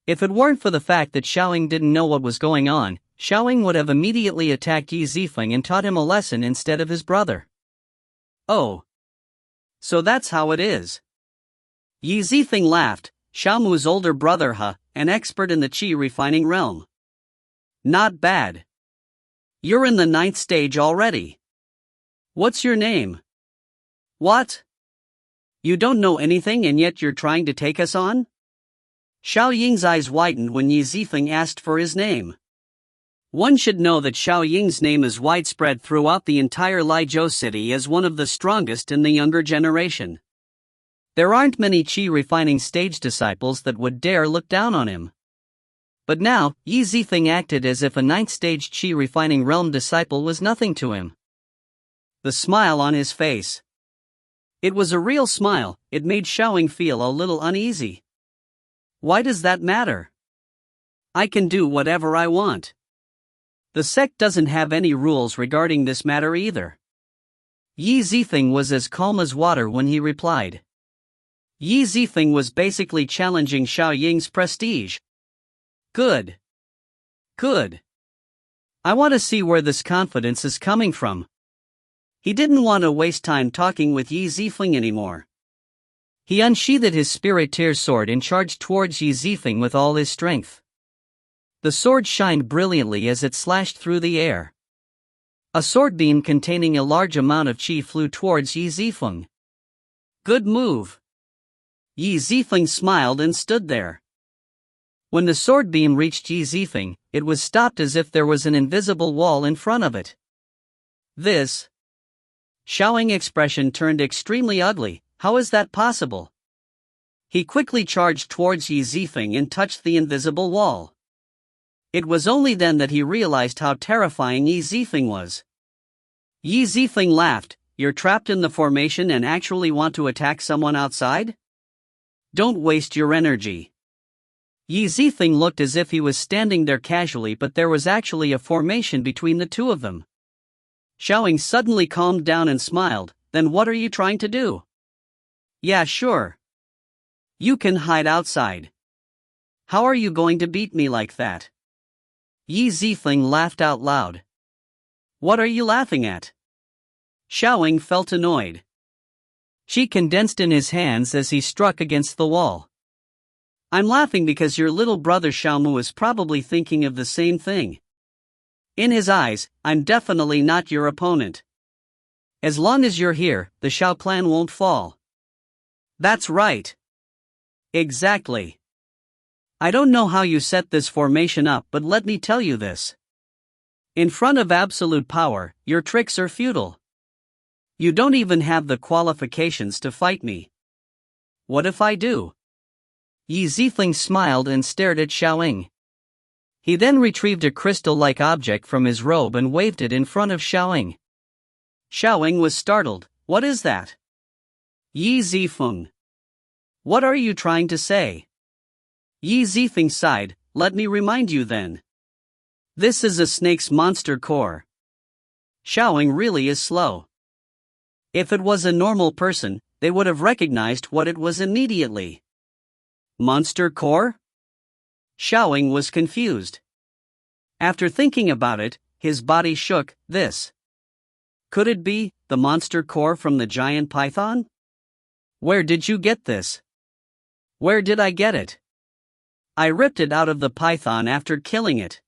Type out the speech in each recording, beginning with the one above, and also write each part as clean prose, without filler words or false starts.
If it weren't for the fact that Xiaoying didn't know what was going on, Xiaoying would have immediately attacked Yi Zifeng and taught him a lesson instead of his brother. Oh. So that's how it is. Yi Zifeng laughed. Xiaomu's older brother an expert in the Qi refining realm. Not bad. You're in the 9th stage already. What's your name? What? You don't know anything and yet you're trying to take us on? Xiaoying's eyes widened when Yi Zifeng asked for his name. One should know that Xiaoying's name is widespread throughout the entire Legacy City as one of the strongest in the younger generation. There aren't many Qi refining stage disciples that would dare look down on him. But now, Yi Zifeng acted as if a 9th stage Qi refining realm disciple was nothing to him. The smile on his face. It was a real smile. It made Xiaoying feel a little uneasy. Why does that matter? I can do whatever I want. The sect doesn't have any rules regarding this matter either. Yi Zifeng was as calm as water when he replied. Yi Zifeng was basically challenging Xiaoying's prestige. Good. Good. I want to see where this confidence is coming from. He didn't want to waste time talking with Yi Zifeng anymore. He unsheathed his spirit-tier sword and charged towards Yi Zifeng with all his strength. The sword shined brilliantly as it slashed through the air. A sword beam containing a large amount of qi flew towards Yi Zifeng. Good move. Yi Zifeng smiled and stood there. When the sword beam reached Yi Zifeng, it was stopped as if there was an invisible wall in front of it. This Xiaoying's expression turned extremely ugly. How is that possible? He quickly charged towards Yi Zifeng and touched the invisible wall. It was only then that he realized how terrifying Yi Zifeng was. Yi Zifeng laughed. You're trapped in the formation and actually want to attack someone outside? Don't waste your energy. Yi Zifeng looked as if he was standing there casually, but there was actually a formation between the two of them. Xiaoying suddenly calmed down and smiled. Then what are you trying to do? Yeah, sure. You can hide outside. How are you going to beat me like that? Yi Zifeng laughed out loud. What are you laughing at? Xiaoying felt annoyed. Qi condensed in his hands as he struck against the wall. I'm laughing because your little brother Xiaomu is probably thinking of the same thing. In his eyes, I'm definitely not your opponent. As long as you're here, the Xiao clan won't fall. That's right. Exactly. I don't know how you set this formation up, but let me tell you this. In front of absolute power, your tricks are futile. You don't even have the qualifications to fight me. What if I do? Yi Zifeng smiled and stared at Xiaoying. He then retrieved a crystal-like object from his robe and waved it in front of Xiaoying. Xiaoying was startled. What is that? Yi Zifeng. What are you trying to say? Yi Zifeng sighed. Let me remind you then. This is a snake's monster core. Xiaoying really is slow. If it was a normal person, they would have recognized what it was immediately. Monster core? Xiaoying was confused. After thinking about it, his body shook. This. Could it be the monster core from the giant python? Where did you get this? Where did I get it? I ripped it out of the python after killing it.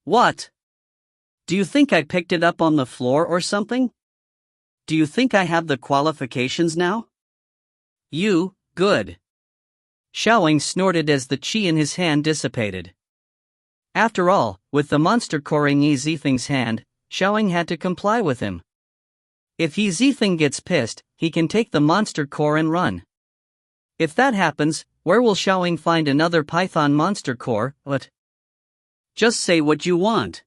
What? Do you think I picked it up on the floor or something? Do you think I have the qualifications now? Good. Xiaoying snorted as the qi in his hand dissipated. After all, with the monster core in Yi Zifeng's hand, Xiaoying had to comply with him. If Yi Zifeng gets pissed, he can take the monster core and run. If that happens, where will Xiaoying find another python monster core? What? Just say what you want.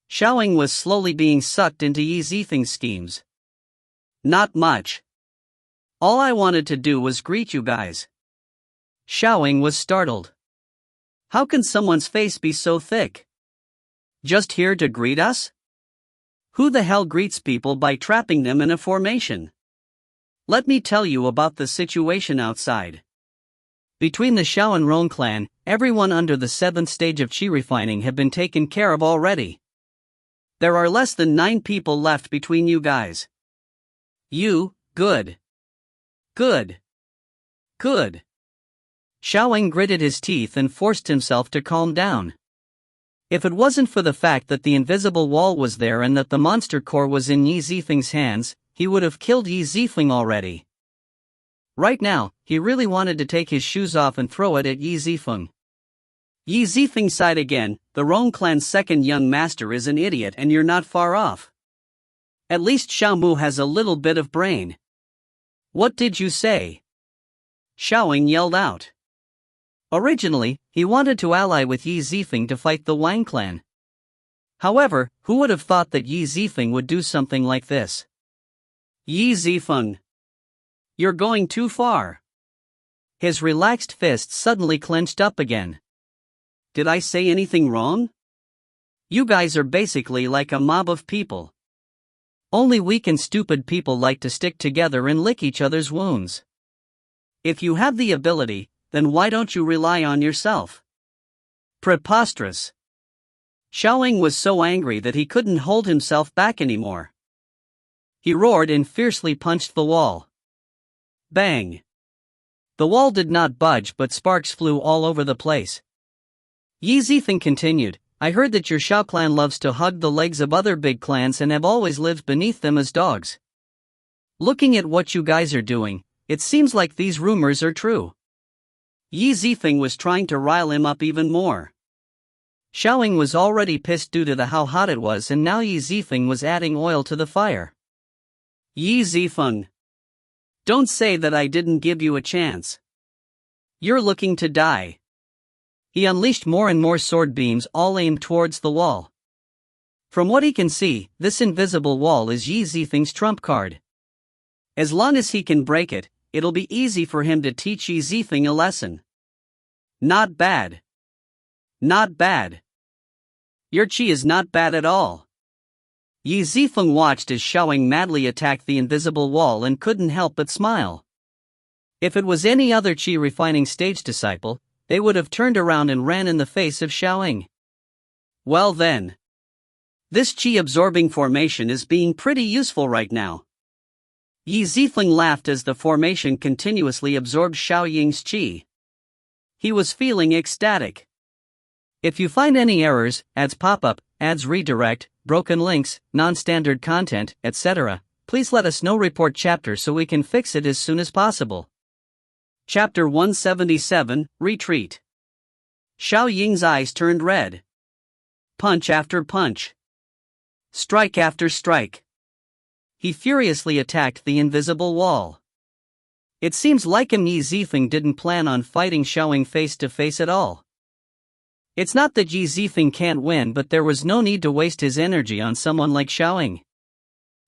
Xiaoying was slowly being sucked into Yi Zifeng's schemes. Not much. All I wanted to do was greet you guys. Xiaoying was startled. How can someone's face be so thick? Just here to greet us? Who the hell greets people by trapping them in a formation? Let me tell you about the situation outside. Between the Xiao and Rong clan, everyone under the 7th stage of Qi refining have been taken care of already. There are less than 9 people left between you guys. Good. Good. Good. Xiaoying gritted his teeth and forced himself to calm down. If it wasn't for the fact that the invisible wall was there and that the monster core was in Yi Zifeng's hands, he would have killed Yi Zifeng already. Right now, he really wanted to take his shoes off and throw it at Yi Zifeng. Yi Zifeng sighed again. The Rong clan's second young master is an idiot and you're not far off. At least Xiaomu has a little bit of brain. What did you say? Xiaoying yelled out. Originally, he wanted to ally with Yi Zifeng to fight the Wang clan. However, who would have thought that Yi Zifeng would do something like this? Yi Zifeng. You're going too far. His relaxed fists suddenly clenched up again. Did I say anything wrong? You guys are basically like a mob of people. Only weak and stupid people like to stick together and lick each other's wounds. If you have the ability, then why don't you rely on yourself? Preposterous. Xiaoying was so angry that he couldn't hold himself back anymore. He roared and fiercely punched the wall. Bang! The wall did not budge, but sparks flew all over the place. Yi Zifeng continued, I heard that your Xiao clan loves to hug the legs of other big clans and have always lived beneath them as dogs. Looking at what you guys are doing, it seems like these rumors are true. Yi Zifeng was trying to rile him up even more. Xiaoying was already pissed due to how hot it was, and now Yi Zifeng was adding oil to the fire. Yi Zifeng. Don't say that I didn't give you a chance. You're looking to die. He unleashed more and more sword beams, all aimed towards the wall. From what he can see, this invisible wall is Yi Zifeng's trump card. As long as he can break it, it'll be easy for him to teach Yi Zifeng a lesson. Not bad. Not bad. Your Qi is not bad at all. Yi Zifeng watched as Xiaoying madly attacked the invisible wall and couldn't help but smile. If it was any other Qi refining stage disciple, they would have turned around and ran in the face of Xiaoying. Well then. This Qi absorbing formation is being pretty useful right now. Yi Zifeng laughed as the formation continuously absorbed Xiaoying's Qi. He was feeling ecstatic. If you find any errors, ads pop up, ads redirect, broken links, non-standard content, etc., please let us know. Report chapter so we can fix it as soon as possible. Chapter 177, Retreat. Xiaoying's eyes turned red. Punch after punch. Strike after strike. He furiously attacked the invisible wall. It seems like Yi Zifeng didn't plan on fighting Xiaoying face to face at all. It's not that Yi Zifeng can't win, but there was no need to waste his energy on someone like Xiaoying.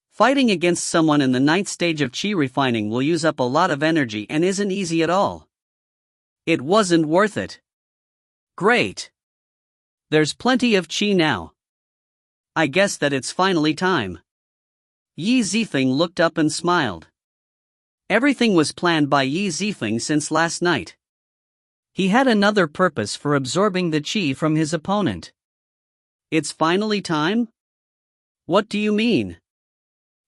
Fighting against someone in the 9th stage of Qi refining will use up a lot of energy and isn't easy at all. It wasn't worth it. Great. There's plenty of Qi now. I guess that it's finally time. Yi Zifeng looked up and smiled. Everything was planned by Yi Zifeng since last night. He had another purpose for absorbing the Qi from his opponent. It's finally time? What do you mean?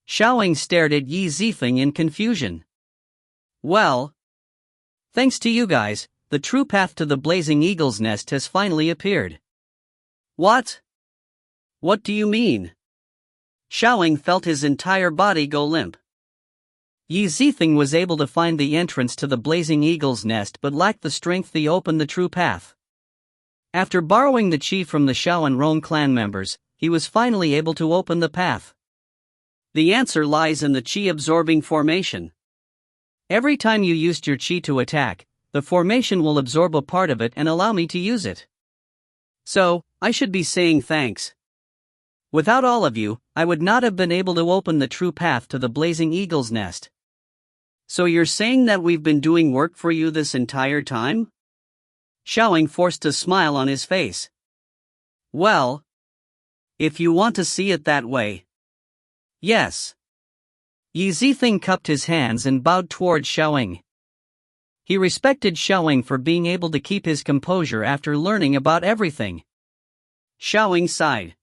Xiaoying stared at Yi Zifeng in confusion. Well, thanks to you guys, the true path to the Blazing Eagle's Nest has finally appeared. What? What do you mean? Xiaoying felt his entire body go limp. Yi Zifeng was able to find the entrance to the Blazing Eagle's Nest but lacked the strength to open the true path. After borrowing the Qi from the Xiao and Rong clan members, he was finally able to open the path. The answer lies in the Qi-absorbing formation. Every time you used your Qi to attack, the formation will absorb a part of it and allow me to use it. So, I should be saying thanks. Without all of you, I would not have been able to open the true path to the Blazing Eagle's Nest. So you're saying that we've been doing work for you this entire time? Xiaoying forced a smile on his face. Well, if you want to see it that way. Yes. Yi Zifeng cupped his hands and bowed toward Xiaoying. He respected Xiaoying for being able to keep his composure after learning about everything. Xiaoying sighed.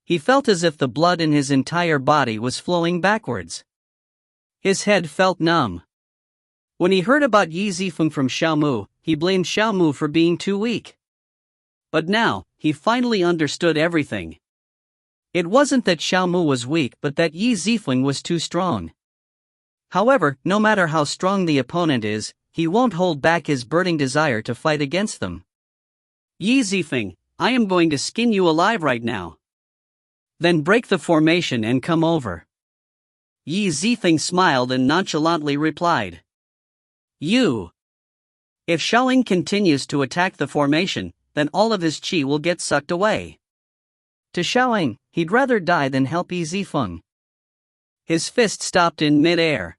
He felt as if the blood in his entire body was flowing backwards. His head felt numb. When he heard about Yi Zifeng from Xiaomu, he blamed Xiaomu for being too weak. But now, he finally understood everything. It wasn't that Xiaomu was weak but that Yi Zifeng was too strong. However, no matter how strong the opponent is, he won't hold back his burning desire to fight against them. Yi Zifeng, I am going to skin you alive right now. Then break the formation and come over. Yi Zifeng smiled and nonchalantly replied. You. If Xiaoying continues to attack the formation, then all of his qi will get sucked away. To Xiaoying, he'd rather die than help Yi Zifeng. His fist stopped in mid-air.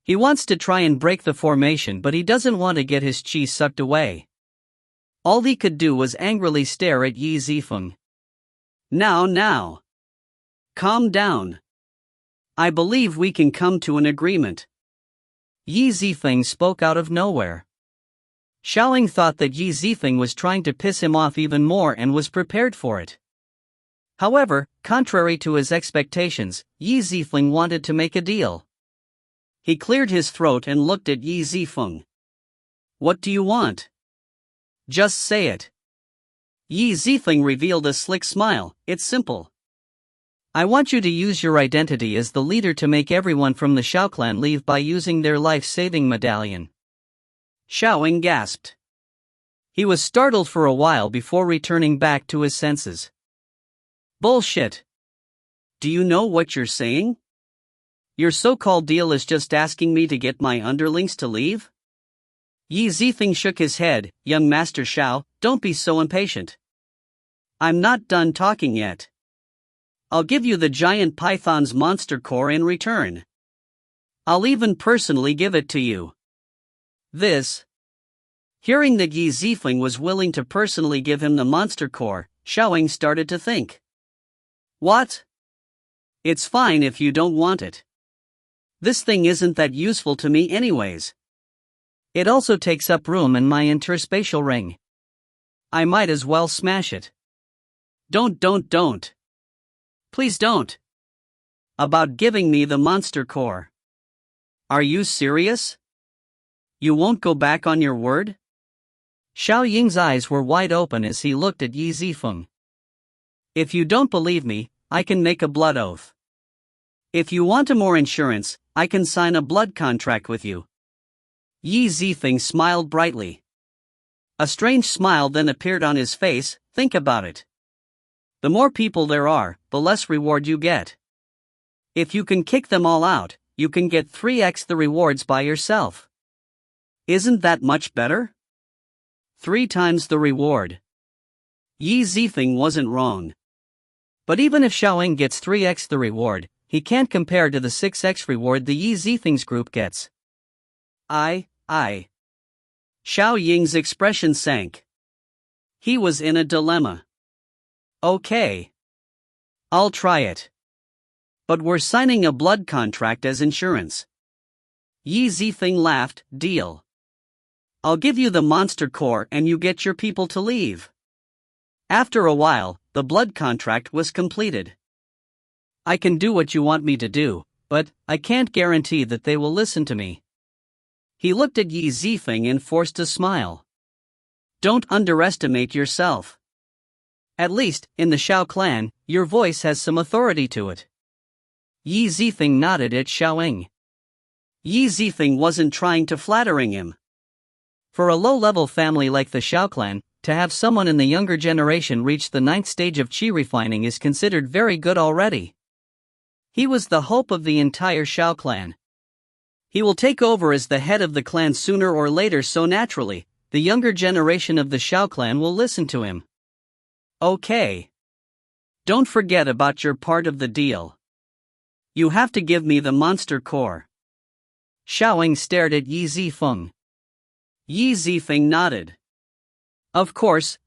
He wants to try and break the formation but he doesn't want to get his qi sucked away. All he could do was angrily stare at Yi Zifeng. Now. Calm down. I believe we can come to an agreement. Yi Zifeng spoke out of nowhere. Xiaoying thought that Yi Zifeng was trying to piss him off even more and was prepared for it. However, contrary to his expectations, Yi Zifeng wanted to make a deal. He cleared his throat and looked at Yi Zifeng. What do you want? Just say it. Yi Zifeng revealed a slick smile. It's simple. I want you to use your identity as the leader to make everyone from the Xiao clan leave by using their life-saving medallion. Xiaoying gasped. He was startled for a while before returning back to his senses. Bullshit. Do you know what you're saying? Your so-called deal is just asking me to get my underlings to leave? Yi Zifeng shook his head. Young Master Xiao, don't be so impatient. I'm not done talking yet. I'll give you the giant python's monster core in return. I'll even personally give it to you. This. Hearing that Yi Zifeng was willing to personally give him the monster core, Xiaoying started to think. What? It's fine if you don't want it. This thing isn't that useful to me anyways. It also takes up room in my interspatial ring. I might as well smash it. Don't. Please don't. About giving me the monster core. Are you serious? You won't go back on your word? Xiaoying's eyes were wide open as he looked at Yi Zifeng. If you don't believe me, I can make a blood oath. If you want more insurance, I can sign a blood contract with you. Yi Zifeng smiled brightly. A strange smile then appeared on his face. Think about it. The more people there are, the less reward you get. If you can kick them all out, you can get 3x the rewards by yourself. Isn't that much better? 3 times the reward. Yi Zifeng wasn't wrong. But even if Xiaoying gets 3x the reward, he can't compare to the 6x reward the Yi Zifeng's group gets. Xiaoying's expression sank. He was in a dilemma. Okay. I'll try it. But we're signing a blood contract as insurance. Yi Zifeng laughed. Deal. I'll give you the monster core and you get your people to leave. After a while, the blood contract was completed. I can do what you want me to do, but I can't guarantee that they will listen to me. He looked at Yi Zifeng and forced a smile. Don't underestimate yourself. At least, in the Xiao clan, your voice has some authority to it. Yi Zifeng nodded at Xiaoying. Yi Zifeng wasn't trying to flattering him. For a low-level family like the Xiao clan, to have someone in the younger generation reach the 9th stage of qi refining is considered very good already. He was the hope of the entire Xiao clan. He will take over as the head of the clan sooner or later, so naturally, the younger generation of the Xiao clan will listen to him. Okay. Don't forget about your part of the deal. You have to give me the monster core. Xiaoying stared at Yi Zifeng. Yi Zifeng nodded. Of course.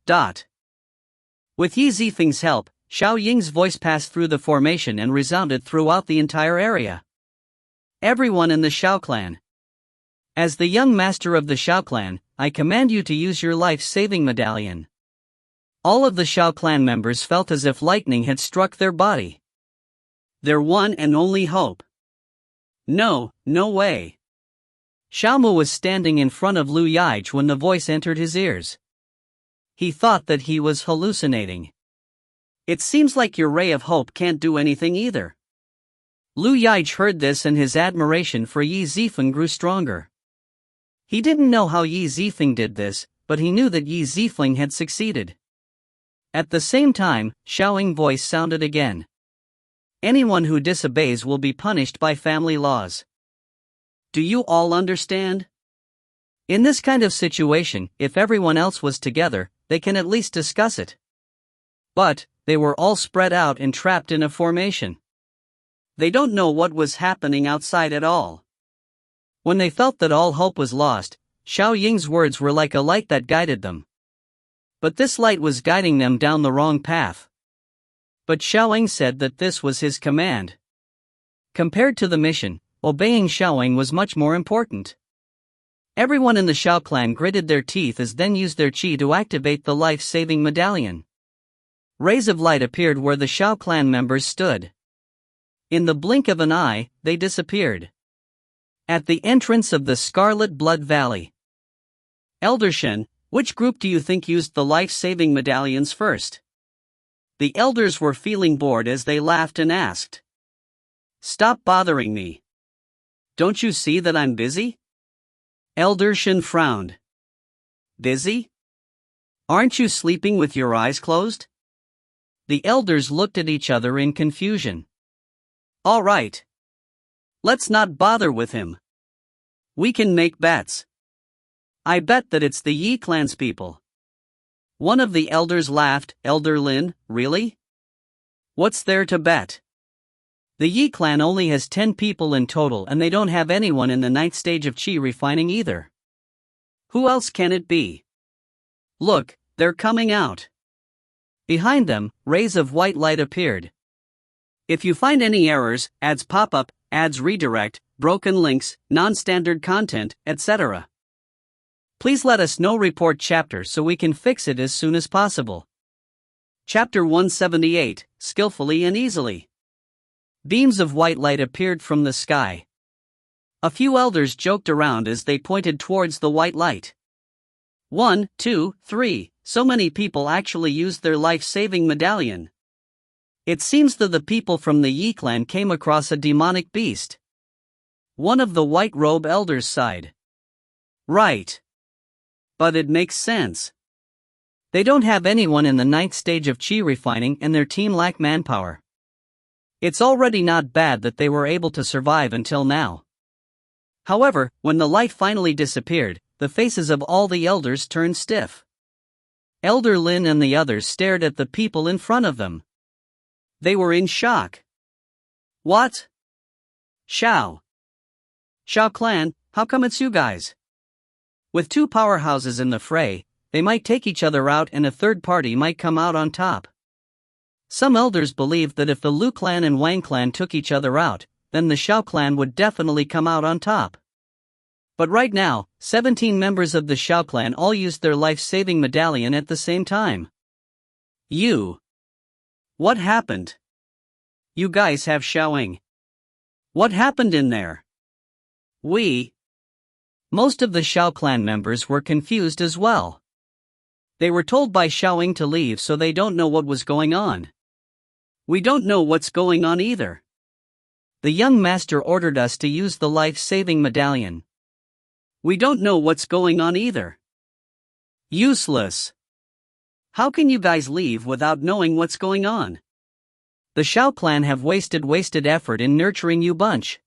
With Yi Zifeng's help, Xiaoying's voice passed through the formation and resounded throughout the entire area. Everyone in the Xiao clan. As the young master of the Shao clan, I command you to use your life-saving medallion. All of the Shao clan members felt as if lightning had struck their body. Their one and only hope. No, no way. Xiaomu was standing in front of Liu Yige when the voice entered his ears. He thought that he was hallucinating. It seems like your ray of hope can't do anything either. Liu Yige heard this and his admiration for Yi Zifeng grew stronger. He didn't know how Yi Zifeng did this, but he knew that Yi Zifeng had succeeded. At the same time, Xiaoying's voice sounded again. Anyone who disobeys will be punished by family laws. Do you all understand? In this kind of situation, if everyone else was together, they can at least discuss it. But they were all spread out and trapped in a formation. They don't know what was happening outside at all. When they felt that all hope was lost, Xiaoying's words were like a light that guided them. But this light was guiding them down the wrong path. But Xiaoying said that this was his command. Compared to the mission, obeying Xiaoying was much more important. Everyone in the Shao clan gritted their teeth as then used their qi to activate the life-saving medallion. Rays of light appeared where the Shao clan members stood. In the blink of an eye, they disappeared. At the entrance of the Scarlet Blood Valley. Elder Shen, which group do you think used the life-saving medallions first? The elders were feeling bored as they laughed and asked. Stop bothering me. Don't you see that I'm busy? Elder Shen frowned. Busy? Aren't you sleeping with your eyes closed? The elders looked at each other in confusion. All right. Let's not bother with him. We can make bets. I bet that it's the Yi clan's people. One of the elders laughed. Elder Lin, really? What's there to bet? The Yi clan only has 10 people in total and they don't have anyone in the 9th stage of Qi refining either. Who else can it be? Look, they're coming out. Behind them, rays of white light appeared. If you find any errors, ads pop up, ads redirect, broken links, non-standard content, etc. Please let us know. Report chapter so we can fix it as soon as possible. Chapter 178, Skillfully and Easily. Beams of white light appeared from the sky. A few elders joked around as they pointed towards the white light. 1, 2, 3, so many people actually used their life-saving medallion. It seems that the people from the Yi clan came across a demonic beast. One of the white robe elders sighed. Right. But it makes sense. They don't have anyone in the 9th stage of Qi refining and their team lack manpower. It's already not bad that they were able to survive until now. However, when the light finally disappeared, the faces of all the elders turned stiff. Elder Lin and the others stared at the people in front of them. They were in shock. What? Shao clan, how come it's you guys? With 2 powerhouses in the fray, they might take each other out and a third party might come out on top. Some elders believed that if the Liu clan and Wang clan took each other out, then the Shao clan would definitely come out on top. But right now, 17 members of the Shao clan all used their life-saving medallion at the same time. What happened? You guys have Xiaoying. What happened in there? Most of the Shao clan members were confused as well. They were told by Xiaoying to leave, so they don't know what was going on. We don't know what's going on either. The young master ordered us to use the life-saving medallion. We don't know what's going on either. Useless. How can you guys leave without knowing what's going on? The Shao clan have wasted effort in nurturing you bunch.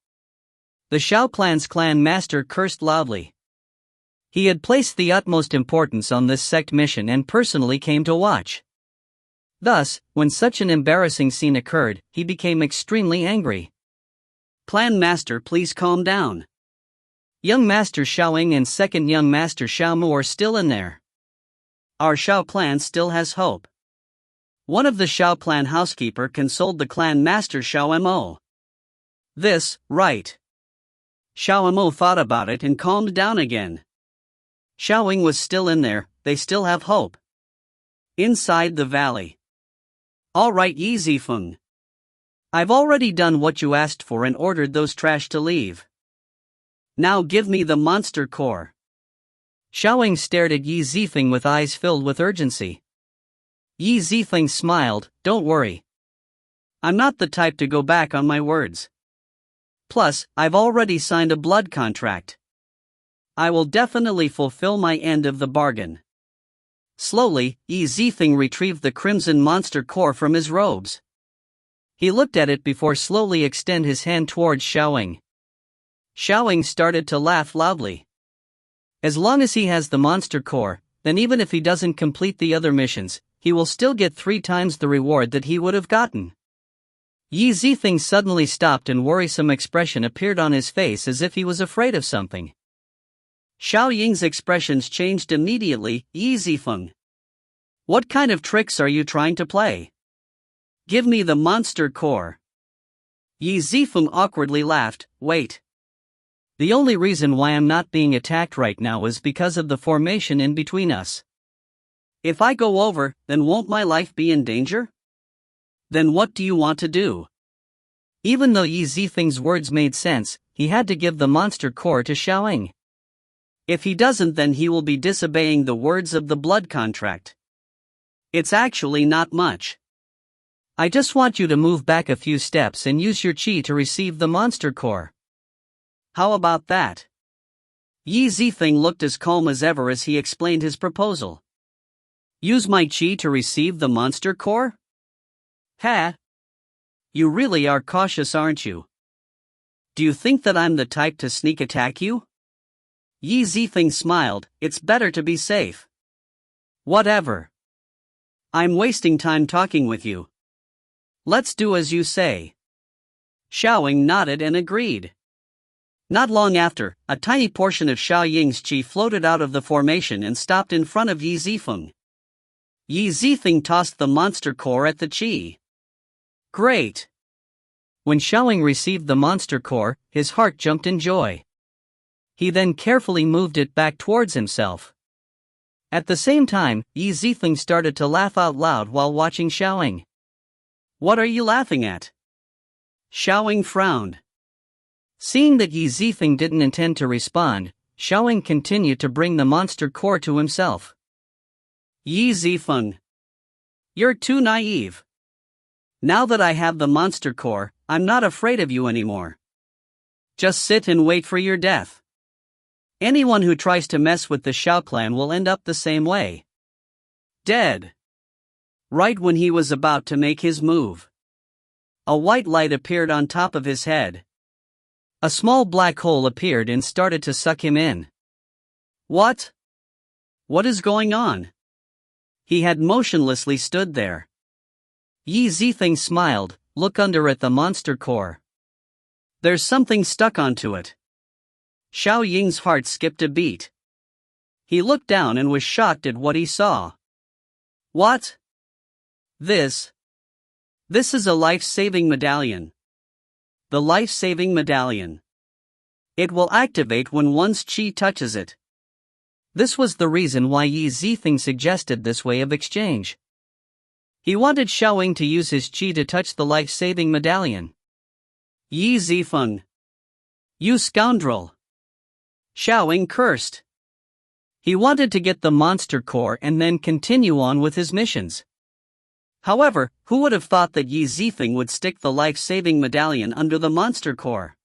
The Shao clan's clan master cursed loudly. He had placed the utmost importance on this sect mission and personally came to watch. Thus, when such an embarrassing scene occurred, he became extremely angry. Clan master, please calm down. Young Master Xiaoying and second young Master Xiaomu are still in there. Our Shao clan still has hope. One of the Shao clan housekeeper consoled the clan master Xiao Mo. This, right. Xiao Imo thought about it and calmed down again. Xiaoying was still in there, they still have hope. Inside the valley. All right, Yi Zifeng. I've already done what you asked for and ordered those trash to leave. Now give me the monster core. Xiaoying stared at Yi Zifeng with eyes filled with urgency. Yi Zifeng smiled, don't worry. I'm not the type to go back on my words. Plus, I've already signed a blood contract. I will definitely fulfill my end of the bargain. Slowly, Yi Zifeng retrieved the crimson monster core from his robes. He looked at it before slowly extend his hand towards Xiaoying. Xiaoying started to laugh loudly. As long as he has the monster core, then even if he doesn't complete the other missions, he will still get 3 times the reward that he would have gotten. Yi Zifeng suddenly stopped and worrisome expression appeared on his face as if he was afraid of something. Xiaoying's expressions changed immediately. Yi Zifeng. What kind of tricks are you trying to play? Give me the monster core. Yi Zifeng awkwardly laughed, wait. The only reason why I'm not being attacked right now is because of the formation in between us. If I go over, then won't my life be in danger? Then what do you want to do? Even though Yi Zifeng's words made sense, he had to give the monster core to Xiaoying. If he doesn't, then he will be disobeying the words of the blood contract. It's actually not much. I just want you to move back a few steps and use your qi to receive the monster core. How about that? Yi Zifeng looked as calm as ever as he explained his proposal. Use my qi to receive the monster core? Ha! You really are cautious, aren't you? Do you think that I'm the type to sneak attack you? Yi Zifeng smiled, it's better to be safe. Whatever. I'm wasting time talking with you. Let's do as you say. Xiaoying nodded and agreed. Not long after, a tiny portion of Xiaoying's qi floated out of the formation and stopped in front of Yi Zifeng. Yi Zifeng tossed the monster core at the qi. Great! When Xiaoying received the monster core, his heart jumped in joy. He then carefully moved it back towards himself. At the same time, Yi Zifeng started to laugh out loud while watching Xiaoying. What are you laughing at? Xiaoying frowned. Seeing that Yi Zifeng didn't intend to respond, Xiaoying continued to bring the monster core to himself. Yi Zifeng. You're too naive. Now that I have the monster core, I'm not afraid of you anymore. Just sit and wait for your death. Anyone who tries to mess with the Xiao clan will end up the same way. Dead. Right when he was about to make his move, a white light appeared on top of his head. A small black hole appeared and started to suck him in. What? What is going on? He had motionlessly stood there. Yi Zifeng smiled, look under at the monster core. There's something stuck onto it. Xiaoying's heart skipped a beat. He looked down and was shocked at what he saw. What? This is a life-saving medallion. The life-saving medallion. It will activate when one's qi touches it. This was the reason why Yi Zifeng suggested this way of exchange. He wanted Xiaoying to use his qi to touch the life-saving medallion. Yi Zifeng. You scoundrel! Xiaoying cursed. He wanted to get the monster core and then continue on with his missions. However, who would have thought that Yi Zifeng would stick the life-saving medallion under the monster core?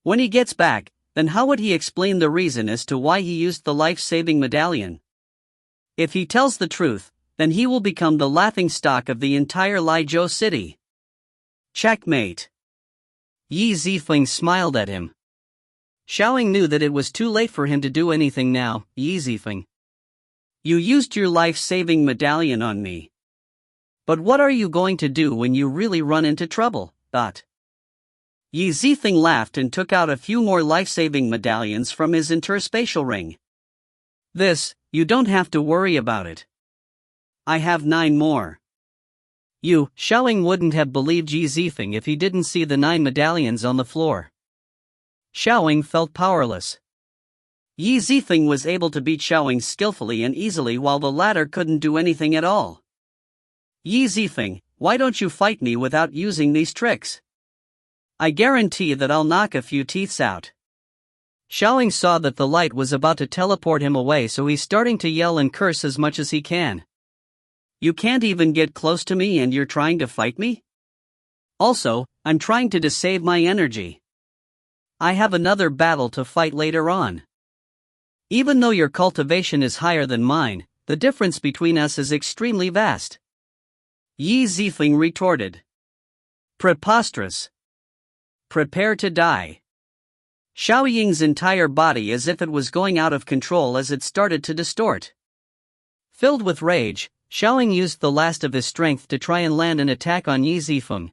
When he gets back, then how would he explain the reason as to why he used the life-saving medallion? If he tells the truth, then he will become the laughingstock of the entire Legacy City. Checkmate. Yi Zifeng smiled at him. Xiaoying knew that it was too late for him to do anything now. Yi Zifeng. You used your life-saving medallion on me. But what are you going to do when you really run into trouble? Yi Zifeng laughed and took out a few more life-saving medallions from his interspatial ring. You don't have to worry about it. I have 9 more. Xiaoying wouldn't have believed Yi Zifeng if he didn't see the 9 medallions on the floor. Xiaoying felt powerless. Yi Zifeng was able to beat Xiaoying skillfully and easily while the latter couldn't do anything at all. Yi Zifeng, why don't you fight me without using these tricks? I guarantee that I'll knock a few teeths out. Xiaoying saw that the light was about to teleport him away, so he's starting to yell and curse as much as he can. You can't even get close to me and you're trying to fight me? Also, I'm trying to save my energy. I have another battle to fight later on. Even though your cultivation is higher than mine, the difference between us is extremely vast. Yi Zifeng retorted. Preposterous. Prepare to die. Xiaoying's entire body as if it was going out of control as it started to distort. Filled with rage, Xiaoying used the last of his strength to try and land an attack on Yi Zifeng.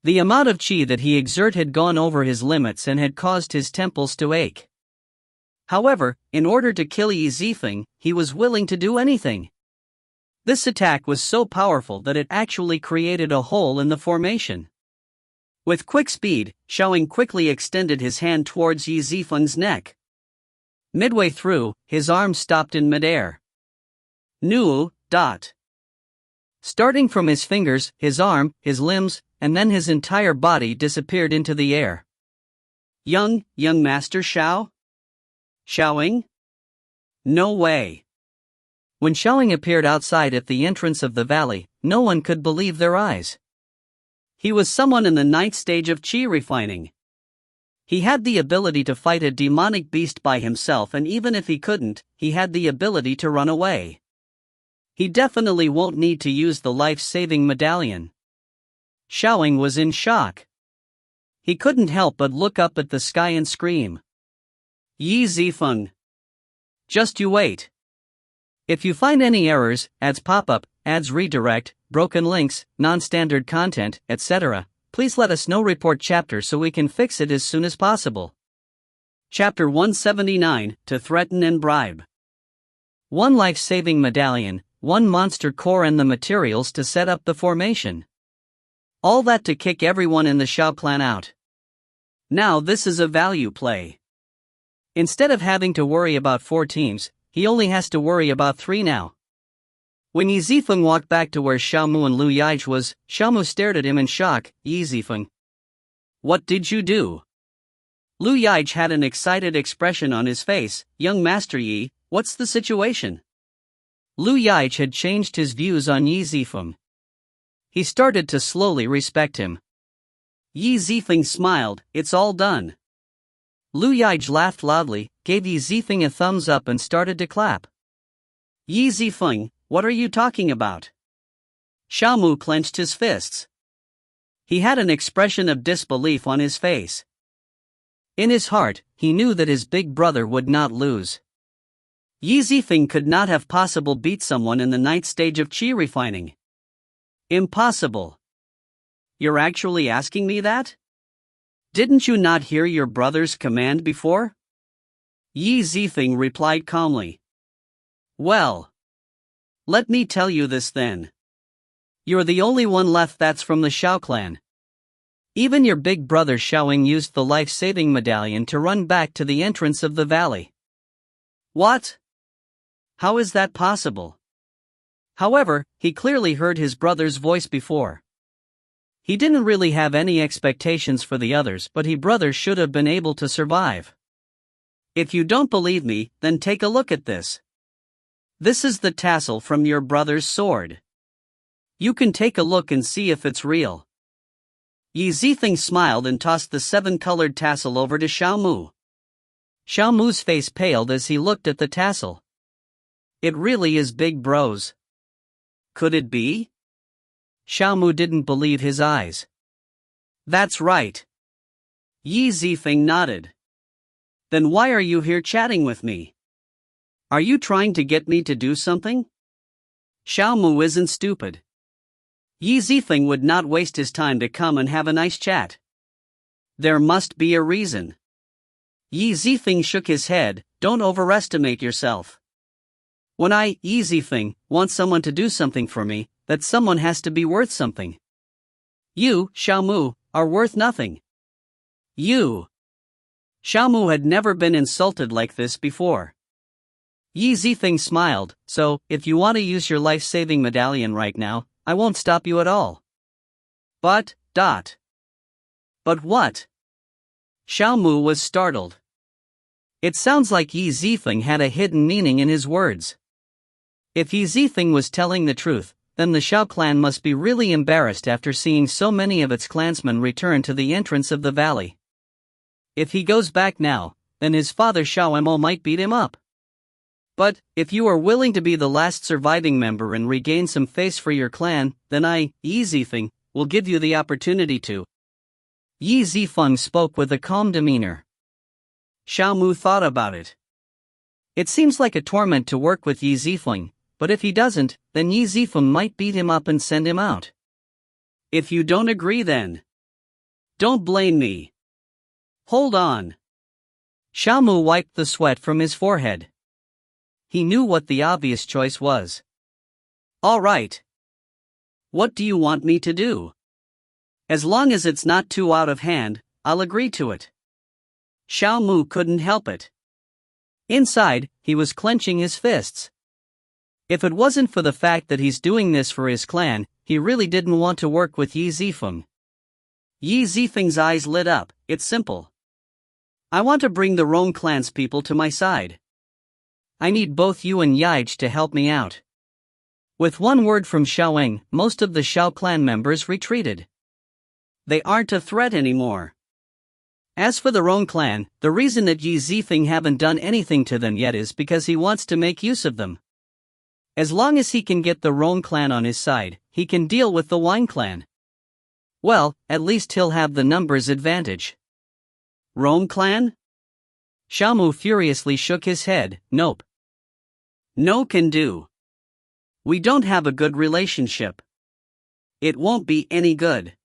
The amount of qi that he exerted had gone over his limits and had caused his temples to ache. However, in order to kill Yi Zifeng, he was willing to do anything. This attack was so powerful that it actually created a hole in the formation. With quick speed, Xiaoying quickly extended his hand towards Yi Zifeng's neck. Midway through, his arm stopped in midair. Nu. Starting from his fingers, his arm, his limbs, and then his entire body disappeared into the air. Young Master Xiao? Xiaoying? No way. When Xiaoying appeared outside at the entrance of the valley, no one could believe their eyes. He was someone in the 9th stage of Qi refining. He had the ability to fight a demonic beast by himself, and even if he couldn't, he had the ability to run away. He definitely won't need to use the life-saving medallion. Xiaoying was in shock. He couldn't help but look up at the sky and scream. Yi Zifeng. Just you wait. If you find any errors, ads pop up, ads redirect, broken links, non-standard content, etc., please let us know. Report chapter so we can fix it as soon as possible. Chapter 179, to threaten and bribe. 1 life-saving medallion, 1 monster core and the materials to set up the formation. All that to kick everyone in the Xiao clan out. Now this is a value play. Instead of having to worry about 4 teams, he only has to worry about 3 now. When Yi Zifeng walked back to where Xiaomu and Liu Yaij was, Xiaomu stared at him in shock. Yi Zifeng. What did you do? Liu Yaij had an excited expression on his face. Young Master Yi, what's the situation? Liu Yaij had changed his views on Yi Zifeng. He started to slowly respect him. Yi Zifeng smiled. It's all done. Liu Yaij laughed loudly, gave Yi Zifeng a thumbs up and started to clap. Yi Zifeng, what are you talking about? Xiaomu clenched his fists. He had an expression of disbelief on his face. In his heart, he knew that his big brother would not lose. Yi Zifeng could not have possibly beat someone in the 9th stage of Qi refining. Impossible. You're actually asking me that? Didn't you not hear your brother's command before? Yi Zifeng replied calmly. Well, let me tell you this then. You're the only one left that's from the Xiao clan. Even your big brother Xiaoying used the life-saving medallion to run back to the entrance of the valley. What? How is that possible? However, he clearly heard his brother's voice before. He didn't really have any expectations for the others, but his brother should have been able to survive. If you don't believe me, then take a look at this. This is the tassel from your brother's sword. You can take a look and see if it's real. Yi Zifeng smiled and tossed the 7-colored tassel over to Xiaomu. Xiaomu's face paled as he looked at the tassel. It really is big bros. Could it be? Xiaomu didn't believe his eyes. That's right. Yi Zifeng nodded. Then why are you here chatting with me? Are you trying to get me to do something? Xiaomu isn't stupid. Yi Zifeng would not waste his time to come and have a nice chat. There must be a reason. Yi Zifeng shook his head. Don't overestimate yourself. When I, Yi Zifeng, want someone to do something for me, that someone has to be worth something. You, Xiaomu, are worth nothing. You. Xiaomu had never been insulted like this before. Yi Zifeng smiled, so, if you want to use your life-saving medallion right now, I won't stop you at all. But what? Xiaomu was startled. It sounds like Yi Zifeng had a hidden meaning in his words. If Yi Zifeng was telling the truth, then the Xiao clan must be really embarrassed after seeing so many of its clansmen return to the entrance of the valley. If he goes back now, then his father Xiao Mo might beat him up. But, if you are willing to be the last surviving member and regain some face for your clan, then I, Yi Zifeng, will give you the opportunity to. Yi Zifeng spoke with a calm demeanor. Xiaomu thought about it. It seems like a torment to work with Yi Zifeng, but if he doesn't, then Yi Zifeng might beat him up and send him out. If you don't agree then, don't blame me. Hold on. Xiaomu wiped the sweat from his forehead. He knew what the obvious choice was. All right. What do you want me to do? As long as it's not too out of hand, I'll agree to it. Xiaomu couldn't help it. Inside, he was clenching his fists. If it wasn't for the fact that he's doing this for his clan, he really didn't want to work with Yi Zifeng. Yi Zifeng's eyes lit up. It's simple. I want to bring the Rong clan's people to my side. I need both you and Yaij to help me out. With one word from Xiaoeng, most of the Xiao clan members retreated. They aren't a threat anymore. As for the Rong clan, the reason that Yi Zifeng haven't done anything to them yet is because he wants to make use of them. As long as he can get the Rong clan on his side, he can deal with the Wang clan. Well, at least he'll have the numbers advantage. Rong clan? Xiaomu furiously shook his head. Nope. No can do. We don't have a good relationship. It won't be any good.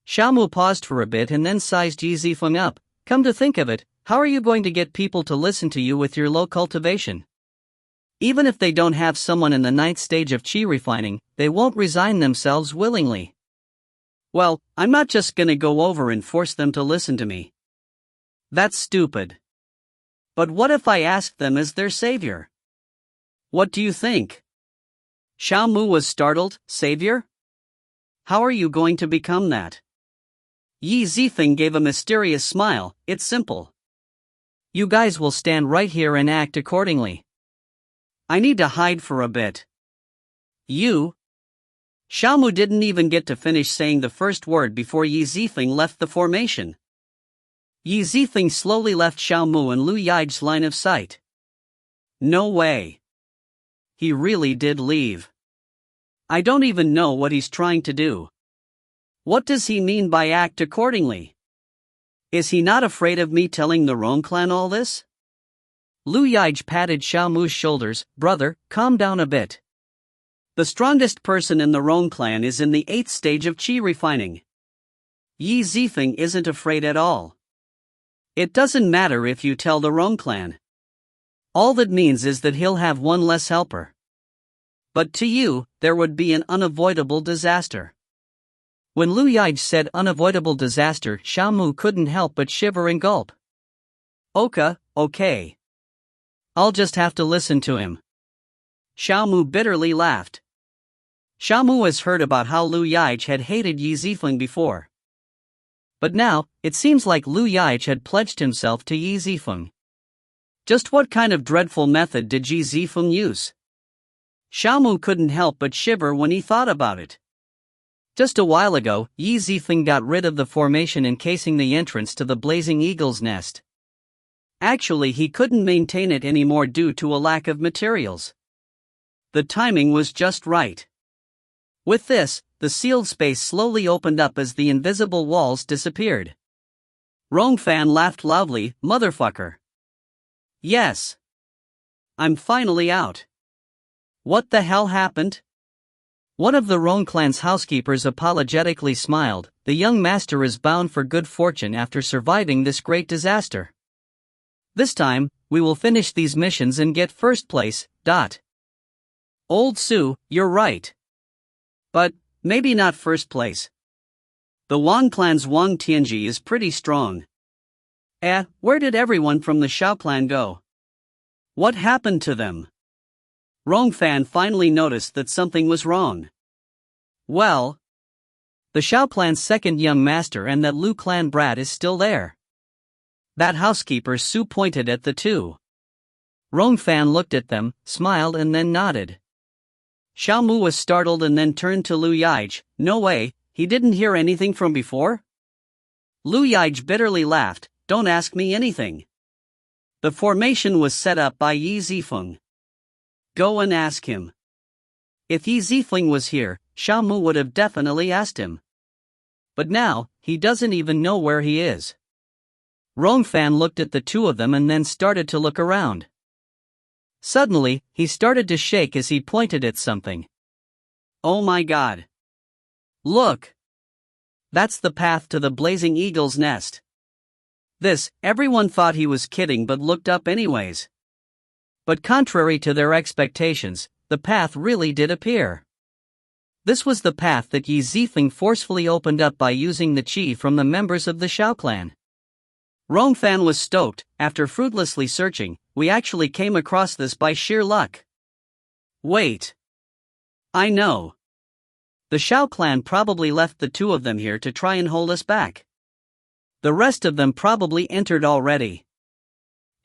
Xiaomu paused for a bit and then sized Yi Zifeng up. Come to think of it, how are you going to get people to listen to you with your low cultivation? Even if they don't have someone in the 9th stage of Qi refining, they won't resign themselves willingly. Well, I'm not just gonna go over and force them to listen to me. That's stupid. But what if I asked them as their savior? What do you think? Xiaomu was startled. Savior? How are you going to become that? Yi Zifeng gave a mysterious smile. It's simple. You guys will stand right here and act accordingly. I need to hide for a bit. You? Xiaomu didn't even get to finish saying the first word before Yi Zifeng left the formation. Yi Zifeng slowly left Xiaomu and Liu Yaij's line of sight. No way. He really did leave. I don't even know what he's trying to do. What does he mean by act accordingly? Is he not afraid of me telling the Rong clan all this? Liu Yaij patted Xiaomu's shoulders. Brother, calm down a bit. The strongest person in the Rong clan is in the 8th stage of Qi refining. Yi Zifeng isn't afraid at all. It doesn't matter if you tell the Rong clan. All that means is that he'll have one less helper. But to you, there would be an unavoidable disaster. When Liu Yaij said unavoidable disaster, Xiaomu couldn't help but shiver and gulp. Okay. I'll just have to listen to him. Xiaomu bitterly laughed. Xiaomu has heard about how Liu Yaij had hated Yi Zifeng before. But now, it seems like Liu Yaij had pledged himself to Yi Zifeng. Just what kind of dreadful method did Yi Zifeng use? Xiaomu couldn't help but shiver when he thought about it. Just a while ago, Yi Zifeng got rid of the formation encasing the entrance to the Blazing Eagle's nest. Actually, he couldn't maintain it anymore due to a lack of materials. The timing was just right. With this, the sealed space slowly opened up as the invisible walls disappeared. Rongfan laughed loudly. Motherfucker. Yes. I'm finally out. What the hell happened? One of the Rong clan's housekeepers apologetically smiled. The young master is bound for good fortune after surviving this great disaster. This time, we will finish these missions and get first place. Old Su, you're right. But, maybe not first place. The Wang clan's Wang Tianji is pretty strong. Where did everyone from the Shao clan go? What happened to them? Rongfan finally noticed that something was wrong. Well, the Shao clan's second young master and that Liu clan brat is still there. That housekeeper Su pointed at the two. Rongfan looked at them, smiled and then nodded. Xiao Mu was startled and then turned to Liu Yaij. No way, he didn't hear anything from before? Liu Yaij bitterly laughed. Don't ask me anything. The formation was set up by Yi Zifeng. Go and ask him. If Yi Zifeng was here, Xiao Mu would have definitely asked him. But now, he doesn't even know where he is. Rongfan looked at the two of them and then started to look around. Suddenly, he started to shake as he pointed at something. Oh my god. Look! That's the path to the blazing eagle's nest. Everyone thought he was kidding but looked up anyways. But contrary to their expectations, the path really did appear. This was the path that Yi Zifeng forcefully opened up by using the qi from the members of the Shao clan. Rongfan was stoked. After fruitlessly searching, we actually came across this by sheer luck. Wait. I know. The Shao clan probably left the two of them here to try and hold us back. The rest of them probably entered already.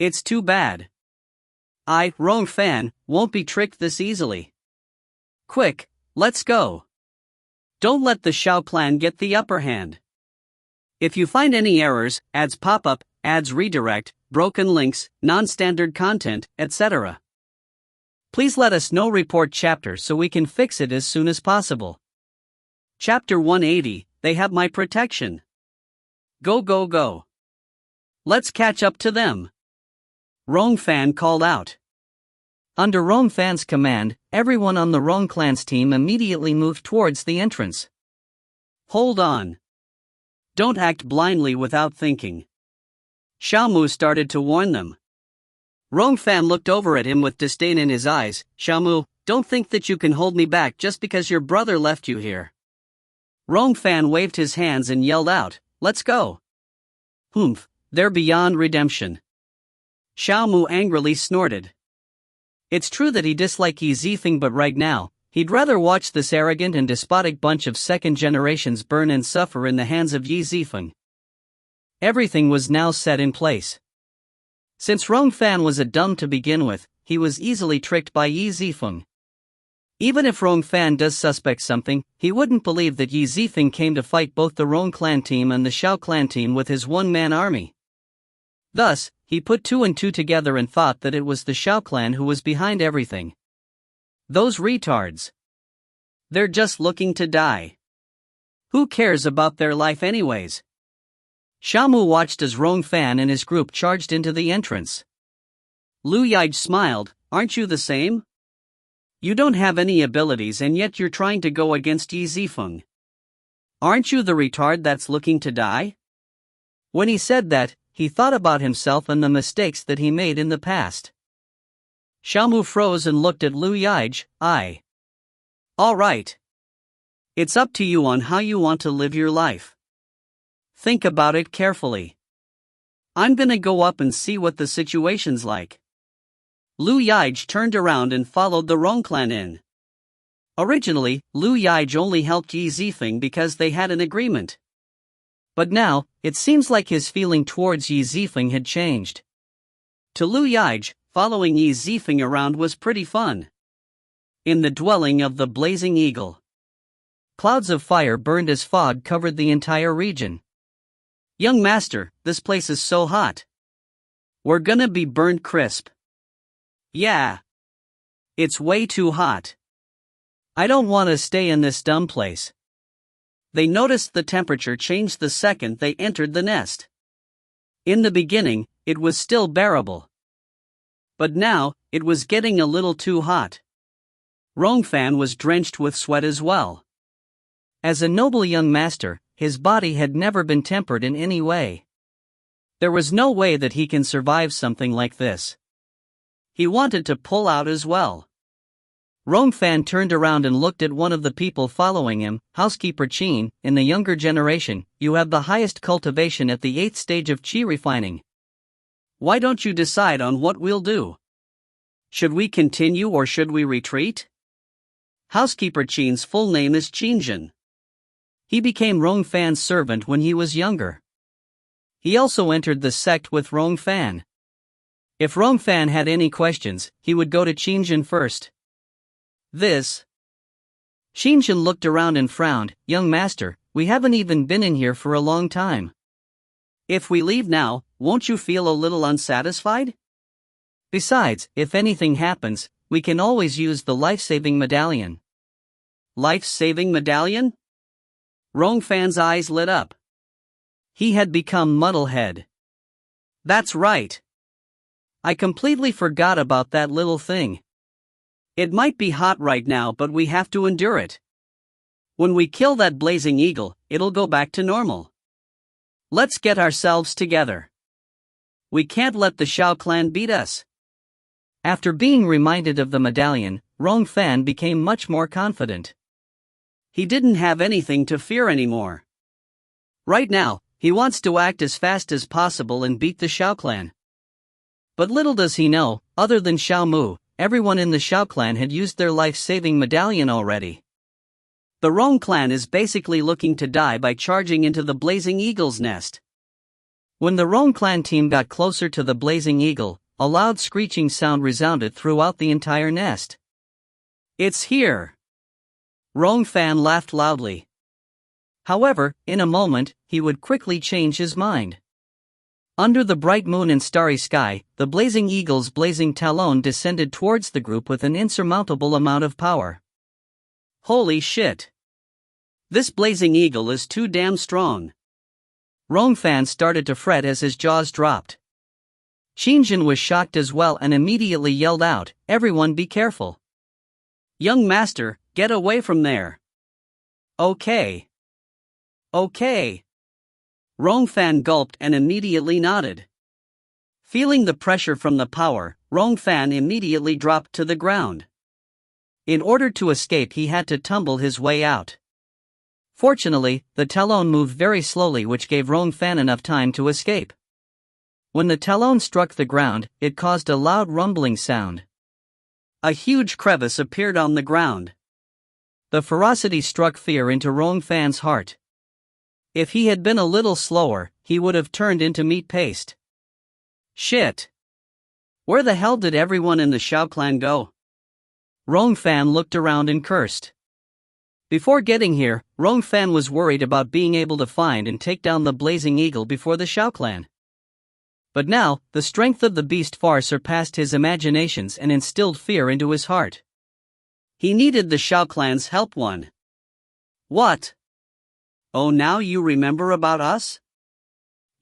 It's too bad. Rongfan, won't be tricked this easily. Quick, let's go. Don't let the Shao clan get the upper hand. If you find any errors, ads pop up, ads redirect, broken links, non-standard content, etc., please let us know. Report chapter so we can fix it as soon as possible. Chapter 180, They Have My Protection. Go go go. Let's catch up to them. Rongfan called out. Under Rongfan's command, everyone on the Rong clan's team immediately moved towards the entrance. Hold on. Don't act blindly without thinking. Xiao Mu started to warn them. Rongfan looked over at him with disdain in his eyes. Xiao Mu, don't think that you can hold me back just because your brother left you here. Rongfan waved his hands and yelled out, let's go. Humph, they're beyond redemption. Xiao Mu angrily snorted. It's true that he disliked Yi Zifeng, but right now, he'd rather watch this arrogant and despotic bunch of second generations burn and suffer in the hands of Yi Zifeng. Everything was now set in place. Since Rongfan was a dumb to begin with, he was easily tricked by Yi Zifeng. Even if Rongfan does suspect something, he wouldn't believe that Yi Zifeng came to fight both the Rong clan team and the Shao clan team with his one-man army. Thus, he put two and two together and thought that it was the Shao clan who was behind everything. Those retards. They're just looking to die. Who cares about their life anyways? Xiao Mu watched as Rongfan and his group charged into the entrance. Liu Yaij smiled, aren't you the same? You don't have any abilities and yet you're trying to go against Yi Zifeng. Aren't you the retard that's looking to die? When he said that, he thought about himself and the mistakes that he made in the past. Xiao Mu froze and looked at Liu Yaij. All right. It's up to you on how you want to live your life. Think about it carefully. I'm gonna go up and see what the situation's like. Liu Yaij turned around and followed the Rong clan in. Originally, Liu Yaij only helped Yi Zifeng because they had an agreement. But now, it seems like his feeling towards Yi Zifeng had changed. To Liu Yaij, following Yi Zifeng around was pretty fun. In the dwelling of the blazing eagle, clouds of fire burned as fog covered the entire region. Young master, this place is so hot. We're gonna be burned crisp. Yeah. It's way too hot. I don't want to stay in this dumb place. They noticed the temperature changed the second they entered the nest. In the beginning, it was still bearable. But now, it was getting a little too hot. Rongfan was drenched with sweat as well. As a noble young master, his body had never been tempered in any way. There was no way that he can survive something like this. He wanted to pull out as well. Rongfan turned around and looked at one of the people following him. Housekeeper Qin, in the younger generation, you have the highest cultivation at the 8th stage of Qi refining. Why don't you decide on what we'll do? Should we continue or should we retreat? Housekeeper Qin's full name is Qinjin. He became Rongfan's servant when he was younger. He also entered the sect with Rongfan. If Rongfan had any questions, he would go to Qinjin first. Qinjin looked around and frowned. Young master, we haven't even been in here for a long time. If we leave now, won't you feel a little unsatisfied? Besides, if anything happens, we can always use the life-saving medallion. Life-saving medallion? Rongfan's eyes lit up. He had become Muddlehead. That's right. I completely forgot about that little thing. It might be hot right now, but we have to endure it. When we kill that blazing eagle, it'll go back to normal. Let's get ourselves together. We can't let the Shao clan beat us. After being reminded of the medallion, Rongfan became much more confident. He didn't have anything to fear anymore. Right now, he wants to act as fast as possible and beat the Shao clan. But little does he know, other than Xiao Mu, everyone in the Shao clan had used their life-saving medallion already. The Rong clan is basically looking to die by charging into the blazing eagle's nest. When the Rong clan team got closer to the blazing eagle, a loud screeching sound resounded throughout the entire nest. It's here! Rongfan laughed loudly. However, in a moment, he would quickly change his mind. Under the bright moon and starry sky, the blazing eagle's blazing talon descended towards the group with an insurmountable amount of power. Holy shit! This blazing eagle is too damn strong. Rongfan started to fret as his jaws dropped. Qinjin was shocked as well and immediately yelled out, "Everyone be careful! Young master, get away from there!" Okay. Rongfan gulped and immediately nodded. Feeling the pressure from the power, Rongfan immediately dropped to the ground. In order to escape, he had to tumble his way out. Fortunately, the talon moved very slowly, which gave Rongfan enough time to escape. When the talon struck the ground, it caused a loud rumbling sound. A huge crevice appeared on the ground. The ferocity struck fear into Rongfan's heart. If he had been a little slower, he would have turned into meat paste. Shit! Where the hell did everyone in the Shao clan go? Rongfan looked around and cursed. Before getting here, Rongfan was worried about being able to find and take down the blazing eagle before the Shao clan. But now, the strength of the beast far surpassed his imaginations and instilled fear into his heart. He needed the Shao clan's help. What? Oh, now you remember about us?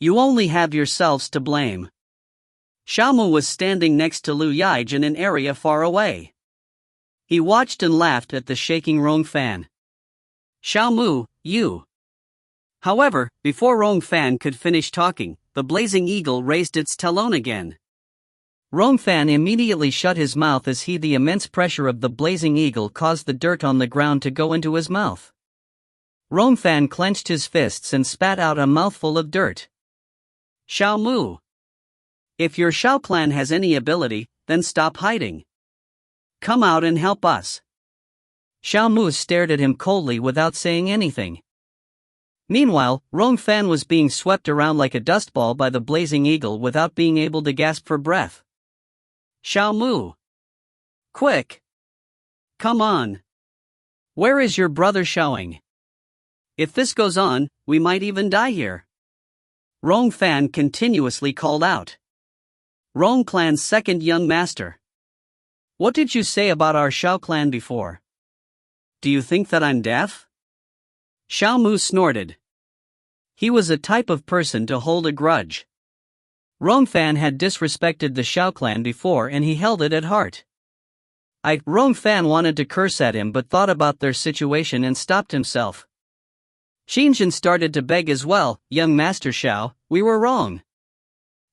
You only have yourselves to blame. Xiaomu was standing next to Liu Yaij in an area far away. He watched and laughed at the shaking Rongfan. Xiaomu, you. However, before Rongfan could finish talking, the blazing eagle raised its talon again. Rongfan immediately shut his mouth as the immense pressure of the blazing eagle caused the dirt on the ground to go into his mouth. Rongfan clenched his fists and spat out a mouthful of dirt. Xiaomu. If your Shao clan has any ability, then stop hiding. Come out and help us. Xiaomu stared at him coldly without saying anything. Meanwhile, Rongfan was being swept around like a dustball by the blazing eagle without being able to gasp for breath. Xiaomu. Quick! Come on! Where is your brother Xiaoing? If this goes on, we might even die here. Rongfan continuously called out. Rong clan's second young master. What did you say about our Shao clan before? Do you think that I'm deaf? Xiaomu snorted. He was a type of person to hold a grudge. Rongfan had disrespected the Shao clan before and he held it at heart. Rongfan wanted to curse at him but thought about their situation and stopped himself. Qinjin started to beg as well, "Young Master Xiao, we were wrong.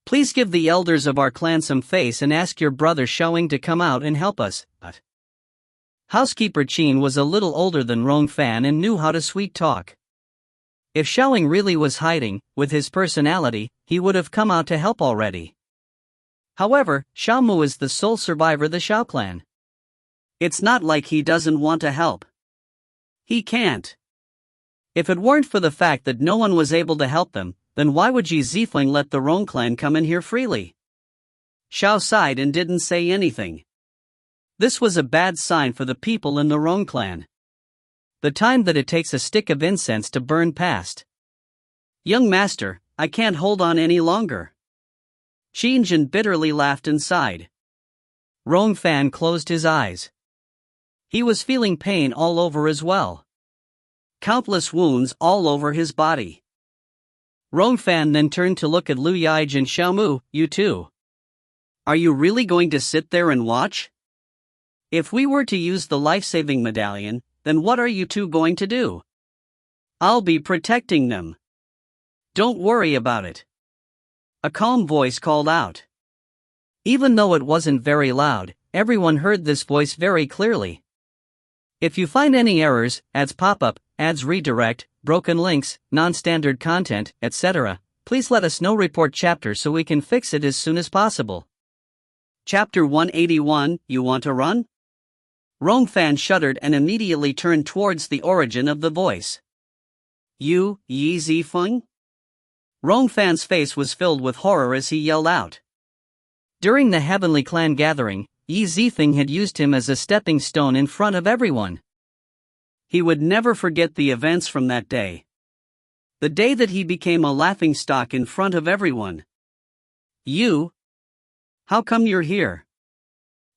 Please give the elders of our clan some face and ask your brother Xiaoing to come out and help us." Housekeeper Qin was a little older than Rongfan and knew how to sweet talk. If Xiaoling really was hiding, with his personality, he would have come out to help already. However, Xiaomu is the sole survivor of the Xiao clan. It's not like he doesn't want to help. He can't. If it weren't for the fact that no one was able to help them, then why would Qi Zifeng let the Rong clan come in here freely? Xiao sighed and didn't say anything. This was a bad sign for the people in the Rong clan. The time that it takes a stick of incense to burn passed. Young master, I can't hold on any longer. Xinjin bitterly laughed and sighed. Rongfan closed his eyes. He was feeling pain all over as well. Countless wounds all over his body. Rongfan then turned to look at Liu Yige and Xiaomu. You too. Are you really going to sit there and watch? If we were to use the life-saving medallion, then what are you two going to do? I'll be protecting them. Don't worry about it. A calm voice called out. Even though it wasn't very loud, everyone heard this voice very clearly. If you find any errors, ads pop-up, ads redirect, broken links, non-standard content, etc., please let us know. Report chapter so we can fix it as soon as possible. Chapter 181, You Want to Run? Rongfan shuddered and immediately turned towards the origin of the voice. You, Yi Zifeng? Rongfan's face was filled with horror as he yelled out. During the Heavenly Clan gathering, Yi Zifeng had used him as a stepping stone in front of everyone. He would never forget the events from that day. The day that he became a laughingstock in front of everyone. You? How come you're here?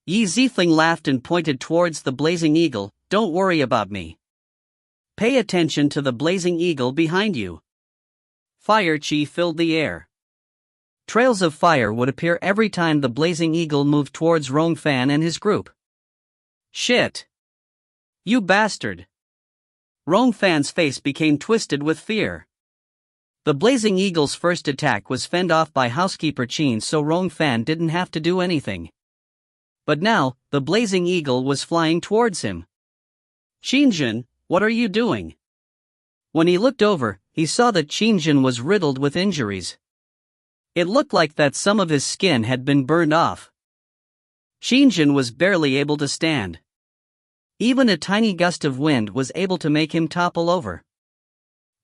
Yi Zifeng laughed and pointed towards the blazing eagle. Don't worry about me. Pay attention to the blazing eagle behind you. Fire chi filled the air. Trails of fire would appear every time the blazing eagle moved towards Rongfan and his group. Shit! You bastard! Rongfan's face became twisted with fear. The blazing eagle's first attack was fended off by Housekeeper Qin, so Rongfan didn't have to do anything. But now, the blazing eagle was flying towards him. Xinjin, what are you doing? When he looked over, he saw that Xinjin was riddled with injuries. It looked like that some of his skin had been burned off. Xinjin was barely able to stand. Even a tiny gust of wind was able to make him topple over.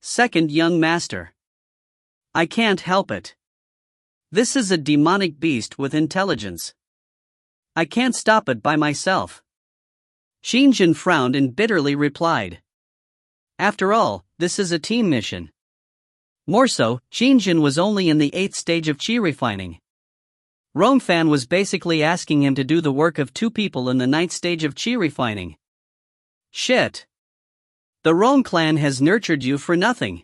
Second young master. I can't help it. This is a demonic beast with intelligence. I can't stop it by myself. Xinjin frowned and bitterly replied. After all, this is a team mission. More so, Xinjin was only in the 8th stage of Qi refining. Rongfan was basically asking him to do the work of 2 people in the 9th stage of Qi refining. Shit! The Rong clan has nurtured you for nothing.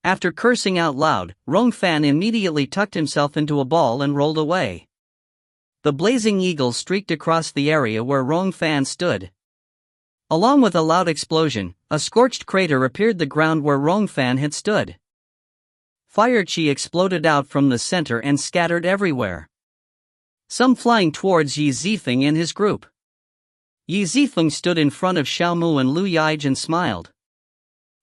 After cursing out loud, Rongfan immediately tucked himself into a ball and rolled away. The blazing eagle streaked across the area where Rongfan stood. Along with a loud explosion, a scorched crater appeared the ground where Rongfan had stood. Fire chi exploded out from the center and scattered everywhere. Some flying towards Yi Zifeng and his group. Yi Zifeng stood in front of Xiaomu and Liu Yige and smiled.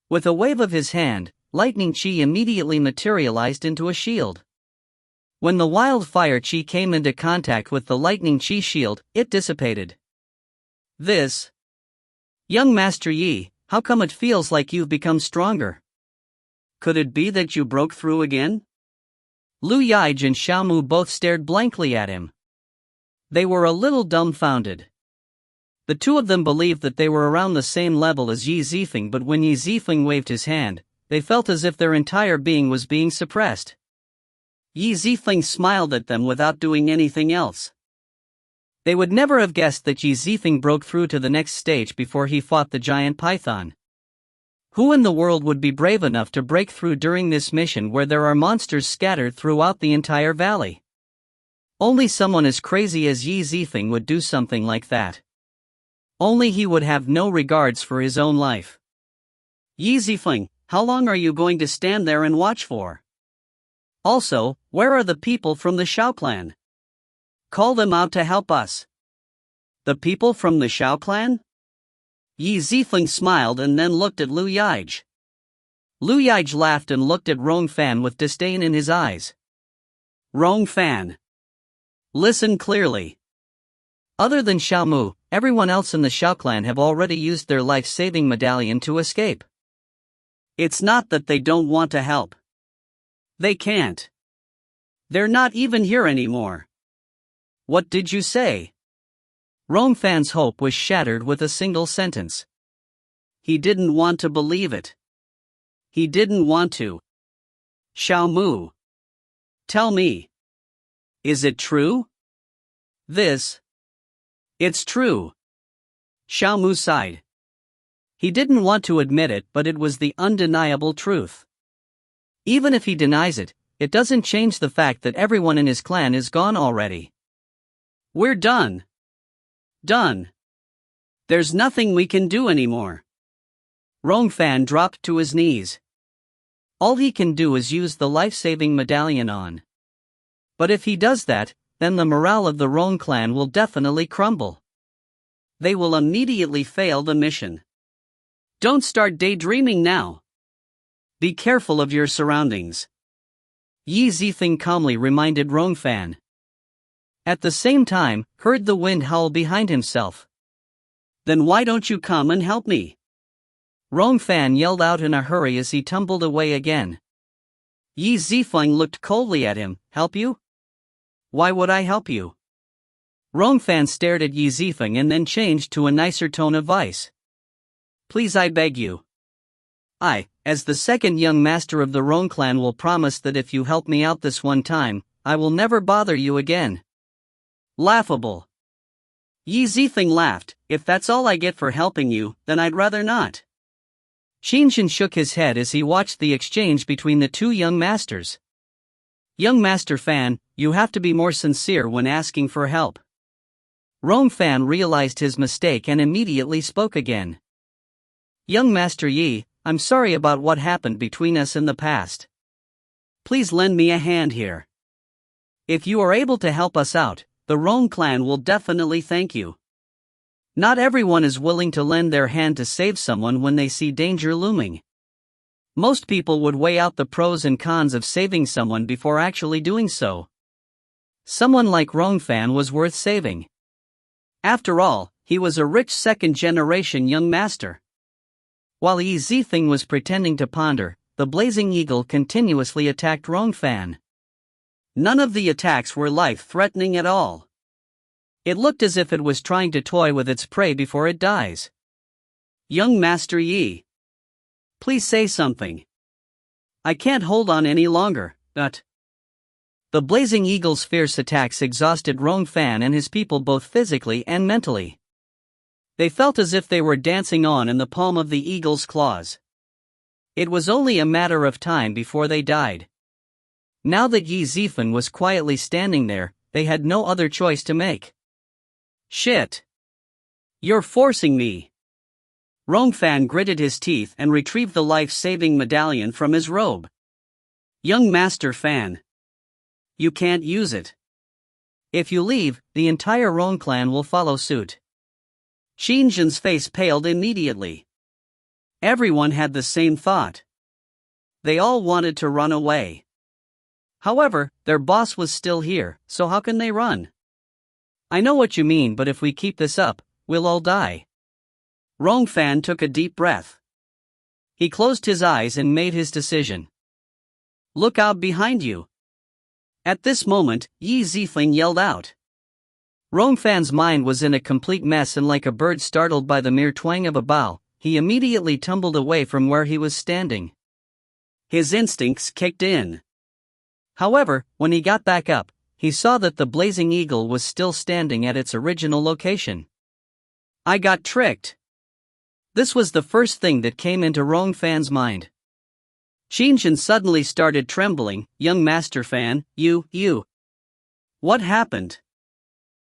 With a wave of his hand, lightning chi immediately materialized into a shield. When the wildfire chi came into contact with the lightning chi shield, it dissipated. This. Young Master Yi, how come it feels like you've become stronger? Could it be that you broke through again? Liu Yige and Xiaomu both stared blankly at him. They were a little dumbfounded. The two of them believed that they were around the same level as Yi Zifeng, but when Yi Zifeng waved his hand, they felt as if their entire being was being suppressed. Yi Zifeng smiled at them without doing anything else. They would never have guessed that Qi Zifeng broke through to the next stage before he fought the giant python. Who in the world would be brave enough to break through during this mission where there are monsters scattered throughout the entire valley? Only someone as crazy as Yi Zifeng would do something like that. Only he would have no regards for his own life. Yi Zifeng, how long are you going to stand there and watch for? Also, where are the people from the Xiao clan? Call them out to help us. The people from the Shao clan? Yi Zifeng smiled and then looked at Liu Yaij. Liu Yaij laughed and looked at Rong Fan with disdain in his eyes. Rong Fan. Listen clearly. Other than Xiao Mu, everyone else in the Shao clan have already used their life-saving medallion to escape. It's not that they don't want to help. They can't. They're not even here anymore. What did you say? Rong Fan's hope was shattered with a single sentence. He didn't want to believe it. He didn't want to. Xiao Mu. Tell me. Is it true? It's true. Xiao Mu sighed. He didn't want to admit it, but it was the undeniable truth. Even if he denies it, it doesn't change the fact that everyone in his clan is gone already. We're done. Done. There's nothing we can do anymore. Rong Fan dropped to his knees. All he can do is use the life-saving medallion on. But if he does that, then the morale of the Rong clan will definitely crumble. They will immediately fail the mission. Don't start daydreaming now. Be careful of your surroundings. Yi Zifeng calmly reminded Rong Fan. At the same time, heard the wind howl behind himself. Then why don't you come and help me? Rong Fan yelled out in a hurry as he tumbled away again. Yi Zifeng looked coldly at him. Help you? Why would I help you? Rong Fan stared at Yi Zifeng and then changed to a nicer tone of voice. Please, I beg you. I, as the second young master of the Rong clan, will promise that if you help me out this one time, I will never bother you again. Laughable. Yi Zifeng laughed. If that's all I get for helping you, then I'd rather not. Qinzhen shook his head as he watched the exchange between the two young masters. Young Master Fan, you have to be more sincere when asking for help. Rong Fan realized his mistake and immediately spoke again. Young Master Yi, I'm sorry about what happened between us in the past. Please lend me a hand here. If you are able to help us out, the Rong clan will definitely thank you. Not everyone is willing to lend their hand to save someone when they see danger looming. Most people would weigh out the pros and cons of saving someone before actually doing so. Someone like Rong Fan was worth saving. After all, he was a rich second-generation young master. While Yi Zifeng was pretending to ponder, the blazing eagle continuously attacked Rong Fan. None of the attacks were life-threatening at all. It looked as if it was trying to toy with its prey before it dies. Young Master Yi. Please say something. I can't hold on any longer, but... The blazing eagle's fierce attacks exhausted Rong Fan and his people both physically and mentally. They felt as if they were dancing on in the palm of the eagle's claws. It was only a matter of time before they died. Now that Yi Zifeng was quietly standing there, they had no other choice to make. Shit! You're forcing me! Rong Fan gritted his teeth and retrieved the life-saving medallion from his robe. Young Master Fan. You can't use it. If you leave, the entire Rong clan will follow suit. Qinzhen's face paled immediately. Everyone had the same thought. They all wanted to run away. However, their boss was still here, so how can they run? I know what you mean, but if we keep this up, we'll all die. Rong Fan took a deep breath. He closed his eyes and made his decision. Look out behind you. At this moment, Yi Zifeng yelled out. Rong Fan's mind was in a complete mess, and like a bird startled by the mere twang of a bow, he immediately tumbled away from where he was standing. His instincts kicked in. However, when he got back up, he saw that the blazing eagle was still standing at its original location. I got tricked. This was the first thing that came into Rong Fan's mind. Qinzhen suddenly started trembling. Young Master Fan, you. What happened?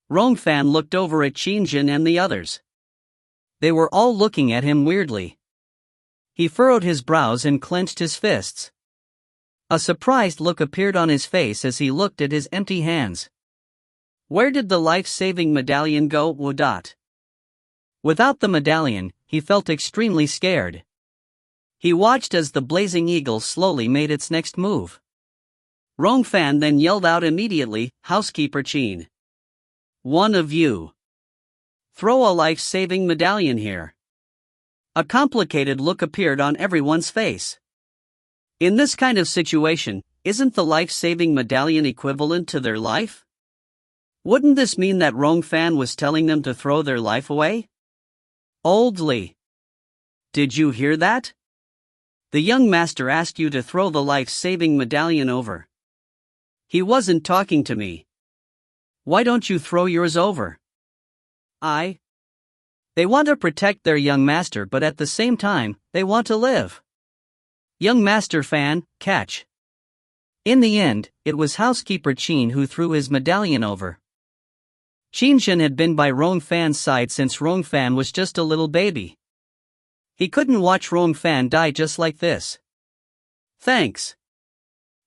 Rong Fan looked over at Qinzhen and the others. They were all looking at him weirdly. He furrowed his brows and clenched his fists. A surprised look appeared on his face as he looked at his empty hands. Where did the life-saving medallion go? Without the medallion, he felt extremely scared. He watched as the blazing eagle slowly made its next move. Rongfan then yelled out immediately, "Housekeeper Qin. One of you. Throw a life-saving medallion here." A complicated look appeared on everyone's face. In this kind of situation, isn't the life-saving medallion equivalent to their life? Wouldn't this mean that Rongfan was telling them to throw their life away? Old Li. Did you hear that? The young master asked you to throw the life-saving medallion over. He wasn't talking to me. Why don't you throw yours over? They want to protect their young master, but at the same time, they want to live. Young master Fan, catch. In the end, it was housekeeper Qin who threw his medallion over. Qinshan had been by Rongfan's side since Rongfan was just a little baby. He couldn't watch Rongfan die just like this. Thanks.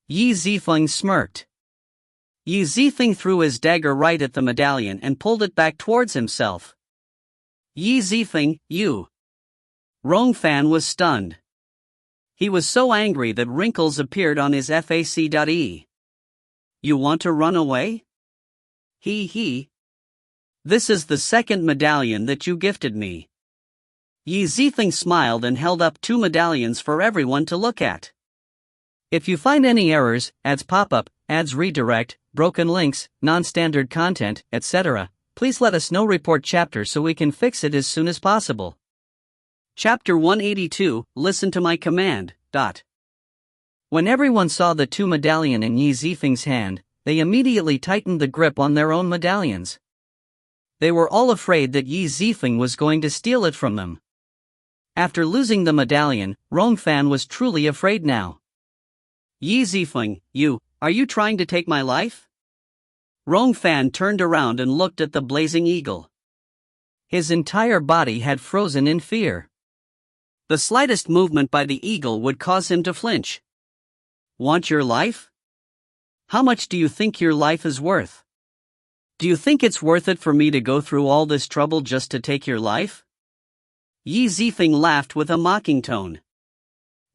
Yi Zifeng smirked. Yi Zifeng threw his dagger right at the medallion and pulled it back towards himself. Yi Zifeng, you. Rongfan was stunned. He was so angry that wrinkles appeared on his face. You want to run away? He. This is the second medallion that you gifted me. Yi Zifeng smiled and held up 2 medallions for everyone to look at. If you find any errors, ads pop up, ads redirect, broken links, non-standard content, etc., please let us know. Report chapter so we can fix it as soon as possible. Chapter 182, Listen to my command. When everyone saw the 2 medallion in Yi Zifeng's hand, they immediately tightened the grip on their own medallions. They were all afraid that Yi Zifeng was going to steal it from them. After losing the medallion, Rongfan was truly afraid now. Yi Zifeng, are you trying to take my life? Rongfan turned around and looked at the blazing eagle. His entire body had frozen in fear. The slightest movement by the eagle would cause him to flinch. Want your life? How much do you think your life is worth? Do you think it's worth it for me to go through all this trouble just to take your life? Yi Zifeng laughed with a mocking tone.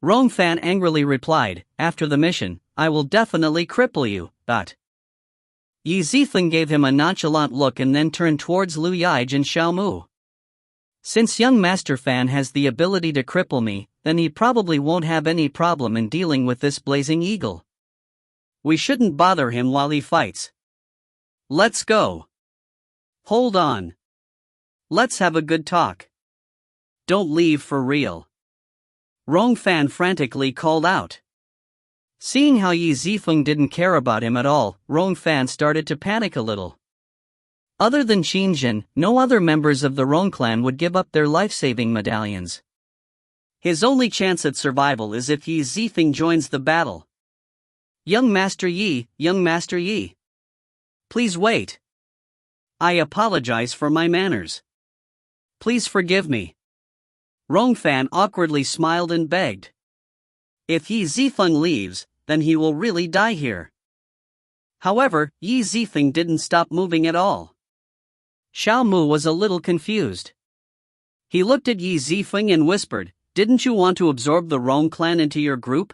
Rongfan angrily replied, after the mission, I will definitely cripple you. Yi Zifeng gave him a nonchalant look and then turned towards Liu Yige and Xiaomu. Since young Master Fan has the ability to cripple me, then he probably won't have any problem in dealing with this blazing eagle. We shouldn't bother him while he fights. Let's go. Hold on. Let's have a good talk. Don't leave for real. Rongfan frantically called out. Seeing how Yi Zifeng didn't care about him at all, Rongfan started to panic a little. Other than Qinshan, no other members of the Rong clan would give up their life-saving medallions. His only chance at survival is if Yi Zifeng joins the battle. Young Master Yi. Please wait. I apologize for my manners. Please forgive me. Rongfan awkwardly smiled and begged. If Yi Zifeng leaves, then he will really die here. However, Yi Zifeng didn't stop moving at all. Xiaomu was a little confused. He looked at Yi Zifeng and whispered, Didn't you want to absorb the Rong clan into your group?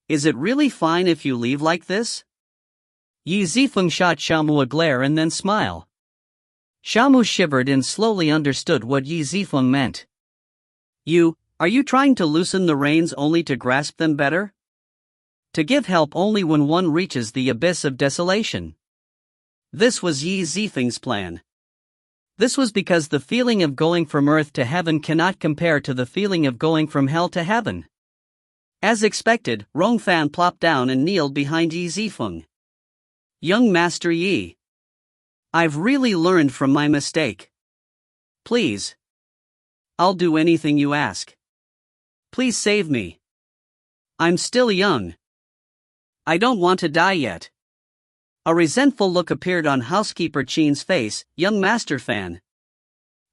Is it really fine if you leave like this? Yi Zifeng shot Xiaomu a glare and then smile. Xiaomu shivered and slowly understood what Yi Zifeng meant. Are you trying to loosen the reins only to grasp them better? To give help only when one reaches the abyss of desolation. This was Yi Zifeng's plan. This was because the feeling of going from earth to heaven cannot compare to the feeling of going from hell to heaven. As expected, Rongfan plopped down and kneeled behind Yi Zifeng. Young Master Yi. I've really learned from my mistake. Please. I'll do anything you ask. Please save me. I'm still young. I don't want to die yet. A resentful look appeared on housekeeper Qin's face. Young Master Fan.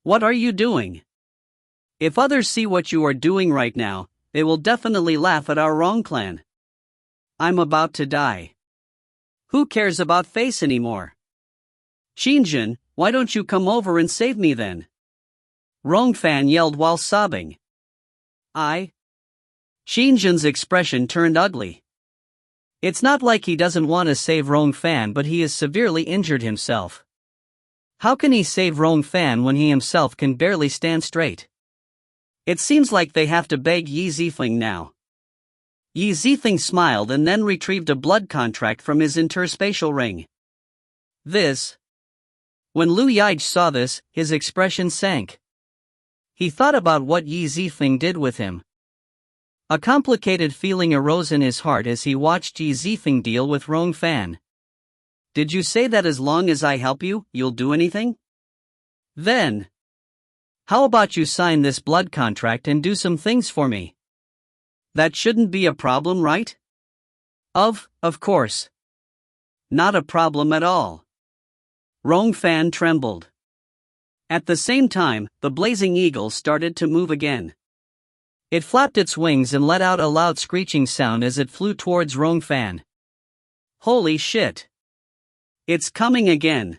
What are you doing? If others see what you are doing right now, they will definitely laugh at our Rong clan. I'm about to die. Who cares about face anymore? Xinjun, why don't you come over and save me then? Rongfan yelled while sobbing. Xinjun's expression turned ugly. It's not like he doesn't want to save Rongfan, but he has severely injured himself. How can he save Rongfan when he himself can barely stand straight? It seems like they have to beg Yi Zifeng now. Yi Zifeng smiled and then retrieved a blood contract from his interspatial ring. When Liu Yige saw this, his expression sank. He thought about what Yi Zifeng did with him. A complicated feeling arose in his heart as he watched Qi Zifeng deal with Rongfan. Did you say that as long as I help you, you'll do anything? Then, how about you sign this blood contract and do some things for me? That shouldn't be a problem, right? Of course. Not a problem at all. Rongfan trembled. At the same time, the blazing eagle started to move again. It flapped its wings and let out a loud screeching sound as it flew towards Rongfan. Holy shit! It's coming again.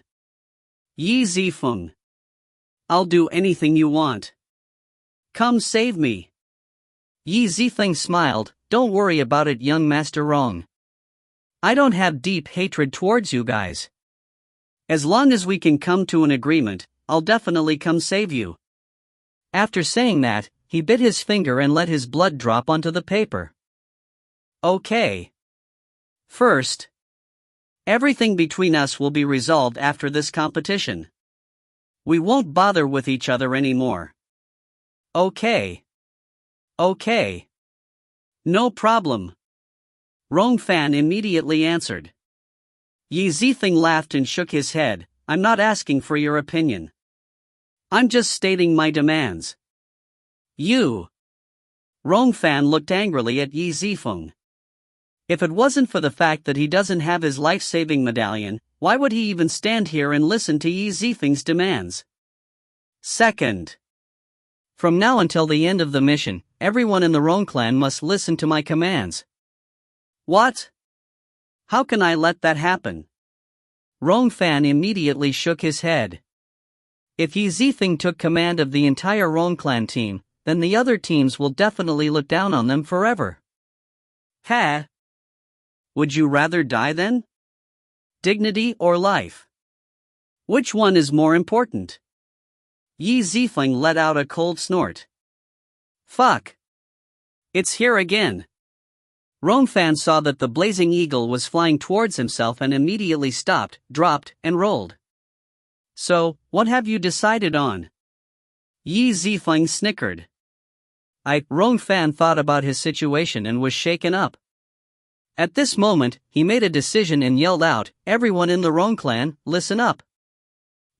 Yi Zifeng. I'll do anything you want. Come save me. Yi Zifeng smiled. Don't worry about it, young Master Rong. I don't have deep hatred towards you guys. As long as we can come to an agreement, I'll definitely come save you. After saying that, he bit his finger and let his blood drop onto the paper. Okay. First, everything between us will be resolved after this competition. We won't bother with each other anymore. Okay. No problem. Rongfan immediately answered. Yi Zifeng laughed and shook his head. I'm not asking for your opinion. I'm just stating my demands. You. Rongfan looked angrily at Yi Zifeng. If it wasn't for the fact that he doesn't have his life-saving medallion, why would he even stand here and listen to Yi Zifeng's demands? Second. From now until the end of the mission, everyone in the Rong clan must listen to my commands. What? How can I let that happen? Rongfan immediately shook his head. If Yi Zifeng took command of the entire Rong clan team, then the other teams will definitely look down on them forever. Would you rather die then? Dignity or life? Which one is more important? Yi Zifeng let out a cold snort. Fuck. It's here again. Rongfan saw that the blazing eagle was flying towards himself and immediately stopped, dropped, and rolled. So, what have you decided on? Yi Zifeng snickered. Rongfan thought about his situation and was shaken up. At this moment, he made a decision and yelled out, everyone in the Rong clan, listen up.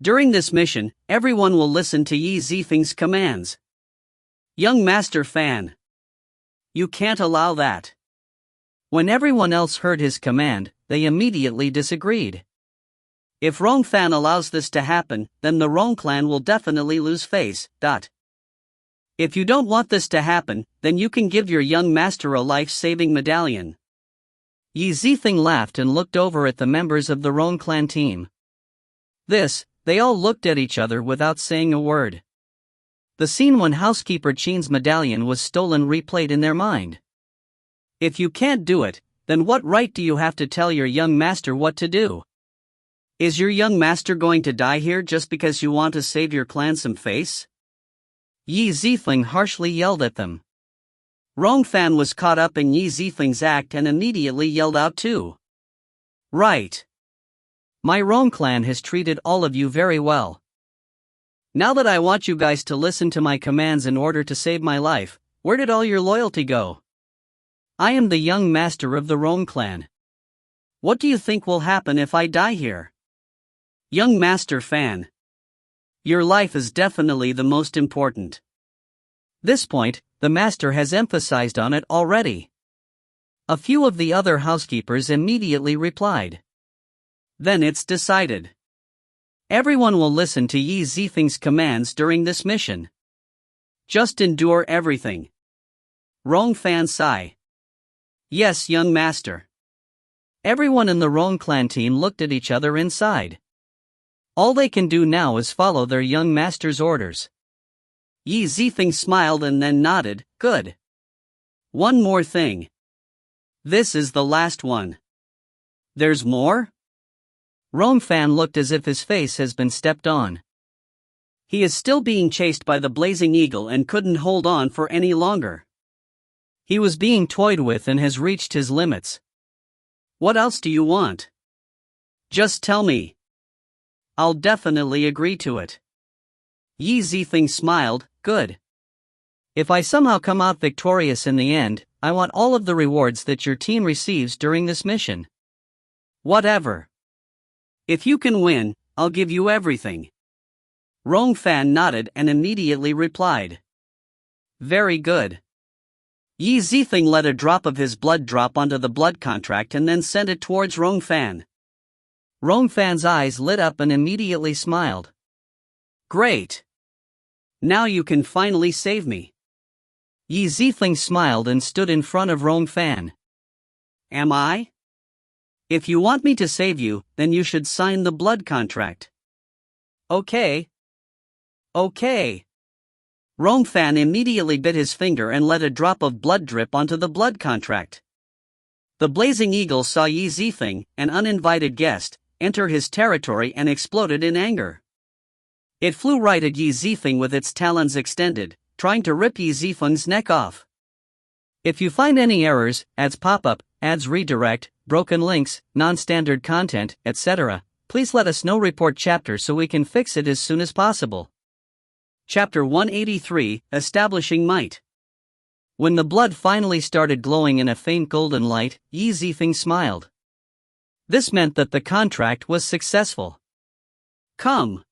During this mission, everyone will listen to Yi Zifeng's commands. Young Master Fan. You can't allow that. When everyone else heard his command, they immediately disagreed. If Rongfan allows this to happen, then the Rong clan will definitely lose face. If you don't want this to happen, then you can give your young master a life-saving medallion. Yi Zifeng laughed and looked over at the members of the Rong clan team. They all looked at each other without saying a word. The scene when housekeeper Qin's medallion was stolen replayed in their mind. If you can't do it, then what right do you have to tell your young master what to do? Is your young master going to die here just because you want to save your clan some face? Yi Zifeng harshly yelled at them. Rongfan was caught up in Yi Zifeng's act and immediately yelled out too. Right. My Rong clan has treated all of you very well. Now that I want you guys to listen to my commands in order to save my life, where did all your loyalty go? I am the young master of the Rong clan. What do you think will happen if I die here? Young Master Fan. Your life is definitely the most important. This point, the master has emphasized on it already. A few of the other housekeepers immediately replied. Then it's decided. Everyone will listen to Yi Zifeng's commands during this mission. Just endure everything. Rongfan sigh. Yes, young master. Everyone in the Rong clan team looked at each other inside. All they can do now is follow their young master's orders. Yi Zifeng smiled and then nodded. Good. One more thing. This is the last one. There's more? Rongfan looked as if his face has been stepped on. He is still being chased by the blazing eagle and couldn't hold on for any longer. He was being toyed with and has reached his limits. What else do you want? Just tell me. I'll definitely agree to it. Yi Zifeng smiled. Good. If I somehow come out victorious in the end, I want all of the rewards that your team receives during this mission. Whatever. If you can win, I'll give you everything. Rongfan nodded and immediately replied. Very good. Yi Zifeng let a drop of his blood drop onto the blood contract and then sent it towards Rongfan. Rongfan's eyes lit up and immediately smiled. Great. Now you can finally save me. Yi Zifeng smiled and stood in front of Rongfan. Am I? If you want me to save you, then you should sign the blood contract. Okay. Okay. Rongfan immediately bit his finger and let a drop of blood drip onto the blood contract. The blazing eagle saw Yi Zifeng, an uninvited guest, enter his territory and exploded in anger. It flew right at Yi Zifeng with its talons extended, trying to rip Yi Zifeng's neck off. If you find any errors, ads pop up, ads redirect, broken links, non-standard content, etc., please let us know. Report chapter so we can fix it as soon as possible. Chapter 183, Establishing Might. When the blood finally started glowing in a faint golden light, Yi Zifeng smiled. This meant that the contract was successful. Come.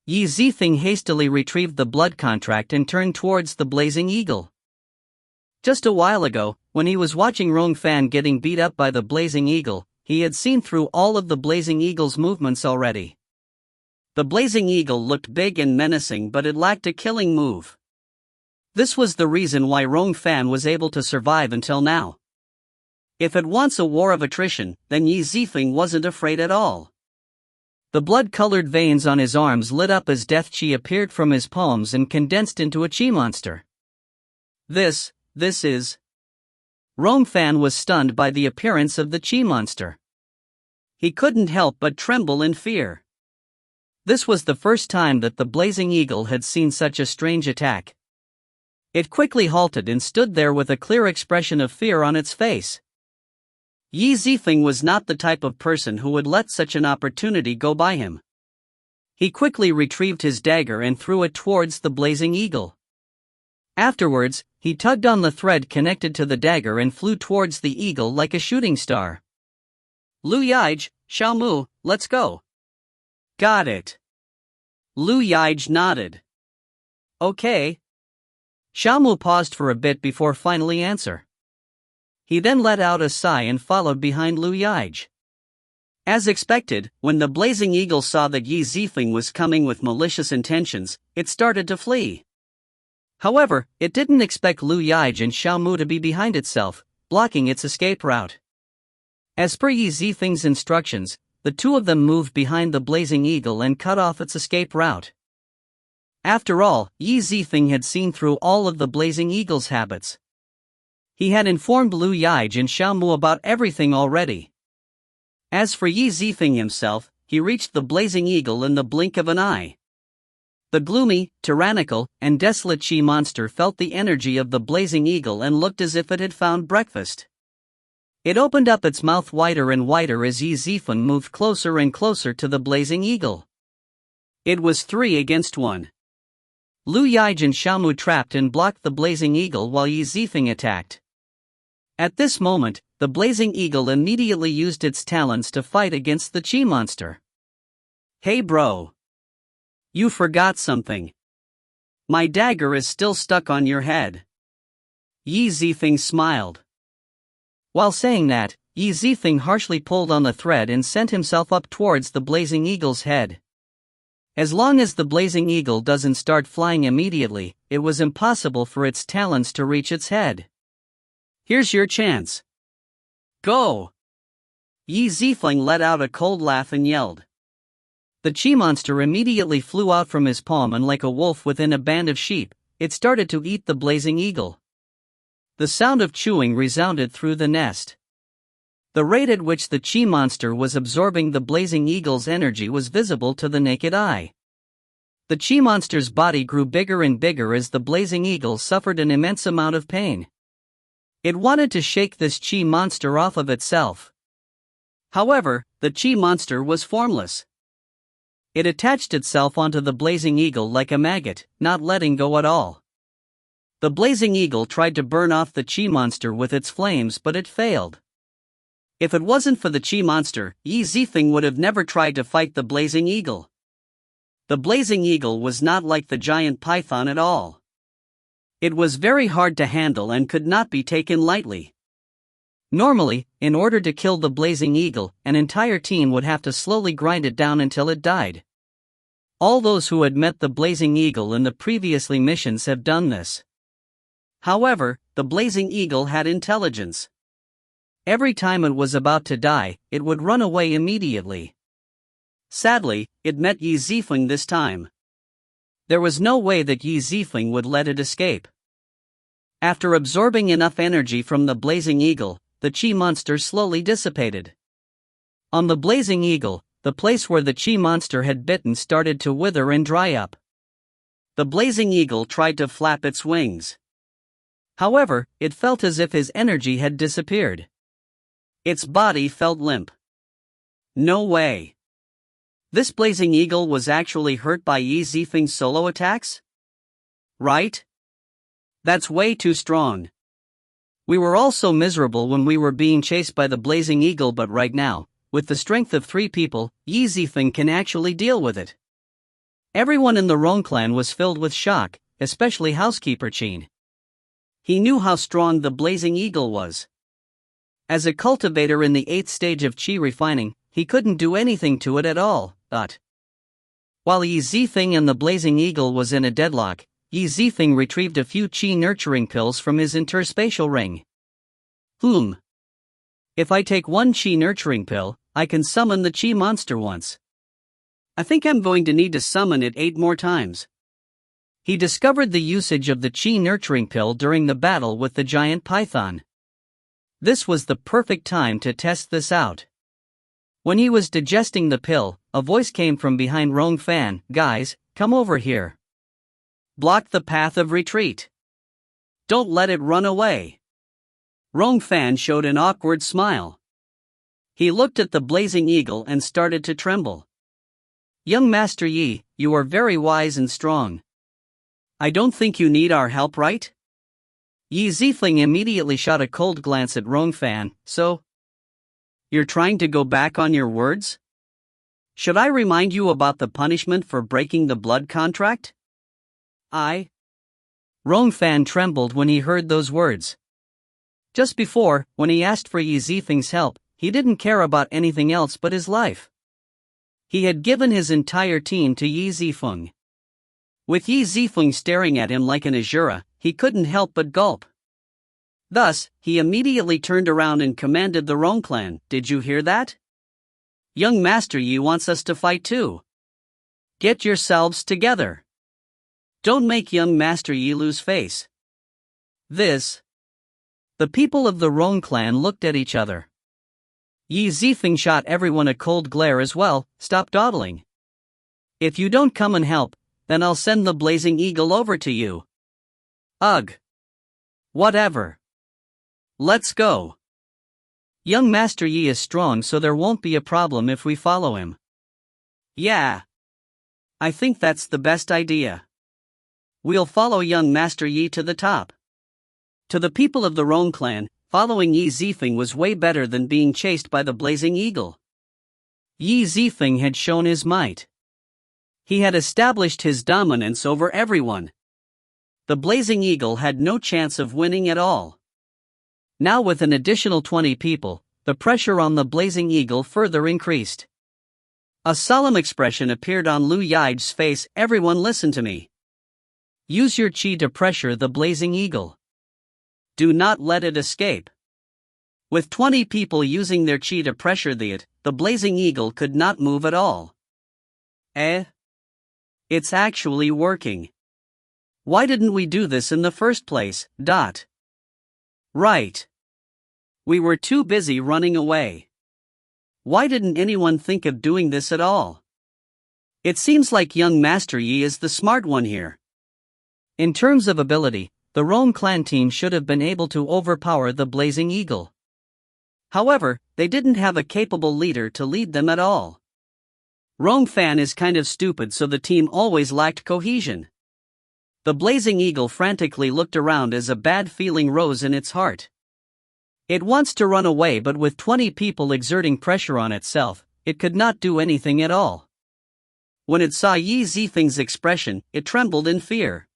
Yi Zifeng hastily retrieved the blood contract and turned towards the blazing eagle. Just a while ago, when he was watching Rongfan getting beat up by the blazing eagle, he had seen through all of the blazing eagle's movements already. The blazing eagle looked big and menacing, but it lacked a killing move. This was the reason why Rongfan was able to survive until now. If it wants a war of attrition, then Yi Zifeng wasn't afraid at all. The blood-colored veins on his arms lit up as death chi appeared from his palms and condensed into a chi monster. This is... Rongfan was stunned by the appearance of the chi monster. He couldn't help but tremble in fear. This was the first time that the blazing eagle had seen such a strange attack. It quickly halted and stood there with a clear expression of fear on its face. Yi Zifeng was not the type of person who would let such an opportunity go by him. He quickly retrieved his dagger and threw it towards the blazing eagle. Afterwards, he tugged on the thread connected to the dagger and flew towards the eagle like a shooting star. Liu Yige, Xiaomu, let's go. Got it. Liu Yige nodded. Okay. Xiaomu paused for a bit before finally answer. He then let out a sigh and followed behind Liu Yige. As expected, when the blazing eagle saw that Yi Zifeng was coming with malicious intentions, it started to flee. However, it didn't expect Liu Yige and Xiaomu to be behind itself, blocking its escape route. As per Yi Zifeng's instructions, the two of them moved behind the blazing eagle and cut off its escape route. After all, Yi Zifeng had seen through all of the blazing eagle's habits. He had informed Liu Yige and Xiaomu about everything already. As for Yi Zifeng himself, he reached the blazing eagle in the blink of an eye. The gloomy, tyrannical, and desolate Qi monster felt the energy of the blazing eagle and looked as if it had found breakfast. It opened up its mouth wider and wider as Yi Zifeng moved closer and closer to the blazing eagle. It was 3 against 1. Liu Yige and Xiaomu trapped and blocked the blazing eagle while Yi Zifeng attacked. At this moment, the blazing eagle immediately used its talons to fight against the Qi monster. Hey bro! You forgot something. My dagger is still stuck on your head. Yi Zifeng smiled. While saying that, Yi Zifeng harshly pulled on the thread and sent himself up towards the blazing eagle's head. As long as the blazing eagle doesn't start flying immediately, it was impossible for its talons to reach its head. Here's your chance. Go! Yi Zifeng let out a cold laugh and yelled. The Qi monster immediately flew out from his palm, and like a wolf within a band of sheep, it started to eat the blazing eagle. The sound of chewing resounded through the nest. The rate at which the Qi monster was absorbing the blazing eagle's energy was visible to the naked eye. The Qi monster's body grew bigger and bigger as the blazing eagle suffered an immense amount of pain. It wanted to shake this Qi monster off of itself. However, the Qi monster was formless. It attached itself onto the blazing eagle like a maggot, not letting go at all. The blazing eagle tried to burn off the Qi monster with its flames, but it failed. If it wasn't for the Qi monster, Qi Zifeng would have never tried to fight the blazing eagle. The blazing eagle was not like the giant python at all. It was very hard to handle and could not be taken lightly. Normally, in order to kill the blazing eagle, an entire team would have to slowly grind it down until it died. All those who had met the blazing eagle in the previously missions have done this. However, the blazing eagle had intelligence. Every time it was about to die, it would run away immediately. Sadly, it met Qi Zifeng this time. There was no way that Qi Zifeng would let it escape. After absorbing enough energy from the blazing eagle, the Qi monster slowly dissipated. On the blazing eagle, the place where the Qi monster had bitten started to wither and dry up. The blazing eagle tried to flap its wings. However, it felt as if his energy had disappeared. Its body felt limp. No way. This blazing eagle was actually hurt by Qi Zifeng's solo attacks? Right? That's way too strong. We were all so miserable when we were being chased by the blazing eagle, but right now, with the strength of 3 people, Qi Zifeng can actually deal with it. Everyone in the Rong clan was filled with shock, especially housekeeper Qin. He knew how strong the blazing eagle was. As a cultivator in the 8th stage of Qi refining, he couldn't do anything to it at all, but while Qi Zifeng and the blazing eagle was in a deadlock, Qi Zifeng retrieved a few Qi nurturing pills from his interspatial ring. If I take 1 Qi nurturing pill, I can summon the Qi monster once. I think I'm going to need to summon it 8 more times. He discovered the usage of the Qi nurturing pill during the battle with the giant python. This was the perfect time to test this out. When he was digesting the pill, a voice came from behind Rong Fan. Guys, come over here. Block the path of retreat. Don't let it run away. Rong Fan showed an awkward smile. He looked at the blazing eagle and started to tremble. Young Master Yi, you are very wise and strong. I don't think you need our help, right? Qi Zifeng immediately shot a cold glance at Rong Fan. So? You're trying to go back on your words? Should I remind you about the punishment for breaking the blood contract? Rong Fan trembled when he heard those words. Just before, when he asked for Qi Zifeng's help, he didn't care about anything else but his life. He had given his entire team to Qi Zifeng. With Qi Zifeng staring at him like an Azura, he couldn't help but gulp. Thus, he immediately turned around and commanded the Rong clan. Did you hear that? Young Master Yi wants us to fight too. Get yourselves together. Don't make young Master Yi lose face. The people of the Rong clan looked at each other. Qi Zifeng shot everyone a cold glare as well. Stop dawdling. If you don't come and help, then I'll send the blazing eagle over to you. Ugh. Whatever. Let's go. Young Master Yi is strong, so there won't be a problem if we follow him. Yeah. I think that's the best idea. We'll follow young Master Yi to the top. To the people of the Rong clan, following Qi Zifeng was way better than being chased by the blazing eagle. Qi Zifeng had shown his might. He had established his dominance over everyone. The blazing eagle had no chance of winning at all. Now with an additional 20 people, the pressure on the blazing eagle further increased. A solemn expression appeared on Liu Yi's face. Everyone listen to me. Use your qi to pressure the blazing eagle. Do not let it escape. With 20 people using their qi to pressure the blazing eagle could not move at all. Eh? It's actually working. Why didn't we do this in the first place? Right. We were too busy running away. Why didn't anyone think of doing this at all? It seems like young Master Yi is the smart one here. In terms of ability, the Rong clan team should have been able to overpower the Blazing Eagle. However, they didn't have a capable leader to lead them at all. Rong Fan is kind of stupid, so the team always lacked cohesion. The Blazing Eagle frantically looked around as a bad feeling rose in its heart. It wants to run away, but with 20 people exerting pressure on itself, it could not do anything at all. When it saw Yi Zifeng's expression, it trembled in fear.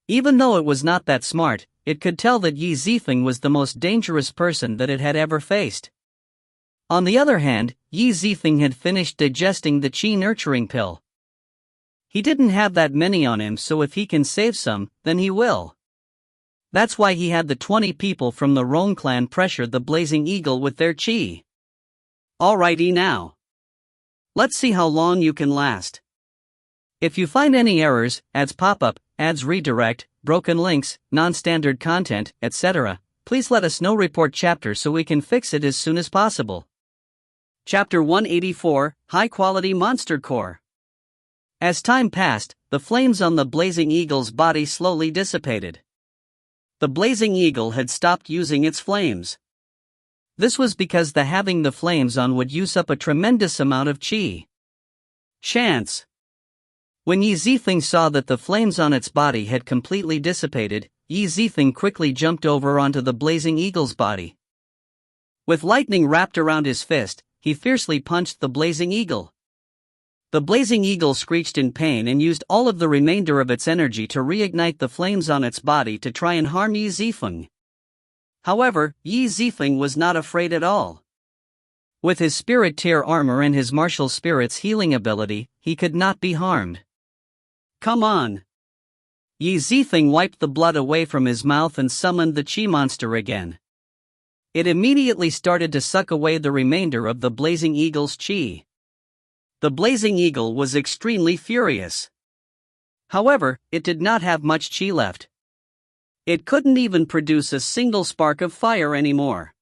Even though it was not that smart, it could tell that Yi Zifeng was the most dangerous person that it had ever faced. On the other hand, Yi Zifeng had finished digesting the Qi nurturing pill. He didn't have that many on him, so if he can save some, then he will. That's why he had the 20 people from the Rong clan pressure the Blazing Eagle with their Qi. Alrighty now. Let's see how long you can last. If you find any errors, ads pop up, ads redirect, broken links, non-standard content, etc., please let us know. Report chapter so we can fix it as soon as possible. Chapter 184, High Quality Monster Core. As time passed, the flames on the Blazing Eagle's body slowly dissipated. The Blazing Eagle had stopped using its flames. This was because having the flames on would use up a tremendous amount of Qi. Chance. When Yi Zifeng saw that the flames on its body had completely dissipated, Yi Zifeng quickly jumped over onto the Blazing Eagle's body. With lightning wrapped around his fist, he fiercely punched the Blazing Eagle. The Blazing Eagle screeched in pain and used all of the remainder of its energy to reignite the flames on its body to try and harm Yi Zifeng. However, Yi Zifeng was not afraid at all. With his spirit tier armor and his martial spirit's healing ability, he could not be harmed. Come on! Yi Zifeng wiped the blood away from his mouth and summoned the Qi monster again. It immediately started to suck away the remainder of the Blazing Eagle's Qi. The Blazing Eagle was extremely furious. However, it did not have much Qi left. It couldn't even produce a single spark of fire anymore.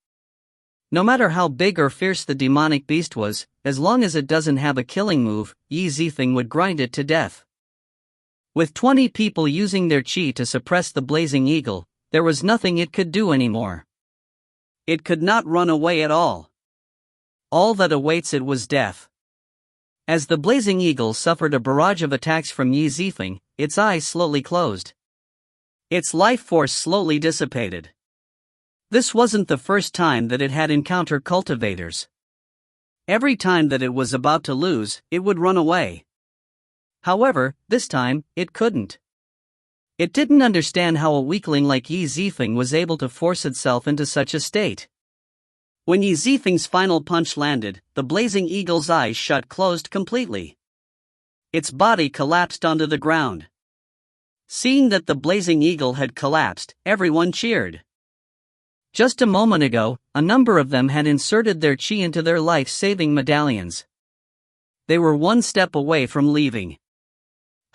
No matter how big or fierce the demonic beast was, as long as it doesn't have a killing move, Yi Zifeng would grind it to death. With 20 people using their Qi to suppress the Blazing Eagle, there was nothing it could do anymore. It could not run away at all. All that awaits it was death. As the Blazing Eagle suffered a barrage of attacks from Yi Zifeng, its eyes slowly closed. Its life force slowly dissipated. This wasn't the first time that it had encountered cultivators. Every time that it was about to lose, it would run away. However, this time, it couldn't. It didn't understand how a weakling like Yi Zifeng was able to force itself into such a state. When Yi Zifeng's final punch landed, the Blazing Eagle's eyes shut closed completely. Its body collapsed onto the ground. Seeing that the Blazing Eagle had collapsed, everyone cheered. Just a moment ago, a number of them had inserted their Qi into their life-saving medallions. They were one step away from leaving.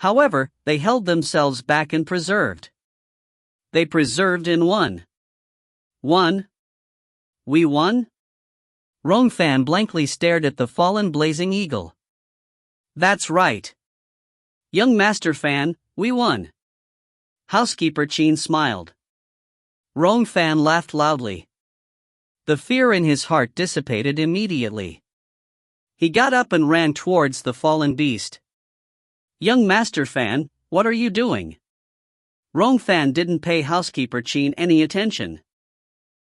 However, they held themselves back and preserved. They preserved and won. Won? We won? Rong Fan blankly stared at the fallen Blazing Eagle. That's right. Young Master Fan, we won. Housekeeper Qin smiled. Rong Fan laughed loudly. The fear in his heart dissipated immediately. He got up and ran towards the fallen beast. Young Master Fan, what are you doing? Rong Fan didn't pay Housekeeper Qin any attention.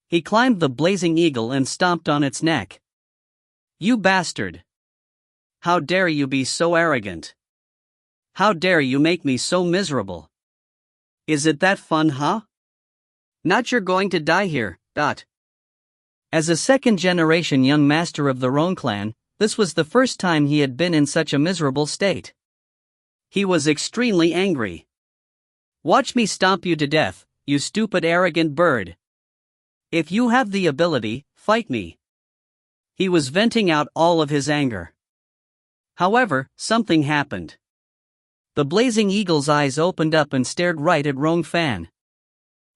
He climbed the Blazing Eagle and stomped on its neck. You bastard! How dare you be so arrogant? How dare you make me so miserable? Is it that fun, huh? Not you're going to die here. As a second-generation young master of the Rong clan, this was the first time he had been in such a miserable state. He was extremely angry. Watch me stomp you to death, you stupid arrogant bird. If you have the ability, fight me. He was venting out all of his anger. However, something happened. The blazing eagle's eyes opened up and stared right at Rongfan.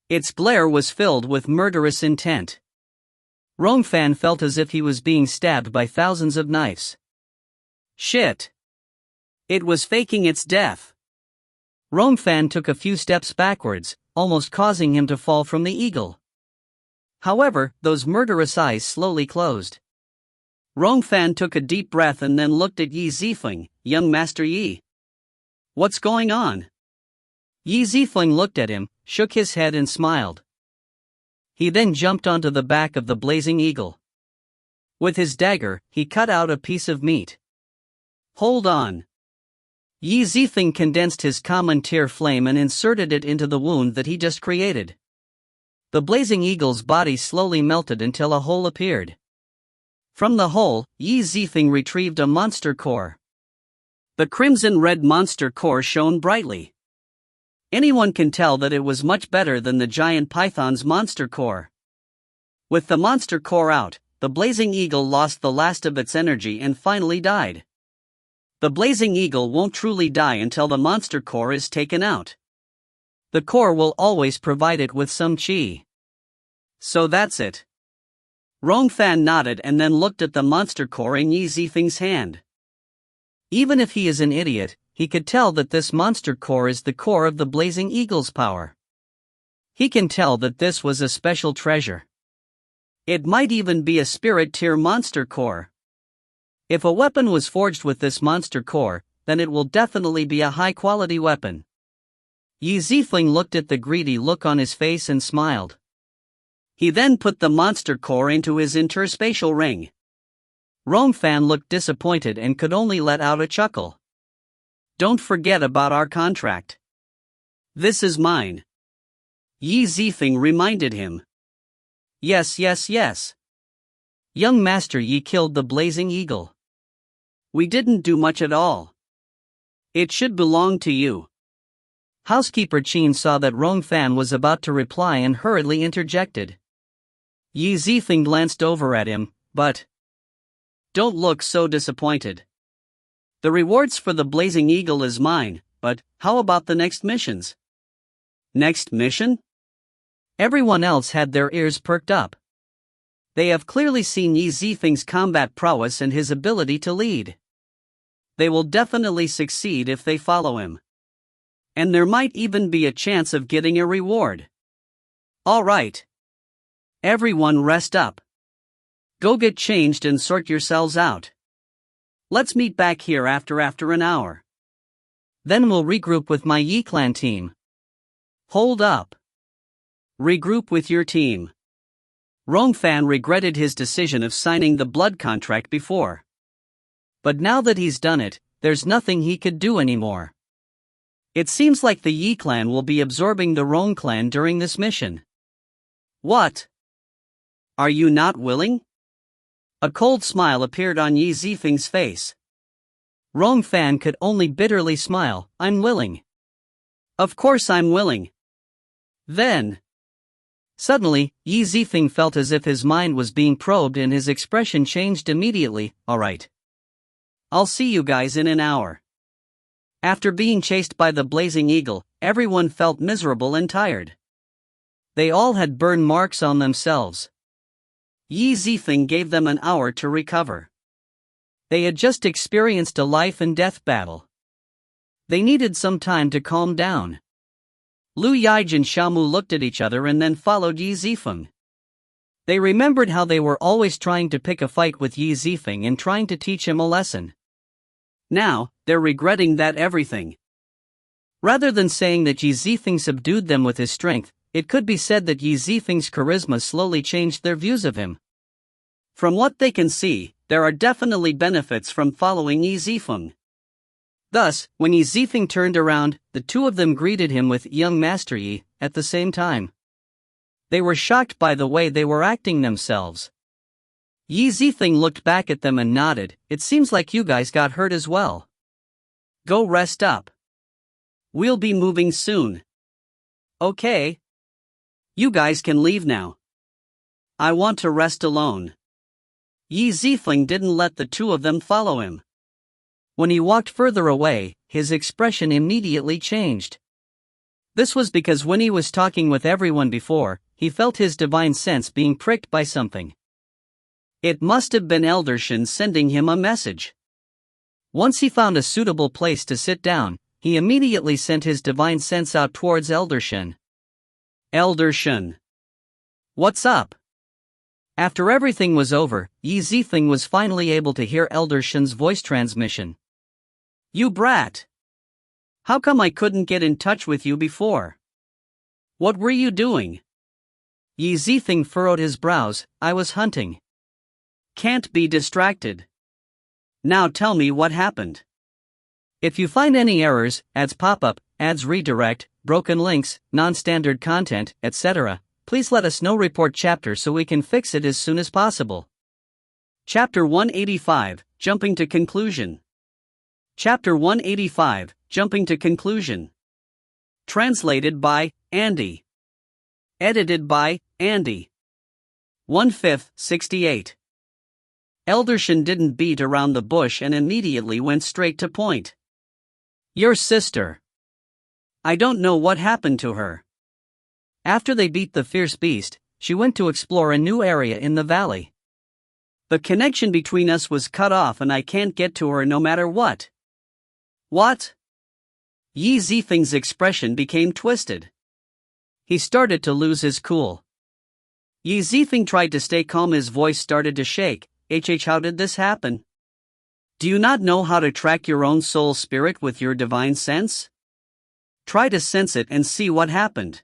Its glare was filled with murderous intent. Rongfan felt as if he was being stabbed by thousands of knives. Shit! It was faking its death. Rongfan took a few steps backwards, almost causing him to fall from the eagle. However, those murderous eyes slowly closed. Rongfan took a deep breath and then looked at Yi Zifeng. Young Master Yi. What's going on? Yi Zifeng looked at him, shook his head and smiled. He then jumped onto the back of the blazing eagle. With his dagger, he cut out a piece of meat. Hold on. Yi Zifeng condensed his common tear flame and inserted it into the wound that he just created. The blazing eagle's body slowly melted until a hole appeared. From the hole, Yi Zifeng retrieved a monster core. The crimson-red monster core shone brightly. Anyone can tell that it was much better than the giant python's monster core. With the monster core out, the blazing eagle lost the last of its energy and finally died. The blazing eagle won't truly die until the monster core is taken out. The core will always provide it with some qi. So that's it. Rongfan nodded and then looked at the monster core in Yi Zifeng's hand. Even if he is an idiot, he could tell that this monster core is the core of the blazing eagle's power. He can tell that this was a special treasure. It might even be a spirit tier monster core. If a weapon was forged with this monster core, then it will definitely be a high-quality weapon. Yi Zifeng looked at the greedy look on his face and smiled. He then put the monster core into his interspatial ring. Rongfan looked disappointed and could only let out a chuckle. Don't forget about our contract. This is mine. Yi Zifeng reminded him. Yes. Young Master Yi killed the blazing eagle. We didn't do much at all. It should belong to you. Housekeeper Qin saw that Rongfan was about to reply and hurriedly interjected. Yi Zifeng glanced over at him, but... Don't look so disappointed. The rewards for the blazing eagle is mine, but how about the next missions? Next mission? Everyone else had their ears perked up. They have clearly seen Yi Zifeng's combat prowess and his ability to lead. They will definitely succeed if they follow him. And there might even be a chance of getting a reward. All right. Everyone rest up. Go get changed and sort yourselves out. Let's meet back here after an hour. Then we'll regroup with my Yi clan team. Hold up. Regroup with your team. Rongfan regretted his decision of signing the blood contract before. But now that he's done it, there's nothing he could do anymore. It seems like the Yi clan will be absorbing the Rong clan during this mission. What? Are you not willing? A cold smile appeared on Yi Zifeng's face. Rongfan could only bitterly smile. I'm willing. Of course I'm willing. Then. Suddenly, Yi Zifeng felt as if his mind was being probed and his expression changed immediately. Alright. I'll see you guys in an hour. After being chased by the blazing eagle, everyone felt miserable and tired. They all had burn marks on themselves. Yi Zifeng gave them an hour to recover. They had just experienced a life and death battle. They needed some time to calm down. Liu Yige and Xiaomu looked at each other and then followed Yi Zifeng. They remembered how they were always trying to pick a fight with Yi Zifeng and trying to teach him a lesson. Now, they're regretting that everything. Rather than saying that Yi Zifeng subdued them with his strength, it could be said that Yi Zifeng's charisma slowly changed their views of him. From what they can see, there are definitely benefits from following Yi Zifeng. Thus, when Yi Zifeng turned around, the two of them greeted him with "Young Master Yi" at the same time. They were shocked by the way they were acting themselves. Yi Zifeng looked back at them and nodded. It seems like you guys got hurt as well. Go rest up. We'll be moving soon. Okay. You guys can leave now. I want to rest alone. Yi Zifeng didn't let the two of them follow him. When he walked further away, his expression immediately changed. This was because when he was talking with everyone before, he felt his divine sense being pricked by something. It must have been Elder Shen sending him a message. Once he found a suitable place to sit down, he immediately sent his divine sense out towards Elder Shen. Elder Shen. What's up? After everything was over, Zifeng was finally able to hear Elder Shen's voice transmission. You brat! How come I couldn't get in touch with you before? What were you doing? Zifeng furrowed his brows. I was hunting. Can't be distracted. Now tell me what happened. If you find any errors, ads pop up, ads redirect, broken links, non-standard content, etc., please let us know. Report chapter so we can fix it as soon as possible. Chapter 185, Jumping to Conclusion. Chapter 185, Jumping to Conclusion. Translated by Andy. Edited by Andy. 1/5, 68. Elder Shen didn't beat around the bush and immediately went straight to point. Your sister. I don't know what happened to her. After they beat the fierce beast, she went to explore a new area in the valley. The connection between us was cut off and I can't get to her no matter what. What? Zifeng's expression became twisted. He started to lose his cool. Zifeng tried to stay calm. His voice started to shake. How did this happen? Do you not know how to track your own soul spirit with your divine sense? Try to sense it and see what happened.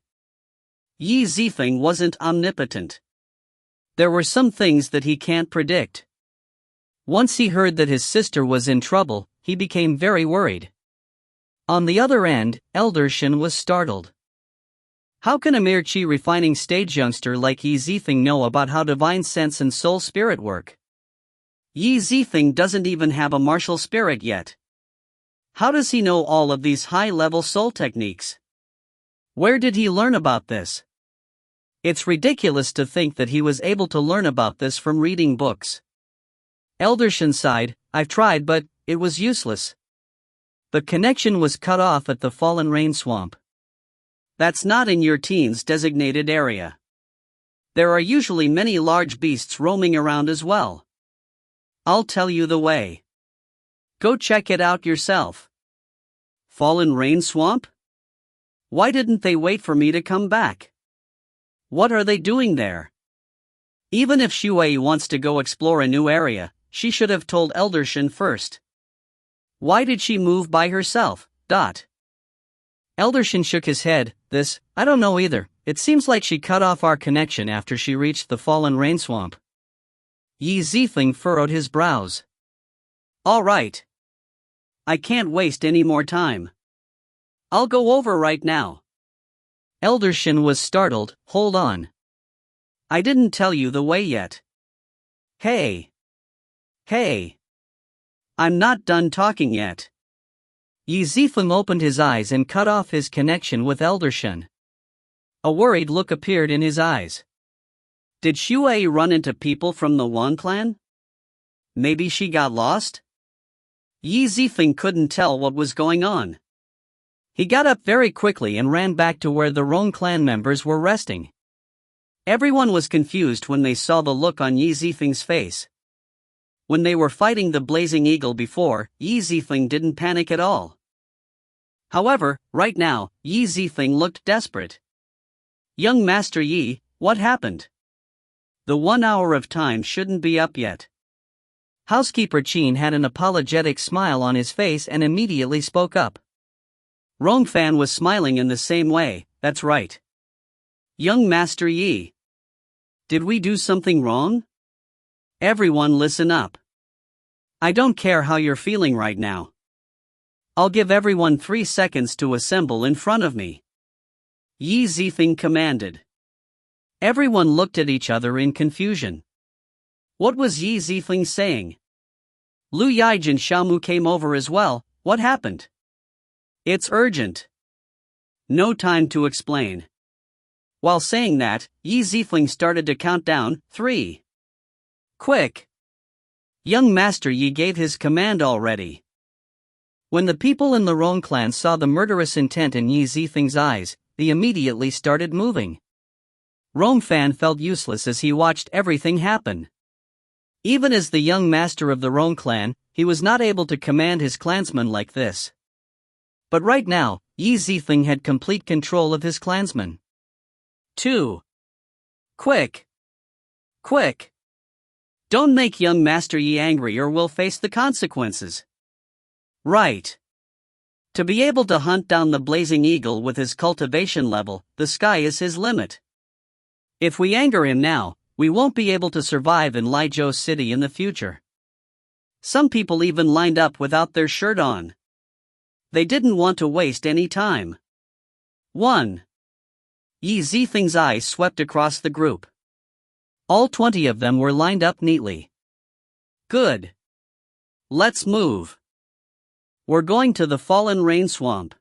Zifeng wasn't omnipotent. There were some things that he can't predict. Once he heard that his sister was in trouble, he became very worried. On the other end, Elder Shen was startled. How can a mere Qi refining stage youngster like Zifeng know about how divine sense and soul spirit work? Zifeng doesn't even have a martial spirit yet. How does he know all of these high-level soul techniques? Where did he learn about this? It's ridiculous to think that he was able to learn about this from reading books. Elder Shen sighed. I've tried but it was useless. The connection was cut off at the fallen rain swamp. That's not in your team's designated area. There are usually many large beasts roaming around as well. I'll tell you the way. Go check it out yourself. Fallen rain swamp? Why didn't they wait for me to come back? What are they doing there? Even if Shuai wants to go explore a new area, she should have told Elder Shen first. Why did she move by herself? Elder Shen shook his head. I don't know either. It seems like she cut off our connection after she reached the fallen rain swamp. Zifeng furrowed his brows. All right. I can't waste any more time. I'll go over right now. Elder Shen was startled. Hold on. I didn't tell you the way yet. Hey. I'm not done talking yet. Zifeng opened his eyes and cut off his connection with Elder Shen. A worried look appeared in his eyes. Did Shuai run into people from the Wan clan? Maybe she got lost? Zifeng couldn't tell what was going on. He got up very quickly and ran back to where the Rong clan members were resting. Everyone was confused when they saw the look on Zifeng's face. When they were fighting the Blazing Eagle before, Zifeng didn't panic at all. However, right now, Zifeng looked desperate. Young Master Yi, what happened? The 1 hour of time shouldn't be up yet. Housekeeper Qin had an apologetic smile on his face and immediately spoke up. Rong Fan was smiling in the same way. That's right. Young Master Yi. Did we do something wrong? Everyone listen up. I don't care how you're feeling right now. I'll give everyone 3 seconds to assemble in front of me. Zifeng commanded. Everyone looked at each other in confusion. What was Zifeng saying? Lu Yijin and Xiaomu came over as well. What happened? It's urgent. No time to explain. While saying that, Zifeng started to count down. 3. Quick! Young Master Yi gave his command already. When the people in the Rong clan saw the murderous intent in Yi Zifeng's eyes, they immediately started moving. Rong Fan felt useless as he watched everything happen. Even as the young master of the Rong clan, he was not able to command his clansmen like this. But right now, Yi Zifeng had complete control of his clansmen. 2. Quick! Quick! Don't make young Master Yi angry or we'll face the consequences. Right. To be able to hunt down the blazing eagle with his cultivation level, the sky is his limit. If we anger him now, we won't be able to survive in Legacy City in the future. Some people even lined up without their shirt on. They didn't want to waste any time. 1. Yi Zifeng's eyes swept across the group. All 20 of them were lined up neatly. Good. Let's move. We're going to the fallen rain swamp.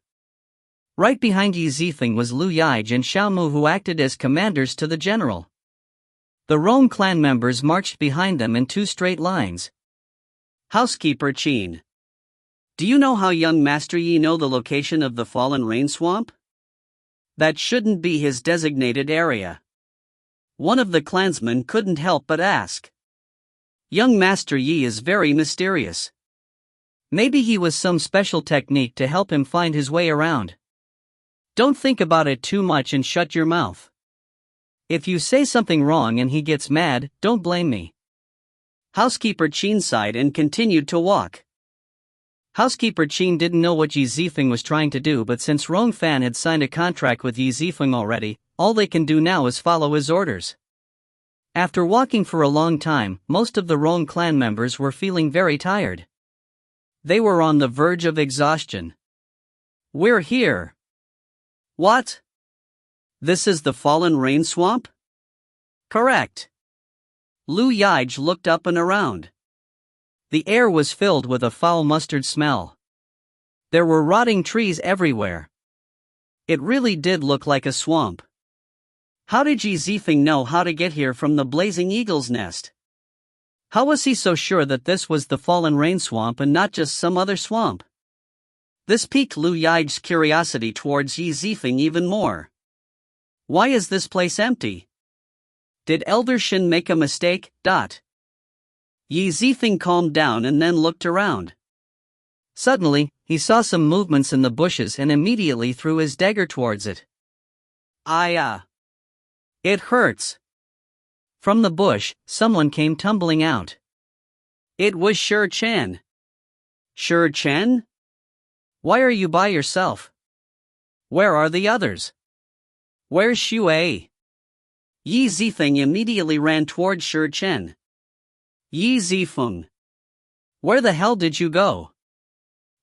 Right behind Yi Zifeng was Liu Yige and Xiaomu, who acted as commanders to the general. The Rong clan members marched behind them in 2 straight lines. Housekeeper Qin. Do you know how young Master Yi know the location of the fallen rain swamp? That shouldn't be his designated area. One of the clansmen couldn't help but ask. Young Master Yi is very mysterious. Maybe he was some special technique to help him find his way around. Don't think about it too much and shut your mouth. If you say something wrong and he gets mad, don't blame me. Housekeeper Qin sighed and continued to walk. Housekeeper Qin didn't know what Yi Zifeng was trying to do, but since Rong Fan had signed a contract with Yi Zifeng already, all they can do now is follow his orders. After walking for a long time, most of the Rong clan members were feeling very tired. They were on the verge of exhaustion. We're here. What? This is the fallen rain swamp? Correct. Liu Yige looked up and around. The air was filled with a foul mustard smell. There were rotting trees everywhere. It really did look like a swamp. How did Yi Zifeng know how to get here from the blazing eagle's nest? How was he so sure that this was the fallen rain swamp and not just some other swamp? This piqued Liu Yige's curiosity towards Yi Zifeng even more. Why is this place empty? Did Elder Shin make a mistake? Yi Zifeng calmed down and then looked around. Suddenly, he saw some movements in the bushes and immediately threw his dagger towards it. It hurts. From the bush, someone came tumbling out. It was Shi Chen. Shi Chen? Why are you by yourself? Where are the others? Where's Xue? Yi Zifeng immediately ran toward Shi Chen. Yi Zifeng. Where the hell did you go?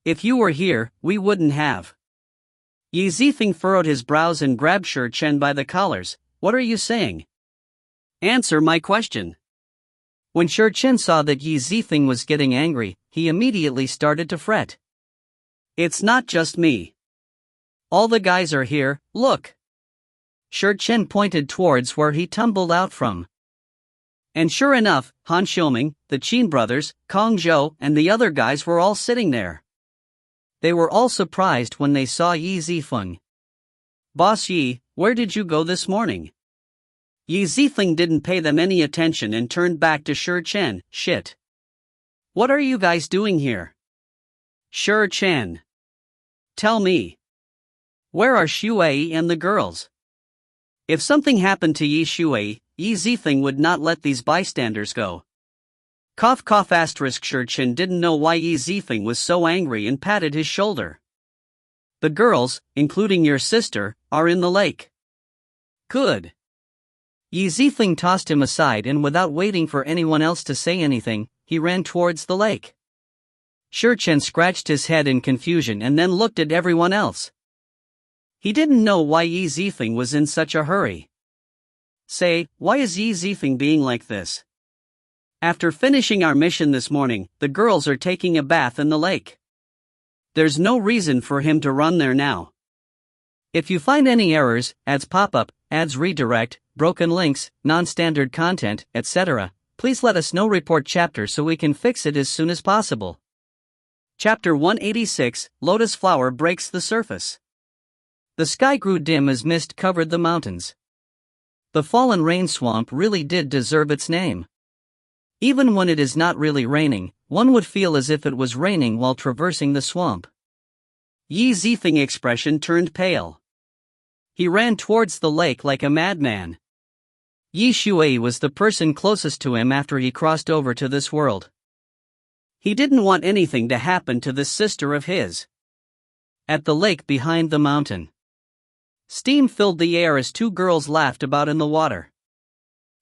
If you were here, we wouldn't have. Yi Zifeng furrowed his brows and grabbed Shi Chen by the collars. What are you saying? Answer my question. When Shi Chen saw that Yi Zifeng was getting angry, he immediately started to fret. It's not just me. All the guys are here, look. Shi Chen pointed towards where he tumbled out from. And sure enough, Han Xiuming, the Qin brothers, Kong Zhou, and the other guys were all sitting there. They were all surprised when they saw Yi Zifeng. Boss Yi, where did you go this morning? Yi Zifeng didn't pay them any attention and turned back to Shi Chen. Shit. What are you guys doing here? Shi Chen. Tell me. Where are Xue and the girls? If something happened to Xue, Yi Zifeng would not let these bystanders go. Cough cough asterisk. Shi Chen didn't know why Yi Zifeng was so angry and patted his shoulder. The girls, including your sister, are in the lake. Good. Yi Zifeng tossed him aside and without waiting for anyone else to say anything, he ran towards the lake. Shi Chen scratched his head in confusion and then looked at everyone else. He didn't know why Yi Zifeng was in such a hurry. Say, why is Yi Zifeng being like this? After finishing our mission this morning, the girls are taking a bath in the lake. There's no reason for him to run there now. If you find any errors, ads pop up, ads redirect, broken links, non-standard content, etc., please let us know. Report chapter so we can fix it as soon as possible. Chapter 186, Lotus Flower Breaks the Surface. The sky grew dim as mist covered the mountains. The fallen rain swamp really did deserve its name. Even when it is not really raining, one would feel as if it was raining while traversing the swamp. Yi Zifeng's expression turned pale. He ran towards the lake like a madman. Yi Shui was the person closest to him after he crossed over to this world. He didn't want anything to happen to this sister of his. At the lake behind the mountain, steam filled the air as two girls laughed about in the water.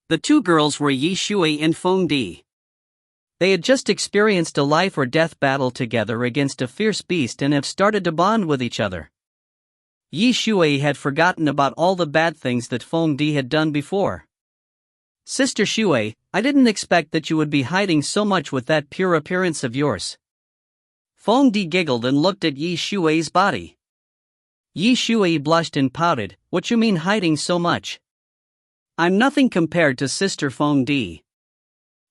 The two girls were Yi Shui and Feng Di. They had just experienced a life or death battle together against a fierce beast and have started to bond with each other. Yi Shui had forgotten about all the bad things that Feng Di had done before. Sister Shui, I didn't expect that you would be hiding so much with that pure appearance of yours. Feng Di giggled and looked at Yi Shui's body. Yi Shui blushed and pouted, what you mean hiding so much? I'm nothing compared to Sister Feng Di.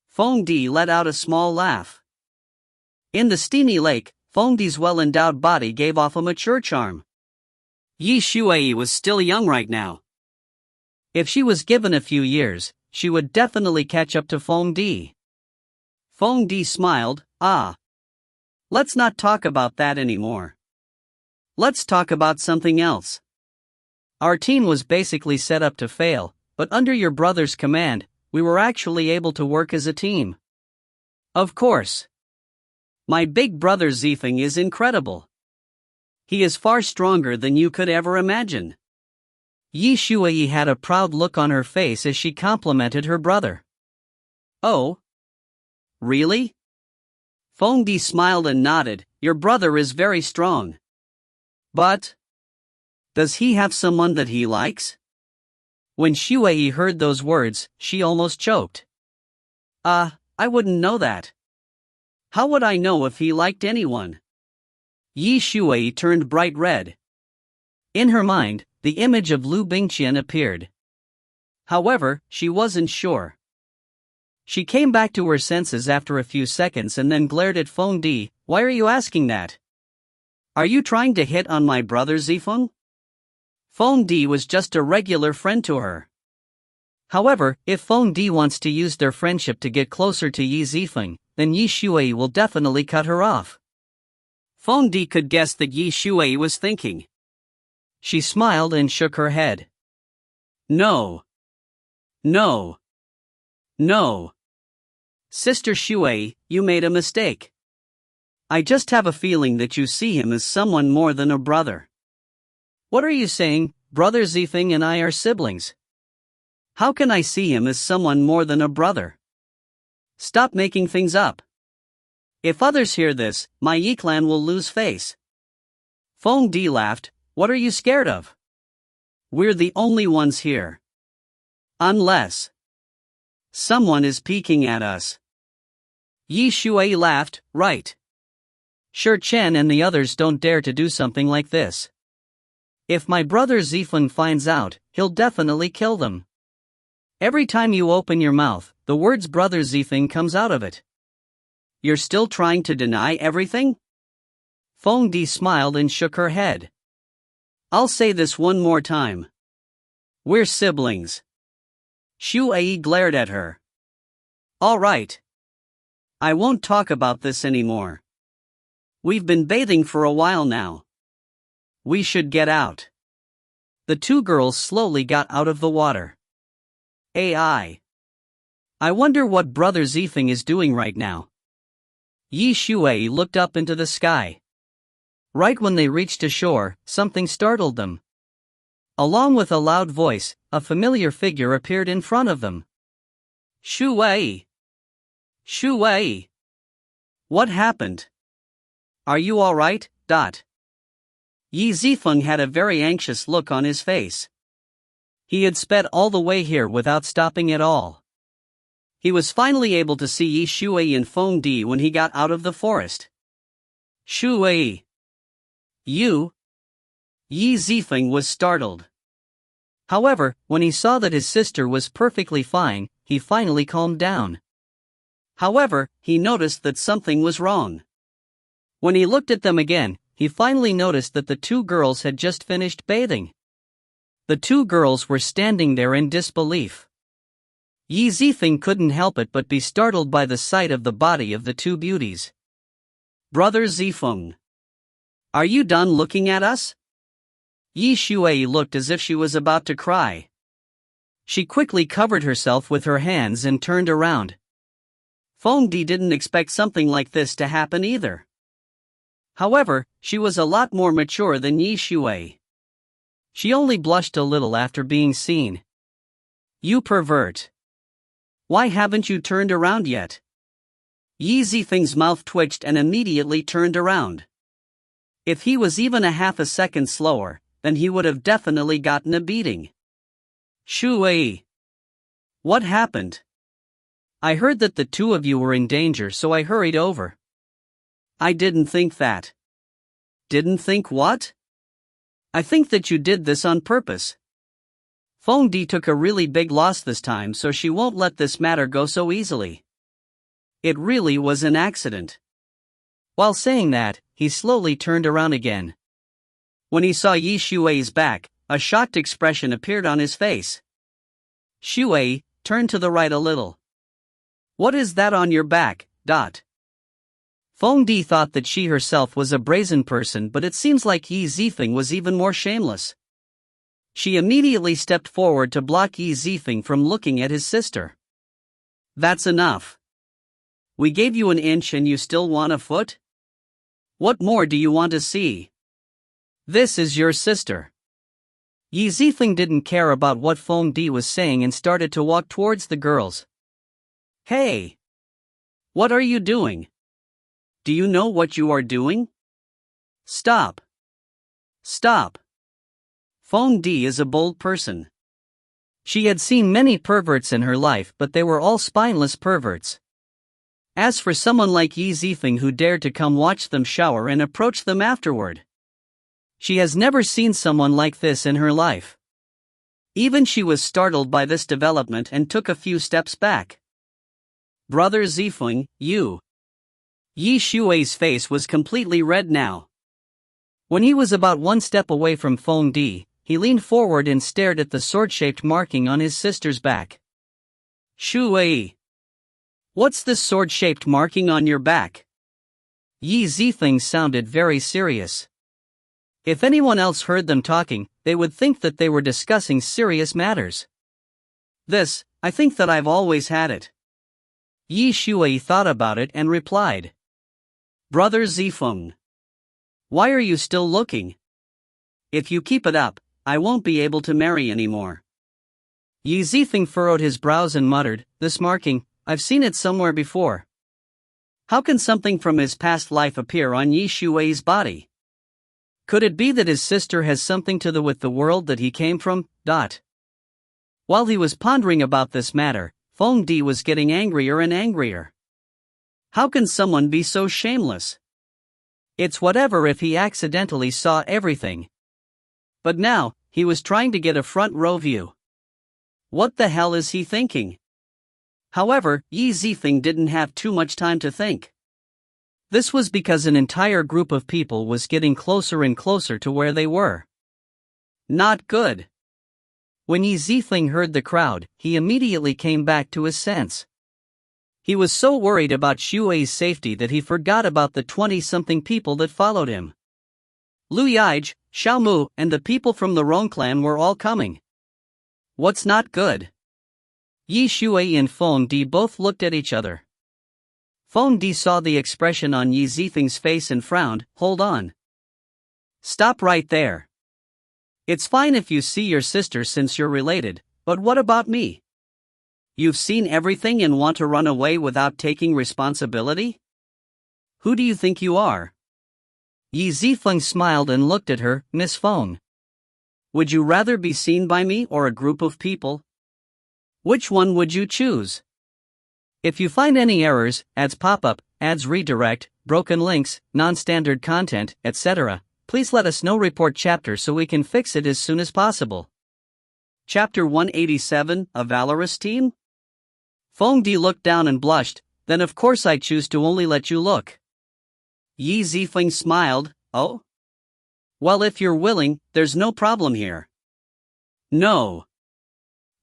Feng Di let out a small laugh. In the steamy lake, Feng Di's well-endowed body gave off a mature charm. Yi Shui was still young right now. If she was given a few years, she would definitely catch up to Feng Di. Feng Di smiled, let's not talk about that anymore. Let's talk about something else. Our team was basically set up to fail, but under your brother's command, we were actually able to work as a team. Of course. My big brother Zifeng is incredible. He is far stronger than you could ever imagine. Yi Shui had a proud look on her face as she complimented her brother. Oh? Really? Feng Di smiled and nodded, your brother is very strong. But? Does he have someone that he likes? When Shui heard those words, she almost choked. I wouldn't know that. How would I know if he liked anyone? Yi Shui turned bright red. In her mind, the image of Liu Bingqian appeared. However, she wasn't sure. She came back to her senses after a few seconds and then glared at Feng Di. Why are you asking that? Are you trying to hit on my brother Zifeng? Feng Di was just a regular friend to her. However, if Feng Di wants to use their friendship to get closer to Yi Zifeng, then Yi Shui will definitely cut her off. Feng Di could guess that Yi Shui was thinking. She smiled and shook her head. No. No. No. Sister Shui, you made a mistake. I just have a feeling that you see him as someone more than a brother. What are you saying? Brother Zifeng and I are siblings. How can I see him as someone more than a brother? Stop making things up. If others hear this, my Yi clan will lose face. Feng Di laughed. What are you scared of? We're the only ones here. Unless someone is peeking at us. Yi Shui laughed, right. Sure Chen and the others don't dare to do something like this. If my brother Zifeng finds out, he'll definitely kill them. Every time you open your mouth, the words brother Zifeng comes out of it. You're still trying to deny everything? Feng Di smiled and shook her head. I'll say this one more time. We're siblings. Shui glared at her. All right. I won't talk about this anymore. We've been bathing for a while now. We should get out. The two girls slowly got out of the water. I wonder what brother Zifeng is doing right now. Yi Shui looked up into the sky. Right when they reached ashore, something startled them. Along with a loud voice, a familiar figure appeared in front of them. Shui! Shui! What happened? Are you all right? Yi Zifeng had a very anxious look on his face. He had sped all the way here without stopping at all. He was finally able to see Yi Shui and Feng Di when he got out of the forest. Shui! You? Yi Zifeng was startled. However, when he saw that his sister was perfectly fine, he finally calmed down. However, he noticed that something was wrong. When he looked at them again, he finally noticed that the two girls had just finished bathing. The two girls were standing there in disbelief. Zifeng couldn't help it but be startled by the sight of the body of the two beauties. "Brother Zifeng, are you done looking at us?" Yi Shuai looked as if she was about to cry. She quickly covered herself with her hands and turned around. Feng Di didn't expect something like this to happen either. However, she was a lot more mature than Yi Shuai. She only blushed a little after being seen. "You pervert. Why haven't you turned around yet?" Yi Zifeng's mouth twitched and immediately turned around. If he was even a half a second slower, then he would have definitely gotten a beating. "Shuai, what happened? I heard that the two of you were in danger, so I hurried over." "I didn't think that." "Didn't think what?" "I think that you did this on purpose." Feng Di took a really big loss this time, so she won't let this matter go so easily. It really was an accident. While saying that, he slowly turned around again. When he saw Yi Shuai's back, a shocked expression appeared on his face. "Shuai, turn to the right a little. What is that on your back?" Feng Di thought that she herself was a brazen person, but it seems like Yi Zifeng was even more shameless. She immediately stepped forward to block Yi Zifeng from looking at his sister. "That's enough. We gave you an inch and you still want a foot? What more do you want to see? This is your sister." Yi Zifeng didn't care about what Feng Di was saying and started to walk towards the girls. "Hey! What are you doing? Do you know what you are doing? Stop! Stop!" Feng Di is a bold person. She had seen many perverts in her life, but they were all spineless perverts. As for someone like Yi Zifeng who dared to come watch them shower and approach them afterward, she has never seen someone like this in her life. Even she was startled by this development and took a few steps back. "Brother Zifeng, you..." Yi Shuai's face was completely red now. When he was about one step away from Feng Di, he leaned forward and stared at the sword-shaped marking on his sister's back. "Shuai, what's this sword-shaped marking on your back?" Yi Zifeng sounded very serious. If anyone else heard them talking, they would think that they were discussing serious matters. I think that I've always had it." Yi Shuai thought about it and replied. "Brother Zifeng, why are you still looking? If you keep it up, I won't be able to marry anymore." Yi Zifeng furrowed his brows and muttered, "This marking, I've seen it somewhere before. How can something from his past life appear on Yi Shuai's body? Could it be that his sister has something to do with the world that he came from?" While he was pondering about this matter, Feng Di was getting angrier and angrier. How can someone be so shameless? It's whatever if he accidentally saw everything. But now, he was trying to get a front row view. What the hell is he thinking? However, Yi Zifeng didn't have too much time to think. This was because an entire group of people was getting closer and closer to where they were. Not good. When Yi Zifeng heard the crowd, he immediately came back to his sense. He was so worried about Shuai's safety that he forgot about the 20-something people that followed him. Liu Yaij, Xiao Mu, and the people from the Rong clan were all coming. What's not good? Yi Shuai and Feng Di both looked at each other. Feng Di saw the expression on Yi Zifeng's face and frowned. "Hold on. Stop right there. It's fine if you see your sister since you're related, but what about me? You've seen everything and want to run away without taking responsibility? Who do you think you are?" Yi Zifeng smiled and looked at her. "Miss Feng, would you rather be seen by me or a group of people? Which one would you choose? If you find any errors, ads pop up, ads redirect, broken links, non-standard content, etc., please let us know. Report chapter so we can fix it as soon as possible." Chapter 187, A Valorous Team? Feng Di looked down and blushed. "Then of course I choose to only let you look." Yi Zifeng smiled. Oh? Well, if you're willing, there's no problem here. No.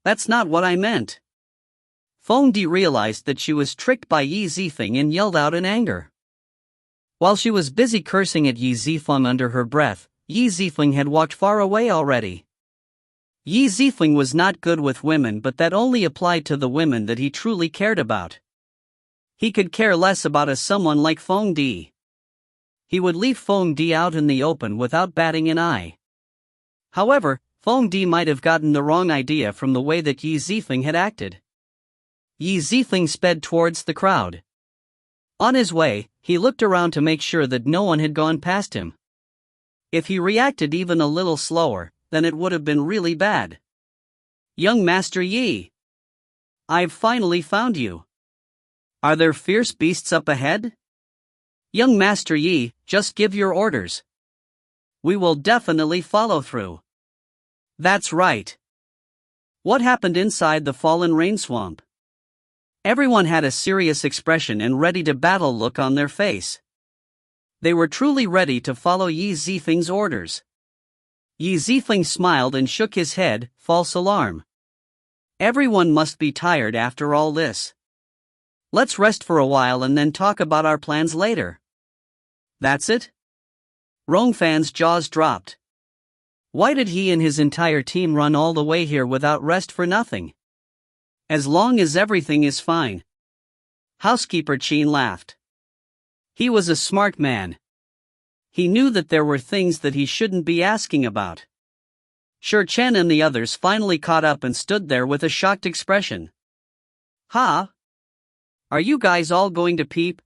That's not what I meant. Feng Di realized that she was tricked by Yi Zifeng and yelled out in anger. While she was busy cursing at Yi Zifeng under her breath, Yi Zifeng had walked far away already. Yi Zifeng was not good with women, but that only applied to the women that he truly cared about. He could care less about someone like Feng Di. He would leave Feng Di out in the open without batting an eye. However, Feng Di might have gotten the wrong idea from the way that Yi Zifeng had acted. Yi Zifeng sped towards the crowd. On his way, he looked around to make sure that no one had gone past him. If he reacted even a little slower, then it would have been really bad. Young Master Yi! I've finally found you. Are there fierce beasts up ahead? Young Master Yi, just give your orders. We will definitely follow through. That's right. What happened inside the fallen rain swamp? Everyone had a serious expression and ready-to-battle look on their face. They were truly ready to follow Yi Zifeng's orders. Yi Zifeng smiled and shook his head. False alarm. Everyone must be tired after all this. Let's rest for a while and then talk about our plans later. That's it? Rongfan's jaws dropped. Why did he and his entire team run all the way here without rest for nothing? As long as everything is fine. Housekeeper Qin laughed. He was a smart man. He knew that there were things that he shouldn't be asking about. Shi Chen and the others finally caught up and stood there with a shocked expression. Huh? Are you guys all going to peep?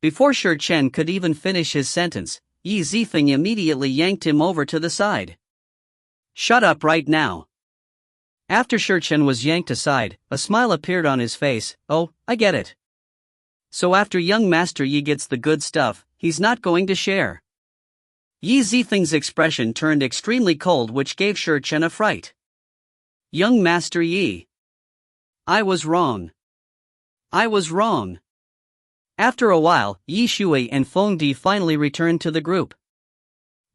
Before Shi Chen could even finish his sentence, Yi Zifeng immediately yanked him over to the side. Shut up right now. After Shi Chen was yanked aside, a smile appeared on his face. Oh, I get it. So after young Master Yi gets the good stuff, he's not going to share. Yi Zifeng's expression turned extremely cold, which gave Shi Chen a fright. Young Master Yi. I was wrong. After a while, Yi Shui and Feng Di finally returned to the group.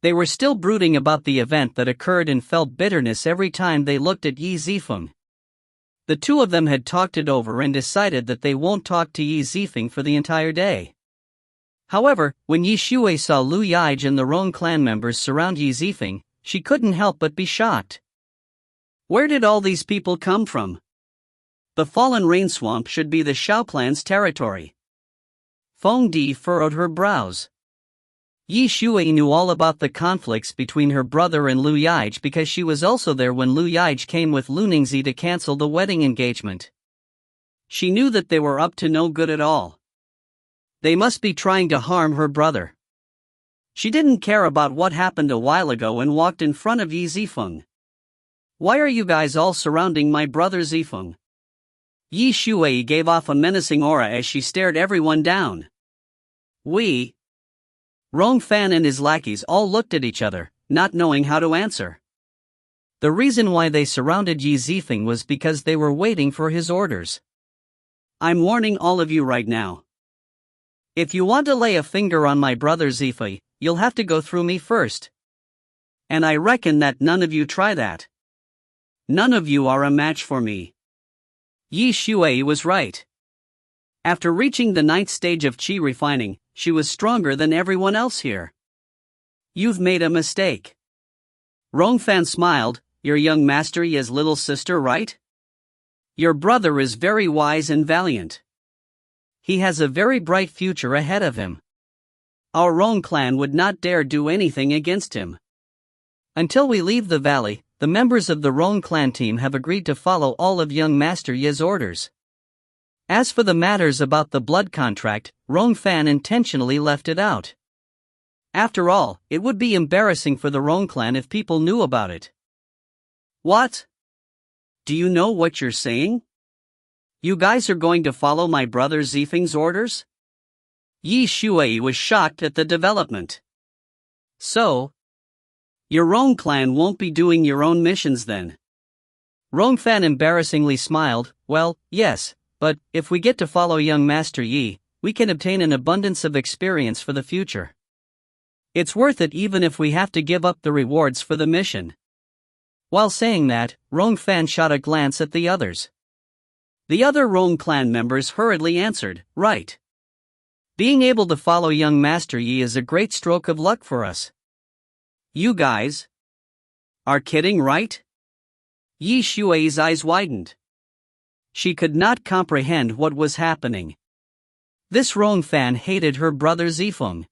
They were still brooding about the event that occurred and felt bitterness every time they looked at Yi Zifeng. The two of them had talked it over and decided that they won't talk to Yi Zifeng for the entire day. However, when Yi Shui saw Liu Yaij and the Rong clan members surround Yi Zifeng, she couldn't help but be shocked. Where did all these people come from? The fallen rain swamp should be the Shao clan's territory. Feng Di furrowed her brows. Yi Shui knew all about the conflicts between her brother and Liu Yaij because she was also there when Liu Yaij came with Lu Ningzi to cancel the wedding engagement. She knew that they were up to no good at all. They must be trying to harm her brother. She didn't care about what happened a while ago and walked in front of Yi Zifeng. Why are you guys all surrounding my brother Zifeng? Yi Shui gave off a menacing aura as she stared everyone down. We. Rongfan and his lackeys all looked at each other, not knowing how to answer. The reason why they surrounded Yi Zifeng was because they were waiting for his orders. I'm warning all of you right now. If you want to lay a finger on my brother Zifeng, you'll have to go through me first. And I reckon that none of you try that. None of you are a match for me. Yi Shui was right. After reaching the 9th stage of Qi refining, she was stronger than everyone else here. You've made a mistake. Rongfan smiled. Your young Master Yi's little sister, right? Your brother is very wise and valiant. He has a very bright future ahead of him. Our Rong clan would not dare do anything against him. Until we leave the valley, the members of the Rong clan team have agreed to follow all of young Master Yi's orders. As for the matters about the blood contract, Rongfan intentionally left it out. After all, it would be embarrassing for the Rong clan if people knew about it. What? Do you know what you're saying? You guys are going to follow my brother Zifeng's orders? Yi Shui was shocked at the development. So? Your Rong clan won't be doing your own missions then? Rongfan embarrassingly smiled. Well, yes. But, if we get to follow young Master Yi, we can obtain an abundance of experience for the future. It's worth it even if we have to give up the rewards for the mission." While saying that, Rong Fan shot a glance at the others. The other Rong clan members hurriedly answered, "Right. Being able to follow young Master Yi is a great stroke of luck for us." "You guys are kidding, right?" Yi Shui's eyes widened. She could not comprehend what was happening. This Rong Fan hated her brother Zifeng.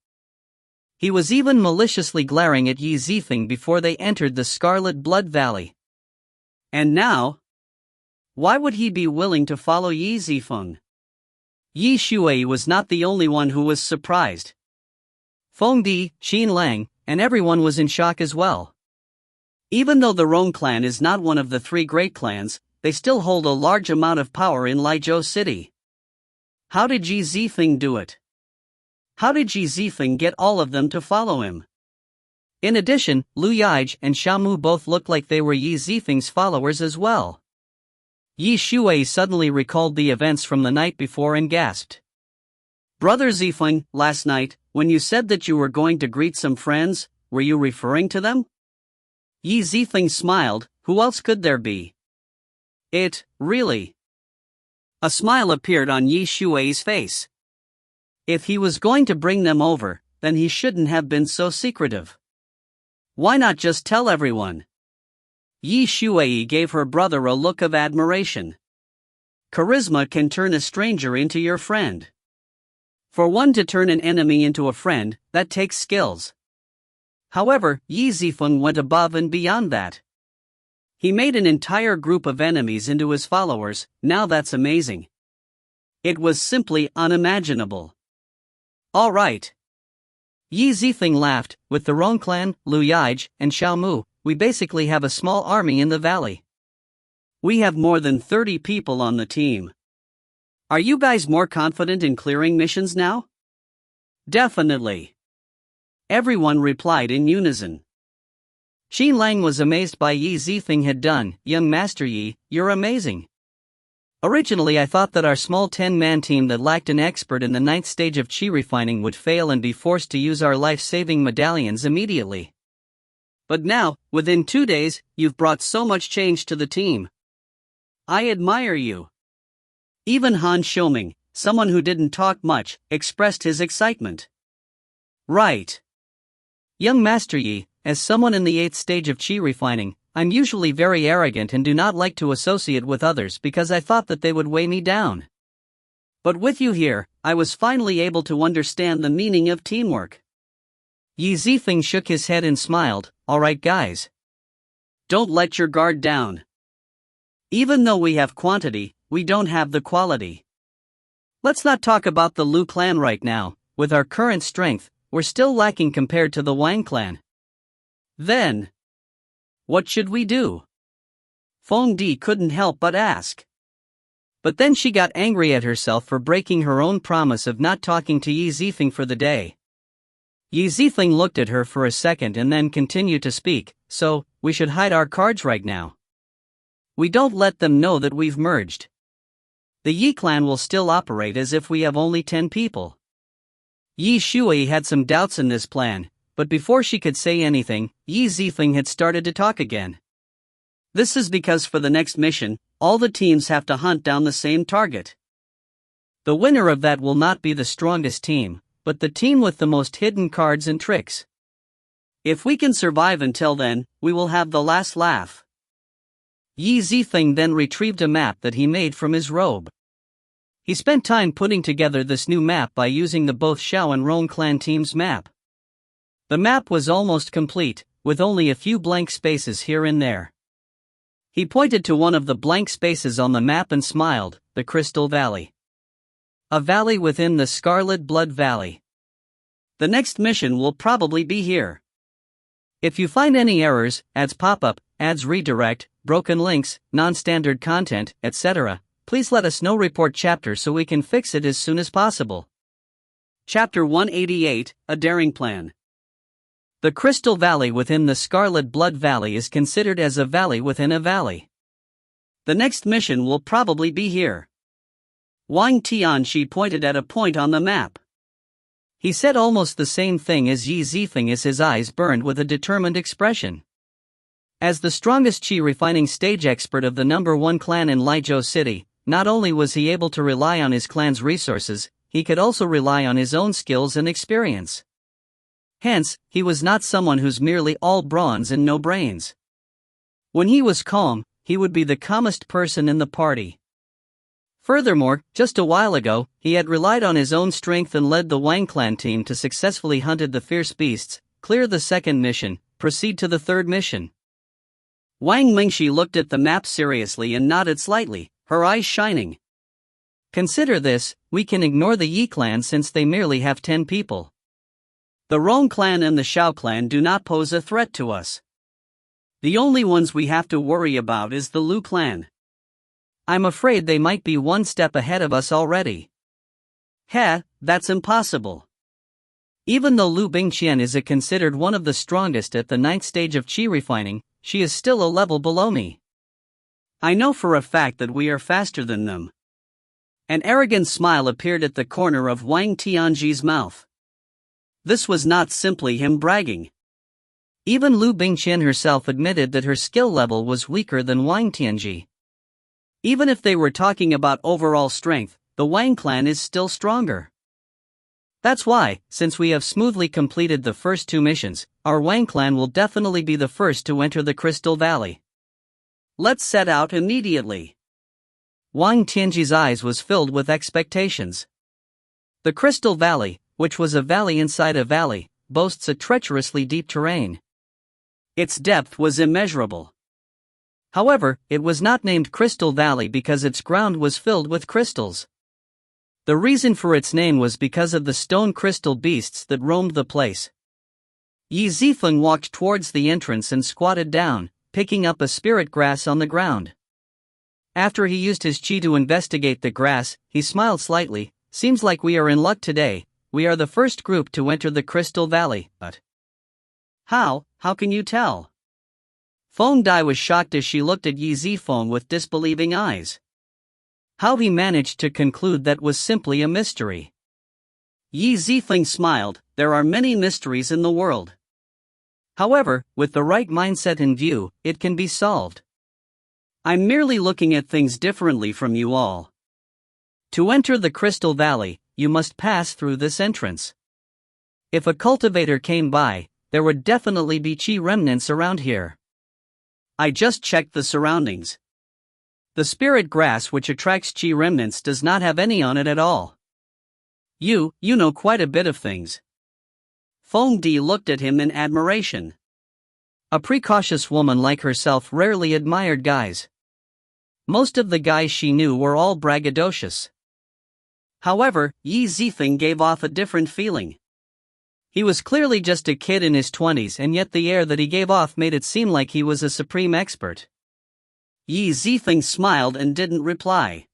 He was even maliciously glaring at Yi Zifeng before they entered the Scarlet Blood Valley. And now, why would he be willing to follow Yi Zifeng? Yi Shui was not the only one who was surprised. Feng Di, Xin Lang, and everyone was in shock as well. Even though the Rong clan is not one of the three great clans, they still hold a large amount of power in Liu City. How did Yi Zifeng do it? How did Qi Zimo get all of them to follow him? In addition, Liu Yige and Xiaomu both looked like they were Yi Zifeng's followers as well. Yi Shui suddenly recalled the events from the night before and gasped. "Brother Zifeng, last night, when you said that you were going to greet some friends, were you referring to them?" Yi Zifeng smiled. Who else could there be? Really? A smile appeared on Yi Shui's face. If he was going to bring them over, then he shouldn't have been so secretive. Why not just tell everyone? Yi Shui gave her brother a look of admiration. Charisma can turn a stranger into your friend. For one to turn an enemy into a friend, that takes skills. However, Yi Zifeng went above and beyond that. He made an entire group of enemies into his followers. Now that's amazing. It was simply unimaginable. All right. Yi Zifeng laughed. With the Rong clan, Liu Yige, and Xiaomu, we basically have a small army in the valley. We have more than 30 people on the team. Are you guys more confident in clearing missions now? Definitely. Everyone replied in unison. Xin Lang was amazed by Yi Zifeng had done. "Young Master Yi, you're amazing. Originally I thought that our small 10-man team that lacked an expert in the 9th stage of Qi refining would fail and be forced to use our life-saving medallions immediately. But now, within 2 days, you've brought so much change to the team. I admire you." Even Han Xiuming, someone who didn't talk much, expressed his excitement. "Right. Young Master Yi, as someone in the 8th stage of Qi refining, I'm usually very arrogant and do not like to associate with others because I thought that they would weigh me down. But with you here, I was finally able to understand the meaning of teamwork." Yi Zifeng shook his head and smiled. "Alright guys. Don't let your guard down. Even though we have quantity, we don't have the quality. Let's not talk about the Liu clan right now. With our current strength, we're still lacking compared to the Wang clan. Then, what should we do?" Feng Di couldn't help but ask. But then she got angry at herself for breaking her own promise of not talking to Yi Zifeng for the day. Yi Zifeng looked at her for a second and then continued to speak. "So, we should hide our cards right now. We don't let them know that we've merged. The Yi clan will still operate as if we have only 10 people." Yi Shui had some doubts in this plan, but before she could say anything, Yi Zifeng had started to talk again. "This is because for the next mission, all the teams have to hunt down the same target. The winner of that will not be the strongest team, but the team with the most hidden cards and tricks. If we can survive until then, we will have the last laugh." Yi Zifeng then retrieved a map that he made from his robe. He spent time putting together this new map by using the both Xiao and Rong clan team's map. The map was almost complete, with only a few blank spaces here and there. He pointed to one of the blank spaces on the map and smiled. The Crystal Valley. A valley within the Scarlet Blood Valley. The next mission will probably be here. If you find any errors, ads pop up, ads redirect, broken links, non-standard content, etc., please let us know. Report chapter so we can fix it as soon as possible. Chapter 188, A Daring Plan. The Crystal Valley within the Scarlet Blood Valley is considered as a valley within a valley. The next mission will probably be here. Wang Tianji pointed at a point on the map. He said almost the same thing as Yi Zifeng as his eyes burned with a determined expression. As the strongest Qi refining stage expert of the #1 clan in Legacy City, not only was he able to rely on his clan's resources, he could also rely on his own skills and experience. Hence, he was not someone who's merely all bronze and no brains. When he was calm, he would be the calmest person in the party. Furthermore, just a while ago, he had relied on his own strength and led the Wang clan team to successfully hunt the fierce beasts, clear the second mission, proceed to the third mission. Wang Mingxi looked at the map seriously and nodded slightly, her eyes shining. Consider this, we can ignore the Yi clan since they merely have 10 people. The Rong clan and the Shao clan do not pose a threat to us. The only ones we have to worry about is the Liu clan. I'm afraid they might be one step ahead of us already. That's impossible. Even though Liu Bingqian is considered one of the strongest at the 9th stage of Qi refining, she is still a level below me. I know for a fact that we are faster than them. An arrogant smile appeared at the corner of Wang Tianji's mouth. This was not simply him bragging. Even Liu Bingqian herself admitted that her skill level was weaker than Wang Tianji. Even if they were talking about overall strength, the Wang clan is still stronger. That's why, since we have smoothly completed the first 2 missions, our Wang clan will definitely be the first to enter the Crystal Valley. Let's set out immediately. Wang Tianji's eyes was filled with expectations. The Crystal Valley, which was a valley inside a valley, boasts a treacherously deep terrain. Its depth was immeasurable. However, it was not named Crystal Valley because its ground was filled with crystals. The reason for its name was because of the stone crystal beasts that roamed the place. Yi Zifeng walked towards the entrance and squatted down, picking up a spirit grass on the ground. After he used his qi to investigate the grass, he smiled slightly. Seems like we are in luck today. We are the first group to enter the Crystal Valley, but how can you tell? Feng Dai was shocked as she looked at Yi Zifeng with disbelieving eyes. How he managed to conclude that was simply a mystery. Yi Zifeng smiled. There are many mysteries in the world. However, with the right mindset in view, it can be solved. I'm merely looking at things differently from you all. To enter the Crystal Valley, you must pass through this entrance. If a cultivator came by, there would definitely be Qi remnants around here. I just checked the surroundings. The spirit grass which attracts Qi remnants does not have any on it at all. You know quite a bit of things. Feng Di looked at him in admiration. A precautious woman like herself rarely admired guys. Most of the guys she knew were all braggadocious. However, Yi Zifeng gave off a different feeling. He was clearly just a kid in his 20s, and yet the air that he gave off made it seem like he was a supreme expert. Yi Zifeng smiled and didn't reply.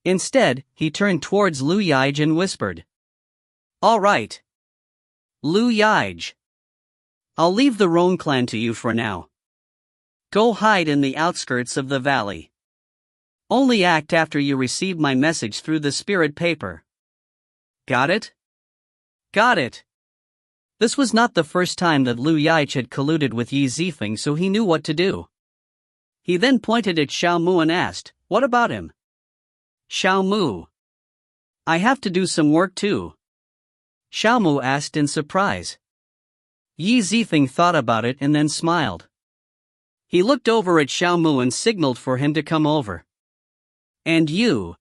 Instead, he turned towards Liu Yaij and whispered, "All right. Liu Yaij. I'll leave the Rong clan to you for now. Go hide in the outskirts of the valley. Only act after you receive my message through the spirit paper. Got it?" Got it. This was not the first time that Liu Yaij had colluded with Yi Zifeng, so he knew what to do. He then pointed at Xiao Mu and asked, "What about him?" Xiao Mu. "I have to do some work too." Xiao Mu asked in surprise. Yi Zifeng thought about it and then smiled. He looked over at Xiao Mu and signaled for him to come over. "And you?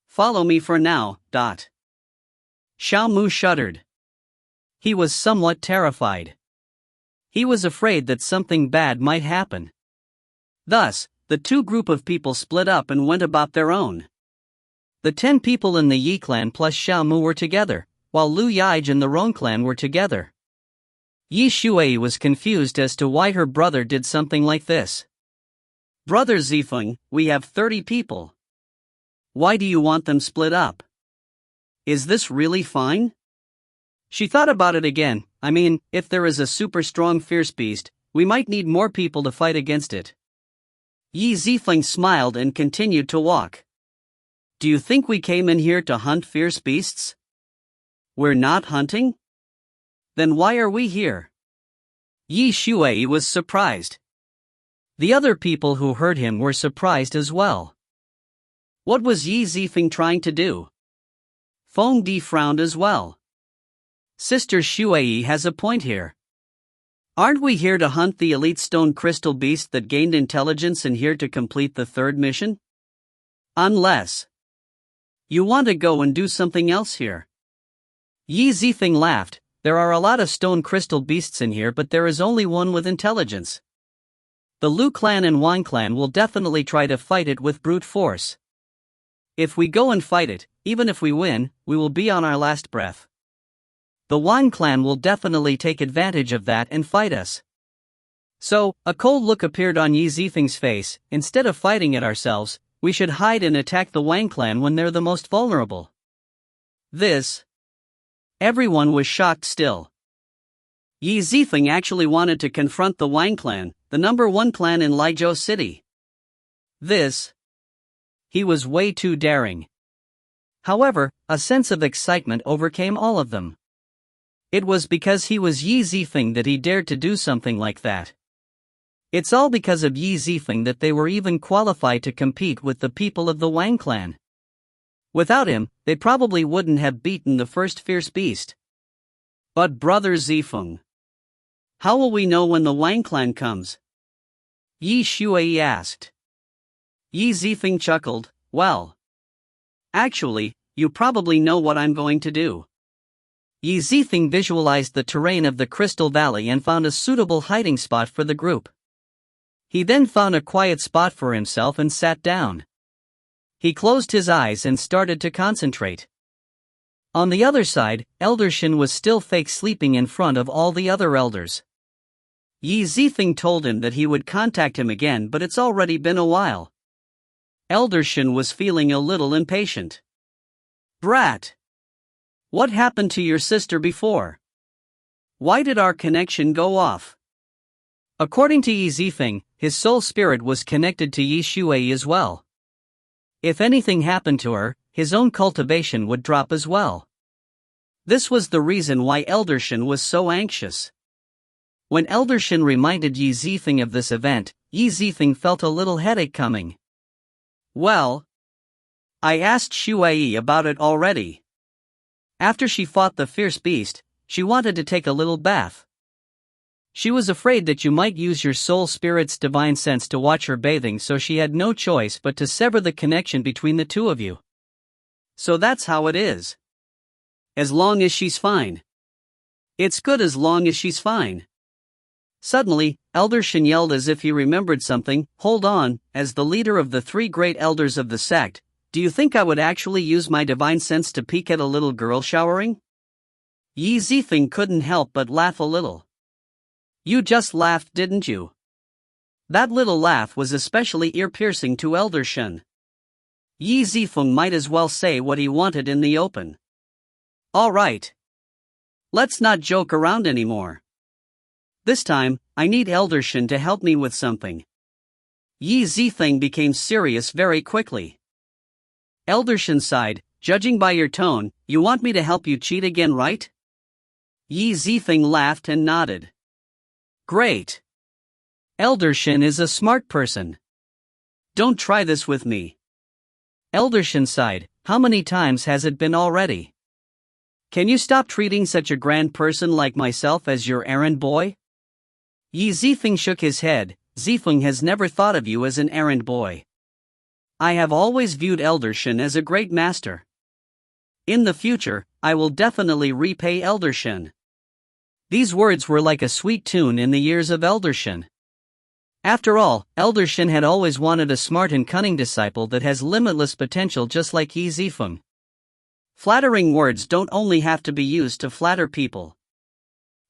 Follow me for now." Xiao Mu shuddered. He was somewhat terrified. He was afraid that something bad might happen. Thus, the two group of people split up and went about their own. The 10 people in the Yi clan plus Xiao Mu were together, while Liu Yaij and the Rong clan were together. Yi Shuai was confused as to why her brother did something like this. "Brother Zifeng, we have 30 people. Why do you want them split up? Is this really fine?" She thought about it again. I mean, if there is a super strong fierce beast, we might need more people to fight against it. Yi Zifeng smiled and continued to walk. Do you think we came in here to hunt fierce beasts? We're not hunting? Then why are we here? Yi Shuai was surprised. The other people who heard him were surprised as well. What was Yi Zifeng trying to do? Feng Di frowned as well. Sister Shuai has a point here. Aren't we here to hunt the elite stone crystal beast that gained intelligence and here to complete the third mission? Unless you want to go and do something else here. Yi Zifeng laughed. There are a lot of stone crystal beasts in here, but there is only one with intelligence. The Liu clan and Wang clan will definitely try to fight it with brute force. If we go and fight it, even if we win, we will be on our last breath. The Wang clan will definitely take advantage of that and fight us. So, a cold look appeared on Yi Zifeng's face. Instead of fighting it ourselves, we should hide and attack the Wang clan when they're the most vulnerable. Everyone was shocked still. Yi Zifeng actually wanted to confront the Wang clan, the number one clan in Legacy City. He was way too daring. However, a sense of excitement overcame all of them. It was because he was Yi Zifeng that he dared to do something like that. It's all because of Yi Zifeng that they were even qualified to compete with the people of the Wang clan. Without him, they probably wouldn't have beaten the first fierce beast. But Brother Zifeng, how will we know when the Wang clan comes? Yi Shuai asked. Yi Zifeng chuckled. Well, actually, you probably know what I'm going to do. Yi Zifeng visualized the terrain of the Crystal Valley and found a suitable hiding spot for the group. He then found a quiet spot for himself and sat down. He closed his eyes and started to concentrate. On the other side, Elder Shin was still fake sleeping in front of all the other elders. Yi Zifeng told him that he would contact him again, but it's already been a while. Elder Shin was feeling a little impatient. Brat! What happened to your sister before? Why did our connection go off? According to Yi Zifeng, his soul spirit was connected to Yi Shuai as well. If anything happened to her, his own cultivation would drop as well. This was the reason why Elder Shin was so anxious. When Elder Shin reminded Yi Zifeng of this event, Yi Zifeng felt a little headache coming. Well, I asked Shuai about it already. After she fought the fierce beast, she wanted to take a little bath. She was afraid that you might use your soul spirit's divine sense to watch her bathing, so she had no choice but to sever the connection between the two of you. So that's how it is. As long as she's fine. It's good as long as she's fine. Suddenly, Elder Shin yelled as if he remembered something. Hold on, as the leader of the three great elders of the sect, do you think I would actually use my divine sense to peek at a little girl showering? Yi Zifeng couldn't help but laugh a little. You just laughed, didn't you? That little laugh was especially ear-piercing to Elder Shin. Yi Zifeng might as well say what he wanted in the open. All right. Let's not joke around anymore. This time, I need Elder Shin to help me with something. Yi Zifeng became serious very quickly. Elder Shin sighed. Judging by your tone, you want me to help you cheat again, right? Yi Zifeng laughed and nodded. Great. Elder Shin is a smart person. Don't try this with me. Elder Shin sighed. How many times has it been already? Can you stop treating such a grand person like myself as your errand boy? Yi Zifeng shook his head. Zifeng has never thought of you as an errand boy. I have always viewed Elder Shin as a great master. In the future, I will definitely repay Elder Shin. These words were like a sweet tune in the ears of Elder Shin. After all, Elder Shin had always wanted a smart and cunning disciple that has limitless potential just like Yi Zifeng. Flattering words don't only have to be used to flatter people.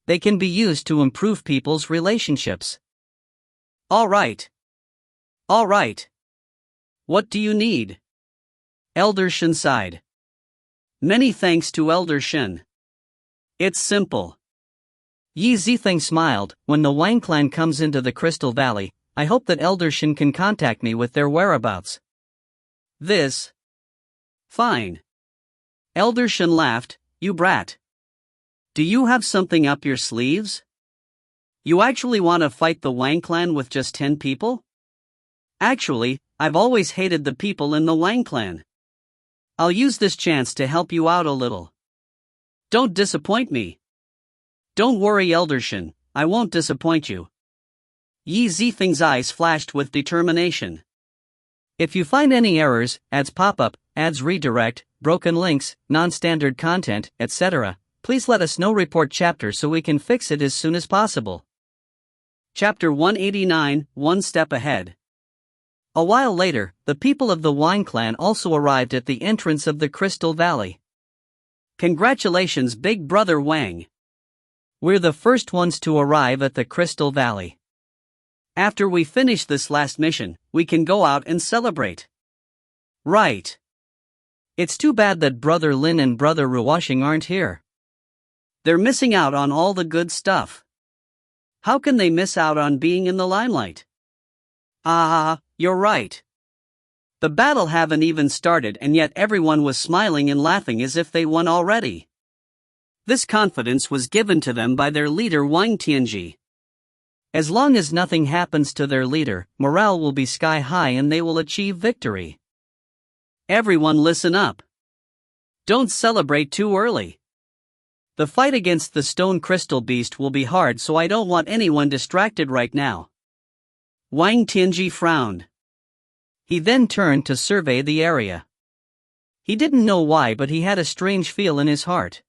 They can be used to improve people's relationships. All right. What do you need? Elder Shin sighed. Many thanks to Elder Shin. It's simple. Yi Zifeng smiled. When the Wang clan comes into the Crystal Valley, I hope that Elder Shin can contact me with their whereabouts. Fine. Elder Shen laughed, you brat. Do you have something up your sleeves? You actually want to fight the Wang clan with just 10 people? Actually, I've always hated the people in the Wang clan. I'll use this chance to help you out a little. Don't disappoint me. Don't worry, Elder Shen, I won't disappoint you. Yi Zifeng's eyes flashed with determination. If you find any errors, ads pop up, ads redirect, broken links, non-standard content, etc., please let us know. Report chapter so we can fix it as soon as possible. Chapter 189, One Step Ahead. A while later, the people of the Wang clan also arrived at the entrance of the Crystal Valley. Congratulations, Big Brother Wang. We're the first ones to arrive at the Crystal Valley. After we finish this last mission, we can go out and celebrate. Right. It's too bad that Brother Lin and Brother Ruoxing aren't here. They're missing out on all the good stuff. How can they miss out on being in the limelight? You're right. The battle haven't even started and yet everyone was smiling and laughing as if they won already. This confidence was given to them by their leader Wang Tianji. As long as nothing happens to their leader, morale will be sky high and they will achieve victory. Everyone listen up. Don't celebrate too early. The fight against the stone crystal beast will be hard, so I don't want anyone distracted right now. Wang Tianji frowned. He then turned to survey the area. He didn't know why, but he had a strange feel in his heart.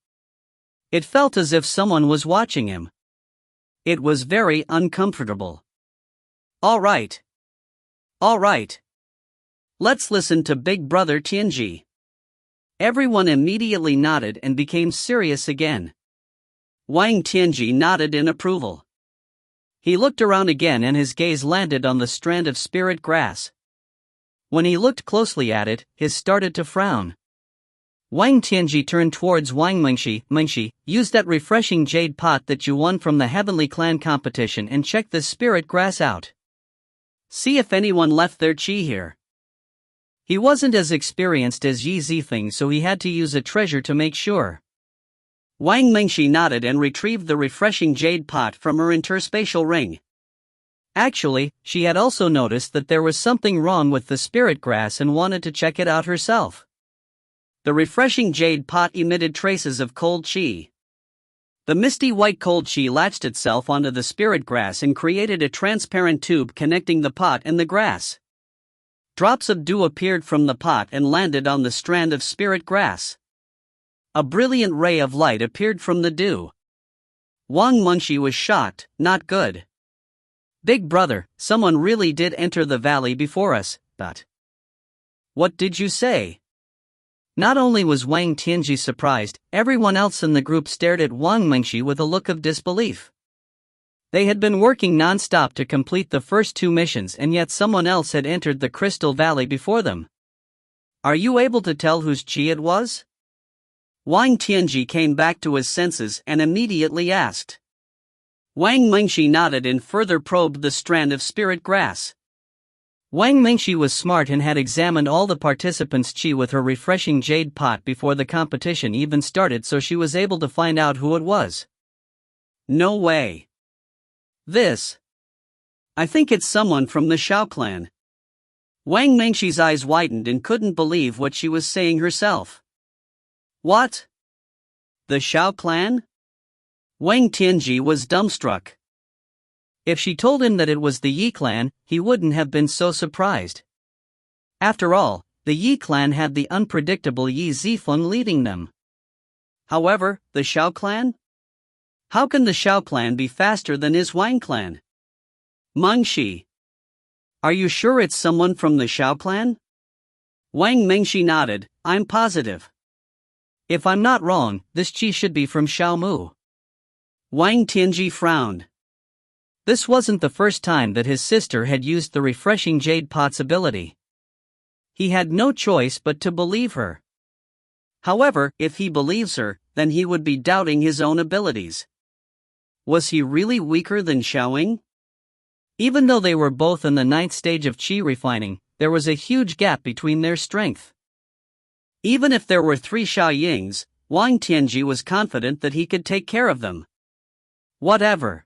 It felt as if someone was watching him. It was very uncomfortable. All right. Let's listen to Big Brother Tianji. Everyone immediately nodded and became serious again. Wang Tianji nodded in approval. He looked around again and his gaze landed on the strand of spirit grass. When he looked closely at it, he started to frown. Wang Tianji turned towards Wang Mengshi, use that refreshing jade pot that you won from the Heavenly Clan competition and check this spirit grass out. See if anyone left their qi here. He wasn't as experienced as Yi Zifeng, so he had to use a treasure to make sure. Wang Mengshi nodded and retrieved the refreshing jade pot from her interspatial ring. Actually, she had also noticed that there was something wrong with the spirit grass and wanted to check it out herself. The refreshing jade pot emitted traces of cold qi. The misty white cold qi latched itself onto the spirit grass and created a transparent tube connecting the pot and the grass. Drops of dew appeared from the pot and landed on the strand of spirit grass. A brilliant ray of light appeared from the dew. Wang Mengshi was shocked, not good. Big brother, someone really did enter the valley before us, but... What did you say? Not only was Wang Tianji surprised, everyone else in the group stared at Wang Mengshi with a look of disbelief. They had been working non-stop to complete the first 2 missions and yet someone else had entered the Crystal Valley before them. Are you able to tell whose qi it was? Wang Tianji came back to his senses and immediately asked. Wang Mengshi nodded and further probed the strand of spirit grass. Wang Mengshi was smart and had examined all the participants' qi with her refreshing jade pot before the competition even started, so she was able to find out who it was. No way. I think it's someone from the Xiao clan. Wang Mengshi's eyes widened and couldn't believe what she was saying herself. What? The Xiao clan? Wang Tianji was dumbstruck. If she told him that it was the Yi clan, he wouldn't have been so surprised. After all, the Yi clan had the unpredictable Yi Zifeng leading them. However, the Xiao clan? How can the Xiao clan be faster than his Wang clan? Mengshi. Are you sure it's someone from the Xiao clan? Wang Mengshi nodded, I'm positive. If I'm not wrong, this qi should be from Xiao Mu. Wang Tianji frowned. This wasn't the first time that his sister had used the refreshing jade pot's ability. He had no choice but to believe her. However, if he believes her, then he would be doubting his own abilities. Was he really weaker than Xiaoying? Even though they were both in the 9th stage of qi refining, there was a huge gap between their strength. Even if there were 3 Xiaoyings, Wang Tianji was confident that he could take care of them. Whatever.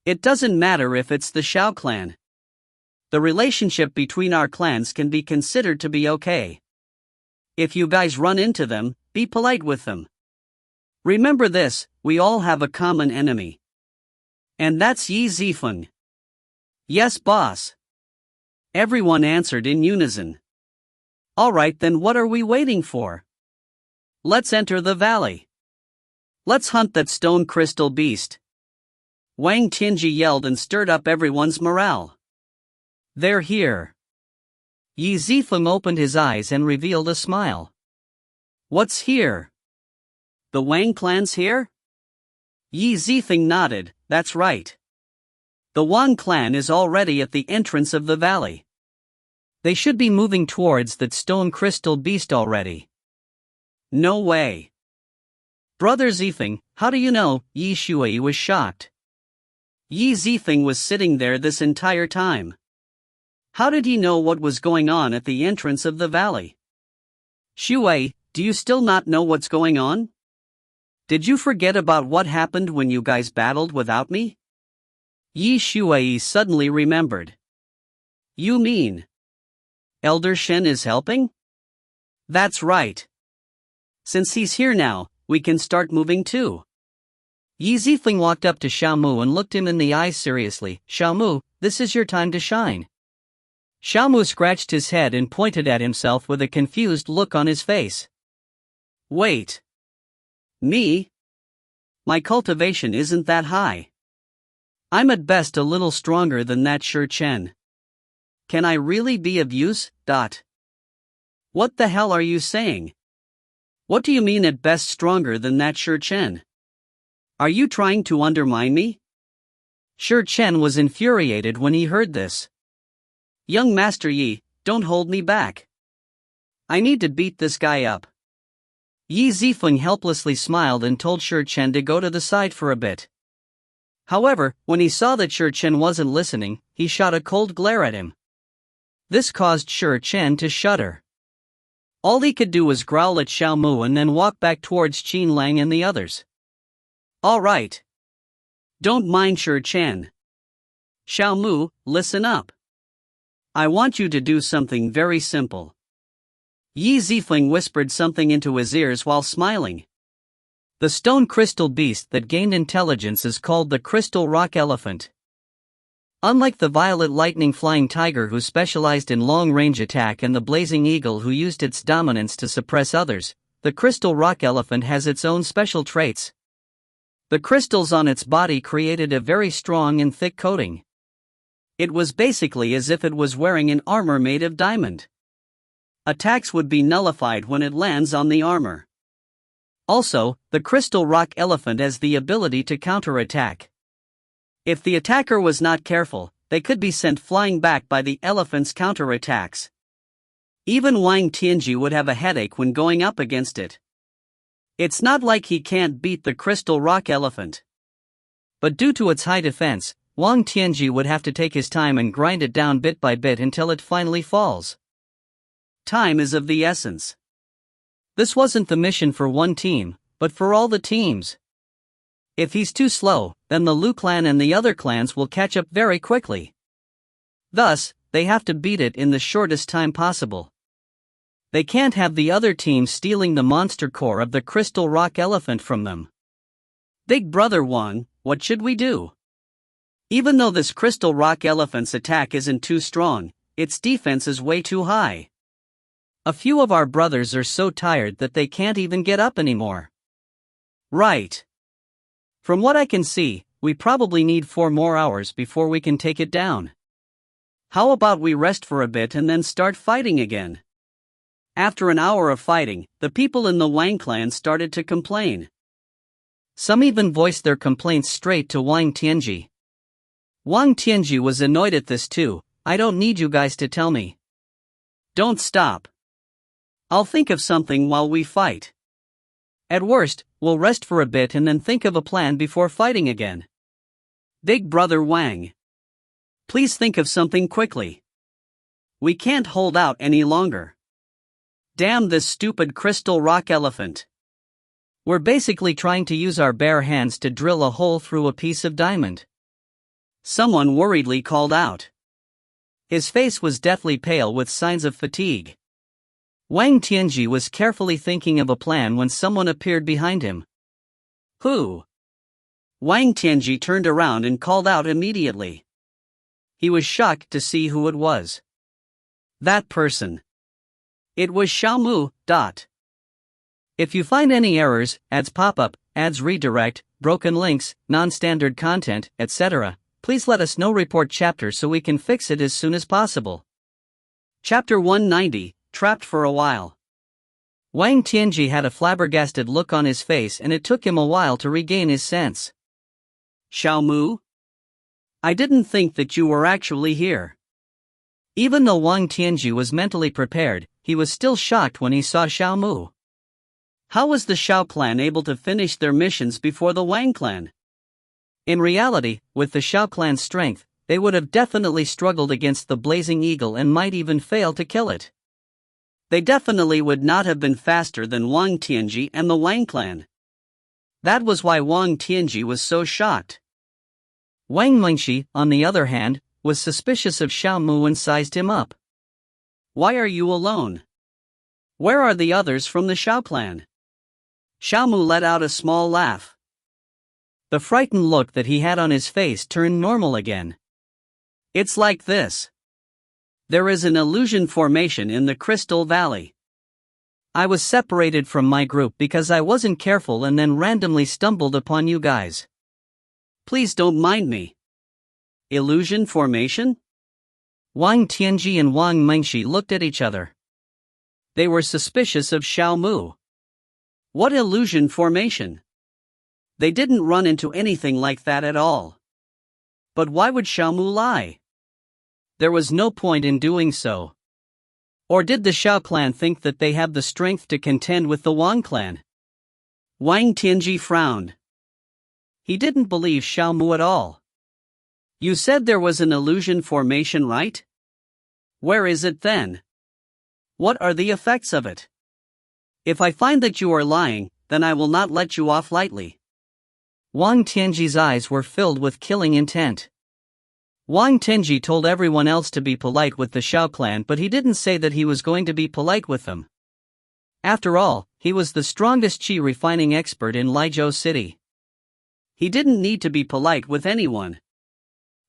It doesn't matter if it's the Xiao clan. The relationship between our clans can be considered to be okay. If you guys run into them, be polite with them. Remember this, we all have a common enemy. And that's Yi Zifeng. Yes, boss. Everyone answered in unison. Alright, then what are we waiting for? Let's enter the valley. Let's hunt that stone crystal beast. Wang Tianji yelled and stirred up everyone's morale. They're here. Yi Zifeng opened his eyes and revealed a smile. What's here? The Wang clan's here? Yi Zifeng nodded, that's right. The Wang clan is already at the entrance of the valley. They should be moving towards that stone crystal beast already. No way. Brother Zifeng, how do you know? Yi Shui was shocked. Yi Zifeng was sitting there this entire time. How did he know what was going on at the entrance of the valley? Shui, do you still not know what's going on? Did you forget about what happened when you guys battled without me? Yi Shui suddenly remembered. You mean Elder Shen is helping? That's right. Since he's here now, we can start moving too. Yi Zifeng walked up to Xiaomu and looked him in the eyes seriously. Xiaomu, this is your time to shine. Xiaomu scratched his head and pointed at himself with a confused look on his face. Wait. Me? My cultivation isn't that high. I'm at best a little stronger than that Shi Chen. Can I really be of use? What the hell are you saying? What do you mean at best stronger than that Shi Chen? Are you trying to undermine me? Shi Chen was infuriated when he heard this. Young Master Yi, don't hold me back. I need to beat this guy up. Yi Zifeng helplessly smiled and told Shi Chen to go to the side for a bit. However, when he saw that Shi Chen wasn't listening, he shot a cold glare at him. This caused Shi Chen to shudder. All he could do was growl at Xiaomu and then walk back towards Qin Lang and the others. All right. Don't mind Shi Chen. Xiaomu, listen up. I want you to do something very simple. Yi Zifeng whispered something into his ears while smiling. The stone crystal beast that gained intelligence is called the crystal rock elephant. Unlike the violet lightning flying tiger who specialized in long-range attack and the blazing eagle who used its dominance to suppress others, the crystal rock elephant has its own special traits. The crystals on its body created a very strong and thick coating. It was basically as if it was wearing an armor made of diamond. Attacks would be nullified when it lands on the armor. Also, the crystal rock elephant has the ability to counterattack. If the attacker was not careful, they could be sent flying back by the elephant's counterattacks. Even Wang Tianji would have a headache when going up against it. It's not like he can't beat the crystal rock elephant. But due to its high defense, Wang Tianji would have to take his time and grind it down bit by bit until it finally falls. Time is of the essence. This wasn't the mission for one team, but for all the teams. If he's too slow, then the Liu clan and the other clans will catch up very quickly. Thus, they have to beat it in the shortest time possible. They can't have the other team stealing the monster core of the crystal rock elephant from them. Big brother Wang, what should we do? Even though this crystal rock elephant's attack isn't too strong, its defense is way too high. A few of our brothers are so tired that they can't even get up anymore. Right. From what I can see, we probably need 4 more hours before we can take it down. How about we rest for a bit and then start fighting again? After an hour of fighting, the people in the Wang clan started to complain. Some even voiced their complaints straight to Wang Tianji. Wang Tianji was annoyed at this too. I don't need you guys to tell me. Don't stop. I'll think of something while we fight. At worst, we'll rest for a bit and then think of a plan before fighting again. Big brother Wang. Please think of something quickly. We can't hold out any longer. Damn this stupid crystal rock elephant. We're basically trying to use our bare hands to drill a hole through a piece of diamond. Someone worriedly called out. His face was deathly pale with signs of fatigue. Wang Tianji was carefully thinking of a plan when someone appeared behind him. Who? Wang Tianji turned around and called out immediately. He was shocked to see who it was. That person. It was Xiaomu. If you find any errors, ads pop-up, ads redirect, broken links, non-standard content, etc., please let us know. Report chapter so we can fix it as soon as possible. Chapter 190, Trapped for a While. Wang Tianji had a flabbergasted look on his face and it took him a while to regain his sense. Xiaomu? I didn't think that you were actually here. Even though Wang Tianji was mentally prepared, he was still shocked when he saw Xiaomu. How was the Xiao clan able to finish their missions before the Wang clan? In reality, with the Xiao clan's strength, they would have definitely struggled against the Blazing Eagle and might even fail to kill it. They definitely would not have been faster than Wang Tianji and the Wang clan. That was why Wang Tianji was so shocked. Wang Mengshi, on the other hand, was suspicious of Xiaomu and sized him up. Why are you alone? Where are the others from the Xiao clan? Xiaomu let out a small laugh. The frightened look that he had on his face turned normal again. It's like this. There is an illusion formation in the Crystal Valley. I was separated from my group because I wasn't careful and then randomly stumbled upon you guys. Please don't mind me. Illusion formation? Wang Tianji and Wang Mengshi looked at each other. They were suspicious of Xiaomu. What illusion formation? They didn't run into anything like that at all. But why would Xiaomu lie? There was no point in doing so. Or did the Xiao clan think that they have the strength to contend with the Wang clan? Wang Tianji frowned. He didn't believe Xiaomu at all. You said there was an illusion formation, right? Where is it then? What are the effects of it? If I find that you are lying, then I will not let you off lightly. Wang Tianji's eyes were filled with killing intent. Wang Tianji told everyone else to be polite with the Xiao clan, but he didn't say that he was going to be polite with them. After all, he was the strongest Qi refining expert in Legacy City. He didn't need to be polite with anyone.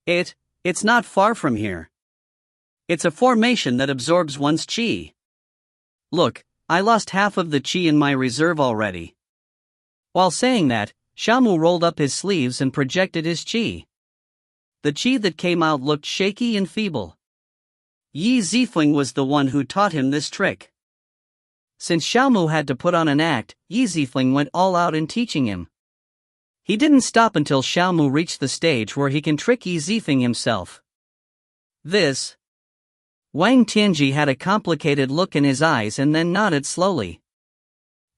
It's not far from here. It's a formation that absorbs one's Qi. Look, I lost half of the Qi in my reserve already. While saying that, Xiaomu rolled up his sleeves and projected his Qi. The Qi that came out looked shaky and feeble. Yi Zifeng was the one who taught him this trick. Since Xiaomu had to put on an act, Yi Zifeng went all out in teaching him. He didn't stop until Xiaomu reached the stage where he can trick Yi Zifeng himself. Wang Tianji had a complicated look in his eyes and then nodded slowly.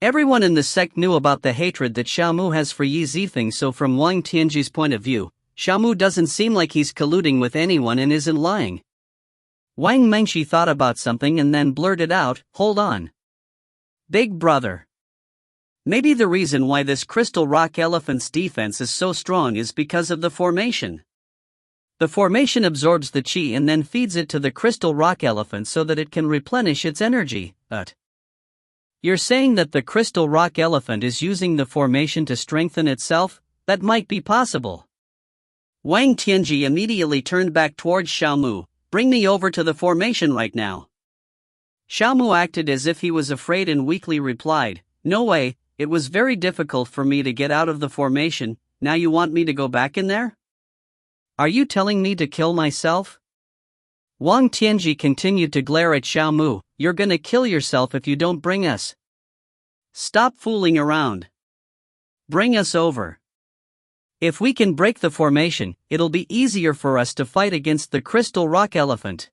Everyone in the sect knew about the hatred that Xiaomu has for Yi Zifeng, so from Wang Tianji's point of view, Xiaomu doesn't seem like he's colluding with anyone and isn't lying. Wang Mengshi thought about something and then blurted out, "Hold on. Big brother. Maybe the reason why this crystal rock elephant's defense is so strong is because of the formation. The formation absorbs the Qi and then feeds it to the crystal rock elephant so that it can replenish its energy. You're saying that the crystal rock elephant is using the formation to strengthen itself? That might be possible." Wang Tianji immediately turned back towards Xiaomu. "Bring me over to the formation right now." Xiaomu acted as if he was afraid and weakly replied, "No way, it was very difficult for me to get out of the formation, now you want me to go back in there? Are you telling me to kill myself?" Wang Tianji continued to glare at Xiaomu. "You're gonna kill yourself if you don't bring us. Stop fooling around. Bring us over. If we can break the formation, it'll be easier for us to fight against the crystal rock elephant."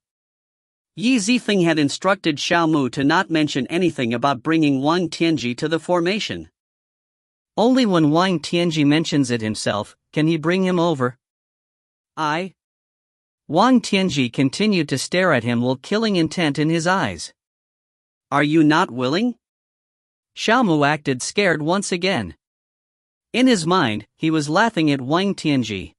Yi Zifeng had instructed Xiaomu to not mention anything about bringing Wang Tianji to the formation. Only when Wang Tianji mentions it himself, can he bring him over. Wang Tianji continued to stare at him with killing intent in his eyes. Are you not willing? Xiaomu acted scared once again. In his mind, he was laughing at Wang Tianji.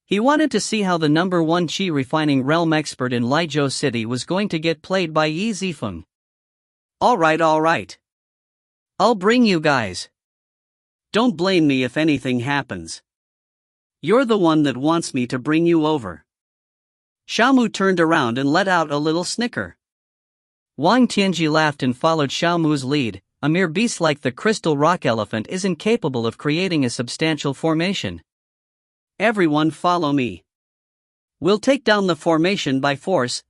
He wanted to see how the number 1 Qi refining realm expert in Legacy City was going to get played by Yi Zifeng. Alright. I'll bring you guys. Don't blame me if anything happens. You're the one that wants me to bring you over. Xiaomu turned around and let out a little snicker. Wang Tianji laughed and followed Xiaomu's lead. A mere beast like the crystal rock elephant isn't capable of creating a substantial formation. Everyone follow me. We'll take down the formation by force.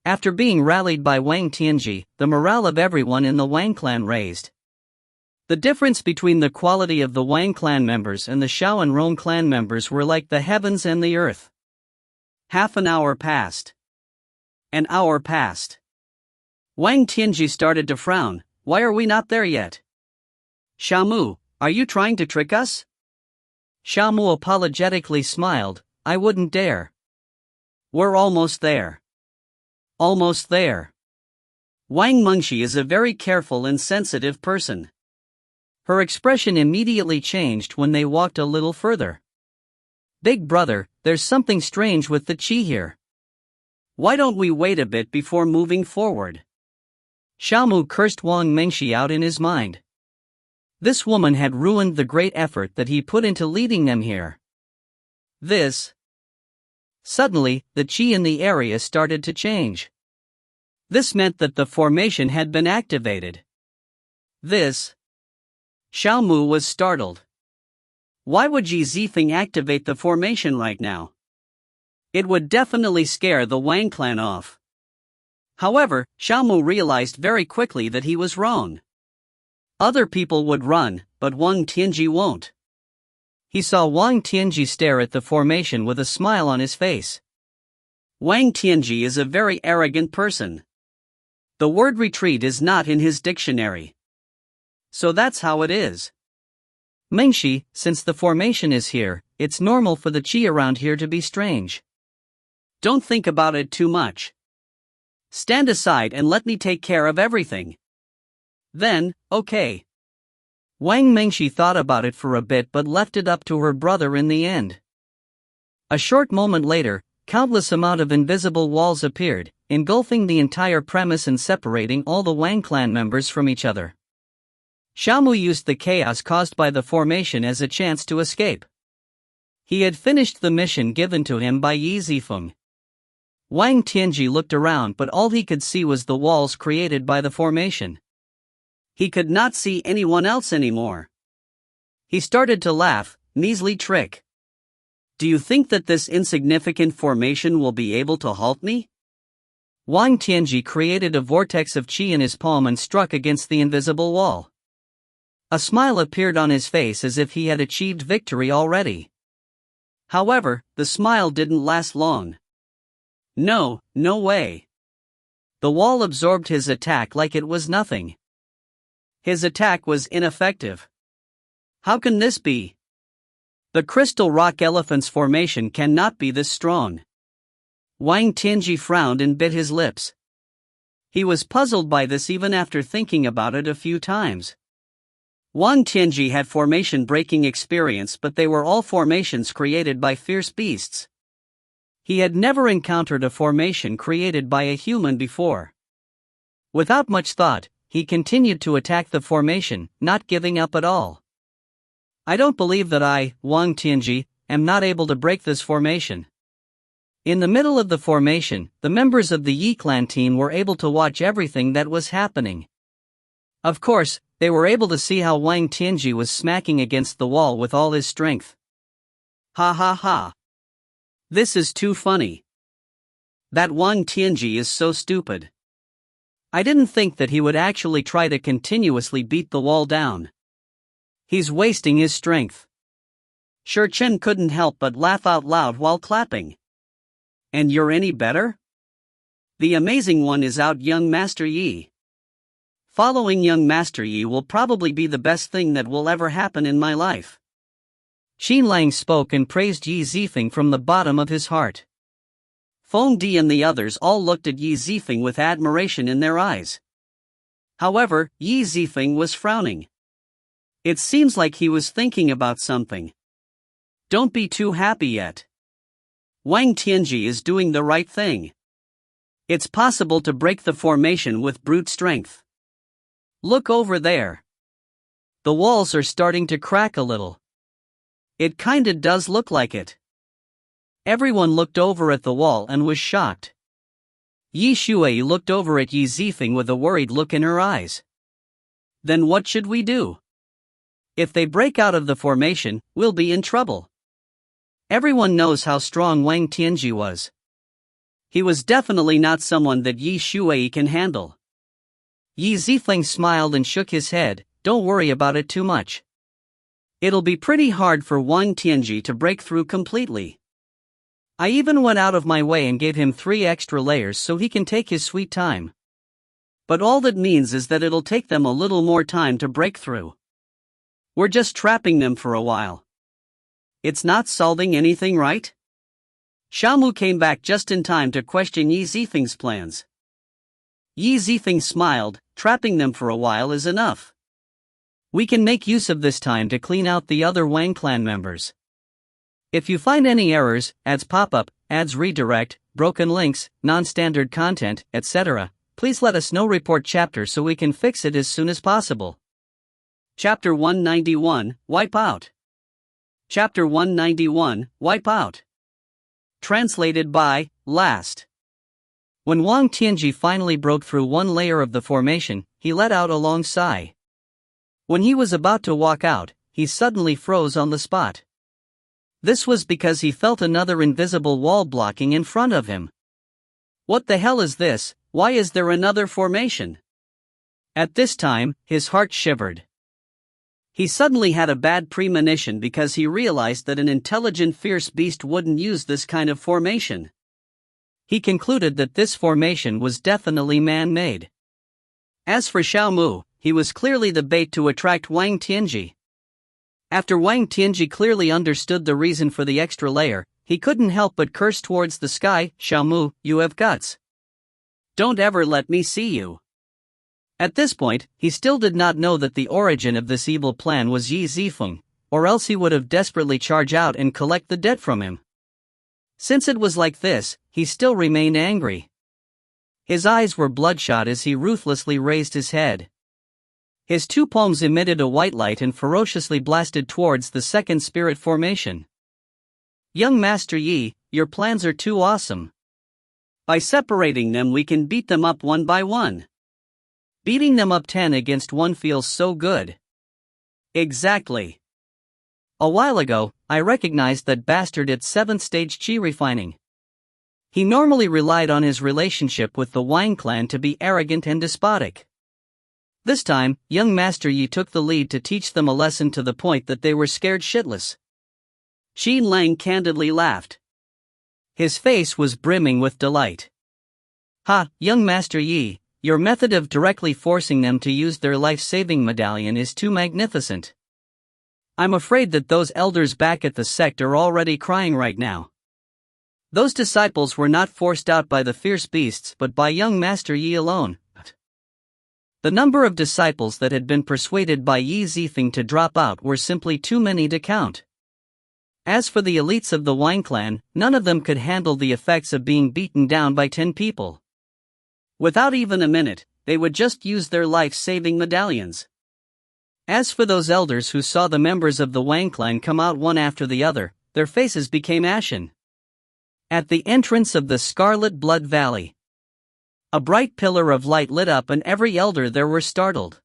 After being rallied by Wang Tianji, the morale of everyone in the Wang clan raised. The difference between the quality of the Wang clan members and the Shao and Rong clan members were like the heavens and the earth. Half an hour passed. An hour passed. Wang Tianji started to frown. Why are we not there yet? Xiaomu, are you trying to trick us? Xiaomu apologetically smiled. I wouldn't dare. We're almost there. Almost there. Wang Mengshi is a very careful and sensitive person. Her expression immediately changed when they walked a little further. Big brother, there's something strange with the Qi here. Why don't we wait a bit before moving forward? Xiaomu cursed Wang Mengshi out in his mind. This woman had ruined the great effort that he put into leading them here. Suddenly, the Qi in the area started to change. This meant that the formation had been activated. Xiaomu was startled. Why would Yi Zifeng activate the formation right now? It would definitely scare the Wang clan off. However, Xiaomu realized very quickly that he was wrong. Other people would run, but Wang Tianji won't. He saw Wang Tianji stare at the formation with a smile on his face. Wang Tianji is a very arrogant person. The word retreat is not in his dictionary. So that's how it is. Mengshi, since the formation is here, it's normal for the Qi around here to be strange. Don't think about it too much. Stand aside and let me take care of everything. Then, okay. Wang Mengshi thought about it for a bit but left it up to her brother in the end. A short moment later, countless amount of invisible walls appeared, engulfing the entire premise and separating all the Wang clan members from each other. Xiaomu used the chaos caused by the formation as a chance to escape. He had finished the mission given to him by Yi Zifeng. Wang Tianji looked around but all he could see was the walls created by the formation. He could not see anyone else anymore. He started to laugh. Measly trick. Do you think that this insignificant formation will be able to halt me? Wang Tianji created a vortex of qi in his palm and struck against the invisible wall. A smile appeared on his face as if he had achieved victory already. However, the smile didn't last long. No way. The wall absorbed his attack like it was nothing. His attack was ineffective. How can this be? The crystal rock elephant's formation cannot be this strong. Wang Tianji frowned and bit his lips. He was puzzled by this even after thinking about it a few times. Wang Tianji had formation breaking experience, but they were all formations created by fierce beasts. He had never encountered a formation created by a human before. Without much thought, he continued to attack the formation, not giving up at all. I don't believe that I, Wang Tianji, am not able to break this formation. In the middle of the formation, the members of the Yi clan team were able to watch everything that was happening. Of course, they were able to see how Wang Tianji was smacking against the wall with all his strength. Ha ha ha. This is too funny. That Wang Tianji is so stupid. I didn't think that he would actually try to continuously beat the wall down. He's wasting his strength. Shi Chen couldn't help but laugh out loud while clapping. And you're any better? The amazing one is out young Master Yi. Following young Master Yi will probably be the best thing that will ever happen in my life. Xin Lang spoke and praised Yi Zifeng from the bottom of his heart. Feng Di and the others all looked at Yi Zifeng with admiration in their eyes. However, Yi Zifeng was frowning. It seems like he was thinking about something. Don't be too happy yet. Wang Tianji is doing the right thing. It's possible to break the formation with brute strength. Look over there. The walls are starting to crack a little. It kinda does look like it. Everyone looked over at the wall and was shocked. Yi Shuai looked over at Yi Zifeng with a worried look in her eyes. Then what should we do? If they break out of the formation, we'll be in trouble. Everyone knows how strong Wang Tianji was. He was definitely not someone that Yi Shuai can handle. Yi Zifeng smiled and shook his head. Don't worry about it too much. It'll be pretty hard for Wang Tianji to break through completely. I even went out of my way and gave him 3 extra layers so he can take his sweet time. But all that means is that it'll take them a little more time to break through. We're just trapping them for a while. It's not solving anything, right? Xiaomu came back just in time to question Yi Zifeng's plans. Yi Zifeng smiled. Trapping them for a while is enough. We can make use of this time to clean out the other Wang clan members. If you find any errors, ads pop up, ads redirect, broken links, non-standard content, etc., please let us know. Report chapter so we can fix it as soon as possible. Chapter 191, Wipe Out. Chapter 191, Wipe Out. Translated by Last. When Wang Tianji finally broke through one layer of the formation, he let out a long sigh. When he was about to walk out, he suddenly froze on the spot. This was because he felt another invisible wall blocking in front of him. What the hell is this? Why is there another formation? At this time, his heart shivered. He suddenly had a bad premonition because he realized that an intelligent fierce beast wouldn't use this kind of formation. He concluded that this formation was definitely man-made. As for Xiaomu, he was clearly the bait to attract Wang Tianji. After Wang Tianji clearly understood the reason for the extra layer, he couldn't help but curse towards the sky. Xiaomu, you have guts. Don't ever let me see you. At this point, he still did not know that the origin of this evil plan was Yi Zifeng, or else he would have desperately charged out and collect the debt from him. Since it was like this, he still remained angry. His eyes were bloodshot as he ruthlessly raised his head. His 2 palms emitted a white light and ferociously blasted towards the second spirit formation. Young Master Yi, your plans are too awesome. By separating them we can beat them up one by one. Beating them up 10 against 1 feels so good. Exactly. A while ago, I recognized that bastard at 7th stage Qi refining. He normally relied on his relationship with the Wang clan to be arrogant and despotic. This time, young Master Yi took the lead to teach them a lesson to the point that they were scared shitless. Xin Lang candidly laughed. His face was brimming with delight. Ha, young Master Yi, your method of directly forcing them to use their life-saving medallion is too magnificent. I'm afraid that those elders back at the sect are already crying right now. Those disciples were not forced out by the fierce beasts but by young Master Yi alone. The number of disciples that had been persuaded by Yi Zifeng to drop out were simply too many to count. As for the elites of the Wang clan, none of them could handle the effects of being beaten down by 10 people. Without even a minute, they would just use their life-saving medallions. As for those elders who saw the members of the Wang clan come out one after the other, their faces became ashen. At the entrance of the Scarlet Blood Valley, a bright pillar of light lit up and every elder there were startled.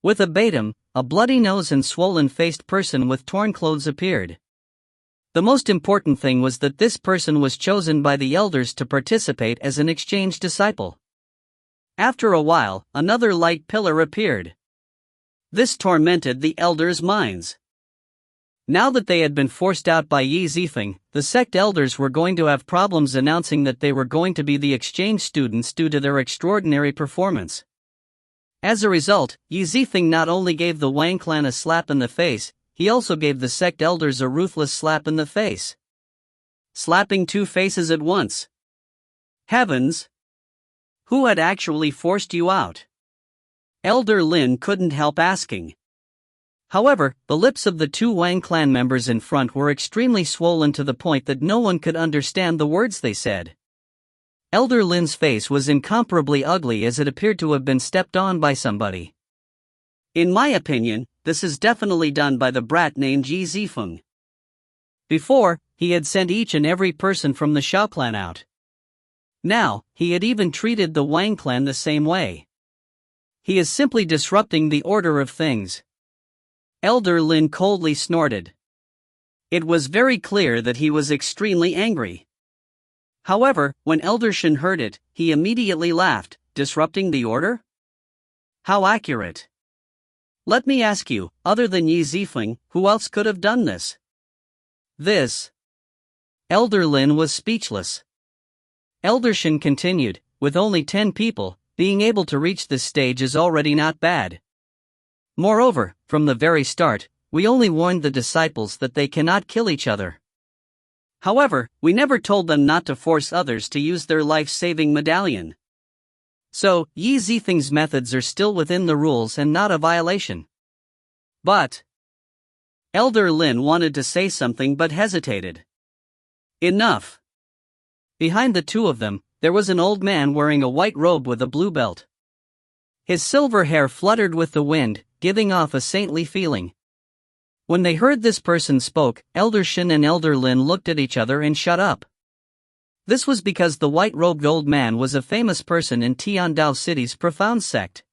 With a batum, a bloody nose and swollen-faced person with torn clothes appeared. The most important thing was that this person was chosen by the elders to participate as an exchange disciple. After a while, another light pillar appeared. This tormented the elders' minds. Now that they had been forced out by Yi Zifeng, the sect elders were going to have problems announcing that they were going to be the exchange students due to their extraordinary performance. As a result, Yi Zifeng not only gave the Wang clan a slap in the face, he also gave the sect elders a ruthless slap in the face. Slapping 2 faces at once. Heavens! Who had actually forced you out? Elder Lin couldn't help asking. However, the lips of the two Wang clan members in front were extremely swollen to the point that no one could understand the words they said. Elder Lin's face was incomparably ugly as it appeared to have been stepped on by somebody. In my opinion, this is definitely done by the brat named Qi Zifeng. Before, he had sent each and every person from the Shao clan out. Now, he had even treated the Wang clan the same way. He is simply disrupting the order of things. Elder Lin coldly snorted. It was very clear that he was extremely angry. However, when Elder Shen heard it, he immediately laughed. Disrupting the order? How accurate. Let me ask you, other than Qi Zifeng, who else could have done this? Elder Lin was speechless. Elder Shen continued, with only 10 people, being able to reach this stage is already not bad. Moreover, from the very start, we only warned the disciples that they cannot kill each other. However, we never told them not to force others to use their life-saving medallion. So, Qi Zifeng's methods are still within the rules and not a violation. But Elder Lin wanted to say something but hesitated. Enough. Behind the two of them, there was an old man wearing a white robe with a blue belt. His silver hair fluttered with the wind, giving off a saintly feeling. When they heard this person spoke, Elder Shen and Elder Lin looked at each other and shut up. This was because the white-robed old man was a famous person in Tiandao City's profound sect.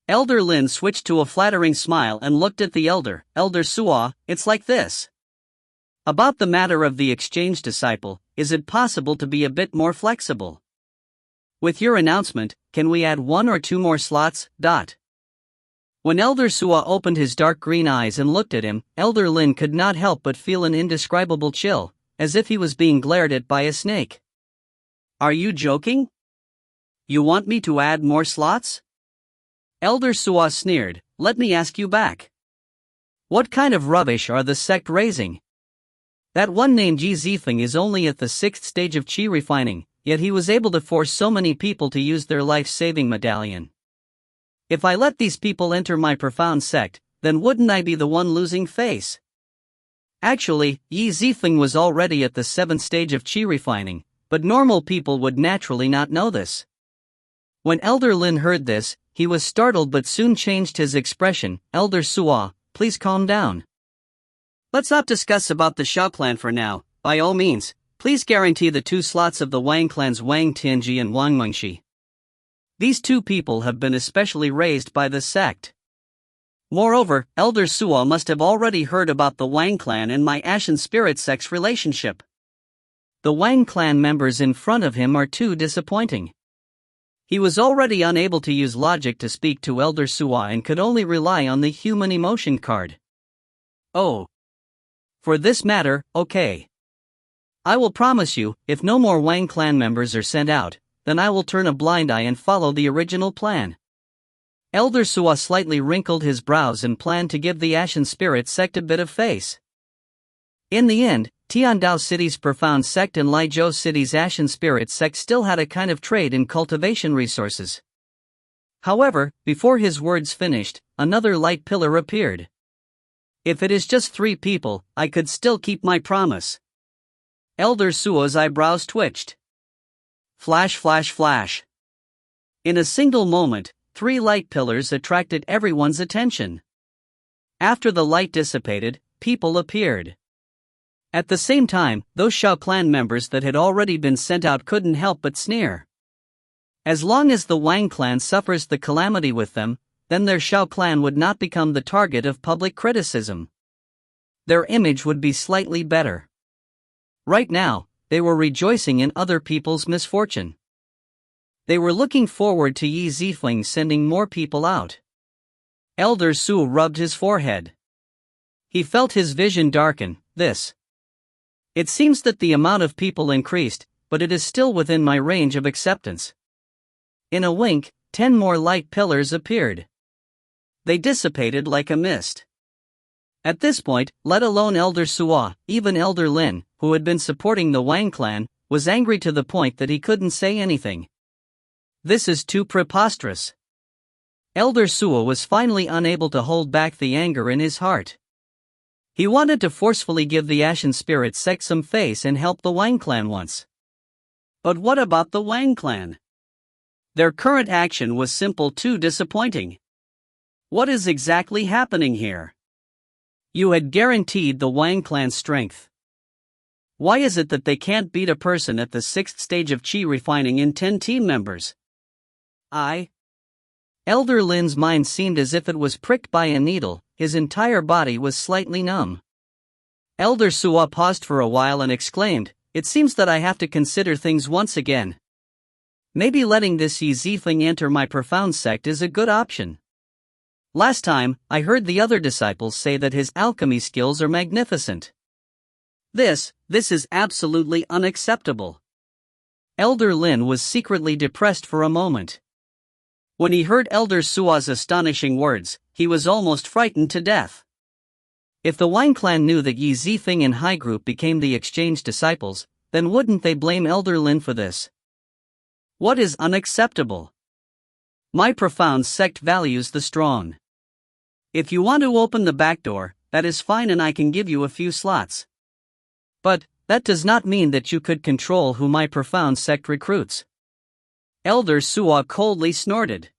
Elder Lin switched to a flattering smile and looked at the elder. Elder Suo, it's like this. About the matter of the exchange disciple, is it possible to be a bit more flexible? With your announcement, can we add 1 or 2 more slots? When Elder Suo opened his dark green eyes and looked at him, Elder Lin could not help but feel an indescribable chill, as if he was being glared at by a snake. Are you joking? You want me to add more slots? Elder Suo sneered. Let me ask you back. What kind of rubbish are the sect raising? That one named Qi Zifeng is only at the 6th stage of Qi refining, yet he was able to force so many people to use their life-saving medallion. If I let these people enter my profound sect, then wouldn't I be the one losing face? Actually, Qi Zifeng was already at the 7th stage of Qi refining, but normal people would naturally not know this. When Elder Lin heard this, he was startled but soon changed his expression. Elder Suo, please calm down. Let's not discuss about the Shao clan for now. By all means, please guarantee the 2 slots of the Wang clans Wang Tianji and Wang Mengxi. These 2 people have been especially raised by the sect. Moreover, Elder Suo must have already heard about the Wang clan and my Ashen Spirit sect's relationship. The Wang clan members in front of him are too disappointing. He was already unable to use logic to speak to Elder Suo and could only rely on the human emotion card. Oh. For this matter, okay. I will promise you, if no more Wang clan members are sent out, then I will turn a blind eye and follow the original plan. Elder Suo slightly wrinkled his brows and planned to give the Ashen Spirit sect a bit of face. In the end, Tiandao City's profound sect and Liuzhou City's Ashen Spirit sect still had a kind of trade in cultivation resources. However, before his words finished, another light pillar appeared. If it is just 3 people, I could still keep my promise. Elder Suo's eyebrows twitched. Flash, flash, flash. In a single moment, 3 light pillars attracted everyone's attention. After the light dissipated, people appeared. At the same time, those Shao clan members that had already been sent out couldn't help but sneer. As long as the Wang clan suffers the calamity with them, then their Shao clan would not become the target of public criticism. Their image would be slightly better. Right now, they were rejoicing in other people's misfortune. They were looking forward to Qi Zifeng sending more people out. Elder Su rubbed his forehead. He felt his vision darken. It seems that the amount of people increased, but it is still within my range of acceptance. In a wink, 10 more light pillars appeared. They dissipated like a mist. At this point, let alone Elder Suo, even Elder Lin, who had been supporting the Wang clan, was angry to the point that he couldn't say anything. This is too preposterous. Elder Suo was finally unable to hold back the anger in his heart. He wanted to forcefully give the Ashen Spirit sect some face and help the Wang clan once. But what about the Wang clan? Their current action was simply too disappointing. What is exactly happening here? You had guaranteed the Wang clan's strength. Why is it that they can't beat a person at the 6th stage of Qi refining in 10 team members? Elder Lin's mind seemed as if it was pricked by a needle, his entire body was slightly numb. Elder Suo paused for a while and exclaimed, "It seems that I have to consider things once again. Maybe letting this Zifeng enter my profound sect is a good option. Last time, I heard the other disciples say that his alchemy skills are magnificent. This is absolutely unacceptable." Elder Lin was secretly depressed for a moment. When he heard Elder Suo's astonishing words, he was almost frightened to death. If the Wang clan knew that Yi Zifeng and Hai Group became the exchange disciples, then wouldn't they blame Elder Lin for this? What is unacceptable? My profound sect values the strong. If you want to open the back door, that is fine and I can give you a few slots. But that does not mean that you could control who my profound sect recruits. Elder Suo coldly snorted.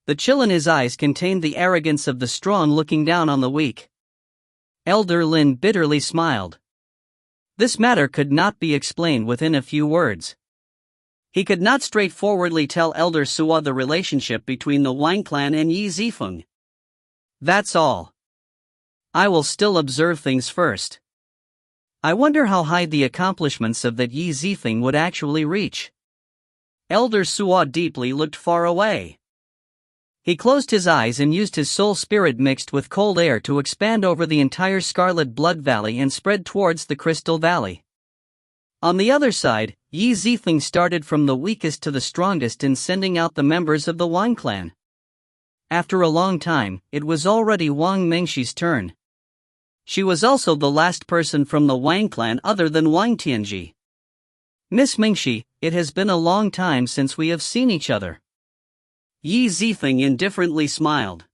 The chill in his eyes contained the arrogance of the strong looking down on the weak. Elder Lin bitterly smiled. This matter could not be explained within a few words. He could not straightforwardly tell Elder Suo the relationship between the Wang clan and Yi Zifeng. That's all. I will still observe things first. I wonder how high the accomplishments of that Yi Zifeng would actually reach. Elder Suo deeply looked far away. He closed his eyes and used his soul spirit mixed with cold air to expand over the entire Scarlet Blood Valley and spread towards the Crystal Valley. On the other side, Yi Zifeng started from the weakest to the strongest in sending out the members of the Wang clan. After a long time, it was already Wang Mengxi's turn. She was also the last person from the Wang clan other than Wang Tianji. "Miss Mengxi, it has been a long time since we have seen each other." Yi Zifeng indifferently smiled.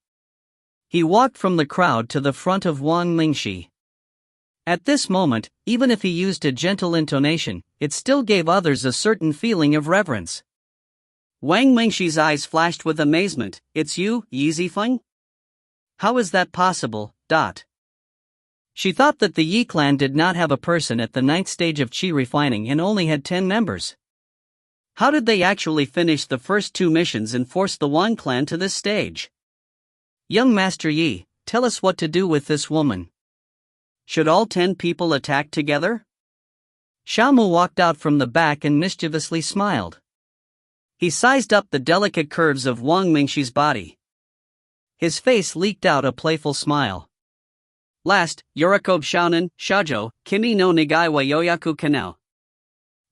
He walked from the crowd to the front of Wang Mengxi. At this moment, even if he used a gentle intonation, it still gave others a certain feeling of reverence. Wang Mengxi's eyes flashed with amazement. "It's you, Yi Zifeng? How is that possible?" She thought that the Yi clan did not have a person at the 9th stage of Qi refining and only had 10 members. How did they actually finish the first 2 missions and force the Wang clan to this stage? "Young Master Yi, tell us what to do with this woman. Should all 10 people attack together?" Xiaomu walked out from the back and mischievously smiled. He sized up the delicate curves of Wang Mengxi's body. His face leaked out a playful smile. "Last, Yorikob Shounen, Shajo, Kimi no Nigai wa Yoyaku Kanao.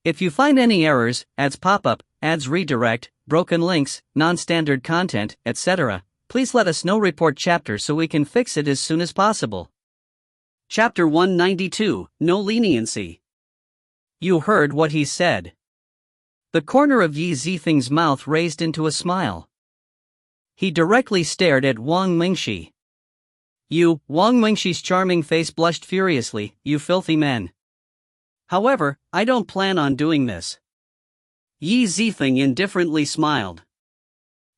If you find any errors, ads pop-up, ads redirect, broken links, non-standard content, etc., please let us know. Report chapter so we can fix it as soon as possible." Chapter 192, No Leniency. You heard what he said. The corner of Yi Zifeng's mouth raised into a smile. He directly stared at Wang Mengxi. Wang Mengxi's charming face blushed furiously. "You filthy men. However, I don't plan on doing this." Yi Zifeng indifferently smiled.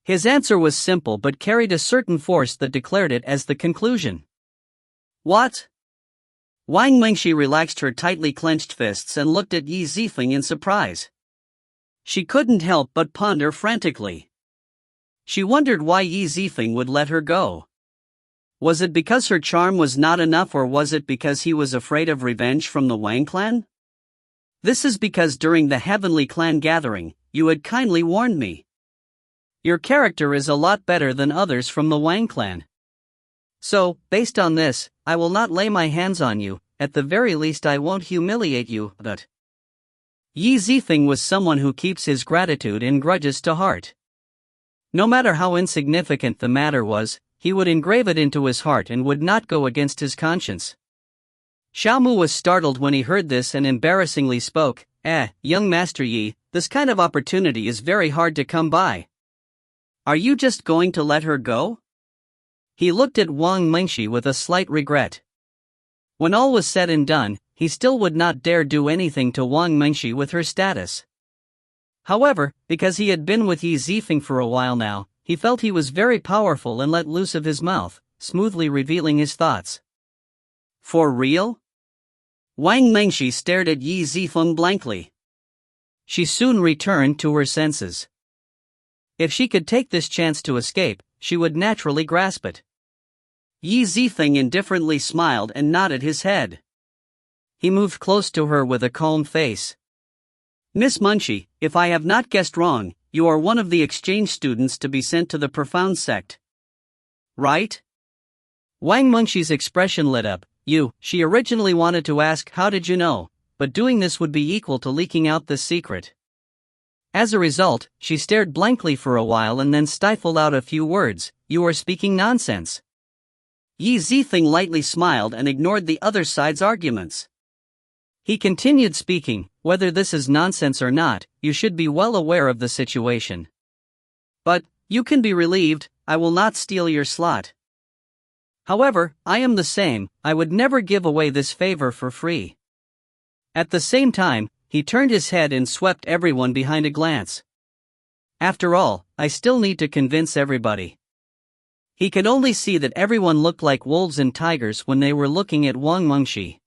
His answer was simple but carried a certain force that declared it as the conclusion. "What?" Wang Mengxi relaxed her tightly clenched fists and looked at Yi Zifeng in surprise. She couldn't help but ponder frantically. She wondered why Yi Zifeng would let her go. Was it because her charm was not enough, or was it because he was afraid of revenge from the Wang clan? "This is because during the Heavenly Clan gathering, you had kindly warned me. Your character is a lot better than others from the Wang clan. So, based on this, I will not lay my hands on you, at the very least I won't humiliate you." But Yi Zifeng was someone who keeps his gratitude and grudges to heart. No matter how insignificant the matter was, he would engrave it into his heart and would not go against his conscience. Xiaomu was startled when he heard this and embarrassingly spoke. Young Master Yi, this kind of opportunity is very hard to come by. Are you just going to let her go? He looked at Wang Mengshi with a slight regret. When all was said and done, he still would not dare do anything to Wang Mengshi with her status. However, because he had been with Yi Zifeng for a while now, he felt he was very powerful and let loose of his mouth, smoothly revealing his thoughts. For real? Wang Mengshi stared at Yi Zifeng blankly. She soon returned to her senses. If she could take this chance to escape, she would naturally grasp it. Yi Zifeng indifferently smiled and nodded his head. He moved close to her with a calm face. Miss Mengshi, if I have not guessed wrong, you are one of the exchange students to be sent to the profound sect. Right? Wang Mengshi's expression lit up. She originally wanted to ask how did you know, but doing this would be equal to leaking out this secret. As a result, she stared blankly for a while and then stifled out a few words. You are speaking nonsense. Yi Zifeng lightly smiled and ignored the other side's arguments. He continued speaking, whether this is nonsense or not, you should be well aware of the situation. But, you can be relieved, I will not steal your slot. However, I am the same, I would never give away this favor for free. At the same time, he turned his head and swept everyone behind a glance. After all, I still need to convince everybody. He could only see that everyone looked like wolves and tigers when they were looking at Wang Mengshi.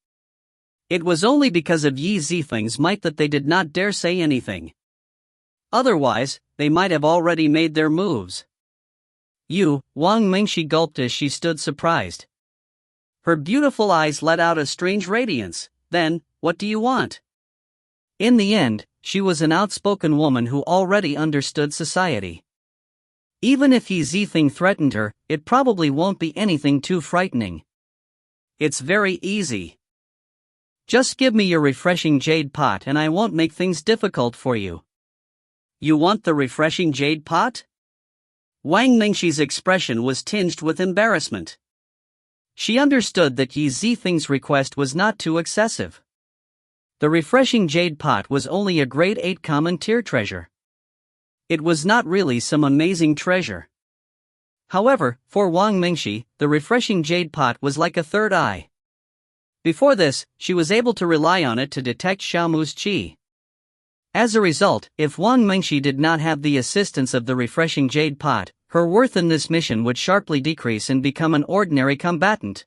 It was only because of Yi Zifeng's might that they did not dare say anything. Otherwise, they might have already made their moves. Wang Mengshi gulped as she stood surprised. Her beautiful eyes let out a strange radiance. Then, what do you want? In the end, she was an outspoken woman who already understood society. Even if Yi Zifeng threatened her, it probably won't be anything too frightening. It's very easy. Just give me your refreshing jade pot and I won't make things difficult for you. You want the refreshing jade pot? Wang Mengshi's expression was tinged with embarrassment. She understood that Yi Zifeng's request was not too excessive. The refreshing jade pot was only a grade 8 common tier treasure. It was not really some amazing treasure. However, for Wang Mengshi, the refreshing jade pot was like a third eye. Before this, she was able to rely on it to detect Xiaomu's qi. As a result, if Wang Mengshi did not have the assistance of the refreshing jade pot, her worth in this mission would sharply decrease and become an ordinary combatant.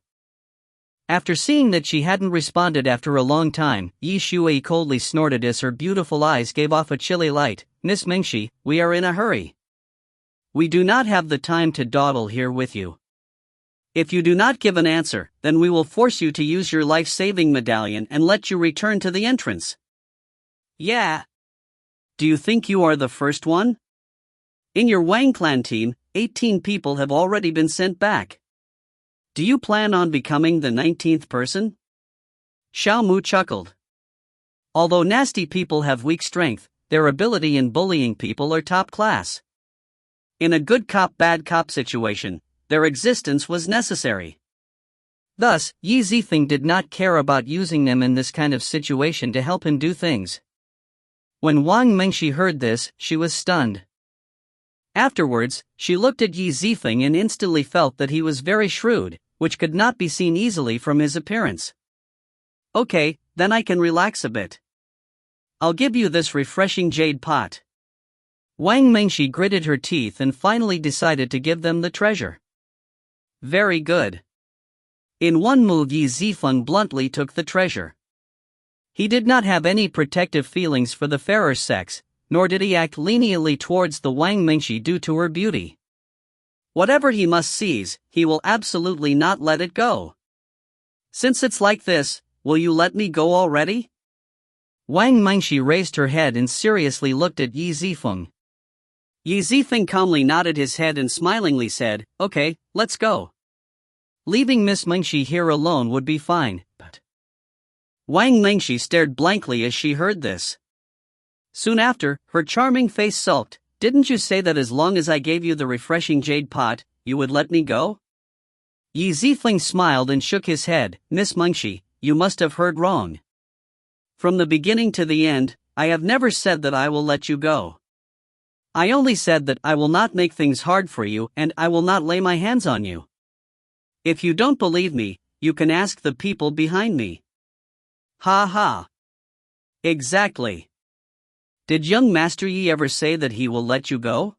After seeing that she hadn't responded after a long time, Yi Shui coldly snorted as her beautiful eyes gave off a chilly light. Miss Mengshi, we are in a hurry. We do not have the time to dawdle here with you. If you do not give an answer, then we will force you to use your life-saving medallion and let you return to the entrance. Yeah. Do you think you are the first one? In your Wang clan team, 18 people have already been sent back. Do you plan on becoming the 19th person? Xiaomu chuckled. Although nasty people have weak strength, their ability in bullying people are top class. In a good cop bad cop situation, their existence was necessary. Thus, Yi Zifeng did not care about using them in this kind of situation to help him do things. When Wang Mengshi heard this, she was stunned. Afterwards, she looked at Yi Zifeng and instantly felt that he was very shrewd, which could not be seen easily from his appearance. Okay, then I can relax a bit. I'll give you this refreshing jade pot. Wang Mengshi gritted her teeth and finally decided to give them the treasure. Very good. In one move, Yi Zifeng bluntly took the treasure. He did not have any protective feelings for the fairer sex, nor did he act leniently towards the Wang Mengshi due to her beauty. Whatever he must seize, he will absolutely not let it go. Since it's like this, will you let me go already? Wang Mengshi raised her head and seriously looked at Yi Zifeng. Yi Zifeng calmly nodded his head and smilingly said, Okay, let's go. Leaving Miss Mengshi here alone would be fine, but... Wang Mengshi stared blankly as she heard this. Soon after, her charming face sulked. Didn't you say that as long as I gave you the refreshing jade pot, you would let me go? Yi Zifeng smiled and shook his head. Miss Mengshi, you must have heard wrong. From the beginning to the end, I have never said that I will let you go. I only said that I will not make things hard for you and I will not lay my hands on you. If you don't believe me, you can ask the people behind me. Ha ha. Exactly. Did young Master Yi ever say that he will let you go?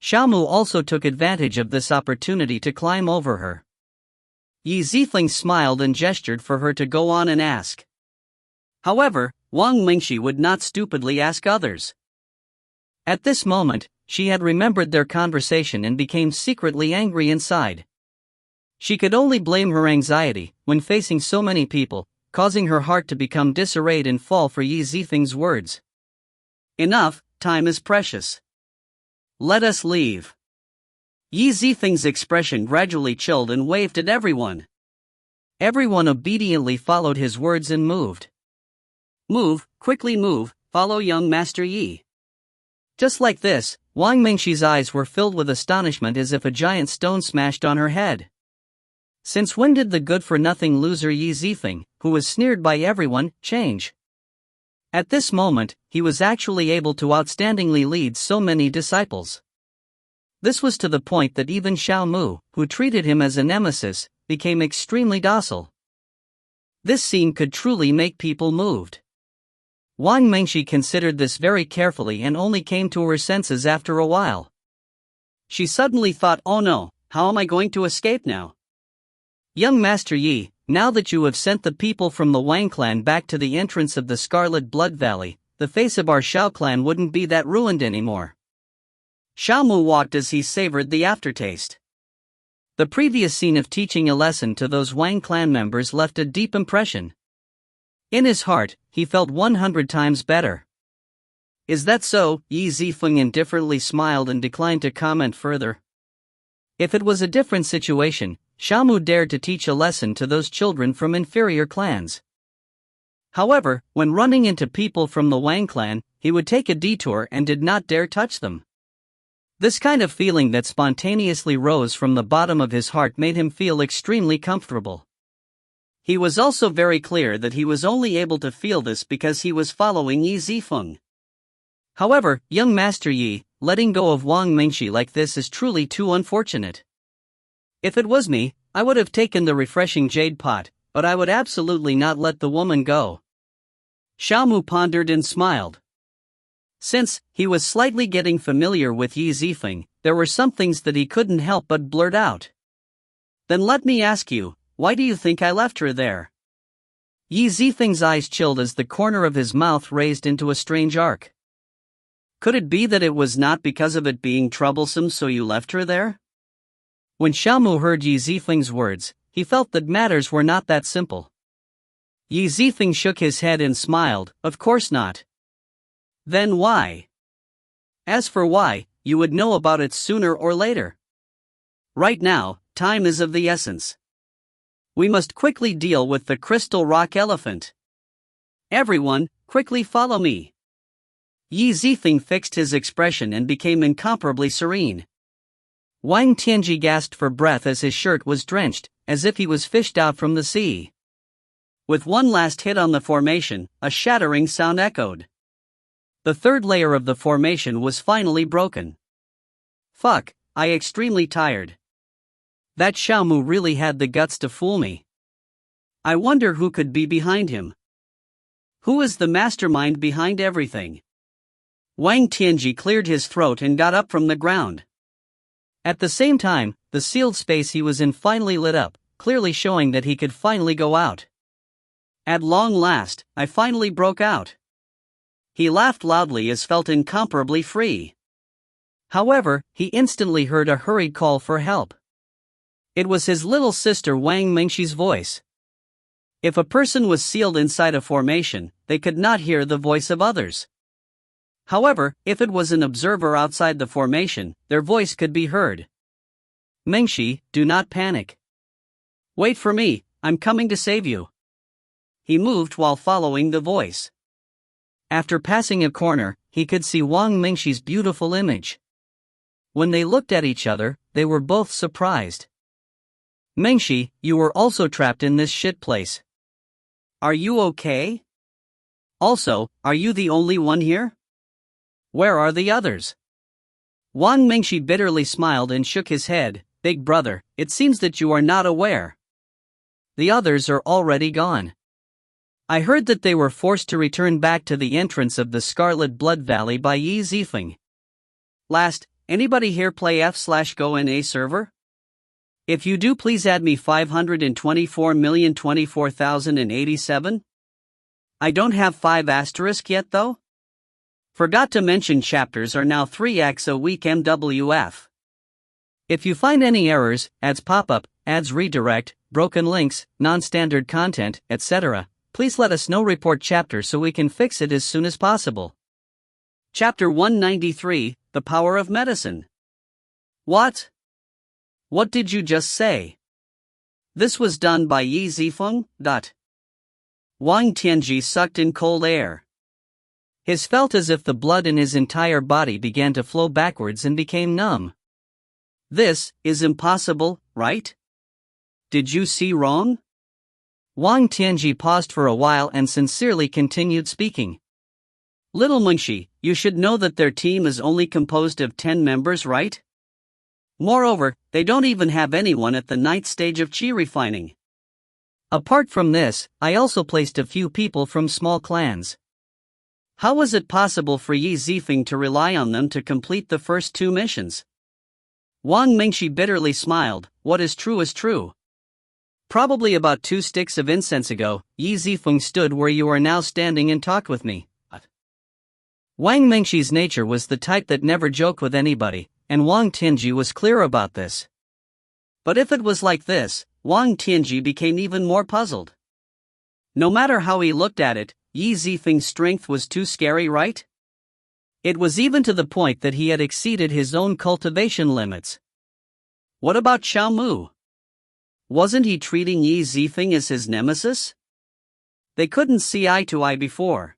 Xiaomu also took advantage of this opportunity to climb over her. Yi Zifeng smiled and gestured for her to go on and ask. However, Wang Mingxi would not stupidly ask others. At this moment, she had remembered their conversation and became secretly angry inside. She could only blame her anxiety when facing so many people, causing her heart to become disarrayed and fall for Yi Zifeng's words. Enough, time is precious. Let us leave. Yi Zifeng's expression gradually chilled and waved at everyone. Everyone obediently followed his words and moved. Move, quickly move, follow young Master Yi. Just like this, Wang Mingxi's eyes were filled with astonishment as if a giant stone smashed on her head. Since when did the good-for-nothing loser Yi Zifeng, who was sneered by everyone, change? At this moment, he was actually able to outstandingly lead so many disciples. This was to the point that even Xiaomu, who treated him as a nemesis, became extremely docile. This scene could truly make people moved. Wang Mingxi considered this very carefully and only came to her senses after a while. She suddenly thought, oh no, how am I going to escape now? Young Master Yi, now that you have sent the people from the Wang clan back to the entrance of the Scarlet Blood Valley, the face of our Xiao clan wouldn't be that ruined anymore. Xiaomu walked as he savored the aftertaste. The previous scene of teaching a lesson to those Wang clan members left a deep impression. In his heart, he felt 100 times better. Is that so? Yi Zifeng indifferently smiled and declined to comment further. If it was a different situation, Xiaomu dared to teach a lesson to those children from inferior clans. However, when running into people from the Wang clan, he would take a detour and did not dare touch them. This kind of feeling that spontaneously rose from the bottom of his heart made him feel extremely comfortable. He was also very clear that he was only able to feel this because he was following Yi Zifeng. However, young Master Yi, letting go of Wang Mingxi like this is truly too unfortunate. If it was me, I would have taken the refreshing jade pot, but I would absolutely not let the woman go. Xiaomu pondered and smiled. Since he was slightly getting familiar with Yi Zifeng, there were some things that he couldn't help but blurt out. Then let me ask you, why do you think I left her there? Yi Zifeng's eyes chilled as the corner of his mouth raised into a strange arc. Could it be that it was not because of it being troublesome so you left her there? When Xiaomu heard Yi Zifeng's words, he felt that matters were not that simple. Yi Zifeng shook his head and smiled, of course not. Then why? As for why, you would know about it sooner or later. Right now, time is of the essence. We must quickly deal with the crystal rock elephant. Everyone, quickly follow me. Yi Zifeng fixed his expression and became incomparably serene. Wang Tianji gasped for breath as his shirt was drenched, as if he was fished out from the sea. With one last hit on the formation, a shattering sound echoed. The third layer of the formation was finally broken. Fuck, I extremely tired. That Xiaomu really had the guts to fool me. I wonder who could be behind him. Who is the mastermind behind everything? Wang Tianji cleared his throat and got up from the ground. At the same time, the sealed space he was in finally lit up, clearly showing that he could finally go out. At long last, I finally broke out. He laughed loudly as felt incomparably free. However, he instantly heard a hurried call for help. It was his little sister Wang Mingxi's voice. If a person was sealed inside a formation, they could not hear the voice of others. However, if it was an observer outside the formation, their voice could be heard. Mingxi, do not panic. Wait for me, I'm coming to save you. He moved while following the voice. After passing a corner, he could see Wang Mingxi's beautiful image. When they looked at each other, they were both surprised. Mingxi, you were also trapped in this shit place. Are you okay? Also, are you the only one here? Where are the others? Wang Mingxi bitterly smiled and shook his head. Big brother, it seems that you are not aware. The others are already gone. I heard that they were forced to return back to the entrance of the Scarlet Blood Valley by Yi Zifeng. Last, anybody here play F/Go in a server? If you do, please add me 524,024,087. I don't have 5 asterisk yet though? Forgot to mention chapters are now 3x a week MWF. If you find any errors, ads pop-up, ads redirect, broken links, non-standard content, etc., please let us know. Report chapter so we can fix it as soon as possible. Chapter 193, The Power of Medicine. What? What did you just say? This was done by Yi Zifeng. Wang Tianji sucked in cold air. His felt as if the blood in his entire body began to flow backwards and became numb. This is impossible, right? Did you see wrong? Wang Tianji paused for a while and sincerely continued speaking. Little Mingxi, you should know that their team is only composed of 10 members, right? Moreover, they don't even have anyone at the 9th stage of Qi refining. Apart from this, I also placed a few people from small clans. How was it possible for Yi Zifeng to rely on them to complete the first 2 missions? Wang Mingxi bitterly smiled. What is true is true. Probably about 2 sticks of incense ago, Yi Zifeng stood where you are now standing and talked with me. Wang Mingxi's nature was the type that never joked with anybody, and Wang Tianji was clear about this. But if it was like this, Wang Tianji became even more puzzled. No matter how he looked at it, Yi Zifeng's strength was too scary, right? It was even to the point that he had exceeded his own cultivation limits. What about Xiao Mu? Wasn't he treating Yi Zifeng as his nemesis? They couldn't see eye to eye before.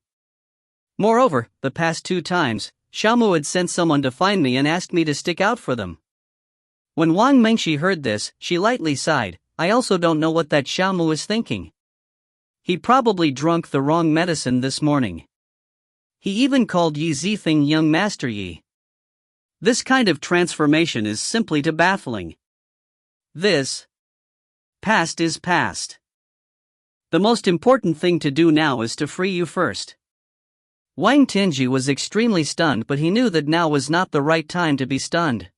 Moreover, the past 2 times, Xiao Mu had sent someone to find me and asked me to stick out for them. When Wang Mingxi heard this, she lightly sighed. I also don't know what that Xiao Mu is thinking. He probably drunk the wrong medicine this morning. He even called Yi Zifeng young Master Yi. This kind of transformation is simply too baffling. This past is past. The most important thing to do now is to free you first. Wang Tianji was extremely stunned, but he knew that now was not the right time to be stunned.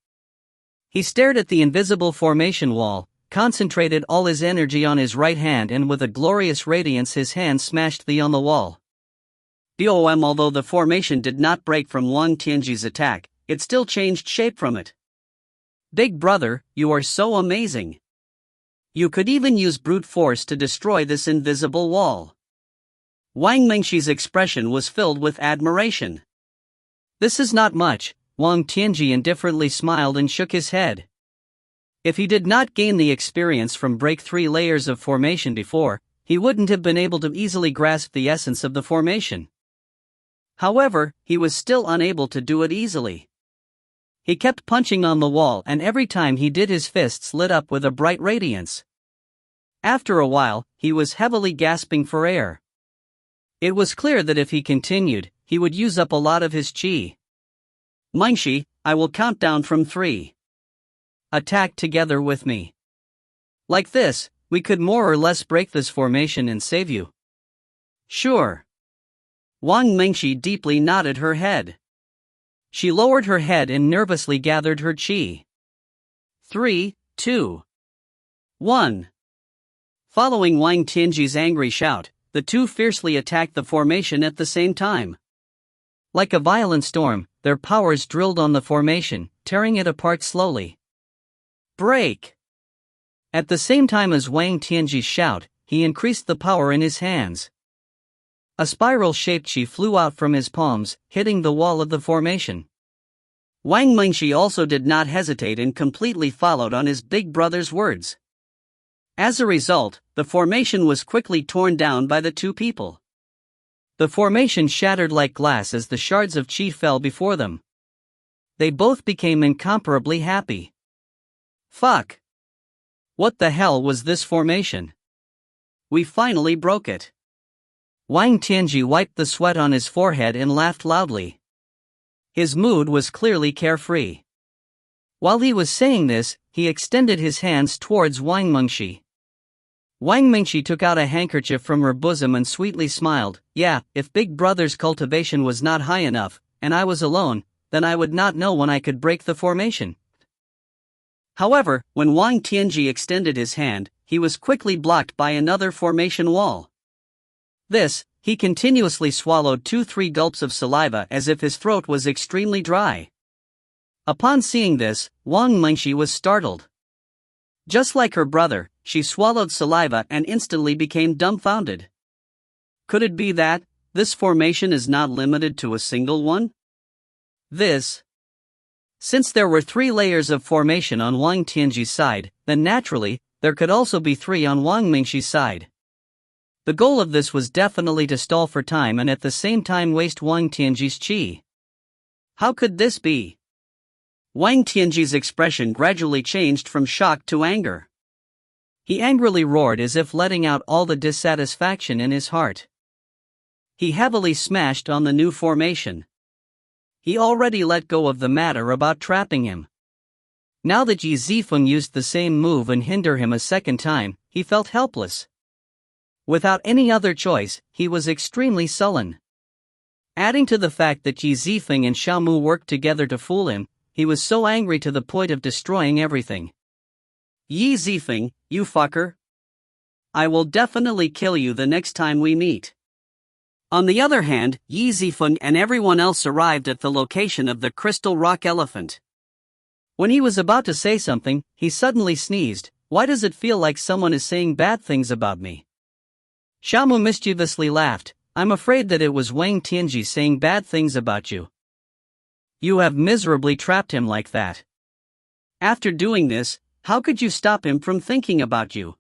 He stared at the invisible formation wall, concentrated all his energy on his right hand, and with a glorious radiance his hand smashed on the wall. Although the formation did not break from Wang Tianji's attack, it still changed shape from it. Big brother, you are so amazing. You could even use brute force to destroy this invisible wall. Wang Mingxi's expression was filled with admiration. This is not much. Wang Tianji indifferently smiled and shook his head. If he did not gain the experience from break 3 layers of formation before, he wouldn't have been able to easily grasp the essence of the formation. However, he was still unable to do it easily. He kept punching on the wall, and every time he did his fists lit up with a bright radiance. After a while, he was heavily gasping for air. It was clear that if he continued, he would use up a lot of his qi. Mingxi, I will count down from 3. Attack together with me. Like this, we could more or less break this formation and save you. Sure. Wang Mingxi deeply nodded her head. She lowered her head and nervously gathered her qi. 3, 2, 1. Following Wang Tianji's angry shout, the two fiercely attacked the formation at the same time. Like a violent storm, their powers drilled on the formation, tearing it apart slowly. Break! At the same time as Wang Tianji's shout, he increased the power in his hands. A spiral-shaped qi flew out from his palms, hitting the wall of the formation. Wang Mingxi also did not hesitate and completely followed on his big brother's words. As a result, the formation was quickly torn down by the two people. The formation shattered like glass as the shards of qi fell before them. They both became incomparably happy. Fuck! What the hell was this formation? We finally broke it. Wang Tianji wiped the sweat on his forehead and laughed loudly. His mood was clearly carefree. While he was saying this, he extended his hands towards Wang Mengshi. Wang Mengshi took out a handkerchief from her bosom and sweetly smiled. Yeah, if Big Brother's cultivation was not high enough, and I was alone, then I would not know when I could break the formation. However, when Wang Tianji extended his hand, he was quickly blocked by another formation wall. He continuously swallowed 2-3 gulps of saliva as if his throat was extremely dry. Upon seeing this, Wang Mengshi was startled. Just like her brother, she swallowed saliva and instantly became dumbfounded. Could it be that this formation is not limited to a single one? Since there were 3 layers of formation on Wang Tianji's side, then naturally, there could also be 3 on Wang Mengshi's side. The goal of this was definitely to stall for time and at the same time waste Wang Tianji's qi. How could this be? Wang Tianji's expression gradually changed from shock to anger. He angrily roared as if letting out all the dissatisfaction in his heart. He heavily smashed on the new formation. He already let go of the matter about trapping him. Now that Qi Zifeng used the same move and hindered him a second time, he felt helpless. Without any other choice, he was extremely sullen. Adding to the fact that Qi Zifeng and Xiaomu worked together to fool him, he was so angry to the point of destroying everything. Yi Zifeng, you fucker! I will definitely kill you the next time we meet. On the other hand, Yi Zifeng and everyone else arrived at the location of the crystal rock elephant. When he was about to say something, he suddenly sneezed. Why does it feel like someone is saying bad things about me? Xiaomu mischievously laughed. I'm afraid that it was Wang Tianji saying bad things about you. You have miserably trapped him like that. After doing this, how could you stop him from thinking about you?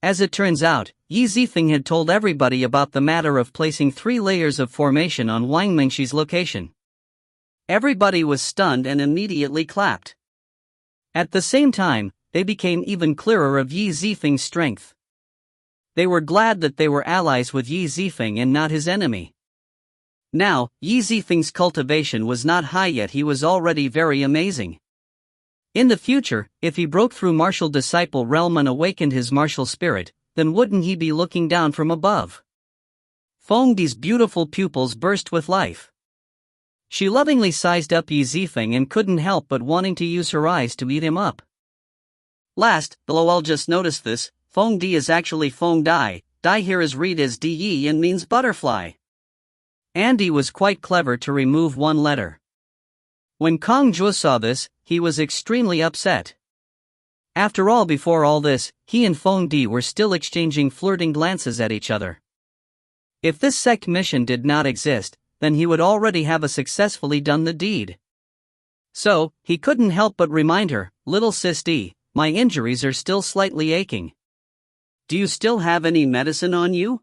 As it turns out, Yi Zifeng had told everybody about the matter of placing 3 layers of formation on Wang Mengshi's location. Everybody was stunned and immediately clapped. At the same time, they became even clearer of Yi Zifeng's strength. They were glad that they were allies with Yi Zifeng and not his enemy. Now, Yi Zifeng's cultivation was not high yet, he was already very amazing. In the future, if he broke through martial disciple realm and awakened his martial spirit, then wouldn't he be looking down from above? Feng Di's beautiful pupils burst with life. She lovingly sized up Yi Zifeng and couldn't help but wanting to use her eyes to eat him up. Last, Lol just noticed this, Feng Di is actually Feng Dai. Dai here is read as Di and means butterfly. Andy was quite clever to remove one letter. When Kong Zhuo saw this, he was extremely upset. After all, before all this, he and Feng Di were still exchanging flirting glances at each other. If this sect mission did not exist, then he would already have successfully done the deed. So, he couldn't help but remind her, little sis Di, my injuries are still slightly aching. Do you still have any medicine on you?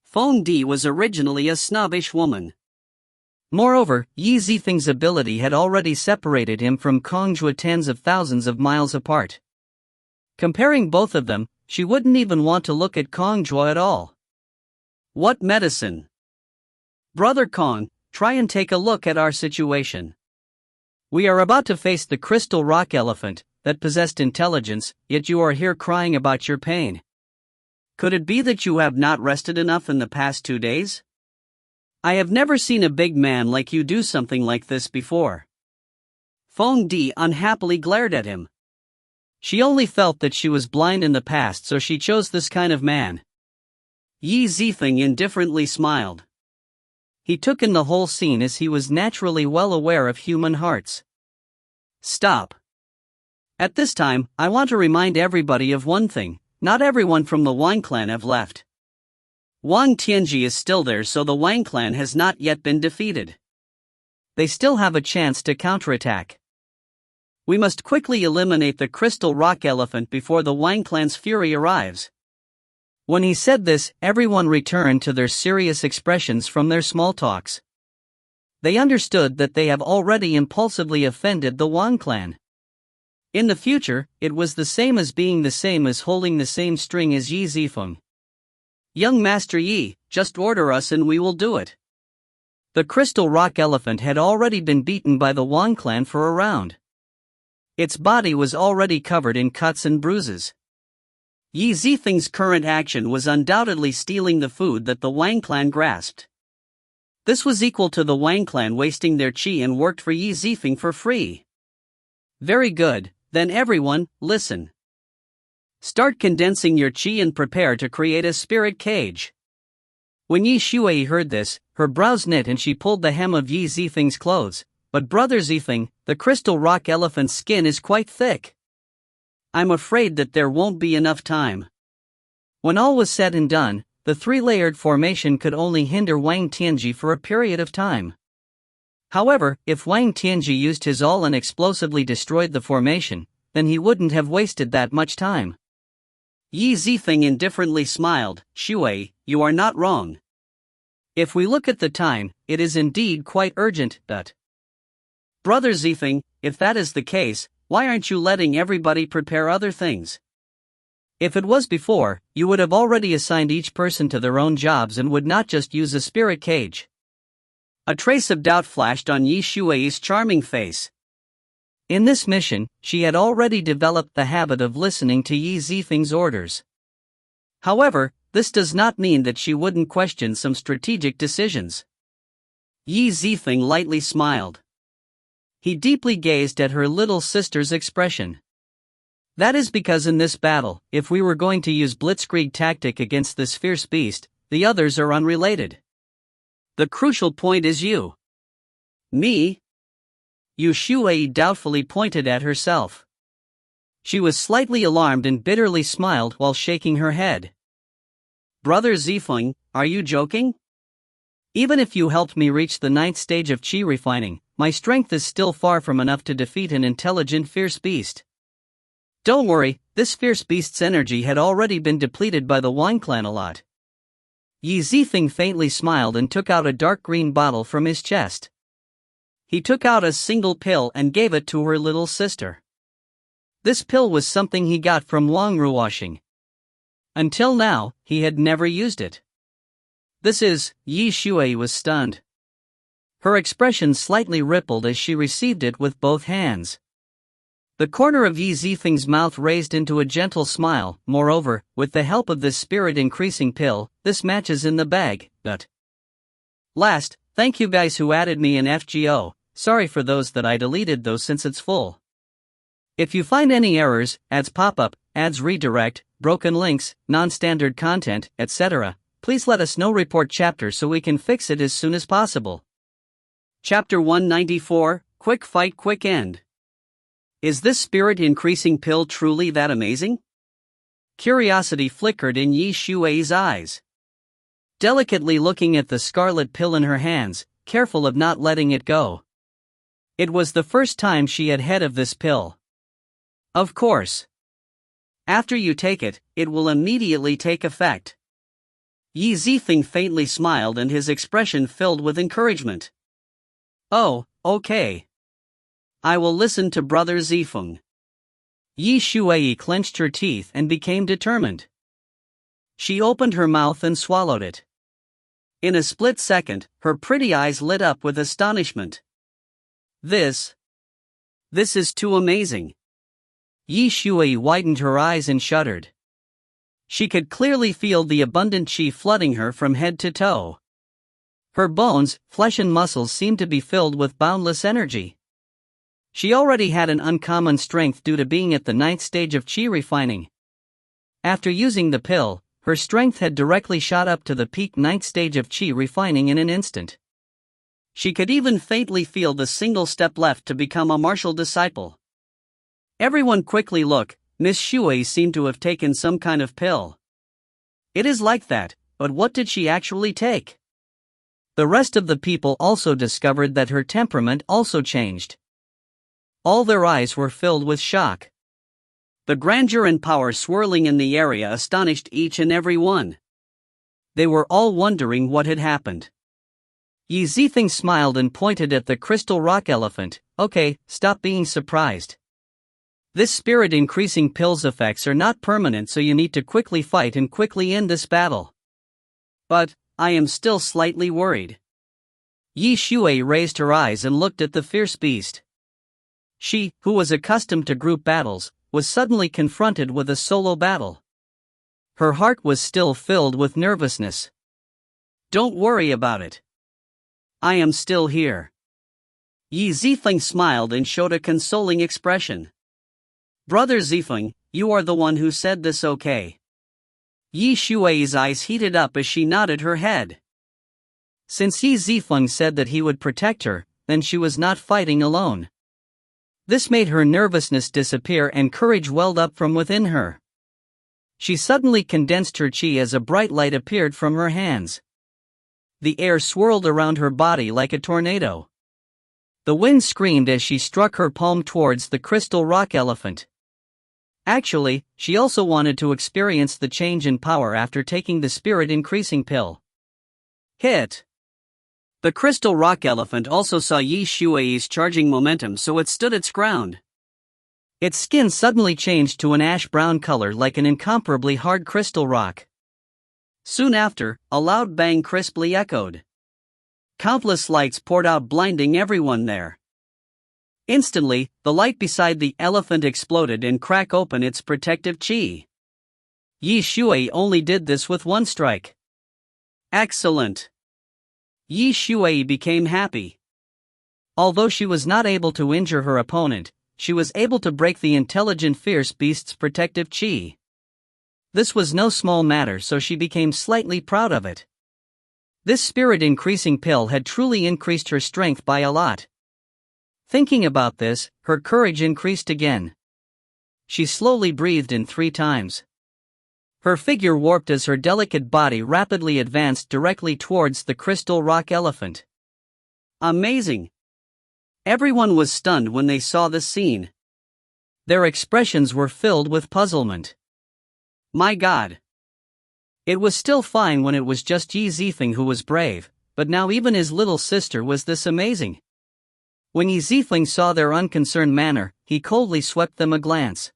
Feng Di was originally a snobbish woman. Moreover, Yi Zifeng's ability had already separated him from Kong Zhuo tens of thousands of miles apart. Comparing both of them, she wouldn't even want to look at Kong Zhuo at all. What medicine? Brother Kong, try and take a look at our situation. We are about to face the crystal rock elephant that possessed intelligence, yet you are here crying about your pain. Could it be that you have not rested enough in the past 2 days? I have never seen a big man like you do something like this before. Feng Di unhappily glared at him. She only felt that she was blind in the past, so she chose this kind of man. Yi Zifeng indifferently smiled. He took in the whole scene as he was naturally well aware of human hearts. Stop. At this time, I want to remind everybody of one thing. Not everyone from the Wang clan have left. Wang Tianji is still there, so the Wang clan has not yet been defeated. They still have a chance to counterattack. We must quickly eliminate the crystal rock elephant before the Wang clan's fury arrives. When he said this, everyone returned to their serious expressions from their small talks. They understood that they have already impulsively offended the Wang clan. In the future, it was the same as being the same as holding the same string as Yi Zifeng. Young Master Yi, just order us and we will do it. The crystal rock elephant had already been beaten by the Wang clan for a round. Its body was already covered in cuts and bruises. Yi Zifeng's current action was undoubtedly stealing the food that the Wang clan grasped. This was equal to the Wang clan wasting their qi and worked for Yi Zifeng for free. Very good, then everyone, listen. Start condensing your qi and prepare to create a spirit cage. When Yi Shuai heard this, her brows knit and she pulled the hem of Yi Zifeng's clothes. But Brother Zifeng, the crystal rock elephant's skin is quite thick. I'm afraid that there won't be enough time. When all was said and done, the three-layered formation could only hinder Wang Tianji for a period of time. However, if Wang Tianji used his all and explosively destroyed the formation, then he wouldn't have wasted that much time. Yi Zifeng indifferently smiled. Shuai, you are not wrong. If we look at the time, it is indeed quite urgent, but... Brother Zifeng, if that is the case, why aren't you letting everybody prepare other things? If it was before, you would have already assigned each person to their own jobs and would not just use a spirit cage. A trace of doubt flashed on Yi Shuai's charming face. In this mission, she had already developed the habit of listening to Yi Zifeng's orders. However, this does not mean that she wouldn't question some strategic decisions. Yi Zifeng lightly smiled. He deeply gazed at her little sister's expression. That is because in this battle, if we were going to use blitzkrieg tactic against this fierce beast, the others are unrelated. The crucial point is you. Me? Yu Shuai doubtfully pointed at herself. She was slightly alarmed and bitterly smiled while shaking her head. Brother Zifeng, are you joking? Even if you helped me reach the 9th stage of qi refining, my strength is still far from enough to defeat an intelligent fierce beast. Don't worry, this fierce beast's energy had already been depleted by the Wang clan a lot. Yi Zifeng faintly smiled and took out a dark green bottle from his chest. He took out a single pill and gave it to her little sister. This pill was something he got from Wang Ruoxing. Until now, he had never used it. Yi Shuai was stunned. Her expression slightly rippled as she received it with both hands. The corner of Yi Zifeng's mouth raised into a gentle smile. Moreover, with the help of this spirit-increasing pill, this match is in the bag, but... Last, thank you guys who added me in FGO, sorry for those that I deleted though since it's full. If you find any errors, ads pop up, ads redirect, broken links, non-standard content, etc., please let us know. Report chapter so we can fix it as soon as possible. Chapter 194, Quick Fight Quick End. Is this spirit-increasing pill truly that amazing? Curiosity flickered in Yi Shuai's eyes. Delicately looking at the scarlet pill in her hands, careful of not letting it go. It was the first time she had heard of this pill. Of course. After you take it, it will immediately take effect. Yi Zifeng faintly smiled and his expression filled with encouragement. Oh, okay. I will listen to Brother Zifeng. Yi Shuai clenched her teeth and became determined. She opened her mouth and swallowed it. In a split second, her pretty eyes lit up with astonishment. This is too amazing. Yi Shuai widened her eyes and shuddered. She could clearly feel the abundant qi flooding her from head to toe. Her bones, flesh and muscles seemed to be filled with boundless energy. She already had an uncommon strength due to being at the 9th stage of qi refining. After using the pill, her strength had directly shot up to the peak 9th stage of qi refining in an instant. She could even faintly feel the single step left to become a martial disciple. Everyone quickly look, Miss Shuai seemed to have taken some kind of pill. It is like that, but what did she actually take? The rest of the people also discovered that her temperament also changed. All their eyes were filled with shock. The grandeur and power swirling in the area astonished each and every one. They were all wondering what had happened. Yi Zifeng smiled and pointed at the crystal rock elephant. Okay, stop being surprised. This spirit-increasing pill's effects are not permanent, so you need to quickly fight and quickly end this battle. But I am still slightly worried. Yi Shui raised her eyes and looked at the fierce beast. She, who was accustomed to group battles, was suddenly confronted with a solo battle. Her heart was still filled with nervousness. Don't worry about it. I am still here. Yi Zifeng smiled and showed a consoling expression. Brother Zifeng, you are the one who said this, okay? Yi Shui's eyes heated up as she nodded her head. Since Yi Zifeng said that he would protect her, then she was not fighting alone. This made her nervousness disappear and courage welled up from within her. She suddenly condensed her qi as a bright light appeared from her hands. The air swirled around her body like a tornado. The wind screamed as she struck her palm towards the crystal rock elephant. Actually, she also wanted to experience the change in power after taking the spirit-increasing pill. Hit! The crystal rock elephant also saw Yi Shui's charging momentum, so it stood its ground. Its skin suddenly changed to an ash-brown color like an incomparably hard crystal rock. Soon after, a loud bang crisply echoed. Countless lights poured out, blinding everyone there. Instantly, the light beside the elephant exploded and cracked open its protective qi. Yi Shui only did this with one strike. Excellent! Yi Shui became happy. Although she was not able to injure her opponent, she was able to break the intelligent fierce beast's protective qi. This was no small matter, so she became slightly proud of it. This spirit-increasing pill had truly increased her strength by a lot. Thinking about this, her courage increased again. She slowly breathed in 3 times. Her figure warped as her delicate body rapidly advanced directly towards the crystal rock elephant. Amazing! Everyone was stunned when they saw this scene. Their expressions were filled with puzzlement. My God! It was still fine when it was just Yi Zifeng who was brave, but now even his little sister was this amazing. When Yi Zifeng saw their unconcerned manner, he coldly swept them a glance.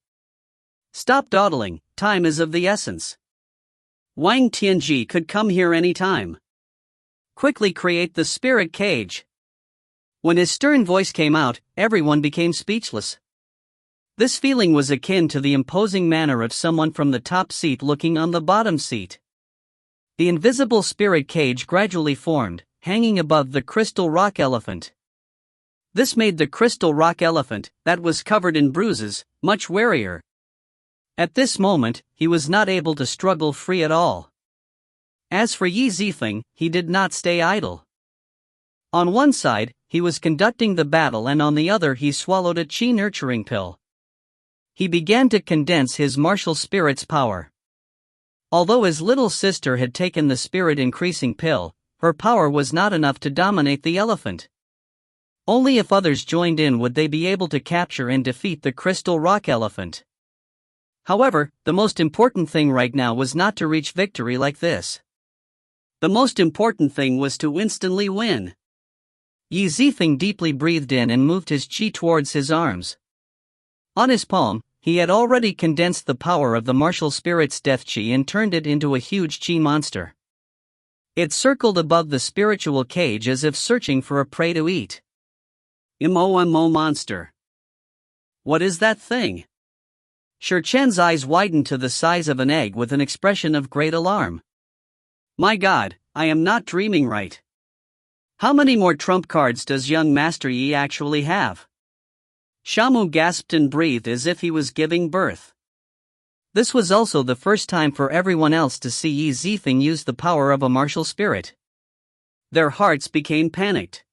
Stop dawdling, time is of the essence. Wang Tianji could come here any time. Quickly create the spirit cage. When his stern voice came out, everyone became speechless. This feeling was akin to the imposing manner of someone from the top seat looking on the bottom seat. The invisible spirit cage gradually formed, hanging above the crystal rock elephant. This made the crystal rock elephant, that was covered in bruises, much warier. At this moment, he was not able to struggle free at all. As for Yi Zifeng, he did not stay idle. On one side, he was conducting the battle, and on the other he swallowed a qi nurturing pill. He began to condense his martial spirit's power. Although his little sister had taken the spirit-increasing pill, her power was not enough to dominate the elephant. Only if others joined in would they be able to capture and defeat the crystal rock elephant. However, the most important thing right now was not to reach victory like this. The most important thing was to instantly win. Yi Zifeng deeply breathed in and moved his qi towards his arms. On his palm, he had already condensed the power of the martial spirit's death qi and turned it into a huge qi monster. It circled above the spiritual cage as if searching for a prey to eat. Mo monster. What is that thing? Shi Chen's eyes widened to the size of an egg with an expression of great alarm. My God, I am not dreaming, right? How many more trump cards does young Master Yi actually have? Shamu gasped and breathed as if he was giving birth. This was also the first time for everyone else to see Yi Zifeng use the power of a martial spirit. Their hearts became panicked.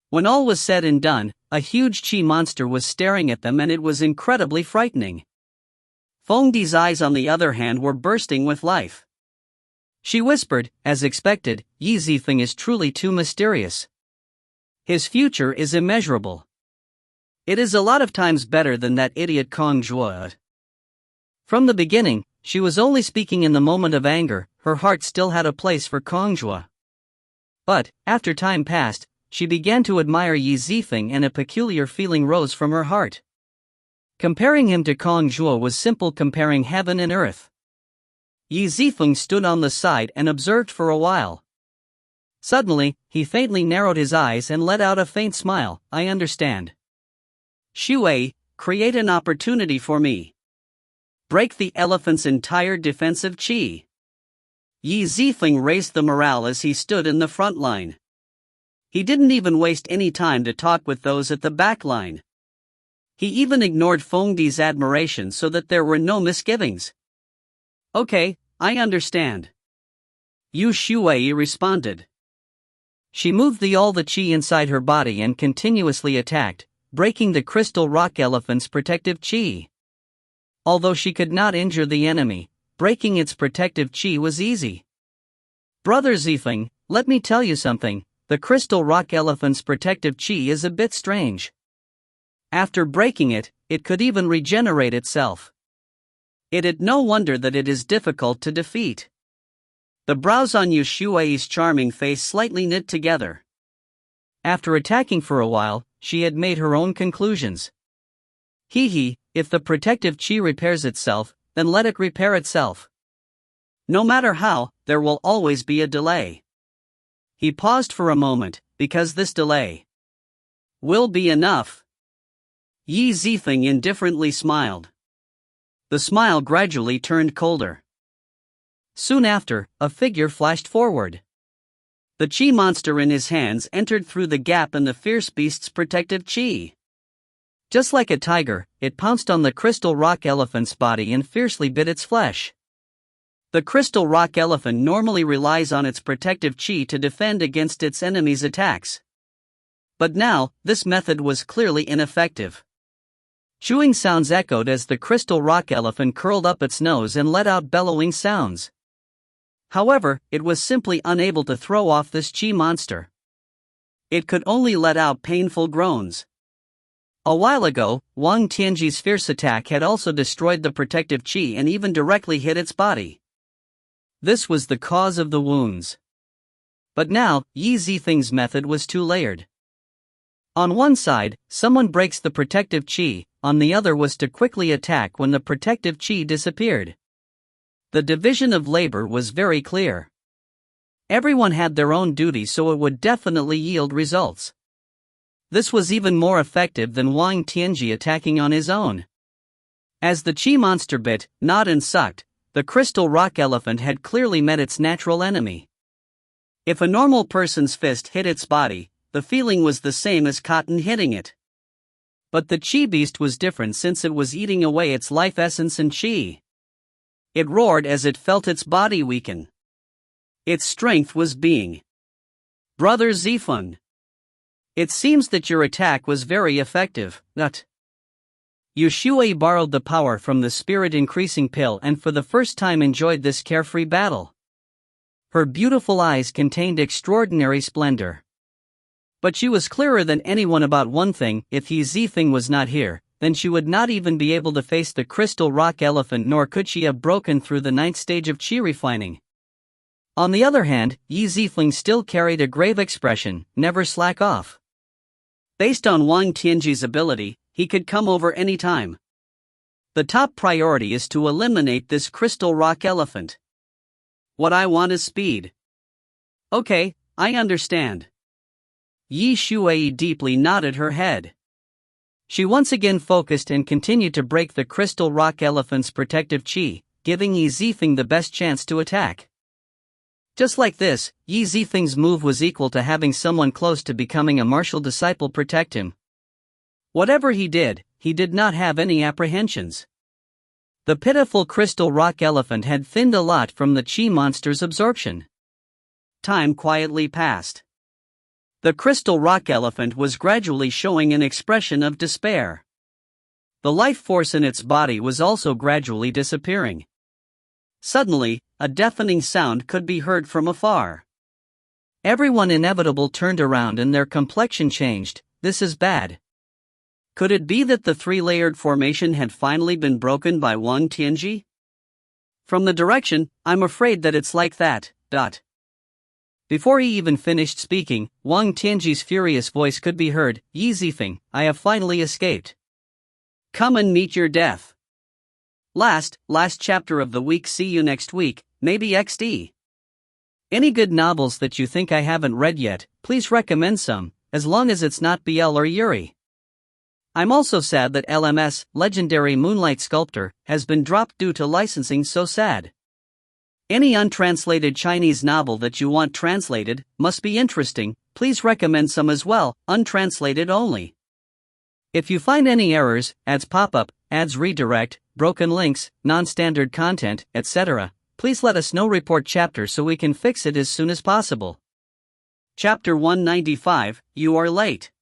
When all was said and done, a huge qi monster was staring at them, and it was incredibly frightening. Fengdi's eyes, on the other hand, were bursting with life. She whispered, as expected, Yi Zifeng is truly too mysterious. His future is immeasurable. It is a lot of times better than that idiot Kong Zhuo. From the beginning, she was only speaking in the moment of anger. Her heart still had a place for Kong Zhuo. But, after time passed, she began to admire Yi Zifeng, and a peculiar feeling rose from her heart. Comparing him to Kong Zhuo was simple comparing heaven and earth. Yi Zifeng stood on the side and observed for a while. Suddenly, he faintly narrowed his eyes and let out a faint smile. I understand. Shui, create an opportunity for me. Break the elephant's entire defensive qi. Yi Zifeng raised the morale as he stood in the front line. He didn't even waste any time to talk with those at the back line. He even ignored Feng Di's admiration so that there were no misgivings. Okay, I understand. Yu Shui responded. She moved all the qi inside her body and continuously attacked, breaking the crystal rock elephant's protective qi. Although she could not injure the enemy, breaking its protective qi was easy. Brother Zifeng, let me tell you something, the crystal rock elephant's protective qi is a bit strange. After breaking it, it could even regenerate itself. It is no wonder that it is difficult to defeat. The brows on Yu Shui's charming face slightly knit together. After attacking for a while, she had made her own conclusions. If the protective qi repairs itself, then let it repair itself. No matter how, there will always be a delay. He paused for a moment, because this delay will be enough. Yi Zifeng indifferently smiled. The smile gradually turned colder. Soon after, a figure flashed forward. The qi monster in his hands entered through the gap in the fierce beast's protective qi. Just like a tiger, it pounced on the crystal rock elephant's body and fiercely bit its flesh. The crystal rock elephant normally relies on its protective qi to defend against its enemies' attacks. But now, this method was clearly ineffective. Chewing sounds echoed as the crystal rock elephant curled up its nose and let out bellowing sounds. However, it was simply unable to throw off this qi monster. It could only let out painful groans. A while ago, Wang Tianji's fierce attack had also destroyed the protective qi and even directly hit its body. This was the cause of the wounds. But now, Yi Zifeng's method was two-layered. On one side, someone breaks the protective qi, on the other was to quickly attack when the protective qi disappeared. The division of labor was very clear. Everyone had their own duty, so it would definitely yield results. This was even more effective than Wang Tianji attacking on his own. As the qi monster bit, gnawed and sucked, the crystal rock elephant had clearly met its natural enemy. If a normal person's fist hit its body, the feeling was the same as cotton hitting it. But the qi beast was different since it was eating away its life essence and qi. It roared as it felt its body weaken. Its strength was being. Brother Zifeng. It seems that your attack was very effective, but Yu Shui borrowed the power from the spirit-increasing pill and for the first time enjoyed this carefree battle. Her beautiful eyes contained extraordinary splendor. But she was clearer than anyone about one thing: if Yi Zifeng was not here, then she would not even be able to face the crystal rock elephant, nor could she have broken through the 9th stage of qi refining. On the other hand, Yi Zifeng still carried a grave expression: never slack off. Based on Wang Tianji's ability, he could come over any time. The top priority is to eliminate this crystal rock elephant. What I want is speed. Okay, I understand. Yi Shui deeply nodded her head. She once again focused and continued to break the crystal rock elephant's protective qi, giving Yi Zifeng the best chance to attack. Just like this, Yi Zifeng's move was equal to having someone close to becoming a martial disciple protect him. Whatever he did not have any apprehensions. The pitiful crystal rock elephant had thinned a lot from the qi monster's absorption. Time quietly passed. The crystal rock elephant was gradually showing an expression of despair. The life force in its body was also gradually disappearing. Suddenly, a deafening sound could be heard from afar. Everyone inevitable turned around and their complexion changed. This is bad. Could it be that the three-layered formation had finally been broken by Wang Tianji? From the direction, I'm afraid that it's like that. Before he even finished speaking, Wang Tianji's furious voice could be heard. Yi Zifeng, I have finally escaped. Come and meet your death. Last chapter of the week. See you next week, maybe XD. Any good novels that you think I haven't read yet, please recommend some, as long as it's not BL or Yuri. I'm also sad that LMS, Legendary Moonlight Sculptor, has been dropped due to licensing. So sad. Any untranslated Chinese novel that you want translated, must be interesting, please recommend some as well, untranslated only. If you find any errors, ads pop up, ads redirect, broken links, non-standard content, etc., please let us know. Report chapter so we can fix it as soon as possible. Chapter 195, You Are Late.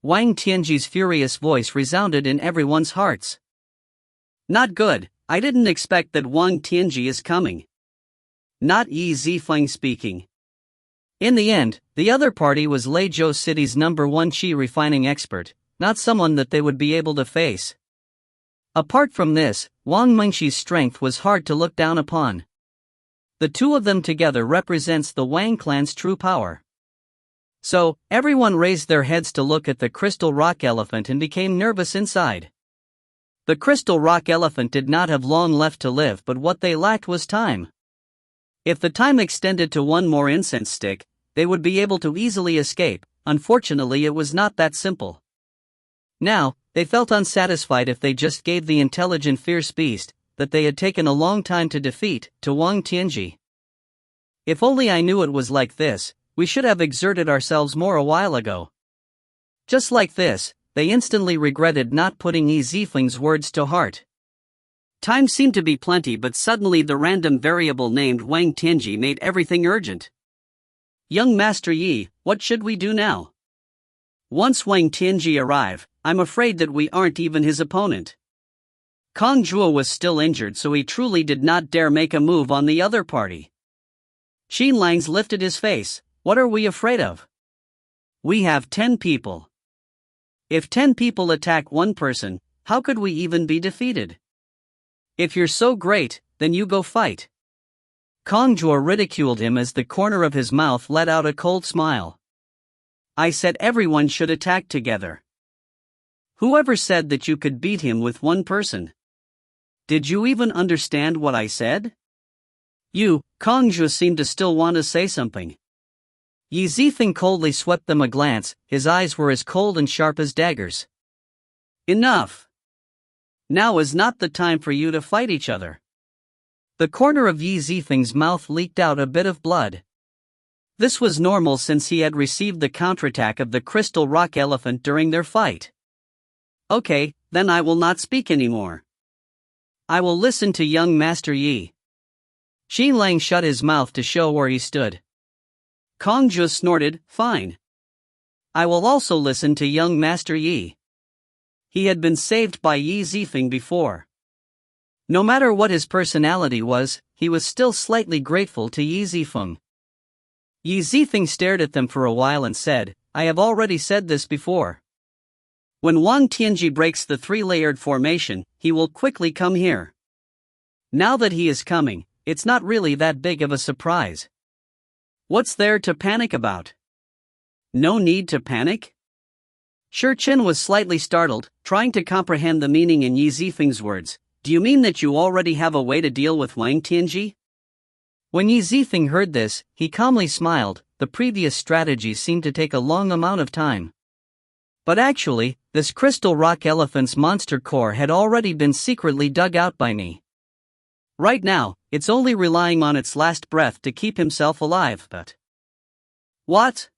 Wang Tianji's furious voice resounded in everyone's hearts. Not good, I didn't expect that Wang Tianji is coming. Not Yi Zifeng speaking. In the end, the other party was Legacy City's #1 Qi refining expert, not someone that they would be able to face. Apart from this, Wang Mingqi's strength was hard to look down upon. The two of them together represents the Wang clan's true power. So, everyone raised their heads to look at the crystal rock elephant and became nervous inside. The crystal rock elephant did not have long left to live, but what they lacked was time. If the time extended to one more incense stick, they would be able to easily escape. Unfortunately, it was not that simple. Now, they felt unsatisfied if they just gave the intelligent fierce beast, that they had taken a long time to defeat, to Wang Tianji. If only I knew it was like this, we should have exerted ourselves more a while ago. Just like this, they instantly regretted not putting Yi Zifeng's words to heart. Time seemed to be plenty, but suddenly the random variable named Wang Tianji made everything urgent. Young Master Yi, what should we do now? Once Wang Tianji arrive, I'm afraid that we aren't even his opponent. Kong Zhuo was still injured, so he truly did not dare make a move on the other party. Xin Langs lifted his face. What are we afraid of? We have 10 people. If 10 people attack one person, how could we even be defeated? If you're so great, then you go fight. Kong Zhuo ridiculed him as the corner of his mouth let out a cold smile. I said everyone should attack together. Whoever said that you could beat him with one person? Did you even understand what I said? You, Kong Zhuo seemed to still want to say something. Yi Zifeng coldly swept them a glance, his eyes were as cold and sharp as daggers. Enough! Now is not the time for you to fight each other. The corner of Yi Zifeng's mouth leaked out a bit of blood. This was normal since he had received the counterattack of the crystal rock elephant during their fight. Okay, then I will not speak anymore. I will listen to young Master Yi. Xin Lang shut his mouth to show where he stood. Kong Zhuo snorted, fine. I will also listen to young Master Yi. He had been saved by Yi Zifeng before. No matter what his personality was, he was still slightly grateful to Yi Zifeng. Yi Zifeng stared at them for a while and said, I have already said this before. When Wang Tianji breaks the three-layered formation, he will quickly come here. Now that he is coming, it's not really that big of a surprise. What's there to panic about? No need to panic? Shi Chen was slightly startled, trying to comprehend the meaning in Yi Zifeng's words. Do you mean that you already have a way to deal with Wang Tianji? When Yi Zifeng heard this, he calmly smiled. The previous strategy seemed to take a long amount of time. But actually, this crystal rock elephant's monster core had already been secretly dug out by me. Right now, it's only relying on its last breath to keep himself alive, but... What?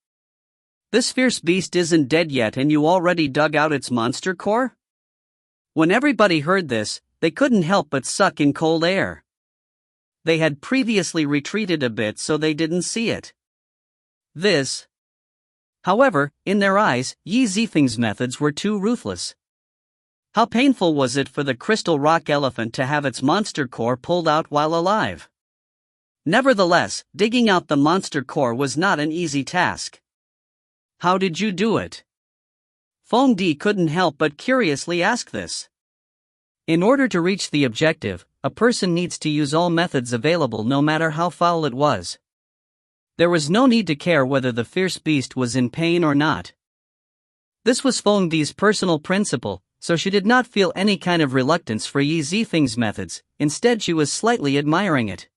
This fierce beast isn't dead yet and you already dug out its monster core? When everybody heard this, they couldn't help but suck in cold air. They had previously retreated a bit so they didn't see it. This... However, in their eyes, Yi Zifeng's methods were too ruthless. How painful was it for the crystal rock elephant to have its monster core pulled out while alive? Nevertheless, digging out the monster core was not an easy task. How did you do it? Feng Di couldn't help but curiously ask this. In order to reach the objective, a person needs to use all methods available no matter how foul it was. There was no need to care whether the fierce beast was in pain or not. This was Feng Di's personal principle. so she did not feel any kind of reluctance for Yi Zifeng's methods. Instead, she was slightly admiring it.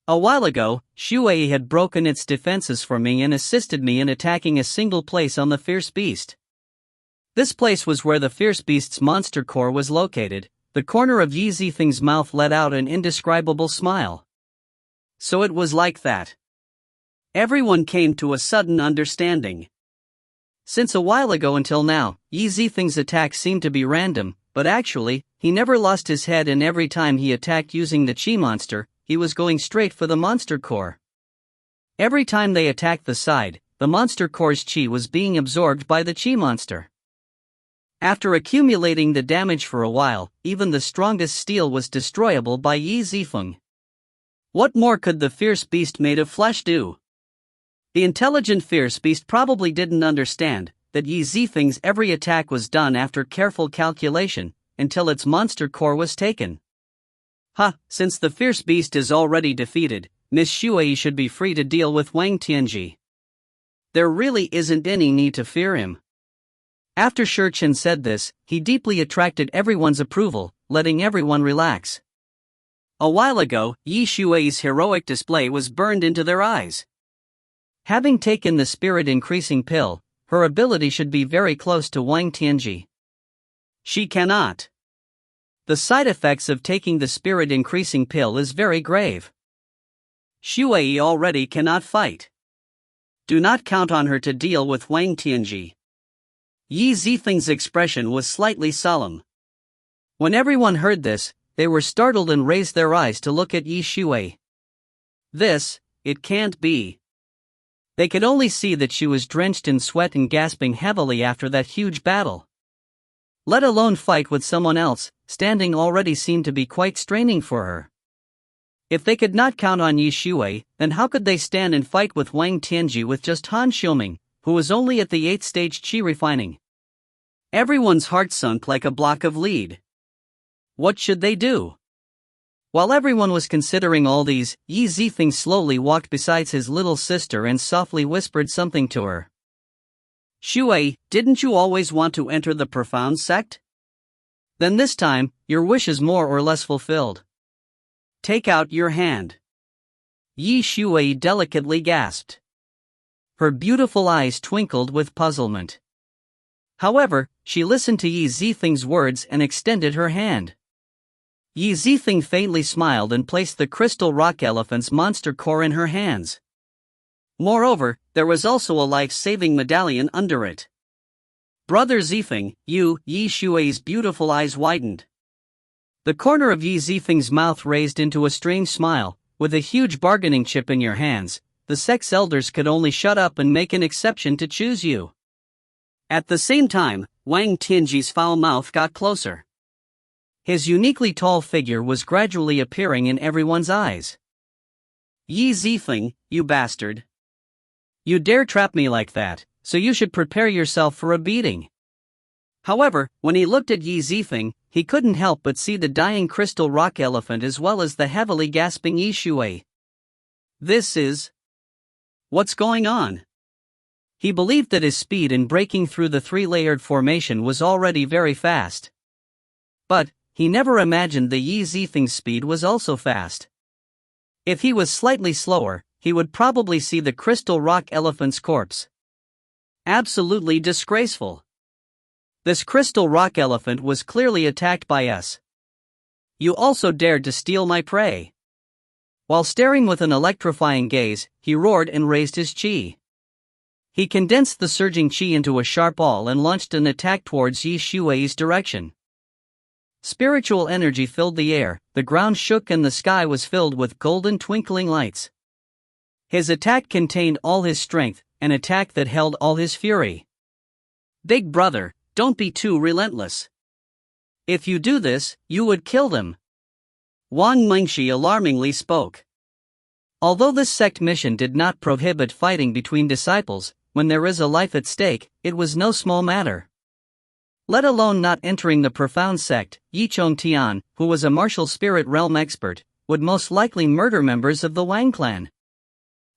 A while ago, Shuai had broken its defenses for me and assisted me in attacking a single place on the fierce beast. This place was where the fierce beast's monster core was located. The corner of Yi Zifeng's mouth let out an indescribable smile. So it was like that. Everyone came to a sudden understanding. Since a while ago until now, Yi Zifeng's attacks seemed to be random, but actually, he never lost his head, and every time he attacked using the Qi monster, he was going straight for the monster core. Every time they attacked the side, the monster core's Qi was being absorbed by the Qi monster. After accumulating the damage for a while, even the strongest steel was destroyable by Yi Zifeng. What more could the fierce beast made of flesh do? The intelligent fierce beast probably didn't understand that Yi Zifeng's every attack was done after careful calculation, until its monster core was taken. Since the fierce beast is already defeated, Miss Shuai should be free to deal with Wang Tianji. There really isn't any need to fear him. After Shurchen said this, he deeply attracted everyone's approval, letting everyone relax. A while ago, Yi Shuai's heroic display was burned into their eyes. Having taken the spirit-increasing pill, her ability should be very close to Wang Tianji. She cannot. The side effects of taking the spirit-increasing pill is very grave. Shuai already cannot fight. Do not count on her to deal with Wang Tianji. Yi Zifeng's expression was slightly solemn. When everyone heard this, they were startled and raised their eyes to look at Yi Shuai. It can't be. They could only see that she was drenched in sweat and gasping heavily after that huge battle. Let alone fight with someone else, standing already seemed to be quite straining for her. If they could not count on Yi Shuai, then how could they stand and fight with Wang Tianji with just Han Xiuming, who was only at the 8th stage Qi refining? Everyone's heart sunk like a block of lead. What should they do? While everyone was considering all these, Yi Zifeng slowly walked beside his little sister and softly whispered something to her. Shuai, didn't you always want to enter the profound sect? Then this time, your wish is more or less fulfilled. Take out your hand. Yi Shuai delicately gasped. Her beautiful eyes twinkled with puzzlement. However, she listened to Yi Zifeng's words and extended her hand. Yi Zifeng faintly smiled and placed the crystal rock elephant's monster core in her hands. Moreover, there was also a life-saving medallion under it. Brother Zifeng, Yi Shuai's beautiful eyes widened. The corner of Yi Zifeng's mouth raised into a strange smile. With a huge bargaining chip in your hands, the sect's elders could only shut up and make an exception to choose you. At the same time, Wang Tianji's foul mouth got closer. His uniquely tall figure was gradually appearing in everyone's eyes. Yi Zifeng, you bastard. You dare trap me like that, so you should prepare yourself for a beating. However, when he looked at Yi Zifeng, he couldn't help but see the dying crystal rock elephant as well as the heavily gasping Yi Shuai. What's going on? He believed that his speed in breaking through the three-layered formation was already very fast. But he never imagined the Yi Zifeng's speed was also fast. If he was slightly slower, he would probably see the crystal rock elephant's corpse. Absolutely disgraceful. This crystal rock elephant was clearly attacked by us. You also dared to steal my prey. While staring with an electrifying gaze, he roared and raised his Qi. He condensed the surging Qi into a sharp awl and launched an attack towards Yi Shuai's direction. Spiritual energy filled the air, the ground shook and the sky was filled with golden twinkling lights. His attack contained all his strength, an attack that held all his fury. Big brother, don't be too relentless. If you do this, you would kill them. Wang Mengshi alarmingly spoke. Although this sect mission did not prohibit fighting between disciples, when there is a life at stake, it was no small matter. Let alone not entering the profound sect, Yi Chongtian, who was a martial spirit realm expert, would most likely murder members of the Wang clan,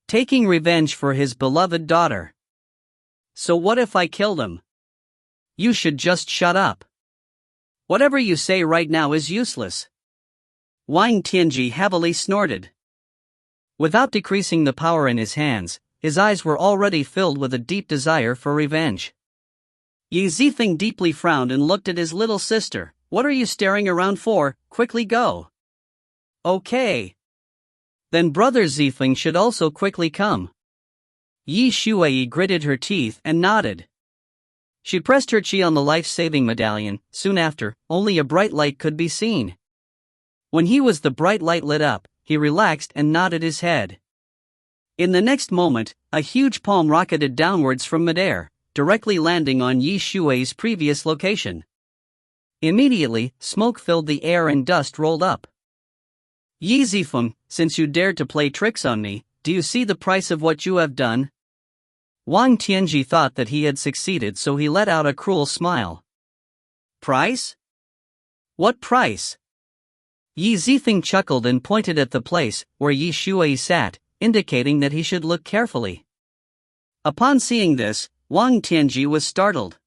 taking revenge for his beloved daughter. So what if I kill them? You should just shut up. Whatever you say right now is useless. Wang Tianji heavily snorted. Without decreasing the power in his hands, his eyes were already filled with a deep desire for revenge. Yi Zifeng deeply frowned and looked at his little sister. What are you staring around for? Quickly go. Okay. Then brother Zifeng should also quickly come. Yi Shuai gritted her teeth and nodded. She pressed her qi on the life-saving medallion. Soon after, only a bright light could be seen. When the bright light lit up, he relaxed and nodded his head. In the next moment, a huge palm rocketed downwards from midair, directly landing on Yi Shuai's previous location. Immediately, smoke filled the air and dust rolled up. Yi Zifeng, since you dared to play tricks on me, do you see the price of what you have done? Wang Tianji thought that he had succeeded, so he let out a cruel smile. Price? What price? Yi Zifeng chuckled and pointed at the place where Yi Shuai sat, indicating that he should look carefully. Upon seeing this, Wang Tianji was startled.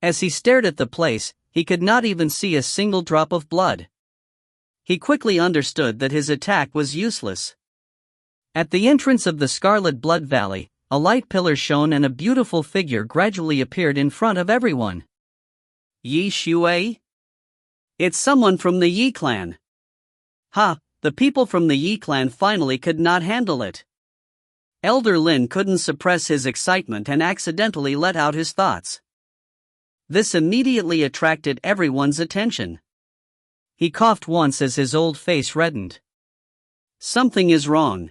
As he stared at the place, he could not even see a single drop of blood. He quickly understood that his attack was useless. At the entrance of the Scarlet Blood Valley, a light pillar shone and a beautiful figure gradually appeared in front of everyone. Yi Shuai? It's someone from the Yi clan. Ha, the people from the Yi clan finally could not handle it. Elder Lin couldn't suppress his excitement and accidentally let out his thoughts. This immediately attracted everyone's attention. He coughed once as his old face reddened. Something is wrong.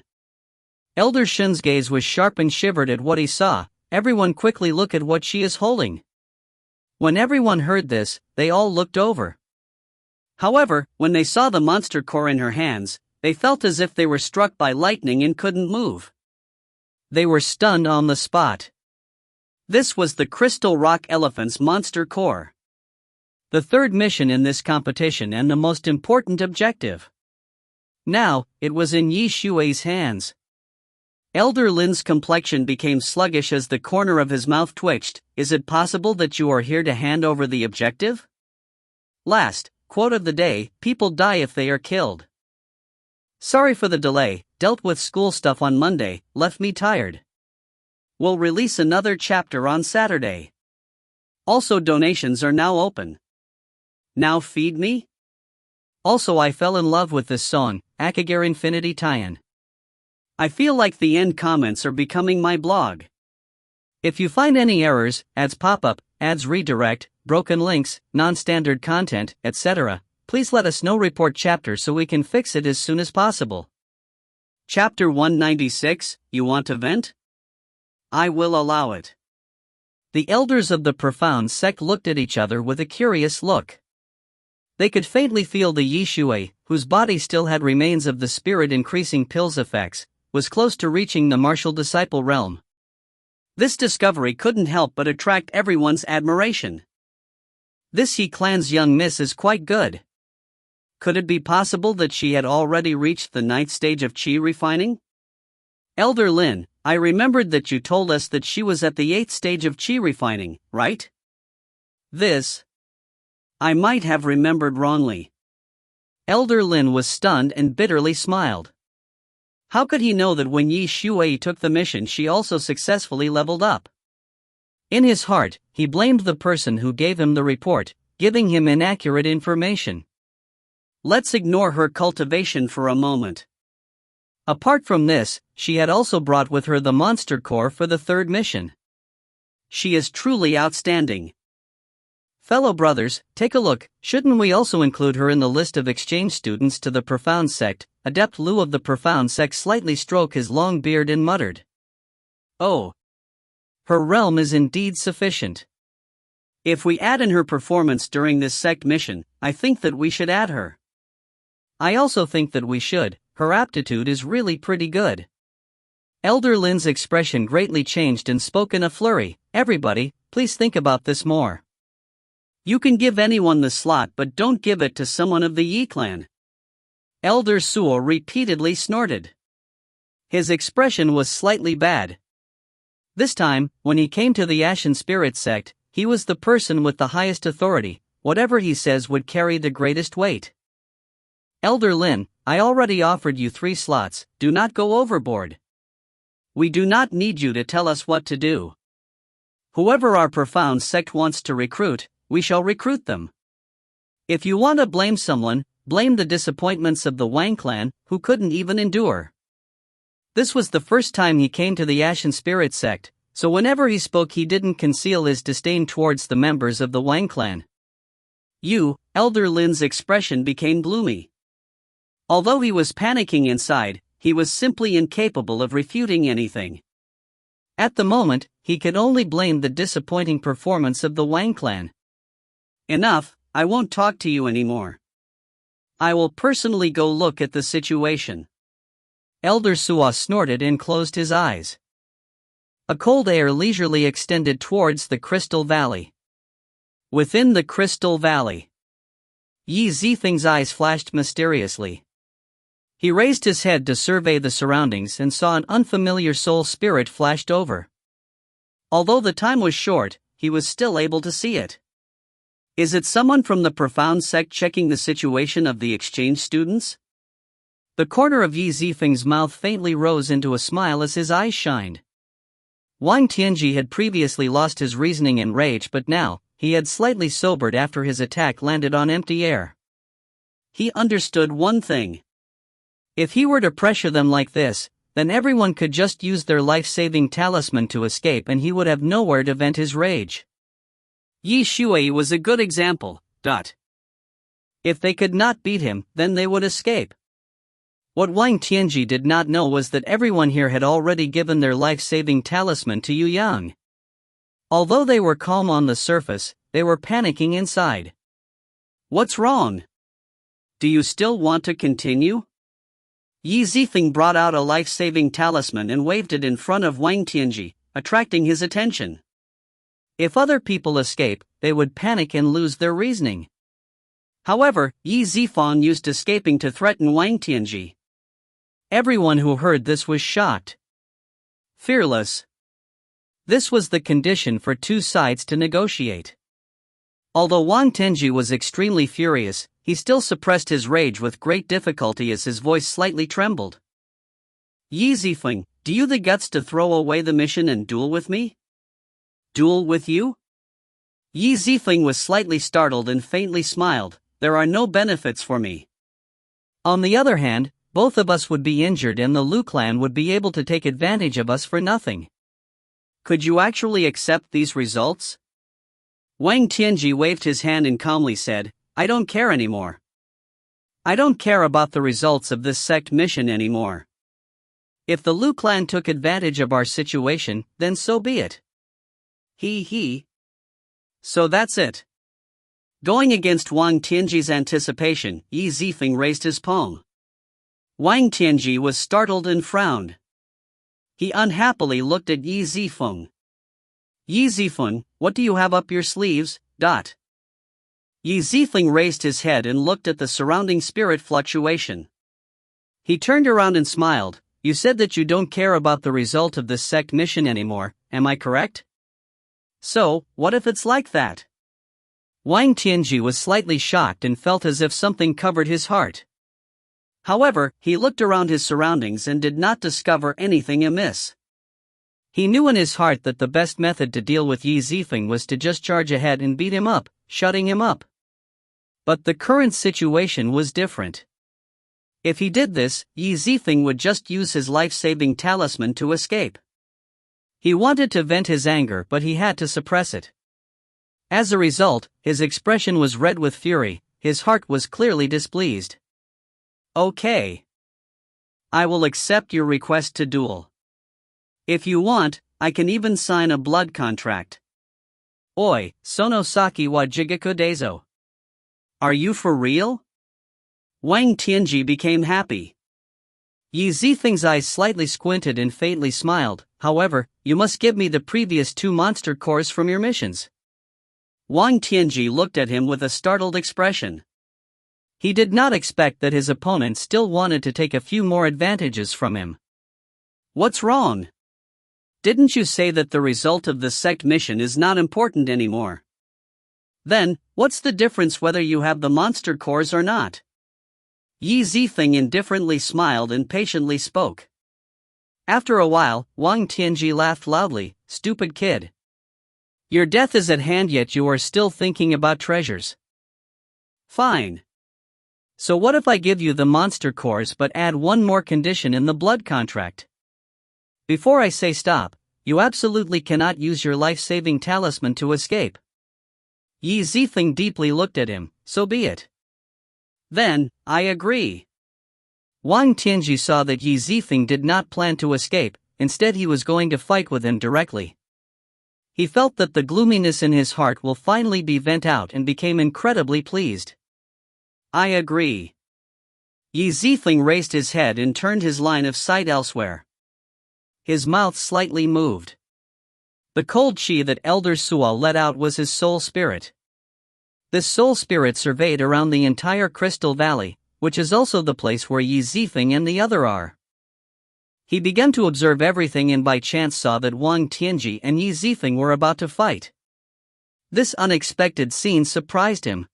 Elder Shen's gaze was sharp and shivered at what he saw. Everyone quickly look at what she is holding. When everyone heard this, they all looked over. However, when they saw the monster core in her hands, they felt as if they were struck by lightning and couldn't move. They were stunned on the spot. This was the Crystal Rock Elephant's monster core. The third mission in this competition and the most important objective. Now, it was in Yi Shuai's hands. Elder Lin's complexion became sluggish as the corner of his mouth twitched. Is it possible that you are here to hand over the objective? Last quote of the day, people die if they are killed. Sorry for the delay, dealt with school stuff on Monday, left me tired. We'll release another chapter on Saturday. Also donations are now open. Now feed me? Also I fell in love with this song, Akagar Infinity Tie-in. I feel like the end comments are becoming my blog. If you find any errors, ads pop up, ads redirect, broken links, non-standard content, etc., please let us know. Report chapter so we can fix it as soon as possible. Chapter 196, you want to vent? I will allow it. The elders of the profound sect looked at each other with a curious look. They could faintly feel the Yi Shuai, whose body still had remains of the spirit-increasing pills effects, was close to reaching the martial disciple realm. This discovery couldn't help but attract everyone's admiration. This Yi clan's young miss is quite good. Could it be possible that she had already reached the 9th stage of Qi refining? Elder Lin, I remembered that you told us that she was at the 8th stage of Qi refining, right? This. I might have remembered wrongly. Elder Lin was stunned and bitterly smiled. How could he know that when Yi Shuai took the mission she also successfully leveled up? In his heart, he blamed the person who gave him the report, giving him inaccurate information. Let's ignore her cultivation for a moment. Apart from this, she had also brought with her the monster core for the third mission. She is truly outstanding. Fellow brothers, take a look, shouldn't we also include her in the list of exchange students to the Profound Sect? Adept Liu of the Profound Sect slightly stroked his long beard and muttered. Oh. Her realm is indeed sufficient. If we add in her performance during this sect mission, I think that we should add her. I also think that we should, her aptitude is really pretty good. Elder Lin's expression greatly changed and spoke in a flurry. Everybody, please think about this more. You can give anyone the slot but don't give it to someone of the Yi clan. Elder Suo repeatedly snorted. His expression was slightly bad. This time, when he came to the Ashen Spirit sect, he was the person with the highest authority, whatever he says would carry the greatest weight. Elder Lin, I already offered you 3 slots, do not go overboard. We do not need you to tell us what to do. Whoever our profound sect wants to recruit, we shall recruit them. If you want to blame someone, blame the disappointments of the Wang clan, who couldn't even endure. This was the first time he came to the Ashen Spirit sect, so whenever he spoke he didn't conceal his disdain towards the members of the Wang clan. Elder Lin's expression became gloomy. Although he was panicking inside, he was simply incapable of refuting anything. At the moment, he could only blame the disappointing performance of the Wang clan. Enough, I won't talk to you anymore. I will personally go look at the situation. Elder Suo snorted and closed his eyes. A cold air leisurely extended towards the Crystal Valley. Within the Crystal Valley, Yi Zifeng's eyes flashed mysteriously. He raised his head to survey the surroundings and saw an unfamiliar soul spirit flashed over. Although the time was short, he was still able to see it. Is it someone from the profound sect checking the situation of the exchange students? The corner of Yi Zifeng's mouth faintly rose into a smile as his eyes shined. Wang Tianji had previously lost his reasoning and rage, but now, he had slightly sobered after his attack landed on empty air. He understood one thing. If he were to pressure them like this, then everyone could just use their life-saving talisman to escape and he would have nowhere to vent his rage. Yi Shui was a good example. If they could not beat him, then they would escape. What Wang Tianji did not know was that everyone here had already given their life-saving talisman to Yu Yang. Although they were calm on the surface, they were panicking inside. What's wrong? Do you still want to continue? Yi Zifeng brought out a life-saving talisman and waved it in front of Wang Tianji, attracting his attention. If other people escape, they would panic and lose their reasoning. However, Yi Zifeng used escaping to threaten Wang Tianji. Everyone who heard this was shocked. Fearless. This was the condition for 2 sides to negotiate. Although Wang Tianji was extremely furious, he still suppressed his rage with great difficulty as his voice slightly trembled. Yi Zifeng, do you the guts to throw away the mission and duel with me? Duel with you? Yi Zifeng was slightly startled and faintly smiled. There are no benefits for me. On the other hand, both of us would be injured and the Liu clan would be able to take advantage of us for nothing. Could you actually accept these results? Wang Tianji waved his hand and calmly said, I don't care anymore. I don't care about the results of this sect mission anymore. If the Liu clan took advantage of our situation, then so be it. So that's it. Going against Wang Tianji's anticipation, Yi Zifeng raised his palm. Wang Tianji was startled and frowned. He unhappily looked at Yi Zifeng. Yi Zifeng, what do you have up your sleeves? Yi Zifeng raised his head and looked at the surrounding spirit fluctuation. He turned around and smiled. You said that you don't care about the result of this sect mission anymore, am I correct? So, what if it's like that? Wang Tianji was slightly shocked and felt as if something covered his heart. However, he looked around his surroundings and did not discover anything amiss. He knew in his heart that the best method to deal with Yi Zifeng was to just charge ahead and beat him up, shutting him up. But the current situation was different. If he did this, Yi Zifeng would just use his life-saving talisman to escape. He wanted to vent his anger, but he had to suppress it. As a result, his expression was red with fury, his heart was clearly displeased. Okay. I will accept your request to duel. If you want, I can even sign a blood contract. Oi, sono saki wa jigaku dezo. Are you for real? Wang Tianji became happy. Yi Zifeng's eyes slightly squinted and faintly smiled. However, you must give me the previous 2 monster cores from your missions. Wang Tianji looked at him with a startled expression. He did not expect that his opponent still wanted to take a few more advantages from him. What's wrong? Didn't you say that the result of the sect mission is not important anymore? Then, what's the difference whether you have the monster cores or not? Yi Zifeng indifferently smiled and patiently spoke. After a while, Wang Tianji laughed loudly. Stupid kid. Your death is at hand yet you are still thinking about treasures. Fine. So what if I give you the monster cores but add one more condition in the blood contract? Before I say stop, you absolutely cannot use your life-saving talisman to escape. Yi Zifeng deeply looked at him. So be it. Then, I agree. Wang Tianji saw that Yi Zifeng did not plan to escape, instead he was going to fight with him directly. He felt that the gloominess in his heart will finally be vent out and became incredibly pleased. I agree. Yi Zifeng raised his head and turned his line of sight elsewhere. His mouth slightly moved. The cold qi that Elder Suo let out was his soul spirit. This soul spirit surveyed around the entire Crystal Valley, which is also the place where Yi Zifeng and the other are. He began to observe everything and by chance saw that Wang Tianji and Yi Zifeng were about to fight. This unexpected scene surprised him.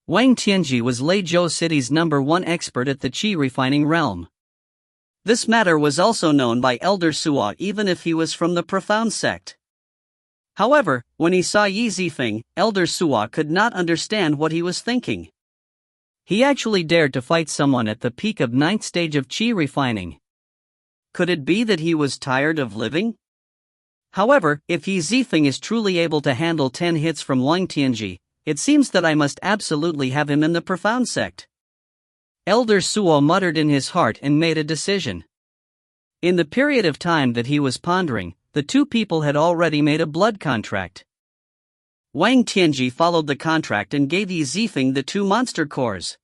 Wang Tianji was Legacy City's #1 expert at the Qi refining realm. This matter was also known by Elder Suo even if he was from the profound sect. However, when he saw Yi Zifeng, Elder Suo could not understand what he was thinking. He actually dared to fight someone at the peak of 9th stage of Qi refining. Could it be that he was tired of living? However, if Yi Zifeng is truly able to handle 10 hits from Wang Tianji, it seems that I must absolutely have him in the profound sect. Elder Suo muttered in his heart and made a decision. In the period of time that he was pondering, the two people had already made a blood contract. Wang Tianji followed the contract and gave Yi Zifeng the 2 monster cores.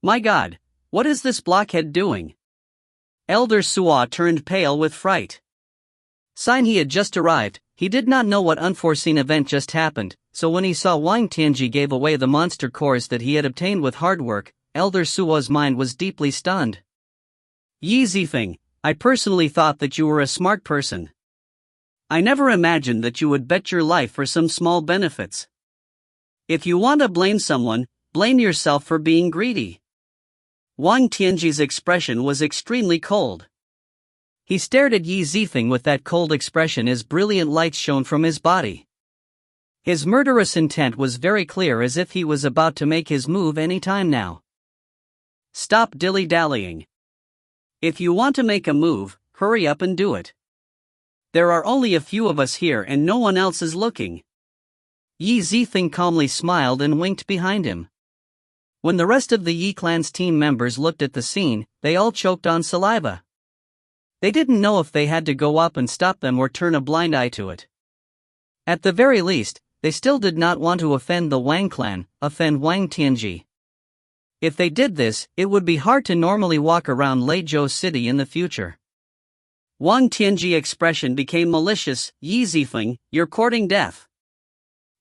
My God, what is this blockhead doing? Elder Suo turned pale with fright. Since he had just arrived, he did not know what unforeseen event just happened, so when he saw Wang Tianji gave away the monster cores that he had obtained with hard work, Elder Suo's mind was deeply stunned. Yi Zifeng, I personally thought that you were a smart person. I never imagined that you would bet your life for some small benefits. If you want to blame someone, blame yourself for being greedy. Wang Tianji's expression was extremely cold. He stared at Yi Zifeng with that cold expression as brilliant lights shone from his body. His murderous intent was very clear as if he was about to make his move any time now. Stop dilly-dallying. If you want to make a move, hurry up and do it. There are only a few of us here and no one else is looking. Yi Zifeng calmly smiled and winked behind him. When the rest of the Yi clan's team members looked at the scene, they all choked on saliva. They didn't know if they had to go up and stop them or turn a blind eye to it. At the very least, they still did not want to offend the Wang clan, offend Wang Tianji. If they did this, it would be hard to normally walk around Legacy City in the future. Wang Tianji's expression became malicious. Yi Zifeng, you're courting death.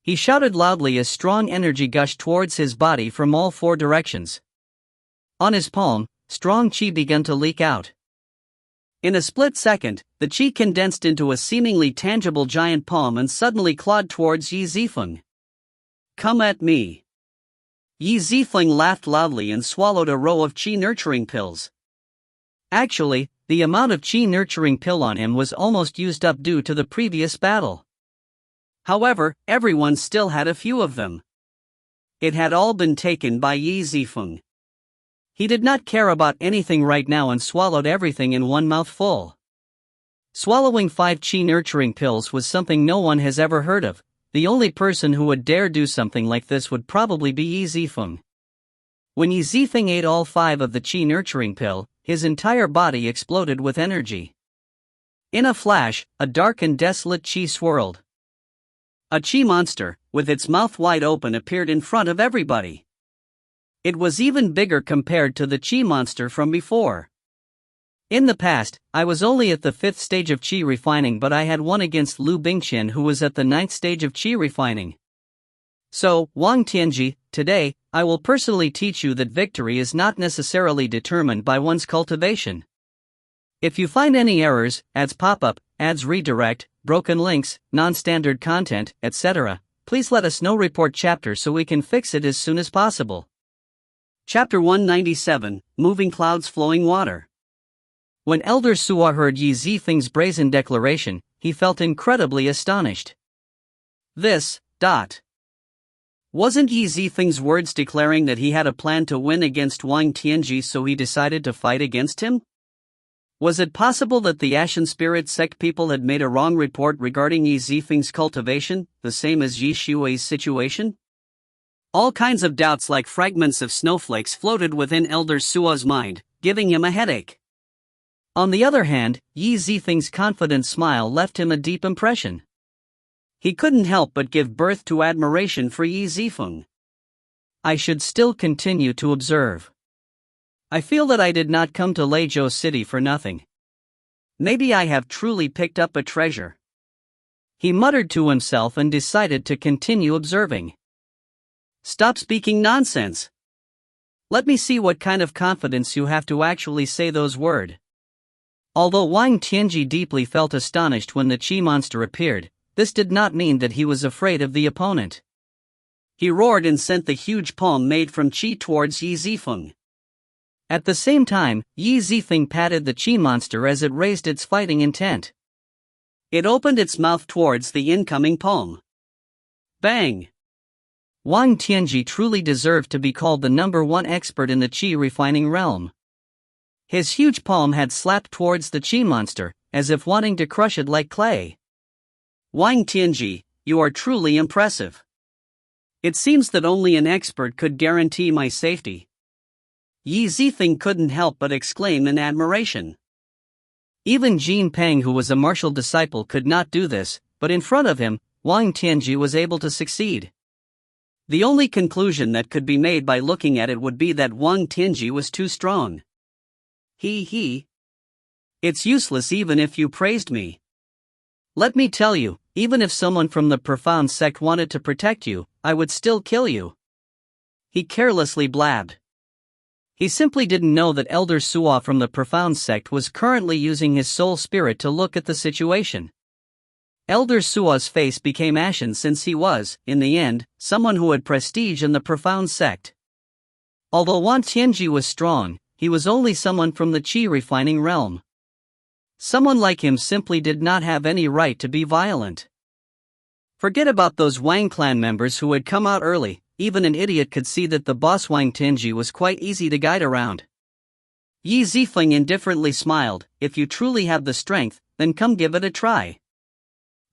He shouted loudly as strong energy gushed towards his body from all 4 directions. On his palm, strong qi began to leak out. In a split second, the qi condensed into a seemingly tangible giant palm and suddenly clawed towards Yi Zifeng. Come at me. Yi Zifeng laughed loudly and swallowed a row of qi nurturing pills. Actually, the amount of qi nurturing pill on him was almost used up due to the previous battle. However, everyone still had a few of them. It had all been taken by Yi Zifeng. He did not care about anything right now and swallowed everything in one mouthful. Swallowing 5 qi nurturing pills was something no one has ever heard of. The only person who would dare do something like this would probably be Yi Zifeng. When Yi Zifeng ate all 5 of the qi nurturing pill, his entire body exploded with energy. In a flash, a dark and desolate qi swirled. A qi monster, with its mouth wide open, appeared in front of everybody. It was even bigger compared to the qi monster from before. In the past, I was only at the 5th stage of Qi refining, but I had won against Liu Bingqian, who was at the 9th stage of Qi refining. So, Wang Tianji, today, I will personally teach you that victory is not necessarily determined by one's cultivation. If you find any errors, ads pop up, ads redirect, broken links, non-standard content, etc., please let us know report chapter so we can fix it as soon as possible. Chapter 197, Moving Clouds Flowing Water. When Elder Suo heard Yi Zifeng's brazen declaration, he felt incredibly astonished. Wasn't Yi Zifeng's words declaring that he had a plan to win against Wang Tianji, so he decided to fight against him? Was it possible that the Ashen Spirit sect people had made a wrong report regarding Yi Zifeng's cultivation, the same as Yi Shui's situation? All kinds of doubts like fragments of snowflakes floated within Elder Suo's mind, giving him a headache. On the other hand, Yi Zifeng's confident smile left him a deep impression. He couldn't help but give birth to admiration for Yi Zifeng. I should still continue to observe. I feel that I did not come to Legacy City for nothing. Maybe I have truly picked up a treasure. He muttered to himself and decided to continue observing. Stop speaking nonsense. Let me see what kind of confidence you have to actually say those words. Although Wang Tianji deeply felt astonished when the Qi monster appeared, this did not mean that he was afraid of the opponent. He roared and sent the huge palm made from Qi towards Yi Zifeng. At the same time, Yi Zifeng patted the Qi monster as it raised its fighting intent. It opened its mouth towards the incoming palm. Bang! Wang Tianji truly deserved to be called the #1 expert in the Qi refining realm. His huge palm had slapped towards the Qi monster, as if wanting to crush it like clay. Wang Tianji, you are truly impressive. It seems that only an expert could guarantee my safety. Yi Zifeng couldn't help but exclaim in admiration. Even Jin Peng, who was a martial disciple, could not do this, but in front of him, Wang Tianji was able to succeed. The only conclusion that could be made by looking at it would be that Wang Tianji was too strong. It's useless even if you praised me. Let me tell you, even if someone from the profound sect wanted to protect you, I would still kill you. He carelessly blabbed. He simply didn't know that Elder Suo from the profound sect was currently using his soul spirit to look at the situation. Elder Suo's face became ashen since he was, in the end, someone who had prestige in the profound sect. Although Wang Tianji was strong, he was only someone from the Qi refining realm. Someone like him simply did not have any right to be violent. Forget about those Wang clan members who had come out early. Even an idiot could see that the boss Wang Tianji was quite easy to guide around. Yi Zifeng indifferently smiled. If you truly have the strength, then come give it a try.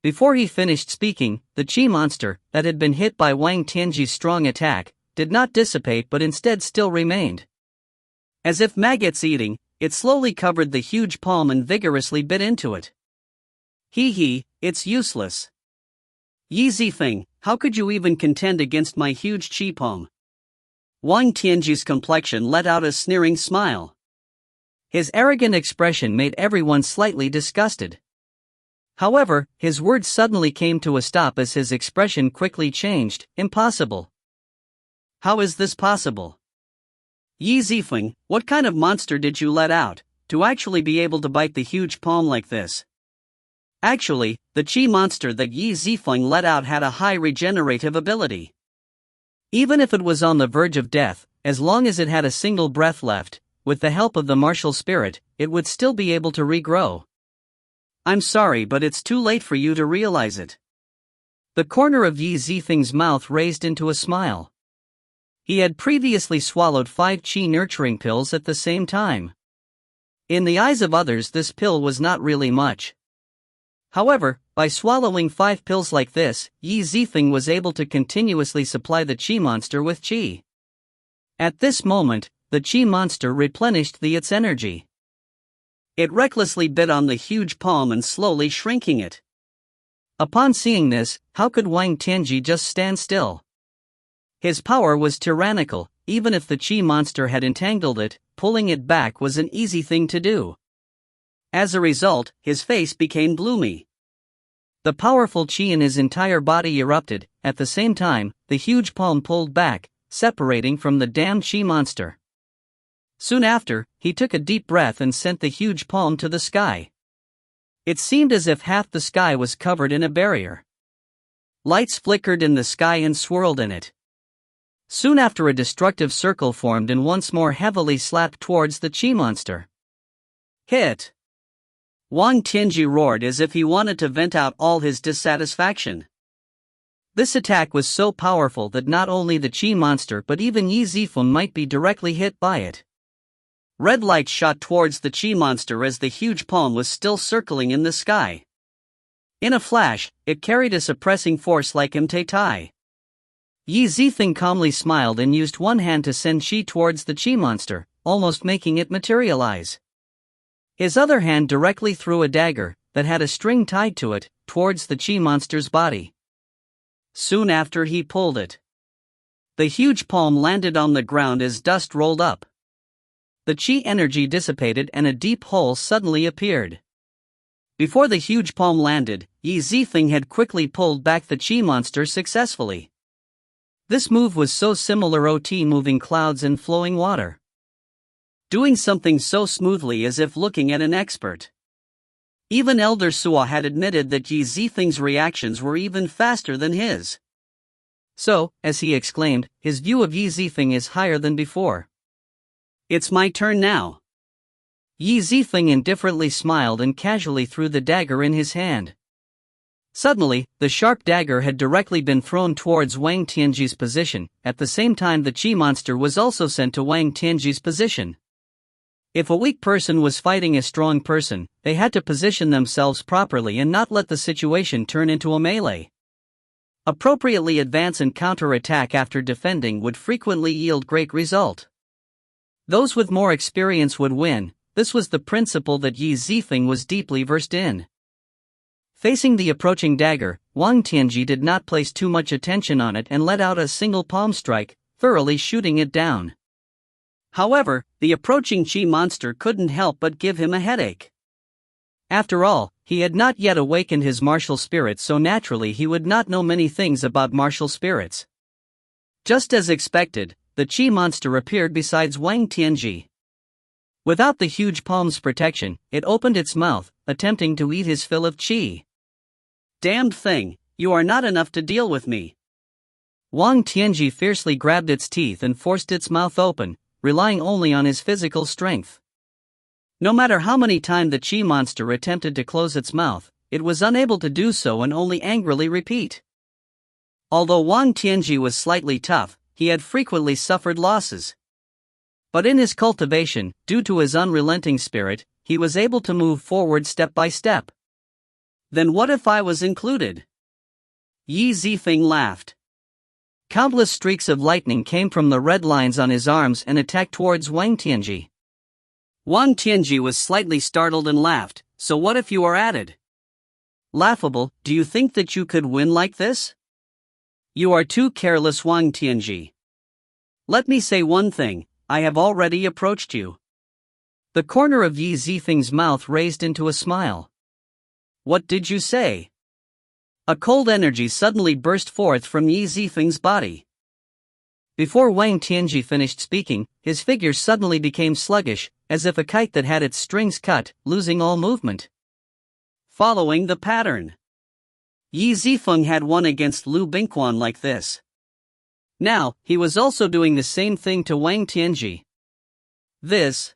Before he finished speaking, the Qi monster, that had been hit by Wang Tianji's strong attack, did not dissipate but instead still remained. As if maggots eating, it slowly covered the huge palm and vigorously bit into it. It's useless. Yi Zifeng, how could you even contend against my huge Qi palm? Wang Tianji's complexion let out a sneering smile. His arrogant expression made everyone slightly disgusted. However, his words suddenly came to a stop as his expression quickly changed. Impossible. How is this possible? Yi Zifeng, what kind of monster did you let out, to actually be able to bite the huge palm like this? Actually, the Qi monster that Yi Zifeng let out had a high regenerative ability. Even if it was on the verge of death, as long as it had a single breath left, with the help of the martial spirit, it would still be able to regrow. I'm sorry, but it's too late for you to realize it. The corner of Yi Zifeng's mouth raised into a smile. He had previously swallowed 5 Qi nurturing pills at the same time. In the eyes of others, this pill was not really much. However, by swallowing 5 pills like this, Yi Zifeng was able to continuously supply the Qi monster with Qi. At this moment, the Qi monster replenished its energy. It recklessly bit on the huge palm and slowly shrinking it. Upon seeing this, how could Wang Tianji just stand still? His power was tyrannical. Even if the Qi monster had entangled it, pulling it back was an easy thing to do. As a result, his face became gloomy. The powerful Qi in his entire body erupted. At the same time, the huge palm pulled back, separating from the damned Qi monster. Soon after, he took a deep breath and sent the huge palm to the sky. It seemed as if half the sky was covered in a barrier. Lights flickered in the sky and swirled in it. Soon after, a destructive circle formed and once more heavily slapped towards the Qi monster. Hit! Wang Tianji roared as if he wanted to vent out all his dissatisfaction. This attack was so powerful that not only the Qi monster but even Yi Zifeng might be directly hit by it. Red light shot towards the Qi monster as the huge palm was still circling in the sky. In a flash, it carried a suppressing force like innate. Yi Zifeng calmly smiled and used one hand to send Qi towards the Qi monster, almost making it materialize. His other hand directly threw a dagger, that had a string tied to it, towards the Qi monster's body. Soon after, he pulled it. The huge palm landed on the ground as dust rolled up. The Qi energy dissipated and a deep hole suddenly appeared. Before the huge palm landed, Yi Zifeng had quickly pulled back the Qi monster successfully. This move was so similar to moving clouds in flowing water. Doing something so smoothly as if looking at an expert. Even Elder Suo had admitted that Yi Zifeng's reactions were even faster than his. So, as he exclaimed, his view of Yi Zifeng is higher than before. It's my turn now. Yi Zifeng indifferently smiled and casually threw the dagger in his hand. Suddenly, the sharp dagger had directly been thrown towards Wang Tianji's position. At the same time, the Qi monster was also sent to Wang Tianji's position. If a weak person was fighting a strong person, they had to position themselves properly and not let the situation turn into a melee. Appropriately advance and counter-attack after defending would frequently yield great result. Those with more experience would win. This was the principle that Yi Zifeng was deeply versed in. Facing the approaching dagger, Wang Tianji did not place too much attention on it and let out a single palm strike, thoroughly shooting it down. However, the approaching Qi monster couldn't help but give him a headache. After all, he had not yet awakened his martial spirit, so naturally he would not know many things about martial spirits. Just as expected, the Qi monster appeared beside Wang Tianji. Without the huge palm's protection, it opened its mouth, attempting to eat his fill of Qi. Damned thing, you are not enough to deal with me. Wang Tianji fiercely grabbed its teeth and forced its mouth open, relying only on his physical strength. No matter how many times the Qi monster attempted to close its mouth, it was unable to do so and only angrily repeat. Although Wang Tianji was slightly tough, he had frequently suffered losses. But in his cultivation, due to his unrelenting spirit, he was able to move forward step by step. Then what if I was included? Yi Zifeng laughed. Countless streaks of lightning came from the red lines on his arms and attacked towards Wang Tianji. Wang Tianji was slightly startled and laughed. So what if you are added? Laughable, do you think that you could win like this? You are too careless, Wang Tianji. Let me say one thing, I have already approached you. The corner of Yi Zifeng's mouth raised into a smile. What did you say? A cold energy suddenly burst forth from Yi Zifeng's body. Before Wang Tianji finished speaking, his figure suddenly became sluggish, as if a kite that had its strings cut, losing all movement. Following the pattern, Yi Zifeng had won against Liu Bingqian like this. Now, he was also doing the same thing to Wang Tianji. This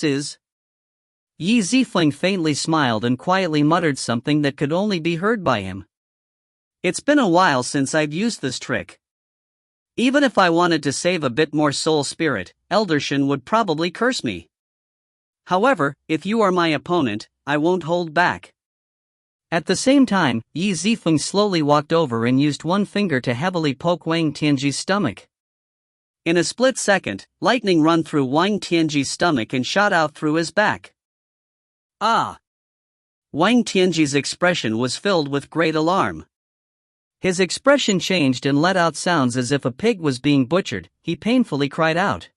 is... Yi Zifeng faintly smiled and quietly muttered something that could only be heard by him. It's been a while since I've used this trick. Even if I wanted to save a bit more soul spirit, Elder Shen would probably curse me. However, if you are my opponent, I won't hold back. At the same time, Yi Zifeng slowly walked over and used one finger to heavily poke Wang Tianji's stomach. In a split second, lightning ran through Wang Tianji's stomach and shot out through his back. Ah! Wang Tianji's expression was filled with great alarm. His expression changed and let out sounds as if a pig was being butchered. He painfully cried out.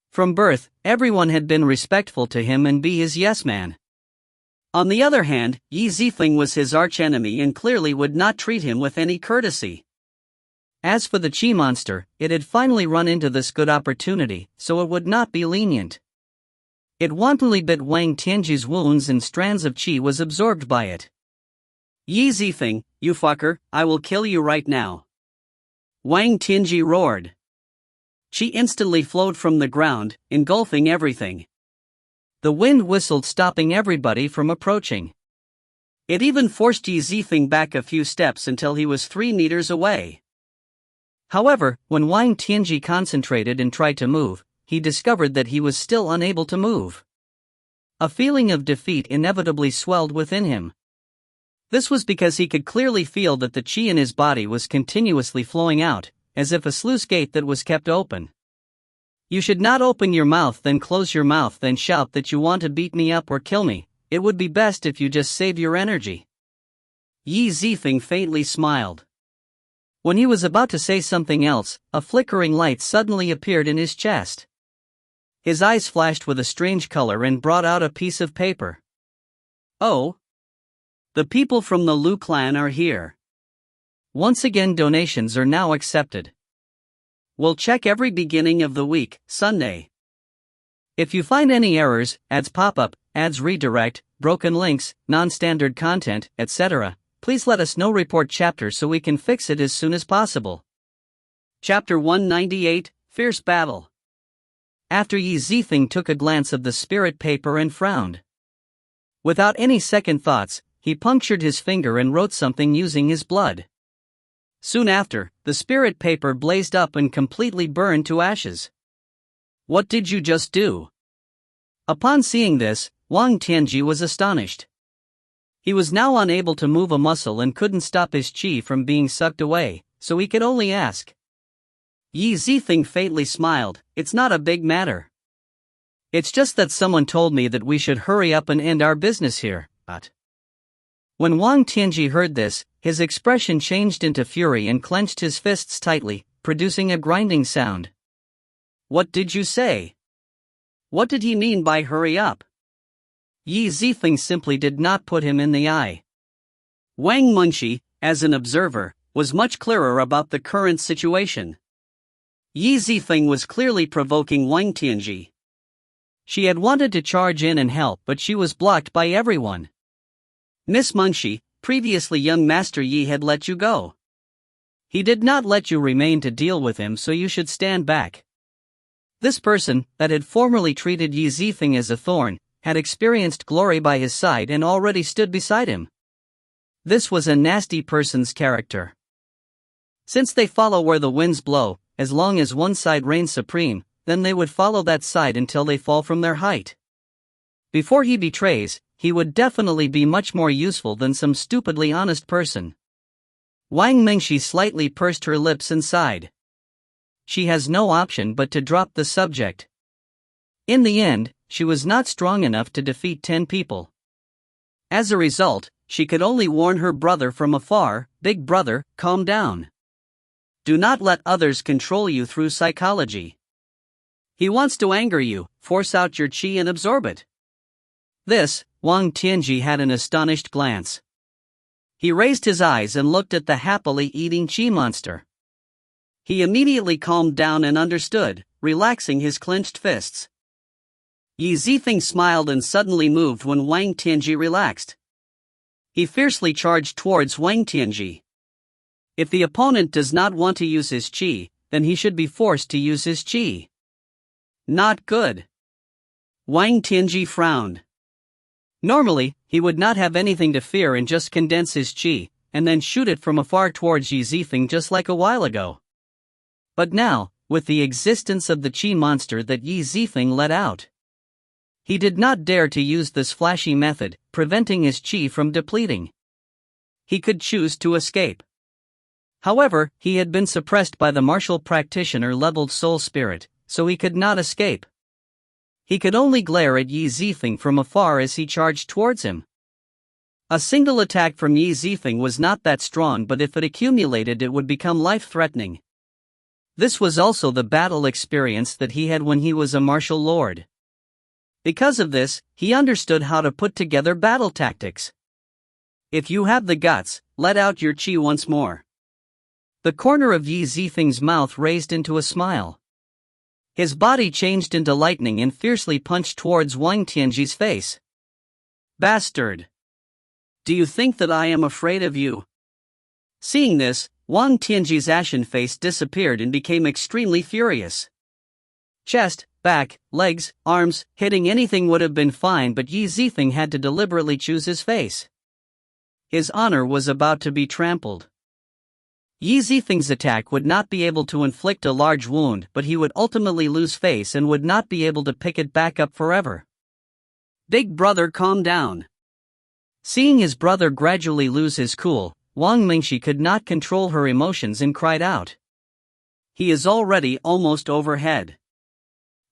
From birth, everyone had been respectful to him and be his yes man. On the other hand, Yi Zifeng was his archenemy and clearly would not treat him with any courtesy. As for the Qi monster, it had finally run into this good opportunity, so it would not be lenient. It wantonly bit Wang Tianji's wounds and strands of Qi was absorbed by it. Yi Zifeng, you fucker, I will kill you right now. Wang Tianji roared. Qi instantly flowed from the ground, engulfing everything. The wind whistled, stopping everybody from approaching. It even forced Yi Zifeng back a few steps until he was 3 meters away. However, when Wang Tianji concentrated and tried to move, he discovered that he was still unable to move. A feeling of defeat inevitably swelled within him. This was because he could clearly feel that the qi in his body was continuously flowing out, as if a sluice gate that was kept open. You should not open your mouth then close your mouth then shout that you want to beat me up or kill me. It would be best if you just save your energy. Yi Zifeng faintly smiled. When he was about to say something else, a flickering light suddenly appeared in his chest. His eyes flashed with a strange color and brought out a piece of paper. Oh! The people from the Liu clan are here. Once again, donations are now accepted. We'll check every beginning of the week, Sunday. If you find any errors, ads pop up, ads redirect, broken links, non-standard content, etc., please let us know. Report chapter so we can fix it as soon as possible. Chapter 198, Fierce Battle. After Yi Zifeng took a glance of the spirit paper and frowned. Without any second thoughts, he punctured his finger and wrote something using his blood. Soon after, the spirit paper blazed up and completely burned to ashes. What did you just do? Upon seeing this, Wang Tianji was astonished. He was now unable to move a muscle and couldn't stop his qi from being sucked away, so he could only ask. Yi Zifeng faintly smiled, it's not a big matter. It's just that someone told me that we should hurry up and end our business here, but... When Wang Tianji heard this, his expression changed into fury and clenched his fists tightly, producing a grinding sound. What did you say? What did he mean by hurry up? Yi Zifeng simply did not put him in the eye. Wang Mengshi, as an observer, was much clearer about the current situation. Yi Zifeng was clearly provoking Wang Tianji. She had wanted to charge in and help, but she was blocked by everyone. Miss Mengshi, previously young Master Yi had let you go. He did not let you remain to deal with him, so you should stand back. This person, that had formerly treated Yi Zifeng as a thorn, had experienced glory by his side and already stood beside him. This was a nasty person's character. Since they follow where the winds blow, as long as one side reigns supreme, then they would follow that side until they fall from their height. Before he betrays, he would definitely be much more useful than some stupidly honest person. Wang Mengshi slightly pursed her lips and sighed. She has no option but to drop the subject. In the end, she was not strong enough to defeat 10 people. As a result, she could only warn her brother from afar, "Big brother, calm down. Do not let others control you through psychology. He wants to anger you, force out your qi and absorb it." This, Wang Tianji had an astonished glance. He raised his eyes and looked at the happily eating qi monster. He immediately calmed down and understood, relaxing his clenched fists. Yi Zifeng smiled and suddenly moved when Wang Tianji relaxed. He fiercely charged towards Wang Tianji. If the opponent does not want to use his qi, then he should be forced to use his qi. Not good. Wang Tianji frowned. Normally, he would not have anything to fear and just condense his qi, and then shoot it from afar towards Yi Zifeng just like a while ago. But now, with the existence of the qi monster that Yi Zifeng let out, he did not dare to use this flashy method, preventing his qi from depleting. He could choose to escape. However, he had been suppressed by the martial practitioner-leveled soul spirit, so he could not escape. He could only glare at Yi Zifeng from afar as he charged towards him. A single attack from Yi Zifeng was not that strong, but if it accumulated it would become life-threatening. This was also the battle experience that he had when he was a martial lord. Because of this, he understood how to put together battle tactics. If you have the guts, let out your qi once more. The corner of Yi Zifeng's mouth raised into a smile. His body changed into lightning and fiercely punched towards Wang Tianji's face. Bastard! Do you think that I am afraid of you? Seeing this, Wang Tianji's ashen face disappeared and became extremely furious. Chest, back, legs, arms, hitting anything would have been fine, but Yi Zifeng had to deliberately choose his face. His honor was about to be trampled. Yi Zifeng's attack would not be able to inflict a large wound, but he would ultimately lose face and would not be able to pick it back up forever. Big brother, calm down. Seeing his brother gradually lose his cool, Wang Mingxi could not control her emotions and cried out. He is already almost overhead.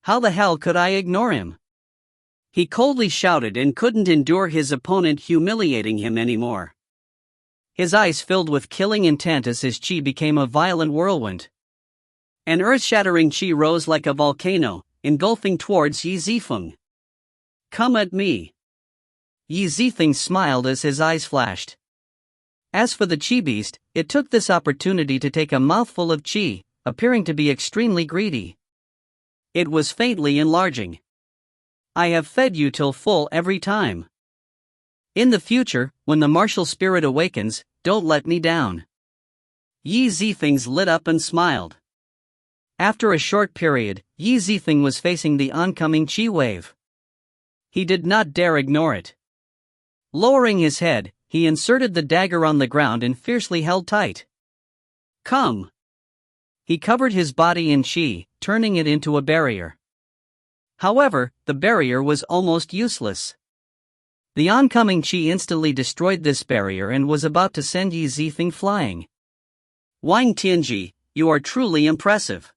How the hell could I ignore him? He coldly shouted and couldn't endure his opponent humiliating him anymore. His eyes filled with killing intent as his qi became a violent whirlwind. An earth-shattering qi rose like a volcano, engulfing towards Yi Zifeng. Come at me. Yi Zifeng smiled as his eyes flashed. As for the qi beast, it took this opportunity to take a mouthful of qi, appearing to be extremely greedy. It was faintly enlarging. I have fed you till full every time. In the future, when the martial spirit awakens, don't let me down. Yi Zifeng lit up and smiled. After a short period, Yi Zifeng was facing the oncoming qi wave. He did not dare ignore it. Lowering his head, he inserted the dagger on the ground and fiercely held tight. Come. He covered his body in qi, turning it into a barrier. However, the barrier was almost useless. The oncoming qi instantly destroyed this barrier and was about to send Yi Zifeng flying. Wang Tianji, you are truly impressive.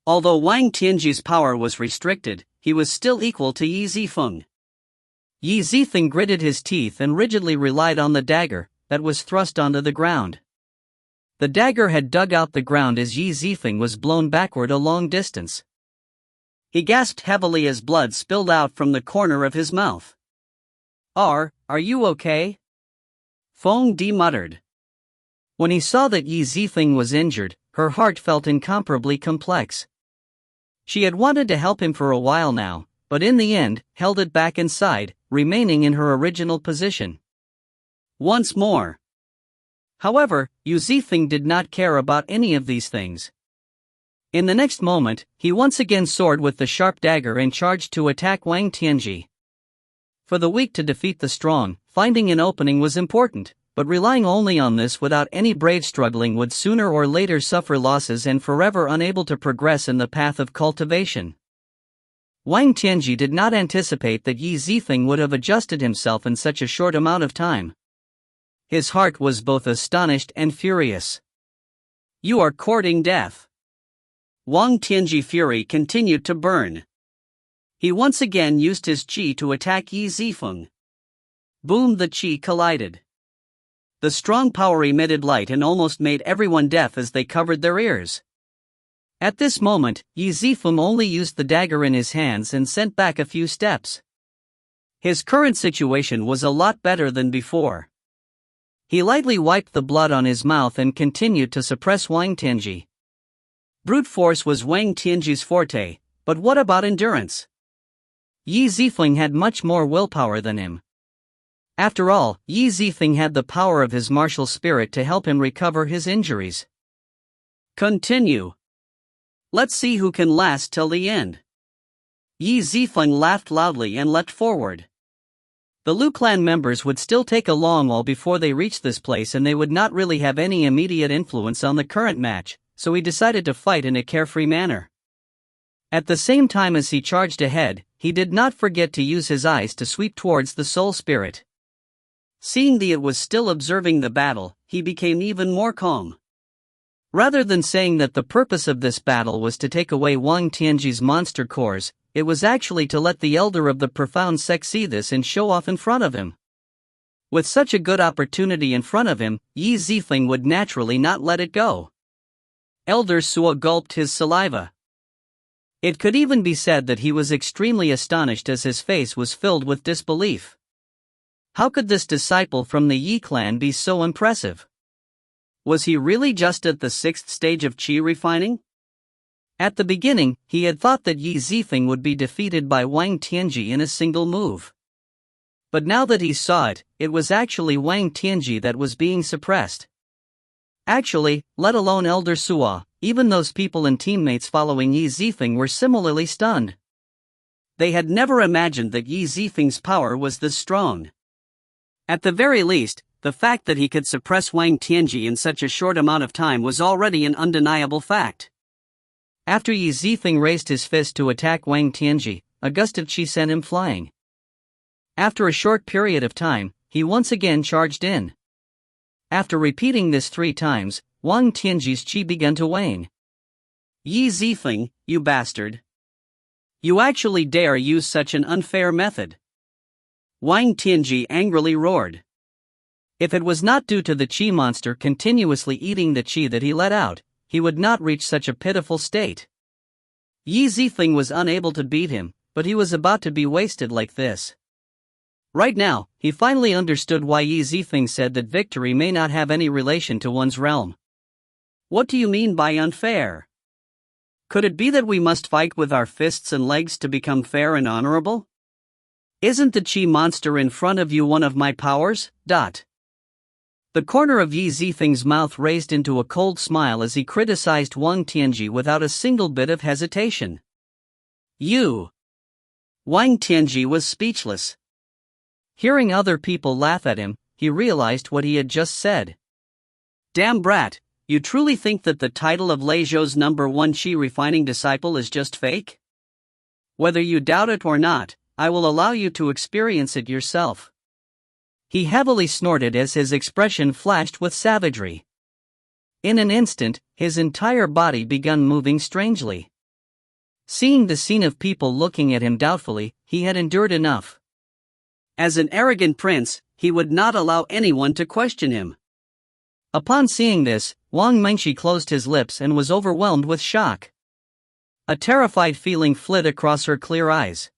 Although Wang Tianji's power was restricted, he was still equal to Yi Zifeng. Yi Zifeng gritted his teeth and rigidly relied on the dagger that was thrust onto the ground. The dagger had dug out the ground as Yi Zifeng was blown backward a long distance. He gasped heavily as blood spilled out from the corner of his mouth. Are you okay? Feng Di muttered. When he saw that Yi Zifeng was injured, her heart felt incomparably complex. She had wanted to help him for a while now, but in the end, held it back inside, remaining in her original position. Once more. However, Yi Zifeng did not care about any of these things. In the next moment, he once again soared with the sharp dagger and charged to attack Wang Tianji. For the weak to defeat the strong, finding an opening was important, but relying only on this without any brave struggling would sooner or later suffer losses and forever unable to progress in the path of cultivation. Wang Tianji did not anticipate that Yi Zifeng would have adjusted himself in such a short amount of time. His heart was both astonished and furious. You are courting death. Wang Tianji's fury continued to burn. He once again used his qi to attack Yi Zifeng. Boom, the qi collided. The strong power emitted light and almost made everyone deaf as they covered their ears. At this moment, Yi Zifeng only used the dagger in his hands and sent back a few steps. His current situation was a lot better than before. He lightly wiped the blood on his mouth and continued to suppress Wang Tianji. Brute force was Wang Tianji's forte, but what about endurance? Yi Zifeng had much more willpower than him. After all, Yi Zifeng had the power of his martial spirit to help him recover his injuries. Continue. Let's see who can last till the end. Yi Zifeng laughed loudly and leapt forward. The Liu clan members would still take a long while before they reached this place, and they would not really have any immediate influence on the current match, so he decided to fight in a carefree manner. At the same time as he charged ahead, he did not forget to use his eyes to sweep towards the soul spirit. Seeing that it was still observing the battle, he became even more calm. Rather than saying that the purpose of this battle was to take away Wang Tianji's monster cores, it was actually to let the elder of the profound sect see this and show off in front of him. With such a good opportunity in front of him, Yi Zifeng would naturally not let it go. Elder Suo gulped his saliva. It could even be said that he was extremely astonished as his face was filled with disbelief. How could this disciple from the Yi clan be so impressive? Was he really just at the 6th stage of qi refining? At the beginning, he had thought that Yi Zifeng would be defeated by Wang Tianji in a single move. But now that he saw it, it was actually Wang Tianji that was being suppressed. Actually, let alone Elder Suo, even those people and teammates following Yi Zifeng were similarly stunned. They had never imagined that Yi Zifeng's power was this strong. At the very least, the fact that he could suppress Wang Tianji in such a short amount of time was already an undeniable fact. After Yi Zifeng raised his fist to attack Wang Tianji, a gust of qi sent him flying. After a short period of time, he once again charged in. After repeating this 3 times, Wang Tianji's qi began to wane. Yi Zifeng, you bastard! You actually dare use such an unfair method? Wang Tianji angrily roared. If it was not due to the qi monster continuously eating the qi that he let out, he would not reach such a pitiful state. Yi Zifeng was unable to beat him, but he was about to be wasted like this. Right now, he finally understood why Yi Zifeng said that victory may not have any relation to one's realm. What do you mean by unfair? Could it be that we must fight with our fists and legs to become fair and honorable? Isn't the qi monster in front of you one of my powers? The corner of Yi Zifeng's mouth raised into a cold smile as he criticized Wang Tianji without a single bit of hesitation. You! Wang Tianji was speechless. Hearing other people laugh at him, he realized what he had just said. Damn brat, you truly think that the title of Lei Zhou's #1 qi refining disciple is just fake? Whether you doubt it or not, I will allow you to experience it yourself. He heavily snorted as his expression flashed with savagery. In an instant, his entire body began moving strangely. Seeing the scene of people looking at him doubtfully, he had endured enough. As an arrogant prince, he would not allow anyone to question him. Upon seeing this, Wang Mengshi closed his lips and was overwhelmed with shock. A terrified feeling flit across her clear eyes.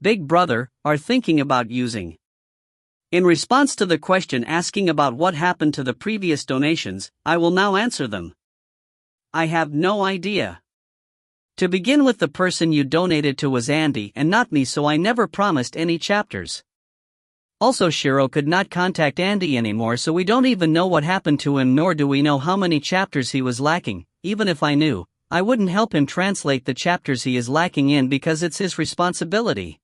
Big brother, are thinking about using. In response to the question asking about what happened to the previous donations, I will now answer them. I have no idea. To begin with, the person you donated to was Andy and not me, so I never promised any chapters. Also, Shiro could not contact Andy anymore, so we don't even know what happened to him, nor do we know how many chapters he was lacking. Even if I knew, I wouldn't help him translate the chapters he is lacking in because it's his responsibility.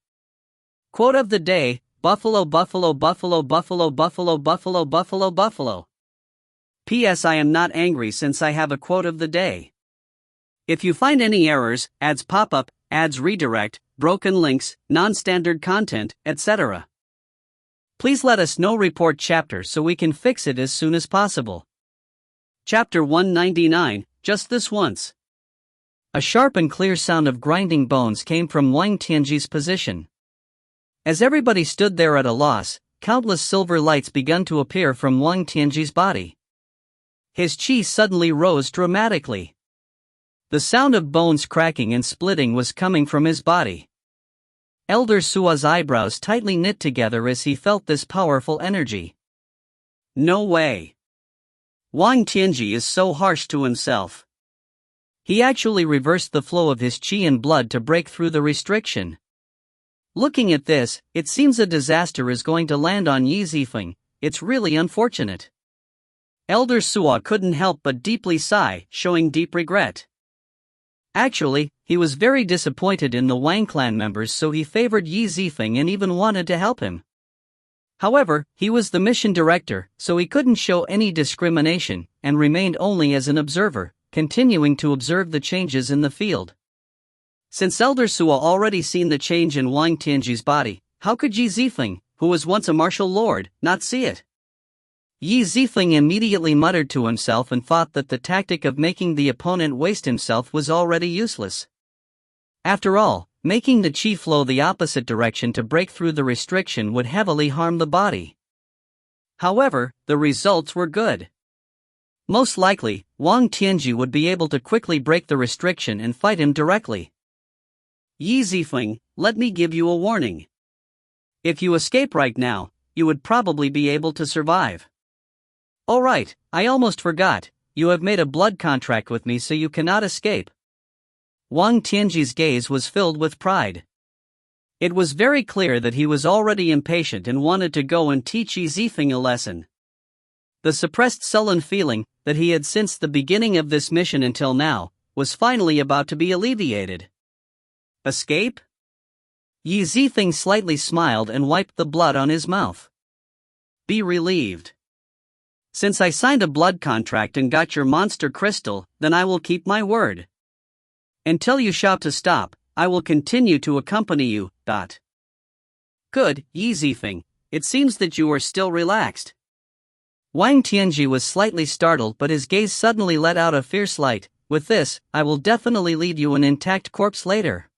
Quote of the day: Buffalo, buffalo, buffalo, buffalo, buffalo, buffalo, buffalo, buffalo. P.S. I am not angry since I have a quote of the day. If you find any errors, ads pop up, ads redirect, broken links, non-standard content, etc., please let us know. Report chapter so we can fix it as soon as possible. Chapter 199, just this once. A sharp and clear sound of grinding bones came from Wang Tianji's position. As everybody stood there at a loss, countless silver lights began to appear from Wang Tianji's body. His qi suddenly rose dramatically. The sound of bones cracking and splitting was coming from his body. Elder Suo's eyebrows tightly knit together as he felt this powerful energy. No way. Wang Tianji is so harsh to himself. He actually reversed the flow of his qi and blood to break through the restriction. Looking at this, it seems a disaster is going to land on Yi Zifeng. It's really unfortunate. Elder Suo couldn't help but deeply sigh, showing deep regret. Actually, he was very disappointed in the Wang clan members, so he favored Yi Zifeng and even wanted to help him. However, he was the mission director, so he couldn't show any discrimination, and remained only as an observer, continuing to observe the changes in the field. Since Elder Suo already seen the change in Wang Tianji's body, how could Yi Zifeng, who was once a martial lord, not see it? Yi Zifeng immediately muttered to himself and thought that the tactic of making the opponent waste himself was already useless. After all, making the qi flow the opposite direction to break through the restriction would heavily harm the body. However, the results were good. Most likely, Wang Tianji would be able to quickly break the restriction and fight him directly. Yi Zifeng, let me give you a warning. If you escape right now, you would probably be able to survive. Oh right, I almost forgot, you have made a blood contract with me, so you cannot escape. Wang Tianji's gaze was filled with pride. It was very clear that he was already impatient and wanted to go and teach Qi Zifeng a lesson. The suppressed sullen feeling that he had since the beginning of this mission until now was finally about to be alleviated. Escape? Qi Zifeng slightly smiled and wiped the blood on his mouth. Be relieved. Since I signed a blood contract and got your monster crystal, then I will keep my word. Until you shout to stop, I will continue to accompany you. Good, Qi Zifeng, it seems that you are still relaxed. Wang Tianji was slightly startled, but his gaze suddenly let out a fierce light. With this, I will definitely leave you an intact corpse later.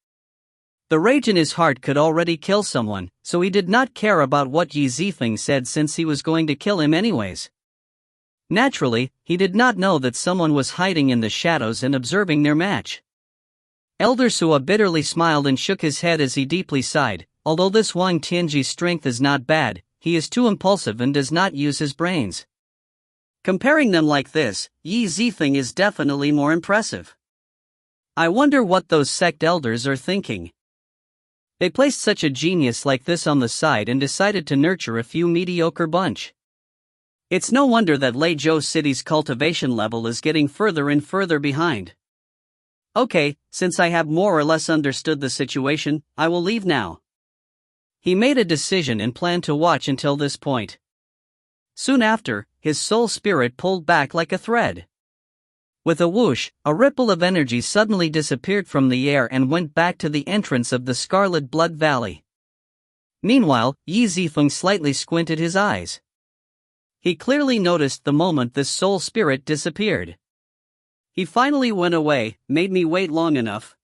The rage in his heart could already kill someone, so he did not care about what Qi Zifeng said since he was going to kill him anyways. Naturally, he did not know that someone was hiding in the shadows and observing their match. Elder Sua bitterly smiled and shook his head as he deeply sighed. Although this Wang Tianji's strength is not bad, he is too impulsive and does not use his brains. Comparing them like this, Qi Zifeng is definitely more impressive. I wonder what those sect elders are thinking. They placed such a genius like this on the side and decided to nurture a few mediocre bunch. It's no wonder that Legacy City's cultivation level is getting further and further behind. Okay, since I have more or less understood the situation, I will leave now. He made a decision and planned to watch until this point. Soon after, his soul spirit pulled back like a thread. With a whoosh, a ripple of energy suddenly disappeared from the air and went back to the entrance of the Scarlet Blood Valley. Meanwhile, Qi Zifeng slightly squinted his eyes. He clearly noticed the moment this soul spirit disappeared. He finally went away, made me wait long enough.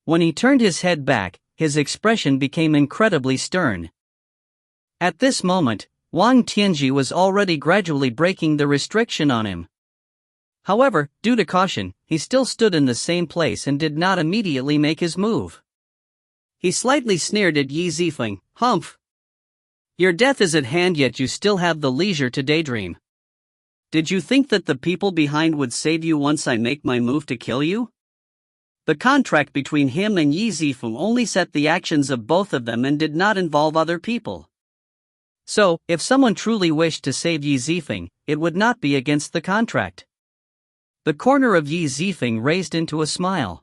When he turned his head back, his expression became incredibly stern. At this moment, Wang Tianji was already gradually breaking the restriction on him. However, due to caution, he still stood in the same place and did not immediately make his move. He slightly sneered at Qi Zifeng. Humph! Your death is at hand, yet you still have the leisure to daydream. Did you think that the people behind would save you once I make my move to kill you? The contract between him and Qi Zifeng only set the actions of both of them and did not involve other people. So, if someone truly wished to save Qi Zifeng, it would not be against the contract. The corner of Qi Zifeng raised into a smile.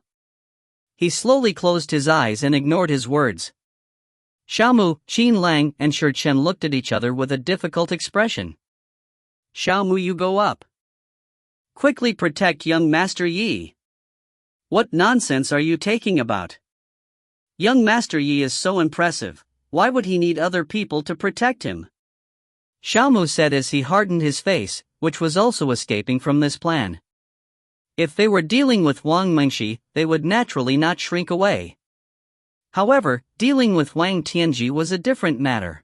He slowly closed his eyes and ignored his words. Xiaomu, Qin Lang, and Shi Chen looked at each other with a difficult expression. Xiaomu, you go up. Quickly protect young Master Yi. What nonsense are you taking about? Young Master Yi is so impressive, why would he need other people to protect him? Xiaomu said as he hardened his face, which was also escaping from this plan. If they were dealing with Wang Mengshi, they would naturally not shrink away. However, dealing with Wang Tianji was a different matter.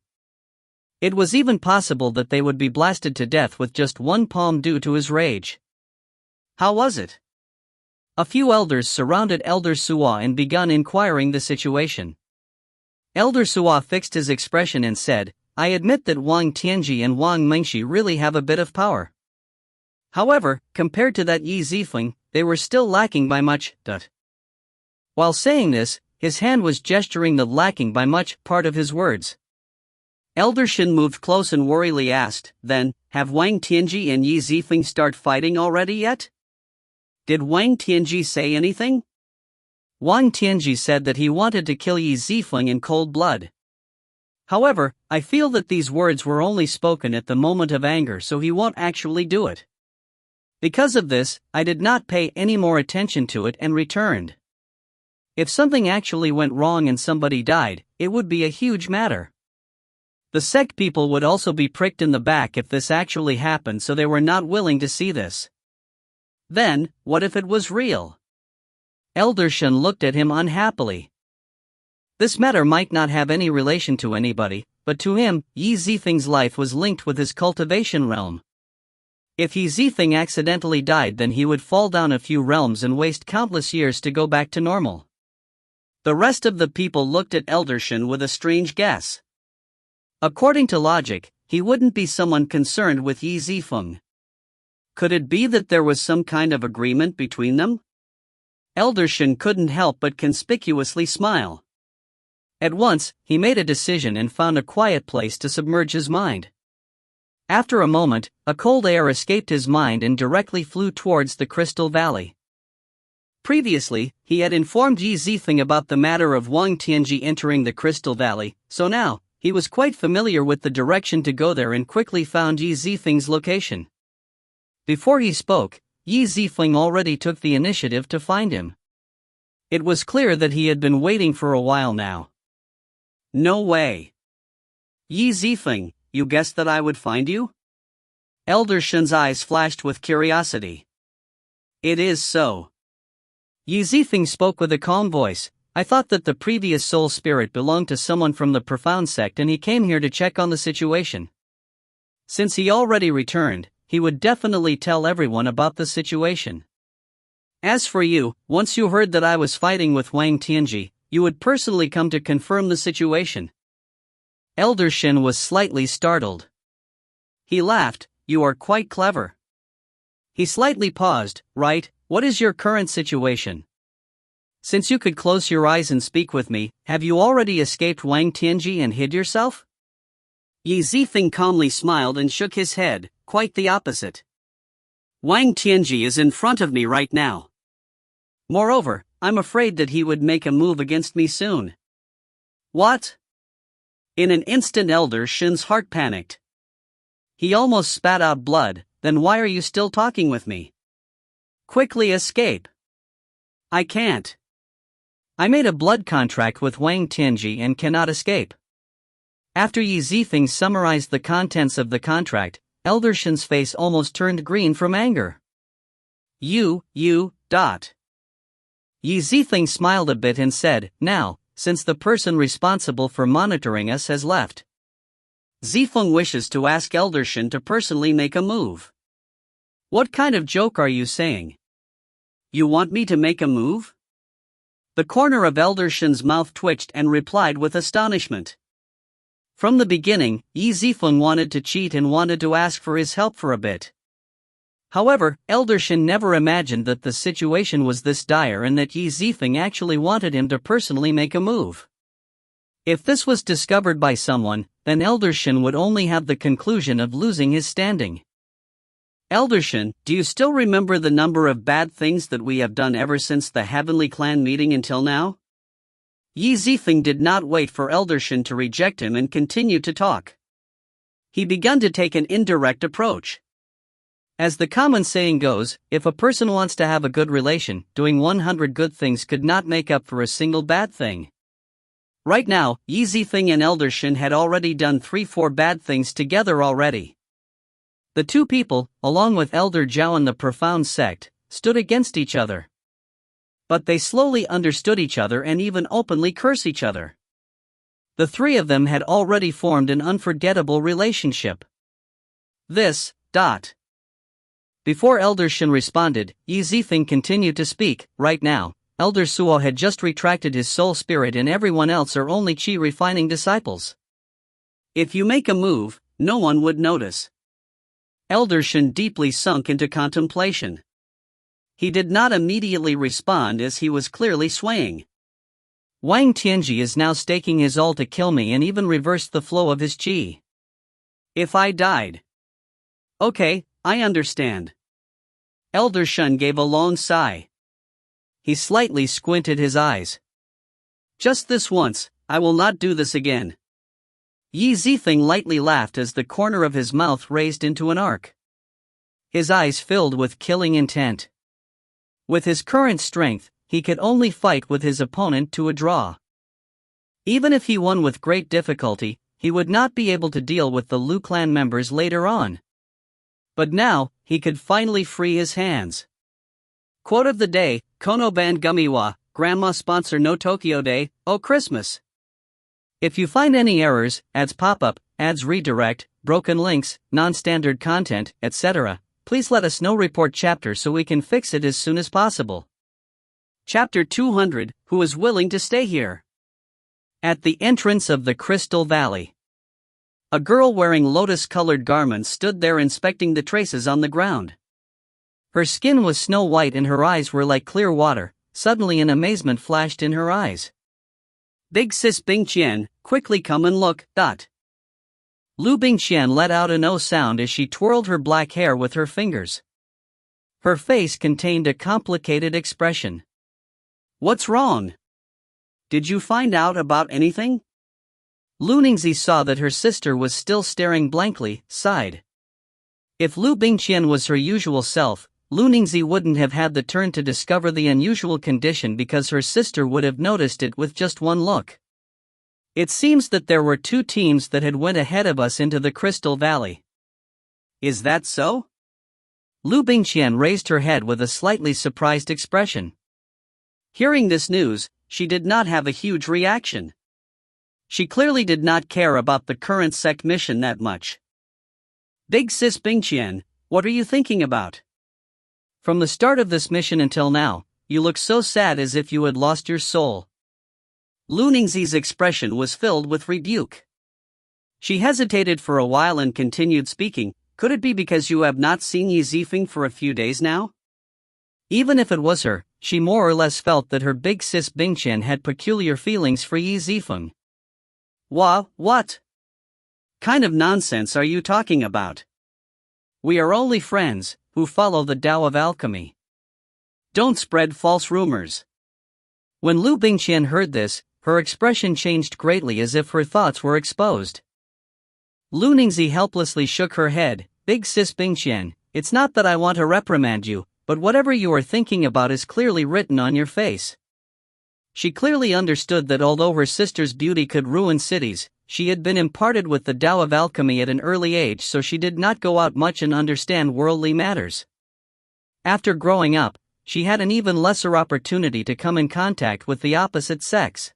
It was even possible that they would be blasted to death with just one palm due to his rage. How was it? A few elders surrounded Elder Sua and began inquiring the situation. Elder Sua fixed his expression and said, I admit that Wang Tianji and Wang Mengshi really have a bit of power. However, compared to that Qi Zifeng, they were still lacking by much. While saying this, his hand was gesturing the lacking by much part of his words. Elder Shin moved close and worriedly asked, then, have Wang Tianji and Qi Zifeng start fighting already yet? Did Wang Tianji say anything? Wang Tianji said that he wanted to kill Qi Zifeng in cold blood. However, I feel that these words were only spoken at the moment of anger, so he won't actually do it. Because of this, I did not pay any more attention to it and returned. If something actually went wrong and somebody died, it would be a huge matter. The sect people would also be pricked in the back if this actually happened, so they were not willing to see this. Then, what if it was real? Elder Shen looked at him unhappily. This matter might not have any relation to anybody, but to him, Qi Zifeng's life was linked with his cultivation realm. If Qi Zifeng accidentally died, then he would fall down a few realms and waste countless years to go back to normal. The rest of the people looked at Elder Shen with a strange guess. According to logic, he wouldn't be someone concerned with Qi Zifeng. Could it be that there was some kind of agreement between them? Elder Shen couldn't help but conspicuously smile. At once, he made a decision and found a quiet place to submerge his mind. After a moment, a cold air escaped his mind and directly flew towards the Crystal Valley. Previously, he had informed Qi Zifeng about the matter of Wang Tianji entering the Crystal Valley, so now, he was quite familiar with the direction to go there and quickly found Qi Zifeng's location. Before he spoke, Qi Zifeng already took the initiative to find him. It was clear that he had been waiting for a while now. No way. Qi Zifeng, you guessed that I would find you? Elder Shen's eyes flashed with curiosity. It is so. Qi Zifeng spoke with a calm voice. I thought that the previous soul spirit belonged to someone from the profound sect and he came here to check on the situation. Since he already returned, he would definitely tell everyone about the situation. As for you, once you heard that I was fighting with Wang Tianji, you would personally come to confirm the situation. Elder Shen was slightly startled. He laughed. You are quite clever. He slightly paused. Right, what is your current situation? Since you could close your eyes and speak with me, have you already escaped Wang Tianji and hid yourself? Qi Zifeng calmly smiled and shook his head. Quite the opposite. Wang Tianji is in front of me right now. Moreover, I'm afraid that he would make a move against me soon. What? In an instant Elder Shen's heart panicked. He almost spat out blood. Then why are you still talking with me? Quickly escape. I can't. I made a blood contract with Wang Tianji and cannot escape. After Qi Zifeng summarized the contents of the contract, Elder Shen's face almost turned green from anger. Qi Zifeng smiled a bit and said, now, since the person responsible for monitoring us has left, Zifeng wishes to ask Elder Shen to personally make a move. What kind of joke are you saying? You want me to make a move? The corner of Elder Shen's mouth twitched and replied with astonishment. From the beginning, Qi Zifeng wanted to cheat and wanted to ask for his help for a bit. However, Elder Shen never imagined that the situation was this dire and that Qi Zifeng actually wanted him to personally make a move. If this was discovered by someone, then Elder Shen would only have the conclusion of losing his standing. Elder Shen, do you still remember the number of bad things that we have done ever since the Heavenly Clan meeting until now? Qi Zifeng did not wait for Elder Shen to reject him and continued to talk. He began to take an indirect approach. As the common saying goes, if a person wants to have a good relation, doing 100 good things could not make up for a single bad thing. Right now, Qi Zifeng and Elder Shen had already done 3-4 bad things together already. The two people, along with Elder Zhao and the profound sect, stood against each other. But they slowly understood each other and even openly curse each other. The three of them had already formed an unforgettable relationship. Before Elder Shen responded, Qi Zifeng continued to speak. Right now, Elder Suo had just retracted his soul spirit and everyone else are only Qi refining disciples. If you make a move, no one would notice. Elder Shen deeply sunk into contemplation. He did not immediately respond as he was clearly swaying. Wang Tianji is now staking his all to kill me and even reversed the flow of his qi. If I died. Okay, I understand. Elder Shen gave a long sigh. He slightly squinted his eyes. Just this once, I will not do this again. Qi Zifeng lightly laughed as the corner of his mouth raised into an arc. His eyes filled with killing intent. With his current strength, he could only fight with his opponent to a draw. Even if he won with great difficulty, he would not be able to deal with the Liu clan members later on. But now, he could finally free his hands. Quote of the day, Kono Ban Gumiwa, Grandma sponsor no Tokyo Day, oh Christmas. If you find any errors, ads pop up, ads redirect, broken links, non-standard content, etc., please let us know. Report chapter so we can fix it as soon as possible. Chapter 200, Who is willing to stay here? At the entrance of the Crystal Valley. A girl wearing lotus-colored garments stood there inspecting the traces on the ground. Her skin was snow white and her eyes were like clear water. Suddenly an amazement flashed in her eyes. Big sis Bingqian, quickly come and look. Liu Bingqian let out an "oh" sound as she twirled her black hair with her fingers. Her face contained a complicated expression. What's wrong? Did you find out about anything? Lu Ningzi saw that her sister was still staring blankly, sighed. If Liu Bingqian was her usual self, Lu Ningzi wouldn't have had the turn to discover the unusual condition because her sister would have noticed it with just one look. It seems that there were two teams that had went ahead of us into the Crystal Valley. Is that so? Liu Bingqian raised her head with a slightly surprised expression. Hearing this news, she did not have a huge reaction. She clearly did not care about the current sect mission that much. Big sis Bingqian, what are you thinking about? From the start of this mission until now, you look so sad as if you had lost your soul. Lu Ningzi's expression was filled with rebuke. She hesitated for a while and continued speaking. Could it be because you have not seen Yi Zifeng for a few days now? Even if it was her, she more or less felt that her big sis Bingqian had peculiar feelings for Yi Zifeng. What? Kind of nonsense are you talking about? We are only friends, who follow the Tao of alchemy. Don't spread false rumors. When Liu Bingqian heard this, her expression changed greatly as if her thoughts were exposed. Lu Ningzi helplessly shook her head. Big sis Bingqian, it's not that I want to reprimand you, but whatever you are thinking about is clearly written on your face. She clearly understood that although her sister's beauty could ruin cities, she had been imparted with the Tao of alchemy at an early age, so she did not go out much and understand worldly matters. After growing up, she had an even lesser opportunity to come in contact with the opposite sex.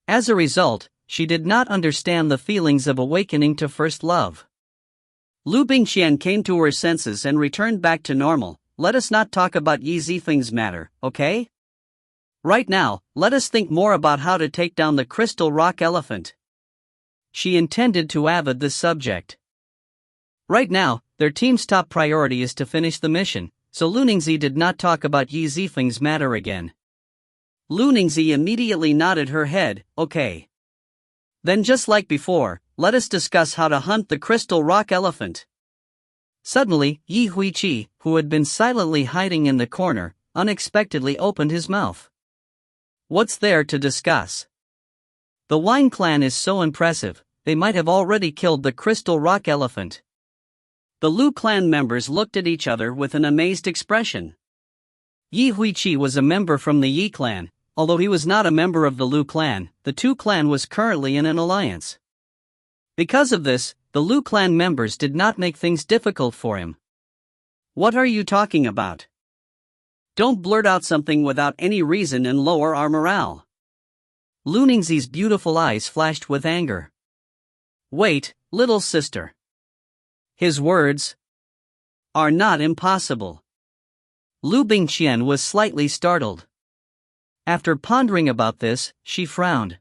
As a result, she did not understand the feelings of awakening to first love. Liu Bingqian came to her senses and returned back to normal. Let us not talk about Yi Zifeng's matter, okay? Right now, let us think more about how to take down the crystal rock elephant. She intended to avoid this subject. Right now, their team's top priority is to finish the mission, so Lu Ningzi did not talk about Yi Zifeng's matter again. Lu Ningzi immediately nodded her head. Okay. Then just like before, let us discuss how to hunt the crystal rock elephant. Suddenly, Yi Huiqi, who had been silently hiding in the corner, unexpectedly opened his mouth. What's there to discuss? The Wine clan is so impressive, they might have already killed the crystal rock elephant. The Liu clan members looked at each other with an amazed expression. Yi Huiqi was a member from the Yi clan. Although he was not a member of the Liu clan, the two clan was currently in an alliance. Because of this, the Liu clan members did not make things difficult for him. What are you talking about? Don't blurt out something without any reason and lower our morale. Lu Ningzi's beautiful eyes flashed with anger. Wait, little sister. His words are not impossible. Liu Bingqian was slightly startled. After pondering about this, she frowned.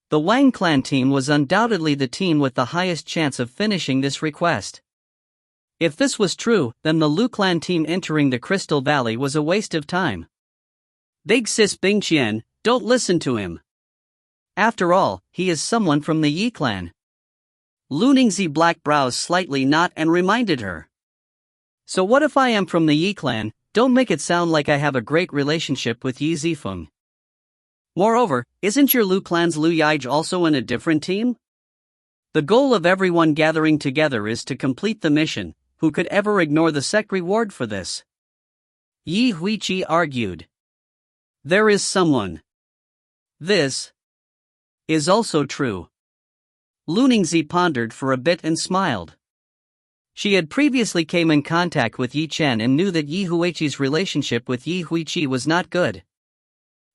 The Wang clan team was undoubtedly the team with the highest chance of finishing this request. If this was true, then the Liu clan team entering the Crystal Valley was a waste of time. Big sis Bingqian, don't listen to him. After all, he is someone from the Yi clan. Lu Ningzi black brows slightly knot and reminded her. So what if I am from the Yi clan? Don't make it sound like I have a great relationship with Yi Zifeng. Moreover, isn't your Liu clan's Liu Yaij also in a different team? The goal of everyone gathering together is to complete the mission. Who could ever ignore the sect reward for this? Yi Huiqi argued. There is someone. This is also true. Lu Ningzi pondered for a bit and smiled. She had previously came in contact with Yi Chen and knew that Yi Huiqi's relationship with Yi Huiqi was not good.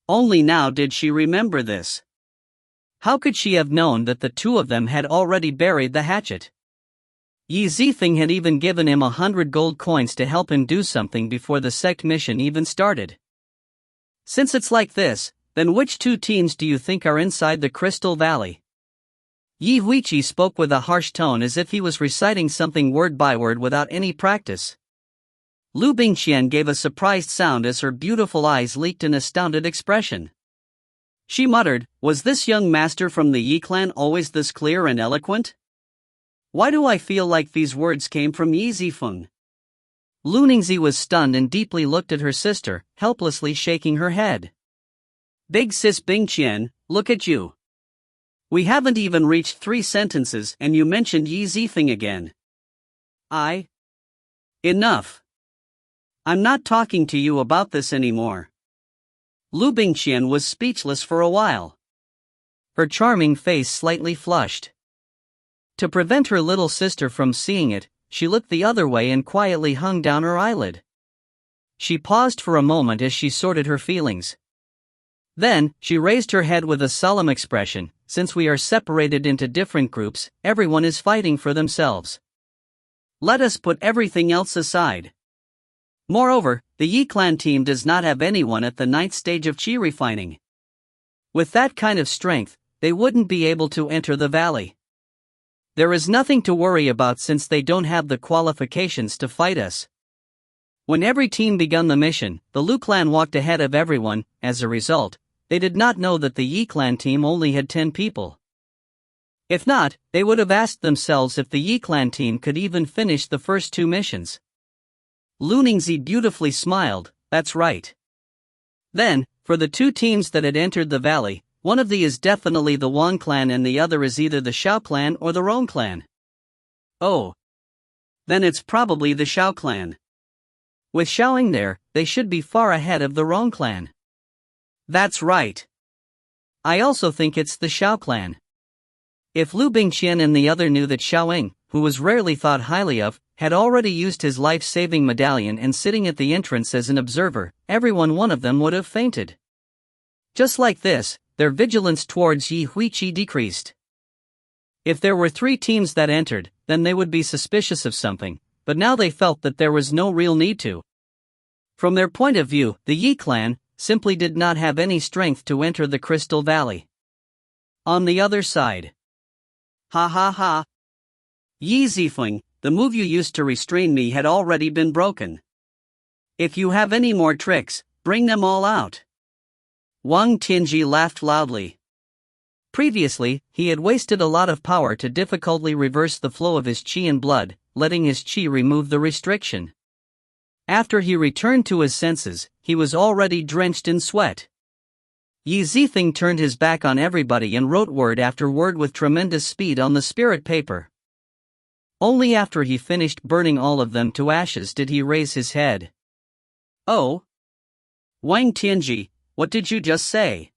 Only now did she remember this. How could she have known that the two of them had already buried the hatchet? Yi Zifeng had even given him 100 gold coins to help him do something before the sect mission even started. Since it's like this, then which two teams do you think are inside the Crystal Valley? Yi Huiqi spoke with a harsh tone as if he was reciting something word by word without any practice. Liu Bingqian gave a surprised sound as her beautiful eyes leaked an astounded expression. She muttered, was this young master from the Yi clan always this clear and eloquent? Why do I feel like these words came from Yi Zifeng? Liu Bingqian was stunned and deeply looked at her sister, helplessly shaking her head. Big sis Bingqian, look at you. We haven't even reached 3 sentences and you mentioned Yi Zifeng again. Enough. I'm not talking to you about this anymore. Liu Bingqian was speechless for a while. Her charming face slightly flushed. To prevent her little sister from seeing it, she looked the other way and quietly hung down her eyelid. She paused for a moment as she sorted her feelings. Then, she raised her head with a solemn expression, since we are separated into different groups, everyone is fighting for themselves. Let us put everything else aside. Moreover, the Yi clan team does not have anyone at the 9th stage of Qi refining. With that kind of strength, they wouldn't be able to enter the valley. There is nothing to worry about since they don't have the qualifications to fight us. When every team began the mission, the Liu clan walked ahead of everyone. As a result, they did not know that the Yi clan team only had 10 people. If not, they would have asked themselves if the Yi clan team could even finish the first 2 missions. Liu Bingqian beautifully smiled, that's right. Then, for the 2 teams that had entered the valley, one of the is definitely the Wang clan and the other is either the Shao clan or the Rong clan. Oh. Then it's probably the Shao clan. With Xiaoying there, they should be far ahead of the Rong clan. That's right. I also think it's the Shao clan. If Liu Bingqian and the other knew that Xiaoying, who was rarely thought highly of, had already used his life-saving medallion and sitting at the entrance as an observer, one of them would have fainted. Just like this, their vigilance towards Yi Huiqi decreased. If there were 3 teams that entered, then they would be suspicious of something, but now they felt that there was no real need to. From their point of view, the Yi clan simply did not have any strength to enter the Crystal Valley. On the other side. Ha ha ha. Yi Zifeng, the move you used to restrain me had already been broken. If you have any more tricks, bring them all out. Wang Tianji laughed loudly. Previously, he had wasted a lot of power to difficultly reverse the flow of his qi and blood, letting his qi remove the restriction. After he returned to his senses, he was already drenched in sweat. Yi Zifeng turned his back on everybody and wrote word after word with tremendous speed on the spirit paper. Only after he finished burning all of them to ashes did he raise his head. Oh? Wang Tianji, what did you just say?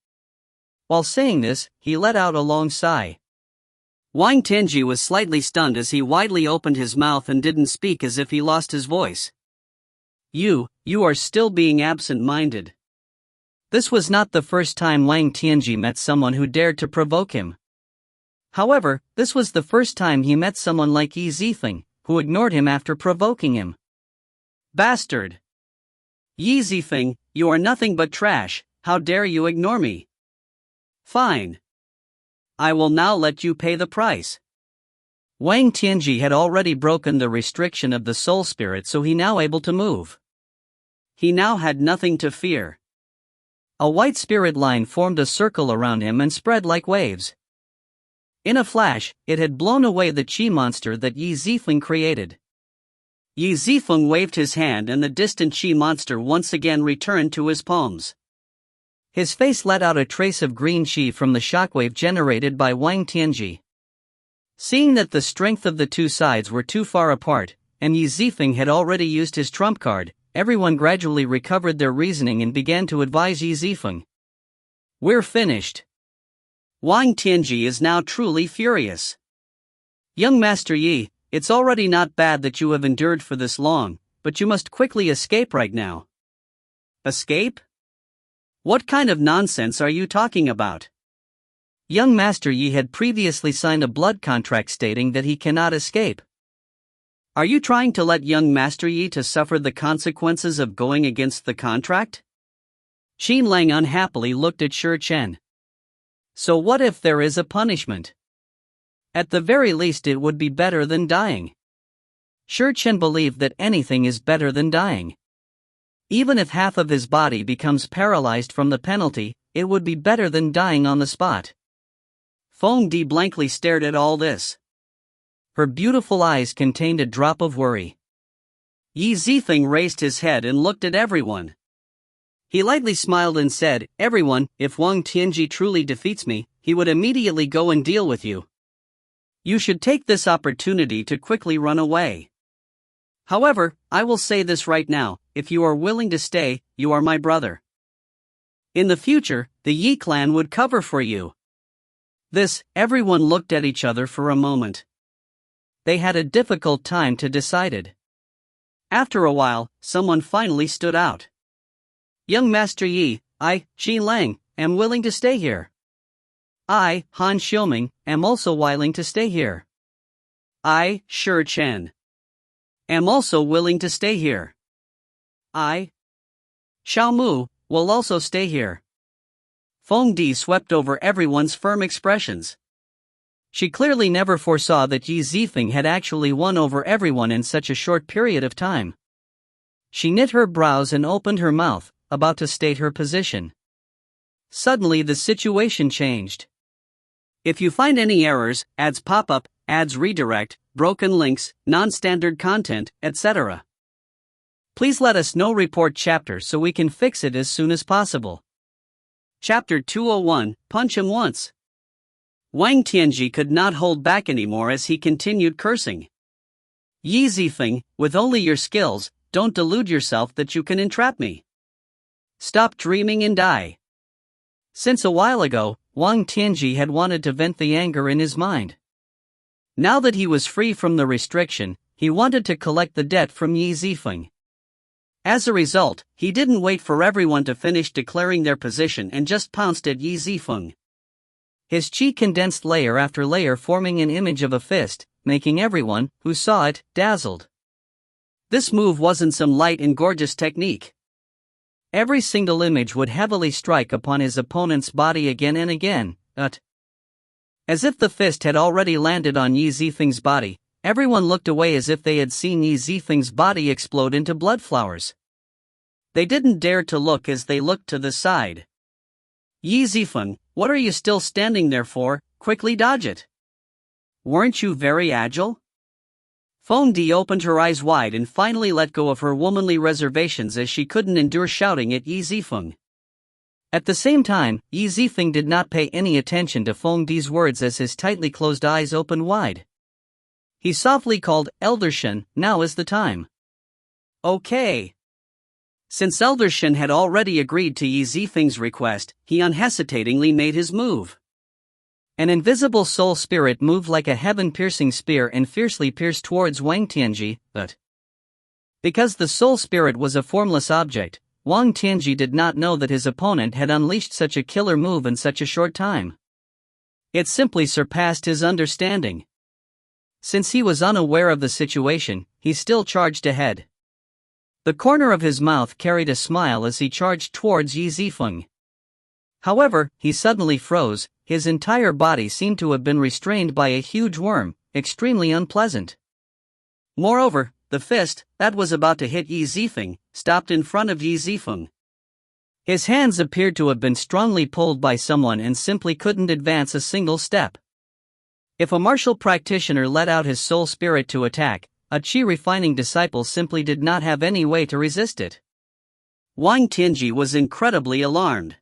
While saying this, he let out a long sigh. Wang Tianji was slightly stunned as he widely opened his mouth and didn't speak, as if he lost his voice. You are still being absent-minded. This was not the first time Wang Tianji met someone who dared to provoke him. However, this was the first time he met someone like Yi Zifeng, who ignored him after provoking him. Bastard! Yi Zifeng, you are nothing but trash, how dare you ignore me? Fine. I will now let you pay the price. Wang Tianji had already broken the restriction of the soul spirit, so he now able to move. He now had nothing to fear. A white spirit line formed a circle around him and spread like waves. In a flash, it had blown away the Qi monster that Yi Zifeng created. Yi Zifeng waved his hand and the distant Qi monster once again returned to his palms. His face let out a trace of green Qi from the shockwave generated by Wang Tianji. Seeing that the strength of the 2 sides were too far apart, and Yi Zifeng had already used his trump card, everyone gradually recovered their reasoning and began to advise Yi Zifeng. We're finished. Wang Tianji is now truly furious. Young Master Yi, it's already not bad that you have endured for this long, but you must quickly escape right now. Escape? What kind of nonsense are you talking about? Young Master Yi had previously signed a blood contract stating that he cannot escape. Are you trying to let young Master Yi to suffer the consequences of going against the contract? Qin Lang unhappily looked at Shi Chen. So what if there is a punishment? At the very least it would be better than dying. Shi Chen believed that anything is better than dying. Even if half of his body becomes paralyzed from the penalty, it would be better than dying on the spot. Feng Di blankly stared at all this. Her beautiful eyes contained a drop of worry. Yi Zifeng raised his head and looked at everyone. He lightly smiled and said, "Everyone, if Wang Tianji truly defeats me, he would immediately go and deal with you. You should take this opportunity to quickly run away. However, I will say this right now, if you are willing to stay, you are my brother. In the future, the Yi clan would cover for you." Everyone looked at each other for a moment. They had a difficult time to decide it. After a while, someone finally stood out. "Young Master Yi, I, Qi Lang, am willing to stay here. I, Han Xiuming, am also willing to stay here. I, Shi Chen, am also willing to stay here. I, Xiao Mu, will also stay here." Feng Di swept over everyone's firm expressions. She clearly never foresaw that Yi Zifeng had actually won over everyone in such a short period of time. She knit her brows and opened her mouth, about to state her position. Suddenly the situation changed. If you find any errors, ads pop up, ads redirect, broken links, non-standard content, etc., please let us know. Report chapter so we can fix it as soon as possible. Chapter 201, Punch Him Once. Wang Tianji could not hold back anymore as he continued cursing. "Yi Zifeng, with only your skills, don't delude yourself that you can entrap me. Stop dreaming and die." Since a while ago, Wang Tianji had wanted to vent the anger in his mind. Now that he was free from the restriction, he wanted to collect the debt from Yi Zifeng. As a result, he didn't wait for everyone to finish declaring their position and just pounced at Yi Zifeng. His chi condensed layer after layer, forming an image of a fist, making everyone who saw it dazzled. This move wasn't some light and gorgeous technique. Every single image would heavily strike upon his opponent's body again and again, as if the fist had already landed on Yi Zifeng's body. Everyone looked away as if they had seen Yi Zifeng's body explode into blood flowers. They didn't dare to look as they looked to the side. "Yi Zifeng, what are you still standing there for? Quickly dodge it. Weren't you very agile?" Feng Di opened her eyes wide and finally let go of her womanly reservations as she couldn't endure shouting at Yi Zifeng. At the same time, Yi Zifeng did not pay any attention to Feng Di's words as his tightly closed eyes opened wide. He softly called, "Elder Shen, now is the time." Okay. Since Elder Shen had already agreed to Yi Zifeng's request, he unhesitatingly made his move. An invisible soul spirit moved like a heaven-piercing spear and fiercely pierced towards Wang Tianji, but because the soul spirit was a formless object, Wang Tianji did not know that his opponent had unleashed such a killer move in such a short time. It simply surpassed his understanding. Since he was unaware of the situation, he still charged ahead. The corner of his mouth carried a smile as he charged towards Yi Zifeng. However, he suddenly froze. His entire body seemed to have been restrained by a huge worm, extremely unpleasant. Moreover, the fist that was about to hit Yi Zifeng stopped in front of Yi Zifeng. His hands appeared to have been strongly pulled by someone and simply couldn't advance a single step. If a martial practitioner let out his soul spirit to attack, a chi-refining disciple simply did not have any way to resist it. Wang Tianji was incredibly alarmed.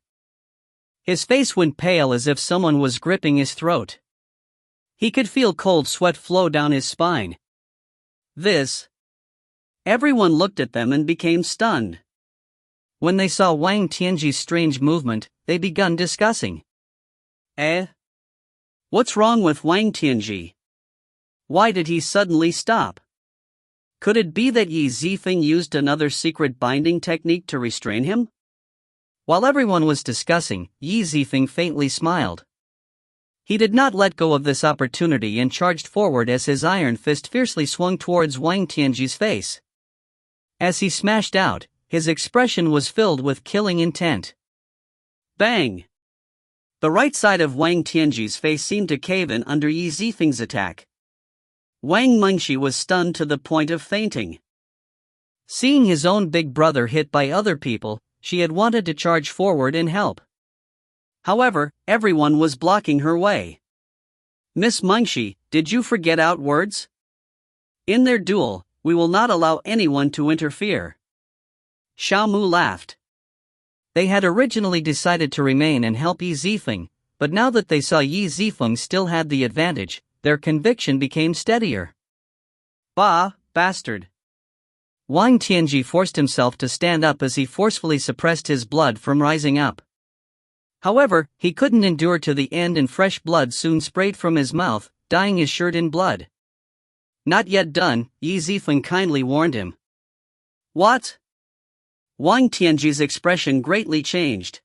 His face went pale as if someone was gripping his throat. He could feel cold sweat flow down his spine. Everyone looked at them and became stunned. When they saw Wang Tianji's strange movement, they began discussing. What's wrong with Wang Tianji? Why did he suddenly stop? Could it be that Yi Zifeng used another secret binding technique to restrain him? While everyone was discussing, Yi Zifeng faintly smiled. He did not let go of this opportunity and charged forward as his iron fist fiercely swung towards Wang Tianji's face. As he smashed out, his expression was filled with killing intent. Bang! The right side of Wang Tianji's face seemed to cave in under Yi Zifeng's attack. Wang Mengshi was stunned to the point of fainting. Seeing his own big brother hit by other people, she had wanted to charge forward and help. However, everyone was blocking her way. Miss Mengshi, did you forget out words? In their duel, we will not allow anyone to interfere. Xiaomu laughed. They had originally decided to remain and help Yi Zifeng, but now that they saw Yi Zifeng still had the advantage, their conviction became steadier. Bah, bastard. Wang Tianji forced himself to stand up as he forcefully suppressed his blood from rising up. However, he couldn't endure to the end and fresh blood soon sprayed from his mouth, dyeing his shirt in blood. Not yet done, Yi Zifeng kindly warned him. What? Wang Tianji's expression greatly changed.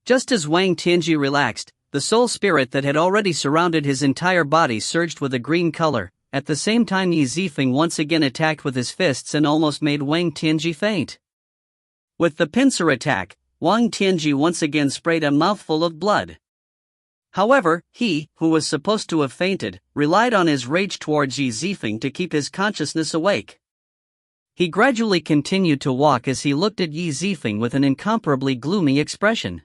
Just as Wang Tianji relaxed, the soul spirit that had already surrounded his entire body surged with a green color. At the same time, Yi Zifeng once again attacked with his fists and almost made Wang Tianji faint. With the pincer attack, Wang Tianji once again sprayed a mouthful of blood. However, he, who was supposed to have fainted, relied on his rage towards Yi Zifeng to keep his consciousness awake. He gradually continued to walk as he looked at Yi Zifeng with an incomparably gloomy expression.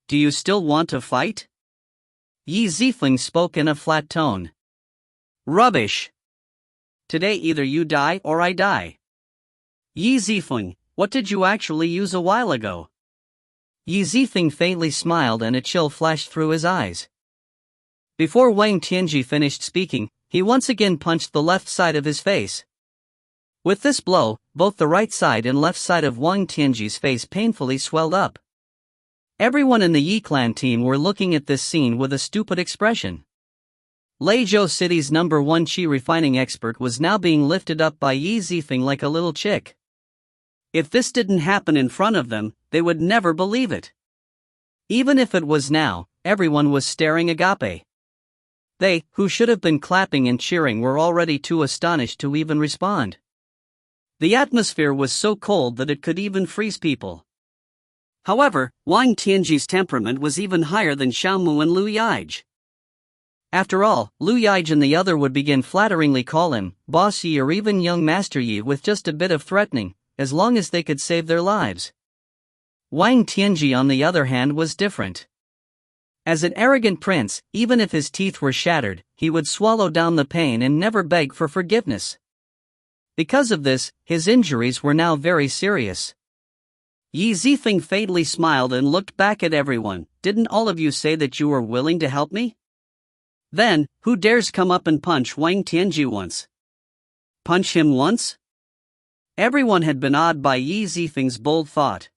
Do you still want to fight? Yi Zifeng spoke in a flat tone. Rubbish! Today either you die or I die. Yi Zifeng, what did you actually use a while ago? Yi Zifeng faintly smiled and a chill flashed through his eyes. Before Wang Tianji finished speaking, he once again punched the left side of his face. With this blow, both the right side and left side of Wang Tianji's face painfully swelled up. Everyone in the Yi clan team were looking at this scene with a stupid expression. Legacy City's #1 Qi refining expert was now being lifted up by Yi Zifeng like a little chick. If this didn't happen in front of them, they would never believe it. Even if it was now, everyone was staring agape. They, who should have been clapping and cheering, were already too astonished to even respond. The atmosphere was so cold that it could even freeze people. However, Wang Tianji's temperament was even higher than Xiaomu and Liu Yaij. After all, Liu Yaij and the other would begin flatteringly call him Boss Yi or even Young Master Yi with just a bit of threatening, as long as they could save their lives. Wang Tianji, on the other hand, was different. As an arrogant prince, even if his teeth were shattered, he would swallow down the pain and never beg for forgiveness. Because of this, his injuries were now very serious. Yi Zifeng faintly smiled and looked back at everyone. Didn't all of you say that you were willing to help me? Then, who dares come up and punch Wang Tianji once? Punch him once? Everyone had been awed by Yi Zifeng's bold thought.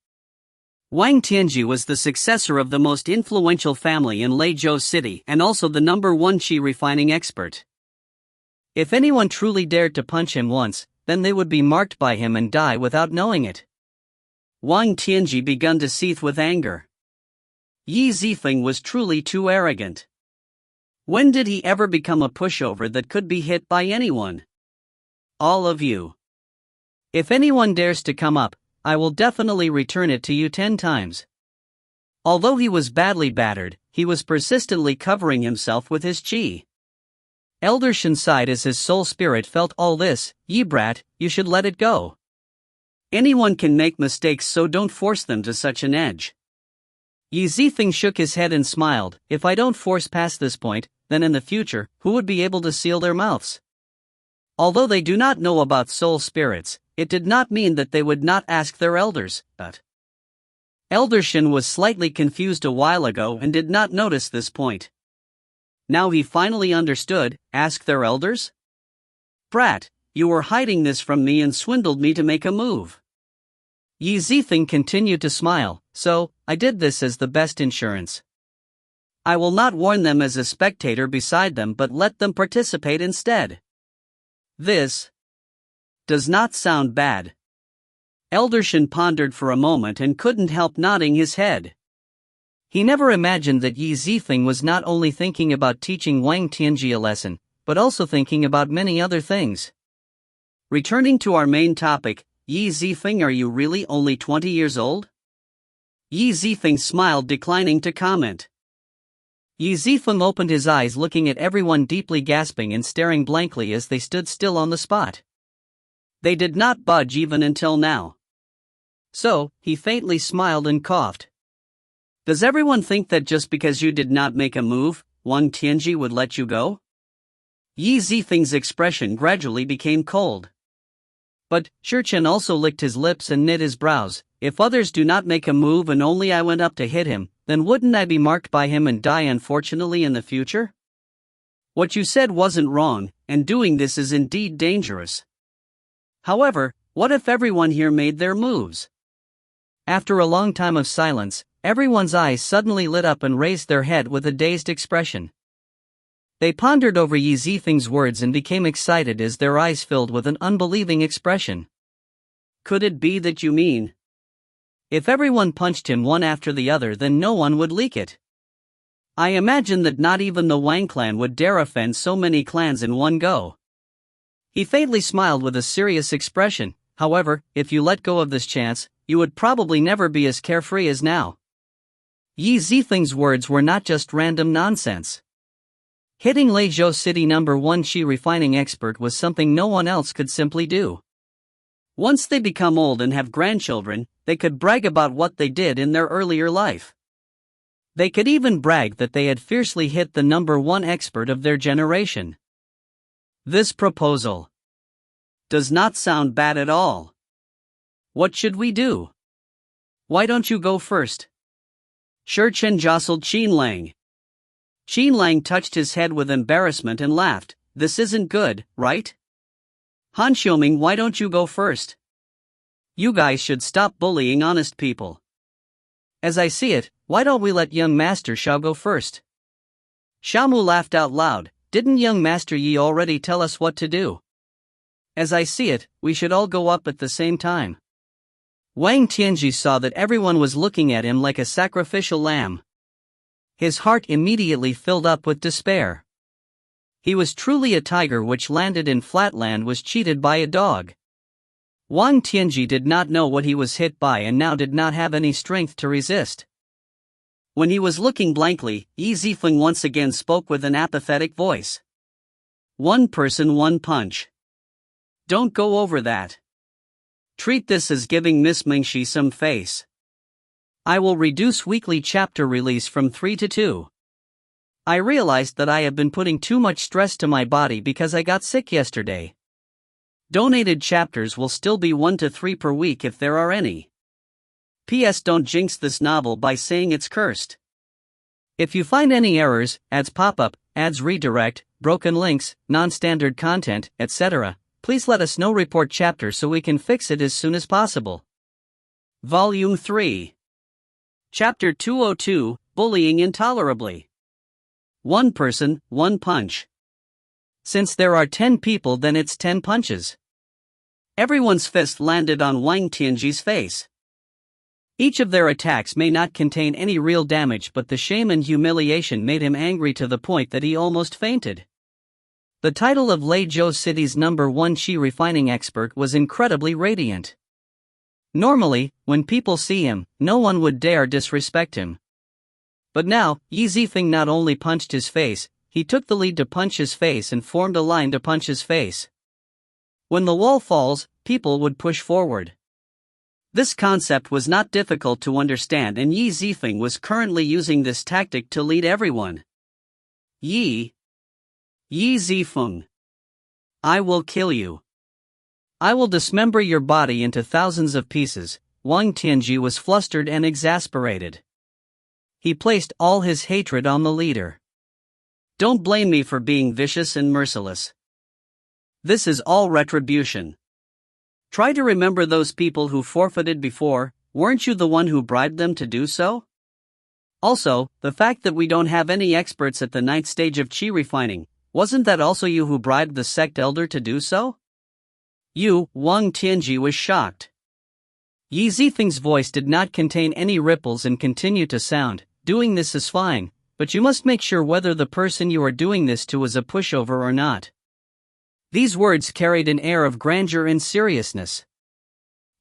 Wang Tianji was the successor of the most influential family in Legacy City and also the #1 Qi refining expert. If anyone truly dared to punch him once, then they would be marked by him and die without knowing it. Wang Tianji began to seethe with anger. Yi Zifeng was truly too arrogant. When did he ever become a pushover that could be hit by anyone? All of you. If anyone dares to come up, I will definitely return it to you 10 times. Although he was badly battered, he was persistently covering himself with his qi. Elder Shen sighed as his soul spirit felt all this. Yi brat, you should let it go. Anyone can make mistakes, so don't force them to such an edge. Yi Zifeng shook his head and smiled. If I don't force past this point, then in the future, who would be able to seal their mouths? Although they do not know about soul spirits, it did not mean that they would not ask their elders, but Elder Shen was slightly confused a while ago and did not notice this point. Now he finally understood. Ask their elders? Brat, you were hiding this from me and swindled me to make a move. Yi Zifeng continued to smile. So, I did this as the best insurance. I will not warn them as a spectator beside them but let them participate instead. This does not sound bad. Elder Shen pondered for a moment and couldn't help nodding his head. He never imagined that Yi Zifeng was not only thinking about teaching Wang Tianji a lesson, but also thinking about many other things. Returning to our main topic, Yi Zifeng, are you really only 20 years old? Yi Zifeng smiled, declining to comment. Yi Zifeng opened his eyes, looking at everyone deeply, gasping and staring blankly as they stood still on the spot. They did not budge even until now. So, he faintly smiled and coughed. Does everyone think that just because you did not make a move, Wang Tianji would let you go? Yi Zifeng's expression gradually became cold. But, Shurchen also licked his lips and knit his brows. If others do not make a move and only I went up to hit him, then wouldn't I be marked by him and die unfortunately in the future? What you said wasn't wrong, and doing this is indeed dangerous. However, what if everyone here made their moves? After a long time of silence, everyone's eyes suddenly lit up and raised their head with a dazed expression. They pondered over Yi Zifeng's words and became excited as their eyes filled with an unbelieving expression. Could it be that you mean? If everyone punched him one after the other, then no one would leak it. I imagine that not even the Wang clan would dare offend so many clans in one go. He faintly smiled with a serious expression. However, if you let go of this chance, you would probably never be as carefree as now. Yi Zifeng's words were not just random nonsense. Hitting Legacy City #1 Qi refining expert was something no one else could simply do. Once they become old and have grandchildren, they could brag about what they did in their earlier life. They could even brag that they had fiercely hit the #1 expert of their generation. This proposal does not sound bad at all. What should we do? Why don't you go first? Shurchen jostled Qinlang. Qinlang touched his head with embarrassment and laughed. This isn't good, right? Han Xiuming, why don't you go first? You guys should stop bullying honest people. As I see it, why don't we let young Master Xiao go first? Xiaomu laughed out loud. Didn't young Master Yi already tell us what to do? As I see it, we should all go up at the same time. Wang Tianji saw that everyone was looking at him like a sacrificial lamb. His heart immediately filled up with despair. He was truly a tiger which landed in flatland was cheated by a dog. Wang Tianji did not know what he was hit by and now did not have any strength to resist. When he was looking blankly, Yi Zifeng once again spoke with an apathetic voice. One person, one punch. Don't go over that. Treat this as giving Miss Mingxi some face. I will reduce weekly chapter release from 3 to 2. I realized that I have been putting too much stress to my body because I got sick yesterday. Donated chapters will still be 1 to 3 per week if there are any. P.S. Don't jinx this novel by saying it's cursed. If you find any errors, ads pop up, ads redirect, broken links, non-standard content, etc., please let us know. Report chapter so we can fix it as soon as possible. Volume 3. Chapter 202, Bullying Intolerably. One person, one punch. Since there are 10 people, then it's 10 punches. Everyone's fist landed on Wang Tianji's face. Each of their attacks may not contain any real damage, but the shame and humiliation made him angry to the point that he almost fainted. The title of Legacy City's #1 Qi refining expert was incredibly radiant. Normally, when people see him, no one would dare disrespect him. But now, Yi Zifeng not only punched his face, he took the lead to punch his face and formed a line to punch his face. When the wall falls, people would push forward. This concept was not difficult to understand, and Yi Zifeng was currently using this tactic to lead everyone. Yi Zifeng. I will kill you. I will dismember your body into thousands of pieces. Wang Tianji was flustered and exasperated. He placed all his hatred on the leader. Don't blame me for being vicious and merciless. This is all retribution. Try to remember those people who forfeited before. Weren't you the one who bribed them to do so? Also, the fact that we don't have any experts at the 9th stage of Qi refining, wasn't that also you who bribed the sect elder to do so? Wang Tianji was shocked. Yi Zifeng's voice did not contain any ripples and continued to sound. Doing this is fine, but you must make sure whether the person you are doing this to is a pushover or not. These words carried an air of grandeur and seriousness.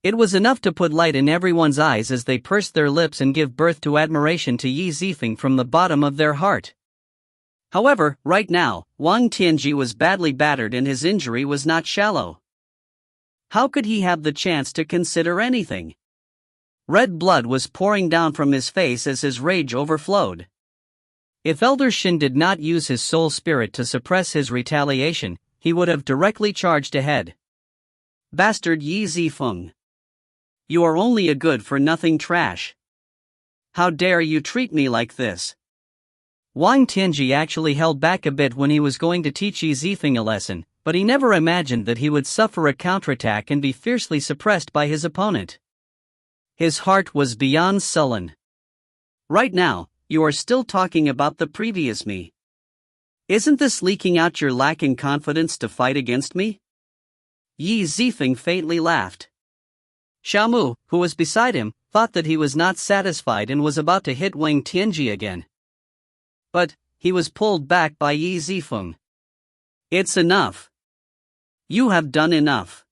It was enough to put light in everyone's eyes as they pursed their lips and give birth to admiration to Yi Zifeng from the bottom of their heart. However, right now, Wang Tianji was badly battered and his injury was not shallow. How could he have the chance to consider anything? Red blood was pouring down from his face as his rage overflowed. If Elder Shin did not use his soul spirit to suppress his retaliation, he would have directly charged ahead. Bastard Yi Zifeng. You are only a good-for-nothing trash. How dare you treat me like this? Wang Tianji actually held back a bit when he was going to teach Yi Zifeng a lesson, but he never imagined that he would suffer a counterattack and be fiercely suppressed by his opponent. His heart was beyond sullen. Right now, you are still talking about the previous me. Isn't this leaking out your lack in confidence to fight against me? Yi Zifeng faintly laughed. Xiaomu, who was beside him, thought that he was not satisfied and was about to hit Wang Tianji again. But he was pulled back by Yi Zifeng. It's enough. You have done enough.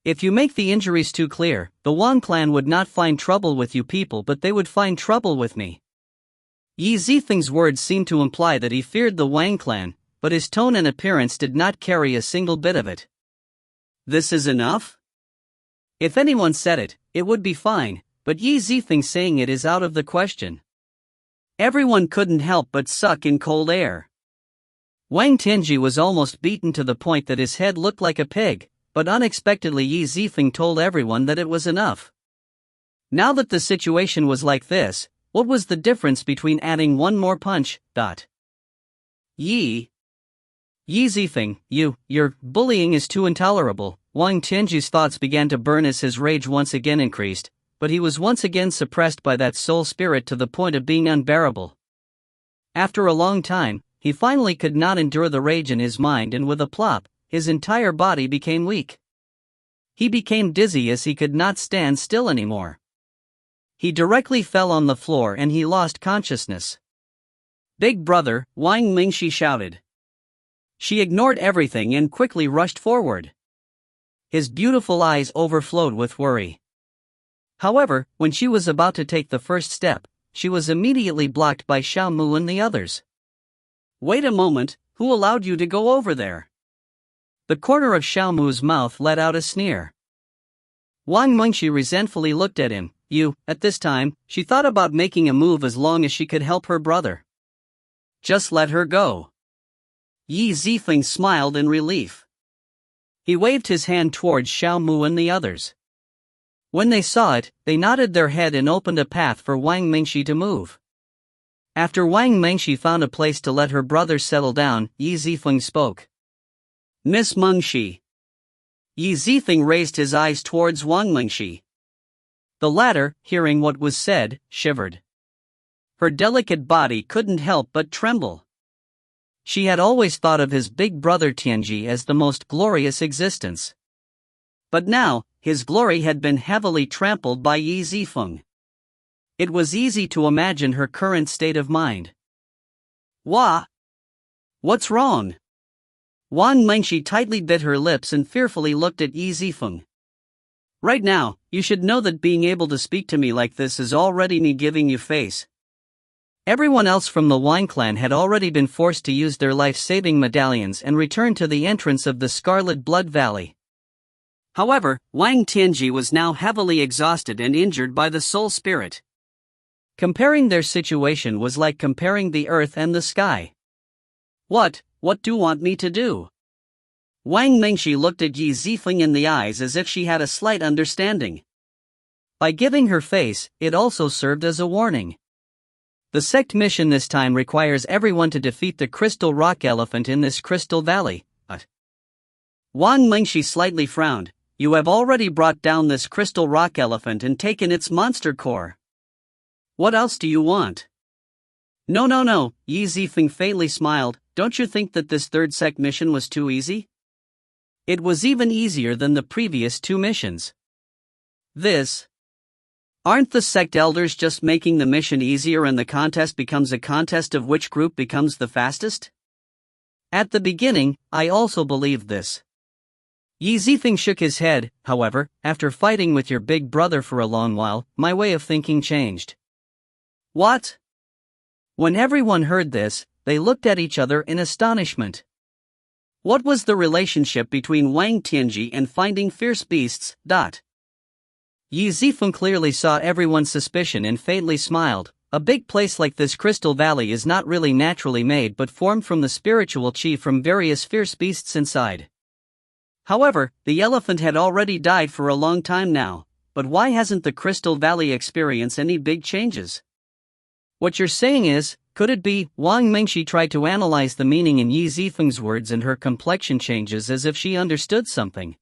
If you make the injuries too clear, the Wang clan would not find trouble with you people, but they would find trouble with me. Yi Zifeng's words seemed to imply that he feared the Wang clan, but his tone and appearance did not carry a single bit of it. This is enough? If anyone said it, it would be fine, but Yi Zifeng saying it is out of the question. Everyone couldn't help but suck in cold air. Wang Tianji was almost beaten to the point that his head looked like a pig, but unexpectedly Yi Zifeng told everyone that it was enough. Now that the situation was like this, what was the difference between adding one more punch? Yi Zifeng, your bullying is too intolerable. Wang Tianji's thoughts began to burn as his rage once again increased, but he was once again suppressed by that soul spirit to the point of being unbearable. After a long time, he finally could not endure the rage in his mind, and with a plop, his entire body became weak. He became dizzy as he could not stand still anymore. He directly fell on the floor and he lost consciousness. Big brother, Wang Mingxi shouted. She ignored everything and quickly rushed forward. His beautiful eyes overflowed with worry. However, when she was about to take the first step, she was immediately blocked by Xiaomu and the others. Wait a moment, who allowed you to go over there? The corner of Xiaomu's mouth let out a sneer. Wang Mingxi resentfully looked at him. At this time, she thought about making a move as long as she could help her brother. Just let her go. Yi Zifeng smiled in relief. He waved his hand towards Xiaomu and the others. When they saw it, they nodded their head and opened a path for Wang Mingxi to move. After Wang Mingxi found a place to let her brother settle down, Yi Zifeng spoke. Miss Mengxi. Yi Zifeng raised his eyes towards Wang Mingxi. The latter, hearing what was said, shivered. Her delicate body couldn't help but tremble. She had always thought of his big brother Tianji as the most glorious existence. But now, his glory had been heavily trampled by Yi Zifeng. It was easy to imagine her current state of mind. What's wrong? Wang Mingxi tightly bit her lips and fearfully looked at Yi Zifeng. Right now, you should know that being able to speak to me like this is already me giving you face. Everyone else from the Wang clan had already been forced to use their life-saving medallions and return to the entrance of the Scarlet Blood Valley. However, Wang Tianji was now heavily exhausted and injured by the soul spirit. Comparing their situation was like comparing the earth and the sky. What do you want me to do? Wang Mingxi looked at Yi Zifeng in the eyes as if she had a slight understanding. By giving her face, it also served as a warning. The sect mission this time requires everyone to defeat the crystal rock elephant in this crystal valley. Wang Mingxi slightly frowned. You have already brought down this crystal rock elephant and taken its monster core. What else do you want? No, Yi Zifeng faintly smiled. Don't you think that this third sect mission was too easy? It was even easier than the previous two missions. Aren't the sect elders just making the mission easier and the contest becomes a contest of which group becomes the fastest? At the beginning, I also believed this. Yi Zifeng shook his head. However, after fighting with your big brother for a long while, my way of thinking changed. What? When everyone heard this, they looked at each other in astonishment. What was the relationship between Wang Tianji and finding fierce beasts? Yi Zifeng clearly saw everyone's suspicion and faintly smiled. A big place like this Crystal Valley is not really naturally made but formed from the spiritual qi from various fierce beasts inside. However, the elephant had already died for a long time now, but why hasn't the Crystal Valley experienced any big changes? What you're saying is, could it be? Wang Mingxi tried to analyze the meaning in Yi Zifeng's words and her complexion changes as if she understood something.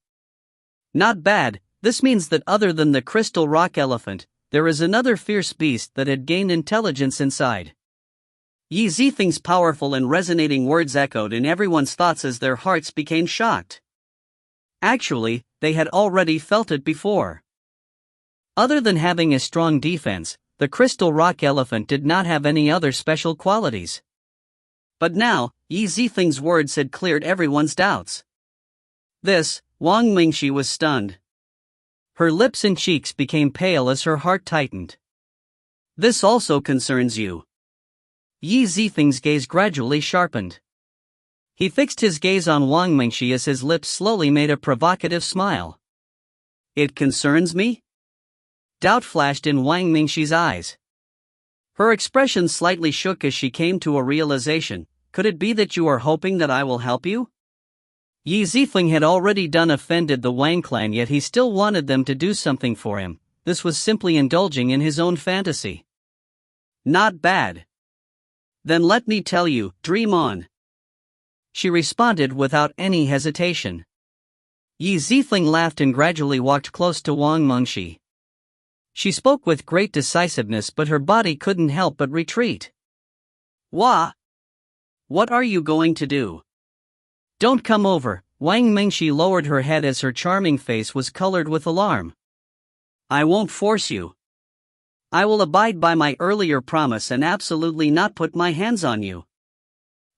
Not bad. This means that other than the crystal rock elephant, there is another fierce beast that had gained intelligence inside. Yi Zifeng's powerful and resonating words echoed in everyone's thoughts as their hearts became shocked. Actually, they had already felt it before. Other than having a strong defense, the crystal rock elephant did not have any other special qualities. But now, Yi Zifeng's words had cleared everyone's doubts. Wang Mingxi was stunned. Her lips and cheeks became pale as her heart tightened. This also concerns you. Yi Zifeng's gaze gradually sharpened. He fixed his gaze on Wang Mingxi as his lips slowly made a provocative smile. It concerns me? Doubt flashed in Wang Mingxi's eyes. Her expression slightly shook as she came to a realization. Could it be that you are hoping that I will help you? Yi Zifeng had already offended the Wang clan, yet he still wanted them to do something for him. This was simply indulging in his own fantasy. Not bad. Then let me tell you, dream on. She responded without any hesitation. Yi Zifeng laughed and gradually walked close to Wang Mingxi. She spoke with great decisiveness, but her body couldn't help but retreat. What are you going to do? Don't come over. Wang Mingxi lowered her head as her charming face was colored with alarm. I won't force you. I will abide by my earlier promise and absolutely not put my hands on you.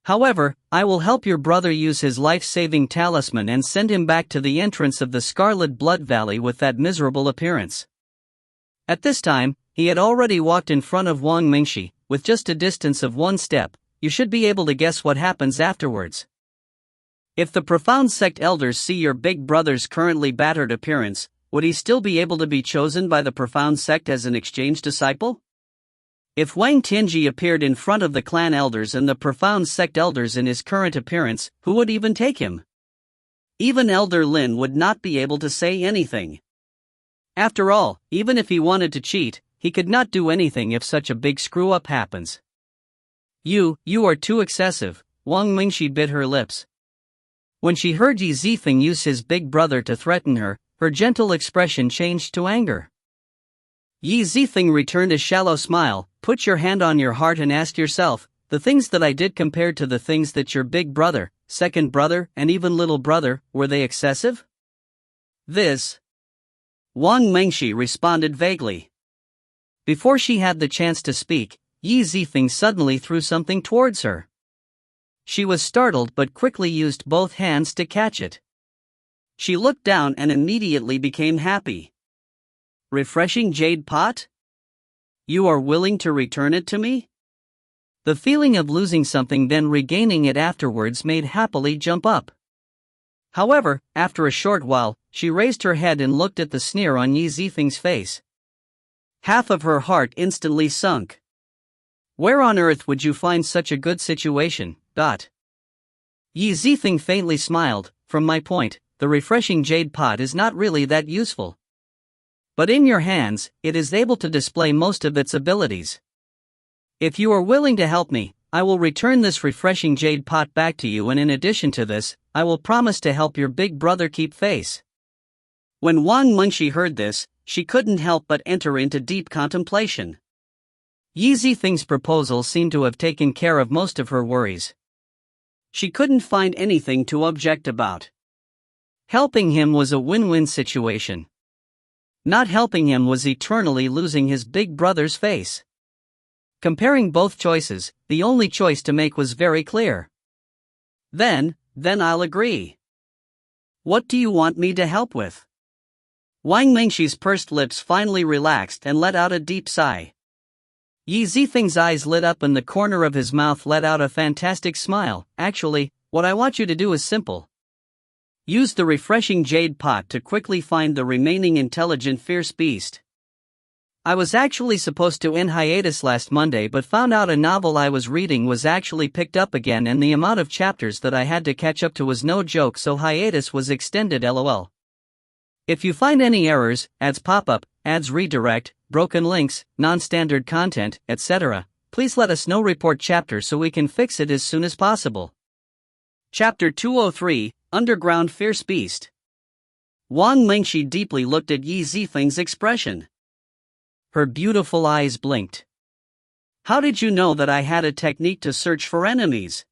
However, I will help your brother use his life-saving talisman and send him back to the entrance of the Scarlet Blood Valley with that miserable appearance. At this time, he had already walked in front of Wang Mingxi, with just a distance of one step. You should be able to guess what happens afterwards. If the profound sect elders see your big brother's currently battered appearance, would he still be able to be chosen by the profound sect as an exchange disciple? If Wang Tianji appeared in front of the clan elders and the profound sect elders in his current appearance, who would even take him? Even Elder Lin would not be able to say anything. After all, even if he wanted to cheat, he could not do anything if such a big screw-up happens. You are too excessive. Wang Mingxi bit her lips. When she heard Yi Zifeng use his big brother to threaten her, her gentle expression changed to anger. Yi Zifeng returned a shallow smile. Put your hand on your heart and ask yourself, the things that I did compared to the things that your big brother, second brother, and even little brother, were they excessive? Wang Mingxi responded vaguely. Before she had the chance to speak, Yi Zifeng suddenly threw something towards her. She was startled but quickly used both hands to catch it. She looked down and immediately became happy. Refreshing jade pot? You are willing to return it to me? The feeling of losing something then regaining it afterwards made happily jump up. However, after a short while, she raised her head and looked at the sneer on Yi Zifeng's face. Half of her heart instantly sunk. Where on earth would you find such a good situation? Yi Zifeng faintly smiled. From my point, the refreshing jade pot is not really that useful. But in your hands, it is able to display most of its abilities. If you are willing to help me, I will return this refreshing jade pot back to you, and in addition to this, I will promise to help your big brother keep face. When Wang Mingxi heard this, she couldn't help but enter into deep contemplation. Yi Zifeng's proposal seemed to have taken care of most of her worries. She couldn't find anything to object about. Helping him was a win-win situation. Not helping him was eternally losing his big brother's face. Comparing both choices, the only choice to make was very clear. Then I'll agree. What do you want me to help with? Wang Mingxi's pursed lips finally relaxed and let out a deep sigh. Yi Zifeng's eyes lit up and the corner of his mouth let out a fantastic smile. Actually, What I want you to do is simple. Use the refreshing jade pot to quickly find the remaining intelligent fierce beast. I was actually supposed to end hiatus last Monday but found out a novel I was reading was actually picked up again and the amount of chapters that I had to catch up to was no joke, so hiatus was extended lol. If you find any errors, ads pop up, ads redirect, broken links, non-standard content, etc., please let us know. Report chapter so we can fix it as soon as possible. Chapter 203, Underground Fierce Beast. Wang Mingxi deeply looked at Yi Zifeng's expression. Her beautiful eyes blinked. How did you know that I had a technique to search for enemies?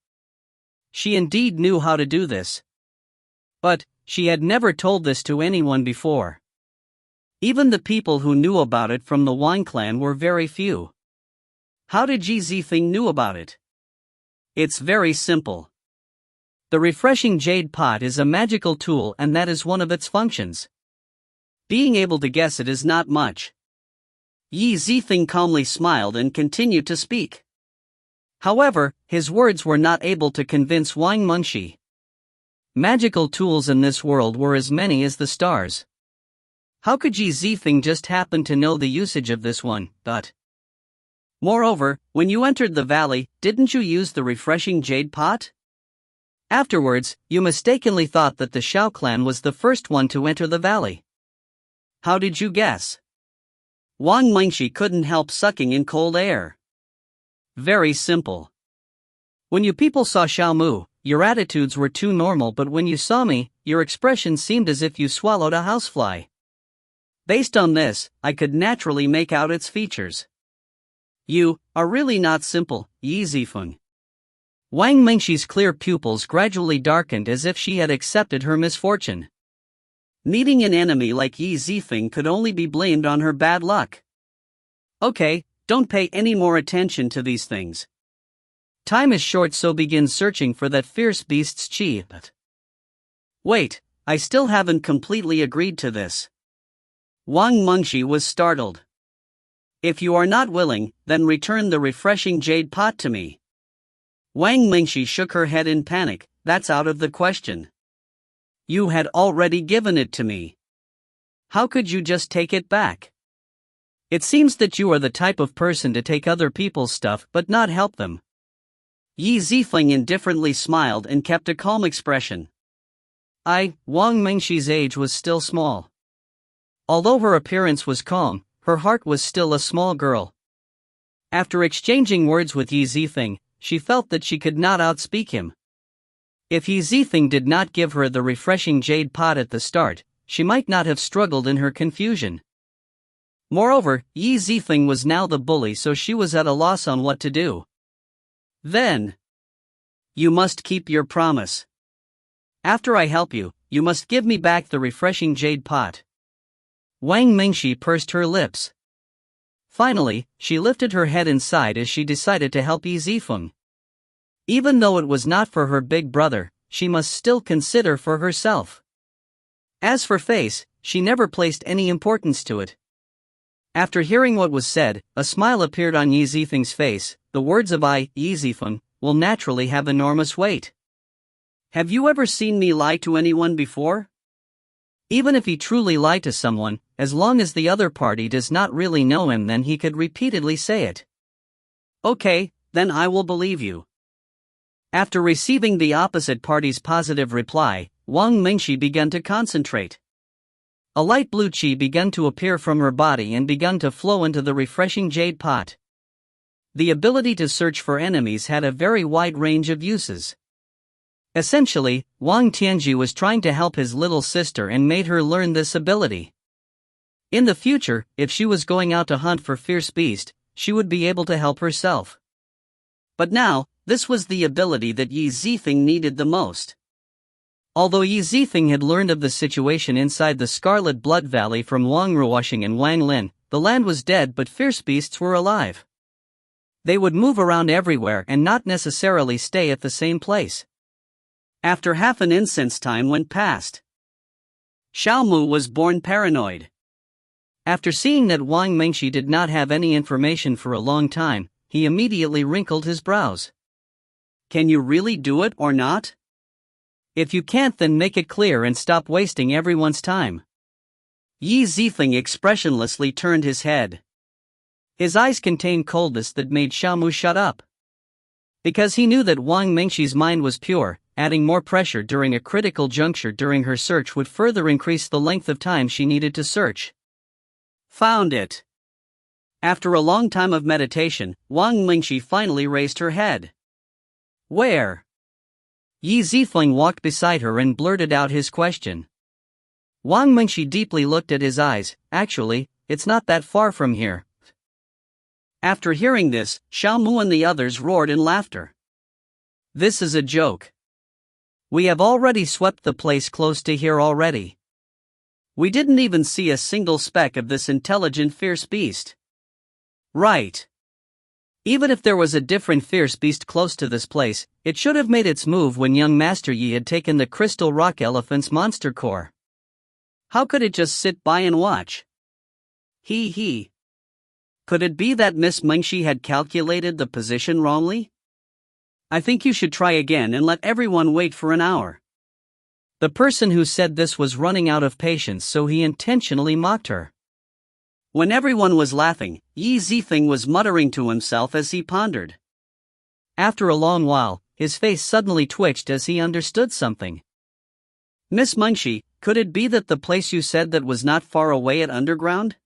She indeed knew how to do this. But she had never told this to anyone before. Even the people who knew about it from the Wang clan were very few. How did Yi Zifeng knew about it? It's very simple. The refreshing jade pot is a magical tool and that is one of its functions. Being able to guess it is not much. Yi Zifeng calmly smiled and continued to speak. However, his words were not able to convince Wang Mingxi. Magical tools in this world were as many as the stars. How could Yi Zifeng just happen to know the usage of this one? Moreover, when you entered the valley, didn't you use the refreshing jade pot? Afterwards, you mistakenly thought that the Shao clan was the first one to enter the valley. How did you guess? Wang Mingxi couldn't help sucking in cold air. Very simple. When you people saw Xiao Mu, your attitudes were too normal, but when you saw me, your expression seemed as if you swallowed a housefly. Based on this, I could naturally make out its features. You are really not simple, Yi Zifeng. Wang Mingxi's clear pupils gradually darkened as if she had accepted her misfortune. Meeting an enemy like Yi Zifeng could only be blamed on her bad luck. Okay, don't pay any more attention to these things. Time is short, so begin searching for that fierce beast's qi. Wait, I still haven't completely agreed to this. Wang Mingxi was startled. If you are not willing, then return the refreshing jade pot to me. Wang Mingxi shook her head in panic. That's out of the question. You had already given it to me. How could you just take it back? It seems that you are the type of person to take other people's stuff but not help them. Yi Zifeng indifferently smiled and kept a calm expression. Wang Mingxi's age was still small. Although her appearance was calm, her heart was still a small girl. After exchanging words with Yi Zifeng, she felt that she could not outspeak him. If Yi Zifeng did not give her the refreshing jade pot at the start, she might not have struggled in her confusion. Moreover, Yi Zifeng was now the bully, so she was at a loss on what to do. Then, you must keep your promise. After I help you, you must give me back the refreshing jade pot. Wang Mingxi pursed her lips. Finally, she lifted her head and sighed as she decided to help Yi Zifeng. Even though it was not for her big brother, she must still consider for herself. As for face, she never placed any importance to it. After hearing what was said, a smile appeared on Yi Zifeng's face. The words of Yi Zifeng will naturally have enormous weight. Have you ever seen me lie to anyone before? Even if he truly lied to someone, as long as the other party does not really know him, then he could repeatedly say it. Okay, then I will believe you. After receiving the opposite party's positive reply, Wang Mingxi began to concentrate. A light blue qi began to appear from her body and began to flow into the refreshing jade pot. The ability to search for enemies had a very wide range of uses. Essentially, Wang Tianji was trying to help his little sister and made her learn this ability. In the future, if she was going out to hunt for fierce beast, she would be able to help herself. But now, this was the ability that Yi Zifeng needed the most. Although Yi Zifeng had learned of the situation inside the Scarlet Blood Valley from Wang Ruoxing and Wang Lin, the land was dead but fierce beasts were alive. They would move around everywhere and not necessarily stay at the same place. After half an incense time went past. Xiao Mu was born paranoid. After seeing that Wang Mingxi did not have any information for a long time, he immediately wrinkled his brows. Can you really do it or not? If you can't, then make it clear and stop wasting everyone's time. Yi Zifeng expressionlessly turned his head. His eyes contained coldness that made Xiaomu shut up. Because he knew that Wang Mingxi's mind was pure, adding more pressure during a critical juncture during her search would further increase the length of time she needed to search. Found it. After a long time of meditation, Wang Mingxi finally raised her head. Where? Yi Zifeng walked beside her and blurted out his question. Wang Mingxi deeply looked at his eyes. Actually, it's not that far from here. After hearing this, Xiaomu and the others roared in laughter. This is a joke. We have already swept the place close to here already. We didn't even see a single speck of this intelligent fierce beast. Right. Even if there was a different fierce beast close to this place, it should have made its move when young Master Yi had taken the crystal rock elephant's monster core. How could it just sit by and watch? He. Could it be that Miss Mingxi had calculated the position wrongly? I think you should try again and let everyone wait for an hour. The person who said this was running out of patience, so he intentionally mocked her. When everyone was laughing, Yi Zifeng was muttering to himself as he pondered. After a long while, his face suddenly twitched as he understood something. Miss Mingxi, could it be that the place you said that was not far away at underground?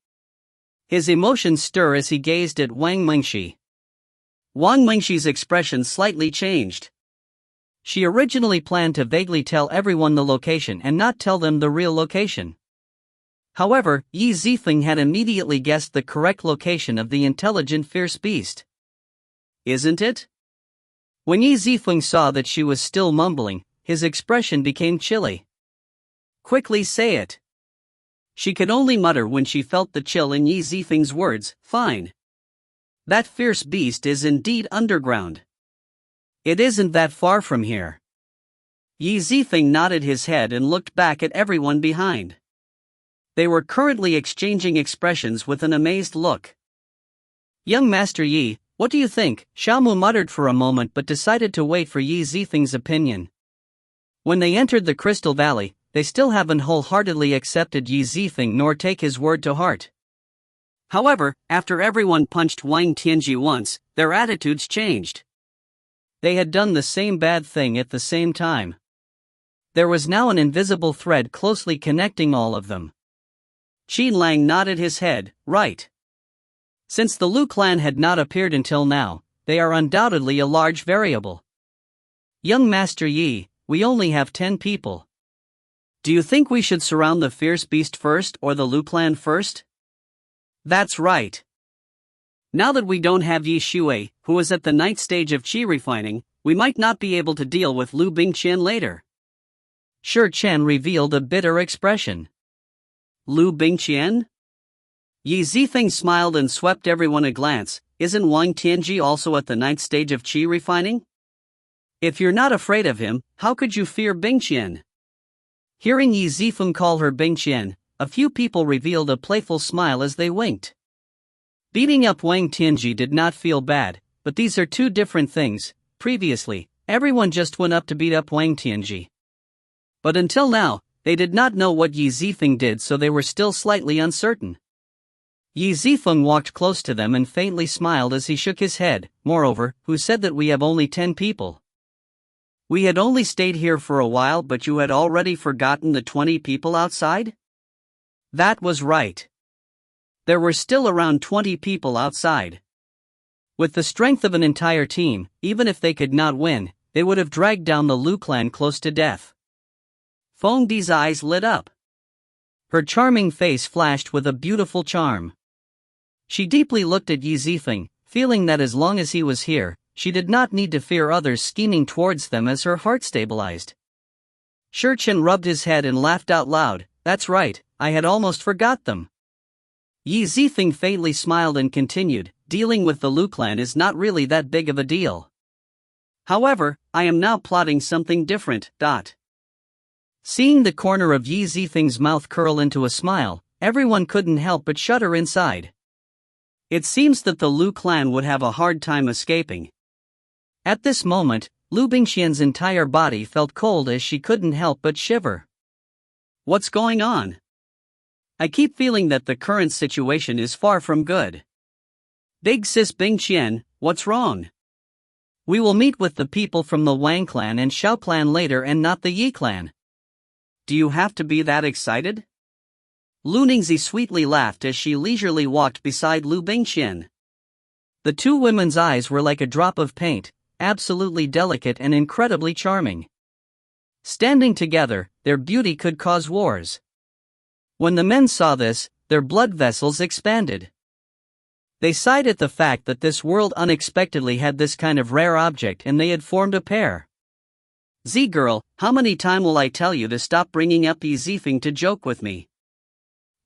His emotions stir as he gazed at Wang Mingxi. Wang Mingxi's expression slightly changed. She originally planned to vaguely tell everyone the location and not tell them the real location. However, Yi Zifeng had immediately guessed the correct location of the intelligent fierce beast. Isn't it? When Yi Zifeng saw that she was still mumbling, his expression became chilly. Quickly say it. She could only mutter when she felt the chill in Yi Zifeng's words. Fine. That fierce beast is indeed underground. It isn't that far from here. Yi Zifeng nodded his head and looked back at everyone behind. They were currently exchanging expressions with an amazed look. Young Master Yi, what do you think? Xiaomu muttered for a moment but decided to wait for Yi Zifeng's opinion. When they entered the Crystal Valley, they still haven't wholeheartedly accepted Yi Zifeng nor take his word to heart. However, after everyone punched Wang Tianji once, their attitudes changed. They had done the same bad thing at the same time. There was now an invisible thread closely connecting all of them. Qin Lang nodded his head. Right. Since the Liu clan had not appeared until now, they are undoubtedly a large variable. Young Master Yi, we only have 10 people. Do you think we should surround the fierce beast first or the Liu clan first? That's right. Now that we don't have Yi Shui, who is at the 9th stage of Qi refining, we might not be able to deal with Liu Bingqian later. Shi Chen revealed a bitter expression. Liu Bingqian? Yi Zifeng smiled and swept everyone a glance. Isn't Wang Tianji also at the 9th stage of Qi refining? If you're not afraid of him, how could you fear Bingqian? Hearing Yi Zifeng call her Bingqian, a few people revealed a playful smile as they winked. Beating up Wang Tianji did not feel bad, but these are two different things. Previously, everyone just went up to beat up Wang Tianji. But until now, they did not know what Yi Zifeng did, so they were still slightly uncertain. Yi Zifeng walked close to them and faintly smiled as he shook his head. Moreover, who said that we have only 10 people? We had only stayed here for a while, but you had already forgotten the 20 people outside? That was right. There were still around 20 people outside. With the strength of an entire team, even if they could not win, they would have dragged down the Liu clan close to death. Feng Di's eyes lit up. Her charming face flashed with a beautiful charm. She deeply looked at Yi Zifeng, feeling that as long as he was here, she did not need to fear others scheming towards them as her heart stabilized. Shi Chen rubbed his head and laughed out loud. That's right, I had almost forgot them. Yi Zifeng faintly smiled and continued, dealing with the Liu clan is not really that big of a deal. However, I am now plotting something different. Seeing the corner of Yi Zifeng's mouth curl into a smile, everyone couldn't help but shudder inside. It seems that the Liu clan would have a hard time escaping. At this moment, Liu Bingqian's entire body felt cold as she couldn't help but shiver. What's going on? I keep feeling that the current situation is far from good. Big sis Bingqian, what's wrong? We will meet with the people from the Wang clan and Xiao clan later and not the Yi clan. Do you have to be that excited? Lu Ningzi sweetly laughed as she leisurely walked beside Liu Bingqian. The two women's eyes were like a drop of paint, absolutely delicate and incredibly charming. Standing together, their beauty could cause wars. When the men saw this, their blood vessels expanded. They sighed at the fact that this world unexpectedly had this kind of rare object and they had formed a pair. Z-girl, how many times will I tell you to stop bringing up Yi Zifeng to joke with me?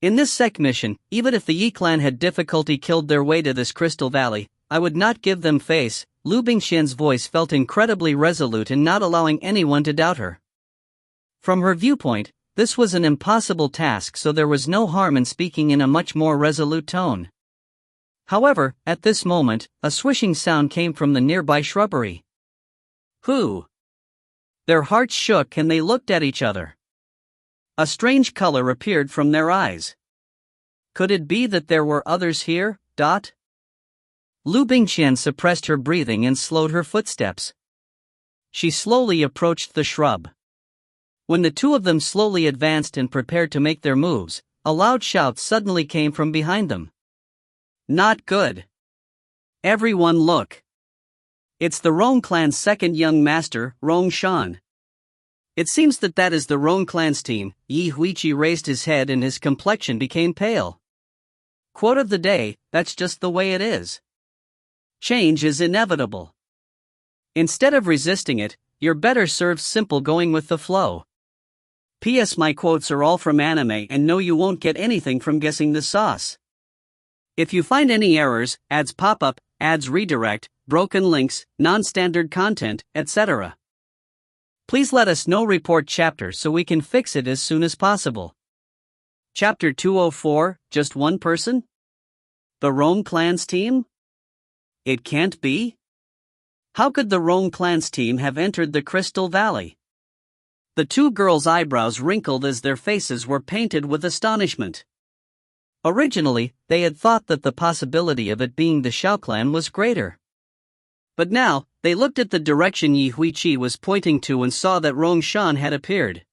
In this sect mission, even if the Yi clan had difficulty killed their way to this crystal valley, I would not give them face. Liu Bingqian's voice felt incredibly resolute in not allowing anyone to doubt her. From her viewpoint, this was an impossible task, so there was no harm in speaking in a much more resolute tone. However, at this moment, a swishing sound came from the nearby shrubbery. Who? Their hearts shook and they looked at each other. A strange color appeared from their eyes. Could it be that there were others here? Liu Bingqian suppressed her breathing and slowed her footsteps. She slowly approached the shrub. When the two of them slowly advanced and prepared to make their moves, a loud shout suddenly came from behind them. Not good. Everyone look. It's the Rong clan's second young master, Rong Shan. It seems that is the Rong clan's team. Yi Huiqi raised his head and his complexion became pale. Quote of the day, that's just the way it is. Change is inevitable. Instead of resisting it, you're better served simple going with the flow. P.S. My quotes are all from anime and no, you won't get anything from guessing the sauce. If you find any errors, ads pop up, ads redirect, broken links, non-standard content, etc., please let us know. Report chapter so we can fix it as soon as possible. Chapter 204, just one person? The Rong clan's team? It can't be? How could the Rong clan's team have entered the Crystal Valley? The two girls' eyebrows wrinkled as their faces were painted with astonishment. Originally, they had thought that the possibility of it being the Xiao clan was greater. But now, they looked at the direction Yi Huiqi was pointing to and saw that Rong Shan had appeared.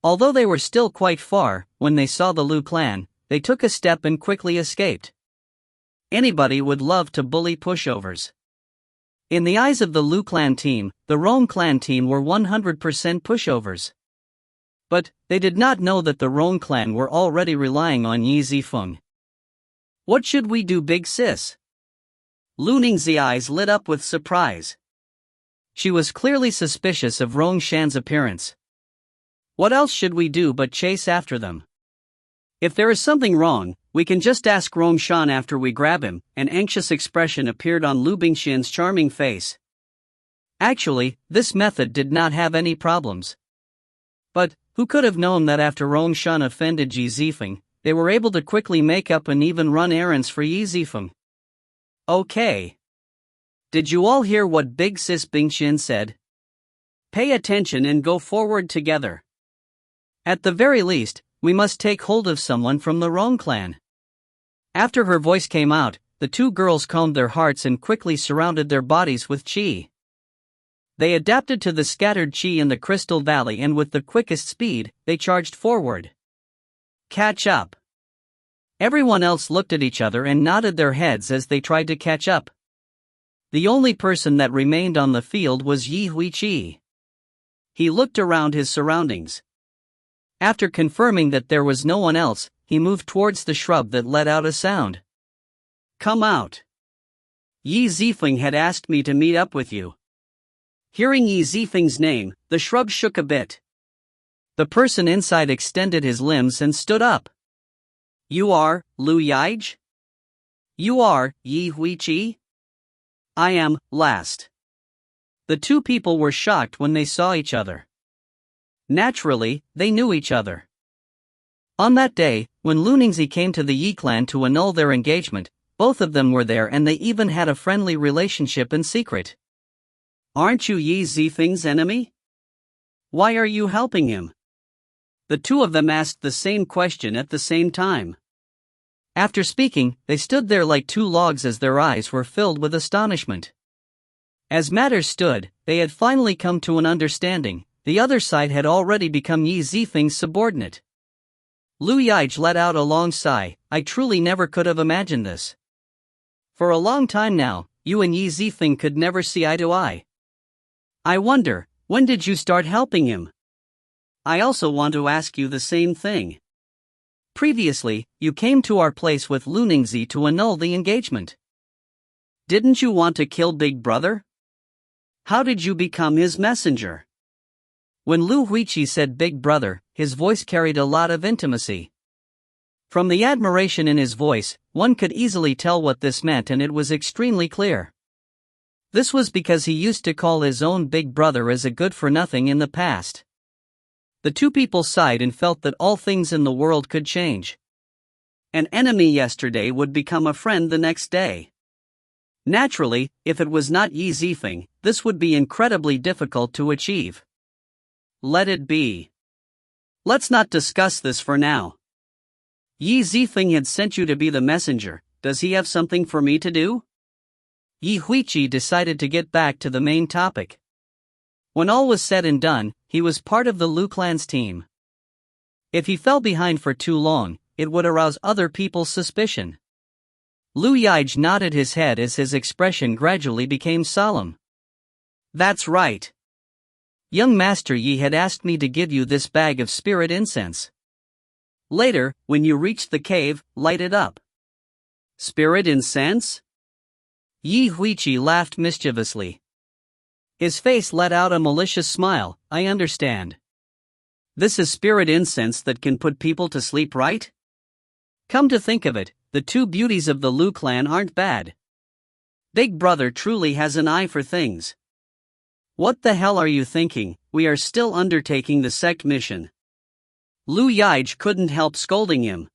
Although they were still quite far, when they saw the Liu clan, they took a step and quickly escaped. Anybody would love to bully pushovers. In the eyes of the Liu clan team, the Rong clan team were 100% pushovers. But, they did not know that the Rong clan were already relying on Yi Zifeng. What should we do, big sis? Lu Ning's eyes lit up with surprise. She was clearly suspicious of Rong Shan's appearance. What else should we do but chase after them? If there is something wrong, we can just ask Rong Shan after we grab him. An anxious expression appeared on Liu Bingqian's charming face. Actually, this method did not have any problems. But, who could have known that after Rong Shan offended Yi Zifeng, they were able to quickly make up and even run errands for Yi Zifeng? Okay. Did you all hear what Big Sis Bingqian said? Pay attention and go forward together. At the very least, we must take hold of someone from the Rong clan. After her voice came out, the two girls calmed their hearts and quickly surrounded their bodies with qi. They adapted to the scattered qi in the Crystal Valley and with the quickest speed, they charged forward. Catch up. Everyone else looked at each other and nodded their heads as they tried to catch up. The only person that remained on the field was Yi Huiqi. He looked around his surroundings. After confirming that there was no one else, he moved towards the shrub that let out a sound. Come out. Yi Zifeng had asked me to meet up with you. Hearing Yi Zifeng's name, the shrub shook a bit. The person inside extended his limbs and stood up. You are, Liu Yaij? You are, Yi Huiqi? I am, last. The two people were shocked when they saw each other. Naturally, they knew each other. On that day, when Lu Ningzi came to the Yi clan to annul their engagement, both of them were there and they even had a friendly relationship in secret. Aren't you Yi Zifeng's enemy? Why are you helping him? The two of them asked the same question at the same time. After speaking, they stood there like two logs as their eyes were filled with astonishment. As matters stood, they had finally come to an understanding. The other side had already become Yi Zifeng's subordinate. Liu Bingqian let out a long sigh. I truly never could have imagined this. For a long time now, you and Yi Zifeng could never see eye to eye. I wonder, when did you start helping him? I also want to ask you the same thing. Previously, you came to our place with Liu Bingqian to annul the engagement. Didn't you want to kill Big Brother? How did you become his messenger? When Liu Bingqian said Big Brother, his voice carried a lot of intimacy. From the admiration in his voice, one could easily tell what this meant, and it was extremely clear. This was because he used to call his own big brother as a good-for-nothing in the past. The two people sighed and felt that all things in the world could change. An enemy yesterday would become a friend the next day. Naturally, if it was not Yi Zifeng, this would be incredibly difficult to achieve. Let it be. Let's not discuss this for now. Yi Zifeng had sent you to be the messenger. Does he have something for me to do? Yi Bingqian decided to get back to the main topic. When all was said and done, he was part of the Liu clan's team. If he fell behind for too long, it would arouse other people's suspicion. Liu Bingqian nodded his head as his expression gradually became solemn. That's right. Young Master Yi had asked me to give you this bag of spirit incense. Later, when you reach the cave, light it up. Spirit incense? Yi Bingqian laughed mischievously. His face let out a malicious smile. I understand. This is spirit incense that can put people to sleep, right? Come to think of it, the two beauties of the Liu clan aren't bad. Big Brother truly has an eye for things. What the hell are you thinking? We are still undertaking the sect mission. Liu Bingqian couldn't help scolding him.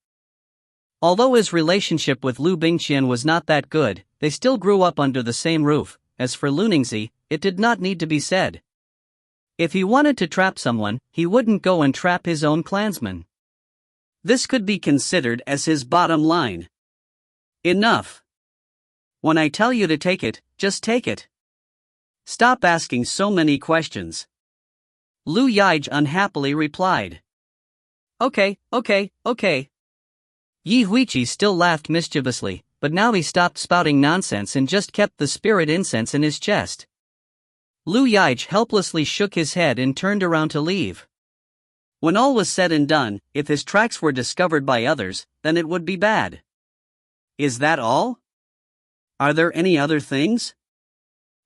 Although his relationship with Liu Bingqian was not that good, they still grew up under the same roof. As for Liu Bingqian, it did not need to be said. If he wanted to trap someone, he wouldn't go and trap his own clansmen. This could be considered as his bottom line. Enough. When I tell you to take it, just take it. Stop asking so many questions. Liu Bingqian unhappily replied. Okay. Yi Bingqian still laughed mischievously, but now he stopped spouting nonsense and just kept the spirit incense in his chest. Liu Bingqian helplessly shook his head and turned around to leave. When all was said and done, if his tracks were discovered by others, then it would be bad. Is that all? Are there any other things?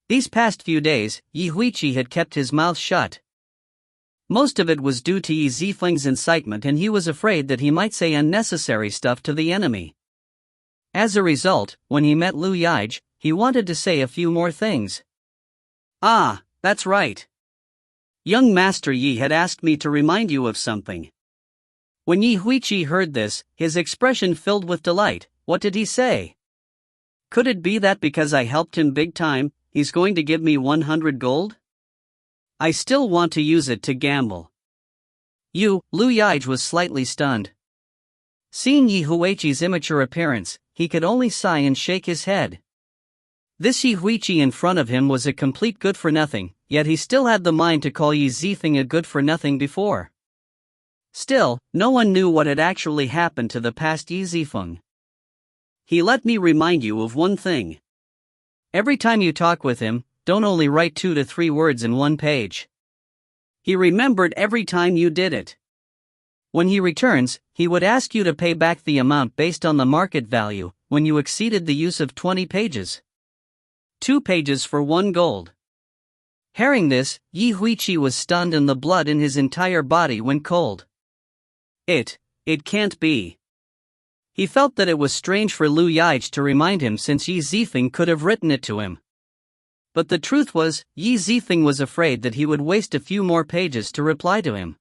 These past few days, Yi Bingqian had kept his mouth shut. Most of it was due to Yi Zifeng's incitement, and he was afraid that he might say unnecessary stuff to the enemy. As a result, when he met Liu Bingqian, he wanted to say a few more things. Ah, that's right. Young Master Yi had asked me to remind you of something. When Yi Bingqian heard this, his expression filled with delight. What did he say? Could it be that because I helped him big time, he's going to give me 100 gold? I still want to use it to gamble. Liu Bingqian was slightly stunned. Seeing Yi Bingqian's immature appearance, he could only sigh and shake his head. This Yi Bingqian in front of him was a complete good-for-nothing, yet he still had the mind to call Yi Zifeng a good-for-nothing before. Still, no one knew what had actually happened to the past Yi Zifeng. He let me remind you of one thing. Every time you talk with him, don't only write 2 to 3 words in one page. He remembered every time you did it. When he returns, he would ask you to pay back the amount based on the market value, when you exceeded the use of 20 pages. 2 pages for 1 gold. Hearing this, Yi Bingqian was stunned and the blood in his entire body went cold. It can't be. He felt that it was strange for Liu Bingqian to remind him, since Yi Zifeng could have written it to him. But the truth was, Yi Zifeng was afraid that he would waste a few more pages to reply to him.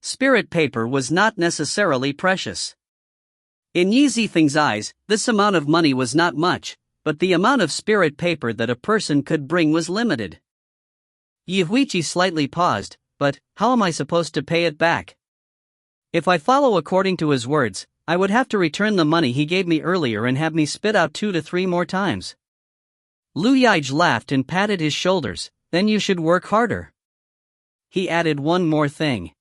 Spirit paper was not necessarily precious. In Yi Zifeng's eyes, this amount of money was not much, but the amount of spirit paper that a person could bring was limited. Yi Huiqi slightly paused, but how am I supposed to pay it back? If I follow according to his words, I would have to return the money he gave me earlier and have me spit out 2 to 3 more times. Liu Yaij laughed and patted his shoulders. Then you should work harder. He added one more thing.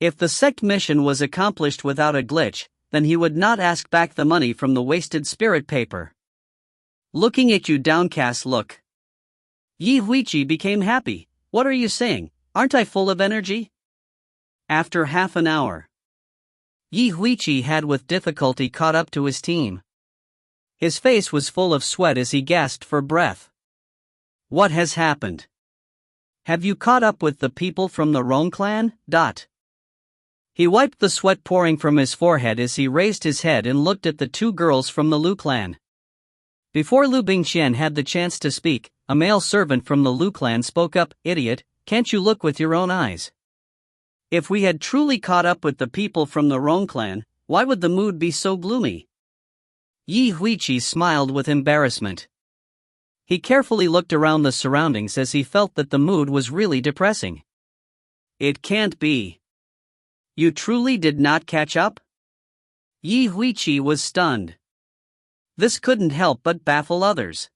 If the sect mission was accomplished without a glitch, then he would not ask back the money from the wasted spirit paper. Looking at you downcast look. Yi Huiqi became happy. What are you saying? Aren't I full of energy? After half an hour, Yi Huiqi had with difficulty caught up to his team. His face was full of sweat as he gasped for breath. What has happened? Have you caught up with the people from the Rong clan? He wiped the sweat pouring from his forehead as he raised his head and looked at the 2 girls from the Liu clan. Before Liu Bingqian had the chance to speak, a male servant from the Liu clan spoke up. Idiot, can't you look with your own eyes? If we had truly caught up with the people from the Rong clan, why would the mood be so gloomy? Yi Huiqi smiled with embarrassment. He carefully looked around the surroundings as he felt that the mood was really depressing. It can't be. You truly did not catch up? Yi Huiqi was stunned. This couldn't help but baffle others.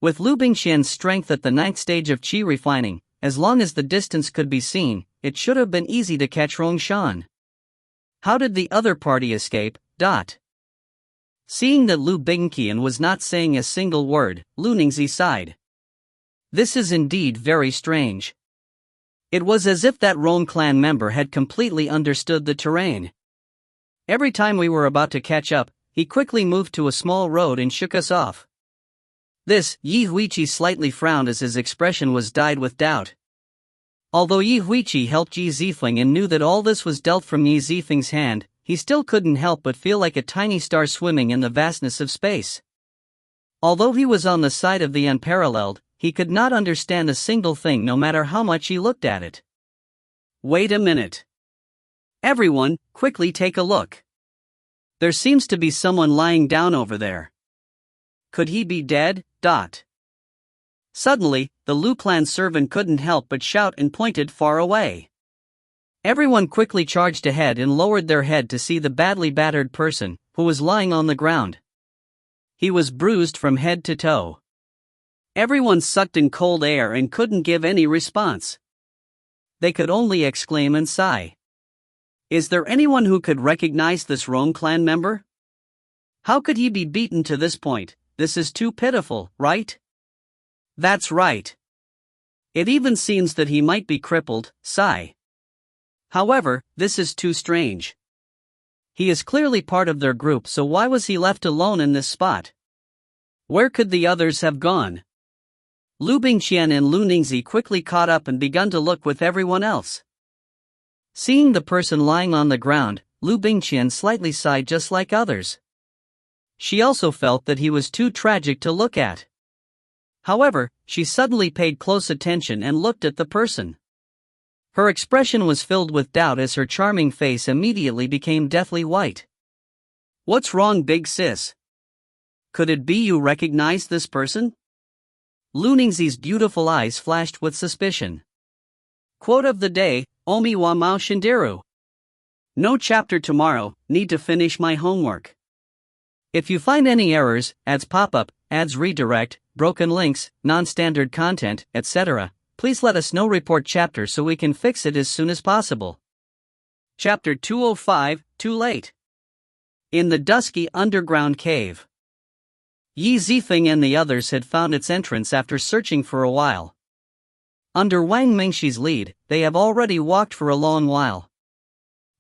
With Liu Bingqian's strength at the 9th stage of Qi refining, as long as the distance could be seen, it should have been easy to catch Rongshan. How did the other party escape? Seeing that Liu Bingqian was not saying a single word, Liu Ningzi sighed. This is indeed very strange. It was as if that Rong clan member had completely understood the terrain. Every time we were about to catch up, he quickly moved to a small road and shook us off. This, Yi Huiqi slightly frowned as his expression was dyed with doubt. Although Yi Huiqi helped Qi Zifeng and knew that all this was dealt from Qi Zifeng's hand, he still couldn't help but feel like a tiny star swimming in the vastness of space. Although he was on the side of the unparalleled, he could not understand a single thing no matter how much he looked at it. Wait a minute. Everyone, quickly take a look. There seems to be someone lying down over there. Could he be dead? Suddenly, the Liu clan servant couldn't help but shout and pointed far away. Everyone quickly charged ahead and lowered their head to see the badly battered person, who was lying on the ground. He was bruised from head to toe. Everyone sucked in cold air and couldn't give any response. They could only exclaim and sigh. Is there anyone who could recognize this Rong clan member? How could he be beaten to this point? This is too pitiful, right? That's right. It even seems that he might be crippled, sigh. However, this is too strange. He is clearly part of their group, so why was he left alone in this spot? Where could the others have gone? Liu Bingqian and Liu Ningzi quickly caught up and begun to look with everyone else. Seeing the person lying on the ground, Liu Bingqian slightly sighed just like others. She also felt that he was too tragic to look at. However, she suddenly paid close attention and looked at the person. Her expression was filled with doubt as her charming face immediately became deathly white. What's wrong, big sis? Could it be you recognize this person? Liu Ningzi's beautiful eyes flashed with suspicion. Quote of the day, Omi wa mao shindiru. No chapter tomorrow, need to finish my homework. If you find any errors, ads pop up, ads redirect, broken links, non-standard content, etc., please let us know. Report chapter so we can fix it as soon as possible. Chapter 205, Too Late. In the dusky underground cave. Qi Zifeng and the others had found its entrance after searching for a while. Under Wang Mingxi's lead, they have already walked for a long while.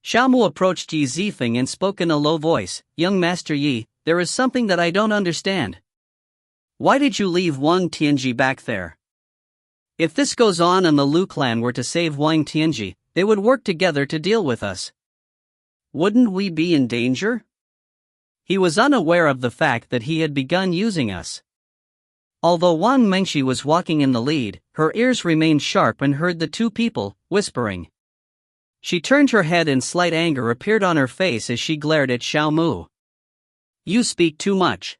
Xiaomu approached Qi Zifeng and spoke in a low voice, Young Master Yi, there is something that I don't understand. Why did you leave Wang Tianji back there? If this goes on and the Liu clan were to save Wang Tianji, they would work together to deal with us. Wouldn't we be in danger? He was unaware of the fact that he had begun using us. Although Wang Mingxi was walking in the lead, her ears remained sharp and heard the two people whispering. She turned her head and slight anger appeared on her face as she glared at Xiaomu. You speak too much.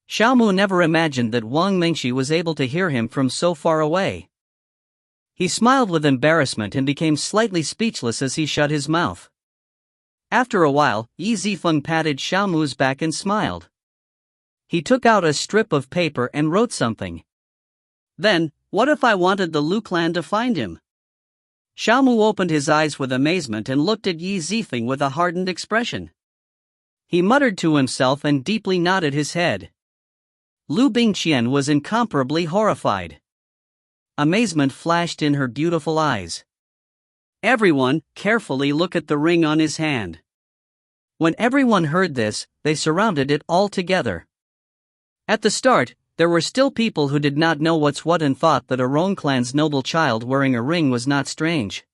Xiaomu never imagined that Wang Mingxi was able to hear him from so far away. He smiled with embarrassment and became slightly speechless as he shut his mouth. After a while, Zifeng patted Xiaomu's back and smiled. He took out a strip of paper and wrote something. Then, what if I wanted the Liu clan to find him? Xiaomu opened his eyes with amazement and looked at Zifeng with a hardened expression. He muttered to himself and deeply nodded his head. Liu Bingqian was incomparably horrified. Amazement flashed in her beautiful eyes. Everyone, carefully look at the ring on his hand. When everyone heard this, they surrounded it all together. At the start, there were still people who did not know what's what and thought that a Rong clan's noble child wearing a ring was not strange.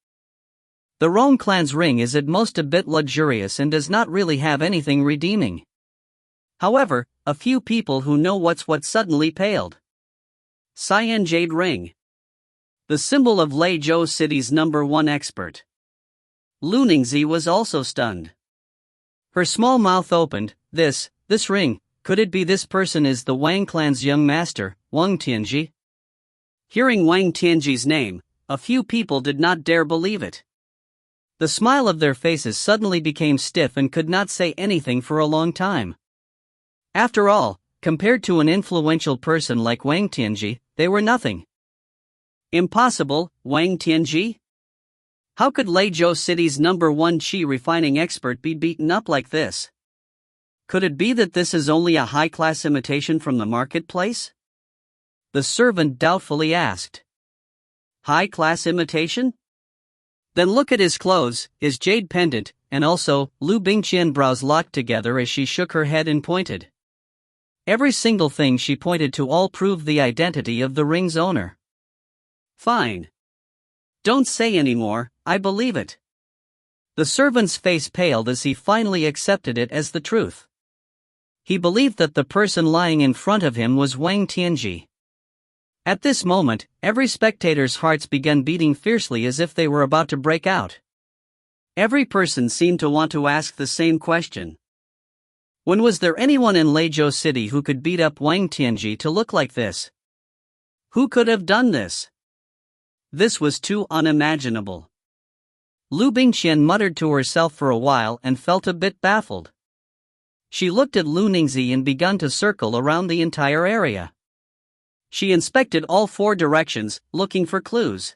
The Rong clan's ring is at most a bit luxurious and does not really have anything redeeming. However, a few people who know what's what suddenly paled. Cyan Jade Ring. The symbol of Legacy City's #1 expert. Liu Ningzi was also stunned. Her small mouth opened. This ring, could it be this person is the Wang clan's young master, Wang Tianji? Hearing Wang Tianji's name, a few people did not dare believe it. The smile of their faces suddenly became stiff and could not say anything for a long time. After all, compared to an influential person like Wang Tianji, they were nothing. Impossible, Wang Tianji? How could Legacy City's #1 Qi refining expert be beaten up like this? Could it be that this is only a high-class imitation from the marketplace? The servant doubtfully asked. High-class imitation? Then look at his clothes, his jade pendant, and also, Liu Bingqian brows locked together as she shook her head and pointed. Every single thing she pointed to all proved the identity of the ring's owner. Fine. Don't say any more, I believe it. The servant's face paled as he finally accepted it as the truth. He believed that the person lying in front of him was Wang Tianji. At this moment, every spectator's hearts began beating fiercely as if they were about to break out. Every person seemed to want to ask the same question. When was there anyone in Legacy City who could beat up Wang Tianji to look like this? Who could have done this? This was too unimaginable. Liu Bingqian muttered to herself for a while and felt a bit baffled. She looked at Liu Ningzi and began to circle around the entire area. She inspected all 4 directions, looking for clues.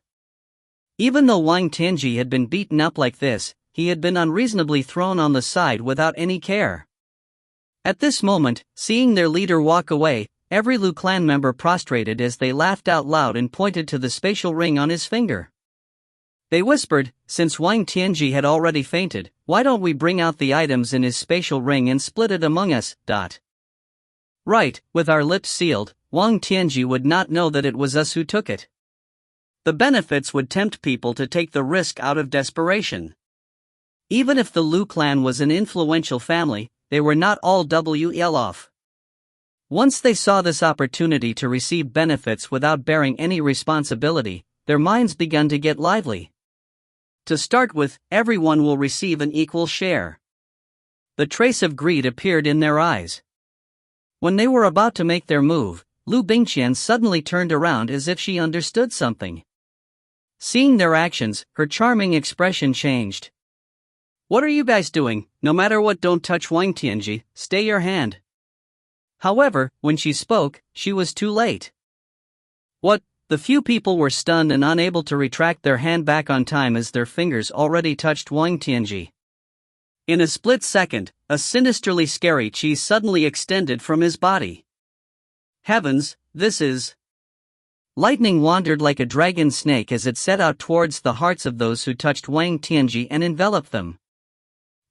Even though Wang Tianji had been beaten up like this, he had been unreasonably thrown on the side without any care. At this moment, seeing their leader walk away, every Liu clan member prostrated as they laughed out loud and pointed to the spatial ring on his finger. They whispered, since Wang Tianji had already fainted, why don't we bring out the items in his spatial ring and split it among us, Right, with our lips sealed, Wang Tianji would not know that it was us who took it. The benefits would tempt people to take the risk out of desperation. Even if the Liu clan was an influential family, they were not all well off. Once they saw this opportunity to receive benefits without bearing any responsibility, their minds began to get lively. To start with, everyone will receive an equal share. The trace of greed appeared in their eyes. When they were about to make their move, Liu Bingqian suddenly turned around as if she understood something. Seeing their actions, her charming expression changed. What are you guys doing? No matter what, don't touch Wang Tianji, stay your hand. However, when she spoke, she was too late. What? The few people were stunned and unable to retract their hand back on time as their fingers already touched Wang Tianji. In a split second, a sinisterly scary Qi suddenly extended from his body. Heavens, this is... Lightning wandered like a dragon snake as it set out towards the hearts of those who touched Wang Tianji and enveloped them.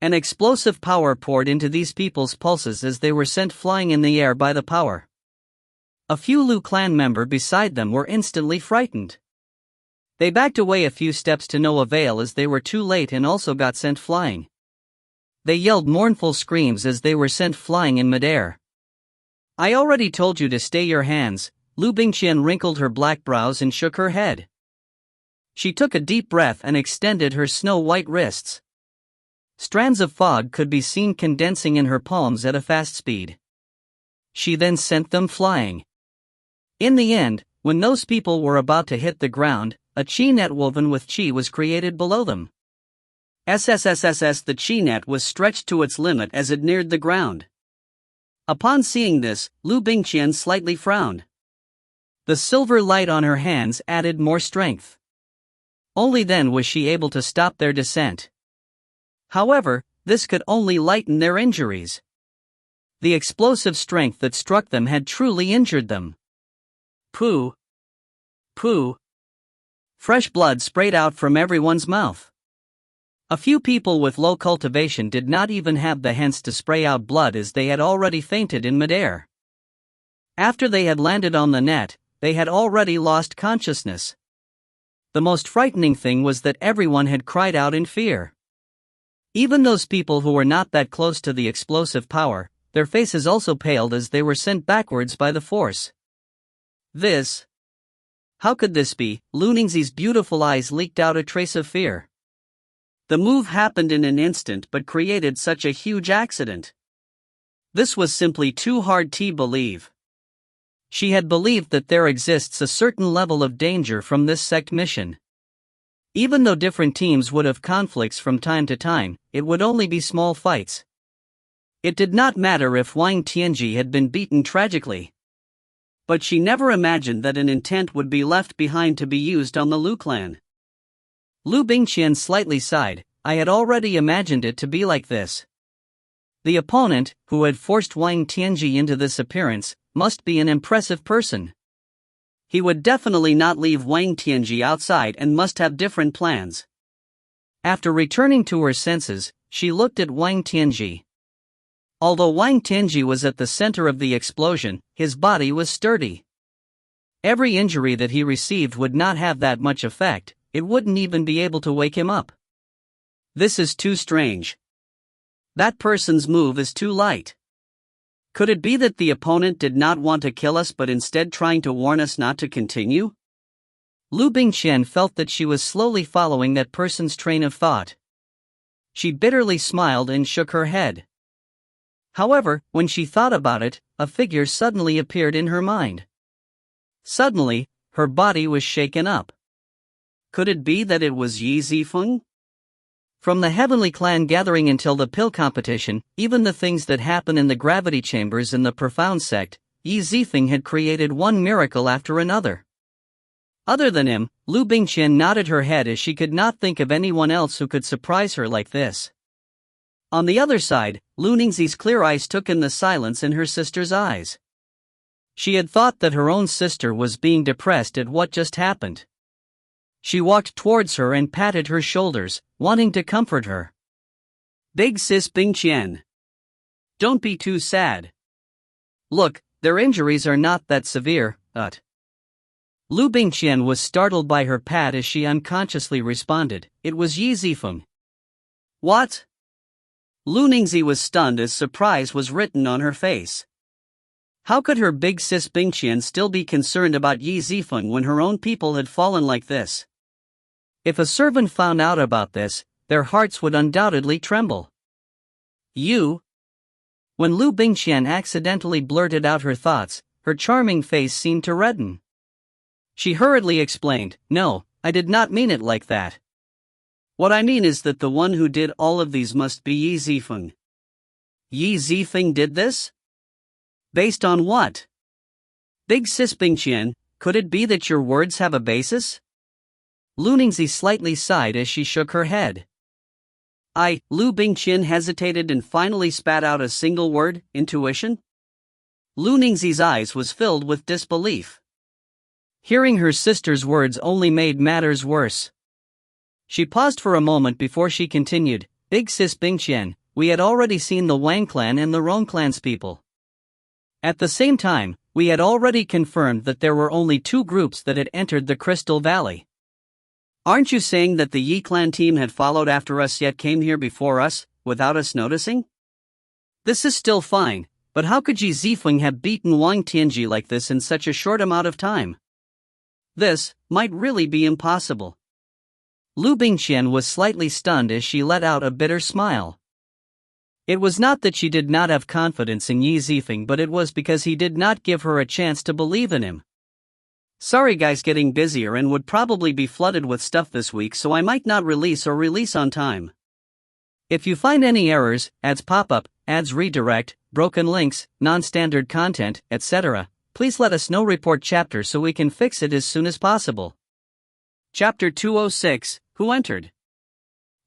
An explosive power poured into these people's pulses as they were sent flying in the air by the power. A few Liu clan members beside them were instantly frightened. They backed away a few steps to no avail as they were too late and also got sent flying. They yelled mournful screams as they were sent flying in midair. I already told you to stay your hands. Liu Bingqian wrinkled her black brows and shook her head. She took a deep breath and extended her snow-white wrists. Strands of fog could be seen condensing in her palms at a fast speed. She then sent them flying. In the end, when those people were about to hit the ground, a Qi net woven with Qi was created below them. SSSSS the Qi net was stretched to its limit as it neared the ground. Upon seeing this, Liu Bingqian slightly frowned. The silver light on her hands added more strength. Only then was she able to stop their descent. However, this could only lighten their injuries. The explosive strength that struck them had truly injured them. Pooh! Pooh! Fresh blood sprayed out from everyone's mouth. A few people with low cultivation did not even have the hands to spray out blood as they had already fainted in midair. After they had landed on the net, they had already lost consciousness. The most frightening thing was that everyone had cried out in fear. Even those people who were not that close to the explosive power, their faces also paled as they were sent backwards by the force. This? How could this be? Liu Ningxi's beautiful eyes leaked out a trace of fear. The move happened in an instant but created such a huge accident. This was simply too hard to believe. She had believed that there exists a certain level of danger from this sect mission. Even though different teams would have conflicts from time to time, it would only be small fights. It did not matter if Wang Tianji had been beaten tragically. But she never imagined that an intent would be left behind to be used on the Liu clan. Liu Bingqian slightly sighed. I had already imagined it to be like this. The opponent, who had forced Wang Tianji into this appearance, must be an impressive person. He would definitely not leave Wang Tianji outside and must have different plans. After returning to her senses, she looked at Wang Tianji. Although Wang Tianji was at the center of the explosion, his body was sturdy. Every injury that he received would not have that much effect, it wouldn't even be able to wake him up. This is too strange. That person's move is too light. Could it be that the opponent did not want to kill us but instead trying to warn us not to continue? Liu Bingqian felt that she was slowly following that person's train of thought. She bitterly smiled and shook her head. However, when she thought about it, a figure suddenly appeared in her mind. Suddenly, her body was shaken up. Could it be that it was Zifeng? From the Heavenly Clan gathering until the pill competition, even the things that happen in the gravity chambers in the profound sect, Zifeng had created one miracle after another. Other than him, Liu Bingqian nodded her head as she could not think of anyone else who could surprise her like this. On the other side, Liu Ningxi's clear eyes took in the silence in her sister's eyes. She had thought that her own sister was being depressed at what just happened. She walked towards her and patted her shoulders, wanting to comfort her. Big sis Bingqian. Don't be too sad. Look, their injuries are not that severe, Liu Bingqian was startled by her pat as she unconsciously responded, it was Zifeng. What? Liu Ningxi was stunned as surprise was written on her face. How could her big sis Bingqian still be concerned about Zifeng when her own people had fallen like this? If a servant found out about this, their hearts would undoubtedly tremble. You? When Liu Bingqian accidentally blurted out her thoughts, her charming face seemed to redden. She hurriedly explained, no, I did not mean it like that. What I mean is that the one who did all of these must be Zifeng. Zifeng did this? Based on what? Big sis Bingqian, could it be that your words have a basis? Liu Ningxi slightly sighed as she shook her head. Liu Bingqian hesitated and finally spat out a single word, intuition? Liu Ningxi's eyes was filled with disbelief. Hearing her sister's words only made matters worse. She paused for a moment before she continued, Big sis Bingqian, we had already seen the Wang clan and the Rong clan's people. At the same time, we had already confirmed that there were only two groups that had entered the Crystal Valley. Aren't you saying that the Yi clan team had followed after us yet came here before us, without us noticing? This is still fine, but how could Zifeng have beaten Wang Tianji like this in such a short amount of time? This might really be impossible. Liu Bingqian was slightly stunned as she let out a bitter smile. It was not that she did not have confidence in Zifeng, but it was because he did not give her a chance to believe in him. Sorry guys, getting busier and would probably be flooded with stuff this week, so I might not release on time. If you find any errors, ads pop up, ads redirect, broken links, non-standard content, etc., please let us know. Report chapter so we can fix it as soon as possible. Chapter 206, Who Entered?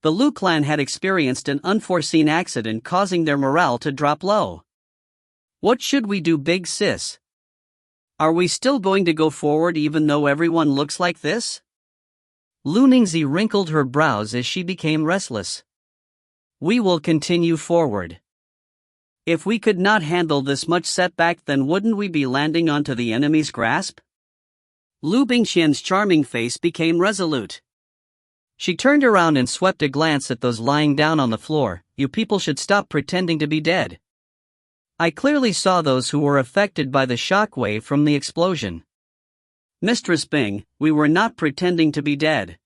The Liu clan had experienced an unforeseen accident causing their morale to drop low. What should we do, big sis? Are we still going to go forward even though everyone looks like this? Liu Ningzi wrinkled her brows as she became restless. We will continue forward. If we could not handle this much setback, then wouldn't we be landing onto the enemy's grasp? Liu Bingqian's charming face became resolute. She turned around and swept a glance at those lying down on the floor. You people should stop pretending to be dead. I clearly saw those who were affected by the shockwave from the explosion. Mistress Bing, we were not pretending to be dead.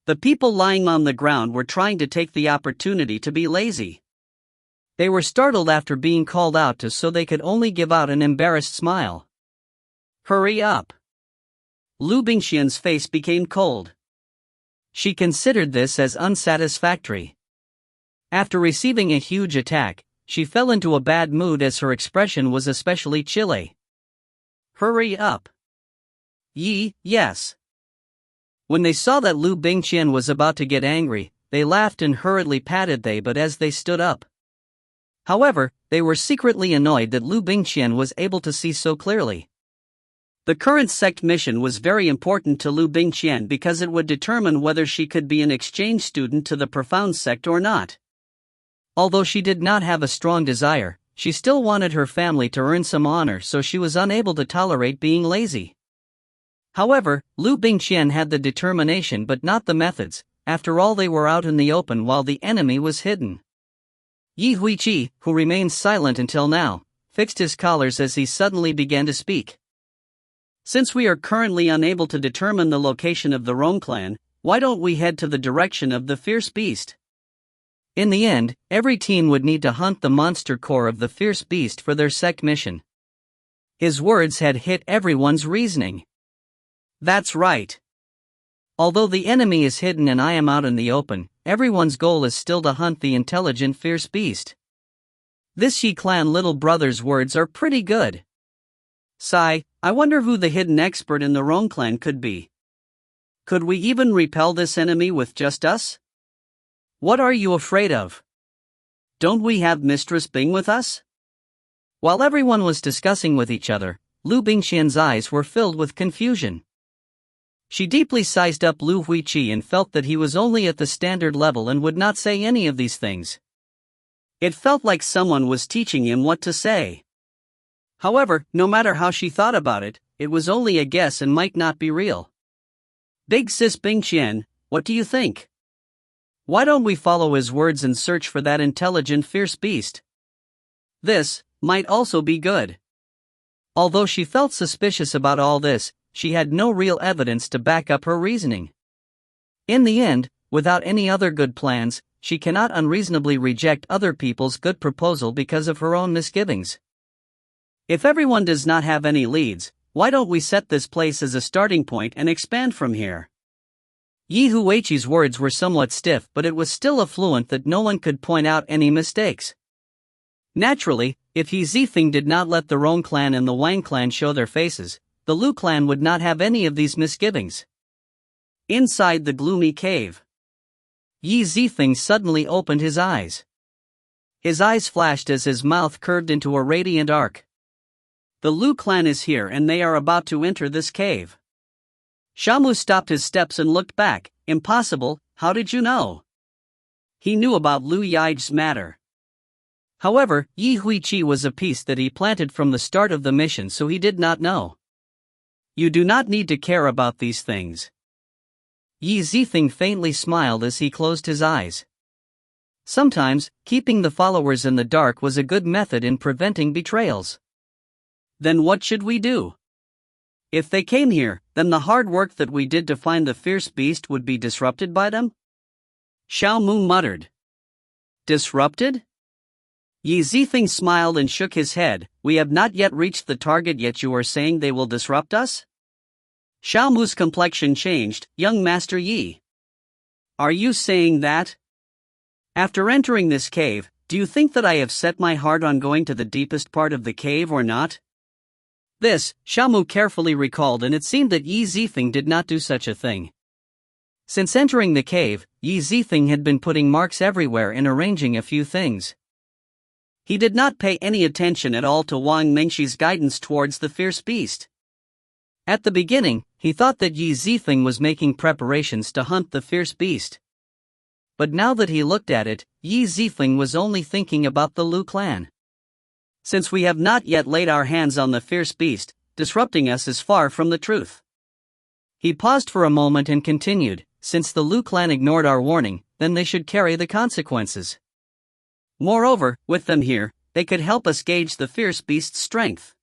The people lying on the ground were trying to take the opportunity to be lazy. They were startled after being called out to, so they could only give out an embarrassed smile. Hurry up. Liu Bingqian's face became cold. She considered this as unsatisfactory. After receiving a huge attack, she fell into a bad mood as her expression was especially chilly. Hurry up. Yes. When they saw that Liu Bingqian was about to get angry, they laughed and hurriedly patted but as they stood up. However, they were secretly annoyed that Liu Bingqian was able to see so clearly. The current sect mission was very important to Liu Bingqian because it would determine whether she could be an exchange student to the profound sect or not. Although she did not have a strong desire, she still wanted her family to earn some honor, so she was unable to tolerate being lazy. However, Liu Bingqian had the determination but not the methods. After all, they were out in the open while the enemy was hidden. Yi Huiqi, who remained silent until now, fixed his collars as he suddenly began to speak. Since we are currently unable to determine the location of the Rong clan, why don't we head to the direction of the fierce beast? In the end, every team would need to hunt the monster core of the fierce beast for their sect mission. His words had hit everyone's reasoning. That's right. Although the enemy is hidden and I am out in the open, everyone's goal is still to hunt the intelligent fierce beast. This Xi clan little brother's words are pretty good. Sigh, I wonder who the hidden expert in the Rong clan could be. Could we even repel this enemy with just us? What are you afraid of? Don't we have Mistress Bing with us? While everyone was discussing with each other, Liu Bingqian's eyes were filled with confusion. She deeply sized up Liu Huiqi and felt that he was only at the standard level and would not say any of these things. It felt like someone was teaching him what to say. However, no matter how she thought about it, it was only a guess and might not be real. Big sis Bingqian, what do you think? Why don't we follow his words and search for that intelligent fierce beast? This might also be good. Although she felt suspicious about all this, she had no real evidence to back up her reasoning. In the end, without any other good plans, she cannot unreasonably reject other people's good proposal because of her own misgivings. If everyone does not have any leads, why don't we set this place as a starting point and expand from here? Yi Huiqi's words were somewhat stiff, but it was still affluent that no one could point out any mistakes. Naturally, if Zifeng did not let the Rong clan and the Wang clan show their faces, the Liu clan would not have any of these misgivings. Inside the gloomy cave, Yi Zifeng suddenly opened his eyes. His eyes flashed as his mouth curved into a radiant arc. The Liu clan is here and they are about to enter this cave. Shamu stopped his steps and looked back. Impossible, how did you know? He knew about Liu Yi's matter. However, Yi Huiqi was a piece that he planted from the start of the mission, so he did not know. You do not need to care about these things. Yi Zifeng faintly smiled as he closed his eyes. Sometimes, keeping the followers in the dark was a good method in preventing betrayals. Then what should we do? If they came here, then the hard work that we did to find the fierce beast would be disrupted by them? Xiao Mu muttered. Disrupted? Yi Zifeng smiled and shook his head. We have not yet reached the target, yet you are saying they will disrupt us? Xiaomu's complexion changed. Young Master Yi. Are you saying that? After entering this cave, do you think that I have set my heart on going to the deepest part of the cave or not? This, Xiaomu carefully recalled, and it seemed that Yi Zifeng did not do such a thing. Since entering the cave, Yi Zifeng had been putting marks everywhere and arranging a few things. He did not pay any attention at all to Wang Mengxi's guidance towards the fierce beast. At the beginning, he thought that Yi Zifeng was making preparations to hunt the fierce beast. But now that he looked at it, Yi Zifeng was only thinking about the Lu clan. Since we have not yet laid our hands on the fierce beast, disrupting us is far from the truth. He paused for a moment and continued, since the Lu clan ignored our warning, then they should carry the consequences. Moreover, with them here, they could help us gauge the fierce beast's strength.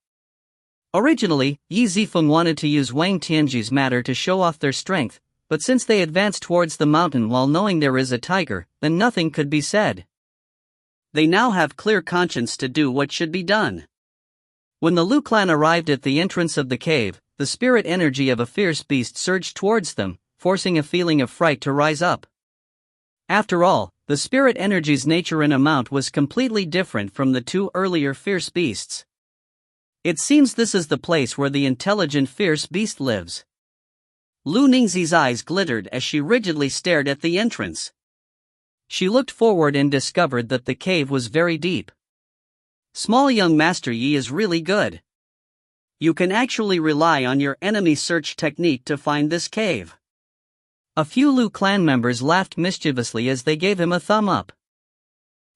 Originally, Yi Zifeng wanted to use Wang Tianji's matter to show off their strength, but since they advanced towards the mountain while knowing there is a tiger, then nothing could be said. They now have clear conscience to do what should be done. When the Lu clan arrived at the entrance of the cave, the spirit energy of a fierce beast surged towards them, forcing a feeling of fright to rise up. After all, the spirit energy's nature and amount was completely different from the two earlier fierce beasts. It seems this is the place where the intelligent fierce beast lives. Lu Ningxi's eyes glittered as she rigidly stared at the entrance. She looked forward and discovered that the cave was very deep. Small young Master Yi is really good. You can actually rely on your enemy search technique to find this cave. A few Lu clan members laughed mischievously as they gave him a thumb up.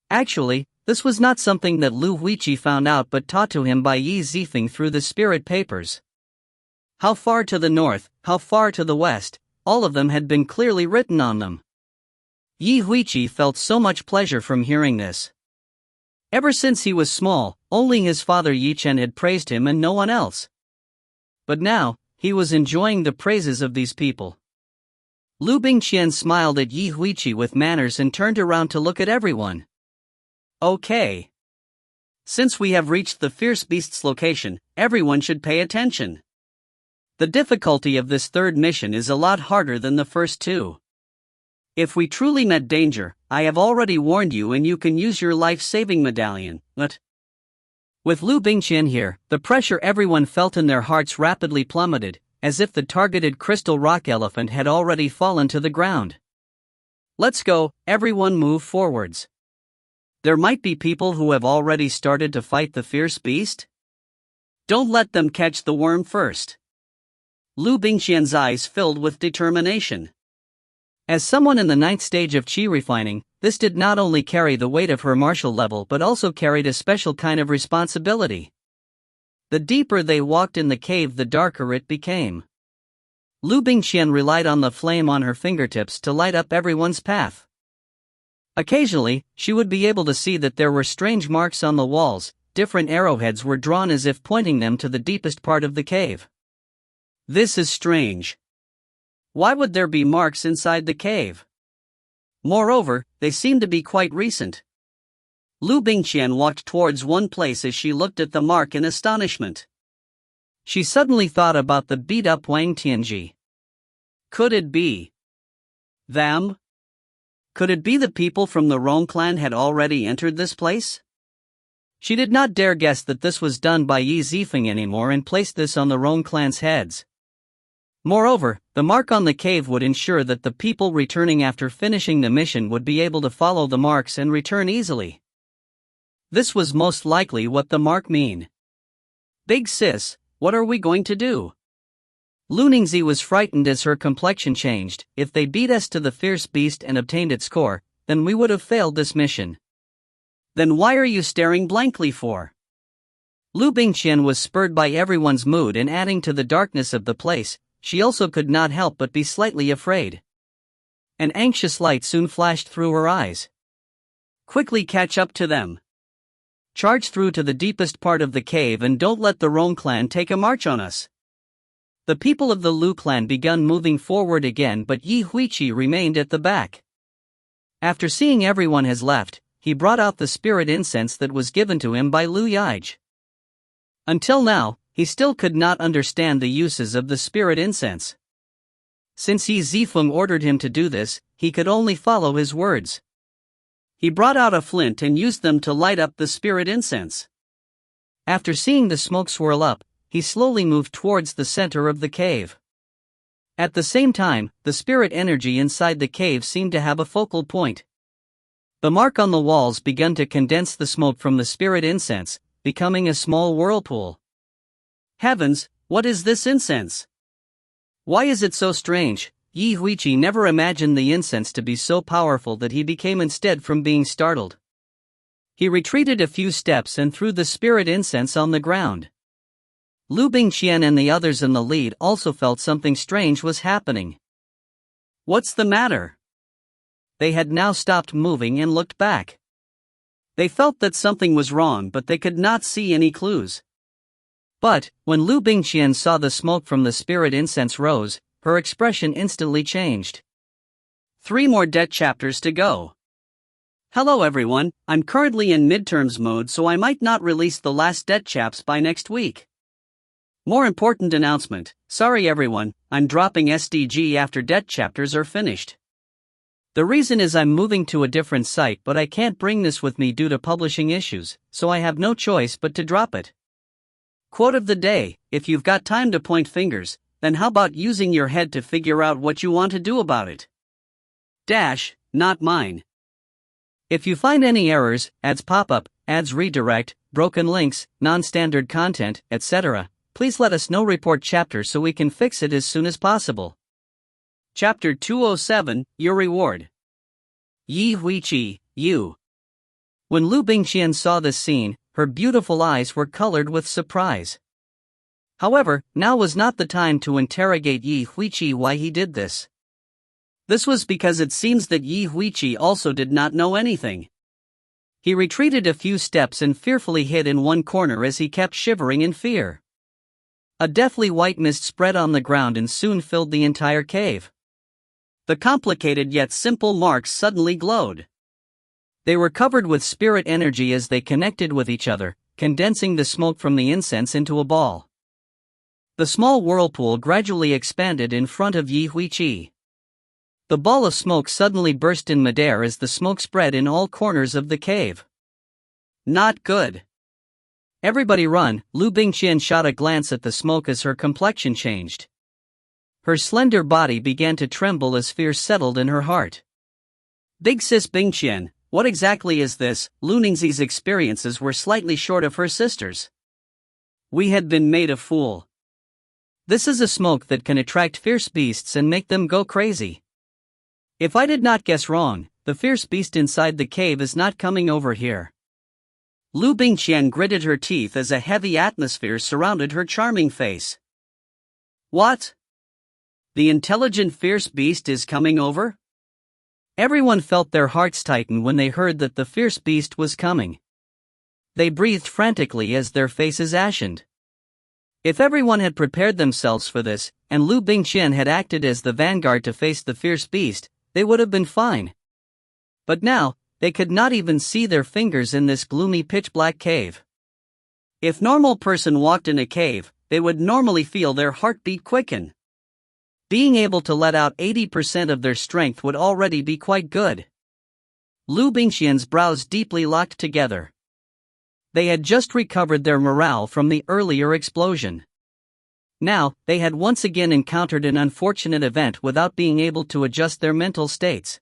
Actually, this was not something that Lu Huiqi found out but taught to him by Yi Zifeng through the spirit papers. How far to the north, how far to the west, all of them had been clearly written on them. Yi Huiqi felt so much pleasure from hearing this. Ever since he was small, only his father Yi Chen had praised him and no one else. But now, he was enjoying the praises of these people. Liu Bingqian smiled at Yi Huiqi with manners and turned around to look at everyone. Okay. Since we have reached the fierce beast's location, everyone should pay attention. The difficulty of this third mission is a lot harder than the first two. If we truly met danger, I have already warned you and you can use your life-saving medallion, but... With Liu Bingqian here, the pressure everyone felt in their hearts rapidly plummeted, as if the targeted crystal rock elephant had already fallen to the ground. Let's go, everyone move forwards. There might be people who have already started to fight the fierce beast. Don't let them catch the worm first. Liu Bingqian's eyes filled with determination. As someone in the 9th stage of Qi refining, this did not only carry the weight of her martial level but also carried a special kind of responsibility. The deeper they walked in the cave, the darker it became. Liu Bingqian relied on the flame on her fingertips to light up everyone's path. Occasionally, she would be able to see that there were strange marks on the walls. Different arrowheads were drawn as if pointing them to the deepest part of the cave. This is strange. Why would there be marks inside the cave? Moreover, they seem to be quite recent. Liu Bingqian walked towards one place as she looked at the mark in astonishment. She suddenly thought about the beat-up Wang Tianji. Could it be them? Could it be the people from the Rong clan had already entered this place? She did not dare guess that this was done by Yi Zifeng anymore and placed this on the Rong clan's heads. Moreover, the mark on the cave would ensure that the people returning after finishing the mission would be able to follow the marks and return easily. This was most likely what the mark mean. Big sis, what are we going to do? Lu Ningxi was frightened as her complexion changed. If they beat us to the fierce beast and obtained its core, then we would have failed this mission. Then why are you staring blankly for? Liu Bingqian was spurred by everyone's mood and adding to the darkness of the place, she also could not help but be slightly afraid. An anxious light soon flashed through her eyes. Quickly catch up to them. Charge through to the deepest part of the cave and don't let the Rong clan take a march on us. The people of the Lu clan began moving forward again, but Yi Huiqi remained at the back. After seeing everyone has left, he brought out the spirit incense that was given to him by Liu Yaij. Until now, he still could not understand the uses of the spirit incense. Since Qi Zifeng ordered him to do this, he could only follow his words. He brought out a flint and used them to light up the spirit incense. After seeing the smoke swirl up, he slowly moved towards the center of the cave. At the same time, the spirit energy inside the cave seemed to have a focal point. The mark on the walls began to condense the smoke from the spirit incense, becoming a small whirlpool. Heavens, what is this incense? Why is it so strange? Yi Huiqi never imagined the incense to be so powerful that he became instead from being startled. He retreated a few steps and threw the spirit incense on the ground. Liu Bingqian and the others in the lead also felt something strange was happening. What's the matter? They had now stopped moving and looked back. They felt that something was wrong, but they could not see any clues. But, when Liu Bingqian saw the smoke from the spirit incense rose, her expression instantly changed. 3 more debt chapters to go. Hello everyone, I'm currently in midterms mode, so I might not release the last debt chaps by next week. More important announcement, sorry everyone, I'm dropping SDG after debt chapters are finished. The reason is I'm moving to a different site, but I can't bring this with me due to publishing issues, so I have no choice but to drop it. Quote of the day, if you've got time to point fingers, then how about using your head to figure out what you want to do about it? Not mine. If you find any errors, ads pop up, ads redirect, broken links, non-standard content, etc., please let us know. Report chapter so we can fix it as soon as possible. Chapter 207, Your Reward. Yi Huiqi, you. When Liu Bingqian saw this scene, her beautiful eyes were colored with surprise. However, now was not the time to interrogate Yi Huiqi why he did this. This was because it seems that Yi Huiqi also did not know anything. He retreated a few steps and fearfully hid in one corner as he kept shivering in fear. A deathly white mist spread on the ground and soon filled the entire cave. The complicated yet simple marks suddenly glowed. They were covered with spirit energy as they connected with each other, condensing the smoke from the incense into a ball. The small whirlpool gradually expanded in front of Yi Huiqi. The ball of smoke suddenly burst in midair as the smoke spread in all corners of the cave. Not good. Everybody run, Liu Bingqian shot a glance at the smoke as her complexion changed. Her slender body began to tremble as fear settled in her heart. Big sis Bingqian, what exactly is this? Liu Ningxi's experiences were slightly short of her sister's. We had been made a fool. This is a smoke that can attract fierce beasts and make them go crazy. If I did not guess wrong, the fierce beast inside the cave is not coming over here. Liu Bingqian gritted her teeth as a heavy atmosphere surrounded her charming face. What? The intelligent fierce beast is coming over? Everyone felt their hearts tighten when they heard that the fierce beast was coming. They breathed frantically as their faces ashened. If everyone had prepared themselves for this, and Liu Bingqian had acted as the vanguard to face the fierce beast, they would have been fine. But now, they could not even see their fingers in this gloomy pitch-black cave. If normal person walked in a cave, they would normally feel their heartbeat quicken. Being able to let out 80% of their strength would already be quite good. Liu Bingqian's brows deeply locked together. They had just recovered their morale from the earlier explosion. Now, they had once again encountered an unfortunate event without being able to adjust their mental states.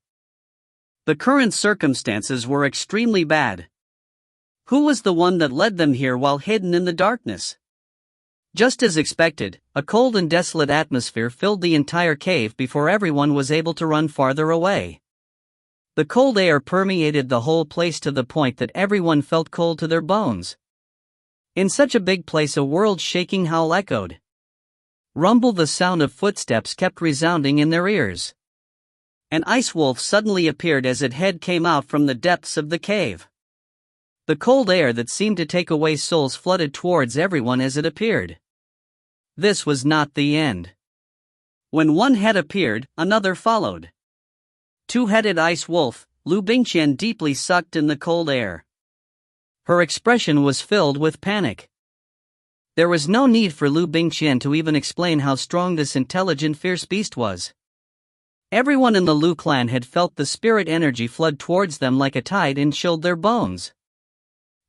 The current circumstances were extremely bad. Who was the one that led them here while hidden in the darkness? Just as expected, a cold and desolate atmosphere filled the entire cave before everyone was able to run farther away. The cold air permeated the whole place to the point that everyone felt cold to their bones. In such a big place, a world-shaking howl echoed. Rumble, the sound of footsteps kept resounding in their ears. An ice wolf suddenly appeared as its head came out from the depths of the cave. The cold air that seemed to take away souls flooded towards everyone as it appeared. This was not the end. When one head appeared, another followed. Two-headed ice wolf, Liu Bingqian deeply sucked in the cold air. Her expression was filled with panic. There was no need for Liu Bingqian to even explain how strong this intelligent fierce beast was. Everyone in the Liu clan had felt the spirit energy flood towards them like a tide and chilled their bones.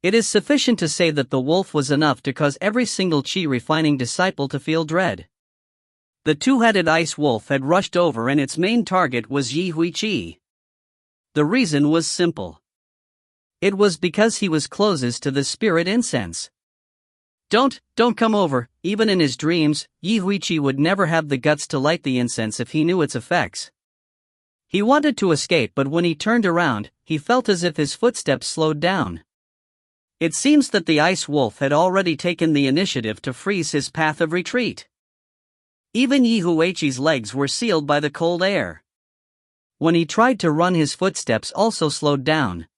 It is sufficient to say that the wolf was enough to cause every single Qi refining disciple to feel dread. The two-headed ice wolf had rushed over and its main target was Yi Huiqi. The reason was simple. It was because he was closest to the spirit incense. Don't come over. Even in his dreams, Yi Huiqi would never have the guts to light the incense if he knew its effects. He wanted to escape, but when he turned around, he felt as if his footsteps slowed down. It seems that the ice wolf had already taken the initiative to freeze his path of retreat. Even Yi Huiqi's legs were sealed by the cold air. When he tried to run, his footsteps also slowed down.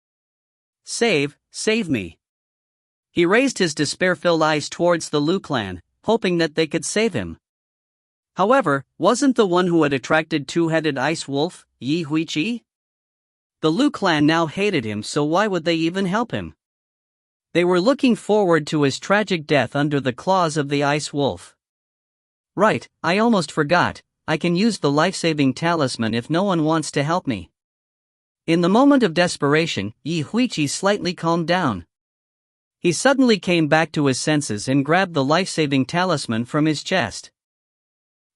Save me. He raised his despair-filled eyes towards the Liu clan, hoping that they could save him. However, wasn't the one who had attracted two-headed ice wolf, Yi Huiqi? The Liu clan now hated him, so why would they even help him? They were looking forward to his tragic death under the claws of the ice wolf. Right, I almost forgot, I can use the life-saving talisman if no one wants to help me. In the moment of desperation, Yi Huiqi slightly calmed down. He suddenly came back to his senses and grabbed the life-saving talisman from his chest.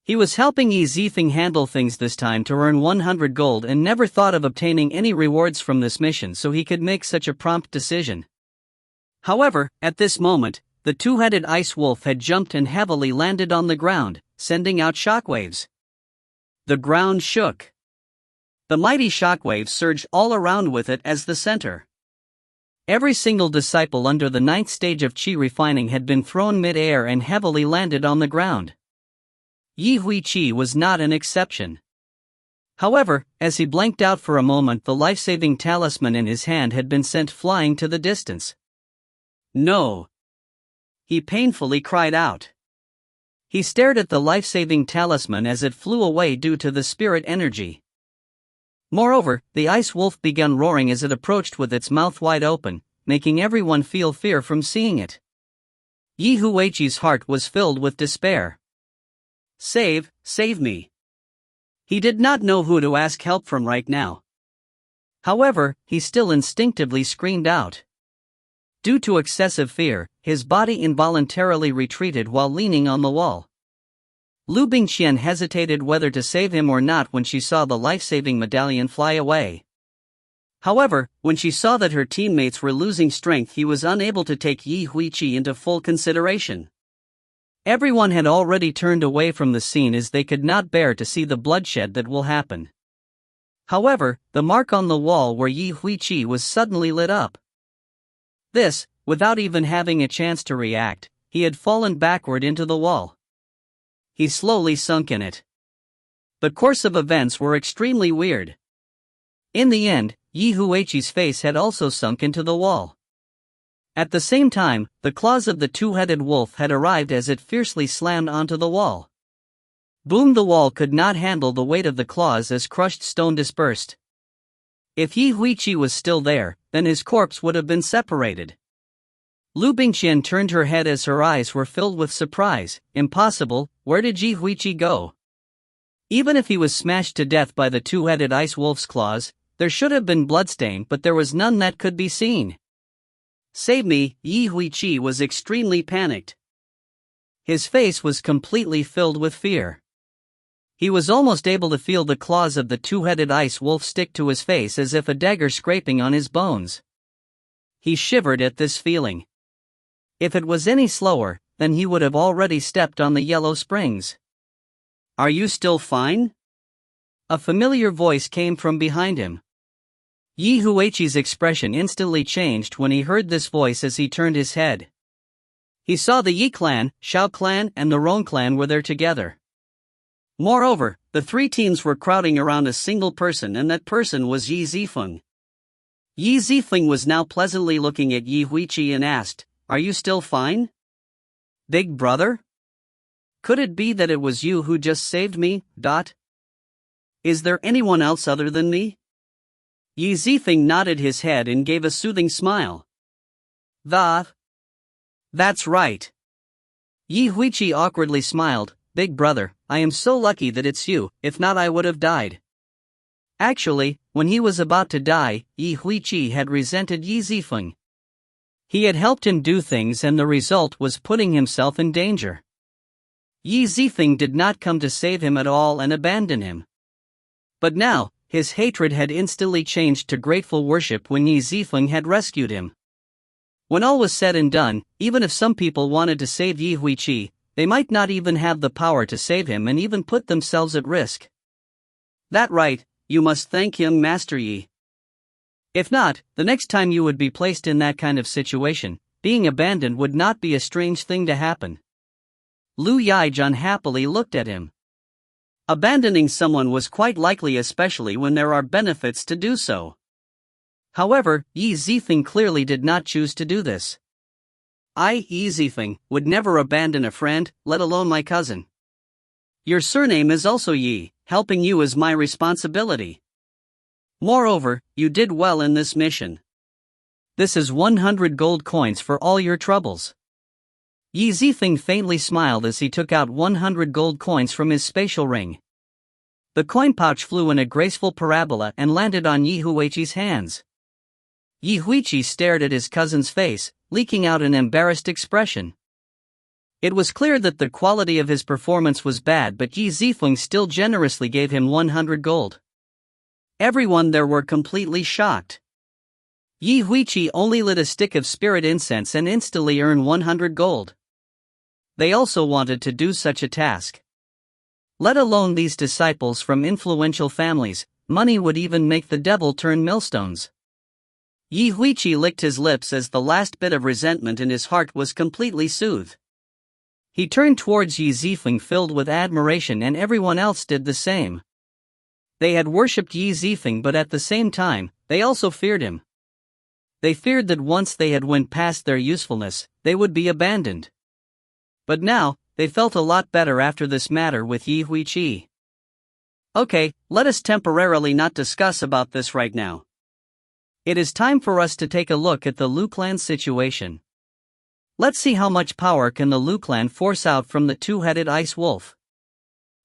He was helping Yi Zifeng handle things this time to earn 100 gold and never thought of obtaining any rewards from this mission so he could make such a prompt decision. However, at this moment, the two-headed ice wolf had jumped and heavily landed on the ground, sending out shockwaves. The ground shook. The mighty shockwaves surged all around with it as the center. Every single disciple under the 9th stage of Qi refining had been thrown mid-air and heavily landed on the ground. Yi Huiqi was not an exception. However, as he blanked out for a moment, the life-saving talisman in his hand had been sent flying to the distance. No! He painfully cried out. He stared at the life-saving talisman as it flew away due to the spirit energy. Moreover, the ice wolf began roaring as it approached with its mouth wide open, making everyone feel fear from seeing it. Yi Huiqi's heart was filled with despair. Save me. He did not know who to ask help from right now. However, he still instinctively screamed out. Due to excessive fear, his body involuntarily retreated while leaning on the wall. Liu Bingqian hesitated whether to save him or not when she saw the life-saving medallion fly away. However, when she saw that her teammates were losing strength, he was unable to take Yi Huiqi into full consideration. Everyone had already turned away from the scene as they could not bear to see the bloodshed that will happen. However, the mark on the wall where Yi Huiqi was suddenly lit up. This, without even having a chance to react, he had fallen backward into the wall. He slowly sunk in it. The course of events were extremely weird. In the end, Yi Huiqi's face had also sunk into the wall. At the same time, the claws of the two-headed wolf had arrived as it fiercely slammed onto the wall. Boom! The wall could not handle the weight of the claws as crushed stone dispersed. If Yi Huiqi was still there, then his corpse would have been separated. Liu Bingqian turned her head as her eyes were filled with surprise. Impossible, where did Yi Huiqi go? Even if he was smashed to death by the two-headed ice wolf's claws, there should have been bloodstain, but there was none that could be seen. Save me! Yi Huiqi was extremely panicked. His face was completely filled with fear. He was almost able to feel the claws of the two-headed ice wolf stick to his face as if a dagger scraping on his bones. He shivered at this feeling. If it was any slower, then he would have already stepped on the yellow springs. Are you still fine? A familiar voice came from behind him. Yi Huiqi's expression instantly changed when he heard this voice as he turned his head. He saw the Yi clan, Shao clan and the Rong clan were there together. Moreover, the three teams were crowding around a single person, and that person was Yi Zifeng. Yi Zifeng was now pleasantly looking at Yi Huiqi and asked, "Are you still fine? Big brother? Could it be that it was you who just saved me? Is there anyone else other than me?" Yi Zifeng nodded his head and gave a soothing smile. That's right. Yi Huiqi awkwardly smiled. Big brother, I am so lucky that it's you, if not I would have died. Actually, when he was about to die, Yi Huiqi had resented Yi Zifeng. He had helped him do things and the result was putting himself in danger. Yi Zifeng did not come to save him at all and abandon him. But now, his hatred had instantly changed to grateful worship when Yi Zifeng had rescued him. When all was said and done, even if some people wanted to save Yi Huiqi, they might not even have the power to save him and even put themselves at risk. That right, you must thank him, Master Yi. If not, the next time you would be placed in that kind of situation, being abandoned would not be a strange thing to happen. Liu Yijian happily looked at him. Abandoning someone was quite likely, especially when there are benefits to do so. However, Yi Zifeng clearly did not choose to do this. I, Yi Zifeng, would never abandon a friend, let alone my cousin. Your surname is also Yi, helping you is my responsibility. Moreover, you did well in this mission. This is 100 gold coins for all your troubles. Yi Zifeng faintly smiled as he took out 100 gold coins from his spatial ring. The coin pouch flew in a graceful parabola and landed on Yi Huiqi's hands. Yi Huiqi stared at his cousin's face, leaking out an embarrassed expression. It was clear that the quality of his performance was bad, but Yi Zifeng still generously gave him 100 gold. Everyone there were completely shocked. Yi Huiqi only lit a stick of spirit incense and instantly earned 100 gold. They also wanted to do such a task. Let alone these disciples from influential families, money would even make the devil turn millstones. Yi Huiqi licked his lips as the last bit of resentment in his heart was completely soothed. He turned towards Yi Zifeng filled with admiration, and everyone else did the same. They had worshipped Yi Zifeng, but at the same time, they also feared him. They feared that once they had went past their usefulness, they would be abandoned. But now, they felt a lot better after this matter with Yi Huiqi. Okay, let us temporarily not discuss about this right now. It is time for us to take a look at the Liu clan situation. Let's see how much power can the Liu clan force out from the two-headed ice wolf.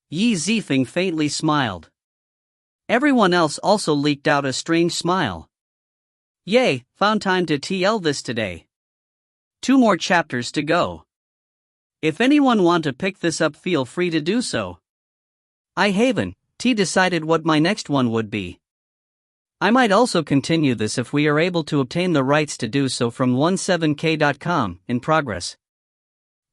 Yi Zifeng faintly smiled. Everyone else also leaked out a strange smile. Yay, found time to TL this today. 2 more chapters to go. If anyone want to pick this up, feel free to do so. I haven't decided what my next one would be. I might also continue this if we are able to obtain the rights to do so from 17k.com, in progress.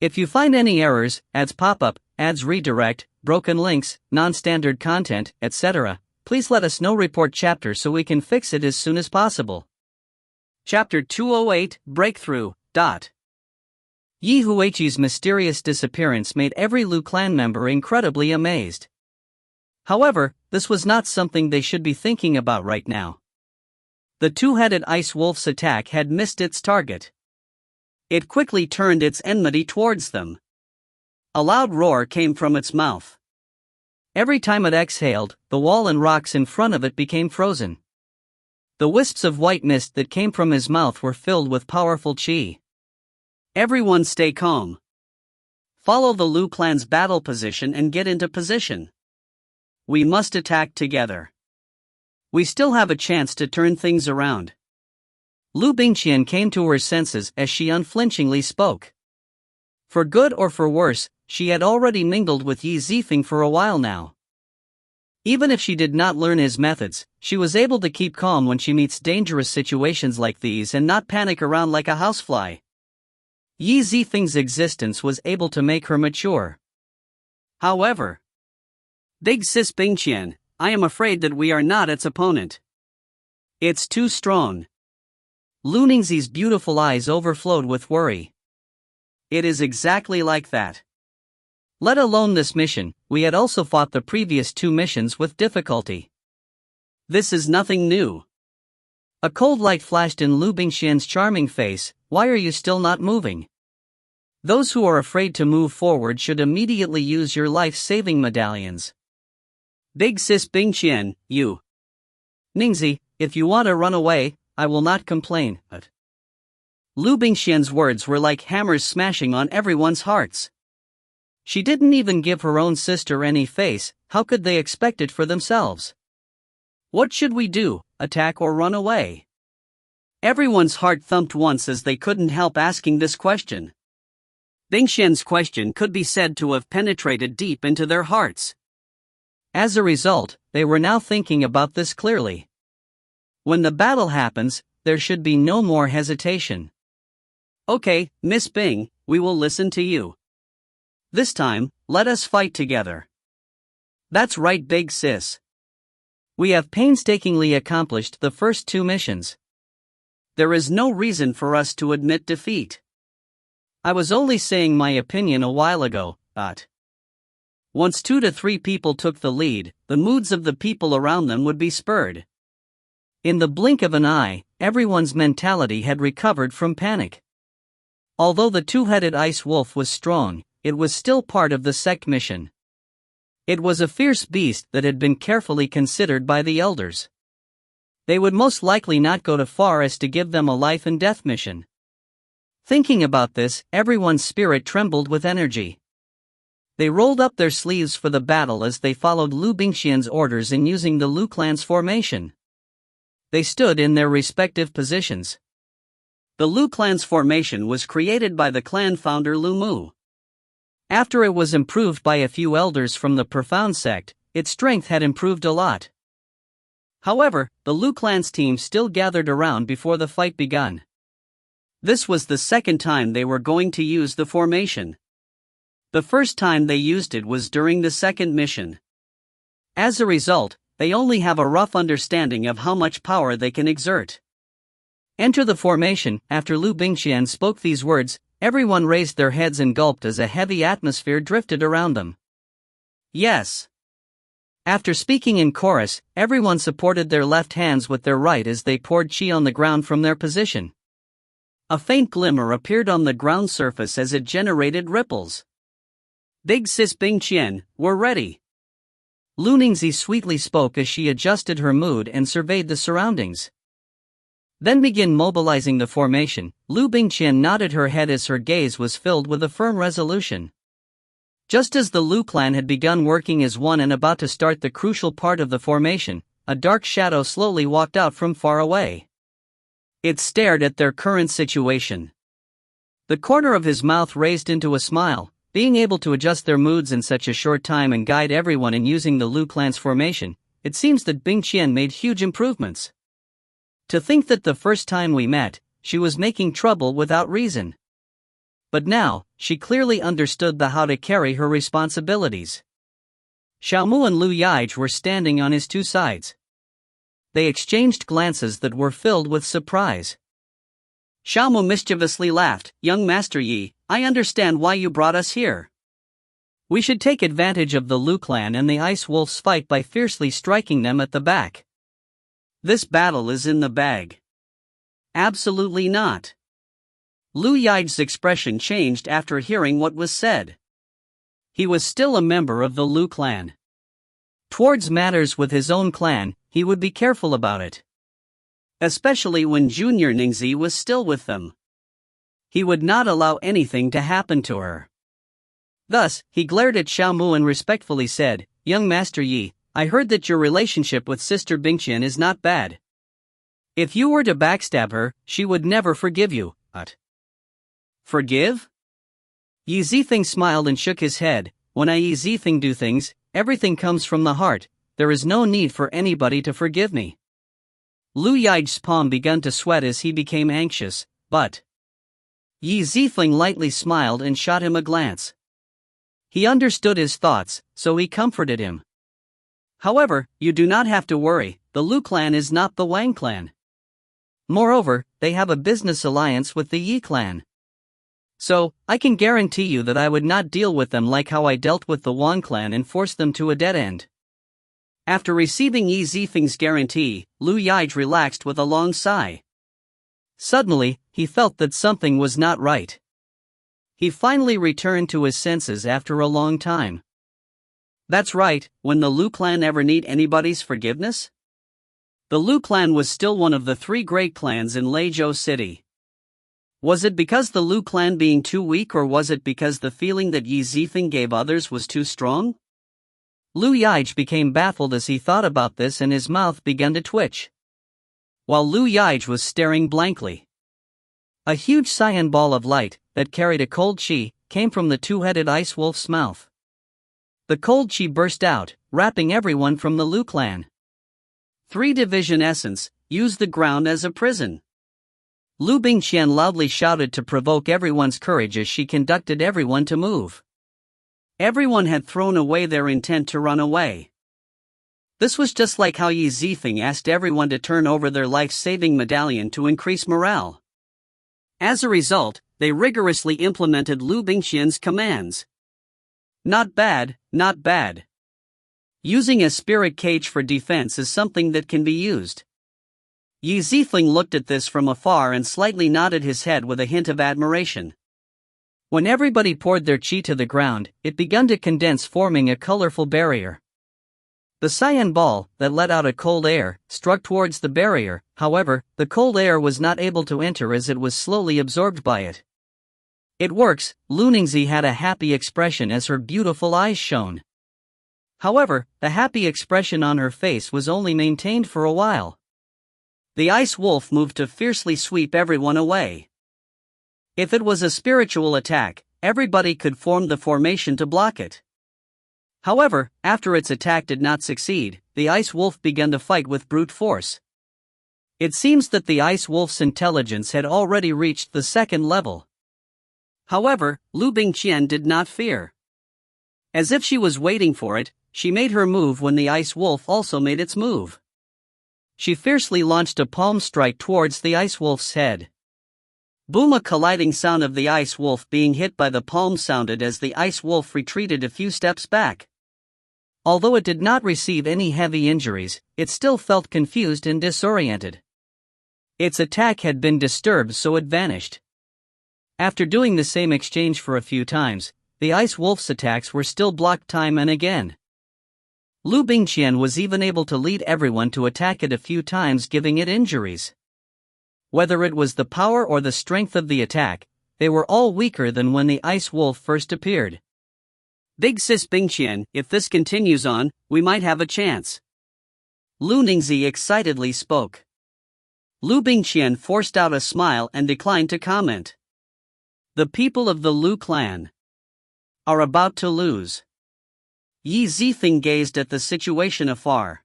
If you find any errors, ads pop up, ads redirect, broken links, non-standard content, etc., please let us know. Report chapter so we can fix it as soon as possible. Chapter 208, Breakthrough. Yi Huiqi's mysterious disappearance made every Liu clan member incredibly amazed. However, this was not something they should be thinking about right now. The two-headed ice wolf's attack had missed its target. It quickly turned its enmity towards them. A loud roar came from its mouth. Every time it exhaled, the wall and rocks in front of it became frozen. The wisps of white mist that came from his mouth were filled with powerful qi. Everyone stay calm. Follow the Liu clan's battle position and get into position. We must attack together. We still have a chance to turn things around. Liu Bingqian came to her senses as she unflinchingly spoke. For good or for worse, she had already mingled with Yi Zifeng for a while now. Even if she did not learn his methods, she was able to keep calm when she meets dangerous situations like these and not panic around like a housefly. Yi Zifeng's existence was able to make her mature. However, Big Sis Bingqian, I am afraid that we are not its opponent. It's too strong. Liu Ningxi's beautiful eyes overflowed with worry. It is exactly like that. Let alone this mission, we had also fought the previous 2 missions with difficulty. This is nothing new. A cold light flashed in Liu Bingqian's charming face. Why are you still not moving? Those who are afraid to move forward should immediately use your life-saving medallions. Big Sis Bingqian, you. Ningxi, if you want to run away, I will not complain. Liu Bingqian's words were like hammers smashing on everyone's hearts. She didn't even give her own sister any face, how could they expect it for themselves? What should we do, attack or run away? Everyone's heart thumped once as they couldn't help asking this question. Bingqian's question could be said to have penetrated deep into their hearts. As a result, they were now thinking about this clearly. When the battle happens, there should be no more hesitation. Okay, Miss Bing, we will listen to you. This time, let us fight together. That's right, big sis. We have painstakingly accomplished the first 2 missions. There is no reason for us to admit defeat. I was only saying my opinion a while ago, but once 2 to 3 people took the lead, the moods of the people around them would be spurred. In the blink of an eye, everyone's mentality had recovered from panic. Although the 2-headed ice wolf was strong, it was still part of the sect mission. It was a fierce beast that had been carefully considered by the elders. They would most likely not go too far as to give them a life and death mission. Thinking about this, everyone's spirit trembled with energy. They rolled up their sleeves for the battle as they followed Liu Bingqian's orders in using the Liu clan's formation. They stood in their respective positions. The Liu clan's formation was created by the clan founder Liu Mu. After it was improved by a few elders from the Profound sect, its strength had improved a lot. However, the Liu clan's team still gathered around before the fight begun. This was the second time they were going to use the formation. The first time they used it was during the second mission. As a result, they only have a rough understanding of how much power they can exert. Enter the formation. After Liu Bingqian spoke these words, everyone raised their heads and gulped as a heavy atmosphere drifted around them. Yes. After speaking in chorus, everyone supported their left hands with their right as they poured qi on the ground from their position. A faint glimmer appeared on the ground surface as it generated ripples. Big sis Bingqian, we're ready. Lu Ningzi sweetly spoke as she adjusted her mood and surveyed the surroundings. Then begin mobilizing the formation. Liu Bingqian nodded her head as her gaze was filled with a firm resolution. Just as the Liu clan had begun working as one and about to start the crucial part of the formation, a dark shadow slowly walked out from far away. It stared at their current situation. The corner of his mouth raised into a smile. Being able to adjust their moods in such a short time and guide everyone in using the Liu clan's formation, it seems that Bingqian made huge improvements. To think that the first time we met, she was making trouble without reason. But now, she clearly understood how to carry her responsibilities. Xiaomu and Liu Yaij were standing on his 2 sides. They exchanged glances that were filled with surprise. Xiaomu mischievously laughed. Young Master Yi, I understand why you brought us here. We should take advantage of the Liu clan and the Ice Wolf's fight by fiercely striking them at the back. This battle is in the bag. Absolutely not. Liu Yaij's expression changed after hearing what was said. He was still a member of the Liu clan. Towards matters with his own clan, he would be careful about it. Especially when Junior Ningzi was still with them. He would not allow anything to happen to her. Thus, he glared at Xiaomu and respectfully said, Young Master Yi, I heard that your relationship with Sister Bingqian is not bad. If you were to backstab her, she would never forgive you. Forgive? Yi Zifeng smiled and shook his head. When I Yi Zifeng do things, everything comes from the heart. There is no need for anybody to forgive me. Liu Yaij's palm began to sweat as he became anxious, but Yi Zifeng lightly smiled and shot him a glance. He understood his thoughts, so he comforted him. However, you do not have to worry, the Liu clan is not the Wang clan. Moreover, they have a business alliance with the Yi clan. So, I can guarantee you that I would not deal with them like how I dealt with the Wang clan and force them to a dead end. After receiving Yi Zifeng's guarantee, Liu Yaij relaxed with a long sigh. Suddenly, he felt that something was not right. He finally returned to his senses after a long time. That's right, when the Liu clan ever need anybody's forgiveness? The Liu clan was still one of the 3 great clans in Legacy City. Was it because the Liu clan being too weak, or was it because the feeling that Yi Zifeng gave others was too strong? Liu Yige became baffled as he thought about this, and his mouth began to twitch. While Liu Yige was staring blankly, a huge cyan ball of light, that carried a cold qi, came from the two-headed ice wolf's mouth. The cold qi burst out, wrapping everyone from the Liu clan. 3-division essence, use the ground as a prison. Liu Bingqian loudly shouted to provoke everyone's courage as she conducted everyone to move. Everyone had thrown away their intent to run away. This was just like how Yi Zifeng asked everyone to turn over their life-saving medallion to increase morale. As a result, they rigorously implemented Liu Bingqian's commands. Not bad, not bad. Using a spirit cage for defense is something that can be used. Yi Zifeng looked at this from afar and slightly nodded his head with a hint of admiration. When everybody poured their qi to the ground, it began to condense, forming a colorful barrier. The cyan ball, that let out a cold air, struck towards the barrier. However, the cold air was not able to enter as it was slowly absorbed by it. It works, Liu Ningzi had a happy expression as her beautiful eyes shone. However, the happy expression on her face was only maintained for a while. The ice wolf moved to fiercely sweep everyone away. If it was a spiritual attack, everybody could form the formation to block it. However, after its attack did not succeed, the ice wolf began to fight with brute force. It seems that the ice wolf's intelligence had already reached the 2nd level. However, Liu Bingqian did not fear. As if she was waiting for it, she made her move when the ice wolf also made its move. She fiercely launched a palm strike towards the ice wolf's head. Boom! A colliding sound of the ice wolf being hit by the palm sounded as the ice wolf retreated a few steps back. Although it did not receive any heavy injuries, it still felt confused and disoriented. Its attack had been disturbed, so it vanished. After doing the same exchange for a few times, the ice wolf's attacks were still blocked time and again. Liu Bingqian was even able to lead everyone to attack it a few times, giving it injuries. Whether it was the power or the strength of the attack, they were all weaker than when the ice wolf first appeared. Big sis Bingqian, if this continues on, we might have a chance. Liu Ningzi excitedly spoke. Liu Bingqian forced out a smile and declined to comment. The people of the Liu clan are about to lose. Yi Zifeng gazed at the situation afar.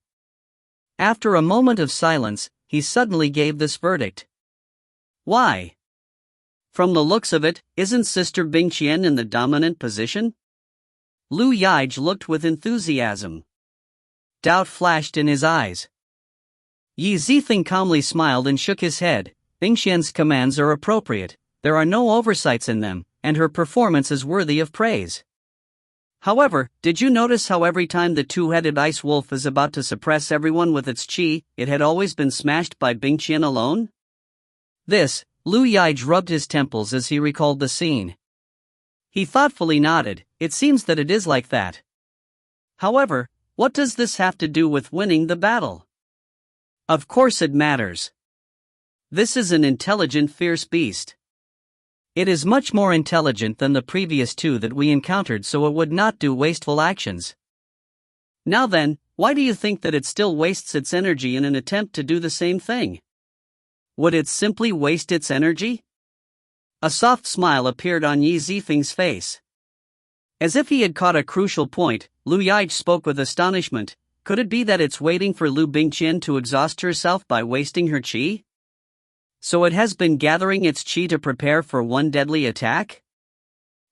After a moment of silence, he suddenly gave this verdict. Why? From the looks of it, isn't Sister Bingqian in the dominant position? Liu Yige looked with enthusiasm. Doubt flashed in his eyes. Yi Zifeng calmly smiled and shook his head. Bingqian's commands are appropriate, there are no oversights in them, and her performance is worthy of praise. However, did you notice how every time the two-headed ice wolf is about to suppress everyone with its qi, it had always been smashed by Bingqian alone? This, Liu Yige rubbed his temples as he recalled the scene. He thoughtfully nodded. It seems that it is like that. However, what does this have to do with winning the battle? Of course it matters. This is an intelligent, fierce beast. It is much more intelligent than the previous two that we encountered, so it would not do wasteful actions. Now then, why do you think that it still wastes its energy in an attempt to do the same thing? Would it simply waste its energy? A soft smile appeared on Yi Zifeng's face. As if he had caught a crucial point, Liu Yige spoke with astonishment. Could it be that it's waiting for Liu Bingqian to exhaust herself by wasting her qi? So it has been gathering its qi to prepare for one deadly attack?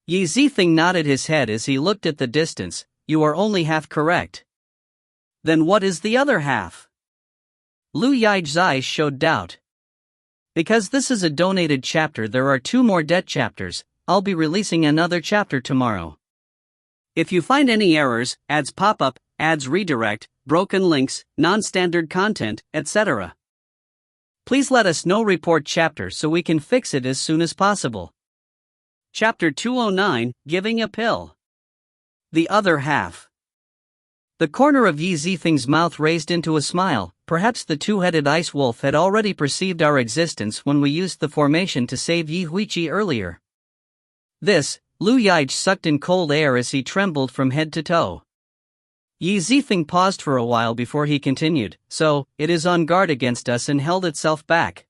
Yi Zifeng nodded his head as he looked at the distance. You are only half correct. Then what is the other half? Liu Yige's eyes showed doubt. Because this is a donated chapter, there are 2 more debt chapters. I'll be releasing another chapter tomorrow. If you find any errors, ads pop up, ads redirect, broken links, non-standard content, etc., please let us know. Report chapter so we can fix it as soon as possible. Chapter 209, Giving a Pill. The other half. The corner of Yi Zifeng's mouth raised into a smile. perhaps the two-headed ice wolf had already perceived our existence when we used the formation to save Yi Huiqi earlier. This, Liu Yige sucked in cold air as he trembled from head to toe. Yi Zifeng paused for a while before he continued, so, it is on guard against us and held itself back.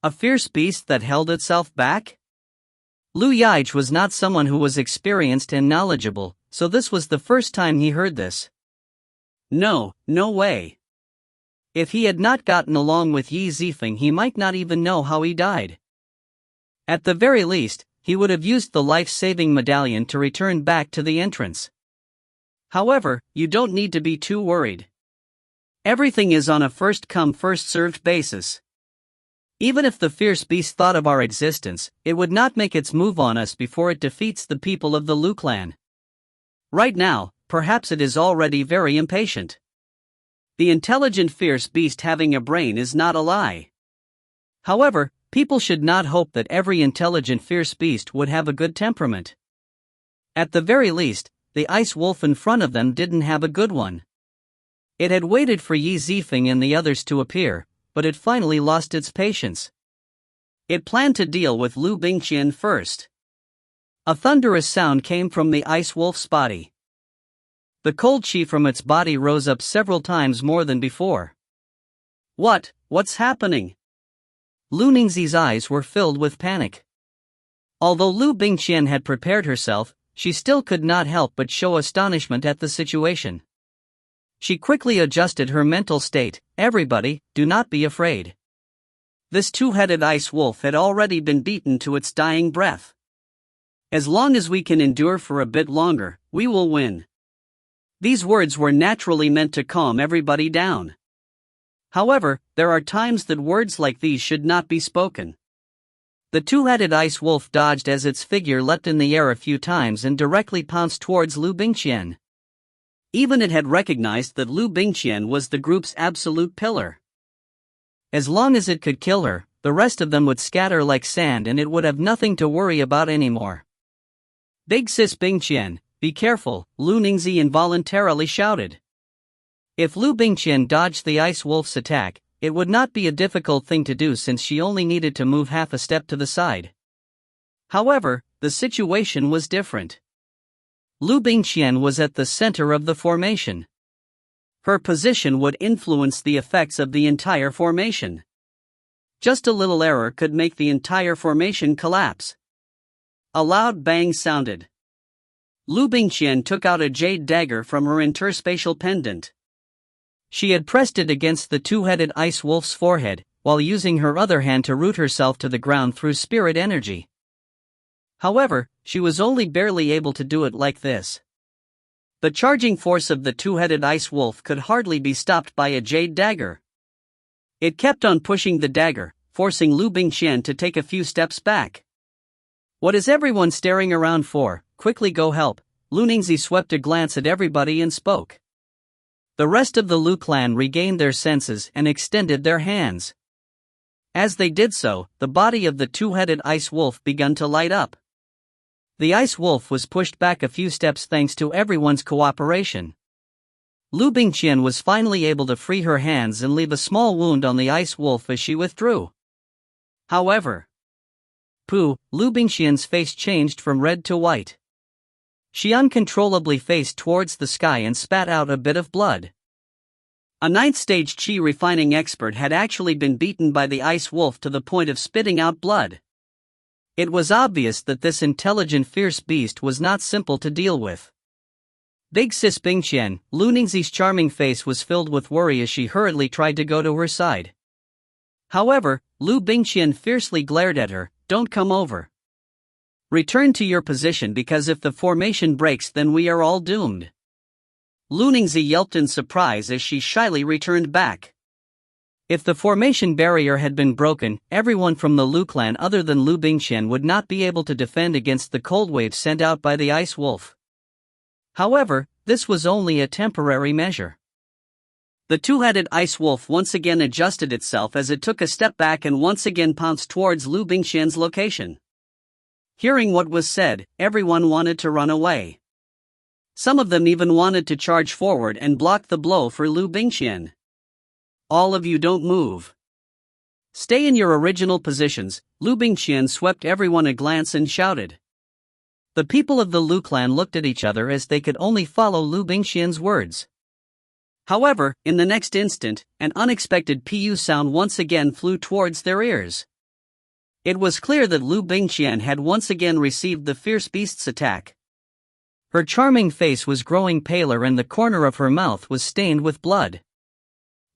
A fierce beast that held itself back? Liu Yige was not someone who was experienced and knowledgeable, so this was the first time he heard this. No way. If he had not gotten along with Yi Zifeng, he might not even know how he died. At the very least, he would have used the life-saving medallion to return back to the entrance. However, you don't need to be too worried. Everything is on a first-come first-served basis. Even if the fierce beast thought of our existence, it would not make its move on us before it defeats the people of the Liu clan. Right now, perhaps it is already very impatient. The intelligent fierce beast having a brain is not a lie. However, people should not hope that every intelligent fierce beast would have a good temperament. At the very least, the ice wolf in front of them didn't have a good one. It had waited for Yi Zifeng and the others to appear, but it finally lost its patience. It planned to deal with Liu Bingqian first. A thunderous sound came from the ice wolf's body. The cold chi from its body rose up several times more than before. What's happening? Liu Ningxi's eyes were filled with panic. Although Liu Bingqian had prepared herself, she still could not help but show astonishment at the situation. She quickly adjusted her mental state. Everybody, do not be afraid. This two-headed ice wolf had already been beaten to its dying breath. As long as we can endure for a bit longer, we will win. These words were naturally meant to calm everybody down. However, there are times that words like these should not be spoken. The two-headed ice wolf dodged as its figure leapt in the air a few times and directly pounced towards Liu Bingqian. Even it had recognized that Liu Bingqian was the group's absolute pillar. As long as it could kill her, the rest of them would scatter like sand and it would have nothing to worry about anymore. Big sis Bingqian, be careful, Liu Ningxi involuntarily shouted. If Liu Bingqian dodged the ice wolf's attack, it would not be a difficult thing to do since she only needed to move half a step to the side. However, the situation was different. Liu Bingqian was at the center of the formation. Her position would influence the effects of the entire formation. Just a little error could make the entire formation collapse. A loud bang sounded. Liu Bingqian took out a jade dagger from her interspatial pendant. She had pressed it against the two-headed ice wolf's forehead, while using her other hand to root herself to the ground through spirit energy. However, she was only barely able to do it like this. The charging force of the two-headed ice wolf could hardly be stopped by a jade dagger. It kept on pushing the dagger, forcing Liu Bingqian to take a few steps back. What is everyone staring around for? Quickly go help. Liu Ningxi swept a glance at everybody and spoke. The rest of the Liu clan regained their senses and extended their hands. As they did so, the body of the two-headed ice wolf began to light up. The ice wolf was pushed back a few steps thanks to everyone's cooperation. Liu Bingqian was finally able to free her hands and leave a small wound on the ice wolf as she withdrew. However, Liu Bingqian's face changed from red to white. She uncontrollably faced towards the sky and spat out a bit of blood. A ninth-stage Qi refining expert had actually been beaten by the ice wolf to the point of spitting out blood. It was obvious that this intelligent fierce beast was not simple to deal with. Big sis Bingqian, Liu Ningxi's charming face was filled with worry as she hurriedly tried to go to her side. However, Liu Bingqian fiercely glared at her. Don't come over. Return to your position because if the formation breaks then we are all doomed. Liu Ningxi yelped in surprise as she shyly returned back. If the formation barrier had been broken, everyone from the Liu clan other than Liu Bingqian would not be able to defend against the cold waves sent out by the ice wolf. However, this was only a temporary measure. The two-headed ice wolf once again adjusted itself as it took a step back and once again pounced towards Liu Bingqian's location. Hearing what was said, everyone wanted to run away. Some of them even wanted to charge forward and block the blow for Liu Bingqian. All of you don't move. Stay in your original positions. Liu Bingqian swept everyone a glance and shouted. The people of the Liu clan looked at each other as they could only follow Liu Bingqian's words. However, in the next instant, an unexpected pu sound once again flew towards their ears. It was clear that Liu Bingqian had once again received the fierce beast's attack. Her charming face was growing paler and the corner of her mouth was stained with blood.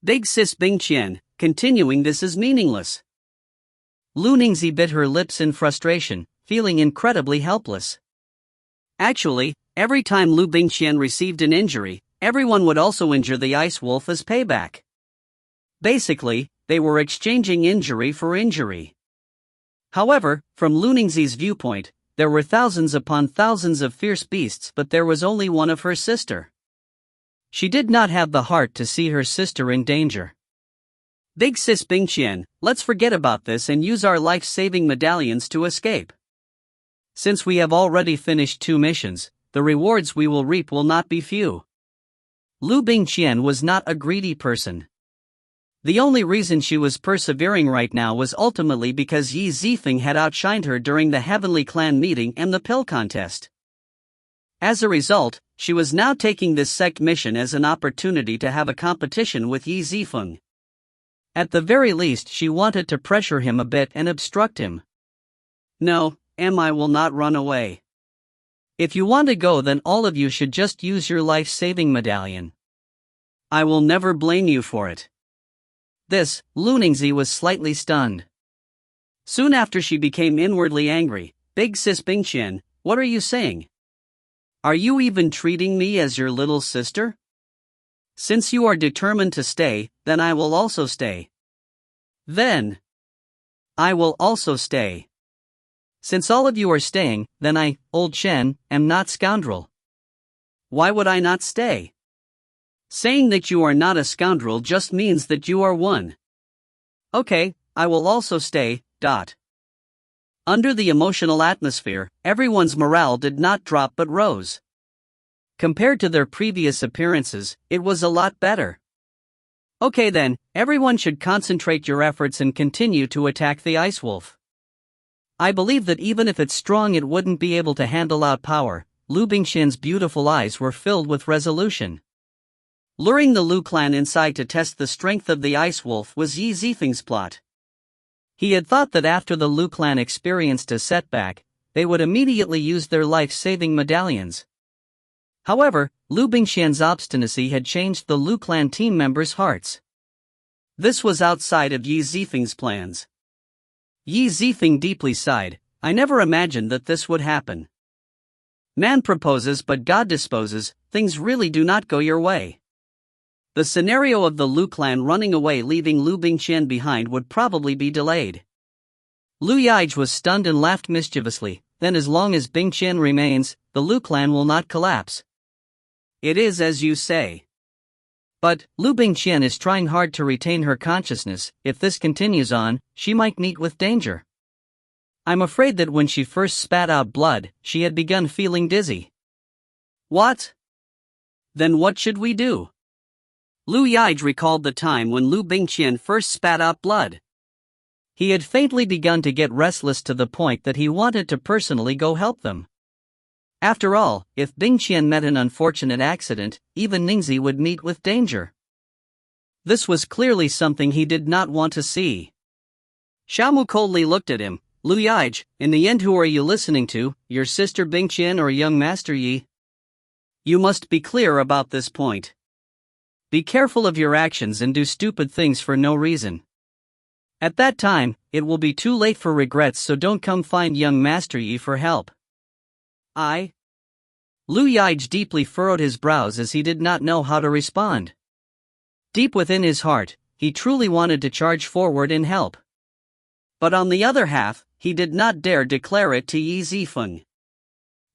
Big sis Bingqian, continuing this is meaningless. Lu Ningzi bit her lips in frustration, feeling incredibly helpless. Actually, every time Liu Bingqian received an injury, everyone would also injure the ice wolf as payback. Basically, they were exchanging injury for injury. However, from Lu Ningzi's viewpoint, there were thousands upon thousands of fierce beasts, but there was only one of her sister. She did not have the heart to see her sister in danger. Big sis Bingqian, let's forget about this and use our life-saving medallions to escape. Since we have already finished 2 missions, the rewards we will reap will not be few. Liu Bingqian was not a greedy person. The only reason she was persevering right now was ultimately because Qi Zifeng had outshined her during the Heavenly Clan meeting and the pill contest. As a result, she was now taking this sect mission as an opportunity to have a competition with Qi Zifeng. At the very least, she wanted to pressure him a bit and obstruct him. No, I will not run away. If you want to go, then all of you should just use your life-saving medallion. I will never blame you for it. This, Lu Ningzi was slightly stunned. Soon after she became inwardly angry. Big sis Bingqian, what are you saying? Are you even treating me as your little sister? Since you are determined to stay, then I will also stay. Then I will also stay. Since all of you are staying, then I, Old Shen, am not scoundrel. Why would I not stay? Saying that you are not a scoundrel just means that you are one. Okay, I will also stay. Under the emotional atmosphere, everyone's morale did not drop but rose. Compared to their previous appearances, it was a lot better. Okay then, everyone should concentrate your efforts and continue to attack the ice wolf. I believe that even if it's strong it wouldn't be able to handle out power. Liu Bingqian's beautiful eyes were filled with resolution. Luring the Liu clan inside to test the strength of the ice wolf was Qi Zifeng's plot. He had thought that after the Liu clan experienced a setback, they would immediately use their life-saving medallions. However, Liu Bingqian's obstinacy had changed the Liu clan team members' hearts. This was outside of Qi Zifeng's plans. Qi Zifeng deeply sighed. I never imagined that this would happen. Man proposes but God disposes, things really do not go your way. The scenario of the Liu clan running away leaving Liu Bingqian behind would probably be delayed. Liu Yaij was stunned and laughed mischievously. Then as long as Bingqian remains, the Liu clan will not collapse. It is as you say. But Liu Bingqian is trying hard to retain her consciousness. If this continues on, she might meet with danger. I'm afraid that when she first spat out blood, she had begun feeling dizzy. What? Then what should we do? Liu Yaij recalled the time when Liu Bingqian first spat out blood. He had faintly begun to get restless to the point that he wanted to personally go help them. After all, if Bingqian met an unfortunate accident, even Ningzi would meet with danger. This was clearly something he did not want to see. Xiaomu coldly looked at him. Liu Yaij, in the end who are you listening to, your sister Bingqian or young Master Yi? You must be clear about this point. Be careful of your actions and do stupid things for no reason. At that time, it will be too late for regrets, so don't come find young Master Yi for help. Liu Yaij deeply furrowed his brows as he did not know how to respond. Deep within his heart, he truly wanted to charge forward and help. But on the other half, he did not dare declare it to Qi Zifeng.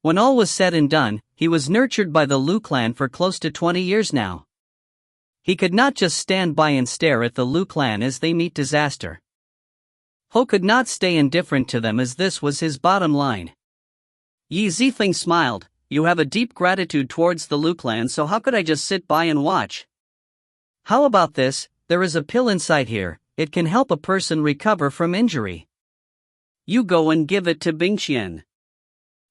When all was said and done, he was nurtured by the Liu clan for close to 20 years now. He could not just stand by and stare at the Liu clan as they meet disaster. Ho could not stay indifferent to them as this was his bottom line. Qi Zifeng smiled. You have a deep gratitude towards the Liu clan, so how could I just sit by and watch? How about this? there is a pill inside here, it can help a person recover from injury. You go and give it to Bingqian.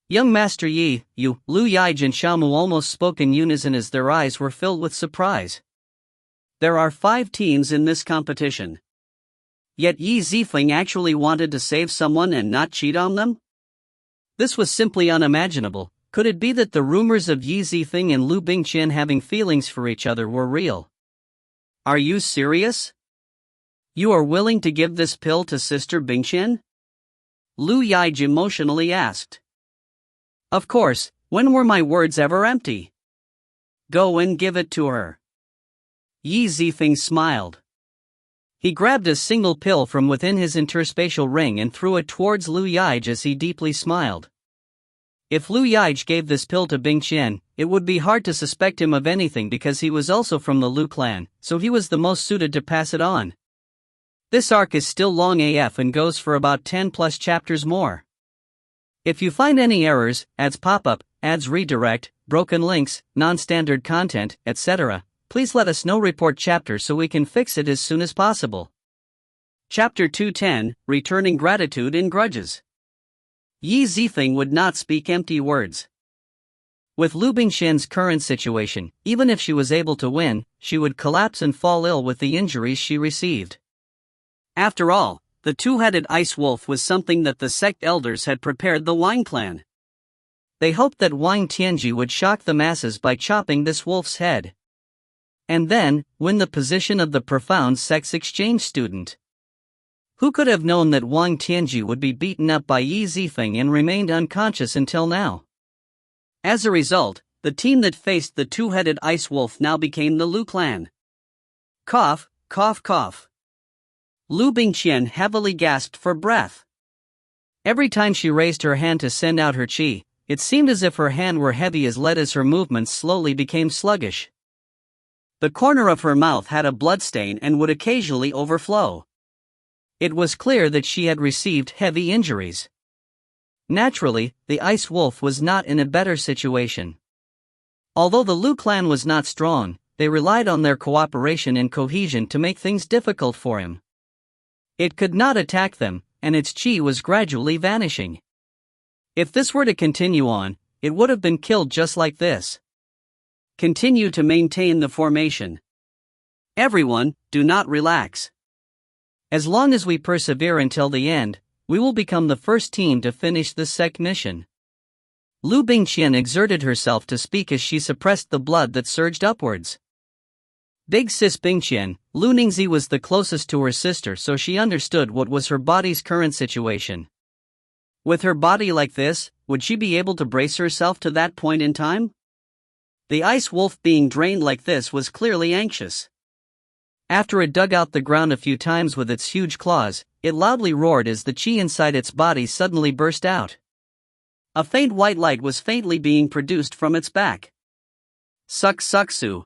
Young Master Yi, Liu Yige and Xiaomu almost spoke in unison as their eyes were filled with surprise. There are 5 teams in this competition. Yet Yi Zifeng actually wanted to save someone and not cheat on them? This was simply unimaginable. Could it be that the rumors of Yi Zifeng and Liu Bingqian having feelings for each other were real? Are you serious? You are willing to give this pill to Sister Bingqian? Liu Yige emotionally asked. Of course, when were my words ever empty? Go and give it to her. Yi Zifeng smiled. He grabbed a single pill from within his interspatial ring and threw it towards Liu Yige as he deeply smiled. If Liu Yige gave this pill to Bingqian, it would be hard to suspect him of anything because he was also from the Liu clan, so he was the most suited to pass it on. This arc is still long AF and goes for about 10 plus chapters more. If you find any errors, ads pop up, ads redirect, broken links, non-standard content, etc., please let us know. Report chapter so we can fix it as soon as possible. Chapter 210, Returning Gratitude and Grudges. Yi Zifeng would not speak empty words. With Liu Bingqian's current situation, even if she was able to win, she would collapse and fall ill with the injuries she received. After all, the two-headed ice wolf was something that the sect elders had prepared the Wang clan. They hoped that Wang Tianji would shock the masses by chopping this wolf's head. And then, win the position of the profound sex exchange student. Who could have known that Wang Tianji would be beaten up by Yi Zifeng and remained unconscious until now? As a result, the team that faced the two-headed ice wolf now became the Liu clan. Cough, cough, cough. Liu Bingqian heavily gasped for breath. Every time she raised her hand to send out her qi, it seemed as if her hand were heavy as lead as her movements slowly became sluggish. The corner of her mouth had a bloodstain and would occasionally overflow. It was clear that she had received heavy injuries. Naturally, the ice wolf was not in a better situation. Although the Liu clan was not strong, they relied on their cooperation and cohesion to make things difficult for him. It could not attack them, and its qi was gradually vanishing. If this were to continue on, it would have been killed just like this. Continue to maintain the formation. Everyone, do not relax. As long as we persevere until the end, we will become the first team to finish this sect mission. Liu Bingqian exerted herself to speak as she suppressed the blood that surged upwards. Big sis Bingqian, Liu Ningzi was the closest to her sister, so she understood what was her body's current situation. With her body like this, would she be able to brace herself to that point in time? The ice wolf being drained like this was clearly anxious. After it dug out the ground a few times with its huge claws, it loudly roared as the qi inside its body suddenly burst out. A faint white light was faintly being produced from its back. Suck-suck-su.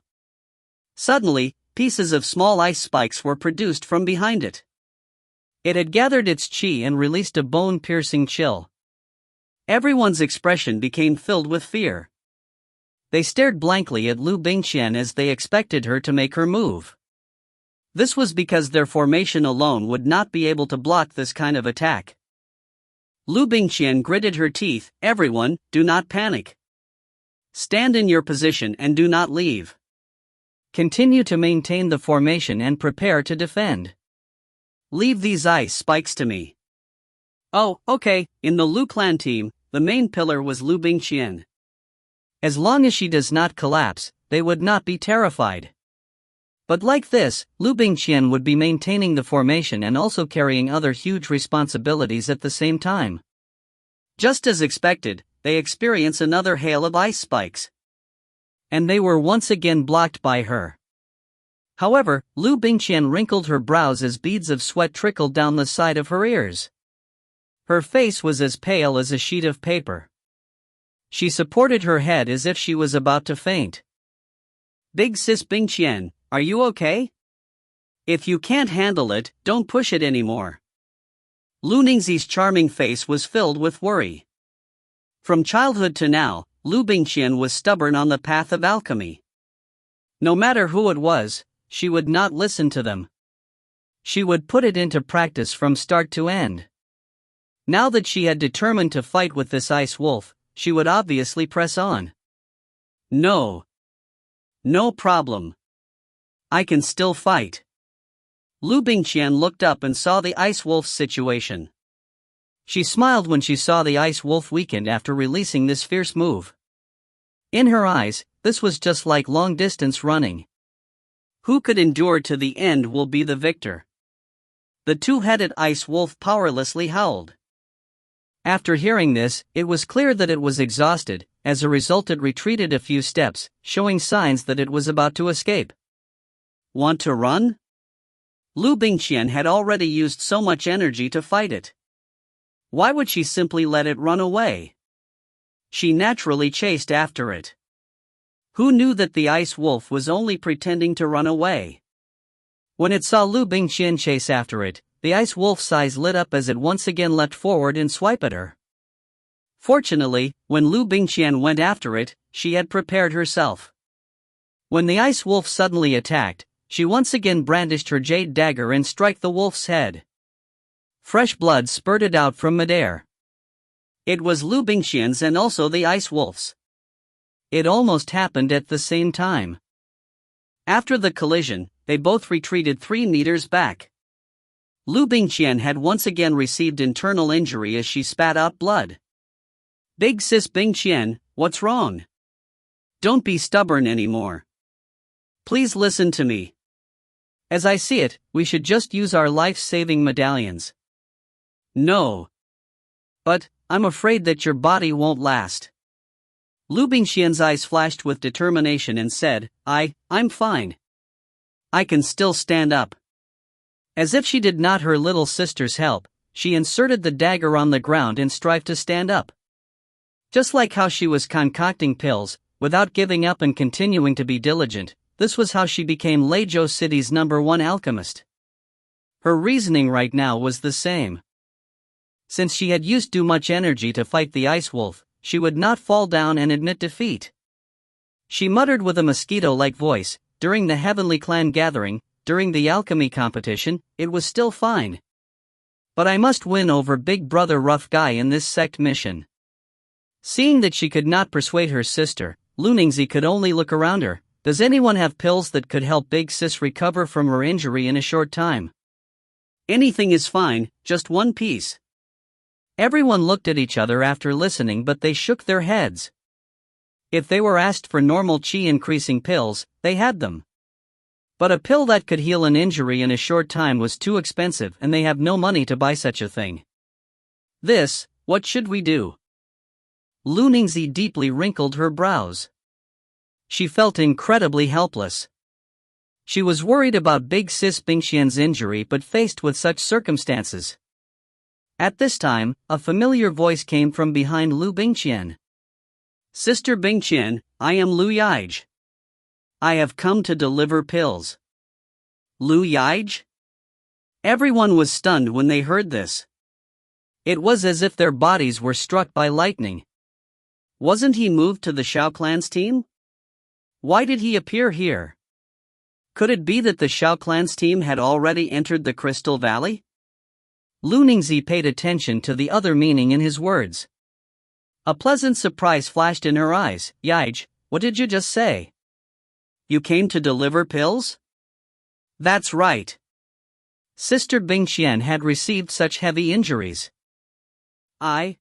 Suddenly, pieces of small ice spikes were produced from behind it. It had gathered its qi and released a bone-piercing chill. Everyone's expression became filled with fear. They stared blankly at Liu Bingqian as they expected her to make her move. This was because their formation alone would not be able to block this kind of attack. Liu Bingqian gritted her teeth. Everyone, do not panic. Stand in your position and do not leave. Continue to maintain the formation and prepare to defend. Leave these ice spikes to me. Oh, okay. In the Liu clan team, the main pillar was Liu Bingqian. As long as she does not collapse, they would not be terrified. But like this, Liu Bingqian would be maintaining the formation and also carrying other huge responsibilities at the same time. Just as expected, they experience another hail of ice spikes. And they were once again blocked by her. However, Liu Bingqian wrinkled her brows as beads of sweat trickled down the side of her ears. Her face was as pale as a sheet of paper. She supported her head as if she was about to faint. Big sis Bingqian, are you okay? If you can't handle it, don't push it anymore. Liu Ningzi's charming face was filled with worry. From childhood to now, Liu Bingqian was stubborn on the path of alchemy. No matter who it was, she would not listen to them. She would put it into practice from start to end. Now that she had determined to fight with this ice wolf, she would obviously press on. No. No problem. I can still fight. Liu Bingqian looked up and saw the ice wolf's situation. She smiled when she saw the ice wolf weakened after releasing this fierce move. In her eyes, this was just like long-distance running. Who could endure to the end will be the victor. The two-headed ice wolf powerlessly howled. After hearing this, it was clear that it was exhausted. As a result, it retreated a few steps, showing signs that it was about to escape. Want to run? Liu Bingqian had already used so much energy to fight it. Why would she simply let it run away? She naturally chased after it. Who knew that the ice wolf was only pretending to run away? When it saw Liu Bingqian chase after it, the ice wolf's eyes lit up as it once again leapt forward and swiped at her. Fortunately, when Liu Bingqian went after it, she had prepared herself. When the ice wolf suddenly attacked, she once again brandished her jade dagger and struck the wolf's head. Fresh blood spurted out from midair. It was Liu Bingqian's and also the ice wolf's. It almost happened at the same time. After the collision, they both retreated 3 meters back. Liu Bingqian had once again received internal injury as she spat out blood. Big sis Bingqian, what's wrong? Don't be stubborn anymore. Please listen to me. As I see it, we should just use our life-saving medallions. No. But, I'm afraid that your body won't last. Liu Bingqian's eyes flashed with determination and said, I'm fine. I can still stand up. As if she did not her little sister's help, she inserted the dagger on the ground and strived to stand up. Just like how she was concocting pills, without giving up and continuing to be diligent, this was how she became Legacy City's #1 alchemist. Her reasoning right now was the same. Since she had used too much energy to fight the ice wolf, she would not fall down and admit defeat. She muttered with a mosquito-like voice, during the Heavenly Clan gathering, during the alchemy competition, it was still fine. But I must win over Big Brother Rough Guy in this sect mission. Seeing that she could not persuade her sister, Liu Bingqian could only look around her. Does anyone have pills that could help Big Sis recover from her injury in a short time? Anything is fine, just one piece. Everyone looked at each other after listening, but they shook their heads. If they were asked for normal Qi increasing pills, they had them. But a pill that could heal an injury in a short time was too expensive and they have no money to buy such a thing. What should we do? Liu Bingqian deeply wrinkled her brows. She felt incredibly helpless. She was worried about Big Sis Bingqian's injury but faced with such circumstances. At this time, a familiar voice came from behind Liu Bingqian. Sister Bingqian, I am Liu Yaij. I have come to deliver pills. Liu Yaij? Everyone was stunned when they heard this. It was as if their bodies were struck by lightning. Wasn't he moved to the Shao Clan's team? Why did he appear here? Could it be that the Shao Clan's team had already entered the Crystal Valley? Liu Bingqian paid attention to the other meaning in his words. A pleasant surprise flashed in her eyes. Yaij, what did you just say? You came to deliver pills? That's right. Sister Bingqian had received such heavy injuries. I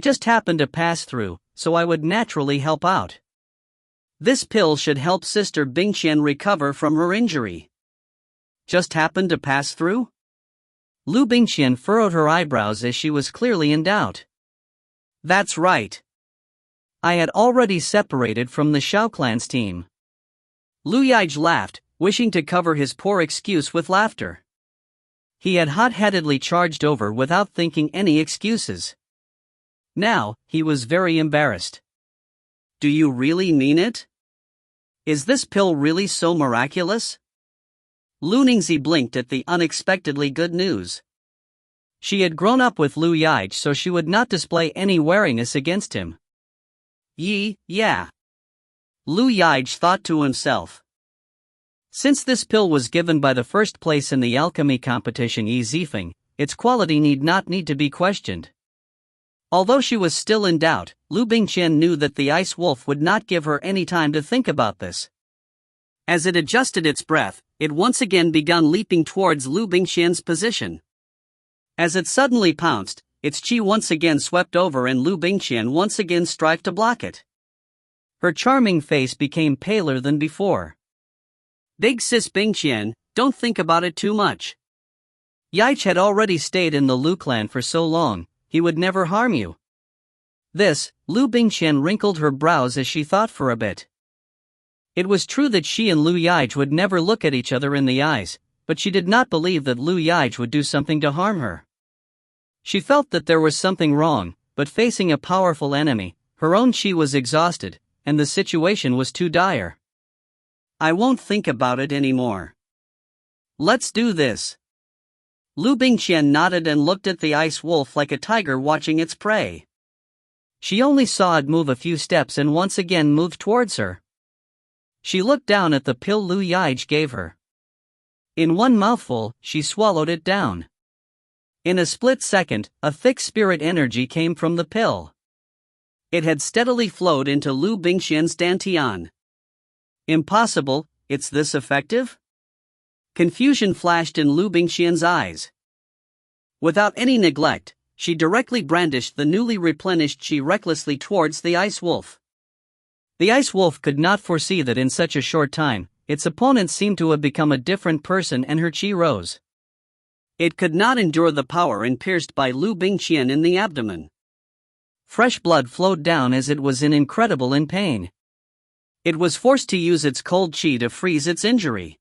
just happened to pass through, so I would naturally help out. This pill should help Sister Bingqian recover from her injury. Just happened to pass through? Liu Bingqian furrowed her eyebrows as she was clearly in doubt. That's right. I had already separated from the Shao Clan's team. Liu Yaij laughed, wishing to cover his poor excuse with laughter. He had hot-headedly charged over without thinking any excuses. Now, he was very embarrassed. Do you really mean it? Is this pill really so miraculous? Liu Bingqian blinked at the unexpectedly good news. She had grown up with Liu Yaij, so she would not display any wariness against him. Yeah. Liu Yaij thought to himself. Since this pill was given by the first place in the alchemy competition Zifeng, its quality need to be questioned. Although she was still in doubt, Liu Bingqian knew that the ice wolf would not give her any time to think about this. As it adjusted its breath, it once again began leaping towards Liu Bingqian's position. As it suddenly pounced, its qi once again swept over and Liu Bingqian once again strived to block it. Her charming face became paler than before. Big sis Bingqian, don't think about it too much. Yaich had already stayed in the Liu clan for so long, he would never harm you. This, Liu Bingqian wrinkled her brows as she thought for a bit. It was true that she and Liu Yaich would never look at each other in the eyes, but she did not believe that Liu Yaich would do something to harm her. She felt that there was something wrong, but facing a powerful enemy, her own qi was exhausted, and the situation was too dire. I won't think about it anymore. Let's do this. Liu Bingqian nodded and looked at the ice wolf like a tiger watching its prey. She only saw it move a few steps and once again moved towards her. She looked down at the pill Liu Yaich gave her. In one mouthful, she swallowed it down. In a split second, a thick spirit energy came from the pill. It had steadily flowed into Liu Bingqian's dantian. Impossible, it's this effective? Confusion flashed in Liu Bingqian's eyes. Without any neglect, she directly brandished the newly replenished qi recklessly towards the ice wolf. The ice wolf could not foresee that in such a short time, its opponent seemed to have become a different person and her qi rose. It could not endure the power and pierced by Liu Bingqian in the abdomen. Fresh blood flowed down as it was in pain. It was forced to use its cold qi to freeze its injury.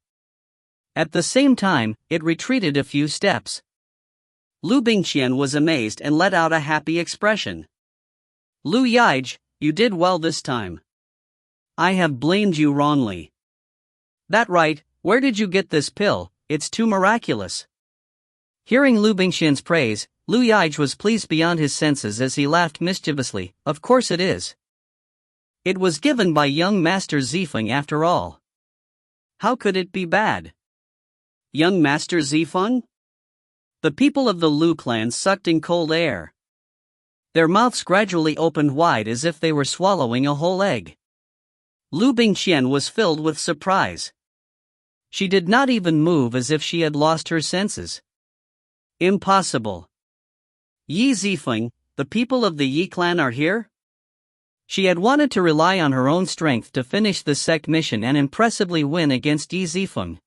At the same time, it retreated a few steps. Liu Bingqian was amazed and let out a happy expression. Liu Yaich, you did well this time. I have blamed you wrongly. That right, where did you get this pill? It's too miraculous. Hearing Liu Bingqian's praise, Liu Yaich was pleased beyond his senses as he laughed mischievously. Of course it is. It was given by young Master Zifeng after all. How could it be bad? Young Master Zifeng? The people of the Liu clan sucked in cold air. Their mouths gradually opened wide as if they were swallowing a whole egg. Liu Bingqian was filled with surprise. She did not even move as if she had lost her senses. Impossible. Yi Zifeng, the people of the Yi clan are here? She had wanted to rely on her own strength to finish the sect mission and impressively win against Yi Zifeng.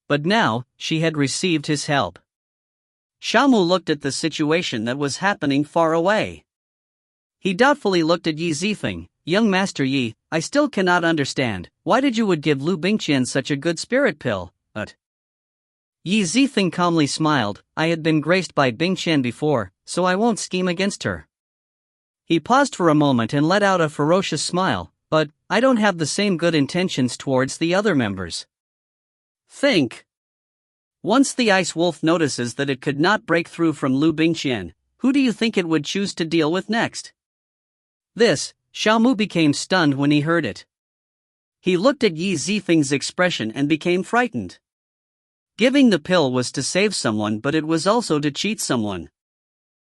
But now, she had received his help. Xiaomu looked at the situation that was happening far away. He doubtfully looked at Yi Zifeng. Young Master Yi, I still cannot understand, why did you would give Liu Bingqian such a good spirit pill, Yi Zifeng calmly smiled. I had been graced by Bingqian before, so I won't scheme against her. He paused for a moment and let out a ferocious smile, but I don't have the same good intentions towards the other members. Think. Once the ice wolf notices that it could not break through from Liu Bingqian, who do you think it would choose to deal with next? This, Xiaomu became stunned when he heard it. He looked at Yi Zifeng's expression and became frightened. Giving the pill was to save someone, but it was also to cheat someone.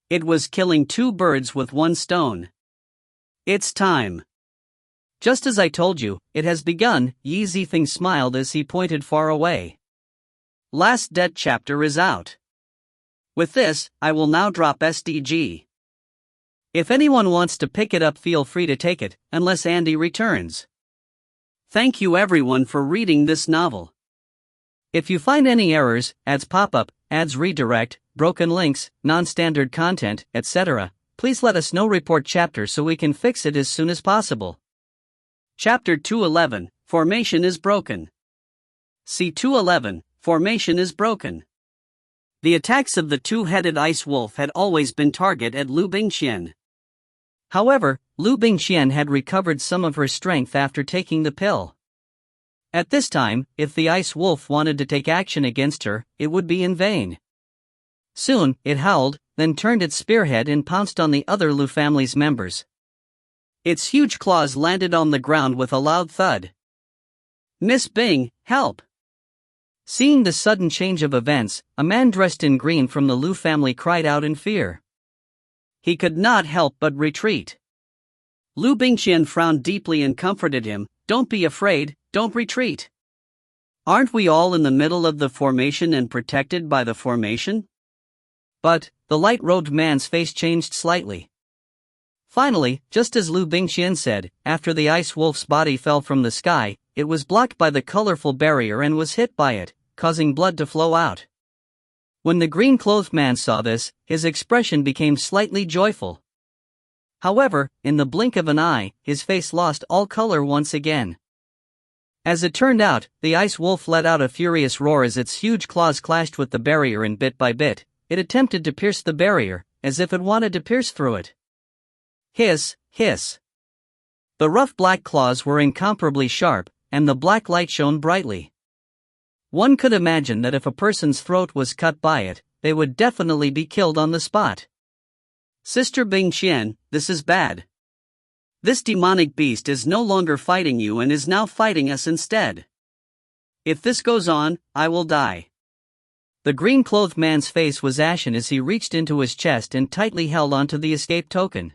It was killing two birds with one stone. It's time. Just as I told you, it has begun, Yi Zifeng smiled as he pointed far away. Last debt chapter is out. With this, I will now drop SDG. If anyone wants to pick it up, feel free to take it, unless Andy returns. Thank you everyone for reading this novel. If you find any errors, ads pop up, ads redirect, broken links, non-standard content, etc., please let us know. Report chapter so we can fix it as soon as possible. Chapter 211, Formation is broken. C211, Formation is broken. The attacks of the two-headed ice wolf had always been target at Liu Bingqian. However, Liu Bingqian had recovered some of her strength after taking the pill. At this time, if the ice wolf wanted to take action against her, it would be in vain. Soon, it howled, then turned its spearhead and pounced on the other Liu family's members. Its huge claws landed on the ground with a loud thud. Miss Bing, help! Seeing the sudden change of events, a man dressed in green from the Liu family cried out in fear. He could not help but retreat. Liu Bingqian frowned deeply and comforted him. Don't be afraid, don't retreat. Aren't we all in the middle of the formation and protected by the formation? But, the light-robed man's face changed slightly. Finally, just as Liu Bingqian said, after the ice wolf's body fell from the sky, it was blocked by the colorful barrier and was hit by it, causing blood to flow out. When the green-clothed man saw this, his expression became slightly joyful. However, in the blink of an eye, his face lost all color once again. As it turned out, the ice wolf let out a furious roar as its huge claws clashed with the barrier, and bit by bit, it attempted to pierce the barrier, as if it wanted to pierce through it. Hiss, hiss. The rough black claws were incomparably sharp, and the black light shone brightly. One could imagine that if a person's throat was cut by it, they would definitely be killed on the spot. Sister Bingqian, this is bad. This demonic beast is no longer fighting you and is now fighting us instead. If this goes on, I will die. The green-clothed man's face was ashen as he reached into his chest and tightly held onto the escape token.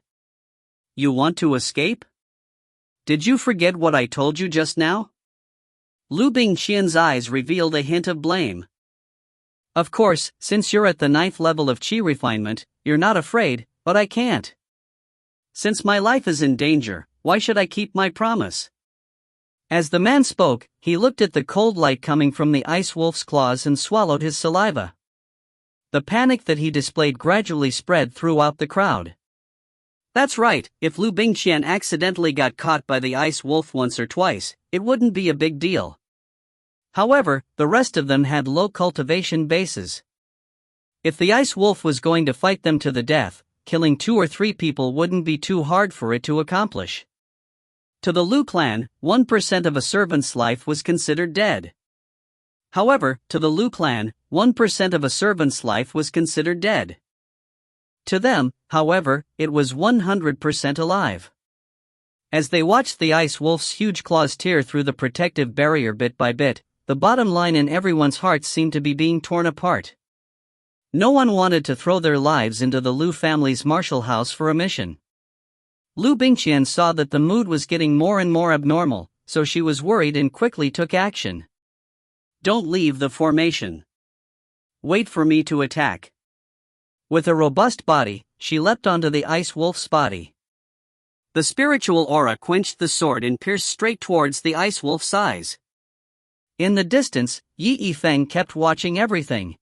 You want to escape? Did you forget what I told you just now? Liu Bingqian's eyes revealed a hint of blame. Of course, since you're at the 9th level of Qi refinement, you're not afraid, but I can't. Since my life is in danger, why should I keep my promise? As the man spoke, he looked at the cold light coming from the ice wolf's claws and swallowed his saliva. The panic that he displayed gradually spread throughout the crowd. That's right, if Liu Bingqian accidentally got caught by the ice wolf once or twice, it wouldn't be a big deal. However, the rest of them had low cultivation bases. If the ice wolf was going to fight them to the death, killing 2 or 3 people wouldn't be too hard for it to accomplish. To the Liu clan, 1% of a servant's life was considered dead. However, to the Liu clan, 1% of a servant's life was considered dead. To them, however, it was 100% alive. As they watched the ice wolf's huge claws tear through the protective barrier bit by bit, the bottom line in everyone's hearts seemed to be being torn apart. No one wanted to throw their lives into the Liu family's martial house for a mission. Liu Bingqian saw that the mood was getting more and more abnormal, so she was worried and quickly took action. Don't leave the formation. Wait for me to attack. With a robust body, she leapt onto the ice wolf's body. The spiritual aura quenched the sword and pierced straight towards the ice wolf's eyes. In the distance, Zifeng kept watching everything.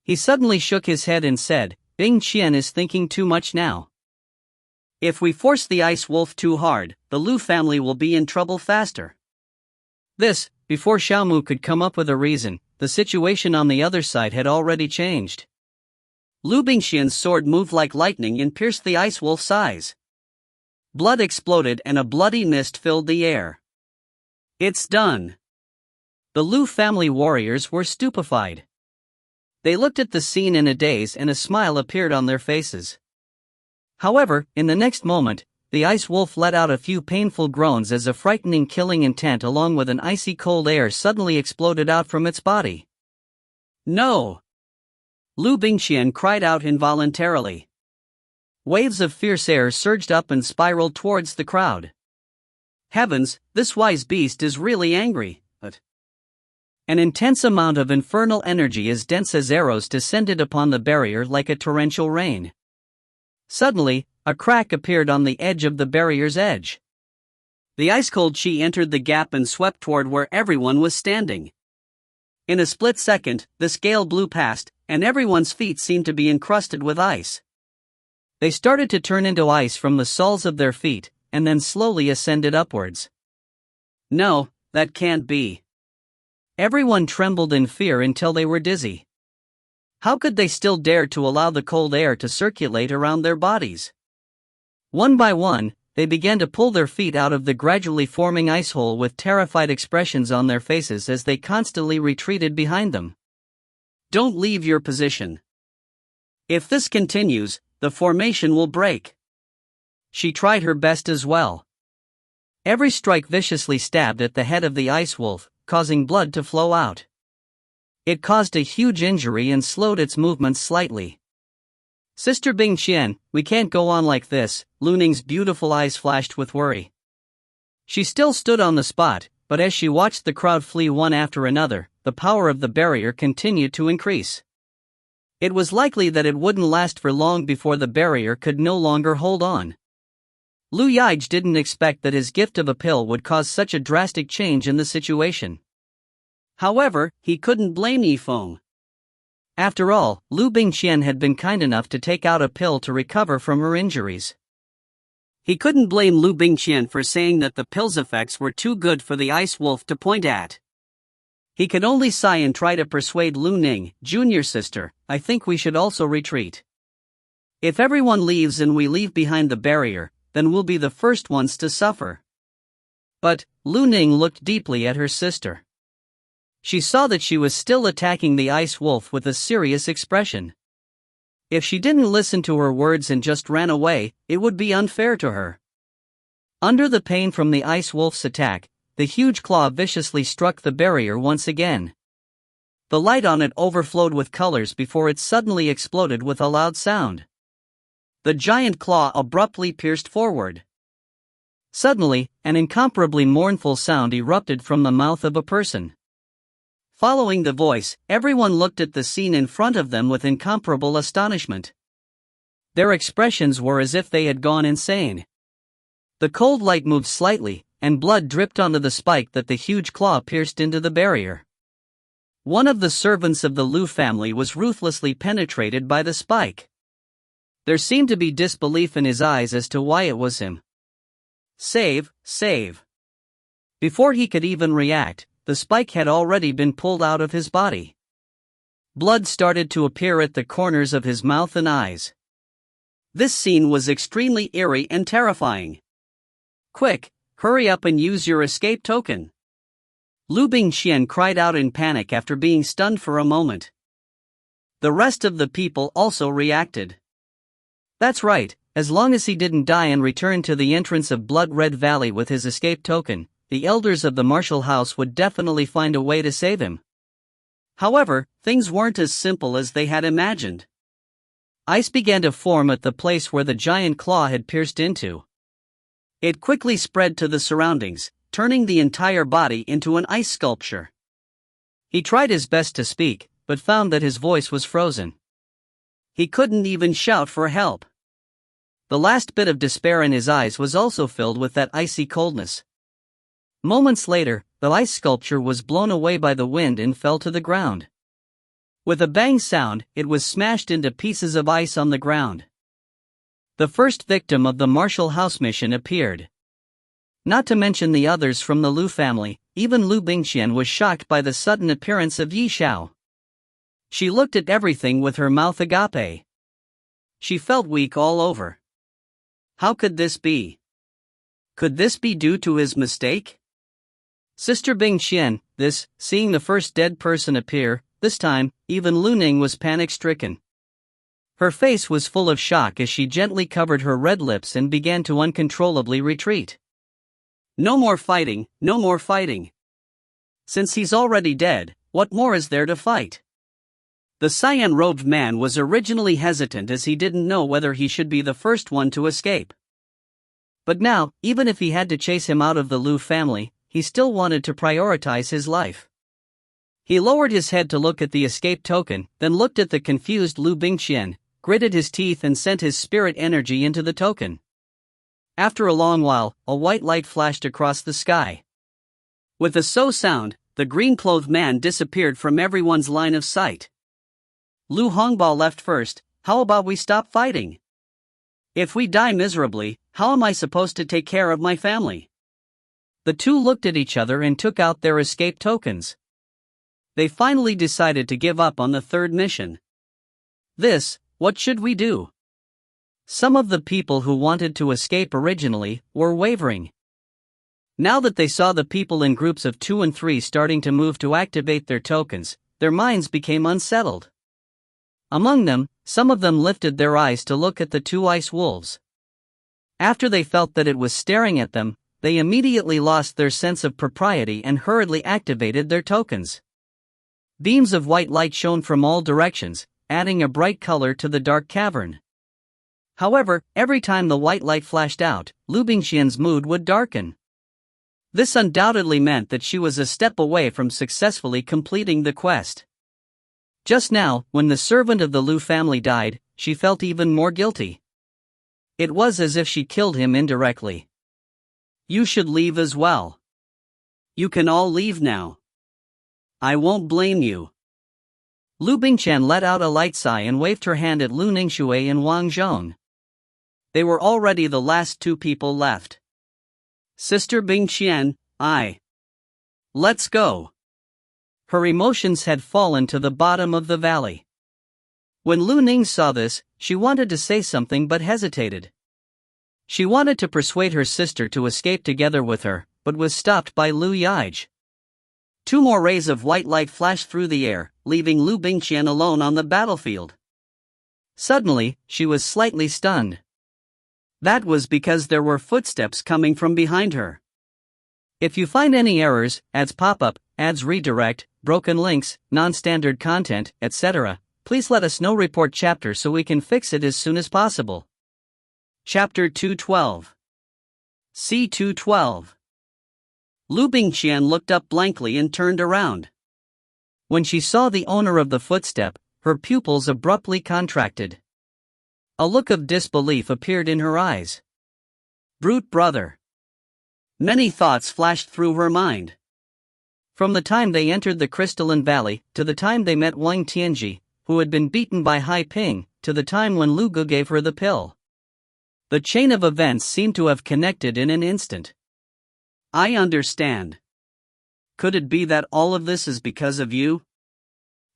He suddenly shook his head and said, Bingqian is thinking too much now. If we force the ice wolf too hard, the Liu family will be in trouble faster. This, before Xiaomu could come up with a reason, the situation on the other side had already changed. Liu Bingqian's sword moved like lightning and pierced the ice wolf's eyes. Blood exploded and a bloody mist filled the air. It's done. The Liu family warriors were stupefied. They looked at the scene in a daze and a smile appeared on their faces. However, in the next moment, the ice wolf let out a few painful groans as a frightening killing intent along with an icy cold air suddenly exploded out from its body. No! Liu Bingqian cried out involuntarily. Waves of fierce air surged up and spiraled towards the crowd. Heavens, this wise beast is really angry, but... An intense amount of infernal energy as dense as arrows descended upon the barrier like a torrential rain. Suddenly, a crack appeared on the edge of the barrier's edge. The ice-cold Qi entered the gap and swept toward where everyone was standing. In a split second, the scale blew past, and everyone's feet seemed to be encrusted with ice. They started to turn into ice from the soles of their feet, and then slowly ascended upwards. No, that can't be. Everyone trembled in fear until they were dizzy. How could they still dare to allow the cold air to circulate around their bodies? One by one, they began to pull their feet out of the gradually forming ice hole with terrified expressions on their faces as they constantly retreated behind them. Don't leave your position. If this continues, the formation will break. She tried her best as well. Every strike viciously stabbed at the head of the ice wolf, causing blood to flow out. It caused a huge injury and slowed its movements slightly. Sister Bingqian, we can't go on like this, Lu Ning's beautiful eyes flashed with worry. She still stood on the spot, but as she watched the crowd flee one after another, the power of the barrier continued to increase. It was likely that it wouldn't last for long before the barrier could no longer hold on. Lu Yige didn't expect that his gift of a pill would cause such a drastic change in the situation. However, he couldn't blame Yifeng. After all, Liu Bingqian had been kind enough to take out a pill to recover from her injuries. He couldn't blame Liu Bingqian for saying that the pill's effects were too good for the ice wolf to point at. He could only sigh and try to persuade Lu Ning, "Junior sister, I think we should also retreat. If everyone leaves and we leave behind the barrier, then we'll be the first ones to suffer." But Lu Ning looked deeply at her sister. She saw that she was still attacking the ice wolf with a serious expression. If she didn't listen to her words and just ran away, it would be unfair to her. Under the pain from the ice wolf's attack, the huge claw viciously struck the barrier once again. The light on it overflowed with colors before it suddenly exploded with a loud sound. The giant claw abruptly pierced forward. Suddenly, an incomparably mournful sound erupted from the mouth of a person. Following the voice, everyone looked at the scene in front of them with incomparable astonishment. Their expressions were as if they had gone insane. The cold light moved slightly, and blood dripped onto the spike that the huge claw pierced into the barrier. One of the servants of the Liu family was ruthlessly penetrated by the spike. There seemed to be disbelief in his eyes as to why it was him. Save, save. Before he could even react, the spike had already been pulled out of his body. Blood started to appear at the corners of his mouth and eyes. This scene was extremely eerie and terrifying. "Quick, hurry up and use your escape token." Liu Bingqian cried out in panic after being stunned for a moment. The rest of the people also reacted. That's right, as long as he didn't die and return to the entrance of Blood Red Valley with his escape token, the elders of the martial house would definitely find a way to save him. However, things weren't as simple as they had imagined. Ice began to form at the place where the giant claw had pierced into. It quickly spread to the surroundings, turning the entire body into an ice sculpture. He tried his best to speak, but found that his voice was frozen. He couldn't even shout for help. The last bit of despair in his eyes was also filled with that icy coldness. Moments later, the ice sculpture was blown away by the wind and fell to the ground. With a bang sound, it was smashed into pieces of ice on the ground. The first victim of the martial house mission appeared. Not to mention the others from the Liu family, even Liu Bingqian was shocked by the sudden appearance of Yi Xiao. She looked at everything with her mouth agape. She felt weak all over. How could this be? Could this be due to his mistake? Sister Bingqian, seeing the first dead person appear, this time, even Lu Ning was panic-stricken. Her face was full of shock as she gently covered her red lips and began to uncontrollably retreat. No more fighting, no more fighting. Since he's already dead, what more is there to fight? The cyan-robed man was originally hesitant as he didn't know whether he should be the first one to escape. But now, even if he had to chase him out of the Liu family, he still wanted to prioritize his life. He lowered his head to look at the escape token, then looked at the confused Liu Bingqian, gritted his teeth and sent his spirit energy into the token. After a long while, a white light flashed across the sky. With a so sound, the green-clothed man disappeared from everyone's line of sight. Lu Hongbao left first. How about we stop fighting? If we die miserably, how am I supposed to take care of my family? The two looked at each other and took out their escape tokens. They finally decided to give up on the third mission. What should we do? Some of the people who wanted to escape originally were wavering. Now that they saw the people in groups of 2 and 3 starting to move to activate their tokens, their minds became unsettled. Among them, some of them lifted their eyes to look at the 2 ice wolves. After they felt that it was staring at them, they immediately lost their sense of propriety and hurriedly activated their tokens. Beams of white light shone from all directions, adding a bright color to the dark cavern. However, every time the white light flashed out, Liu Bingqian's mood would darken. This undoubtedly meant that she was a step away from successfully completing the quest. Just now, when the servant of the Liu family died, she felt even more guilty. It was as if she killed him indirectly. You should leave as well. You can all leave now. I won't blame you. Liu Bingqian let out a light sigh and waved her hand at Lu Ningshui and Wang Zhong. They were already the last two people left. Sister Bingqian, let's go. Her emotions had fallen to the bottom of the valley. When Lu Ning saw this, she wanted to say something but hesitated. She wanted to persuade her sister to escape together with her, but was stopped by Liu Yaij. 2 more rays of white light flashed through the air, leaving Liu Bingqian alone on the battlefield. Suddenly, she was slightly stunned. That was because there were footsteps coming from behind her. If you find any errors, ads pop-up, ads redirect, broken links, non-standard content, etc., please let us know. Report chapter so we can fix it as soon as possible. Chapter 212. C212. Liu Bingqian looked up blankly and turned around. When she saw the owner of the footstep, her pupils abruptly contracted. A look of disbelief appeared in her eyes. Brute brother. Many thoughts flashed through her mind. From the time they entered the Crystalline Valley, to the time they met Wang Tianji, who had been beaten by Hai Ping, to the time when Lu Gu gave her the pill. The chain of events seemed to have connected in an instant. I understand. Could it be that all of this is because of you?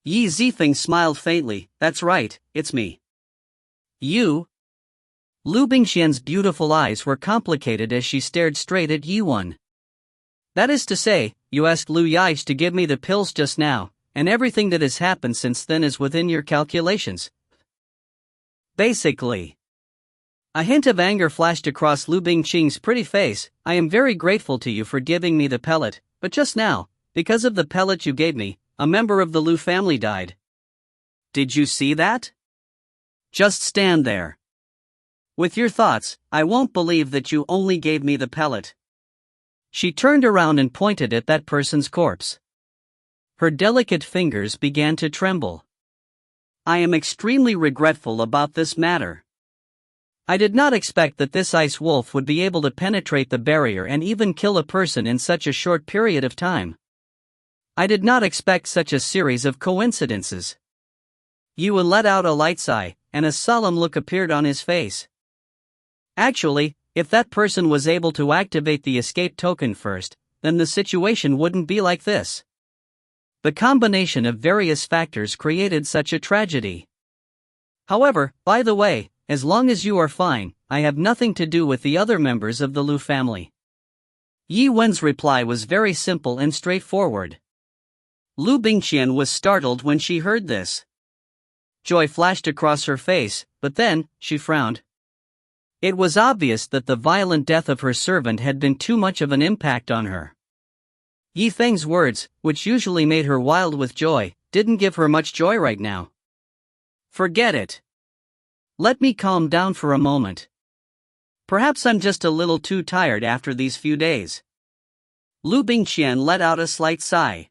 Yi Zifeng smiled faintly. That's right, it's me. You? Liu Bingqian's beautiful eyes were complicated as she stared straight at Yiwen. That is to say, you asked Liu Yaij to give me the pills just now, and everything that has happened since then is within your calculations. Basically. A hint of anger flashed across Liu Bingqian's pretty face. I am very grateful to you for giving me the pellet, but just now, because of the pellet you gave me, a member of the Liu family died. Did you see that? Just stand there. With your thoughts, I won't believe that you only gave me the pellet. She turned around and pointed at that person's corpse. Her delicate fingers began to tremble. I am extremely regretful about this matter. I did not expect that this ice wolf would be able to penetrate the barrier and even kill a person in such a short period of time. I did not expect such a series of coincidences. Yuan let out a light sigh, and a solemn look appeared on his face. Actually, if that person was able to activate the escape token first, then the situation wouldn't be like this. The combination of various factors created such a tragedy. However, by the way, as long as you are fine, I have nothing to do with the other members of the Liu family. Yi Wen's reply was very simple and straightforward. Liu Bingqian was startled when she heard this. Joy flashed across her face, but then, she frowned. It was obvious that the violent death of her servant had been too much of an impact on her. Yi Feng's words, which usually made her wild with joy, didn't give her much joy right now. Forget it. Let me calm down for a moment. Perhaps I'm just a little too tired after these few days. Liu Bingqian let out a slight sigh.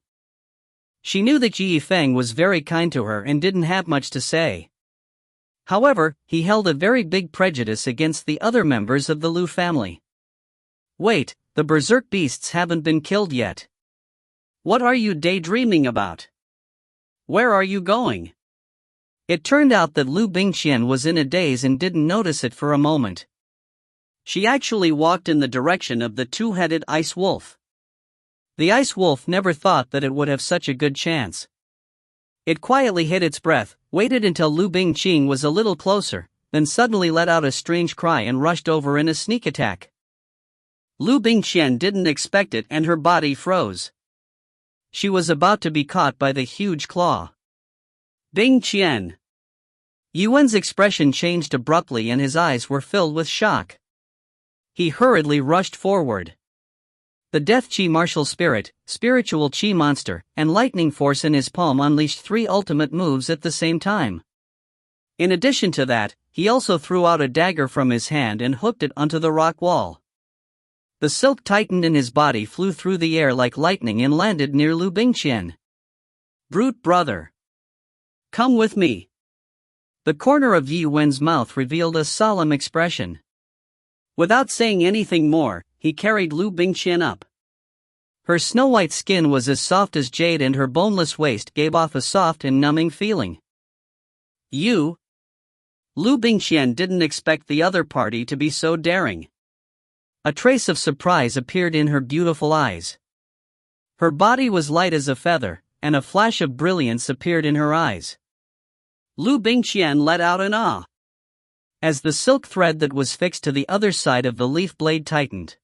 She knew that Yi Feng was very kind to her and didn't have much to say. However, he held a very big prejudice against the other members of the Liu family. Wait, the berserk beasts haven't been killed yet. What are you daydreaming about? Where are you going? It turned out that Liu Bingqian was in a daze and didn't notice it for a moment. She actually walked in the direction of the two-headed ice wolf. The ice wolf never thought that it would have such a good chance. It quietly hid its breath, waited until Liu Bingqian was a little closer, then suddenly let out a strange cry and rushed over in a sneak attack. Liu Bingqian didn't expect it and her body froze. She was about to be caught by the huge claw. Bingqian! Yuan's expression changed abruptly and his eyes were filled with shock. He hurriedly rushed forward. The Death Qi martial spirit, spiritual Qi monster, and lightning force in his palm unleashed 3 ultimate moves at the same time. In addition to that, he also threw out a dagger from his hand and hooked it onto the rock wall. The silk tightened in his body, flew through the air like lightning and landed near Liu Bingqian. Brute brother! Come with me! The corner of Yi Wen's mouth revealed a solemn expression. Without saying anything more, he carried Liu Bingqian up. Her snow-white skin was as soft as jade and her boneless waist gave off a soft and numbing feeling. You? Liu Bingqian didn't expect the other party to be so daring. A trace of surprise appeared in her beautiful eyes. Her body was light as a feather, and a flash of brilliance appeared in her eyes. Liu Bingqian let out an ah. As the silk thread that was fixed to the other side of the leaf blade tightened.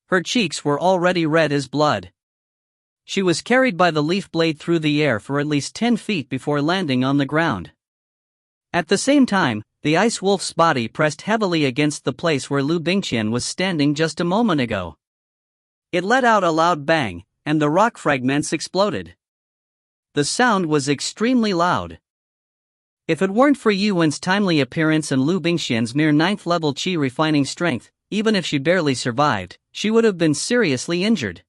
Her cheeks were already red as blood. She was carried by the leaf blade through the air for at least 10 feet before landing on the ground. At the same time, the ice wolf's body pressed heavily against the place where Liu Bingqian was standing just a moment ago. It let out a loud bang, and the rock fragments exploded. The sound was extremely loud. If it weren't for Yi Wen's timely appearance and Liu Bingqian's mere 9th level Qi refining strength, even if she barely survived, she would have been seriously injured.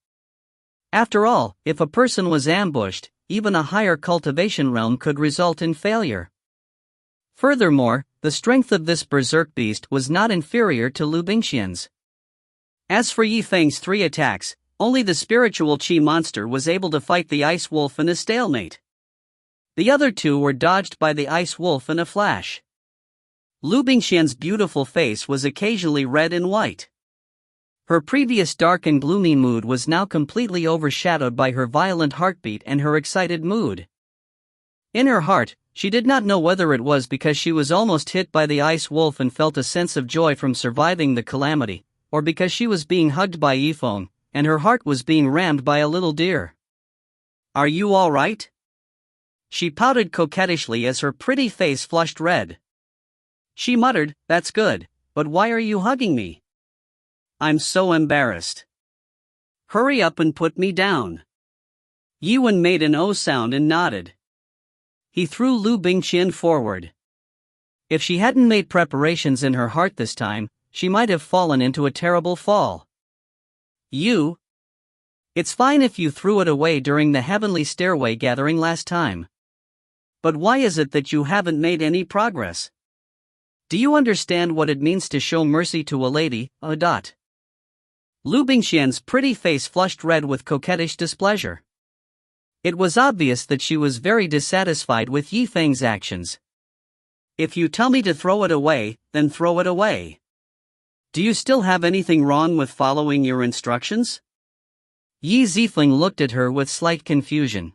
After all, if a person was ambushed, even a higher cultivation realm could result in failure. Furthermore, the strength of this berserk beast was not inferior to Liu Bingqian's. As for Zifeng's 3 attacks, only the spiritual Qi monster was able to fight the ice wolf in a stalemate. The other 2 were dodged by the ice wolf in a flash. Liu Bingqian's beautiful face was occasionally red and white. Her previous dark and gloomy mood was now completely overshadowed by her violent heartbeat and her excited mood. In her heart, she did not know whether it was because she was almost hit by the ice wolf and felt a sense of joy from surviving the calamity, or because she was being hugged by Zifeng, and her heart was being rammed by a little deer. "Are you all right?" She pouted coquettishly as her pretty face flushed red. She muttered, "That's good, but why are you hugging me? I'm so embarrassed. Hurry up and put me down." Yi Wen made an O sound and nodded. He threw Liu Bingqian forward. If she hadn't made preparations in her heart this time, she might have fallen into a terrible fall. "You? It's fine if you threw it away during the Heavenly Stairway gathering last time. But why is it that you haven't made any progress? Do you understand what it means to show mercy to a lady, Liu Bingqian's pretty face flushed red with coquettish displeasure. It was obvious that she was very dissatisfied with Zifeng's actions. "If you tell me to throw it away, then throw it away. Do you still have anything wrong with following your instructions?" Zifeng looked at her with slight confusion.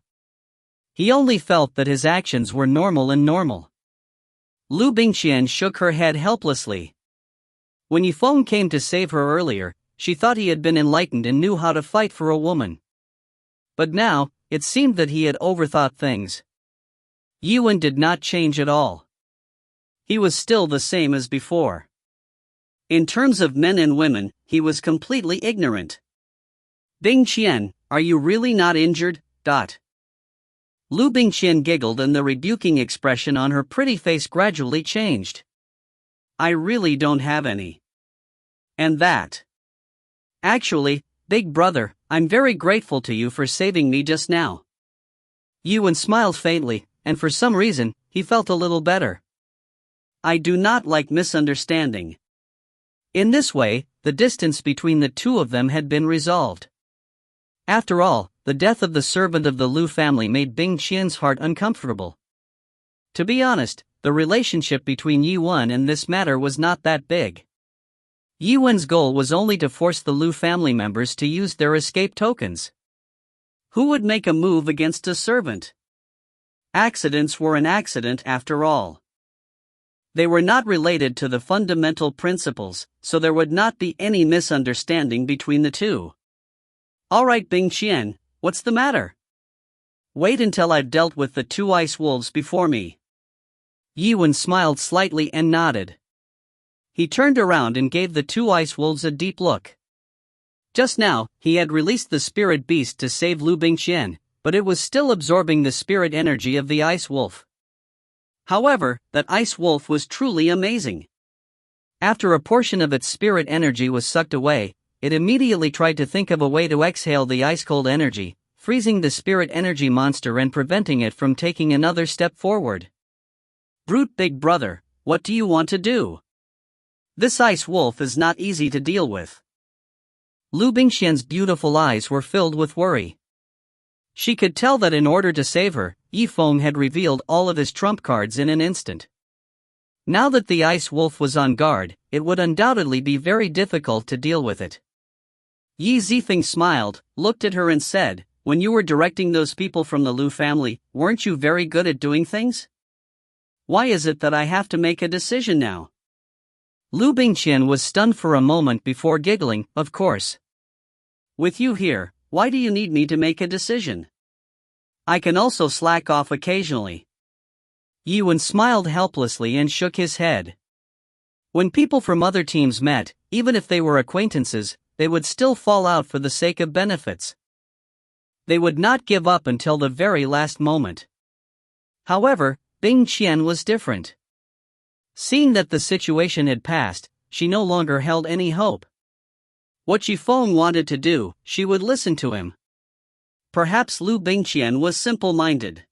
He only felt that his actions were normal. Liu Bingqian shook her head helplessly. When Zifeng came to save her earlier, she thought he had been enlightened and knew how to fight for a woman. But now, it seemed that he had overthought things. Yi Wen did not change at all. He was still the same as before. In terms of men and women, he was completely ignorant. "Bingqian, are you really not injured?" Liu Bingqian giggled and the rebuking expression on her pretty face gradually changed. "I really don't have any. And that. Actually, big brother, I'm very grateful to you for saving me just now." Yi Wen smiled faintly, and for some reason, he felt a little better. "I do not like misunderstanding." In this way, the distance between the 2 of them had been resolved. After all, the death of the servant of the Liu family made Bingqian's heart uncomfortable. To be honest, the relationship between Yi Wen and this matter was not that big. Yi Wen's goal was only to force the Liu family members to use their escape tokens. Who would make a move against a servant? Accidents were an accident after all. They were not related to the fundamental principles, so there would not be any misunderstanding between the 2. "All right, Bingqian, what's the matter? Wait until I've dealt with the 2 ice wolves before me." Yi Wen smiled slightly and nodded. He turned around and gave the 2 ice wolves a deep look. Just now, he had released the spirit beast to save Liu Bingqian, but it was still absorbing the spirit energy of the ice wolf. However, that ice wolf was truly amazing. After a portion of its spirit energy was sucked away, it immediately tried to think of a way to exhale the ice-cold energy, freezing the spirit energy monster and preventing it from taking another step forward. Brute big brother, what do you want to do? This ice wolf is not easy to deal with. Liu Bingqian's beautiful eyes were filled with worry. She could tell that in order to save her, Zifeng had revealed all of his trump cards in an instant. Now that the ice wolf was on guard, it would undoubtedly be very difficult to deal with it. Zifeng smiled, looked at her and said, "When you were directing those people from the Liu family, weren't you very good at doing things? Why is it that I have to make a decision now?" Liu Bingqian was stunned for a moment before giggling, "Of course. With you here, why do you need me to make a decision? I can also slack off occasionally." Yuan smiled helplessly and shook his head. When people from other teams met, even if they were acquaintances, they would still fall out for the sake of benefits. They would not give up until the very last moment. However, Bingqian was different. Seeing that the situation had passed, she no longer held any hope. What Zifeng wanted to do, she would listen to him. Perhaps Liu Bingqian was simple-minded.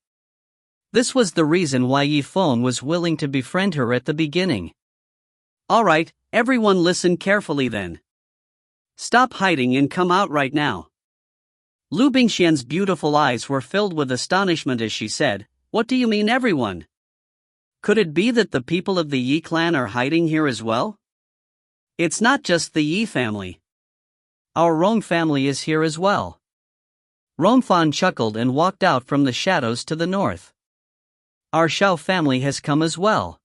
This was the reason why Zifeng was willing to befriend her at the beginning. "Alright, everyone listen carefully then. Stop hiding and come out right now." Liu Bingqian's beautiful eyes were filled with astonishment as she said, "What do you mean everyone? Could it be that the people of the Yi clan are hiding here as well? It's not just the Yi family. Our Rong family is here as well." Rongfan chuckled and walked out from the shadows to the north. "Our Xiao family has come as well."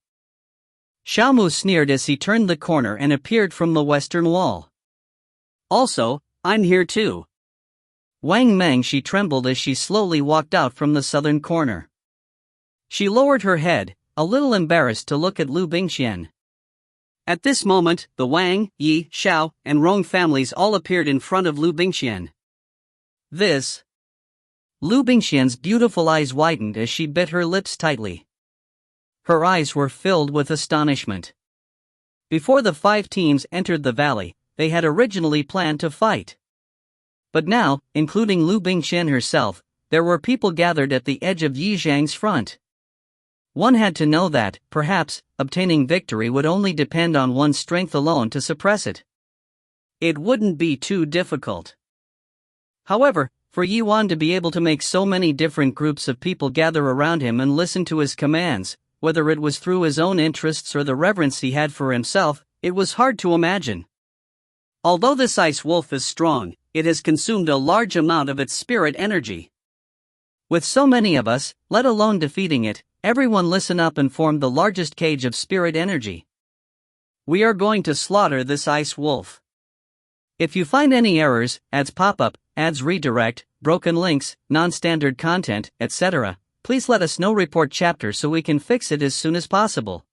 Xiaomu sneered as he turned the corner and appeared from the western wall. "Also, I'm here too." Wang Meng she trembled as she slowly walked out from the southern corner. She lowered her head, a little embarrassed to look at Liu Bingqian. At this moment, the Wang, Yi, Xiao, and Rong families all appeared in front of Liu Bingqian. This. Liu Bingqian's beautiful eyes widened as she bit her lips tightly. Her eyes were filled with astonishment. Before the 5 teams entered the valley, they had originally planned to fight. But now, including Liu Bingqian herself, there were people gathered at the edge of Yi Zhang's front. One had to know that, perhaps, obtaining victory would only depend on one's strength alone to suppress it. It wouldn't be too difficult. However, for Yuan to be able to make so many different groups of people gather around him and listen to his commands, whether it was through his own interests or the reverence he had for himself, it was hard to imagine. Although this ice wolf is strong, it has consumed a large amount of its spirit energy. With so many of us, let alone defeating it, everyone listen up and form the largest cage of spirit energy. We are going to slaughter this ice wolf. If you find any errors, ads pop up, ads redirect, broken links, non-standard content, etc., please let us know. Report chapter so we can fix it as soon as possible.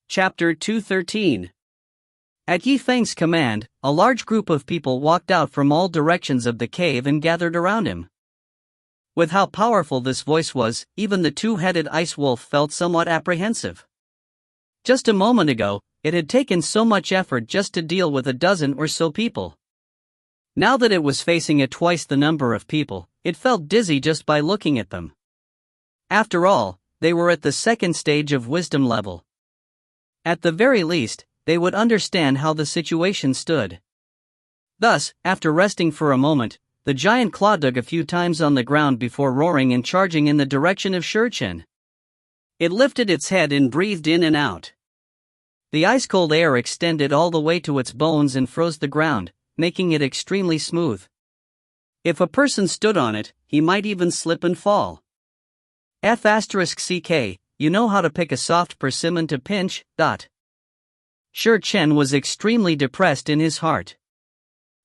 Chapter 213. At Zifeng's command, a large group of people walked out from all directions of the cave and gathered around him. With how powerful this voice was, even the 2-headed ice wolf felt somewhat apprehensive. Just a moment ago, it had taken so much effort just to deal with a dozen or so people. Now that it was facing twice the number of people, it felt dizzy just by looking at them. After all, they were at the second stage of wisdom level. At the very least, they would understand how the situation stood. Thus, after resting for a moment, the giant claw dug a few times on the ground before roaring and charging in the direction of Shurchen. It lifted its head and breathed in and out. The ice-cold air extended all the way to its bones and froze the ground, making it extremely smooth. If a person stood on it, he might even slip and fall. F***CK, you know how to pick a soft persimmon to pinch, . Shurchen was extremely depressed in his heart.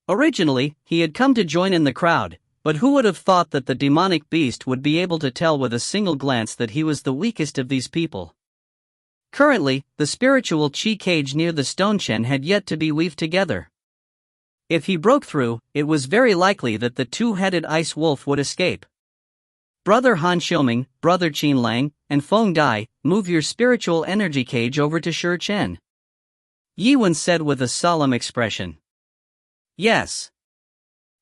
Originally, he had come to join in the crowd, but who would have thought that the demonic beast would be able to tell with a single glance that he was the weakest of these people. Currently, the spiritual Qi cage near the stone chen had yet to be weaved together. If he broke through, it was very likely that the two-headed ice wolf would escape. Brother Han Xiuming, Brother Qin Lang, and Feng Dai, move your spiritual energy cage over to Shi Chen. Yi Wen said with a solemn expression. Yes.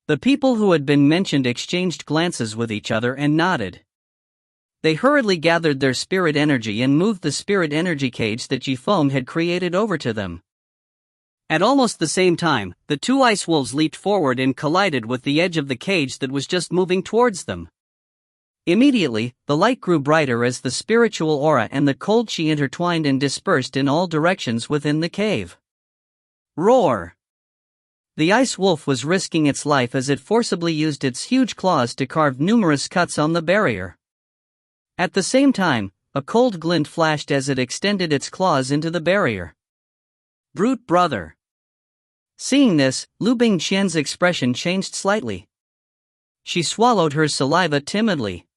The people who had been mentioned exchanged glances with each other and nodded. They hurriedly gathered their spirit energy and moved the spirit energy cage that Zifeng had created over to them. At almost the same time, the two ice wolves leaped forward and collided with the edge of the cage that was just moving towards them. Immediately, the light grew brighter as the spiritual aura and the cold chi intertwined and dispersed in all directions within the cave. Roar! The ice wolf was risking its life as it forcibly used its huge claws to carve numerous cuts on the barrier. At the same time, a cold glint flashed as it extended its claws into the barrier. Brute brother! Seeing this, Liu Bingqian's expression changed slightly. She swallowed her saliva timidly.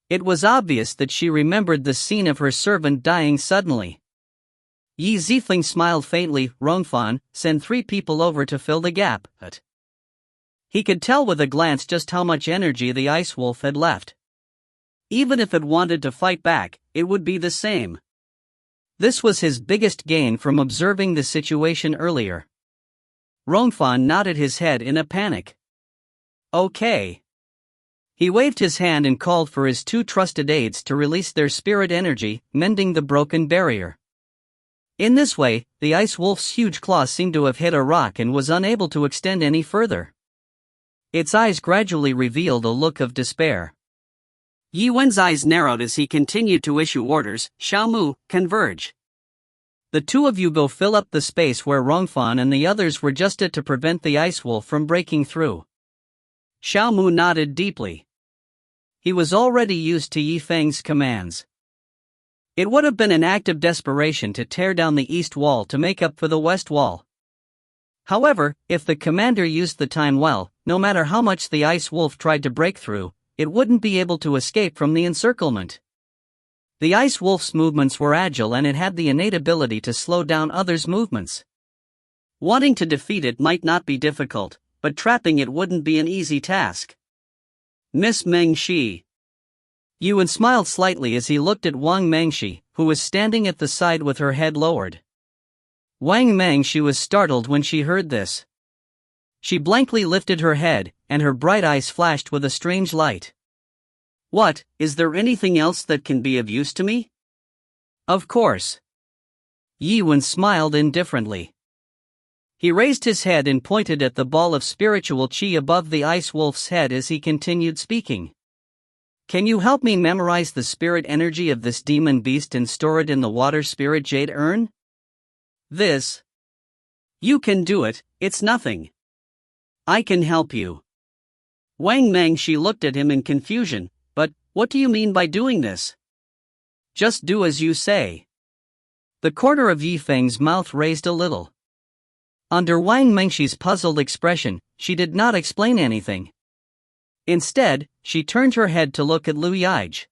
It was obvious that she remembered the scene of her servant dying suddenly. Yi Zifeng smiled faintly. Rongfan, send 3 people over to fill the gap. He could tell with a glance just how much energy the ice wolf had left. Even if it wanted to fight back, it would be the same. This was his biggest gain from observing the situation earlier. Rongfan nodded his head in a panic. Okay. He waved his hand and called for his 2 trusted aides to release their spirit energy, mending the broken barrier. In this way, the ice wolf's huge claw seemed to have hit a rock and was unable to extend any further. Its eyes gradually revealed a look of despair. Yi Wen's eyes narrowed as he continued to issue orders. Xiaomu, converge. The 2 of you go fill up the space where Rongfan and the others were just at to prevent the ice wolf from breaking through. Xiaomu nodded deeply. He was already used to Yi Feng's commands. It would have been an act of desperation to tear down the east wall to make up for the west wall. However, if the commander used the time well, no matter how much the ice wolf tried to break through, it wouldn't be able to escape from the encirclement. The ice wolf's movements were agile and it had the innate ability to slow down others' movements. Wanting to defeat it might not be difficult, but trapping it wouldn't be an easy task. Miss Mengxi. Yuan smiled slightly as he looked at Wang Mengxi, who was standing at the side with her head lowered. Wang Mengxi was startled when she heard this. She blankly lifted her head, and her bright eyes flashed with a strange light. What, is there anything else that can be of use to me? Of course. Yi Wen smiled indifferently. He raised his head and pointed at the ball of spiritual qi above the ice wolf's head as he continued speaking. Can you help me memorize the spirit energy of this demon beast and store it in the water spirit jade urn? This. You can do it, it's nothing. I can help you. Wang Mengxi looked at him in confusion, but, what do you mean by doing this? Just do as you say. The corner of Yi Feng's mouth raised a little. Under Wang Mengxi's puzzled expression, she did not explain anything. Instead, she turned her head to look at Liu Yaij.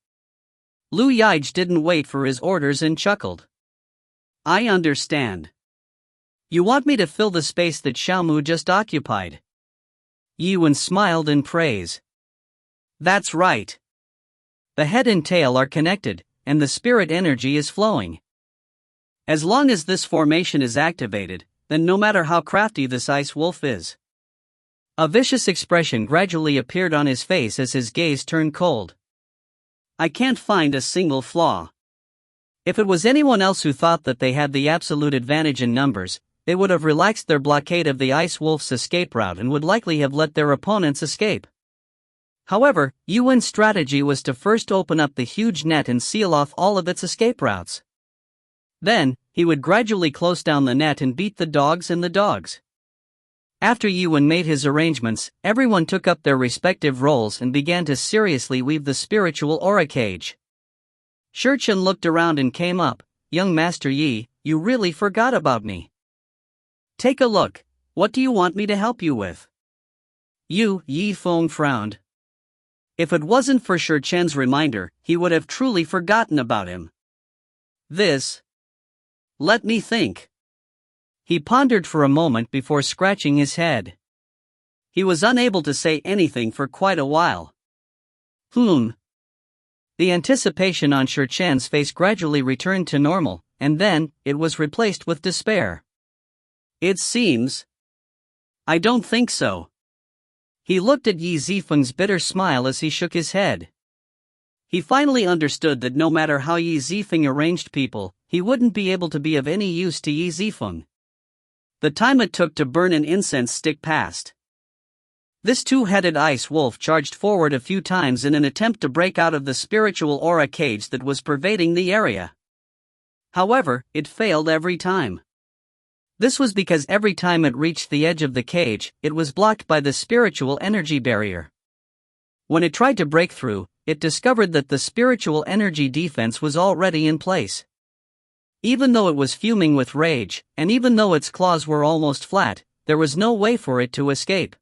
Liu Yaij didn't wait for his orders and chuckled. I understand. You want me to fill the space that Xiaomu just occupied? Yi Wen smiled in praise. That's right. The head and tail are connected, and the spirit energy is flowing. As long as this formation is activated, then no matter how crafty this ice wolf is. A vicious expression gradually appeared on his face as his gaze turned cold. I can't find a single flaw. If it was anyone else who thought that they had the absolute advantage in numbers, they would have relaxed their blockade of the ice wolf's escape route and would likely have let their opponents escape. However, Yuan's strategy was to first open up the huge net and seal off all of its escape routes. Then, he would gradually close down the net and beat the dogs and the dogs. After Yuan made his arrangements, everyone took up their respective roles and began to seriously weave the spiritual aura cage. Shi Chen looked around and came up. Young Master Yi, you really forgot about me. Take a look. What do you want me to help you with? Yi Feng frowned. If it wasn't for Shi Chen's reminder, he would have truly forgotten about him. This. Let me think. He pondered for a moment before scratching his head. He was unable to say anything for quite a while. The anticipation on Shi Chen's face gradually returned to normal, and then, it was replaced with despair. It seems. I don't think so. He looked at Yi Zifeng's bitter smile as he shook his head. He finally understood that no matter how Yi Zifeng arranged people, he wouldn't be able to be of any use to Yi Zifeng. The time it took to burn an incense stick passed. This two-headed ice wolf charged forward a few times in an attempt to break out of the spiritual aura cage that was pervading the area. However, it failed every time. This was because every time it reached the edge of the cage, it was blocked by the spiritual energy barrier. When it tried to break through, it discovered that the spiritual energy defense was already in place. Even though it was fuming with rage, and even though its claws were almost flat, there was no way for it to escape.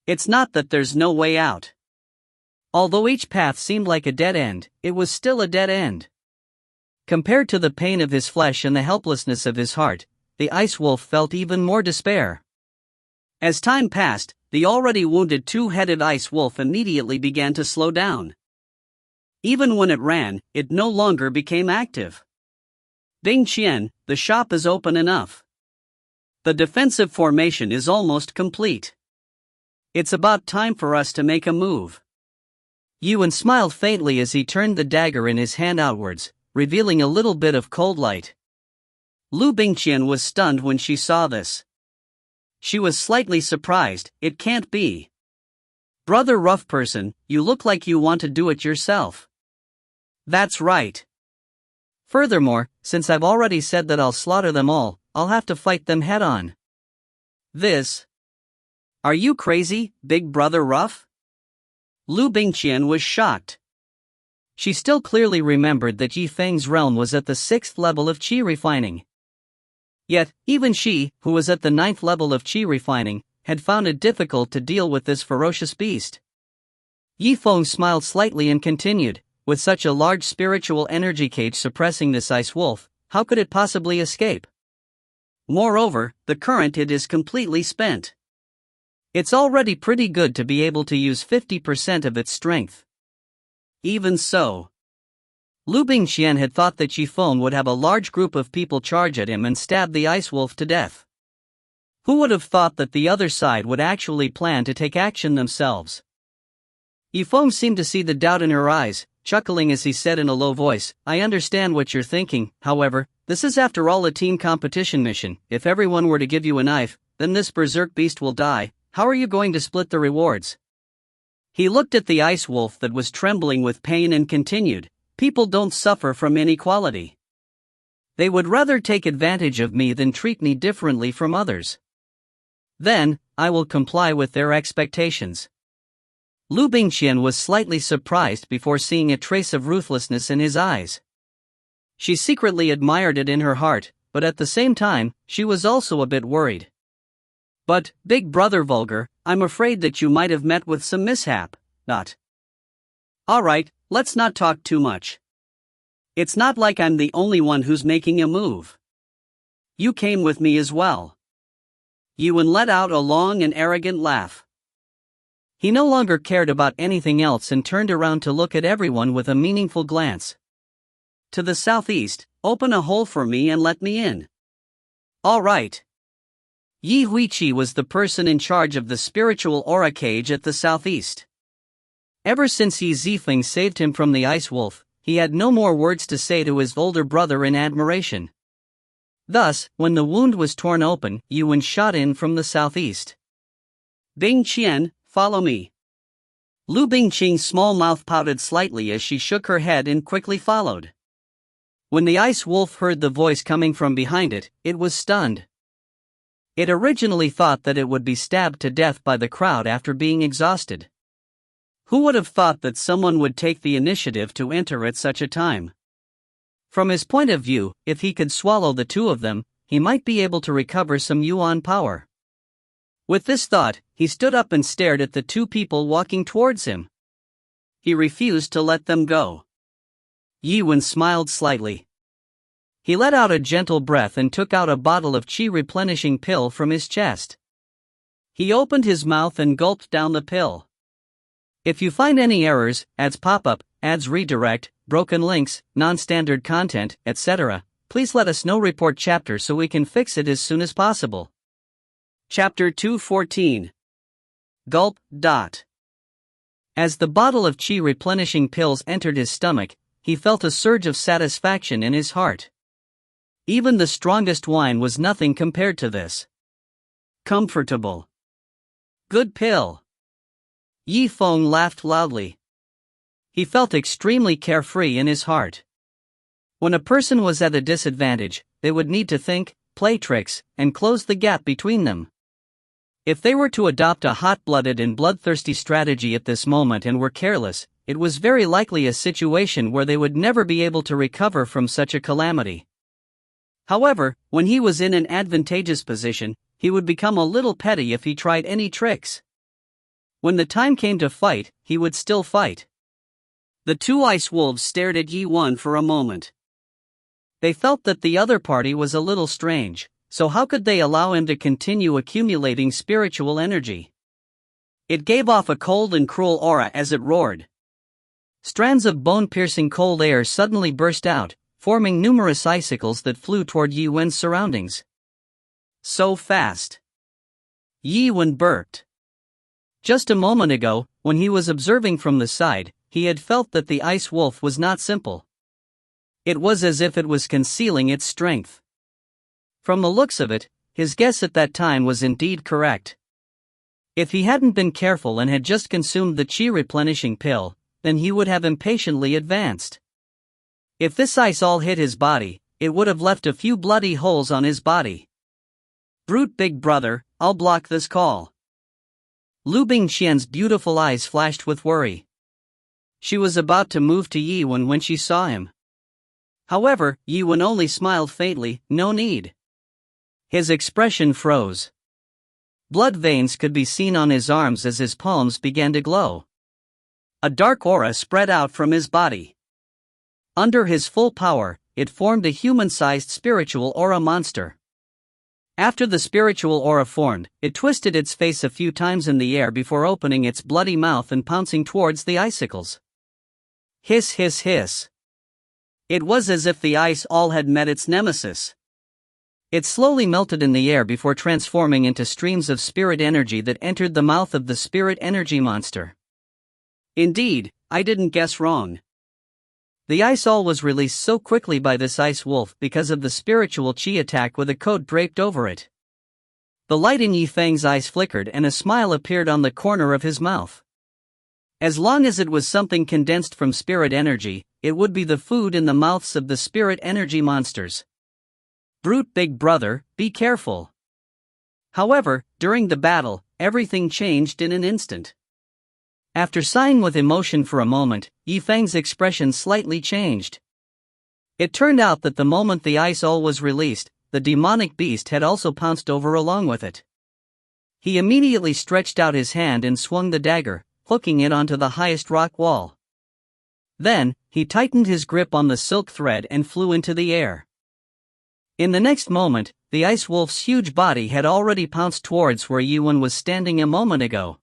It's not that there's no way out. Although each path seemed like a dead end, it was still a dead end. Compared to the pain of his flesh and the helplessness of his heart, the ice wolf felt even more despair. As time passed, the already wounded two-headed ice wolf immediately began to slow down. Even when it ran, it no longer became active. Bingqian, the shop is open enough. The defensive formation is almost complete. It's about time for us to make a move. Yuan smiled faintly as he turned the dagger in his hand outwards, revealing a little bit of cold light. Liu Bingqian was stunned when she saw this. She was slightly surprised. It can't be. Brother Rough Person, you look like you want to do it yourself. That's right. Furthermore, since I've already said that I'll slaughter them all, I'll have to fight them head on. Are you crazy, Big Brother Rough? Liu Bingqian was shocked. She still clearly remembered that Yi Feng's realm was at the 6th level of Qi refining. Yet, even she, who was at the 9th level of Qi refining, had found it difficult to deal with this ferocious beast. Yi Feng smiled slightly and continued, with such a large spiritual energy cage suppressing this ice wolf, how could it possibly escape? Moreover, the current it is completely spent. It's already pretty good to be able to use 50% of its strength. Even so, Liu Bingqian had thought that Zifeng would have a large group of people charge at him and stab the ice wolf to death. Who would have thought that the other side would actually plan to take action themselves? Zifeng seemed to see the doubt in her eyes, chuckling as he said in a low voice, I understand what you're thinking, however, this is after all a team competition mission. If everyone were to give you a knife, then this berserk beast will die. How are you going to split the rewards? He looked at the ice wolf that was trembling with pain and continued, people don't suffer from inequality. They would rather take advantage of me than treat me differently from others. Then, I will comply with their expectations. Liu Bingqian was slightly surprised before seeing a trace of ruthlessness in his eyes. She secretly admired it in her heart, but at the same time, she was also a bit worried. But, Big Brother Vulgar, I'm afraid that you might have met with some mishap, not. Alright, let's not talk too much. It's not like I'm the only one who's making a move. You came with me as well. Yuan let out a long and arrogant laugh. He no longer cared about anything else and turned around to look at everyone with a meaningful glance. To the southeast, open a hole for me and let me in. All right. Yi Huiqi was the person in charge of the spiritual aura cage at the southeast. Ever since Yi Zifeng saved him from the ice wolf, he had no more words to say to his older brother in admiration. Thus, when the wound was torn open, Yuan shot in from the southeast. Bingqian, follow me. Liu Bingqian's small mouth pouted slightly as she shook her head and quickly followed. When the ice wolf heard the voice coming from behind it, it was stunned. It originally thought that it would be stabbed to death by the crowd after being exhausted. Who would have thought that someone would take the initiative to enter at such a time? From his point of view, if he could swallow the two of them, he might be able to recover some yuan power. With this thought, he stood up and stared at the two people walking towards him. He refused to let them go. Yuan smiled slightly. He let out a gentle breath and took out a bottle of Qi replenishing pill from his chest. He opened his mouth and gulped down the pill. If you find any errors, ads pop up, ads redirect, broken links, non-standard content, etc., please let us know. Report chapter so we can fix it as soon as possible. Chapter 214. Gulp. As the bottle of Qi replenishing pills entered his stomach, he felt a surge of satisfaction in his heart. Even the strongest wine was nothing compared to this. Comfortable. Good pill. Zifeng laughed loudly. He felt extremely carefree in his heart. When a person was at a disadvantage, they would need to think, play tricks, and close the gap between them. If they were to adopt a hot-blooded and bloodthirsty strategy at this moment and were careless, it was very likely a situation where they would never be able to recover from such a calamity. However, when he was in an advantageous position, he would become a little petty if he tried any tricks. When the time came to fight, he would still fight. The two ice wolves stared at Yi Wen for a moment. They felt that the other party was a little strange, so how could they allow him to continue accumulating spiritual energy? It gave off a cold and cruel aura as it roared. Strands of bone-piercing cold air suddenly burst out, forming numerous icicles that flew toward Yi Wen's surroundings. So fast. Yi Wen burped. Just a moment ago, when he was observing from the side, he had felt that the ice wolf was not simple. It was as if it was concealing its strength. From the looks of it, his guess at that time was indeed correct. If he hadn't been careful and had just consumed the Qi replenishing pill, then he would have impatiently advanced. If this ice all hit his body, it would have left a few bloody holes on his body. Brute big brother, I'll block this call. Liu Bingqian's beautiful eyes flashed with worry. She was about to move to Yi Wen when she saw him. However, Yi Wen only smiled faintly, no need. His expression froze. Blood veins could be seen on his arms as his palms began to glow. A dark aura spread out from his body. Under his full power, it formed a human-sized spiritual aura monster. After the spiritual aura formed, it twisted its face a few times in the air before opening its bloody mouth and pouncing towards the icicles. Hiss hiss hiss. It was as if the ice all had met its nemesis. It slowly melted in the air before transforming into streams of spirit energy that entered the mouth of the spirit energy monster. Indeed, I didn't guess wrong. The ice all was released so quickly by this ice wolf because of the spiritual Qi attack with a coat draped over it. The light in Zifeng's eyes flickered and a smile appeared on the corner of his mouth. As long as it was something condensed from spirit energy, it would be the food in the mouths of the spirit energy monsters. Brute big brother, be careful. However, during the battle, everything changed in an instant. After sighing with emotion for a moment, Zifeng's expression slightly changed. It turned out that the moment the ice all was released, the demonic beast had also pounced over along with it. He immediately stretched out his hand and swung the dagger, hooking it onto the highest rock wall. Then, he tightened his grip on the silk thread and flew into the air. In the next moment, the ice wolf's huge body had already pounced towards where Yi Wen was standing a moment ago.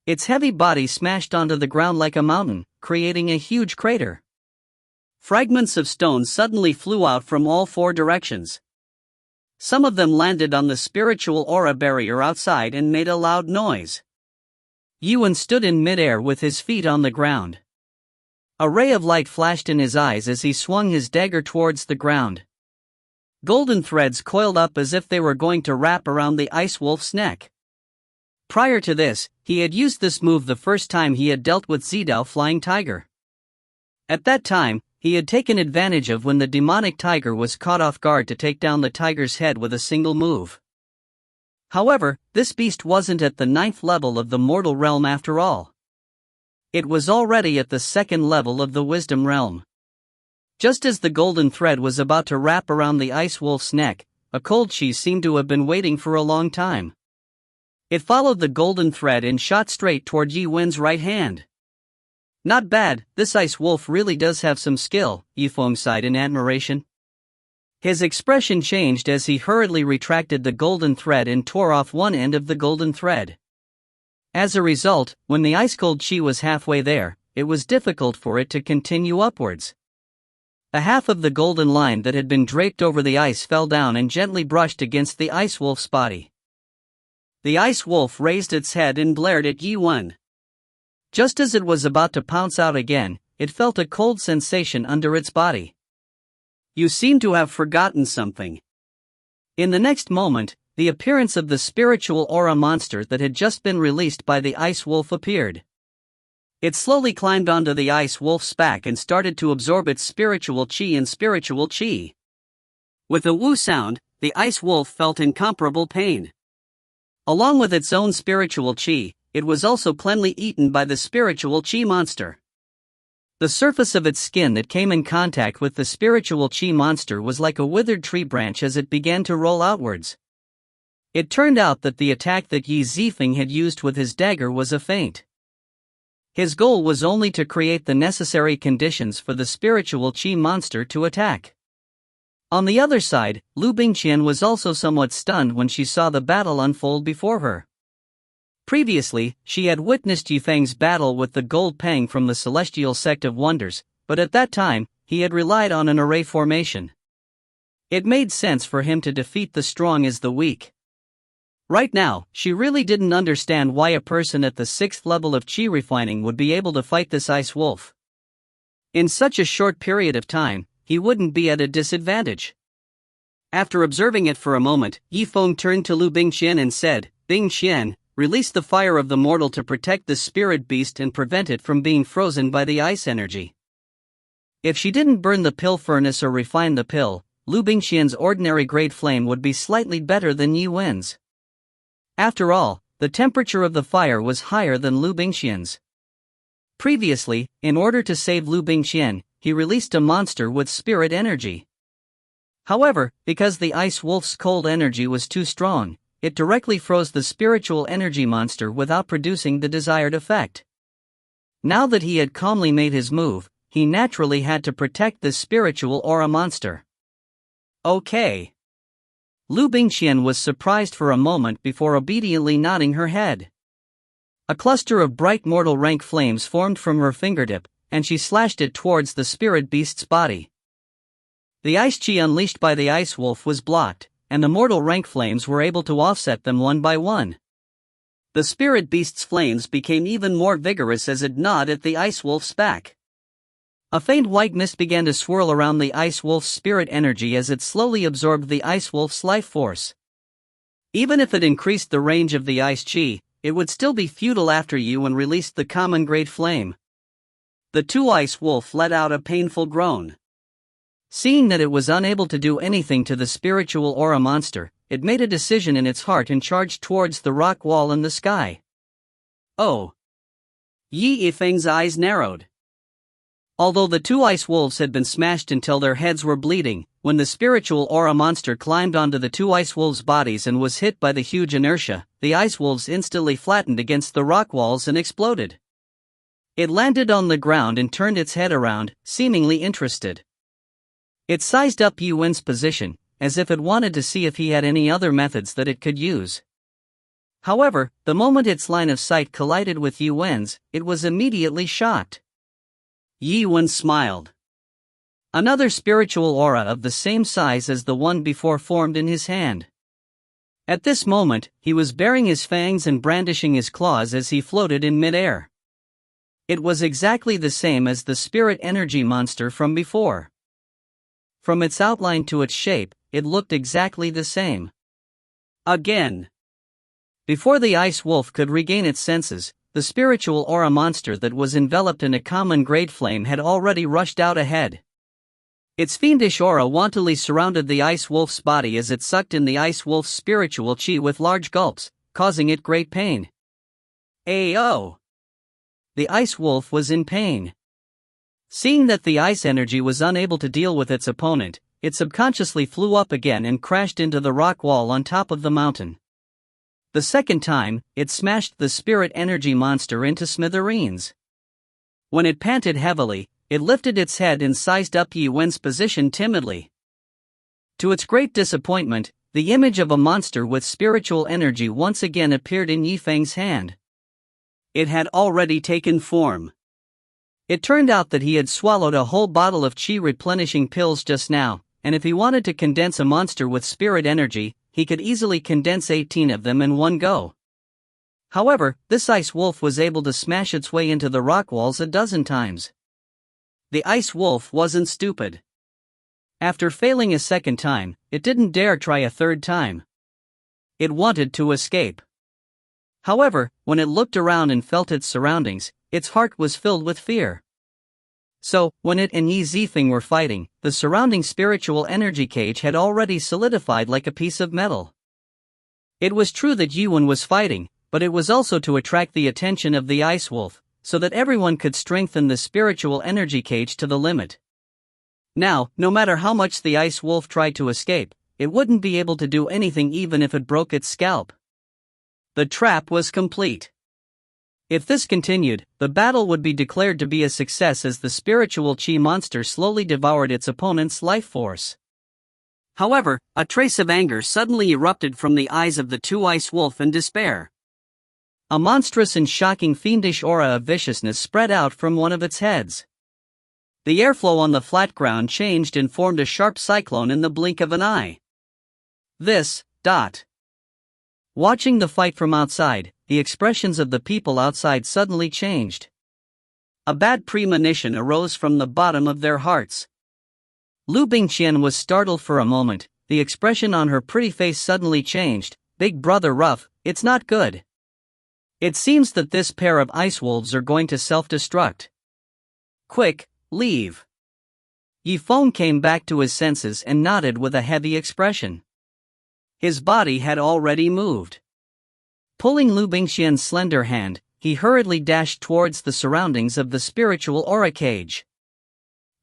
Its heavy body smashed onto the ground like a mountain, creating a huge crater. Fragments of stone suddenly flew out from all four directions. Some of them landed on the spiritual aura barrier outside and made a loud noise. Yi Wen stood in midair with his feet on the ground. A ray of light flashed in his eyes as he swung his dagger towards the ground. Golden threads coiled up as if they were going to wrap around the ice wolf's neck. Prior to this, he had used this move the first time he had dealt with Tiandao Flying Tiger. At that time, he had taken advantage of when the demonic tiger was caught off guard to take down the tiger's head with a single move. However, this beast wasn't at the 9th level of the mortal realm after all. It was already at the 2nd level of the wisdom realm. Just as the golden thread was about to wrap around the ice wolf's neck, a cold Qi seemed to have been waiting for a long time. It followed the golden thread and shot straight toward Yi Wen's right hand. Not bad, this ice wolf really does have some skill, Zifeng sighed in admiration. His expression changed as he hurriedly retracted the golden thread and tore off one end of the golden thread. As a result, when the ice-cold Qi was halfway there, it was difficult for it to continue upwards. A half of the golden line that had been draped over the ice fell down and gently brushed against the ice wolf's body. The ice wolf raised its head and glared at Yi Wen. Just as it was about to pounce out again, it felt a cold sensation under its body. You seem to have forgotten something. In the next moment, the appearance of the spiritual aura monster that had just been released by the ice wolf appeared. It slowly climbed onto the ice wolf's back and started to absorb its spiritual Qi and spiritual Qi. With a woo sound, the ice wolf felt incomparable pain. Along with its own spiritual Qi, it was also cleanly eaten by the spiritual Qi monster. The surface of its skin that came in contact with the spiritual Qi monster was like a withered tree branch as it began to roll outwards. It turned out that the attack that Yi Zifeng had used with his dagger was a feint. His goal was only to create the necessary conditions for the spiritual Qi monster to attack. On the other side, Liu Bingqian was also somewhat stunned when she saw the battle unfold before her. Previously, she had witnessed Yifeng's battle with the Gold Pang from the Celestial Sect of Wonders, but at that time, he had relied on an array formation. It made sense for him to defeat the strong as the weak. Right now, she really didn't understand why a person at the 6th level of Qi refining would be able to fight this ice wolf. In such a short period of time, he wouldn't be at a disadvantage. After observing it for a moment, Yifeng turned to Liu Bingqian and said, "Bingqian, release the fire of the mortal to protect the spirit beast and prevent it from being frozen by the ice energy." If she didn't burn the pill furnace or refine the pill, Liu Bingqian's ordinary grade flame would be slightly better than Yi Wen's. After all, the temperature of the fire was higher than Liu Bingqian's. Previously, in order to save Liu Bingqian, he released a monster with spirit energy. However, because the ice wolf's cold energy was too strong, it directly froze the spiritual energy monster without producing the desired effect. Now that he had calmly made his move, he naturally had to protect the spiritual aura monster. Okay. Liu Bingqian was surprised for a moment before obediently nodding her head. A cluster of bright mortal rank flames formed from her fingertip, and she slashed it towards the spirit beast's body. The ice Qi unleashed by the ice wolf was blocked, and the mortal rank flames were able to offset them one by one. The spirit beast's flames became even more vigorous as it gnawed at the ice wolf's back. A faint white mist began to swirl around the ice wolf's spirit energy as it slowly absorbed the ice wolf's life force. Even if it increased the range of the ice Qi, it would still be futile after Yi Wen released the common grade flame. The two-ice wolf let out a painful groan. Seeing that it was unable to do anything to the spiritual aura monster, it made a decision in its heart and charged towards the rock wall in the sky. Oh! Yi Yifeng's eyes narrowed. Although the two ice wolves had been smashed until their heads were bleeding, when the spiritual aura monster climbed onto the two ice wolves' bodies and was hit by the huge inertia, the ice wolves instantly flattened against the rock walls and exploded. It landed on the ground and turned its head around, seemingly interested. It sized up Yi Wen's position, as if it wanted to see if he had any other methods that it could use. However, the moment its line of sight collided with Yi Wen's, it was immediately shocked. Yi Wen smiled. Another spiritual aura of the same size as the one before formed in his hand. At this moment, he was baring his fangs and brandishing his claws as he floated in midair. It was exactly the same as the spirit energy monster from before. From its outline to its shape, it looked exactly the same. Again. Before the ice wolf could regain its senses, the spiritual aura monster that was enveloped in a common grade flame had already rushed out ahead. Its fiendish aura wantonly surrounded the ice wolf's body as it sucked in the ice wolf's spiritual Qi with large gulps, causing it great pain. Ayo! The ice wolf was in pain. Seeing that the ice energy was unable to deal with its opponent, it subconsciously flew up again and crashed into the rock wall on top of the mountain. The second time, it smashed the spirit energy monster into smithereens. When it panted heavily, it lifted its head and sized up Yi Wen's position timidly. To its great disappointment, the image of a monster with spiritual energy once again appeared in Yifeng's hand. It had already taken form. It turned out that he had swallowed a whole bottle of qi replenishing pills just now, and if he wanted to condense a monster with spirit energy, he could easily condense 18 of them in one go. However, this ice wolf was able to smash its way into the rock walls a dozen times. The ice wolf wasn't stupid. After failing a second time, it didn't dare try a third time. It wanted to escape. However, when it looked around and felt its surroundings, its heart was filled with fear. So, when it and Qi Zifeng were fighting, the surrounding spiritual energy cage had already solidified like a piece of metal. It was true that Yuan was fighting, but it was also to attract the attention of the ice wolf, so that everyone could strengthen the spiritual energy cage to the limit. Now, no matter how much the ice wolf tried to escape, it wouldn't be able to do anything even if it broke its scalp. The trap was complete. If this continued, the battle would be declared to be a success as the spiritual qi monster slowly devoured its opponent's life force. However, a trace of anger suddenly erupted from the eyes of the two ice wolf in despair. A monstrous and shocking fiendish aura of viciousness spread out from one of its heads. The airflow on the flat ground changed and formed a sharp cyclone in the blink of an eye. Watching the fight from outside, the expressions of the people outside suddenly changed. A bad premonition arose from the bottom of their hearts. Liu Bingqian was startled for a moment. The expression on her pretty face suddenly changed. Big brother rough, it's not good. It seems that this pair of ice wolves are going to self-destruct. Quick, leave. Yifeng came back to his senses and nodded with a heavy expression. His body had already moved. Pulling Liu Bingqian's slender hand, he hurriedly dashed towards the surroundings of the spiritual aura cage.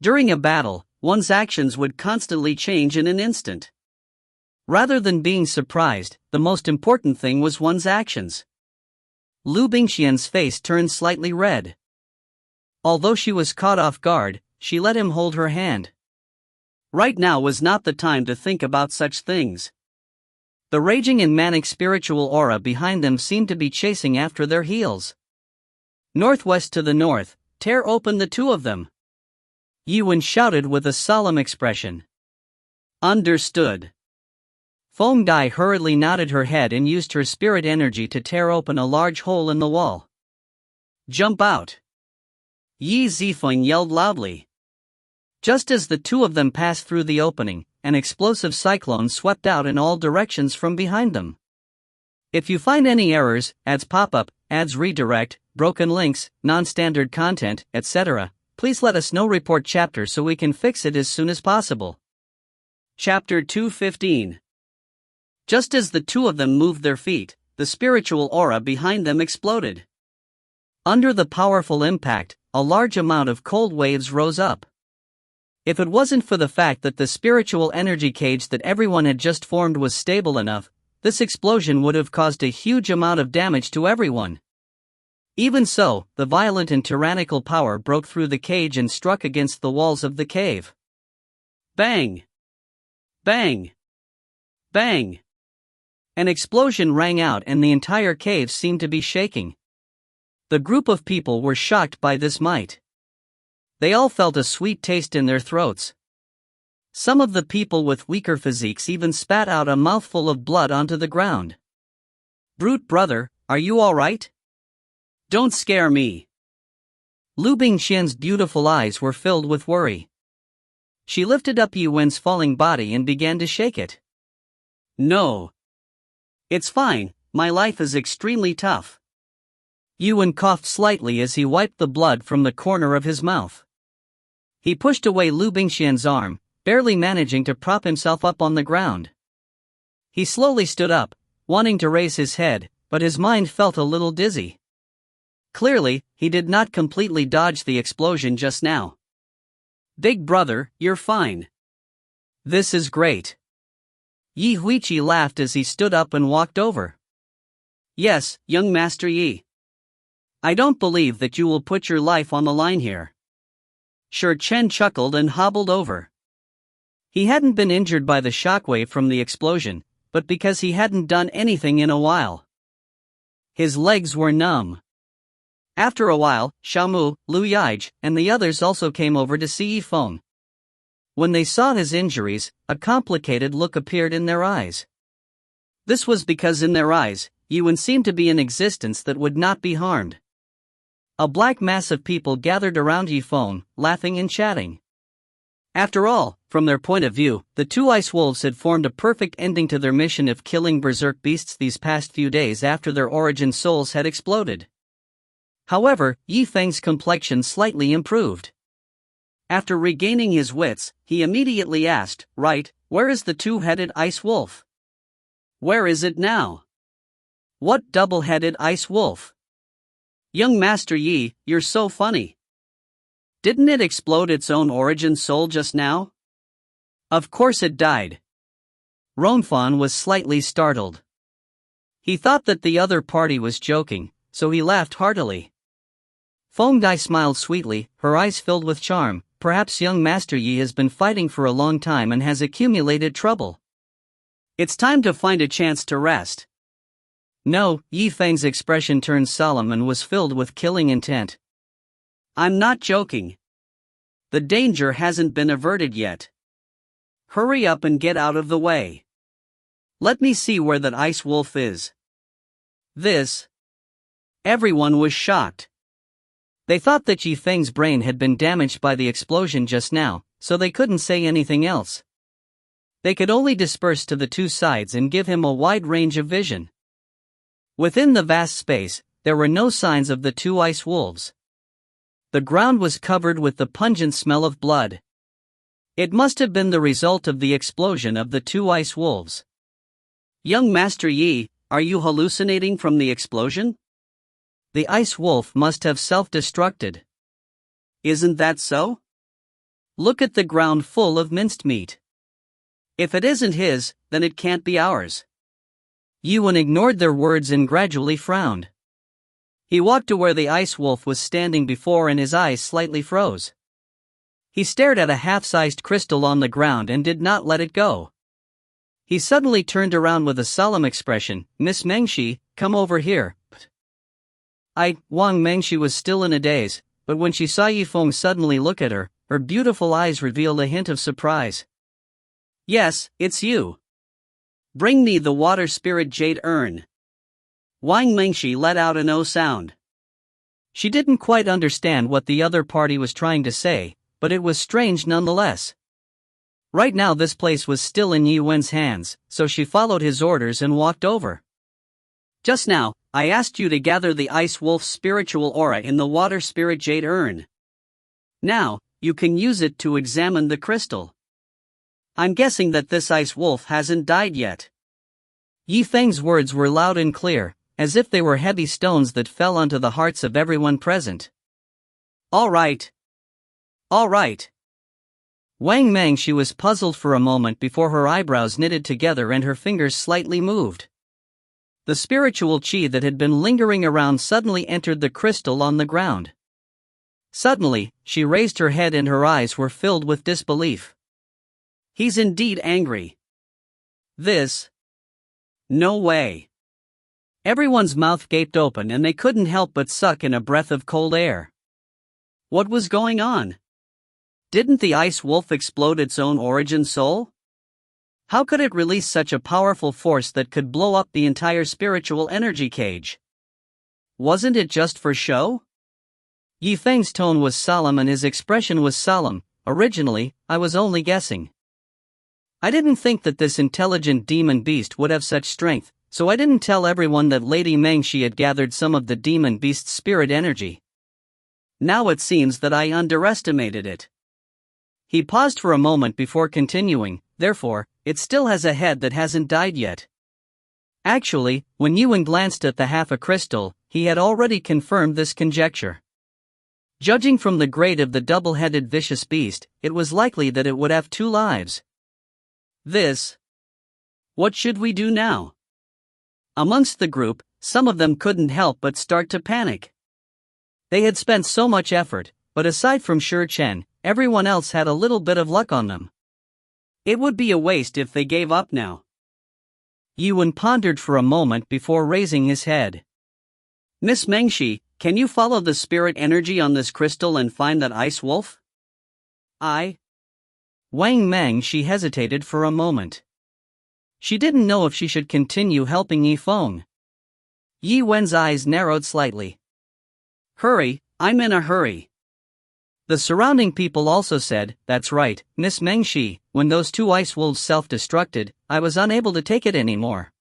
During a battle, one's actions would constantly change in an instant. Rather than being surprised, the most important thing was one's actions. Liu Bingqian's face turned slightly red. Although she was caught off guard, she let him hold her hand. Right now was not the time to think about such things. The raging and manic spiritual aura behind them seemed to be chasing after their heels. Northwest to the north, tear open the two of them. Yuan shouted with a solemn expression. Understood. Feng Dai hurriedly nodded her head and used her spirit energy to tear open a large hole in the wall. Jump out! Qi Zifeng yelled loudly. Just as the two of them passed through the opening, an explosive cyclone swept out in all directions from behind them. If you find any errors, ads pop up, ads redirect, broken links, non-standard content, etc., please let us know. Report chapter so we can fix it as soon as possible. Chapter 215. Just as the two of them moved their feet, the spiritual aura behind them exploded. Under the powerful impact, a large amount of cold waves rose up. If it wasn't for the fact that the spiritual energy cage that everyone had just formed was stable enough, this explosion would have caused a huge amount of damage to everyone. Even so, the violent and tyrannical power broke through the cage and struck against the walls of the cave. Bang! Bang! Bang! An explosion rang out and the entire cave seemed to be shaking. The group of people were shocked by this might. They all felt a sweet taste in their throats. Some of the people with weaker physiques even spat out a mouthful of blood onto the ground. Brute brother, are you alright? Don't scare me. Liu Bingqian's beautiful eyes were filled with worry. She lifted up Yuan's falling body and began to shake it. No. It's fine, my life is extremely tough. Yuan coughed slightly as he wiped the blood from the corner of his mouth. He pushed away Liu Bingqian's arm, barely managing to prop himself up on the ground. He slowly stood up, wanting to raise his head, but his mind felt a little dizzy. Clearly, he did not completely dodge the explosion just now. Big brother, you're fine. This is great. Yi Huiqi laughed as he stood up and walked over. Yes, young Master Yi. I don't believe that you will put your life on the line here. Sure Chen chuckled and hobbled over. He hadn't been injured by the shockwave from the explosion, but because he hadn't done anything in a while. His legs were numb. After a while, Xiaomu, Liu Yaij, and the others also came over to see Yifeng. When they saw his injuries, a complicated look appeared in their eyes. This was because in their eyes, Yuan seemed to be an existence that would not be harmed. A black mass of people gathered around Yifeng, laughing and chatting. After all, from their point of view, the two ice wolves had formed a perfect ending to their mission of killing berserk beasts these past few days after their origin souls had exploded. However, Yifeng's complexion slightly improved. After regaining his wits, he immediately asked, "Right, where is the two-headed ice wolf? Where is it now? What double-headed ice wolf? Young Master Yi, you're so funny. Didn't it explode its own origin soul just now?" "Of course it died." Ronfan was slightly startled. He thought that the other party was joking, so he laughed heartily. Feng Dai smiled sweetly, her eyes filled with charm. "Perhaps young Master Yi has been fighting for a long time and has accumulated trouble. It's time to find a chance to rest." "No," Yifeng's expression turned solemn and was filled with killing intent. "I'm not joking. The danger hasn't been averted yet. Hurry up and get out of the way. Let me see where that ice wolf is." This. Everyone was shocked. They thought that Yifeng's brain had been damaged by the explosion just now, so they couldn't say anything else. They could only disperse to the two sides and give him a wide range of vision. Within the vast space, there were no signs of the two ice wolves. The ground was covered with the pungent smell of blood. It must have been the result of the explosion of the two ice wolves. "Young Master Yi, are you hallucinating from the explosion? The ice wolf must have self-destructed." "Isn't that so? Look at the ground full of minced meat. If it isn't his, then it can't be ours." Yuan ignored their words and gradually frowned. He walked to where the ice wolf was standing before and his eyes slightly froze. He stared at a half-sized crystal on the ground and did not let it go. He suddenly turned around with a solemn expression. "Miss Mengshi, come over here." Wang Mengshi was still in a daze, but when she saw Yifeng suddenly look at her, her beautiful eyes revealed a hint of surprise. "Yes, it's you. Bring me the water spirit jade urn." Wang Mengshi let out an "oh" sound. She didn't quite understand what the other party was trying to say, but it was strange nonetheless. Right now this place was still in Yuan's hands, so she followed his orders and walked over. "Just now, I asked you to gather the ice wolf's spiritual aura in the water spirit jade urn. Now, you can use it to examine the crystal. I'm guessing that this ice wolf hasn't died yet." Yifeng's words were loud and clear, as if they were heavy stones that fell onto the hearts of everyone present. All right. Wang Mengshi was puzzled for a moment before her eyebrows knitted together and her fingers slightly moved. The spiritual qi that had been lingering around suddenly entered the crystal on the ground. Suddenly, she raised her head and her eyes were filled with disbelief. "He's indeed angry. This? No way." Everyone's mouth gaped open and they couldn't help but suck in a breath of cold air. What was going on? Didn't the ice wolf explode its own origin soul? How could it release such a powerful force that could blow up the entire spiritual energy cage? Wasn't it just for show? Yifeng's tone was solemn and his expression was solemn. "Originally, I was only guessing. I didn't think that this intelligent demon beast would have such strength, so I didn't tell everyone that Lady Mengshi had gathered some of the demon beast's spirit energy. Now it seems that I underestimated it." He paused for a moment before continuing. "Therefore, it still has a head that hasn't died yet." Actually, when Yuan glanced at the half a crystal, he had already confirmed this conjecture. Judging from the grade of the double-headed vicious beast, it was likely that it would have two lives. This. What should we do now? Amongst the group, some of them couldn't help but start to panic. They had spent so much effort, but aside from Shi Chen, everyone else had a little bit of luck on them. It would be a waste if they gave up now. Yiwen pondered for a moment before raising his head. Miss Mengshi, can you follow the spirit energy on this crystal and find that ice wolf? Wang Mengshi hesitated for a moment. She didn't know if she should continue helping Yifeng. Yi Wen's eyes narrowed slightly. Hurry, I'm in a hurry. The surrounding people also said, "That's right, Miss Mengshi, when those two ice wolves self-destructed, I was unable to take it anymore.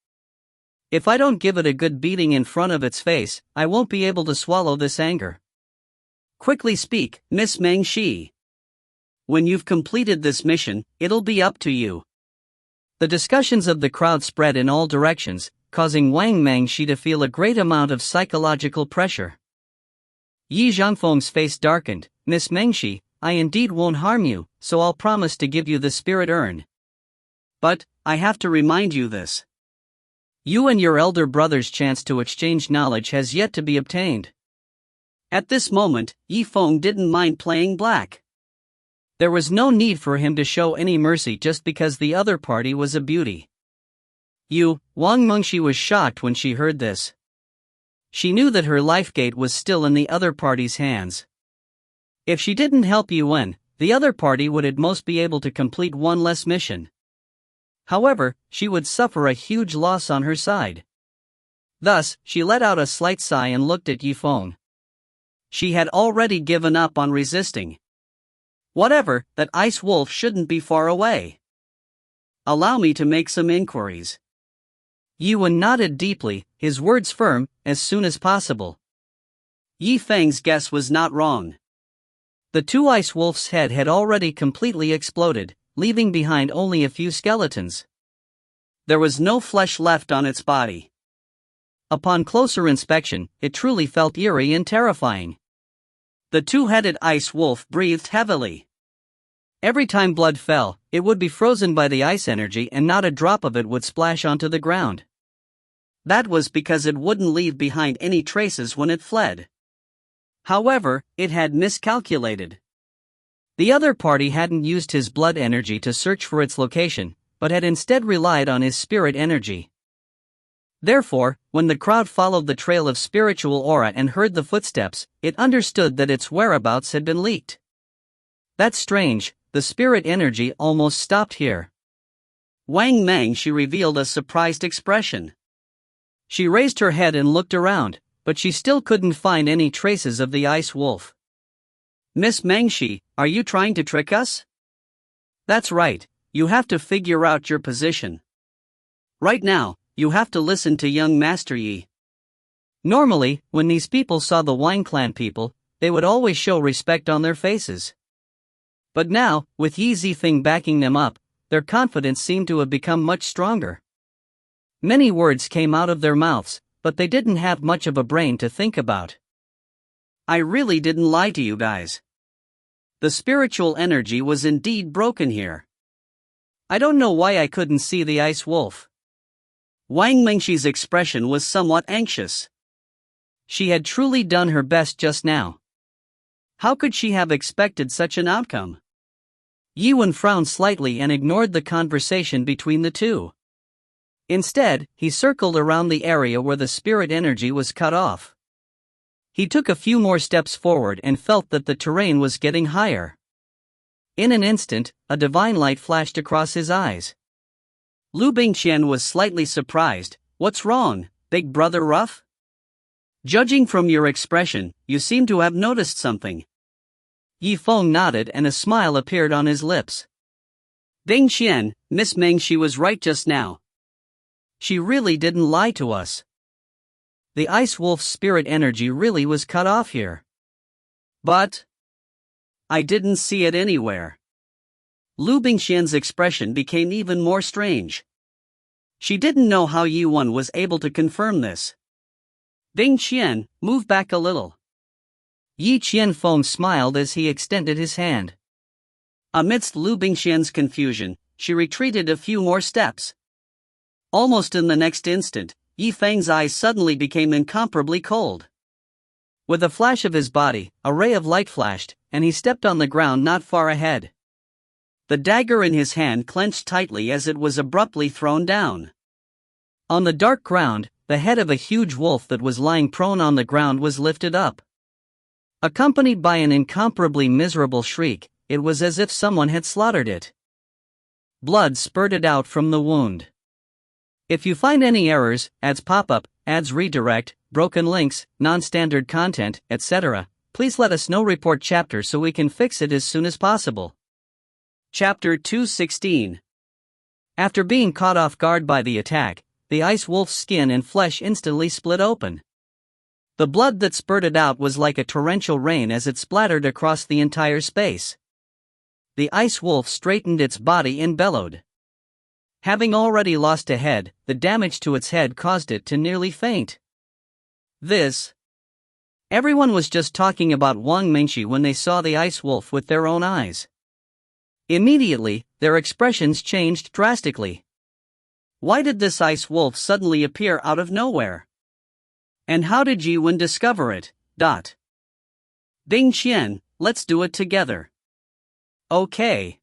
If I don't give it a good beating in front of its face, I won't be able to swallow this anger." Quickly speak, Miss Mengshi. When you've completed this mission, it'll be up to you. The discussions of the crowd spread in all directions, causing Wang Mengshi to feel a great amount of psychological pressure. Yi Zhangfeng's face darkened. "Miss Mengshi, I indeed won't harm you, so I'll promise to give you the spirit urn. But, I have to remind you this. You and your elder brother's chance to exchange knowledge has yet to be obtained." At this moment, Yifeng didn't mind playing black. There was no need for him to show any mercy just because the other party was a beauty. Wang Mengshi was shocked when she heard this. She knew that her life gate was still in the other party's hands. If she didn't help Yuan, the other party would at most be able to complete one less mission. However, she would suffer a huge loss on her side. Thus, she let out a slight sigh and looked at Yifeng. She had already given up on resisting. Whatever, that ice wolf shouldn't be far away. Allow me to make some inquiries. Yuan nodded deeply, his words firm, "as soon as possible." Yifeng's guess was not wrong. The two ice wolves' head had already completely exploded, leaving behind only a few skeletons. There was no flesh left on its body. Upon closer inspection, it truly felt eerie and terrifying. The two-headed ice wolf breathed heavily. Every time blood fell, it would be frozen by the ice energy and not a drop of it would splash onto the ground. That was because it wouldn't leave behind any traces when it fled. However, it had miscalculated. The other party hadn't used his blood energy to search for its location, but had instead relied on his spirit energy. Therefore, when the crowd followed the trail of spiritual aura and heard the footsteps, it understood that its whereabouts had been leaked. That's strange, the spirit energy almost stopped here. Wang Mengshi revealed a surprised expression. She raised her head and looked around, but she still couldn't find any traces of the ice wolf. Miss Mengshi, are you trying to trick us? That's right, you have to figure out your position. Right now, you have to listen to young Master Yi. Normally, when these people saw the Wine Clan people, they would always show respect on their faces. But now, with Yi Zifeng backing them up, their confidence seemed to have become much stronger. Many words came out of their mouths, but they didn't have much of a brain to think about. I really didn't lie to you guys. The spiritual energy was indeed broken here. I don't know why I couldn't see the ice wolf. Wang Mengshi's expression was somewhat anxious. She had truly done her best just now. How could she have expected such an outcome? Yuan frowned slightly and ignored the conversation between the two. Instead, he circled around the area where the spirit energy was cut off. He took a few more steps forward and felt that the terrain was getting higher. In an instant, a divine light flashed across his eyes. Liu Bingqian was slightly surprised. What's wrong, big brother Rough? Judging from your expression, you seem to have noticed something. Yifeng nodded and a smile appeared on his lips. Bingqian, Miss Mengshi was right just now. She really didn't lie to us. The ice wolf's spirit energy really was cut off here. But I didn't see it anywhere. Liu Bingqian's expression became even more strange. She didn't know how Yuan was able to confirm this. Bingqian, move back a little. Yi Qianfeng smiled as he extended his hand. Amidst Liu Bingqian's confusion, she retreated a few more steps. Almost in the next instant, Yifeng's eyes suddenly became incomparably cold. With a flash of his body, a ray of light flashed, and he stepped on the ground not far ahead. The dagger in his hand clenched tightly as it was abruptly thrown down. On the dark ground, the head of a huge wolf that was lying prone on the ground was lifted up. Accompanied by an incomparably miserable shriek, it was as if someone had slaughtered it. Blood spurted out from the wound. If you find any errors, ads pop up, ads redirect, broken links, non-standard content, etc., please let us know. Report chapter so we can fix it as soon as possible. Chapter 216. After being caught off guard by the attack, the ice wolf's skin and flesh instantly split open. The blood that spurted out was like a torrential rain as it splattered across the entire space. The ice wolf straightened its body and bellowed. Having already lost a head, the damage to its head caused it to nearly faint. Everyone was just talking about Wang Mingxi when they saw the ice wolf with their own eyes. Immediately, their expressions changed drastically. Why did this ice wolf suddenly appear out of nowhere? And how did Yiwen discover it? Bingqian, let's do it together. Okay.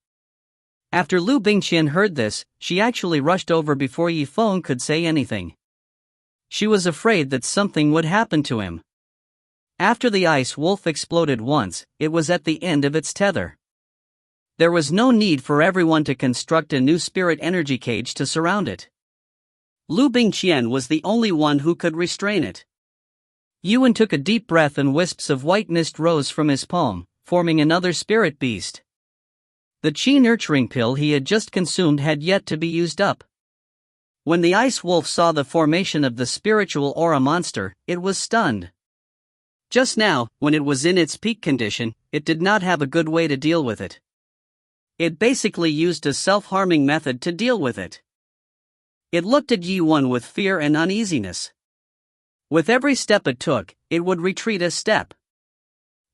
After Liu Bingqian heard this, she actually rushed over before Zifeng could say anything. She was afraid that something would happen to him. After the ice wolf exploded once, it was at the end of its tether. There was no need for everyone to construct a new spirit energy cage to surround it. Liu Bingqian was the only one who could restrain it. Yiwen took a deep breath and wisps of white mist rose from his palm, forming another spirit beast. The Qi nurturing pill he had just consumed had yet to be used up. When the ice wolf saw the formation of the spiritual aura monster, it was stunned. Just now, when it was in its peak condition, it did not have a good way to deal with it. It basically used a self-harming method to deal with it. It looked at Yiwen with fear and uneasiness. With every step it took, it would retreat a step.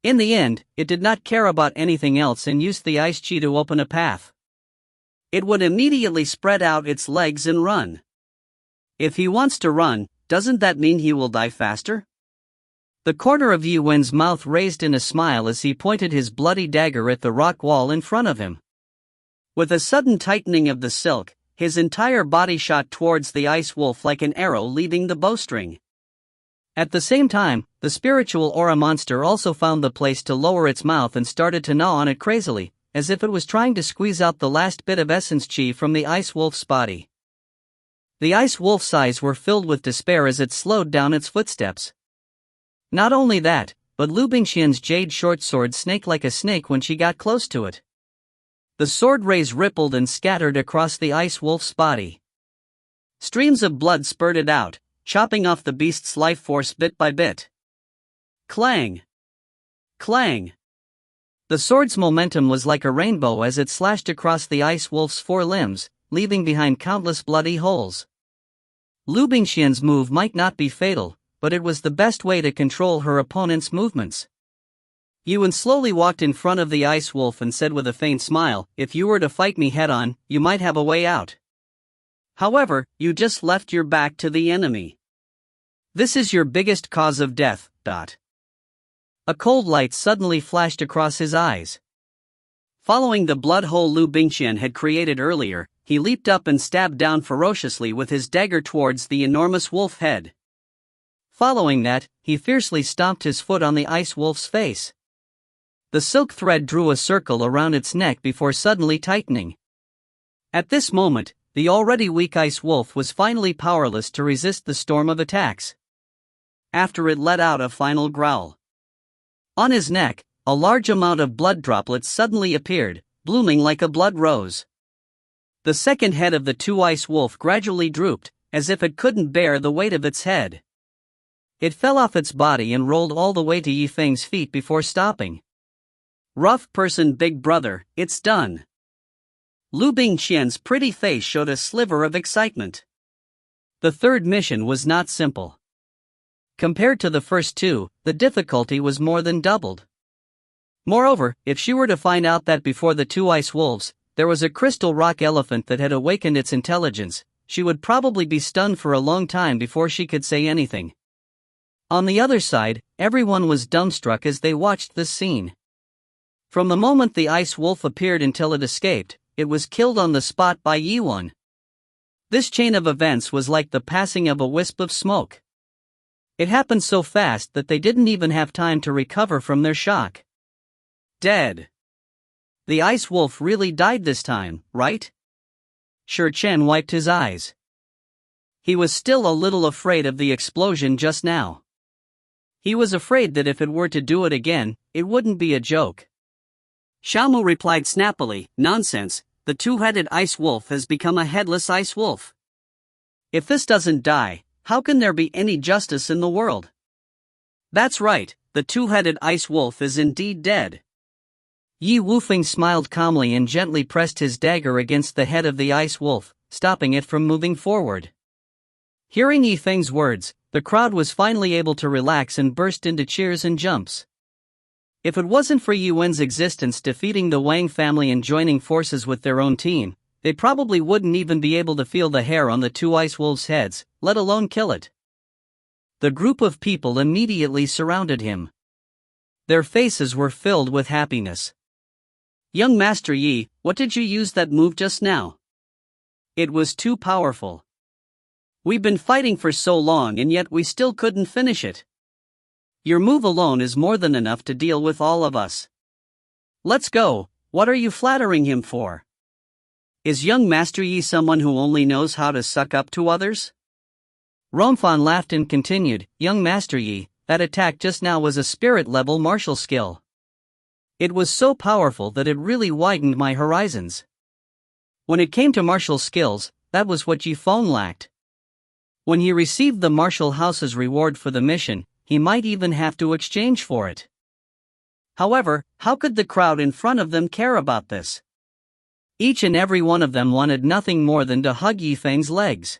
In the end, it did not care about anything else and used the ice chi to open a path. It would immediately spread out its legs and run. If he wants to run, doesn't that mean he will die faster? The corner of Yiwen's mouth raised in a smile as he pointed his bloody dagger at the rock wall in front of him. With a sudden tightening of the silk, his entire body shot towards the ice wolf like an arrow leaving the bowstring. At the same time, the spiritual aura monster also found the place to lower its mouth and started to gnaw on it crazily, as if it was trying to squeeze out the last bit of essence chi from the ice wolf's body. The ice wolf's eyes were filled with despair as it slowed down its footsteps. Not only that, but Liu Bingqian's jade short sword snaked like a snake when she got close to it. The sword rays rippled and scattered across the ice wolf's body. Streams of blood spurted out, chopping off the beast's life force bit by bit. Clang! Clang! The sword's momentum was like a rainbow as it slashed across the ice wolf's four limbs, leaving behind countless bloody holes. Liu Bingqian's move might not be fatal, but it was the best way to control her opponent's movements. Yiwen slowly walked in front of the ice wolf and said with a faint smile, "If you were to fight me head-on, you might have a way out. However, you just left your back to the enemy. This is your biggest cause of death." A cold light suddenly flashed across his eyes. Following the blood hole Liu Bingqian had created earlier, he leaped up and stabbed down ferociously with his dagger towards the enormous wolf head. Following that, he fiercely stomped his foot on the ice wolf's face. The silk thread drew a circle around its neck before suddenly tightening. At this moment, the already weak ice wolf was finally powerless to resist the storm of attacks. After it let out a final growl. On his neck, a large amount of blood droplets suddenly appeared, blooming like a blood rose. The second head of the two ice wolf gradually drooped, as if it couldn't bear the weight of its head. It fell off its body and rolled all the way to Zifeng's feet before stopping. "Rough person big brother, it's done." Liu Bingqian's pretty face showed a sliver of excitement. The third mission was not simple. Compared to the first two, the difficulty was more than doubled. Moreover, if she were to find out that before the two ice wolves, there was a crystal rock elephant that had awakened its intelligence, she would probably be stunned for a long time before she could say anything. On the other side, everyone was dumbstruck as they watched this scene. From the moment the ice wolf appeared until it escaped, it was killed on the spot by Yiwen. This chain of events was like the passing of a wisp of smoke. It happened so fast that they didn't even have time to recover from their shock. Dead. The ice wolf really died this time, right? Shi Chen wiped his eyes. He was still a little afraid of the explosion just now. He was afraid that if it were to do it again, it wouldn't be a joke. Xiaomu replied snappily, "Nonsense, the two-headed ice wolf has become a headless ice wolf. If this doesn't die, how can there be any justice in the world?" That's right, the two-headed ice wolf is indeed dead. Yi Wufeng smiled calmly and gently pressed his dagger against the head of the ice wolf, stopping it from moving forward. Hearing Yi Feng's words, the crowd was finally able to relax and burst into cheers and jumps. If it wasn't for Yi Wen's existence defeating the Wang family and joining forces with their own team, they probably wouldn't even be able to feel the hair on the two ice wolves' heads, let alone kill it. The group of people immediately surrounded him. Their faces were filled with happiness. "Young Master Yi, what did you use that move just now? It was too powerful. We've been fighting for so long and yet we still couldn't finish it. Your move alone is more than enough to deal with all of us. Let's go, what are you flattering him for? Is young Master Yi someone who only knows how to suck up to others?" Rongfan laughed and continued, "Young Master Yi, that attack just now was a spirit-level martial skill. It was so powerful that it really widened my horizons. When it came to martial skills, that was what Zifeng lacked. When he received the martial house's reward for the mission, he might even have to exchange for it. However, how could the crowd in front of them care about this? Each and every one of them wanted nothing more than to hug Yifeng's legs.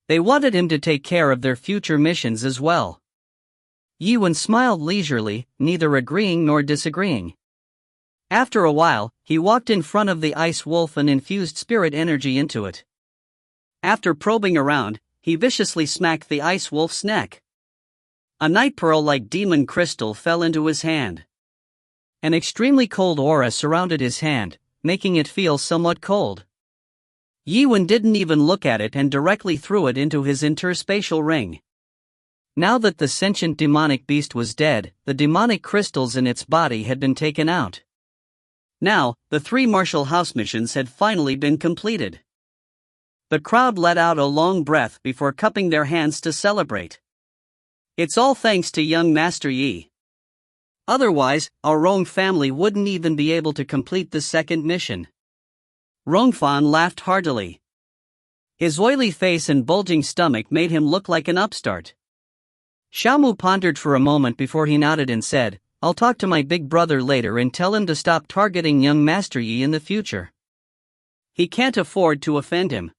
They wanted him to take care of their future missions as well. Yiwen smiled leisurely, neither agreeing nor disagreeing. After a while, he walked in front of the ice wolf and infused spirit energy into it. After probing around, he viciously smacked the ice wolf's neck. A night pearl-like demon crystal fell into his hand. An extremely cold aura surrounded his hand, making it feel somewhat cold. Yiwen didn't even look at it and directly threw it into his interspatial ring. Now that the sentient demonic beast was dead, the demonic crystals in its body had been taken out. Now, the 3 martial house missions had finally been completed. The crowd let out a long breath before cupping their hands to celebrate. It's all thanks to young Master Yi. Otherwise, our Rong family wouldn't even be able to complete the second mission. Rongfan laughed heartily. His oily face and bulging stomach made him look like an upstart. Xiaomu pondered for a moment before he nodded and said, "I'll talk to my big brother later and tell him to stop targeting young Master Yi in the future. He can't afford to offend him."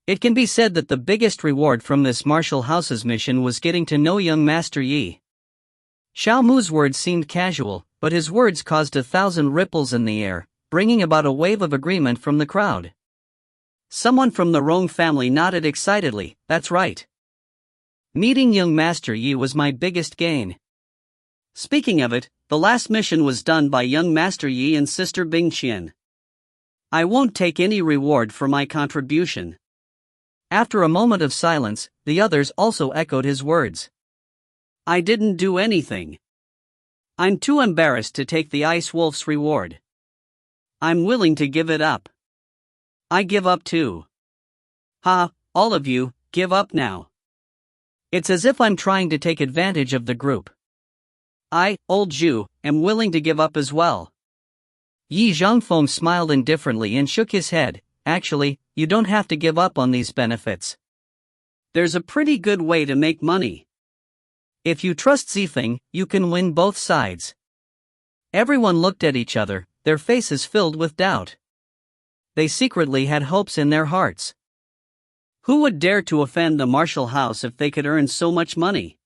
It can be said that the biggest reward from this martial house's mission was getting to know young Master Yi. Xiaomu's words seemed casual, but his words caused 1,000 ripples in the air, bringing about a wave of agreement from the crowd. Someone from the Rong family nodded excitedly, "That's right. Meeting young Master Yi was my biggest gain." Speaking of it, the last mission was done by young Master Yi and Sister Bingqian. I won't take any reward for my contribution. After a moment of silence, the others also echoed his words. I didn't do anything. I'm too embarrassed to take the Ice Wolf's reward. I'm willing to give it up. I give up too. Ha, all of you, give up now. It's as if I'm trying to take advantage of the group. I, old Zhu, am willing to give up as well. Yi Zhangfeng smiled indifferently and shook his head. Actually, you don't have to give up on these benefits. There's a pretty good way to make money. If you trust Zifeng, you can win both sides. Everyone looked at each other, their faces filled with doubt. They secretly had hopes in their hearts. Who would dare to offend the martial house if they could earn so much money?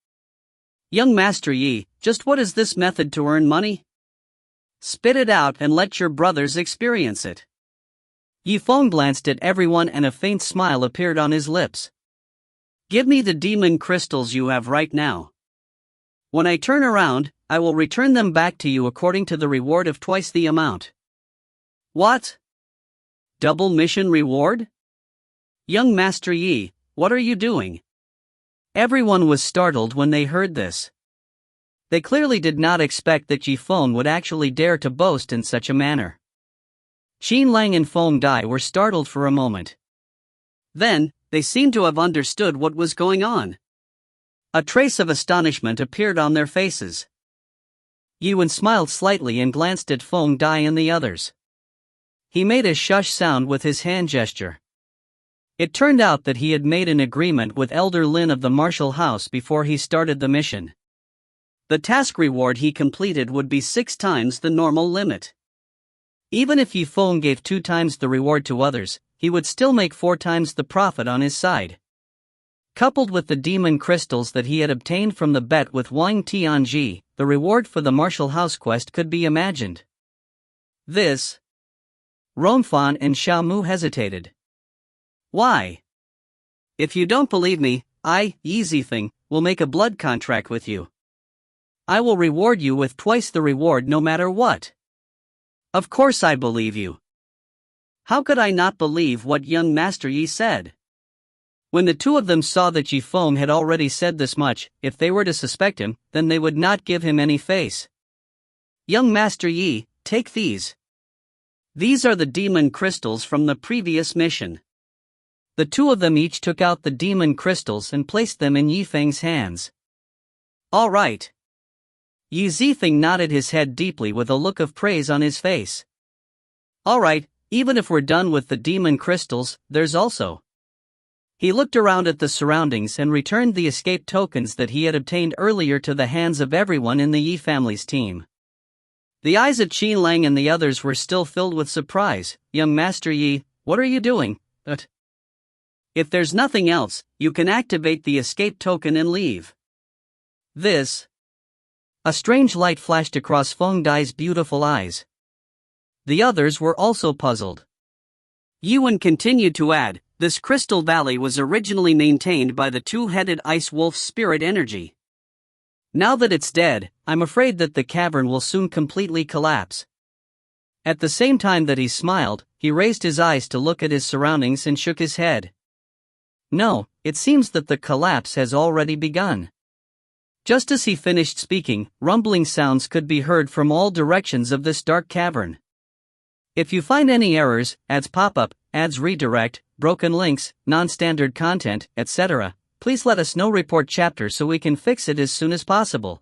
Young Master Yi, just what is this method to earn money? Spit it out and let your brothers experience it. Yifeng glanced at everyone and a faint smile appeared on his lips. Give me the demon crystals you have right now. When I turn around, I will return them back to you according to the reward of twice the amount. What? Double mission reward? Young Master Yi, what are you doing? Everyone was startled when they heard this. They clearly did not expect that Zifeng would actually dare to boast in such a manner. Qin Lang and Feng Dai were startled for a moment. Then, they seemed to have understood what was going on. A trace of astonishment appeared on their faces. Yuan smiled slightly and glanced at Feng Dai and the others. He made a shush sound with his hand gesture. It turned out that he had made an agreement with Elder Lin of the Martial House before he started the mission. The task reward he completed would be 6 times the normal limit. Even if Zifeng gave 2 times the reward to others, he would still make 4 times the profit on his side. Coupled with the demon crystals that he had obtained from the bet with Wang Tianji, the reward for the Martial House quest could be imagined. This. Rongfan and Xiaomu hesitated. Why? If you don't believe me, I, Yi Zifeng, will make a blood contract with you. I will reward you with twice the reward no matter what. Of course I believe you. How could I not believe what young Master Yi said? When the two of them saw that Zifeng had already said this much, if they were to suspect him, then they would not give him any face. Young Master Yi, take these. These are the demon crystals from the previous mission. The two of them each took out the demon crystals and placed them in Yifeng's hands. All right. Yi Zifeng nodded his head deeply with a look of praise on his face. All right, even if we're done with the demon crystals, there's also. He looked around at the surroundings and returned the escape tokens that he had obtained earlier to the hands of everyone in the Yi family's team. The eyes of Qin Lang and the others were still filled with surprise. Young Master Yi, what are you doing? But if there's nothing else, you can activate the escape token and leave. This. A strange light flashed across Feng Dai's beautiful eyes. The others were also puzzled. Yuan continued to add, this crystal valley was originally maintained by the two-headed ice wolf spirit energy. Now that it's dead, I'm afraid that the cavern will soon completely collapse. At the same time that he smiled, he raised his eyes to look at his surroundings and shook his head. No, it seems that the collapse has already begun. Just as he finished speaking, rumbling sounds could be heard from all directions of this dark cavern. If you find any errors, ads pop up, ads redirect, broken links, non-standard content, etc., please let us know. Report chapter so we can fix it as soon as possible.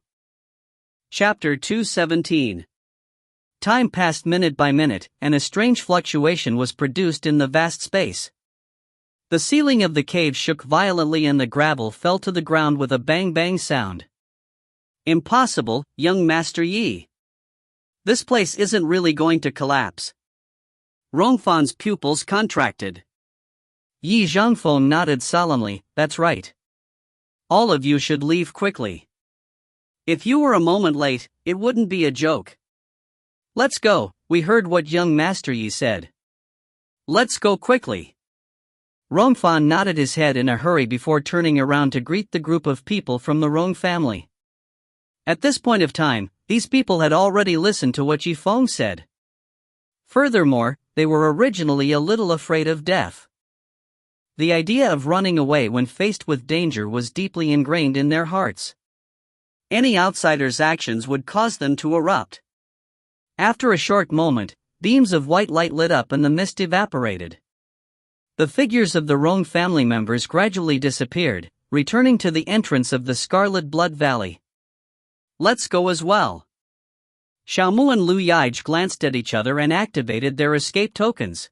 Chapter 217. Time passed minute by minute, and a strange fluctuation was produced in the vast space. The ceiling of the cave shook violently and the gravel fell to the ground with a bang-bang sound. Impossible, young Master Yi. This place isn't really going to collapse. Rongfan's pupils contracted. Yi Zhangfeng nodded solemnly, that's right. All of you should leave quickly. If you were a moment late, it wouldn't be a joke. Let's go, we heard what young Master Yi said. Let's go quickly. Rongfan nodded his head in a hurry before turning around to greet the group of people from the Rong family. At this point of time, these people had already listened to what Zifeng said. Furthermore, they were originally a little afraid of death. The idea of running away when faced with danger was deeply ingrained in their hearts. Any outsider's actions would cause them to erupt. After a short moment, beams of white light lit up and the mist evaporated. The figures of the Rong family members gradually disappeared, returning to the entrance of the Scarlet Blood Valley. Let's go as well. Xiaomu and Liu Yaij glanced at each other and activated their escape tokens.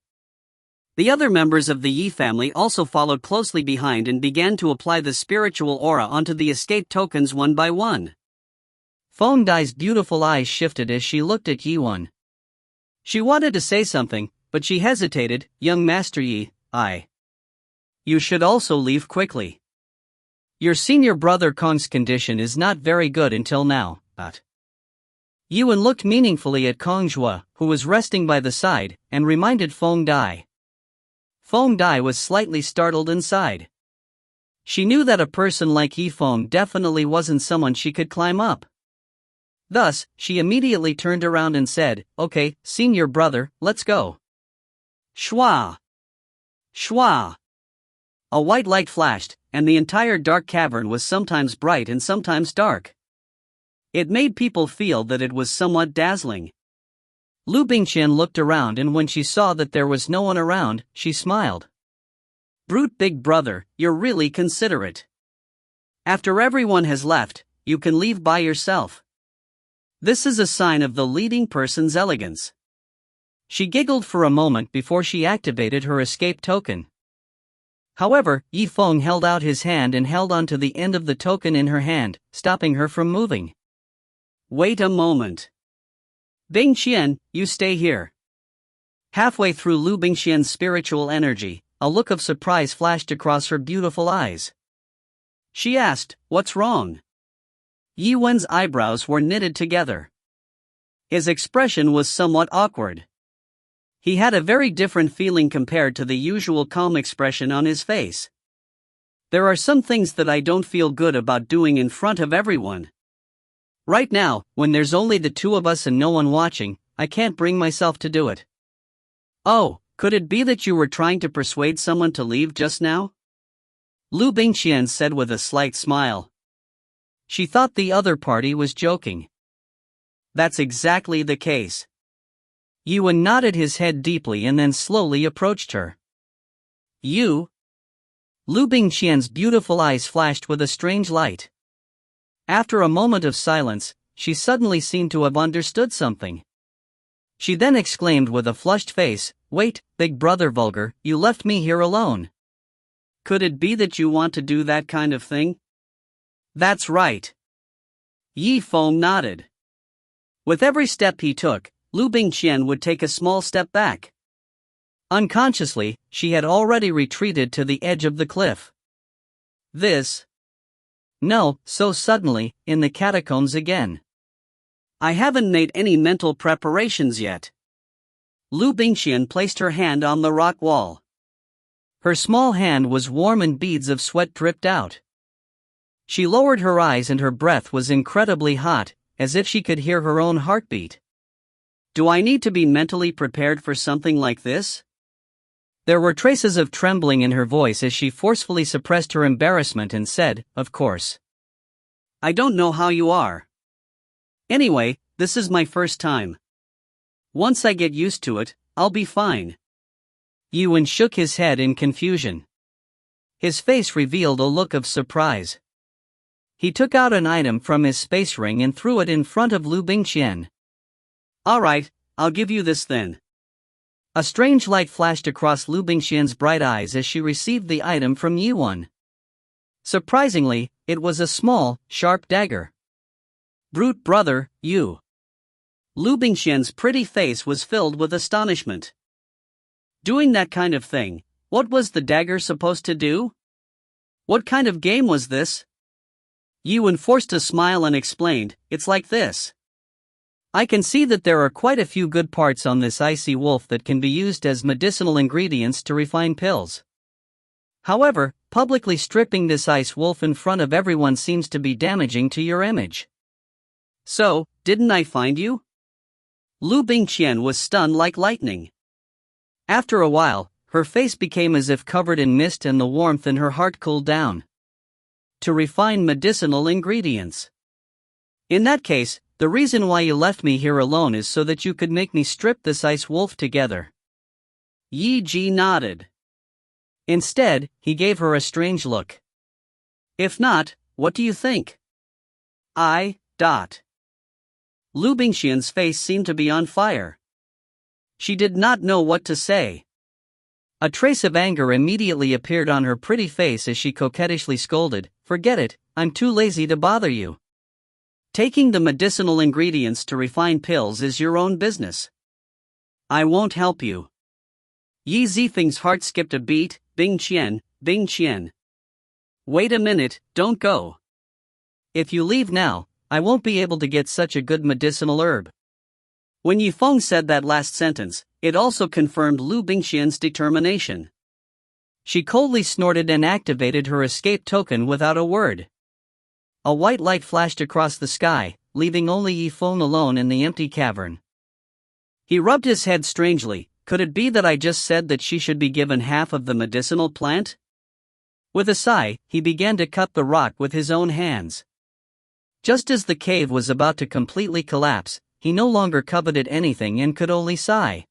The other members of the Yi family also followed closely behind and began to apply the spiritual aura onto the escape tokens one by one. Feng Dai's beautiful eyes shifted as she looked at Yuan. She wanted to say something, but she hesitated. Young Master Yi, you should also leave quickly. Your senior brother Kong's condition is not very good until now, but... Yuan looked meaningfully at Kong Zhua, who was resting by the side, and reminded Feng Dai. Feng Dai was slightly startled inside. She knew that a person like Yifeng definitely wasn't someone she could climb up. Thus, she immediately turned around and said, okay, senior brother, let's go. Shwa! Shwa! A white light flashed, and the entire dark cavern was sometimes bright and sometimes dark. It made people feel that it was somewhat dazzling. Liu Bingqian looked around, and when she saw that there was no one around, she smiled. Brute big brother, you're really considerate. After everyone has left, you can leave by yourself. This is a sign of the leading person's elegance. She giggled for a moment before she activated her escape token. However, Zifeng held out his hand and held onto the end of the token in her hand, stopping her from moving. Wait a moment. Bingqian, you stay here. Halfway through Liu Bingqian's spiritual energy, a look of surprise flashed across her beautiful eyes. She asked, "What's wrong?" Yi Wen's eyebrows were knitted together. His expression was somewhat awkward. He had a very different feeling compared to the usual calm expression on his face. There are some things that I don't feel good about doing in front of everyone. Right now, when there's only the two of us and no one watching, I can't bring myself to do it. Oh, could it be that you were trying to persuade someone to leave just now? Liu Bingqian said with a slight smile. She thought the other party was joking. That's exactly the case. Yi Wen nodded his head deeply and then slowly approached her. You? Liu Bingqian's beautiful eyes flashed with a strange light. After a moment of silence, she suddenly seemed to have understood something. She then exclaimed with a flushed face, "Wait, big brother Vulgar, you left me here alone. Could it be that you want to do that kind of thing?" "That's right." Zifeng nodded. With every step he took, Liu Bingqian would take a small step back. Unconsciously, she had already retreated to the edge of the cliff. No, so suddenly, in the catacombs again. I haven't made any mental preparations yet. Liu Bingqian placed her hand on the rock wall. Her small hand was warm and beads of sweat dripped out. She lowered her eyes and her breath was incredibly hot, as if she could hear her own heartbeat. Do I need to be mentally prepared for something like this? There were traces of trembling in her voice as she forcefully suppressed her embarrassment and said, "Of course. I don't know how you are. Anyway, this is my first time. Once I get used to it, I'll be fine." Yi Wen shook his head in confusion. His face revealed a look of surprise. He took out an item from his space ring and threw it in front of Liu Bingqian. "Alright, I'll give you this then." A strange light flashed across Liu Bingqian's bright eyes as she received the item from Yi Wen. Surprisingly, it was a small, sharp dagger. "Brute brother, you." Liu Bingqian's pretty face was filled with astonishment. Doing that kind of thing, what was the dagger supposed to do? What kind of game was this? Yi Wen forced a smile and explained, "It's like this. I can see that there are quite a few good parts on this icy wolf that can be used as medicinal ingredients to refine pills. However, publicly stripping this ice wolf in front of everyone seems to be damaging to your image. So, didn't I find you?" Liu Bingqian was stunned like lightning. After a while, her face became as if covered in mist and the warmth in her heart cooled down. To refine medicinal ingredients. In that case, the reason why you left me here alone is so that you could make me strip this ice wolf together. Yi Ji nodded. Instead, he gave her a strange look. If not, what do you think? Liu Bingqian's face seemed to be on fire. She did not know what to say. A trace of anger immediately appeared on her pretty face as she coquettishly scolded, "Forget it, I'm too lazy to bother you. Taking the medicinal ingredients to refine pills is your own business. I won't help you." Yi Zifeng's heart skipped a beat. Bingqian. Wait a minute, don't go. If you leave now, I won't be able to get such a good medicinal herb. When Zifeng said that last sentence, it also confirmed Liu Bingqian's determination. She coldly snorted and activated her escape token without a word. A white light flashed across the sky, leaving only Zifeng alone in the empty cavern. He rubbed his head strangely, could it be that I just said that she should be given half of the medicinal plant? With a sigh, he began to cut the rock with his own hands. Just as the cave was about to completely collapse, he no longer coveted anything and could only sigh.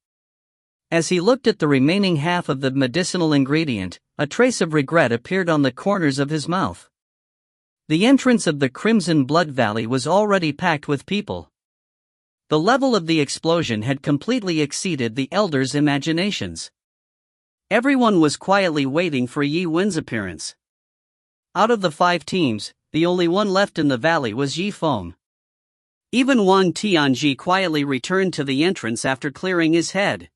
As he looked at the remaining half of the medicinal ingredient, a trace of regret appeared on the corners of his mouth. The entrance of the Crimson Blood Valley was already packed with people. The level of the explosion had completely exceeded the elders' imaginations. Everyone was quietly waiting for Yi Wen's appearance. Out of the 5 teams, the only one left in the valley was Yi Feng. Even Wang Tianji quietly returned to the entrance after clearing his head.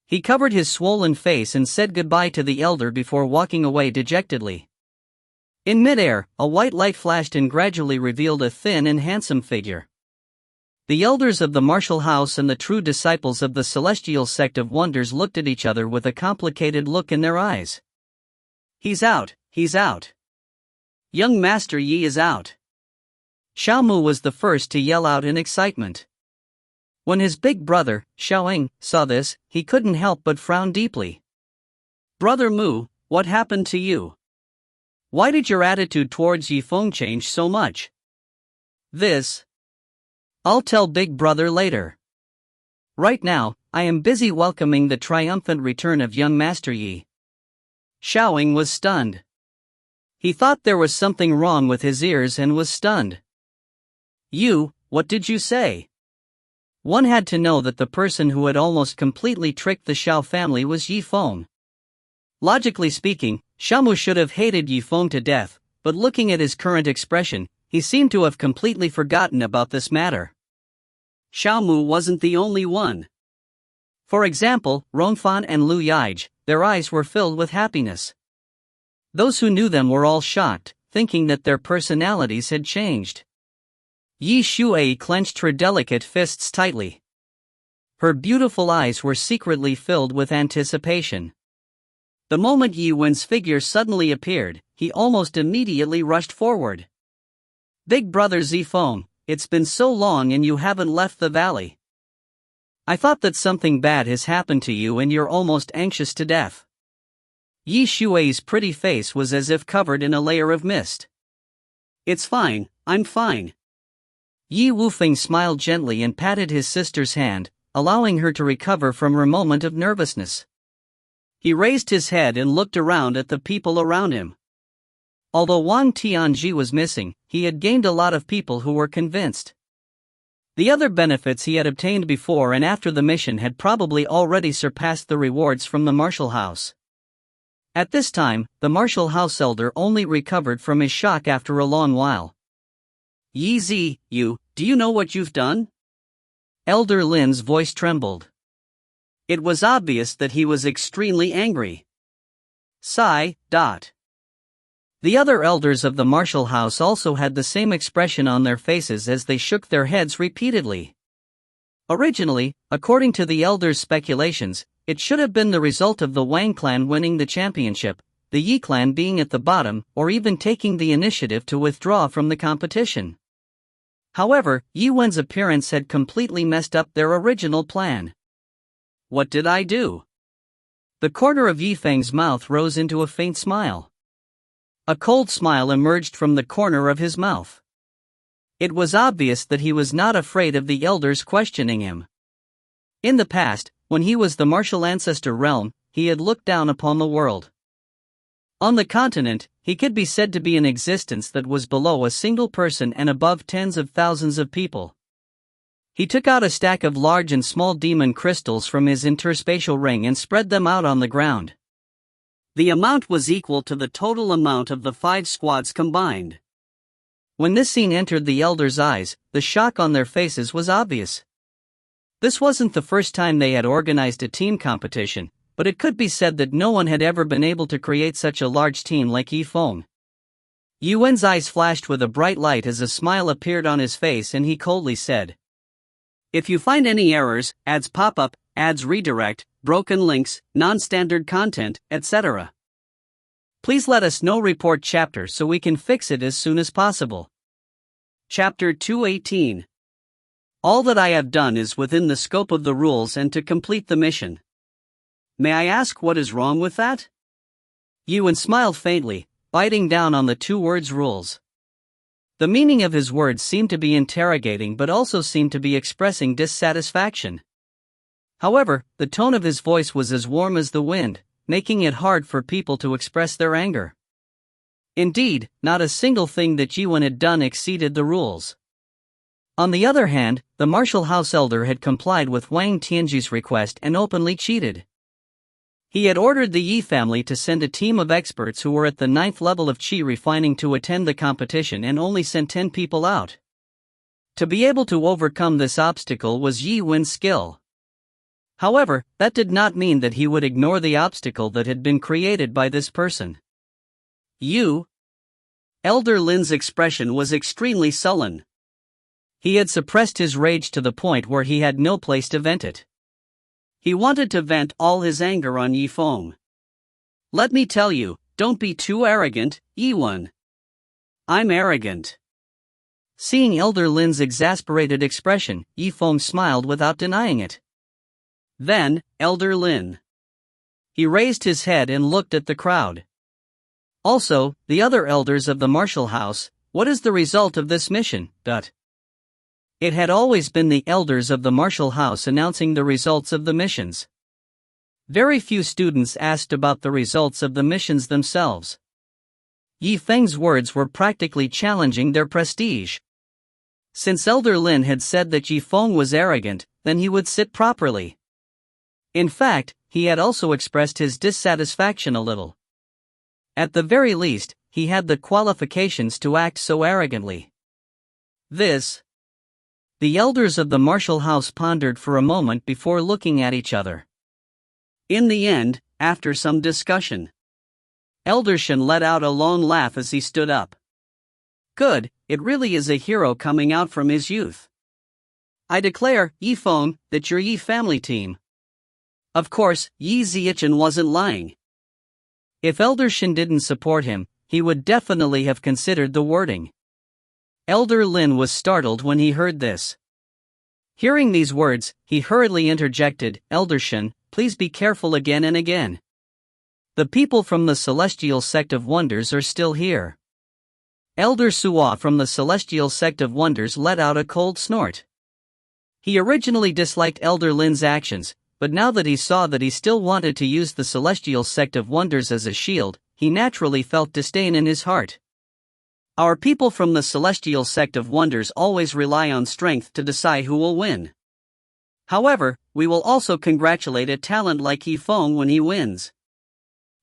He covered his swollen face and said goodbye to the elder before walking away dejectedly. In midair, a white light flashed and gradually revealed a thin and handsome figure. The elders of the martial house and the true disciples of the celestial sect of wonders looked at each other with a complicated look in their eyes. He's out, he's out. Young Master Yi is out. Xiaomu was the first to yell out in excitement. When his big brother, Xiaoying, saw this, he couldn't help but frown deeply. Brother Mu, what happened to you? Why did your attitude towards Yi Feng change so much? I'll tell big brother later. Right now, I am busy welcoming the triumphant return of young Master Yi. Xiaoying was stunned. He thought there was something wrong with his ears and was stunned. What did you say? One had to know that the person who had almost completely tricked the Xiao family was Yi Feng. Logically speaking, Xiaomu should have hated Yi Feng to death, but looking at his current expression, he seemed to have completely forgotten about this matter. Xiaomu wasn't the only one. For example, Rongfan and Lu Yaij, their eyes were filled with happiness. Those who knew them were all shocked, thinking that their personalities had changed. Yi Shuai clenched her delicate fists tightly. Her beautiful eyes were secretly filled with anticipation. The moment Yi Wen's figure suddenly appeared, he almost immediately rushed forward. Big brother Zifeng, it's been so long and you haven't left the valley. I thought that something bad has happened to you and you're almost anxious to death. Yi Shuai's pretty face was as if covered in a layer of mist. It's fine, I'm fine. Yi Wufeng smiled gently and patted his sister's hand, allowing her to recover from her moment of nervousness. He raised his head and looked around at the people around him. Although Wang Tianji was missing, he had gained a lot of people who were convinced. The other benefits he had obtained before and after the mission had probably already surpassed the rewards from the martial house. At this time, the martial house elder only recovered from his shock after a long while. Yi Zi, do you know what you've done? Elder Lin's voice trembled. It was obvious that he was extremely angry. Sigh. The other elders of the martial house also had the same expression on their faces as they shook their heads repeatedly. Originally, according to the elders' speculations, it should have been the result of the Wang clan winning the championship, the Yi clan being at the bottom or even taking the initiative to withdraw from the competition. However, Yi Wen's appearance had completely messed up their original plan. What did I do? The corner of Yi Feng's mouth rose into a faint smile. A cold smile emerged from the corner of his mouth. It was obvious that he was not afraid of the elders questioning him. In the past, when he was the martial ancestor realm, he had looked down upon the world. On the continent, he could be said to be an existence that was below a single person and above tens of thousands of people. He took out a stack of large and small demon crystals from his interspatial ring and spread them out on the ground. The amount was equal to the total amount of the 5 squads combined. When this scene entered the elders' eyes, the shock on their faces was obvious. This wasn't the first time they had organized a team competition, but it could be said that no one had ever been able to create such a large team like Yi Feng. Yi Wen's eyes flashed with a bright light as a smile appeared on his face and he coldly said, "If you find any errors, ads pop up, ads redirect, broken links, non-standard content, etc. please let us know. Report chapter so we can fix it as soon as possible." Chapter 218. All that I have done is within the scope of the rules and to complete the mission. May I ask what is wrong with that? Yuan smiled faintly, biting down on the two words rules. The meaning of his words seemed to be interrogating but also seemed to be expressing dissatisfaction. However, the tone of his voice was as warm as the wind, making it hard for people to express their anger. Indeed, not a single thing that Yuan had done exceeded the rules. On the other hand, the martial house elder had complied with Wang Tianju's request and openly cheated. He had ordered the Yi family to send a team of experts who were at the 9th level of Qi refining to attend the competition and only sent 10 people out. To be able to overcome this obstacle was Yi Wen's skill. However, that did not mean that he would ignore the obstacle that had been created by this person. You? Elder Lin's expression was extremely sullen. He had suppressed his rage to the point where he had no place to vent it. He wanted to vent all his anger on Yifeng. Let me tell you, don't be too arrogant, Yiwen. I'm arrogant. Seeing Elder Lin's exasperated expression, Yifeng smiled without denying it. Then, Elder Lin. He raised his head and looked at the crowd. Also, the other elders of the martial house, what is the result of this mission? It had always been the elders of the martial house announcing the results of the missions. Very few students asked about the results of the missions themselves. Yi Feng's words were practically challenging their prestige. Since Elder Lin had said that Yi Feng was arrogant, then he would sit properly. In fact, he had also expressed his dissatisfaction a little. At the very least, he had the qualifications to act so arrogantly. The elders of the martial house pondered for a moment before looking at each other. In the end, after some discussion, Elder Shen let out a long laugh as he stood up. Good, it really is a hero coming out from his youth. I declare, Yifeng, that your Yi family team. Of course, Yi Zichen wasn't lying. If Elder Shen didn't support him, he would definitely have considered the wording. Elder Lin was startled when he heard this. Hearing these words, he hurriedly interjected, Elder Shen, please be careful again and again. The people from the Celestial Sect of Wonders are still here. Elder Suo from the Celestial Sect of Wonders let out a cold snort. He originally disliked Elder Lin's actions, but now that he saw that he still wanted to use the Celestial Sect of Wonders as a shield, he naturally felt disdain in his heart. Our people from the Celestial Sect of Wonders always rely on strength to decide who will win. However, we will also congratulate a talent like Yifeng when he wins.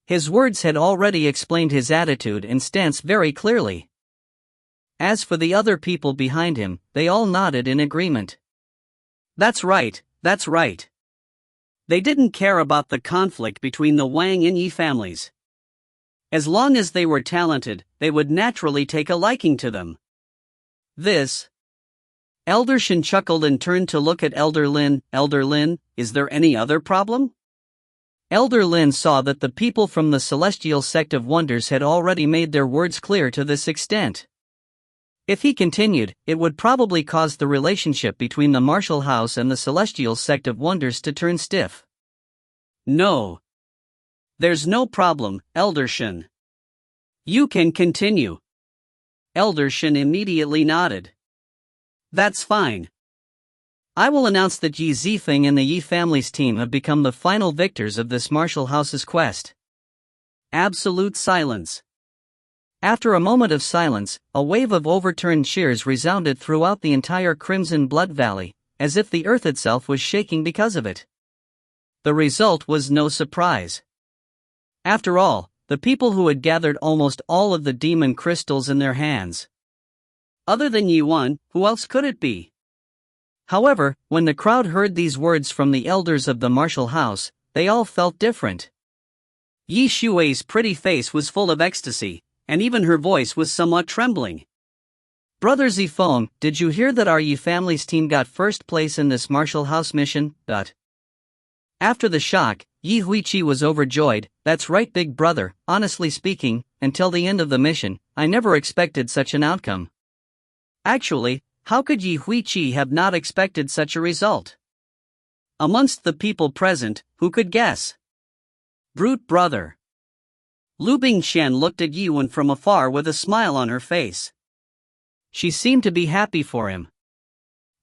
His words had already explained his attitude and stance very clearly. As for the other people behind him, they all nodded in agreement. That's right, that's right. They didn't care about the conflict between the Wang and Yi families. As long as they were talented, they would naturally take a liking to them. Elder Shen chuckled and turned to look at Elder Lin. Elder Lin, is there any other problem? Elder Lin saw that the people from the Celestial Sect of Wonders had already made their words clear to this extent. If he continued, it would probably cause the relationship between the martial house and the Celestial Sect of Wonders to turn stiff. No. There's no problem, Elder Shen. You can continue. Elder Shen immediately nodded. That's fine. I will announce that Yi Zifeng and the Yi family's team have become the final victors of this martial house's quest. Absolute silence. After a moment of silence, a wave of overturned cheers resounded throughout the entire Crimson Blood Valley, as if the earth itself was shaking because of it. The result was no surprise. After all, the people who had gathered almost all of the demon crystals in their hands. Other than Yi Wan, who else could it be? However, when the crowd heard these words from the elders of the martial house, they all felt different. Yi Shui's pretty face was full of ecstasy, and even her voice was somewhat trembling. Brother Zifeng, did you hear that our Yi family's team got first place in this martial house mission? After the shock, Yi Huiqi was overjoyed. That's right, big brother, honestly speaking, until the end of the mission, I never expected such an outcome. Actually, How could Yi Huiqi have not expected such a result? Amongst the people present, who could guess? Brute brother. Liu Bingqian looked at Yiwen from afar with a smile on her face. She seemed to be happy for him.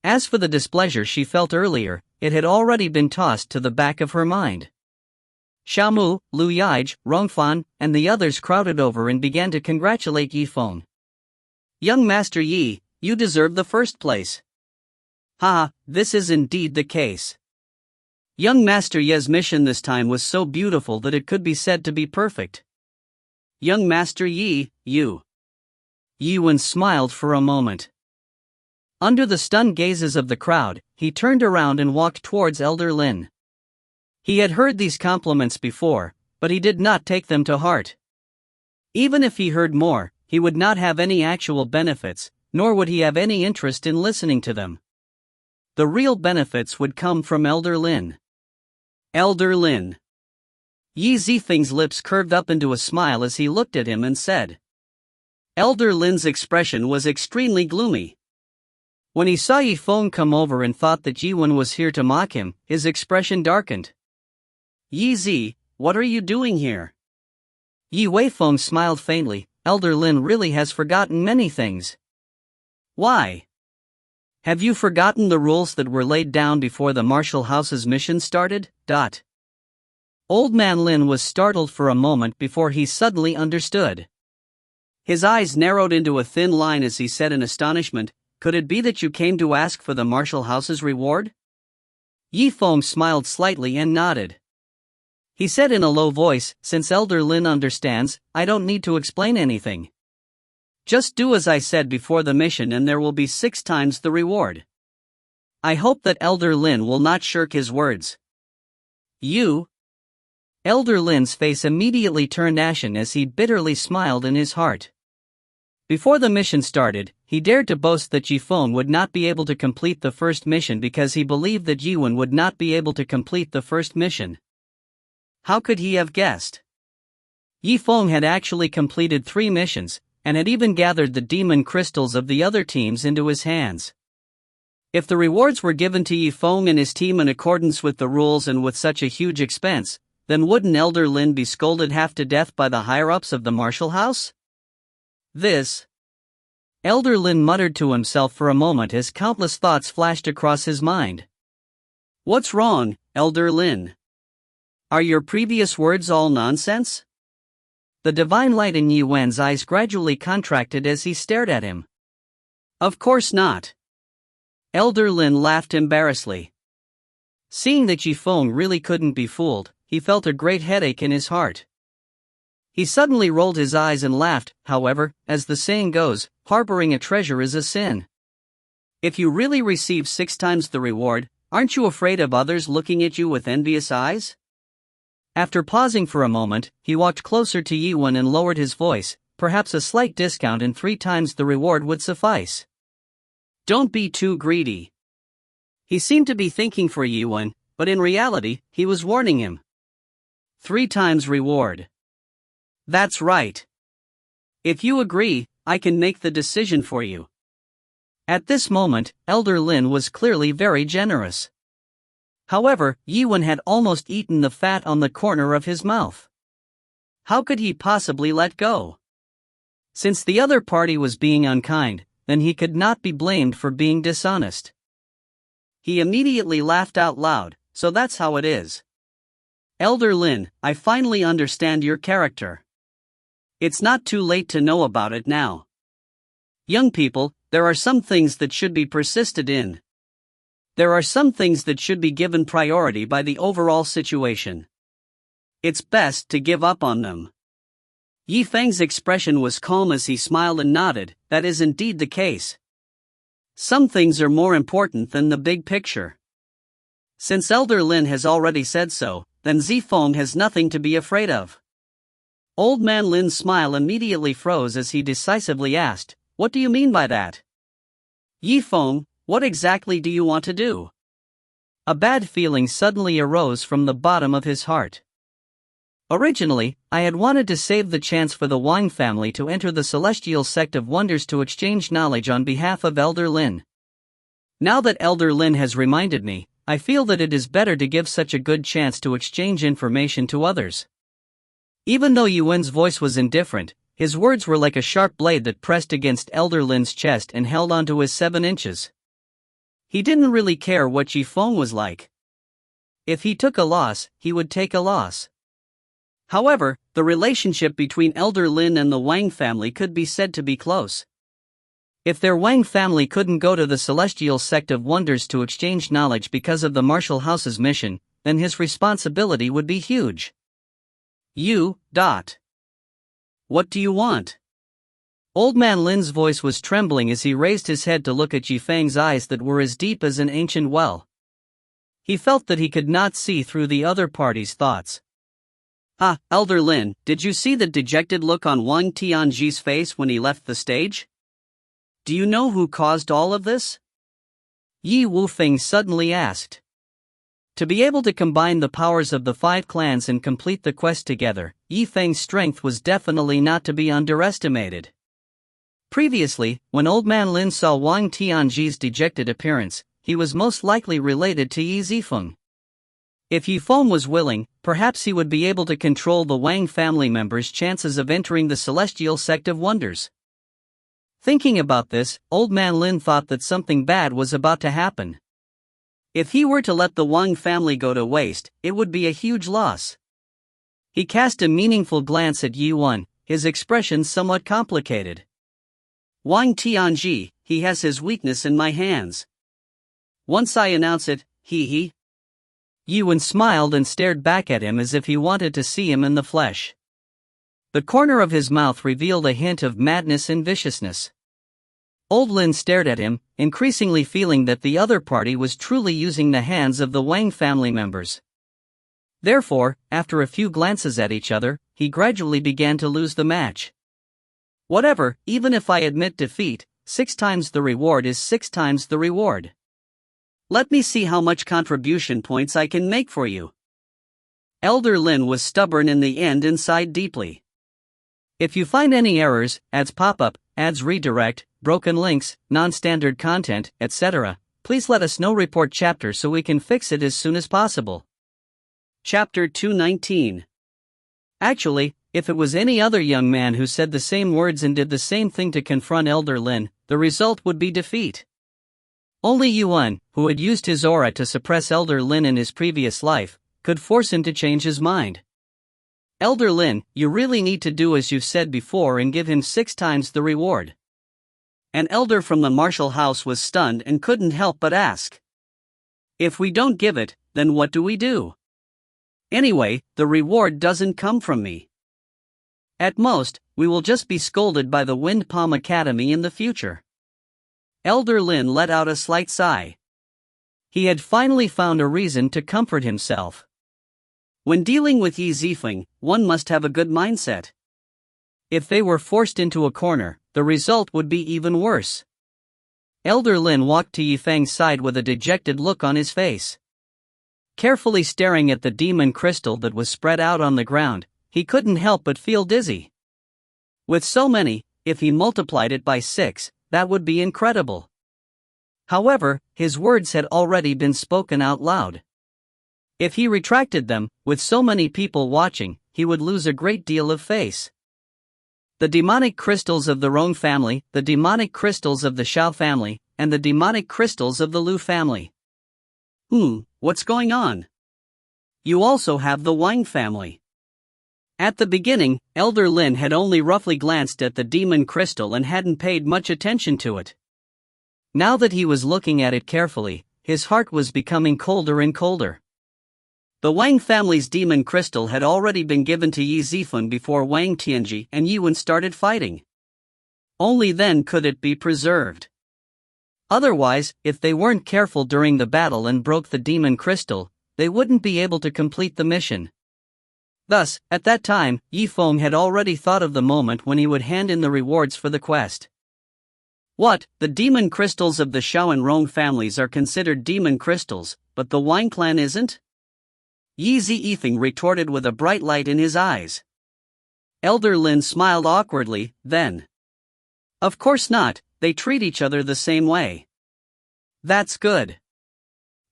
As for the displeasure she felt earlier, it had already been tossed to the back of her mind. Xiaomu, Lu Yaij, Rongfan, and the others crowded over and began to congratulate Yi Feng. Young Master Yi, you deserve the first place. Ha, this is indeed the case. Young Master Ye's mission this time was so beautiful that it could be said to be perfect. Young Master Yi, you. Yiwen smiled for a moment. Under the stunned gazes of the crowd, he turned around and walked towards Elder Lin. He had heard these compliments before, but he did not take them to heart. Even if he heard more, he would not have any actual benefits, nor would he have any interest in listening to them. The real benefits would come from Elder Lin. Elder Lin. Yi Zifeng's lips curved up into a smile as he looked at him and said. Elder Lin's expression was extremely gloomy. When he saw Yi Feng come over and thought that Yiwen was here to mock him, his expression darkened. Yi Zi, what are you doing here? Yi Weifeng smiled faintly. Elder Lin really has forgotten many things. Why? Have you forgotten the rules that were laid down before the martial house's mission started? Old Man Lin was startled for a moment before he suddenly understood. His eyes narrowed into a thin line as he said in astonishment, could it be that you came to ask for the martial house's reward? Yi Feng smiled slightly and nodded. He said in a low voice, since Elder Lin understands, I don't need to explain anything. Just do as I said before the mission and there will be 6 times the reward. I hope that Elder Lin will not shirk his words. You? Elder Lin's face immediately turned ashen as he bitterly smiled in his heart. Before the mission started, he dared to boast that Yi Feng would not be able to complete the first mission because he believed that Yiwen would not be able to complete the first mission. How could he have guessed? Yi Feng had actually completed 3 missions, and had even gathered the demon crystals of the other teams into his hands. If the rewards were given to Yi Feng and his team in accordance with the rules and with such a huge expense, then wouldn't Elder Lin be scolded half to death by the higher-ups of the martial house? This. Elder Lin muttered to himself for a moment as countless thoughts flashed across his mind. What's wrong, Elder Lin? Are your previous words all nonsense? The divine light in Yi Wen's eyes gradually contracted as he stared at him. Of course not. Elder Lin laughed embarrassedly. Seeing that Yi Feng really couldn't be fooled, he felt a great headache in his heart. He suddenly rolled his eyes and laughed. However, as the saying goes, harboring a treasure is a sin. If you really receive 6 times the reward, aren't you afraid of others looking at you with envious eyes? After pausing for a moment, he walked closer to Yiwen and lowered his voice. Perhaps a slight discount and 3 times the reward would suffice. Don't be too greedy. He seemed to be thinking for Yiwen, but in reality, he was warning him. 3 times reward. That's right. If you agree, I can make the decision for you. At this moment, Elder Lin was clearly very generous. However, Yiwen had almost eaten the fat on the corner of his mouth. How could he possibly let go? Since the other party was being unkind, then he could not be blamed for being dishonest. He immediately laughed out loud. So that's how it is. Elder Lin, I finally understand your character. It's not too late to know about it now. Young people, there are some things that should be persisted in. There are some things that should be given priority by the overall situation. It's best to give up on them. Yi Feng's expression was calm as he smiled and nodded. That is indeed the case. Some things are more important than the big picture. Since Elder Lin has already said so, then Zifeng has nothing to be afraid of. Old Man Lin's smile immediately froze as he decisively asked, what do you mean by that? Yi Feng, what exactly do you want to do? A bad feeling suddenly arose from the bottom of his heart. Originally, I had wanted to save the chance for the Wang family to enter the celestial sect of wonders to exchange knowledge on behalf of Elder Lin, Now that Elder Lin has reminded me, I feel that it is better to give such a good chance to exchange information to others. Even though Yuan's voice was indifferent, his words were like a sharp blade that pressed against Elder Lin's chest and held onto his 7 inches. He didn't really care what Zifeng was like. If he took a loss, he would take a loss. However, the relationship between Elder Lin and the Wang family could be said to be close. If their Wang family couldn't go to the Celestial Sect of Wonders to exchange knowledge because of the Martial House's mission, then his responsibility would be huge. What do you want? Old Man Lin's voice was trembling as he raised his head to look at Zifeng's eyes that were as deep as an ancient well. He felt that he could not see through the other party's thoughts. Elder Lin, did you see the dejected look on Wang Tianji's face when he left the stage? Do you know who caused all of this? Yi Wufeng suddenly asked. To be able to combine the powers of the 5 clans and complete the quest together, Yi Feng's strength was definitely not to be underestimated. Previously, when Old Man Lin saw Wang Tianji's dejected appearance, he was most likely related to Yi Zifeng. If Yi Feng was willing, perhaps he would be able to control the Wang family members' chances of entering the Celestial Sect of Wonders. Thinking about this, Old Man Lin thought that something bad was about to happen. If he were to let the Wang family go to waste, it would be a huge loss. He cast a meaningful glance at Yuan, his expression somewhat complicated. Wang Tianji, he has his weakness in my hands. Once I announce it, he. Yuan smiled and stared back at him as if he wanted to see him in the flesh. The corner of his mouth revealed a hint of madness and viciousness. Old Lin stared at him, increasingly feeling that the other party was truly using the hands of the Wang family members. Therefore, after a few glances at each other, he gradually began to lose the match. Whatever, even if I admit defeat, 6 times the reward is 6 times the reward. Let me see how much contribution points I can make for you. Elder Lin was stubborn in the end and sighed deeply. If you find any errors, ads pop up, ads redirect, broken links, non-standard content, etc., please let us know. Report chapter so we can fix it as soon as possible. Chapter 219. Actually, if it was any other young man who said the same words and did the same thing to confront Elder Lin, the result would be defeat. Only Yuan, who had used his aura to suppress Elder Lin in his previous life, could force him to change his mind. Elder Lin, you really need to do as you've said before and give him 6 times the reward. An elder from the Martial House was stunned and couldn't help but ask. If we don't give it, then what do we do? Anyway, the reward doesn't come from me. At most, we will just be scolded by the Wind Palm Academy in the future. Elder Lin let out a slight sigh. He had finally found a reason to comfort himself. When dealing with Yi Zifeng, one must have a good mindset. If they were forced into a corner, the result would be even worse. Elder Lin walked to Yifeng's side with a dejected look on his face. Carefully staring at the demon crystal that was spread out on the ground, he couldn't help but feel dizzy. With so many, if he multiplied it by 6, that would be incredible. However, his words had already been spoken out loud. If he retracted them, with so many people watching, he would lose a great deal of face. The demonic crystals of the Rong family, the demonic crystals of the Shao family, and the demonic crystals of the Liu family. What's going on? You also have the Wang family. At the beginning, Elder Lin had only roughly glanced at the demon crystal and hadn't paid much attention to it. Now that he was looking at it carefully, his heart was becoming colder and colder. The Wang family's demon crystal had already been given to Yi Zifeng before Wang Tianji and Yuan started fighting. Only then could it be preserved. Otherwise, if they weren't careful during the battle and broke the demon crystal, they wouldn't be able to complete the mission. Thus, at that time, Yifeng had already thought of the moment when he would hand in the rewards for the quest. What, the demon crystals of the Shao and Rong families are considered demon crystals, but the Wang clan isn't? Yi Zifeng retorted with a bright light in his eyes. Elder Lin smiled awkwardly, then. Of course not, they treat each other the same way. That's good.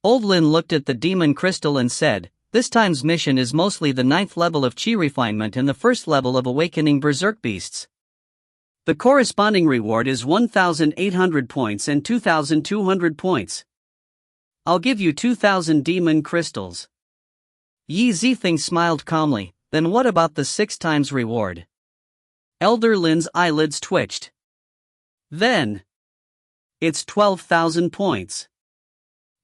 Old Lin looked at the demon crystal and said, this time's mission is mostly the 9th level of Qi refinement and the 1st level of awakening berserk beasts. The corresponding reward is 1,800 points and 2,200 points. I'll give you 2,000 demon crystals. Yi Zifeng smiled calmly, then what about the 6 times reward? Elder Lin's eyelids twitched. Then, it's 12,000 points.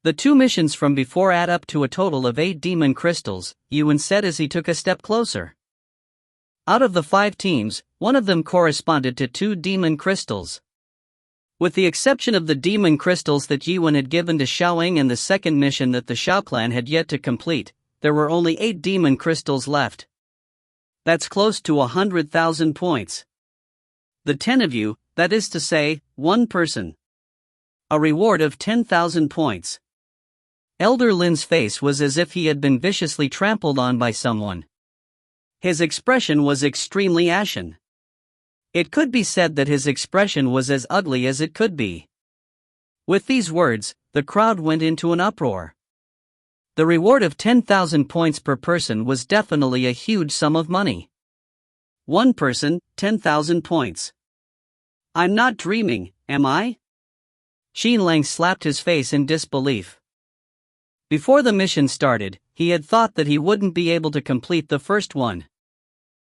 The 2 missions from before add up to a total of 8 demon crystals, Yuan said as he took a step closer. Out of the 5 teams, one of them corresponded to 2 demon crystals. With the exception of the demon crystals that Yuan had given to Xiaoying and the second mission that the Xiao clan had yet to complete, there were only 8 demon crystals left. That's close to 100,000 points. The 10 of you, that is to say, 1 person. A reward of 10,000 points. Elder Lin's face was as if he had been viciously trampled on by someone. His expression was extremely ashen. It could be said that his expression was as ugly as it could be. With these words, the crowd went into an uproar. The reward of 10,000 points per person was definitely a huge sum of money. 1 person, 10,000 points. I'm not dreaming, am I? Xin Lang slapped his face in disbelief. Before the mission started, he had thought that he wouldn't be able to complete the first one.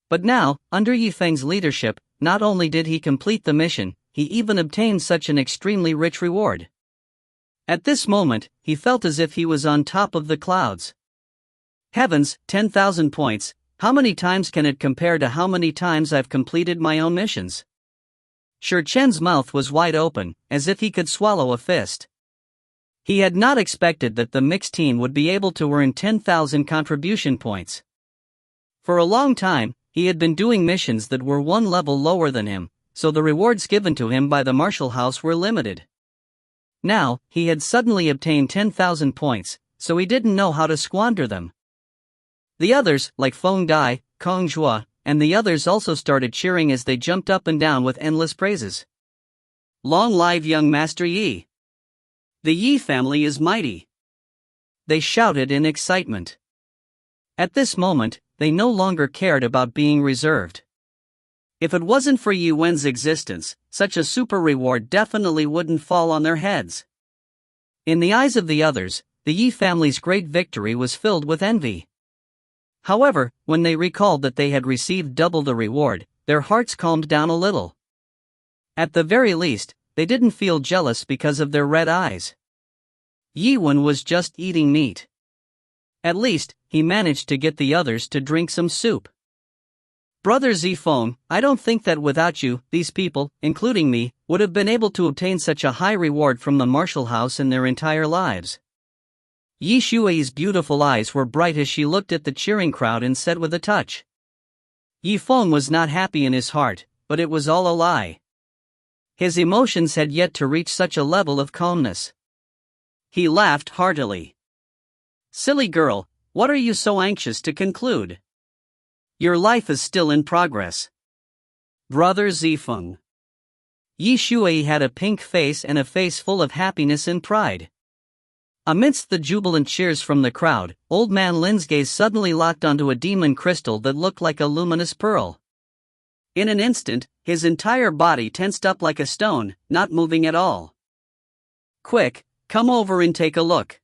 But now, under Yifeng's leadership, not only did he complete the mission, he even obtained such an extremely rich reward. At this moment, he felt as if he was on top of the clouds. Heavens, 10,000 points, how many times can it compare to how many times I've completed my own missions? Shi Chen's mouth was wide open, as if he could swallow a fist. He had not expected that the mixed team would be able to earn 10,000 contribution points. For a long time, he had been doing missions that were 1 level lower than him, so the rewards given to him by the martial house were limited. Now, he had suddenly obtained 10,000 points, so he didn't know how to squander them. The others, like Feng Dai, Kong Zhua, and the others also started cheering as they jumped up and down with endless praises. Long live young Master Yi! The Yi family is mighty! They shouted in excitement. At this moment, they no longer cared about being reserved. If it wasn't for Yi Wen's existence, such a super reward definitely wouldn't fall on their heads. In the eyes of the others, the Yi family's great victory was filled with envy. However, when they recalled that they had received double the reward, their hearts calmed down a little. At the very least, they didn't feel jealous because of their red eyes. Yi Wen was just eating meat. At least, he managed to get the others to drink some soup. Brother Zifeng, I don't think that without you, these people, including me, would have been able to obtain such a high reward from the martial house in their entire lives. Yi Shui's beautiful eyes were bright as she looked at the cheering crowd and said with a touch. Yi Feng was not happy in his heart, but it was all a lie. His emotions had yet to reach such a level of calmness. He laughed heartily. Silly girl, what are you so anxious to conclude? Your life is still in progress. Brother Zifeng. Yi Shui had a pink face and a face full of happiness and pride. Amidst the jubilant cheers from the crowd, Old Man Lin's gaze suddenly locked onto a demon crystal that looked like a luminous pearl. In an instant, his entire body tensed up like a stone, not moving at all. Quick, come over and take a look.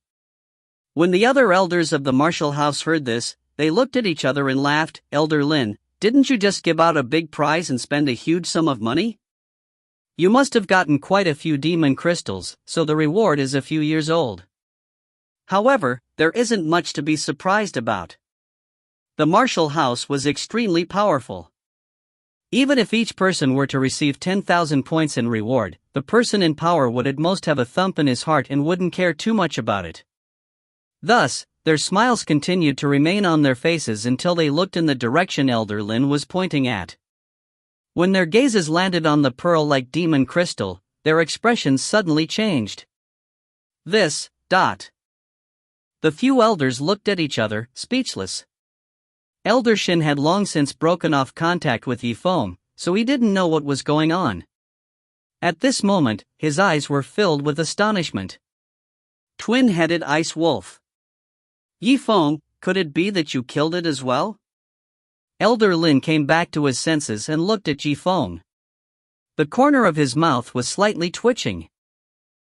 When the other elders of the martial house heard this, they looked at each other and laughed. Elder Lin, didn't you just give out a big prize and spend a huge sum of money? You must have gotten quite a few demon crystals, so the reward is a few years old. However, there isn't much to be surprised about. The martial house was extremely powerful. Even if each person were to receive 10,000 points in reward, the person in power would at most have a thump in his heart and wouldn't care too much about it. Thus, their smiles continued to remain on their faces until they looked in the direction Elder Lin was pointing at. When their gazes landed on the pearl-like demon crystal, their expressions suddenly changed. The few elders looked at each other, speechless. Elder Shin had long since broken off contact with Yifeng, so he didn't know what was going on. At this moment, his eyes were filled with astonishment. Twin-headed ice wolf. Zifeng, could it be that you killed it as well? Elder Lin came back to his senses and looked at Zifeng. The corner of his mouth was slightly twitching.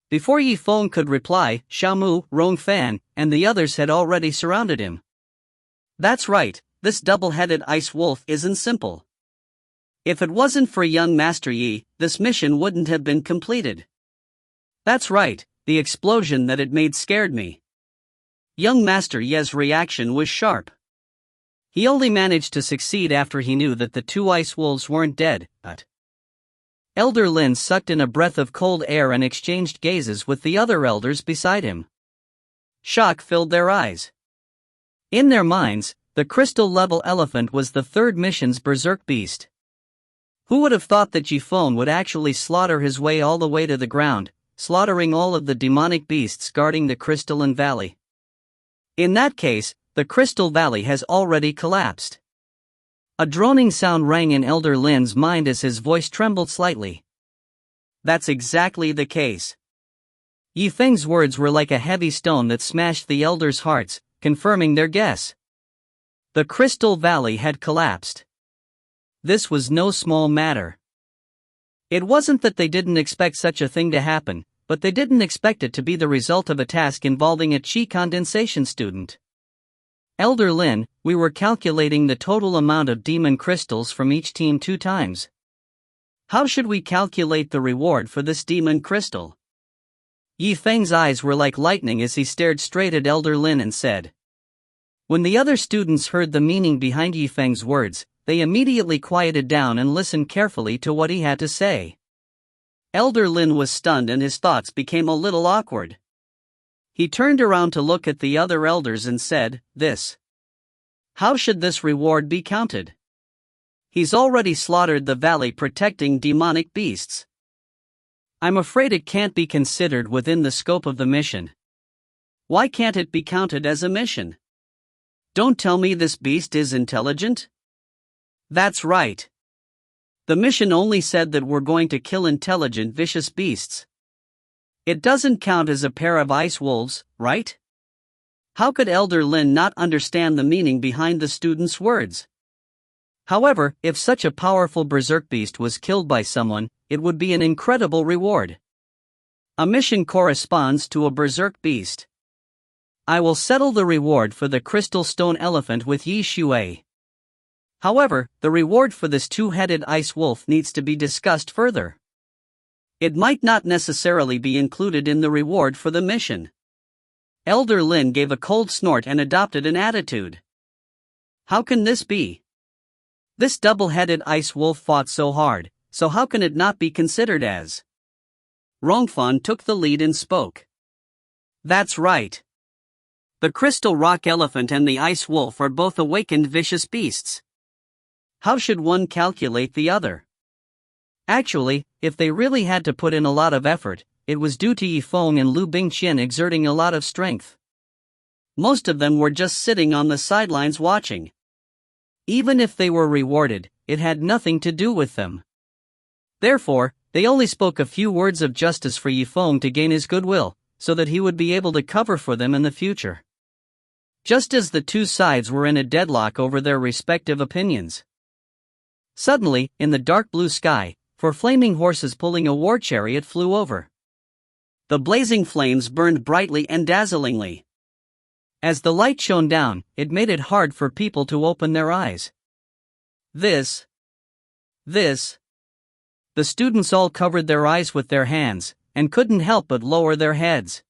Before Zifeng could reply, Xiaomu, Rongfan, and the others had already surrounded him. That's right, this double-headed ice wolf isn't simple. If it wasn't for young Master Yi, this mission wouldn't have been completed. That's right, the explosion that it made scared me. Young Master Yi's reaction was sharp. He only managed to succeed after he knew that the two ice wolves weren't dead, but... Elder Lin sucked in a breath of cold air and exchanged gazes with the other elders beside him. Shock filled their eyes. In their minds, the crystal-level elephant was the third mission's berserk beast. Who would have thought that Zifeng would actually slaughter his way all the way to the ground, slaughtering all of the demonic beasts guarding the crystalline valley? In that case, the crystal valley has already collapsed. A droning sound rang in Elder Lin's mind as his voice trembled slightly. That's exactly the case. Zifeng's words were like a heavy stone that smashed the elders' hearts, confirming their guess. The crystal valley had collapsed. This was no small matter. It wasn't that they didn't expect such a thing to happen, but they didn't expect it to be the result of a task involving a Qi condensation student. Elder Lin, we were calculating the total amount of demon crystals from each team 2 times. How should we calculate the reward for this demon crystal? Zifeng's eyes were like lightning as he stared straight at Elder Lin and said. When the other students heard the meaning behind Zifeng's words, they immediately quieted down and listened carefully to what he had to say. Elder Lin was stunned and his thoughts became a little awkward. He turned around to look at the other elders and said, "This. How should this reward be counted? He's already slaughtered the valley protecting demonic beasts. I'm afraid it can't be considered within the scope of the mission." "Why can't it be counted as a mission? Don't tell me this beast is intelligent?" "That's right. The mission only said that we're going to kill intelligent vicious beasts. It doesn't count as a pair of ice wolves, right?" How could Elder Lin not understand the meaning behind the student's words? However, if such a powerful berserk beast was killed by someone, it would be an incredible reward. A mission corresponds to a berserk beast. I will settle the reward for the crystal stone elephant with Yi Shui. However, the reward for this two-headed ice wolf needs to be discussed further. It might not necessarily be included in the reward for the mission. Elder Lin gave a cold snort and adopted an attitude. How can this be? This double-headed ice wolf fought so hard, so how can it not be considered as? Rongfan took the lead and spoke. That's right. The crystal rock elephant and the ice wolf are both awakened vicious beasts. How should one calculate the other? Actually, if they really had to put in a lot of effort, it was due to Zifeng and Liu Bingqian exerting a lot of strength. Most of them were just sitting on the sidelines watching. Even if they were rewarded, it had nothing to do with them. Therefore, they only spoke a few words of justice for Zifeng to gain his goodwill, so that he would be able to cover for them in the future. Just as the two sides were in a deadlock over their respective opinions. Suddenly, in the dark blue sky, 4 flaming horses pulling a war chariot flew over. The blazing flames burned brightly and dazzlingly. As the light shone down, it made it hard for people to open their eyes. This. The students all covered their eyes with their hands, and couldn't help but lower their heads.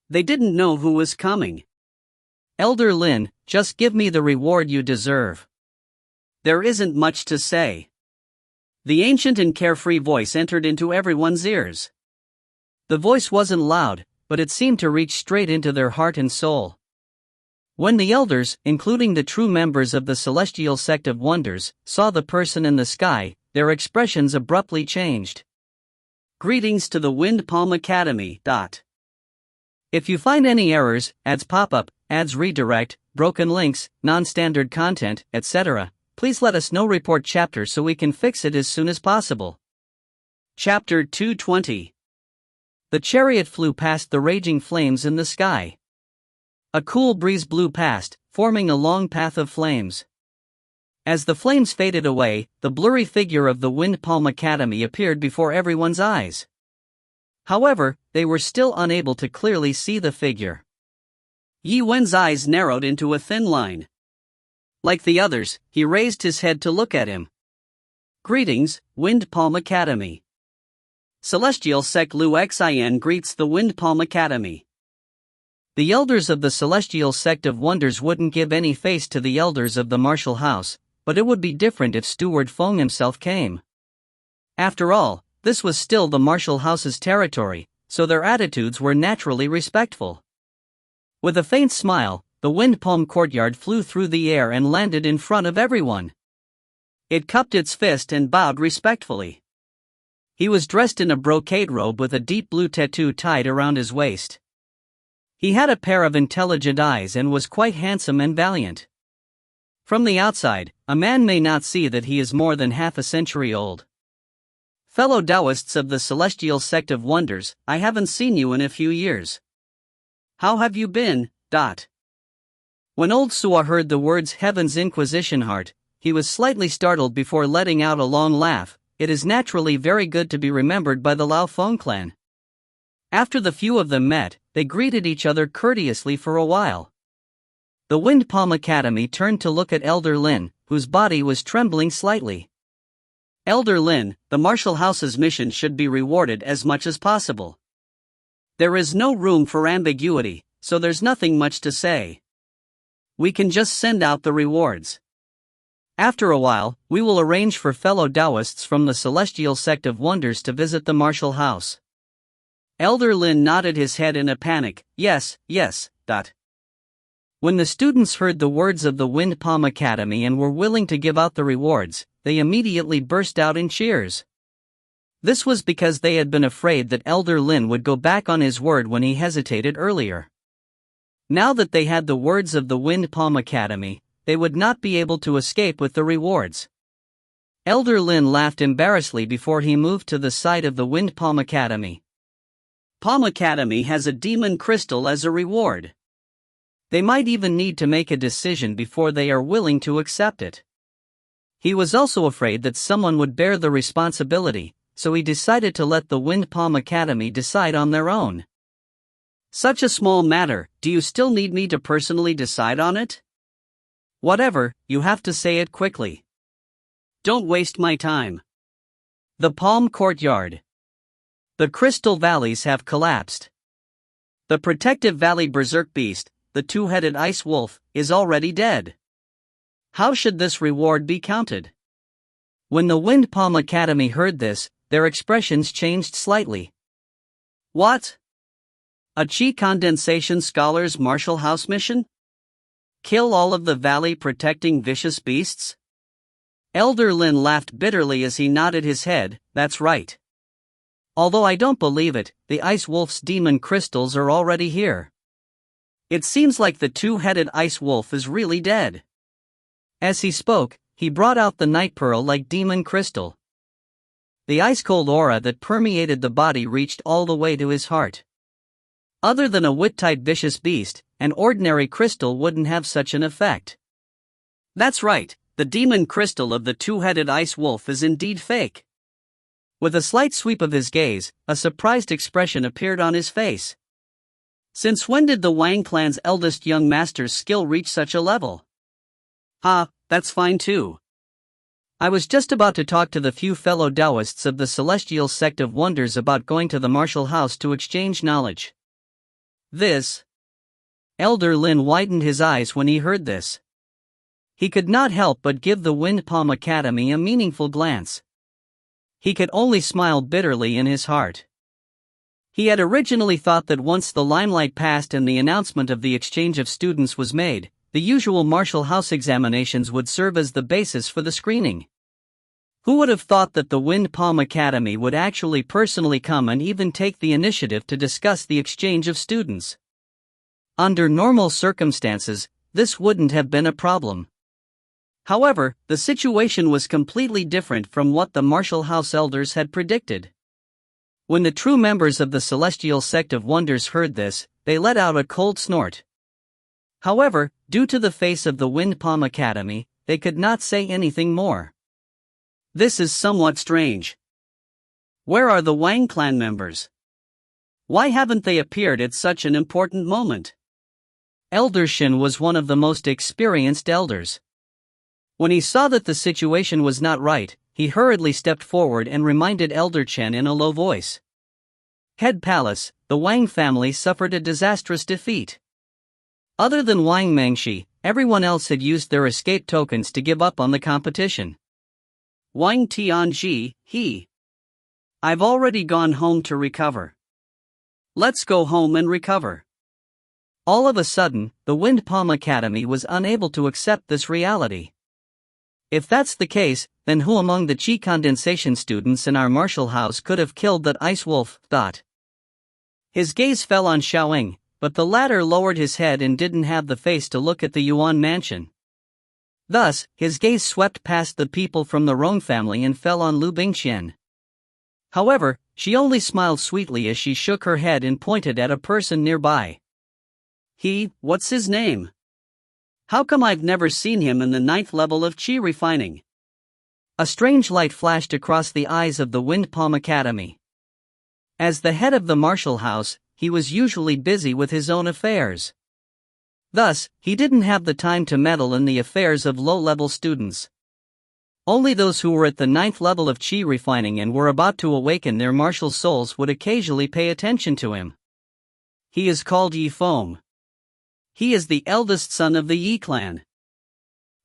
They didn't know who was coming. Elder Lin, just give me the reward you deserve. There isn't much to say. The ancient and carefree voice entered into everyone's ears. The voice wasn't loud, but it seemed to reach straight into their heart and soul. When the elders, including the true members of the celestial sect of wonders, saw the person in the sky, their expressions abruptly changed. Greetings to the Wind Palm Academy. If you find any errors, ads pop up, ads redirect, broken links, non-standard content, etc., please let us know. Report chapter so we can fix it as soon as possible. Chapter 220. The chariot flew past the raging flames in the sky. A cool breeze blew past, forming a long path of flames. As the flames faded away, the blurry figure of the Wind Palm Academy appeared before everyone's eyes. However, they were still unable to clearly see the figure. Yi Wen's eyes narrowed into a thin line. Like the others, he raised his head to look at him. Greetings, Wind Palm Academy. Celestial Sect Liu Bingqian greets the Wind Palm Academy. The elders of the Celestial Sect of Wonders wouldn't give any face to the elders of the Martial House, but it would be different if Steward Feng himself came. After all, this was still the Martial House's territory, so their attitudes were naturally respectful. With a faint smile, the Wind Palm courtyard flew through the air and landed in front of everyone. It cupped its fist and bowed respectfully. He was dressed in a brocade robe with a deep blue tattoo tied around his waist. He had a pair of intelligent eyes and was quite handsome and valiant. From the outside, a man may not see that he is more than half a century old. Fellow Taoists of the Celestial Sect of Wonders, I haven't seen you in a few years. How have you been? When old Sua heard the words Heaven's Inquisition Heart, he was slightly startled before letting out a long laugh. It is naturally very good to be remembered by the Lao Feng clan. After the few of them met, they greeted each other courteously for a while. The Wind Palm Academy turned to look at Elder Lin, whose body was trembling slightly. Elder Lin, the Martial House's mission should be rewarded as much as possible. There is no room for ambiguity, so there's nothing much to say. We can just send out the rewards. After a while, we will arrange for fellow Taoists from the Celestial Sect of Wonders to visit the Martial House. Elder Lin nodded his head in a panic. Yes. When the students heard the words of the Wind Palm Academy and were willing to give out the rewards, they immediately burst out in cheers. This was because they had been afraid that Elder Lin would go back on his word when he hesitated earlier. Now that they had the words of the Wind Palm Academy, they would not be able to escape with the rewards. Elder Lin laughed embarrassedly before he moved to the side of the Wind Palm Academy. Palm Academy has a demon crystal as a reward. They might even need to make a decision before they are willing to accept it. He was also afraid that someone would bear the responsibility, so he decided to let the Wind Palm Academy decide on their own. Such a small matter, do you still need me to personally decide on it? Whatever, you have to say it quickly. Don't waste my time. The Palm Courtyard. The Crystal Valleys have collapsed. The Protective Valley Berserk Beast, the two-headed Ice Wolf, is already dead. How should this reward be counted? When the Wind Palm Academy heard this, their expressions changed slightly. What? A Qi Condensation Scholar's Martial House mission? Kill all of the valley protecting vicious beasts? Elder Lin laughed bitterly as he nodded his head. That's right. Although I don't believe it, the Ice Wolf's demon crystals are already here. It seems like the two-headed Ice Wolf is really dead. As he spoke, he brought out the night pearl-like demon crystal. The ice-cold aura that permeated the body reached all the way to his heart. Other than a Witt-type vicious beast, an ordinary crystal wouldn't have such an effect. That's right, the demon crystal of the two-headed Ice Wolf is indeed fake. With a slight sweep of his gaze, a surprised expression appeared on his face. Since when did the Wang clan's eldest young master's skill reach such a level? That's fine too. I was just about to talk to the few fellow Taoists of the Celestial Sect of Wonders about going to the Martial House to exchange knowledge. Elder Lin widened his eyes when he heard this. He could not help but give the Wind Palm Academy a meaningful glance. He could only smile bitterly in his heart. He had originally thought that once the limelight passed and the announcement of the exchange of students was made, the usual Martial House examinations would serve as the basis for the screening. Who would have thought that the Wind Palm Academy would actually personally come and even take the initiative to discuss the exchange of students? Under normal circumstances, this wouldn't have been a problem. However, the situation was completely different from what the Martial House elders had predicted. When the true members of the Celestial Sect of Wonders heard this, they let out a cold snort. However, due to the face of the Wind Palm Academy, they could not say anything more. This is somewhat strange. Where are the Wang clan members? Why haven't they appeared at such an important moment? Elder Shin was one of the most experienced elders. When he saw that the situation was not right, he hurriedly stepped forward and reminded Elder Chen in a low voice. Head Palace, the Wang family suffered a disastrous defeat. Other than Wang Mangshi, everyone else had used their escape tokens to give up on the competition. Wang Tianji, I've already gone home to recover. Let's go home and recover. All of a sudden, the Wind Palm Academy was unable to accept this reality. If that's the case, then who among the Qi condensation students in our martial house could have killed that ice wolf? His gaze fell on Xiaoying, but the latter lowered his head and didn't have the face to look at the Yuan mansion. Thus, his gaze swept past the people from the Rong family and fell on Liu Bingqian. However, she only smiled sweetly as she shook her head and pointed at a person nearby. What's his name? How come I've never seen him in the 9th level of Qi refining? A strange light flashed across the eyes of the Wind Palm Academy. As the head of the martial house, he was usually busy with his own affairs. Thus, he didn't have the time to meddle in the affairs of low-level students. Only those who were at the 9th level of Qi refining and were about to awaken their martial souls would occasionally pay attention to him. He is called Zifeng. He is the eldest son of the Yi clan.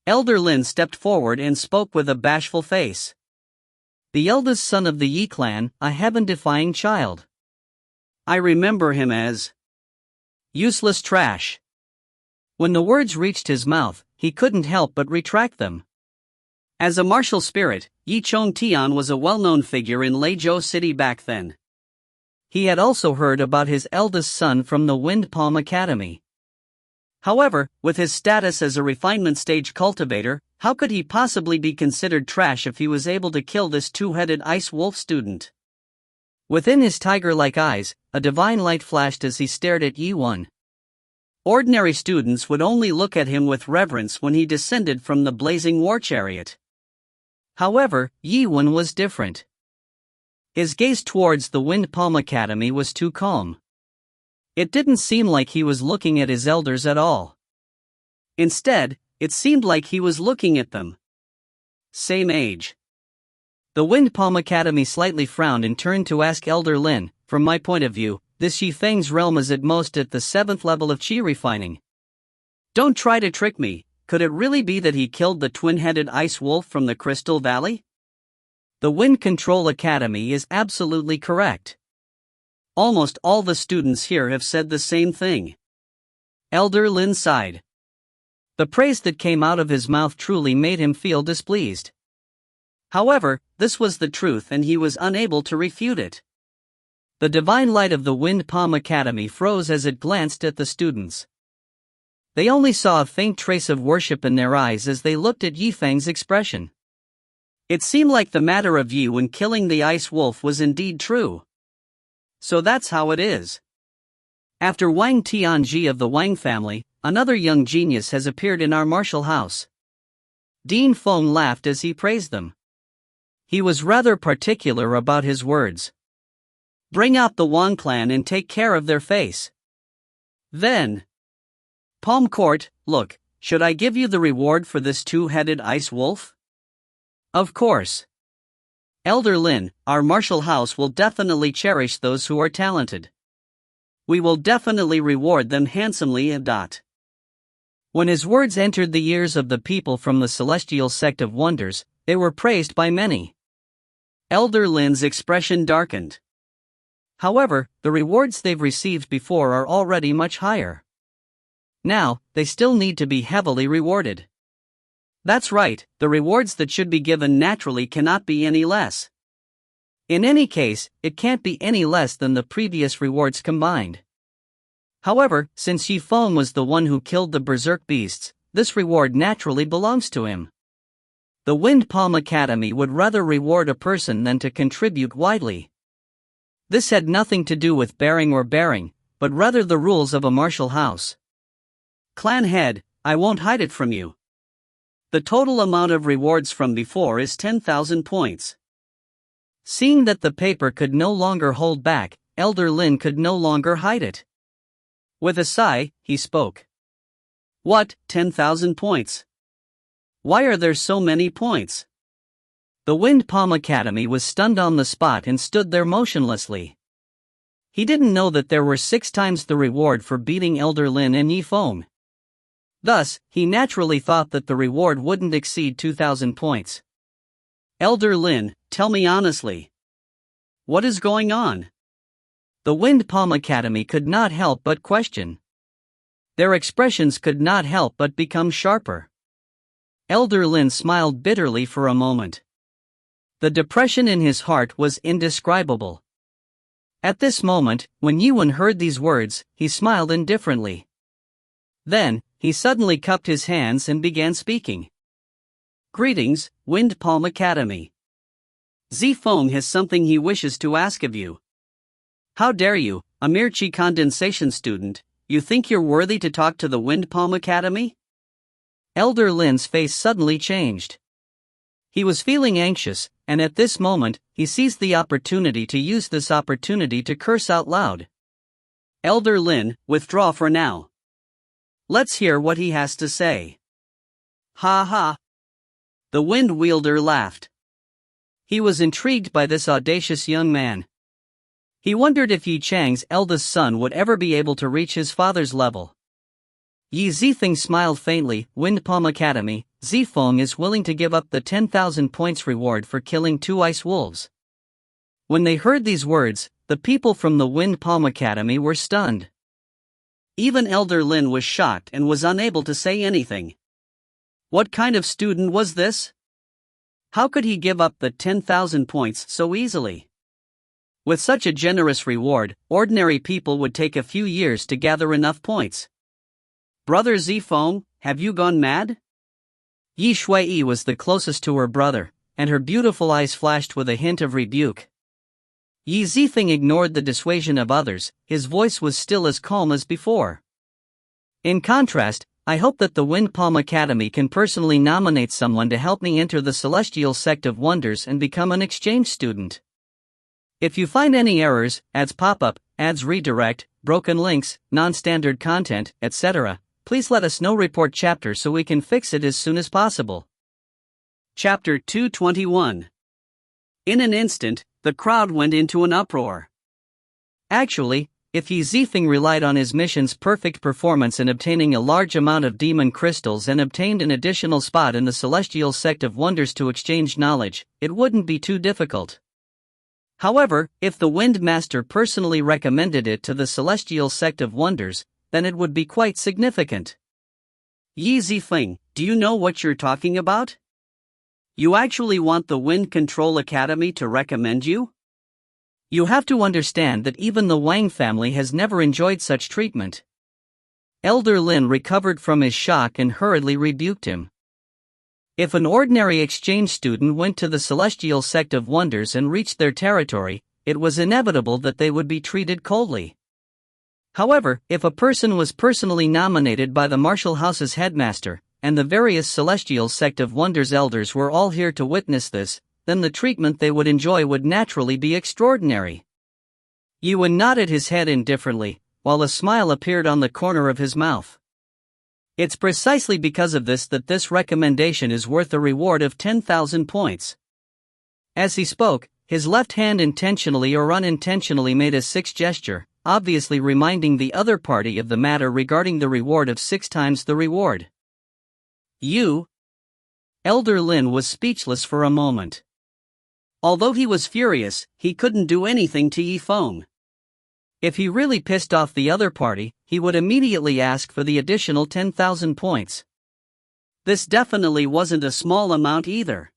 Elder Lin stepped forward and spoke with a bashful face. The eldest son of the Yi clan, a heaven-defying child. I remember him as useless trash. When the words reached his mouth, he couldn't help but retract them. As a martial spirit, Yi Chongtian was a well-known figure in Legacy City back then. He had also heard about his eldest son from the Wind Palm Academy. However, with his status as a refinement stage cultivator, how could he possibly be considered trash if he was able to kill this two-headed ice wolf student? Within his tiger-like eyes, a divine light flashed as he stared at Yi-Wen. Ordinary students would only look at him with reverence when he descended from the blazing war chariot. However, Yi-Wen was different. His gaze towards the Wind Palm Academy was too calm. It didn't seem like he was looking at his elders at all. Instead, it seemed like he was looking at them. Same age. The Wind Palm Academy slightly frowned and turned to ask Elder Lin, from my point of view, this Zifeng's realm is at most at the 7th level of Qi refining. Don't try to trick me, could it really be that he killed the twin-headed ice wolf from the Crystal Valley? The Wind Control Academy is absolutely correct. Almost all the students here have said the same thing. Elder Lin sighed. The praise that came out of his mouth truly made him feel displeased. However, this was the truth and he was unable to refute it. The divine light of the Wind Palm Academy froze as it glanced at the students. They only saw a faint trace of worship in their eyes as they looked at Yifeng's expression. It seemed like the matter of Yi when killing the ice wolf was indeed true. So that's how it is. After Wang Tianji of the Wang family, another young genius has appeared in our martial house. Dean Feng laughed as he praised them. He was rather particular about his words. Bring out the Wang clan and take care of their face. Then, Palm Court, look, should I give you the reward for this two-headed ice wolf? Of course. Elder Lin, our martial house will definitely cherish those who are talented. We will definitely reward them handsomely. When his words entered the ears of the people from the Celestial Sect of Wonders, they were praised by many. Elder Lin's expression darkened. However, the rewards they've received before are already much higher. Now, they still need to be heavily rewarded. That's right, the rewards that should be given naturally cannot be any less. In any case, it can't be any less than the previous rewards combined. However, since Zifeng was the one who killed the berserk beasts, this reward naturally belongs to him. The Wind Palm Academy would rather reward a person than to contribute widely. This had nothing to do with bearing or bearing, but rather the rules of a martial house. Clan head, I won't hide it from you. The total amount of rewards from before is 10,000 points. Seeing that the paper could no longer hold back, Elder Lin could no longer hide it. With a sigh, he spoke. What, 10,000 points? Why are there so many points? The Wind Palm Academy was stunned on the spot and stood there motionlessly. He didn't know that there were 6 times the reward for beating Elder Lin and Yifeng. Thus, he naturally thought that the reward wouldn't exceed 2,000 points. Elder Lin, tell me honestly. What is going on? The Wind Palm Academy could not help but question. Their expressions could not help but become sharper. Elder Lin smiled bitterly for a moment. The depression in his heart was indescribable. At this moment, when Yuan heard these words, he smiled indifferently. Then, he suddenly cupped his hands and began speaking. Greetings, Wind Palm Academy. Zifeng has something he wishes to ask of you. How dare you, a mere Qi condensation student, you think you're worthy to talk to the Wind Palm Academy? Elder Lin's face suddenly changed. He was feeling anxious, and at this moment, he seized the opportunity to use this opportunity to curse out loud. Elder Lin, withdraw for now. Let's hear what he has to say. Ha ha. The Wind Wielder laughed. He was intrigued by this audacious young man. He wondered if Yi Chang's eldest son would ever be able to reach his father's level. Yi Zifeng smiled faintly. Wind Palm Academy, Zifeng is willing to give up the 10,000 points reward for killing 2 ice wolves. When they heard these words, the people from the Wind Palm Academy were stunned. Even Elder Lin was shocked and was unable to say anything. What kind of student was this? How could he give up the 10,000 points so easily? With such a generous reward, ordinary people would take a few years to gather enough points. Brother Zifeng, have you gone mad? Yi Shui was the closest to her brother, and her beautiful eyes flashed with a hint of rebuke. Yi Zifeng ignored the dissuasion of others, his voice was still as calm as before. In contrast, I hope that the Wind Palm Academy can personally nominate someone to help me enter the Celestial Sect of Wonders and become an exchange student. If you find any errors, ads pop up, ads redirect, broken links, non-standard content, etc., please let us know. Report chapter so we can fix it as soon as possible. Chapter 221. In an instant, the crowd went into an uproar. Actually, if Yi Zifeng relied on his mission's perfect performance in obtaining a large amount of demon crystals and obtained an additional spot in the Celestial Sect of Wonders to exchange knowledge, it wouldn't be too difficult. However, if the Wind Master personally recommended it to the Celestial Sect of Wonders, then it would be quite significant. Yi Zifeng, do you know what you're talking about? You actually want the Wind Control Academy to recommend you? You have to understand that even the Wang family has never enjoyed such treatment. Elder Lin recovered from his shock and hurriedly rebuked him. If an ordinary exchange student went to the Celestial Sect of Wonders and reached their territory, it was inevitable that they would be treated coldly. However, if a person was personally nominated by the Martial House's headmaster, and the various Celestial Sect of Wonders elders were all here to witness this, then the treatment they would enjoy would naturally be extraordinary. Yuan nodded his head indifferently, while a smile appeared on the corner of his mouth. It's precisely because of this that this recommendation is worth a reward of 10,000 points. As he spoke, his left hand intentionally or unintentionally made a 6 gesture, obviously reminding the other party of the matter regarding the reward of 6 times the reward. You? Elder Lin was speechless for a moment. Although he was furious, he couldn't do anything to Yifeng. If he really pissed off the other party, he would immediately ask for the additional 10,000 points. This definitely wasn't a small amount either.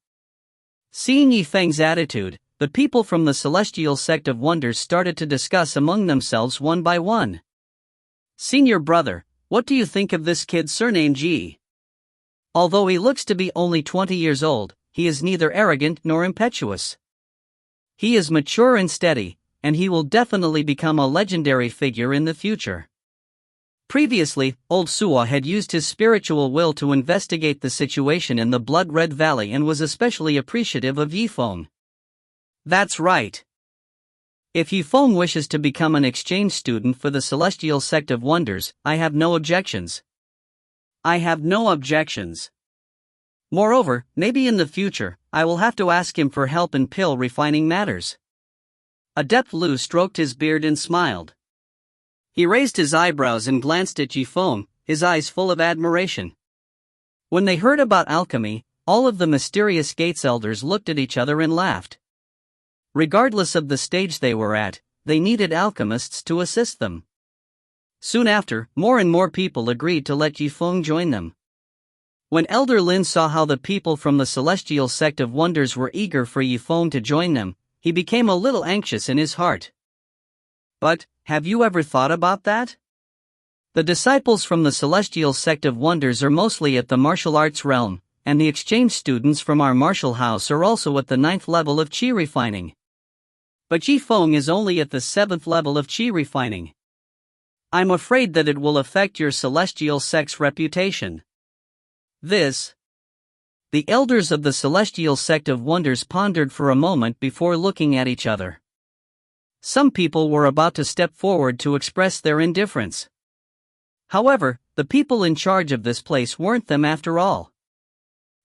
Seeing Yifeng's attitude, the people from the Celestial Sect of Wonders started to discuss among themselves one by one. Senior brother, what do you think of this kid surnamed Ji? Although he looks to be only 20 years old, he is neither arrogant nor impetuous. He is mature and steady, and he will definitely become a legendary figure in the future. Previously, Old Suo had used his spiritual will to investigate the situation in the Blood Red Valley and was especially appreciative of Yifeng. That's right. If Yifeng wishes to become an exchange student for the Celestial Sect of Wonders, I have no objections. I have no objections. Moreover, maybe in the future, I will have to ask him for help in pill refining matters. Adept Liu stroked his beard and smiled. He raised his eyebrows and glanced at Yifeng, his eyes full of admiration. When they heard about alchemy, all of the mysterious Gates elders looked at each other and laughed. Regardless of the stage they were at, they needed alchemists to assist them. Soon after, more and more people agreed to let Yifeng join them. When Elder Lin saw how the people from the Celestial Sect of Wonders were eager for Yifeng to join them, he became a little anxious in his heart. But, have you ever thought about that? The disciples from the Celestial Sect of Wonders are mostly at the martial arts realm, and the exchange students from our martial house are also at the 9th level of Qi refining. But Yifeng is only at the 7th level of Qi refining. I'm afraid that it will affect your Celestial Sect's reputation. The elders of the Celestial Sect of Wonders pondered for a moment before looking at each other. Some people were about to step forward to express their indifference. However, the people in charge of this place weren't them after all.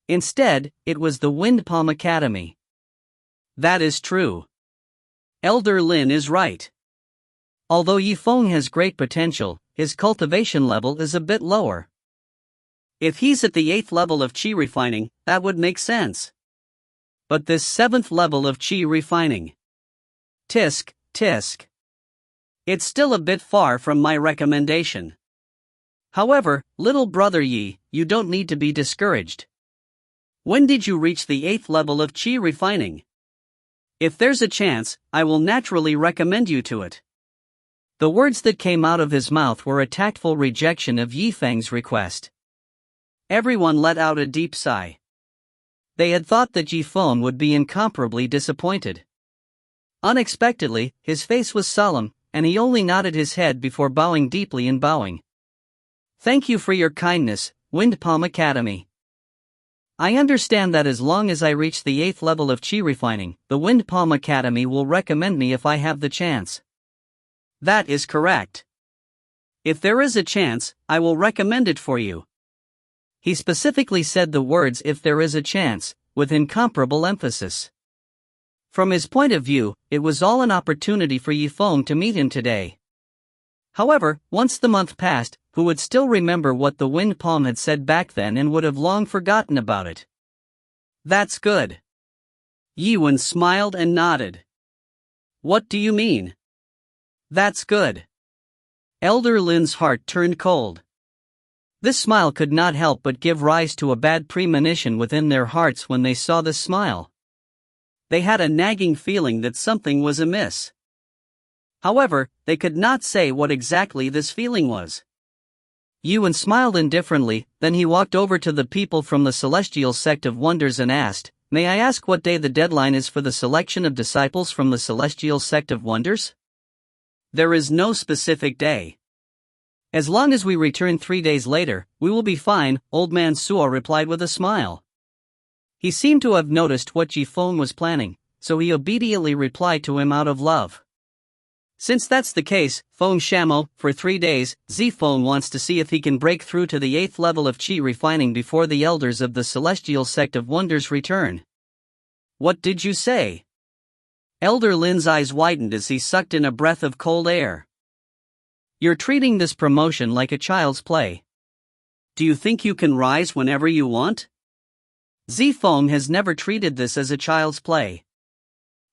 Instead, it was the Wind Palm Academy. That is true. Elder Lin is right. Although Yifeng has great potential, his cultivation level is a bit lower. If he's at the 8th level of Qi refining, that would make sense. But this 7th level of Qi refining. Tisk. It's still a bit far from my recommendation. However, little brother Yi, you don't need to be discouraged. When did you reach the 8th level of Qi refining? If there's a chance, I will naturally recommend you to it. The words that came out of his mouth were a tactful rejection of Yifeng's request. Everyone let out a deep sigh. They had thought that Yifeng would be incomparably disappointed. Unexpectedly, his face was solemn, and he only nodded his head before bowing deeply and bowing. Thank you for your kindness, Wind Palm Academy. I understand that as long as I reach the 8th level of Qi refining, the Wind Palm Academy will recommend me if I have the chance. That is correct. If there is a chance, I will recommend it for you. He specifically said the words "if there is a chance," with incomparable emphasis. From his point of view, it was all an opportunity for Yifeng to meet him today. However, once the month passed, who would still remember what the Wind Palm had said back then and would have long forgotten about it? That's good. Yiwen smiled and nodded. What do you mean? That's good. Elder Lin's heart turned cold. This smile could not help but give rise to a bad premonition within their hearts when they saw this smile. They had a nagging feeling that something was amiss. However, they could not say what exactly this feeling was. Yuan smiled indifferently, then he walked over to the people from the Celestial Sect of Wonders and asked, "May I ask what day the deadline is for the selection of disciples from the Celestial Sect of Wonders?" There is no specific day. As long as we return 3 days later, we will be fine, Old Man Suo replied with a smile. He seemed to have noticed what Yifeng was planning, so he obediently replied to him out of love. Since that's the case, Feng Shamo, for 3 days, Zifeng wants to see if he can break through to the 8th level of Qi refining before the elders of the Celestial Sect of Wonders return. What did you say? Elder Lin's eyes widened as he sucked in a breath of cold air. You're treating this promotion like a child's play. Do you think you can rise whenever you want? Zifeng has never treated this as a child's play.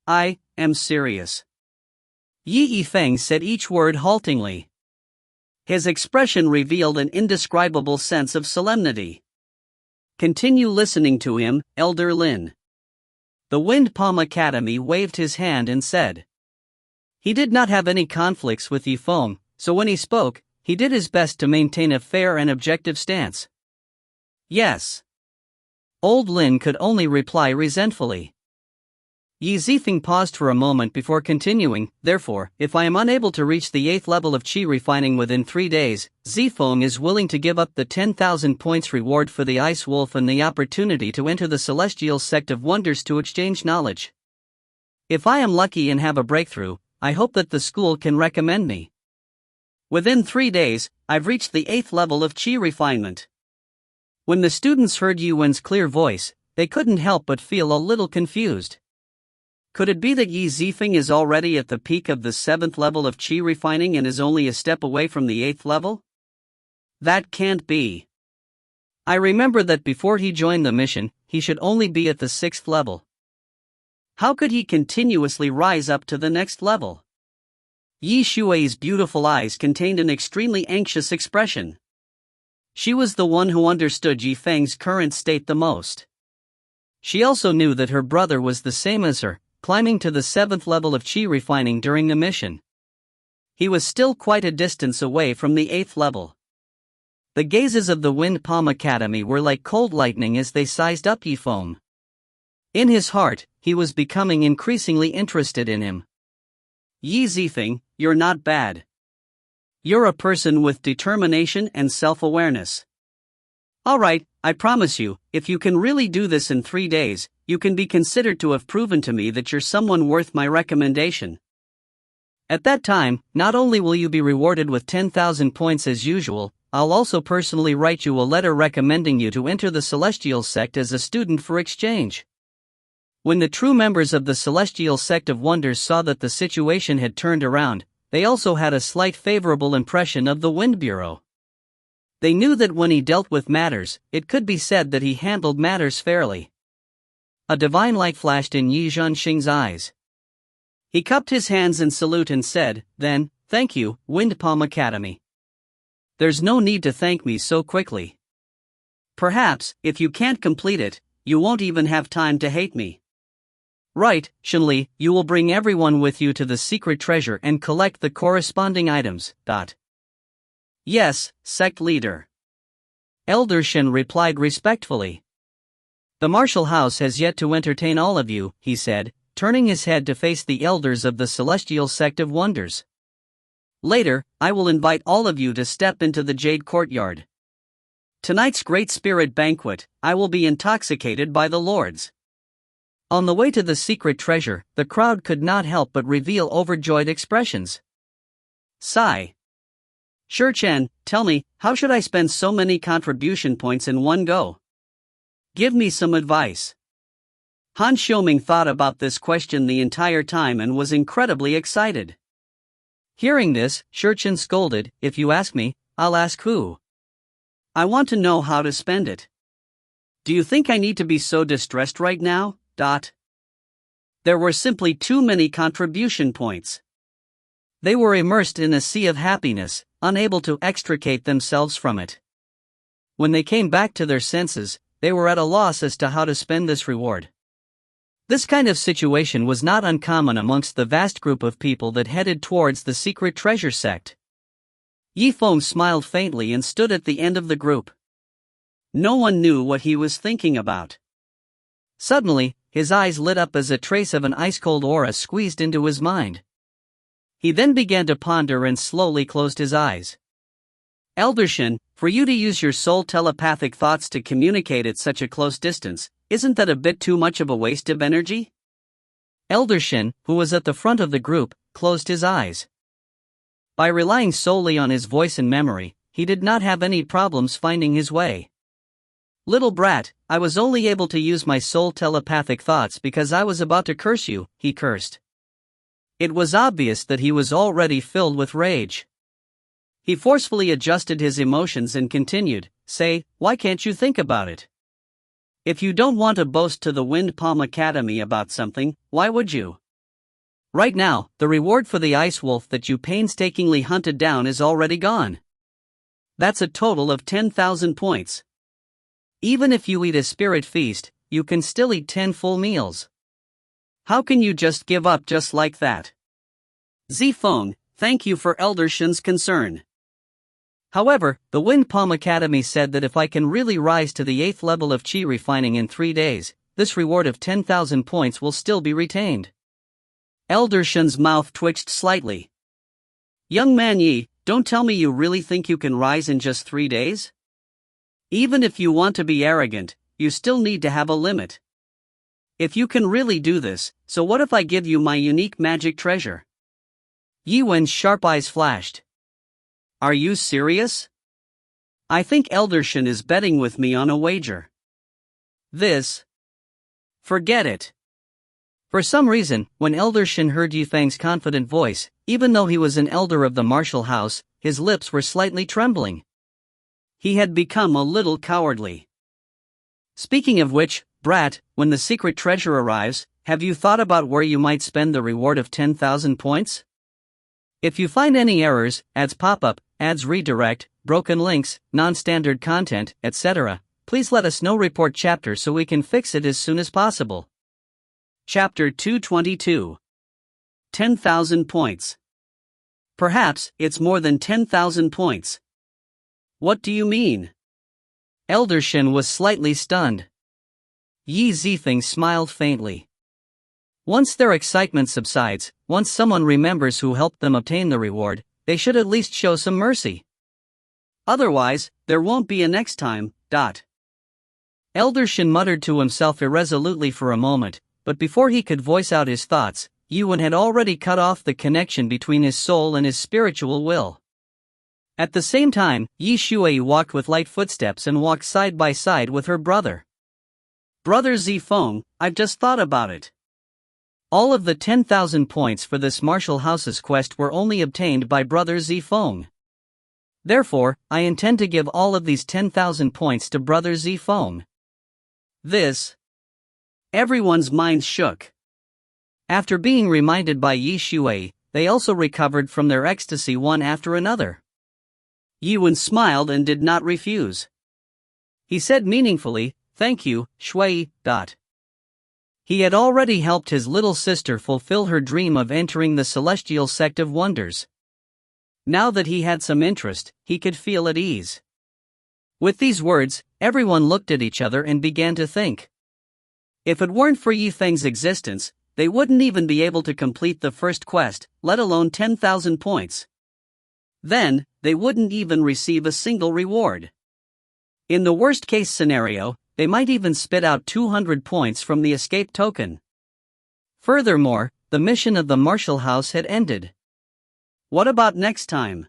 I am serious. Yi Yifeng said each word haltingly. His expression revealed an indescribable sense of solemnity. Continue listening to him, Elder Lin. The Wind Palm Academy waved his hand and said. He did not have any conflicts with Yifeng, so when he spoke, he did his best to maintain a fair and objective stance. Yes. Old Lin could only reply resentfully. Yi Zifeng paused for a moment before continuing. Therefore, if I am unable to reach the 8th level of Qi refining within 3 days, Zifeng is willing to give up the 10,000 points reward for the Ice Wolf and the opportunity to enter the Celestial Sect of Wonders to exchange knowledge. If I am lucky and have a breakthrough, I hope that the school can recommend me. Within 3 days, I've reached the 8th level of Qi refinement. When the students heard Yi Wen's clear voice, they couldn't help but feel a little confused. Could it be that Yi Zifeng is already at the peak of the 7th level of Qi refining and is only a step away from the 8th level? That can't be. I remember that before he joined the mission, he should only be at the 6th level. How could he continuously rise up to the next level? Yi Xue's beautiful eyes contained an extremely anxious expression. She was the one who understood Zifeng's current state the most. She also knew that her brother was the same as her, climbing to the 7th level of Qi refining during the mission. He was still quite a distance away from the 8th level. The gazes of the Wind Palm Academy were like cold lightning as they sized up Zifeng. In his heart, he was becoming increasingly interested in him. Yi Zifeng, you're not bad. You're a person with determination and self-awareness. Alright, I promise you, if you can really do this in 3 days, you can be considered to have proven to me that you're someone worth my recommendation. At that time, not only will you be rewarded with 10,000 points as usual, I'll also personally write you a letter recommending you to enter the Celestial Sect as a student for exchange. When the true members of the Celestial Sect of Wonders saw that the situation had turned around, they also had a slight favorable impression of the Wind Bureau. They knew that when he dealt with matters, it could be said that he handled matters fairly. A divine light flashed in Yi Zhanxing's eyes. He cupped his hands in salute and said, "Then, thank you, Wind Palm Academy. There's no need to thank me so quickly. Perhaps, if you can't complete it, you won't even have time to hate me. Right, Shenli, you will bring everyone with you to the secret treasure and collect the corresponding items. Yes, sect leader. Elder Shen replied respectfully. The martial house has yet to entertain all of you, he said, turning his head to face the elders of the Celestial Sect of Wonders. Later, I will invite all of you to step into the Jade Courtyard. Tonight's Great Spirit Banquet, I will be intoxicated by the lords. On the way to the secret treasure, the crowd could not help but reveal overjoyed expressions. Sigh. Shurchen, tell me, how should I spend so many contribution points in one go? Give me some advice. Han Xiuming thought about this question the entire time and was incredibly excited. Hearing this, Shurchen scolded, "If you ask me, I'll ask who? I want to know how to spend it. Do you think I need to be so distressed right now? There were simply too many contribution points. They were immersed in a sea of happiness, unable to extricate themselves from it. When they came back to their senses, they were at a loss as to how to spend this reward. This kind of situation was not uncommon amongst the vast group of people that headed towards the secret treasure sect. Zifeng smiled faintly and stood at the end of the group. No one knew what he was thinking about. Suddenly, his eyes lit up as a trace of an ice-cold aura squeezed into his mind. He then began to ponder and slowly closed his eyes. Elder Shen, for you to use your soul telepathic thoughts to communicate at such a close distance, isn't that a bit too much of a waste of energy? Elder Shen, who was at the front of the group, closed his eyes. By relying solely on his voice and memory, he did not have any problems finding his way. Little brat, I was only able to use my soul telepathic thoughts because I was about to curse you, he cursed. It was obvious that he was already filled with rage. He forcefully adjusted his emotions and continued, "Say, why can't you think about it? If you don't want to boast to the Wind Palm Academy about something, why would you? Right now, the reward for the ice wolf that you painstakingly hunted down is already gone. That's a total of 10,000 points. Even if you eat a spirit feast, you can still eat 10 full meals. How can you just give up just like that? Zifeng, thank you for Elder Shen's concern. However, the Wind Palm Academy said that if I can really rise to the 8th level of Qi refining in 3 days, this reward of 10,000 points will still be retained. Elder Shen's mouth twitched slightly. Young man Yi, don't tell me you really think you can rise in just 3 days? Even if you want to be arrogant, you still need to have a limit. If you can really do this, so what if I give you my unique magic treasure? Yi Wen's sharp eyes flashed. Are you serious? I think Elder Shen is betting with me on a wager. Forget it. For some reason, when Elder Shen heard Yifeng's confident voice, even though he was an elder of the martial house, his lips were slightly trembling. He had become a little cowardly. Speaking of which, brat, when the secret treasure arrives, have you thought about where you might spend the reward of 10,000 points? If you find any errors, ads pop-up, ads redirect, broken links, non-standard content, etc., please let us know. Report chapter so we can fix it as soon as possible. Chapter 222. 10,000 points. Perhaps it's more than 10,000 points. What do you mean? Elder Shen was slightly stunned. Yi Zifeng smiled faintly. Once their excitement subsides, once someone remembers who helped them obtain the reward, they should at least show some mercy. Otherwise, there won't be a next time. Elder Shen muttered to himself irresolutely for a moment, but before he could voice out his thoughts, Yi Wen had already cut off the connection between his soul and his spiritual will. At the same time, Yi Shuai walked with light footsteps and walked side by side with her brother. Brother Zifeng, I've just thought about it. All of the 10,000 points for this martial house's quest were only obtained by Brother Zifeng. Therefore, I intend to give all of these 10,000 points to Brother Zifeng. Everyone's minds shook. After being reminded by Yi Shuai, they also recovered from their ecstasy one after another. Yi Wen smiled and did not refuse. He said meaningfully, "Thank you, Shui." He had already helped his little sister fulfill her dream of entering the celestial sect of wonders. Now that he had some interest, he could feel at ease. With these words, everyone looked at each other and began to think. If it weren't for Yifeng's existence, they wouldn't even be able to complete the first quest, let alone 10,000 points. Then, they wouldn't even receive a single reward. In the worst-case scenario, they might even spit out 200 points from the escape token. Furthermore, the mission of the martial house had ended. What about next time?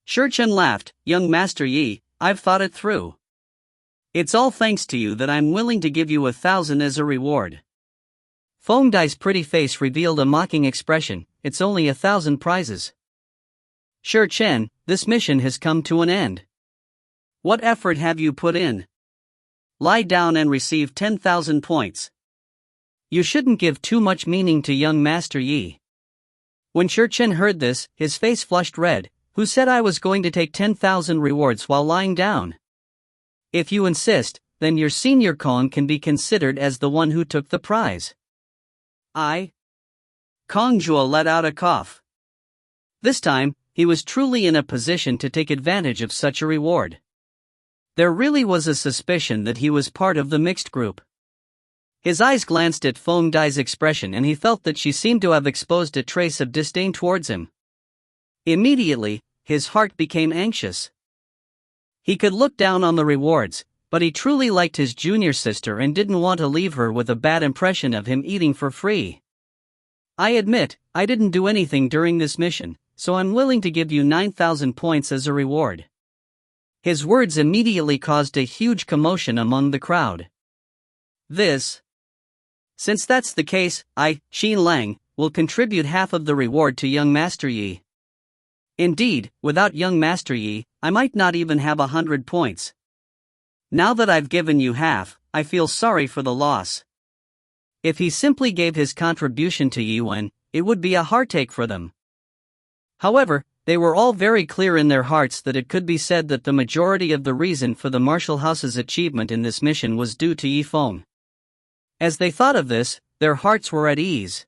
Shichen laughed. Young Master Yi, I've thought it through. It's all thanks to you that I'm willing to give you 1,000 as a reward. Feng Dai's pretty face revealed a mocking expression. It's only 1,000 prizes. Shichen, this mission has come to an end. What effort have you put in? Lie down and receive 10,000 points. You shouldn't give too much meaning to young Master Yi. When Shichen heard this, his face flushed red. Who said I was going to take 10,000 rewards while lying down? If you insist, then your senior Kong can be considered as the one who took the prize. Kong Zhuo let out a cough. This time, he was truly in a position to take advantage of such a reward. There really was a suspicion that he was part of the mixed group. His eyes glanced at Feng Dai's expression and he felt that she seemed to have exposed a trace of disdain towards him. Immediately, his heart became anxious. He could look down on the rewards, but he truly liked his junior sister and didn't want to leave her with a bad impression of him eating for free. I admit, I didn't do anything during this mission, so I'm willing to give you 9,000 points as a reward. His words immediately caused a huge commotion among the crowd. Since that's the case, I, Xin Lang, will contribute half of the reward to young Master Yi. Indeed, without young Master Yi, I might not even have 100 points. Now that I've given you half, I feel sorry for the loss. If he simply gave his contribution to Yi Wen, it would be a heartache for them. However, they were all very clear in their hearts that it could be said that the majority of the reason for the martial house's achievement in this mission was due to Yifeng. As they thought of this, their hearts were at ease.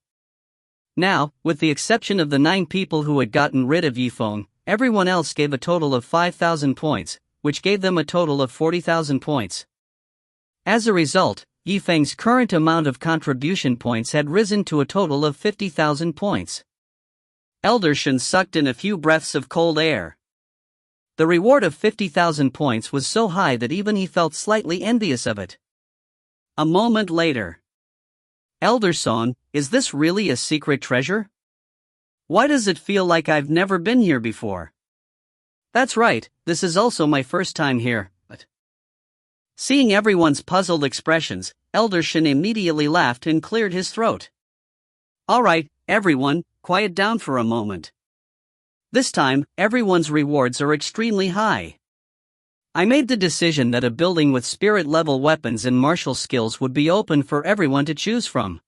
Now, with the exception of the 9 people who had gotten rid of Yifeng, everyone else gave a total of 5,000 points, which gave them a total of 40,000 points. As a result, Yifeng's current amount of contribution points had risen to a total of 50,000 points. Elder Shen sucked in a few breaths of cold air. The reward of 50,000 points was so high that even he felt slightly envious of it. A moment later. Elder Son, is this really a secret treasure? Why does it feel like I've never been here before? That's right, this is also my first time here, but... Seeing everyone's puzzled expressions, Elder Shen immediately laughed and cleared his throat. Alright, everyone, quiet down for a moment. This time, everyone's rewards are extremely high. I made the decision that a building with spirit-level weapons and martial skills would be open for everyone to choose from.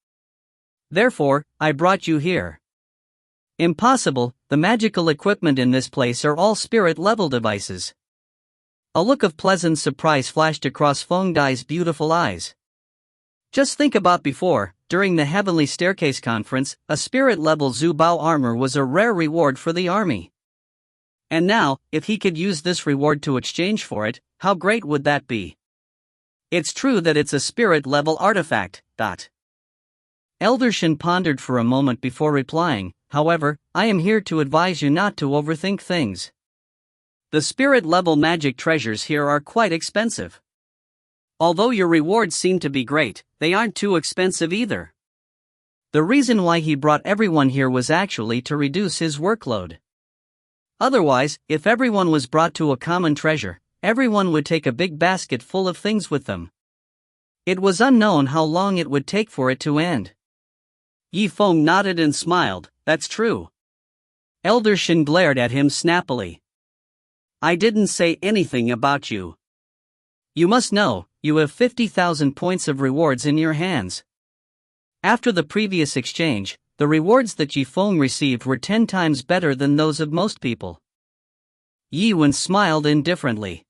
Therefore, I brought you here. Impossible, the magical equipment in this place are all spirit-level devices. A look of pleasant surprise flashed across Feng Dai's beautiful eyes. Just think about before, during the Heavenly Staircase Conference, a spirit-level Zhu Bao armor was a rare reward for the army. And now, if he could use this reward to exchange for it, how great would that be? It's true that it's a spirit-level artifact. Elder Shen pondered for a moment before replying, however, I am here to advise you not to overthink things. The spirit-level magic treasures here are quite expensive. Although your rewards seem to be great, they aren't too expensive either. The reason why he brought everyone here was actually to reduce his workload. Otherwise, if everyone was brought to a common treasure, everyone would take a big basket full of things with them. It was unknown how long it would take for it to end. Yifeng nodded and smiled, that's true. Elder Shen glared at him snappily. I didn't say anything about you. You must know, you have 50,000 points of rewards in your hands. After the previous exchange, the rewards that Yifeng received were 10 times better than those of most people. Yi Wen smiled indifferently.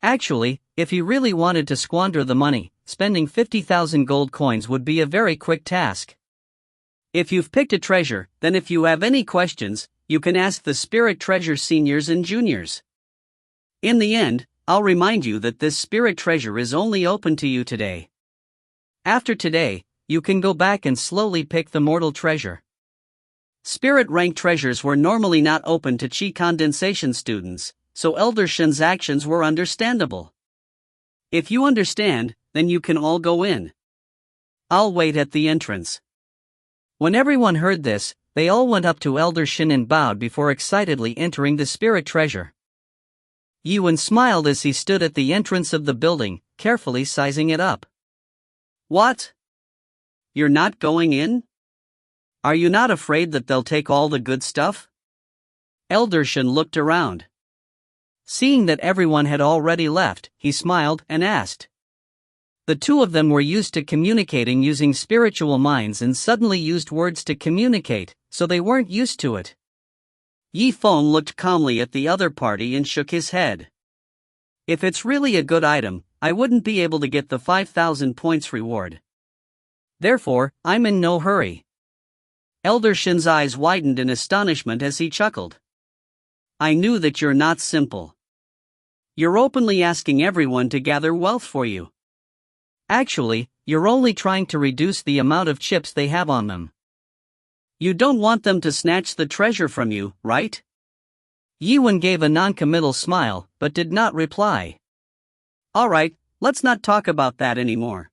Actually, if he really wanted to squander the money, spending 50,000 gold coins would be a very quick task. If you've picked a treasure, then if you have any questions, you can ask the Spirit Treasure Seniors and Juniors. In the end, I'll remind you that this Spirit Treasure is only open to you today. After today, you can go back and slowly pick the mortal treasure. Spirit rank treasures were normally not open to Qi condensation students, so Elder Shen's actions were understandable. If you understand, then you can all go in. I'll wait at the entrance. When everyone heard this, they all went up to Elder Shen and bowed before excitedly entering the spirit treasure. Yi Wen smiled as he stood at the entrance of the building, carefully sizing it up. What? You're not going in? Are you not afraid that they'll take all the good stuff? Elder Shen looked around. Seeing that everyone had already left, he smiled and asked. The two of them were used to communicating using spiritual minds and suddenly used words to communicate, so they weren't used to it. Yifeng looked calmly at the other party and shook his head. If it's really a good item, I wouldn't be able to get the 5,000 points reward. Therefore, I'm in no hurry. Elder Shen's eyes widened in astonishment as he chuckled. I knew that you're not simple. You're openly asking everyone to gather wealth for you. Actually, you're only trying to reduce the amount of chips they have on them. You don't want them to snatch the treasure from you, right? Yi Wen gave a non-committal smile, but did not reply. Alright, let's not talk about that anymore.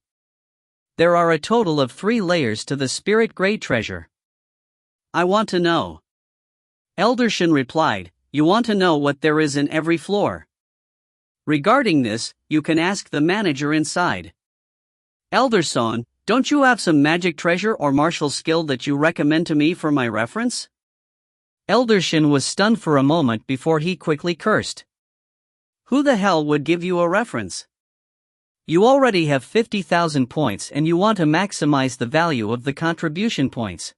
There are a total of 3 layers to the spirit grade treasure. I want to know. Elder Shen replied, you want to know what there is in every floor. Regarding this, you can ask the manager inside. Elder Son, don't you have some magic treasure or martial skill that you recommend to me for my reference? Elder Shen was stunned for a moment before he quickly cursed. Who the hell would give you a reference? You already have 50,000 points and you want to maximize the value of the contribution points.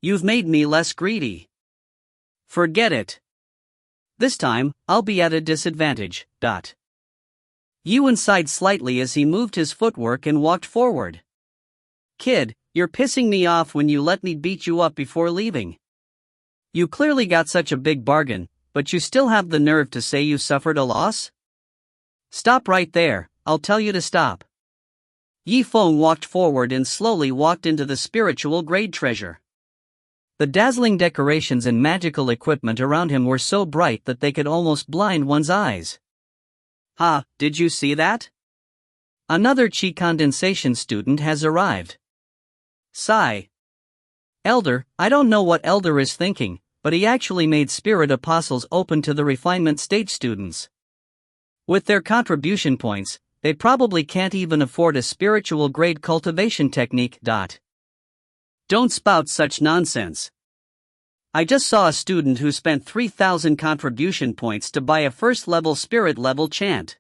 You've made me less greedy. Forget it. This time, I'll be at a disadvantage. Yi Wen sighed slightly as he moved his footwork and walked forward. Kid, you're pissing me off when you let me beat you up before leaving. You clearly got such a big bargain, but you still have the nerve to say you suffered a loss? Stop right there, I'll tell you to stop. Yifeng walked forward and slowly walked into the spiritual grade treasure. The dazzling decorations and magical equipment around him were so bright that they could almost blind one's eyes. Ha, did you see that? Another Qi condensation student has arrived. Sigh. Elder, I don't know what Elder is thinking, but he actually made spirit apostles open to the refinement stage students. With their contribution points, they probably can't even afford a spiritual grade cultivation technique. Don't spout such nonsense. I just saw a student who spent 3,000 contribution points to buy a first level spirit level chant.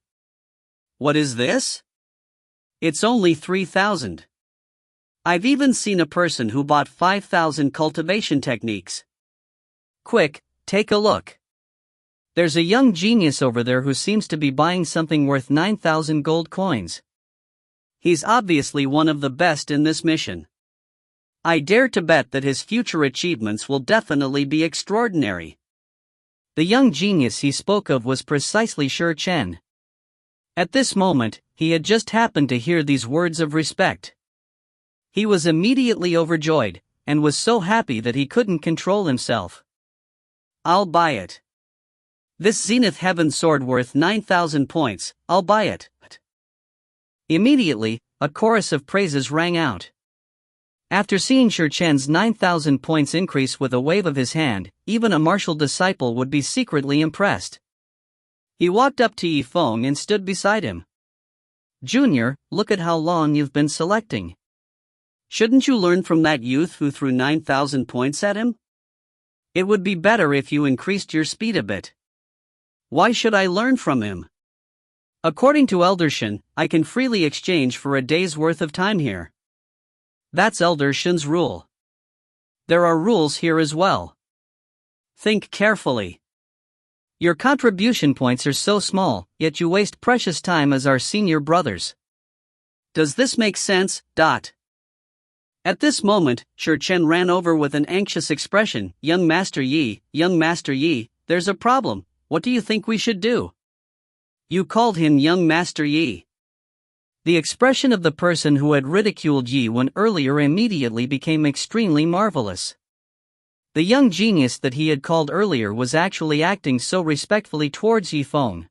What is this? It's only 3,000. I've even seen a person who bought 5,000 cultivation techniques. Quick, take a look. There's a young genius over there who seems to be buying something worth 9,000 gold coins. He's obviously one of the best in this mission. I dare to bet that his future achievements will definitely be extraordinary. The young genius he spoke of was precisely Shi Chen. At this moment, he had just happened to hear these words of respect. He was immediately overjoyed, and was so happy that he couldn't control himself. I'll buy it. This Zenith Heaven sword worth 9,000 points, I'll buy it. Immediately, a chorus of praises rang out. After seeing Shi Chen's 9,000 points increase with a wave of his hand, even a martial disciple would be secretly impressed. He walked up to Yifeng and stood beside him. Junior, look at how long you've been selecting. Shouldn't you learn from that youth who threw 9,000 points at him? It would be better if you increased your speed a bit. Why should I learn from him? According to Elder Shen, I can freely exchange for a day's worth of time here. That's Elder Shen's rule. There are rules here as well. Think carefully. Your contribution points are so small, yet you waste precious time as our senior brothers. Does this make sense? At this moment, Shi Chen ran over with an anxious expression. Young Master Yi, there's a problem. What do you think we should do? You called him Young Master Yi. The expression of the person who had ridiculed Yi Wen earlier immediately became extremely marvelous. The young genius that he had called earlier was actually acting so respectfully towards Yifeng.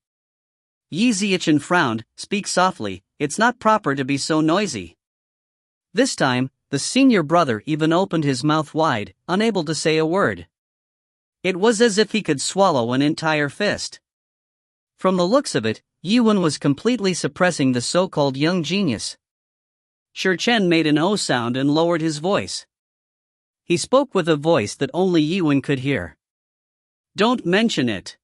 Yi Zichen frowned. Speak softly, it's not proper to be so noisy. This time, the senior brother even opened his mouth wide, unable to say a word. It was as if he could swallow an entire fist. From the looks of it, Yi Wen was completely suppressing the so-called young genius. Shi Chen made an O sound and lowered his voice. He spoke with a voice that only Yi Wen could hear. Don't mention it.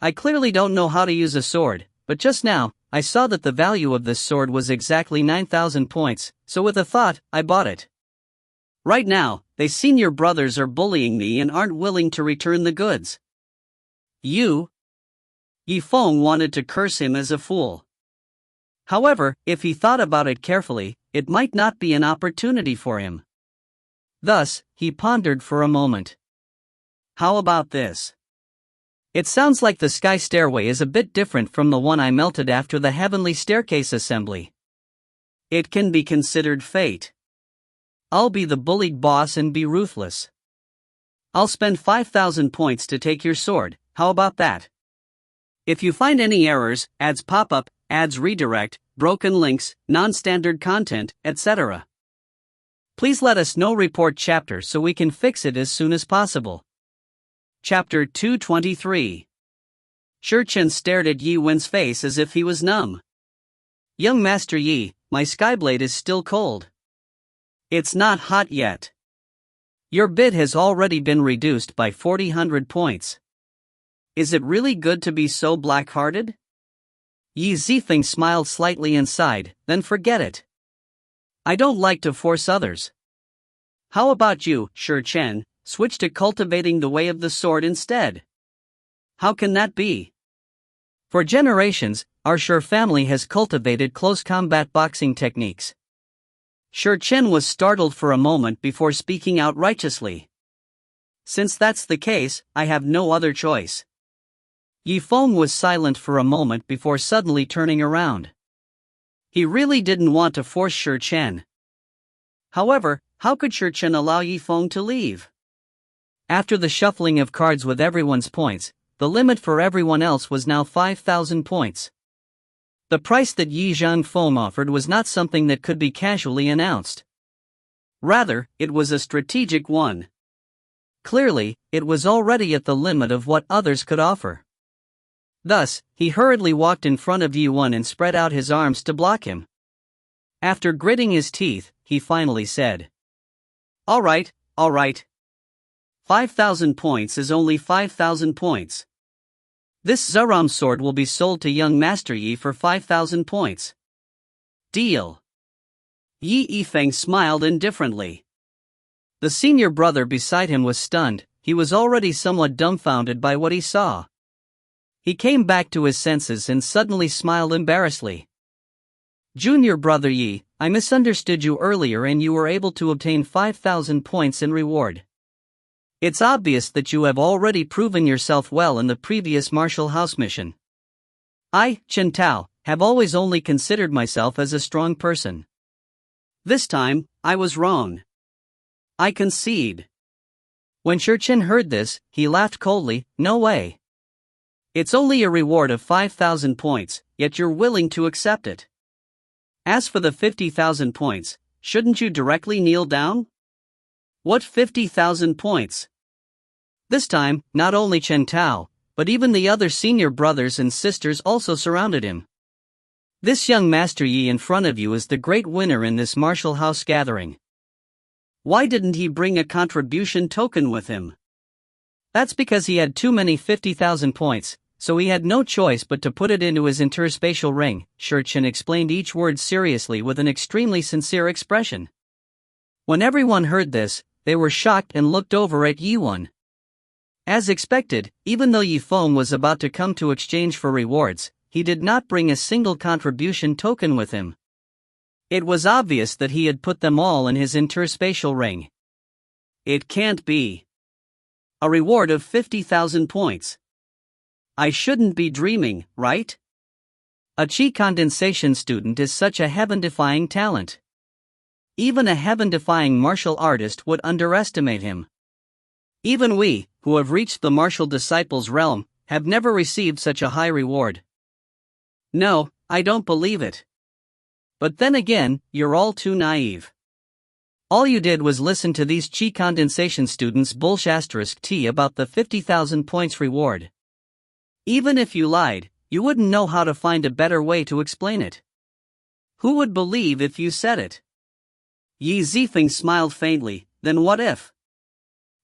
I clearly don't know how to use a sword, but just now, I saw that the value of this sword was exactly 9,000 points, so with a thought, I bought it. Right now, they senior brothers are bullying me and aren't willing to return the goods. Yifeng wanted to curse him as a fool. However, if he thought about it carefully, it might not be an opportunity for him. Thus, he pondered for a moment. How about this? It sounds like the sky stairway is a bit different from the one I melted after the heavenly staircase assembly. It can be considered fate. I'll be the bullied boss and be ruthless. I'll spend 5,000 points to take your sword, how about that? If you find any errors, ads pop up, ads redirect, broken links, non-standard content, etc., please let us know. Report chapter so we can fix it as soon as possible. Chapter 223. Shi Chen stared at Yi Wen's face as if he was numb. Young Master Yi, my skyblade is still cold. It's not hot yet. Your bid has already been reduced by 4,000 points. Is it really good to be so black-hearted? Yi Zifeng smiled slightly and sighed, then forget it. I don't like to force others. How about you, Shi Chen, switch to cultivating the way of the sword instead? How can that be? For generations, our Shi family has cultivated close combat boxing techniques. Shi Chen was startled for a moment before speaking out righteously. Since that's the case, I have no other choice. Yifeng was silent for a moment before suddenly turning around. He really didn't want to force Shi Chen. However, how could Shi Chen allow Zifeng to leave? After the shuffling of cards with everyone's points, the limit for everyone else was now 5,000 points. The price that Yi Zhangfeng offered was not something that could be casually announced. Rather, it was a strategic one. Clearly, it was already at the limit of what others could offer. Thus, he hurriedly walked in front of Yuan and spread out his arms to block him. After gritting his teeth, he finally said, All right. 5,000 points is only 5,000 points. This Zaram sword will be sold to young Master Yi for 5,000 points. Deal. Yi Yifeng smiled indifferently. The senior brother beside him was stunned. He was already somewhat dumbfounded by what he saw. He came back to his senses and suddenly smiled embarrassedly. Junior brother Yi, I misunderstood you earlier and you were able to obtain 5,000 points in reward. It's obvious that you have already proven yourself well in the previous Martial House mission. I, Chen Tao, have always only considered myself as a strong person. This time, I was wrong. I concede. When Shi Chen heard this, he laughed coldly. No way. It's only a reward of 5,000 points, yet you're willing to accept it. As for the 50,000 points, shouldn't you directly kneel down? What 50,000 points? This time, not only Chen Tao, but even the other senior brothers and sisters also surrounded him. This young Master Yi in front of you is the great winner in this martial house gathering. Why didn't he bring a contribution token with him? That's because he had too many 50,000 points, so he had no choice but to put it into his interspatial ring. Shi Chen explained each word seriously with an extremely sincere expression. When everyone heard this, they were shocked and looked over at Yuan. As expected, even though Yifeng was about to come to exchange for rewards, he did not bring a single contribution token with him. It was obvious that he had put them all in his interspatial ring. It can't be. A reward of 50,000 points. I shouldn't be dreaming, right? A Qi condensation student is such a heaven-defying talent. Even a heaven-defying martial artist would underestimate him. Even we, who have reached the martial disciples' realm, have never received such a high reward. No, I don't believe it. But then again, you're all too naive. All you did was listen to these Qi condensation students bullshit T about the 50,000 points reward. Even if you lied, you wouldn't know how to find a better way to explain it. Who would believe if you said it? Yi Zifeng smiled faintly. Then what if?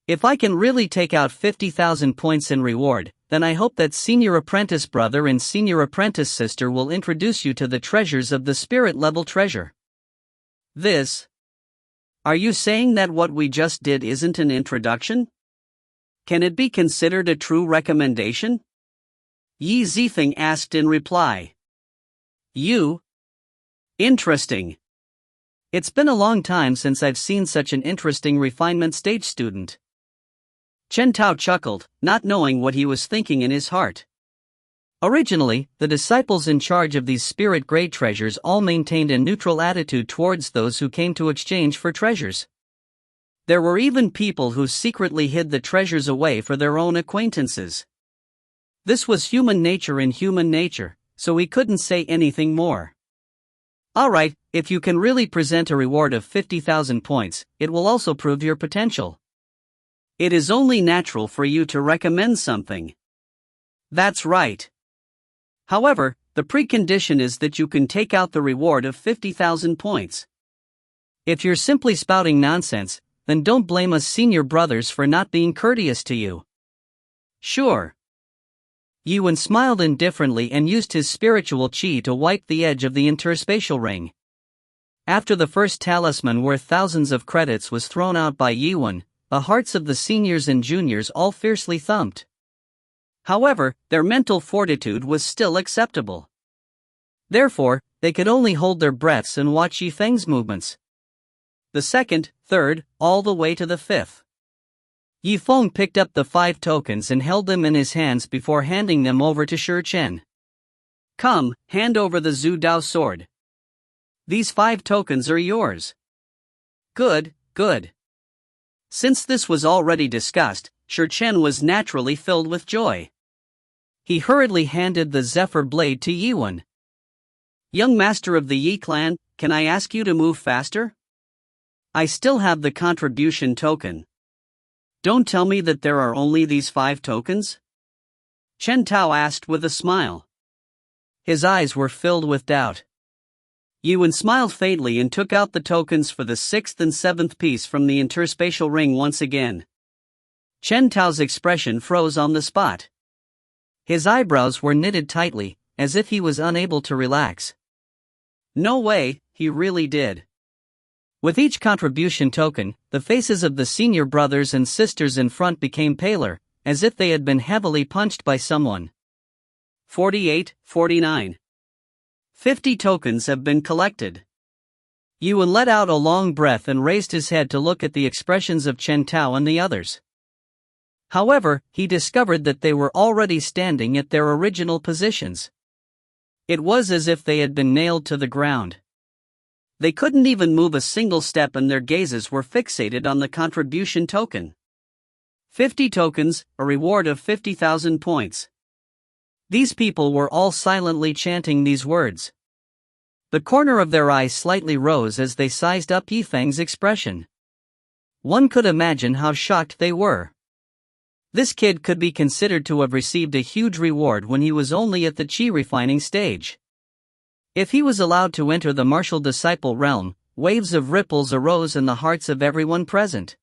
If I can really take out 50,000 points in reward, then I hope that senior apprentice brother and senior apprentice sister will introduce you to the treasures of the spirit level treasure. This? Are you saying that what we just did isn't an introduction? Can it be considered a true recommendation? Yi Zifeng asked in reply. Interesting. It's been a long time since I've seen such an interesting refinement stage student. Chen Tao chuckled, not knowing what he was thinking in his heart. Originally, the disciples in charge of these spirit-grade treasures all maintained a neutral attitude towards those who came to exchange for treasures. There were even people who secretly hid the treasures away for their own acquaintances. This was human nature in human nature, so we couldn't say anything more. Alright, if you can really present a reward of 50,000 points, it will also prove your potential. It is only natural for you to recommend something. That's right. However, the precondition is that you can take out the reward of 50,000 points. If you're simply spouting nonsense, then don't blame us senior brothers for not being courteous to you. Sure. Yuan smiled indifferently and used his spiritual qi to wipe the edge of the interspatial ring. After the first talisman worth thousands of credits was thrown out by Yuan, the hearts of the seniors and juniors all fiercely thumped. However, their mental fortitude was still acceptable. Therefore, they could only hold their breaths and watch Yifeng's movements. The second, third, all the way to the fifth. Yifeng picked up the 5 tokens and held them in his hands before handing them over to Shi Chen. Come, hand over the Zhu Dao sword. These 5 tokens are yours. Good, good. Since this was already discussed, Shi Chen was naturally filled with joy. He hurriedly handed the Zephyr blade to Yiwen. Young master of the Yi clan, can I ask you to move faster? I still have the contribution token. Don't tell me that there are only these 5 tokens? Chen Tao asked with a smile. His eyes were filled with doubt. Yiwen smiled faintly and took out the tokens for the 6th and 7th piece from the interspatial ring once again. Chen Tao's expression froze on the spot. His eyebrows were knitted tightly, as if he was unable to relax. No way, he really did. With each contribution token, the faces of the senior brothers and sisters in front became paler, as if they had been heavily punched by someone. 48, 49. 50 tokens have been collected. Yiwen let out a long breath and raised his head to look at the expressions of Chen Tao and the others. However, he discovered that they were already standing at their original positions. It was as if they had been nailed to the ground. They couldn't even move a single step and their gazes were fixated on the contribution token. 50 tokens, a reward of 50,000 points. These people were all silently chanting these words. The corner of their eyes slightly rose as they sized up Yifeng's expression. One could imagine how shocked they were. This kid could be considered to have received a huge reward when he was only at the Qi refining stage. If he was allowed to enter the martial disciple realm, waves of ripples arose in the hearts of everyone present.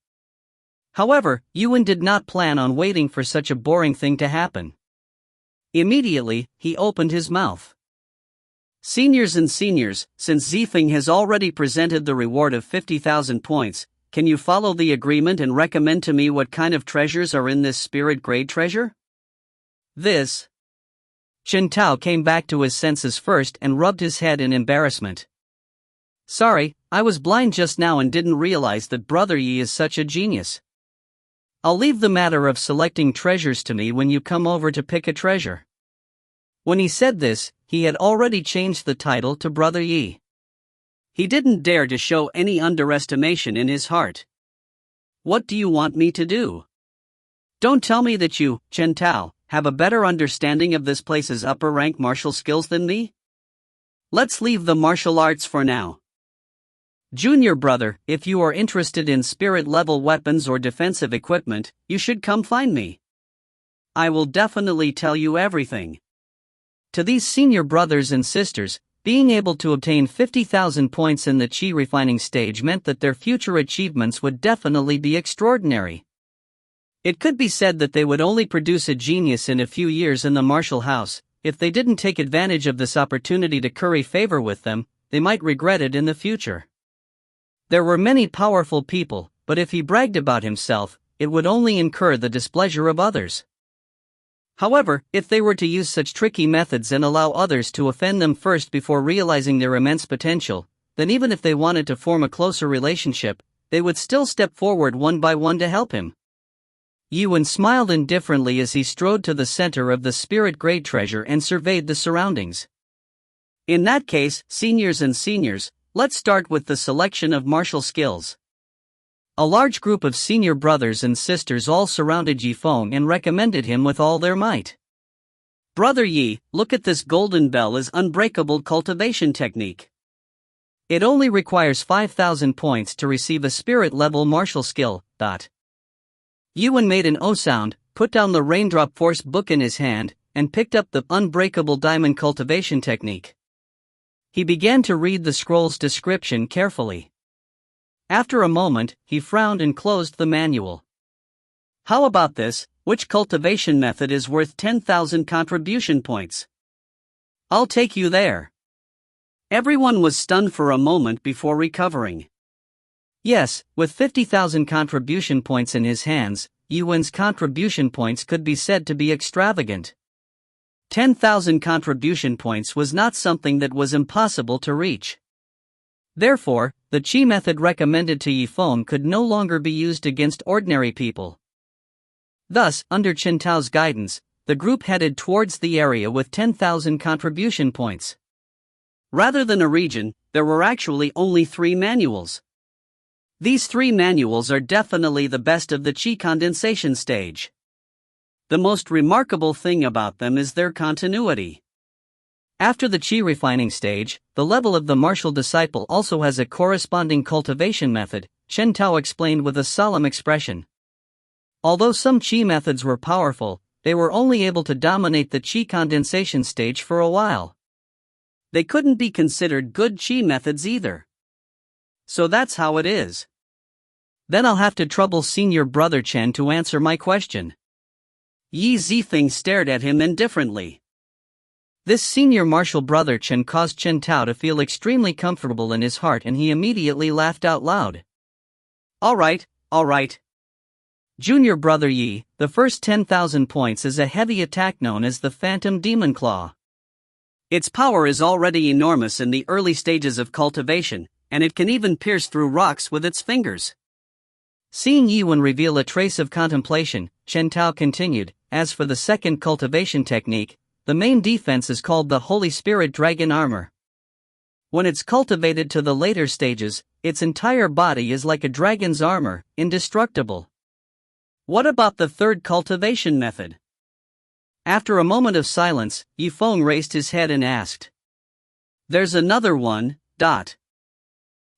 However, Yiwen did not plan on waiting for such a boring thing to happen. Immediately, he opened his mouth. Seniors and seniors, since Zifeng has already presented the reward of 50,000 points, can you follow the agreement and recommend to me what kind of treasures are in this spirit grade treasure? This. Chen Tao came back to his senses first and rubbed his head in embarrassment. Sorry, I was blind just now and didn't realize that Brother Yi is such a genius. I'll leave the matter of selecting treasures to me when you come over to pick a treasure. When he said this, he had already changed the title to Brother Yi. He didn't dare to show any underestimation in his heart. What do you want me to do? Don't tell me that you, Chen Tao, have a better understanding of this place's upper rank martial skills than me? Let's leave the martial arts for now. Junior brother, if you are interested in spirit level weapons or defensive equipment, you should come find me. I will definitely tell you everything. To these senior brothers and sisters, being able to obtain 50,000 points in the Qi refining stage meant that their future achievements would definitely be extraordinary. It could be said that they would only produce a genius in a few years in the martial house. If they didn't take advantage of this opportunity to curry favor with them, they might regret it in the future. There were many powerful people, but if he bragged about himself, it would only incur the displeasure of others. However, if they were to use such tricky methods and allow others to offend them first before realizing their immense potential, then even if they wanted to form a closer relationship, they would still step forward one by one to help him. Yiwen smiled indifferently as he strode to the center of the spirit grade treasure and surveyed the surroundings. In that case, seniors and seniors, let's start with the selection of martial skills. A large group of senior brothers and sisters all surrounded Zifeng and recommended him with all their might. Brother Yi, look at this golden bell as unbreakable cultivation technique. It only requires 5,000 points to receive a spirit-level martial skill. Yiwen made an O sound, put down the raindrop force book in his hand, and picked up the unbreakable diamond cultivation technique. He began to read the scroll's description carefully. After a moment, he frowned and closed the manual. How about this? Which cultivation method is worth 10,000 contribution points? I'll take you there. Everyone was stunned for a moment before recovering. Yes, with 50,000 contribution points in his hands, Yiwen's contribution points could be said to be extravagant. 10,000 contribution points was not something that was impossible to reach. Therefore, the Qi method recommended to Yifeng could no longer be used against ordinary people. Thus, under Chen Tao's guidance, the group headed towards the area with 10,000 contribution points. Rather than a region, there were actually only 3 manuals. These 3 manuals are definitely the best of the Qi condensation stage. The most remarkable thing about them is their continuity. After the Qi refining stage, the level of the martial disciple also has a corresponding cultivation method, Chen Tao explained with a solemn expression. Although some Qi methods were powerful, they were only able to dominate the Qi condensation stage for a while. They couldn't be considered good Qi methods either. So that's how it is. Then I'll have to trouble senior brother Chen to answer my question. Zifeng stared at him indifferently. This senior martial brother Chen caused Chen Tao to feel extremely comfortable in his heart, and he immediately laughed out loud. All right. Junior brother Yi, the first 10,000 points is a heavy attack known as the Phantom Demon Claw. Its power is already enormous in the early stages of cultivation, and it can even pierce through rocks with its fingers. Seeing Yiwen reveal a trace of contemplation, Chen Tao continued, as for the second cultivation technique, the main defense is called the Holy Spirit Dragon Armor. When it's cultivated to the later stages, its entire body is like a dragon's armor, indestructible. What about the third cultivation method? After a moment of silence, Yifeng raised his head and asked. There's another one.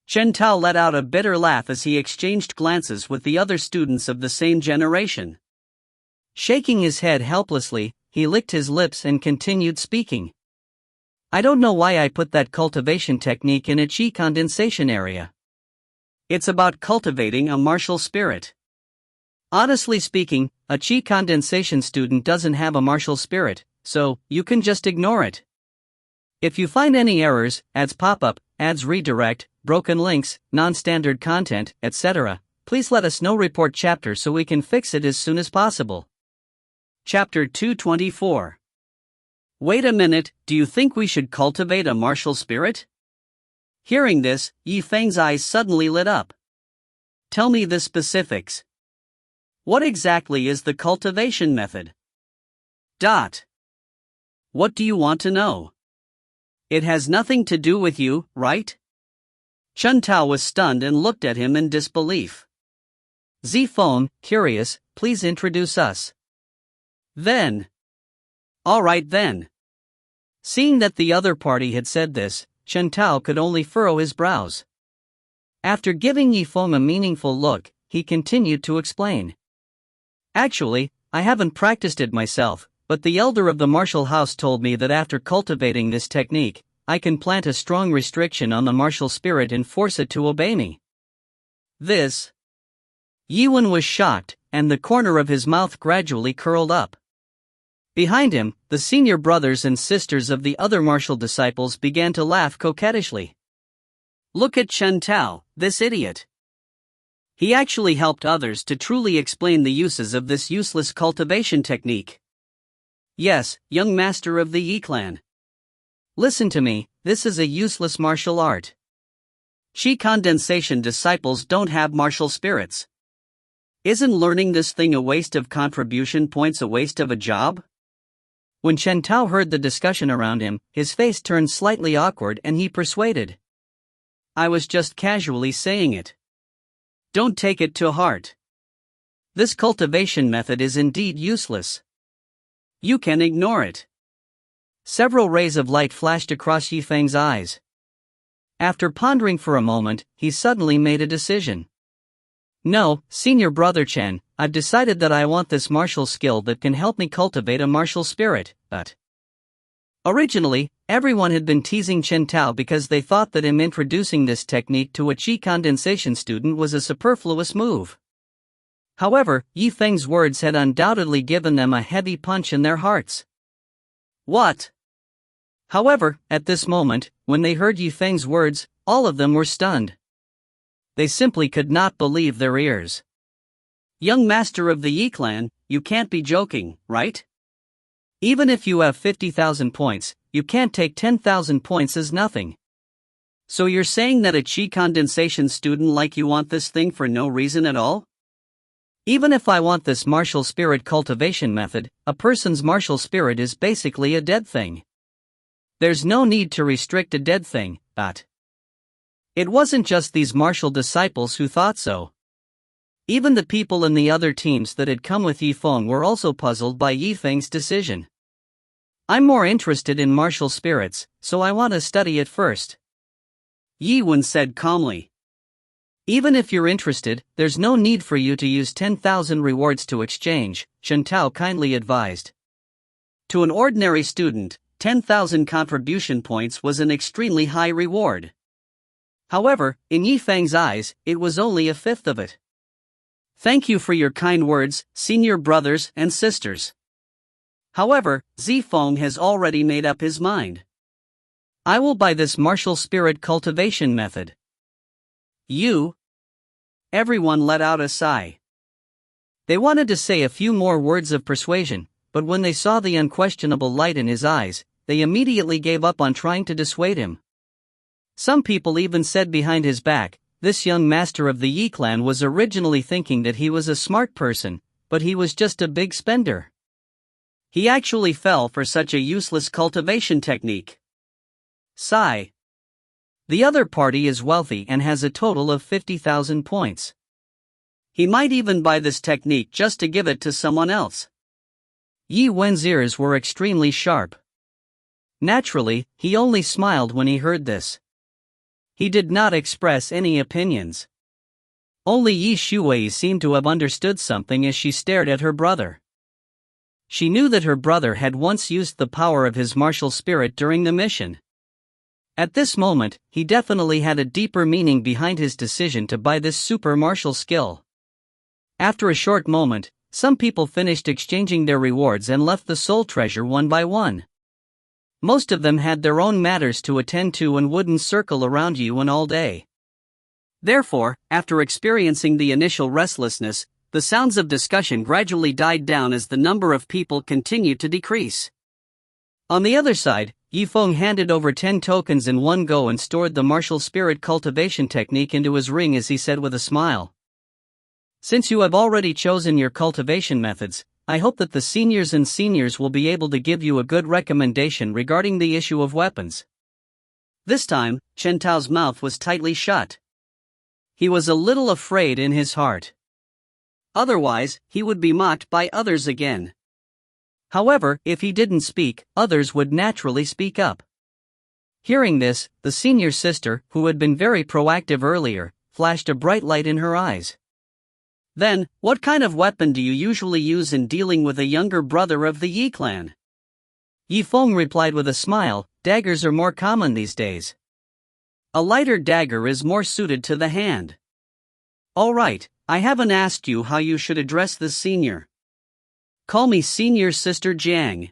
Chen Tao let out a bitter laugh as he exchanged glances with the other students of the same generation. Shaking his head helplessly, he licked his lips and continued speaking. I don't know why I put that cultivation technique in a Qi condensation area. It's about cultivating a martial spirit. Honestly speaking, a Qi condensation student doesn't have a martial spirit, so you can just ignore it. If you find any errors, ads pop up, ads redirect, broken links, non-standard content, etc., please let us know. Report chapter so we can fix it as soon as possible. Chapter 224. Wait a minute, do you think we should cultivate a martial spirit? Hearing this, Yifeng's eyes suddenly lit up. Tell me the specifics. What exactly is the cultivation method? What do you want to know? It has nothing to do with you, right? Chen Tao was stunned and looked at him in disbelief. Zifeng, curious, please introduce us. Then. All right then. Seeing that the other party had said this, Chen Tao could only furrow his brows. After giving Yifeng a meaningful look, he continued to explain. Actually, I haven't practiced it myself, but the elder of the martial house told me that after cultivating this technique, I can plant a strong restriction on the martial spirit and force it to obey me. This. Yiwen was shocked, and the corner of his mouth gradually curled up. Behind him, the senior brothers and sisters of the other martial disciples began to laugh coquettishly. Look at Chen Tao, this idiot. He actually helped others to truly explain the uses of this useless cultivation technique. Yes, young master of the Yi clan. Listen to me, this is a useless martial art. Qi condensation disciples don't have martial spirits. Isn't learning this thing a waste of contribution points, a waste of a job? When Chen Tao heard the discussion around him, his face turned slightly awkward and he persuaded. I was just casually saying it. Don't take it to heart. This cultivation method is indeed useless. You can ignore it. Several rays of light flashed across Yifeng's eyes. After pondering for a moment, he suddenly made a decision. No, senior brother Chen, I've decided that I want this martial skill that can help me cultivate a martial spirit, but... Originally, everyone had been teasing Chen Tao because they thought that him introducing this technique to a Qi condensation student was a superfluous move. However, Yifeng's words had undoubtedly given them a heavy punch in their hearts. What? However, at this moment, when they heard Yifeng's words, all of them were stunned. They simply could not believe their ears. Young master of the Yi clan, you can't be joking, right? Even if you have 50,000 points, you can't take 10,000 points as nothing. So you're saying that a Qi condensation student like you want this thing for no reason at all? Even if I want this martial spirit cultivation method, a person's martial spirit is basically a dead thing. There's no need to restrict a dead thing, but... It wasn't just these martial disciples who thought so. Even the people in the other teams that had come with Yifeng were also puzzled by Yifeng's decision. I'm more interested in martial spirits, so I want to study it first, Yi Wen said calmly. Even if you're interested, there's no need for you to use 10,000 rewards to exchange, Tiandao kindly advised. To an ordinary student, 10,000 contribution points was an extremely high reward. However, in Yifeng's eyes, it was only a fifth of it. Thank you for your kind words, senior brothers and sisters. However, Zifeng has already made up his mind. I will buy this martial spirit cultivation method. You? Everyone let out a sigh. They wanted to say a few more words of persuasion, but when they saw the unquestionable light in his eyes, they immediately gave up on trying to dissuade him. Some people even said behind his back, this young master of the Yi clan was originally thinking that he was a smart person, but he was just a big spender. He actually fell for such a useless cultivation technique. Sigh. The other party is wealthy and has a total of 50,000 points. He might even buy this technique just to give it to someone else. Yi Wen's ears were extremely sharp. Naturally, he only smiled when he heard this. He did not express any opinions. Only Yi Shuwei seemed to have understood something as she stared at her brother. She knew that her brother had once used the power of his martial spirit during the mission. At this moment, he definitely had a deeper meaning behind his decision to buy this super martial skill. After a short moment, some people finished exchanging their rewards and left the soul treasure one by one. Most of them had their own matters to attend to and wouldn't circle around Yi Wen all day. Therefore, after experiencing the initial restlessness, the sounds of discussion gradually died down as the number of people continued to decrease. On the other side, Yifeng handed over 10 tokens in one go and stored the martial spirit cultivation technique into his ring as he said with a smile. Since you have already chosen your cultivation methods, I hope that the seniors will be able to give you a good recommendation regarding the issue of weapons. This time, Chen Tao's mouth was tightly shut. He was a little afraid in his heart. Otherwise, he would be mocked by others again. However, if he didn't speak, others would naturally speak up. Hearing this, the senior sister, who had been very proactive earlier, flashed a bright light in her eyes. Then, what kind of weapon do you usually use in dealing with a younger brother of the Yi clan? Yifeng replied with a smile, daggers are more common these days. A lighter dagger is more suited to the hand. All right, I haven't asked you how you should address this senior. Call me Senior Sister Jiang.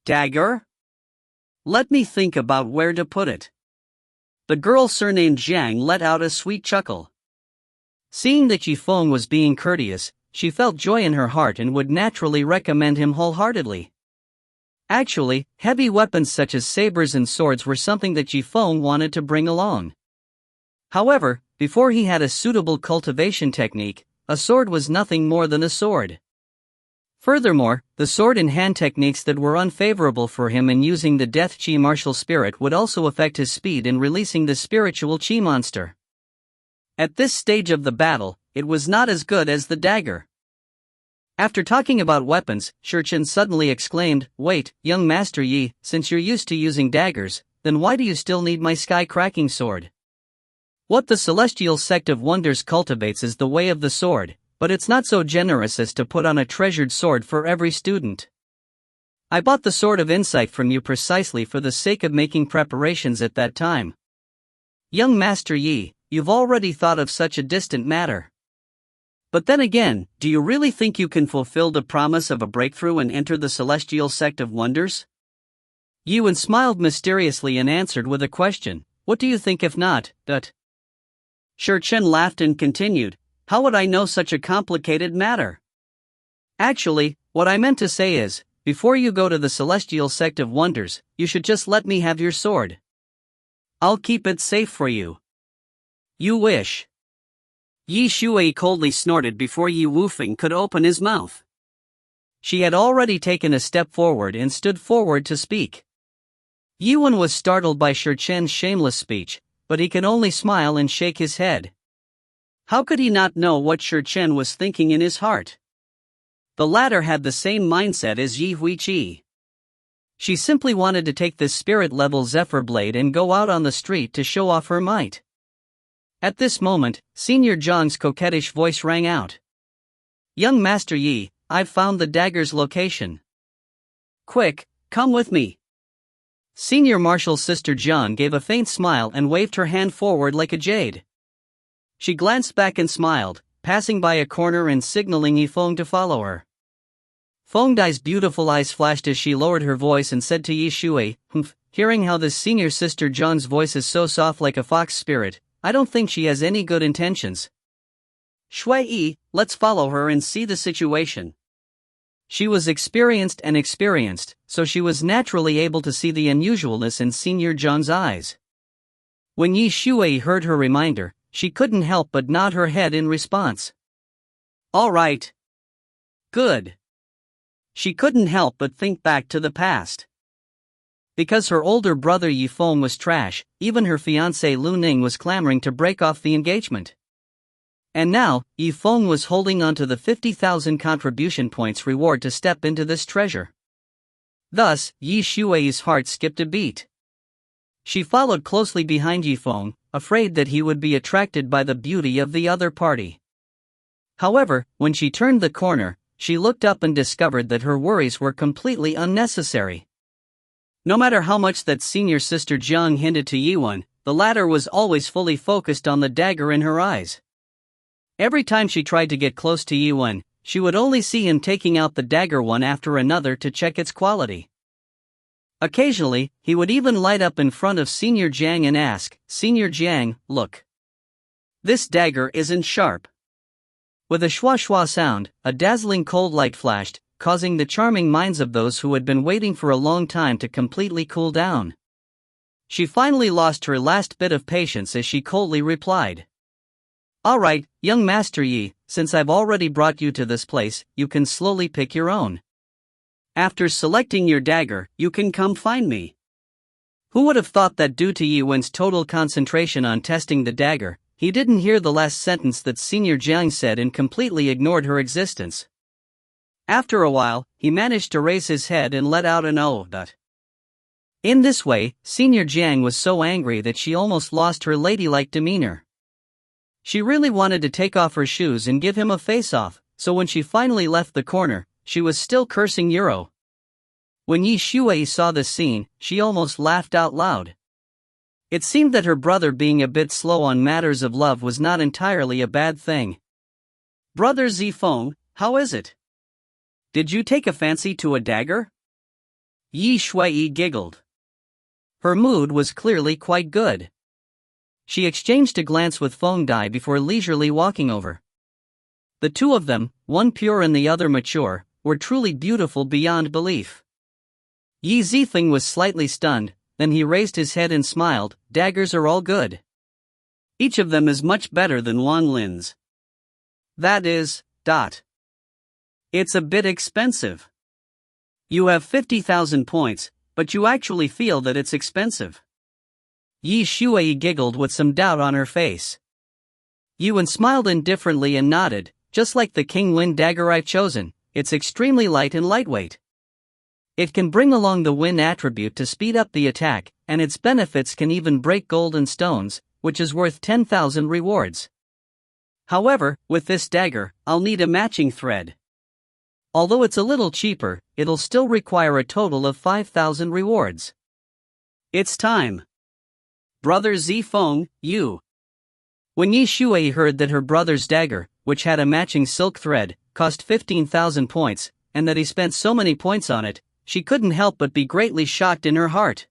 Dagger? Let me think about where to put it. The girl surnamed Jiang let out a sweet chuckle. Seeing that Yifeng was being courteous, she felt joy in her heart and would naturally recommend him wholeheartedly. Actually, heavy weapons such as sabers and swords were something that Yifeng wanted to bring along. However, before he had a suitable cultivation technique, a sword was nothing more than a sword. Furthermore, the sword-in-hand techniques that were unfavorable for him in using the Death Qi martial spirit would also affect his speed in releasing the spiritual Qi monster. At this stage of the battle, it was not as good as the dagger. After talking about weapons, Shurchen suddenly exclaimed, "Wait, young Master Yi, since you're used to using daggers, then why do you still need my sky-cracking sword? What the Celestial Sect of Wonders cultivates is the way of the sword, but it's not so generous as to put on a treasured sword for every student. I bought the Sword of Insight from you precisely for the sake of making preparations at that time. Young Master Yi, you've already thought of such a distant matter. But then again, do you really think you can fulfill the promise of a breakthrough and enter the Celestial Sect of Wonders?" Yi Wen smiled mysteriously and answered with a question, "What do you think if not, that?" Shurchen laughed and continued, "How would I know such a complicated matter? Actually, what I meant to say is, before you go to the Celestial Sect of Wonders, you should just let me have your sword. I'll keep it safe for you." "You wish." Yi Shuai coldly snorted before Yi Wufeng could open his mouth. She had already taken a step forward and stood forward to speak. Yi Wen was startled by Shurchen's shameless speech, but he could only smile and shake his head. How could he not know what Shi Chen was thinking in his heart? The latter had the same mindset as Yi Huiqi. She simply wanted to take this spirit-level Zephyr Blade and go out on the street to show off her might. At this moment, Senior Zhang's coquettish voice rang out. "Young Master Yi, I've found the dagger's location. Quick, come with me." Senior Marshal's sister Zhang gave a faint smile and waved her hand forward like a jade. She glanced back and smiled, passing by a corner and signaling Yifeng to follow her. Feng Dai's beautiful eyes flashed as she lowered her voice and said to Yi Shui, hearing how this senior sister Zhang's voice is so soft like a fox spirit, I don't think she has any good intentions. Shui Yi, let's follow her and see the situation. She was experienced, so she was naturally able to see the unusualness in Senior Zhang's eyes. When Yi Shui heard her reminder, she couldn't help but nod her head in response. All right. Good. She couldn't help but think back to the past. Because her older brother Yifeng was trash, even her fiancé Lu Ning was clamoring to break off the engagement. And now, Yifeng was holding onto the 50,000 contribution points reward to step into this treasure. Thus, Yi Shui's heart skipped a beat. She followed closely behind Yifeng, afraid that he would be attracted by the beauty of the other party. However, when she turned the corner, she looked up and discovered that her worries were completely unnecessary. No matter how much that senior sister Zhang hinted to Yiwen, the latter was always fully focused on the dagger in her eyes. Every time she tried to get close to Yiwen, she would only see him taking out the dagger one after another to check its quality. Occasionally, he would even light up in front of Senior Jiang and ask, "Senior Jiang, look. This dagger isn't sharp." With a schwa-schwa sound, a dazzling cold light flashed, causing the charming minds of those who had been waiting for a long time to completely cool down. She finally lost her last bit of patience as she coldly replied. All right, young Master Yi, since I've already brought you to this place, you can slowly pick your own. After selecting your dagger, you can come find me. Who would have thought that due to Yiwen's total concentration on testing the dagger, he didn't hear the last sentence that Senior Jiang said and completely ignored her existence. After a while, he managed to raise his head and let out an "oh." In this way, Senior Jiang was so angry that she almost lost her ladylike demeanor. She really wanted to take off her shoes and give him a face-off, so when she finally left the corner, she was still cursing Euro. When Yi Shui saw this scene, she almost laughed out loud. It seemed that her brother being a bit slow on matters of love was not entirely a bad thing. Brother Zifeng, how is it? Did you take a fancy to a dagger? Yi Shui giggled. Her mood was clearly quite good. She exchanged a glance with Feng Dai before leisurely walking over. The two of them, one pure and the other mature, were truly beautiful beyond belief. Yi Zifeng was slightly stunned, then he raised his head and smiled. Daggers are all good. Each of them is much better than Wang Lin's. That is, It's a bit expensive. You have 50,000 points, but you actually feel that it's expensive. Yi Shui giggled with some doubt on her face. Yuan smiled indifferently and nodded, just like the King Wind dagger I've chosen, it's extremely light and lightweight. It can bring along the wind attribute to speed up the attack, and its benefits can even break gold and stones, which is worth 10,000 rewards. However, with this dagger, I'll need a matching thread. Although it's a little cheaper, it'll still require a total of 5,000 rewards. It's time. Brother Zifeng, you. When Yi Shui heard that her brother's dagger, which had a matching silk thread, cost 15,000 points, and that he spent so many points on it, she couldn't help but be greatly shocked in her heart.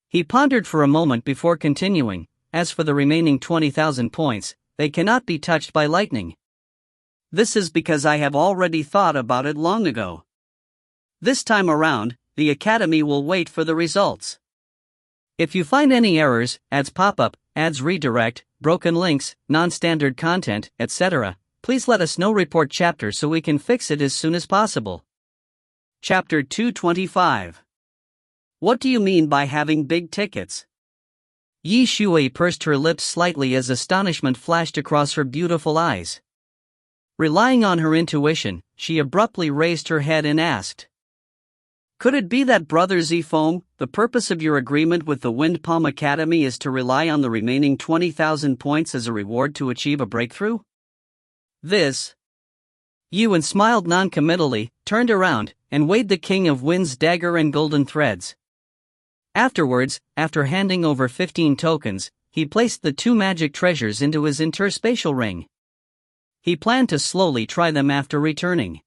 He pondered for a moment before continuing, as for the remaining 20,000 points, they cannot be touched by lightning. This is because I have already thought about it long ago. This time around, the Academy will wait for the results. If you find any errors, ads pop up, ads redirect, broken links, non-standard content, etc., please let us know. Report chapter so we can fix it as soon as possible. Chapter 225. What do you mean by having big tickets? Yi Shui pursed her lips slightly as astonishment flashed across her beautiful eyes. Relying on her intuition, she abruptly raised her head and asked, "Could it be that Brother Zifeng, the purpose of your agreement with the Wind Palm Academy is to rely on the remaining 20,000 points as a reward to achieve a breakthrough?" This. Yuan smiled non-committally, turned around, and weighed the King of Wind's dagger and golden threads. Afterwards, after handing over 15 tokens, he placed the 2 magic treasures into his interspatial ring. He planned to slowly try them after returning.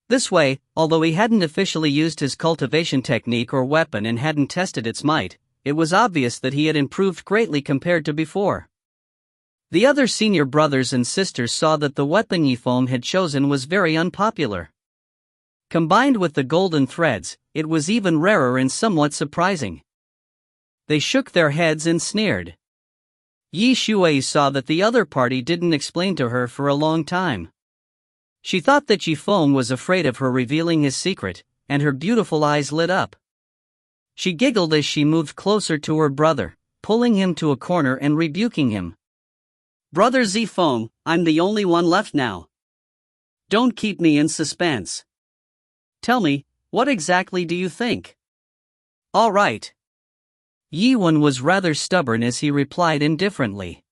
This way, although he hadn't officially used his cultivation technique or weapon and hadn't tested its might, it was obvious that he had improved greatly compared to before. The other senior brothers and sisters saw that the weapon Yifeng had chosen was very unpopular. Combined with the golden threads, it was even rarer and somewhat surprising. They shook their heads and sneered. Yi Shui saw that the other party didn't explain to her for a long time. She thought that Yifeng was afraid of her revealing his secret, and her beautiful eyes lit up. She giggled as she moved closer to her brother, pulling him to a corner and rebuking him. "Brother Zifeng, I'm the only one left now. Don't keep me in suspense. Tell me, what exactly do you think?" "All right." Yiwen was rather stubborn as he replied indifferently.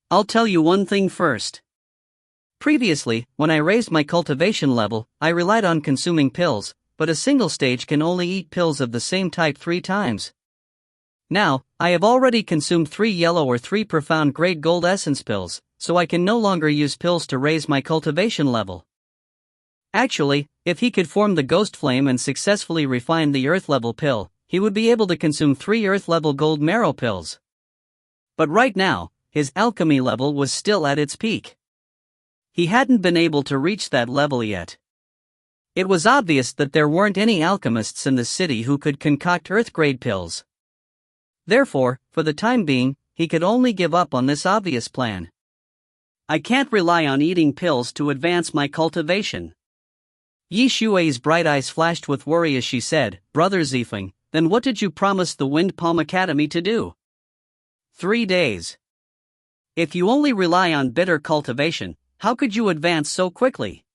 "I'll tell you one thing first. Previously, when I raised my cultivation level, I relied on consuming pills, but a single stage can only eat pills of the same type 3 times. Now, I have already consumed 3 yellow or 3 profound grade gold essence pills, so I can no longer use pills to raise my cultivation level. Actually, if he could form the ghost flame and successfully refine the earth level pill, he would be able to consume 3 earth level gold marrow pills. But right now, his alchemy level was still at its peak. He hadn't been able to reach that level yet. It was obvious that there weren't any alchemists in the city who could concoct earth-grade pills. Therefore, for the time being, he could only give up on this obvious plan. "I can't rely on eating pills to advance my cultivation." Yi Shui's bright eyes flashed with worry as she said, "Brother Zifeng, then what did you promise the Wind Palm Academy to do?" 3 days. If you only rely on bitter cultivation, how could you advance so quickly?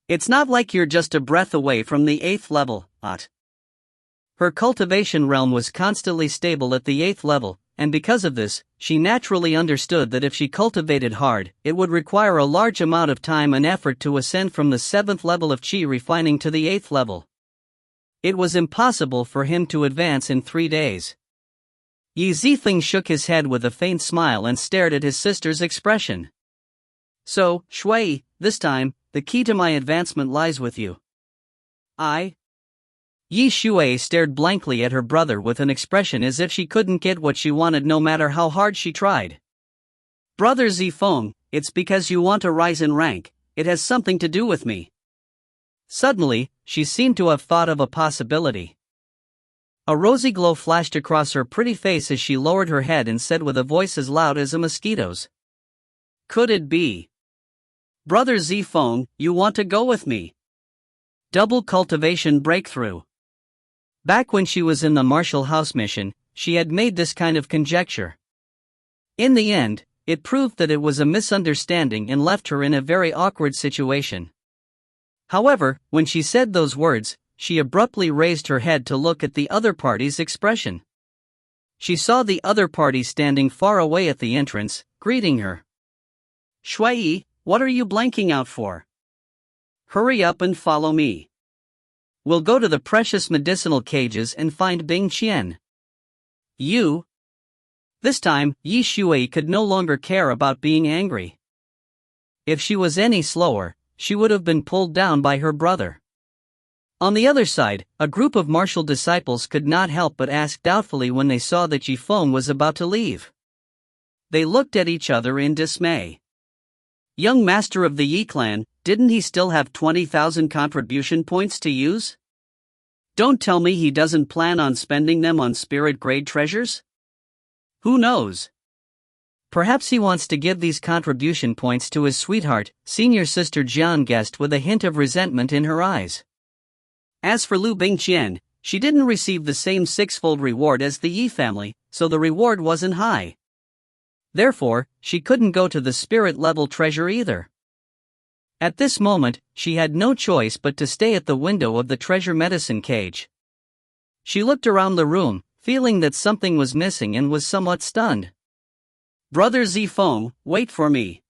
It's not like you're just a breath away from the 8th level, Ot. Her cultivation realm was constantly stable at the 8th level, and because of this, she naturally understood that if she cultivated hard, it would require a large amount of time and effort to ascend from the 7th level of Qi refining to the 8th level. It was impossible for him to advance in 3 days. Yi Zifeng shook his head with a faint smile and stared at his sister's expression. "So, Shui, this time, the key to my advancement lies with you." Yi Shui stared blankly at her brother with an expression as if she couldn't get what she wanted no matter how hard she tried. "Brother Zifeng, it's because you want to rise in rank, it has something to do with me." Suddenly, she seemed to have thought of a possibility. A rosy glow flashed across her pretty face as she lowered her head and said with a voice as loud as a mosquito's, "Could it be? Brother Zifeng, you want to go with me? Double cultivation breakthrough." Back when she was in the Martial House mission, she had made this kind of conjecture. In the end, it proved that it was a misunderstanding and left her in a very awkward situation. However, when she said those words, she abruptly raised her head to look at the other party's expression. She saw the other party standing far away at the entrance, greeting her. "Shui, what are you blanking out for? Hurry up and follow me. We'll go to the precious medicinal cages and find Bingqian." "You?" This time, Yi Shui could no longer care about being angry. If she was any slower, she would have been pulled down by her brother. On the other side, a group of martial disciples could not help but ask doubtfully when they saw that Yifeng was about to leave. They looked at each other in dismay. Young master of the Yi clan, didn't he still have 20,000 contribution points to use? Don't tell me he doesn't plan on spending them on spirit-grade treasures? Who knows? Perhaps he wants to give these contribution points to his sweetheart, senior sister Jian guessed with a hint of resentment in her eyes. As for Liu Bingqian, she didn't receive the same 6-fold reward as the Yi family, so the reward wasn't high. Therefore, she couldn't go to the spirit-level treasure either. At this moment, she had no choice but to stay at the window of the treasure medicine cage. She looked around the room, feeling that something was missing and was somewhat stunned. "Brother Zifeng, wait for me.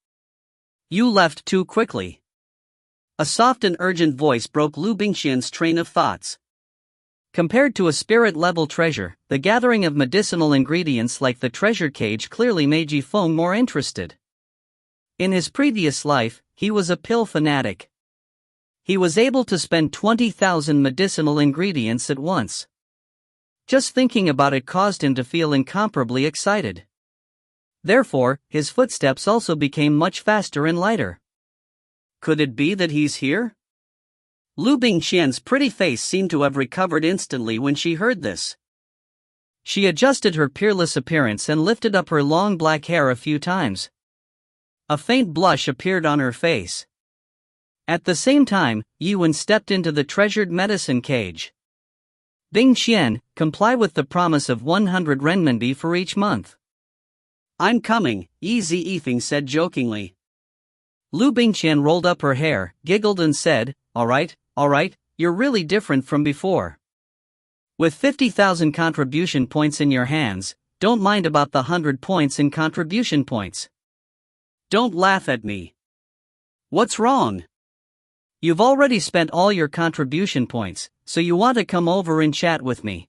You left too quickly." A soft and urgent voice broke Liu Bingqian's train of thoughts. Compared to a spirit-level treasure, the gathering of medicinal ingredients like the treasure cage clearly made Zifeng more interested. In his previous life, he was a pill fanatic. He was able to spend 20,000 medicinal ingredients at once. Just thinking about it caused him to feel incomparably excited. Therefore, his footsteps also became much faster and lighter. Could it be that he's here? Liu Bingqian's pretty face seemed to have recovered instantly when she heard this. She adjusted her peerless appearance and lifted up her long black hair a few times. A faint blush appeared on her face. At the same time, Yiwen stepped into the treasured medicine cage. "Bingqian, comply with the promise of 100 renminbi for each month." "I'm coming," Zifeng said jokingly. Liu Bingqian rolled up her hair, giggled and said, All right, you're really different from before. With 50,000 contribution points in your hands, don't mind about the 100 points in contribution points. Don't laugh at me. What's wrong? You've already spent all your contribution points, so you want to come over and chat with me."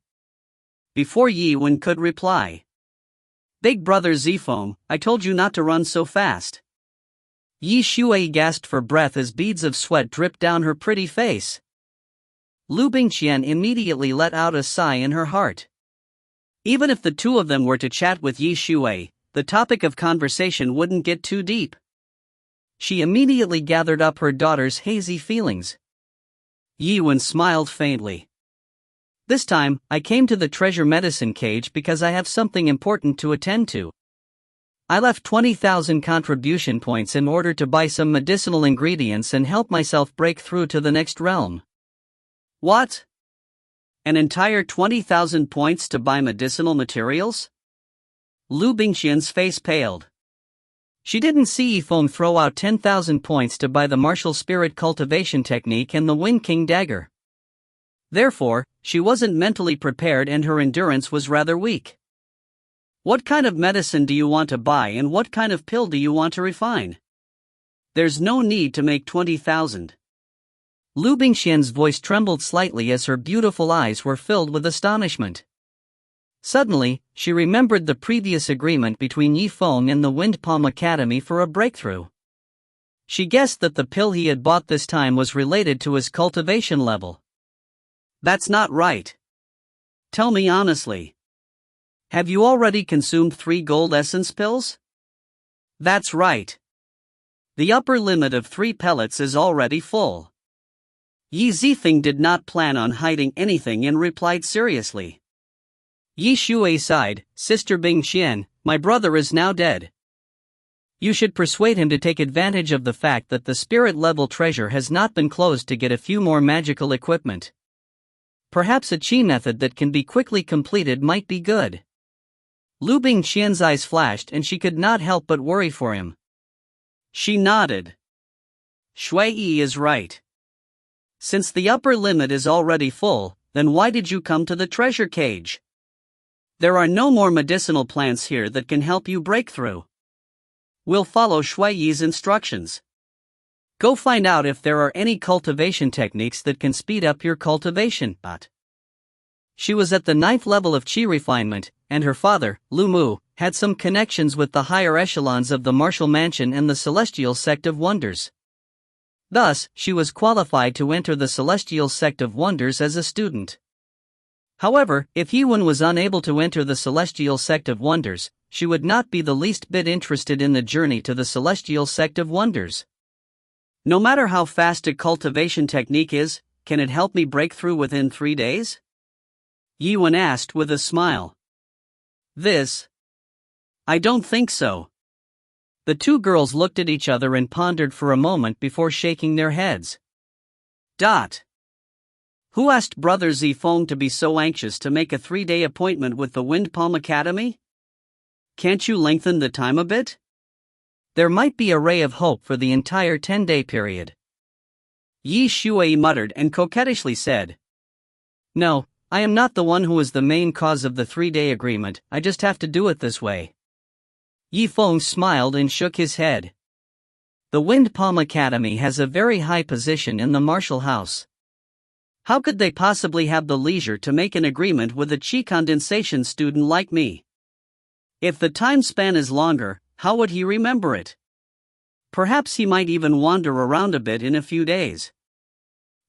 Before Yiwen could reply. "Big brother Zifeng, I told you not to run so fast." Yi Shui gasped for breath as beads of sweat dripped down her pretty face. Liu Bingqian immediately let out a sigh in her heart. Even if the two of them were to chat with Yi Shui, the topic of conversation wouldn't get too deep. She immediately gathered up her daughter's hazy feelings. Yiwen smiled faintly. "This time, I came to the treasure medicine cage because I have something important to attend to. I left 20,000 contribution points in order to buy some medicinal ingredients and help myself break through to the next realm." "What? An entire 20,000 points to buy medicinal materials?" Liu Bingqian's face paled. She didn't see Yifeng throw out 10,000 points to buy the martial spirit cultivation technique and the Wind King dagger. Therefore, she wasn't mentally prepared and her endurance was rather weak. "What kind of medicine do you want to buy and what kind of pill do you want to refine? There's no need to make 20,000. Liu Bingqian's voice trembled slightly as her beautiful eyes were filled with astonishment. Suddenly, she remembered the previous agreement between Yifeng and the Wind Palm Academy for a breakthrough. She guessed that the pill he had bought this time was related to his cultivation level. "That's not right. Tell me honestly. Have you already consumed 3 gold essence pills?" "That's right. The upper limit of 3 pellets is already full." Yi Zifeng did not plan on hiding anything and replied seriously. Yi Shui sighed, "Sister Bingqian, my brother is now dead. You should persuade him to take advantage of the fact that the spirit-level treasure has not been closed to get a few more magical equipment. Perhaps a Qi method that can be quickly completed might be good." Liu Bingqian's eyes flashed and she could not help but worry for him. She nodded. "Shui Yi is right. Since the upper limit is already full, then why did you come to the treasure cage? There are no more medicinal plants here that can help you break through. We'll follow Shui Yi's instructions. Go find out if there are any cultivation techniques that can speed up your cultivation." She was at the 9th level of Qi refinement, and her father, Lu Mu, had some connections with the higher echelons of the Martial Mansion and the Celestial Sect of Wonders. Thus, she was qualified to enter the Celestial Sect of Wonders as a student. However, if Yiwen was unable to enter the Celestial Sect of Wonders, she would not be the least bit interested in the journey to the Celestial Sect of Wonders. "No matter how fast a cultivation technique is, can it help me break through within 3 days?" Yiwen asked with a smile. I don't think so." The two girls looked at each other and pondered for a moment before shaking their heads. Who asked Brother Zifeng to be so anxious to make a 3-day appointment with the Wind Palm Academy? Can't you lengthen the time a bit? There might be a ray of hope for the entire 10-day period. Yi Shui muttered and coquettishly said. No, I am not the one who is the main cause of the 3-day agreement, I just have to do it this way. Yi Feng smiled and shook his head. The Wind Palm Academy has a very high position in the martial house. How could they possibly have the leisure to make an agreement with a Qi condensation student like me? If the time span is longer, how would he remember it? Perhaps he might even wander around a bit in a few days.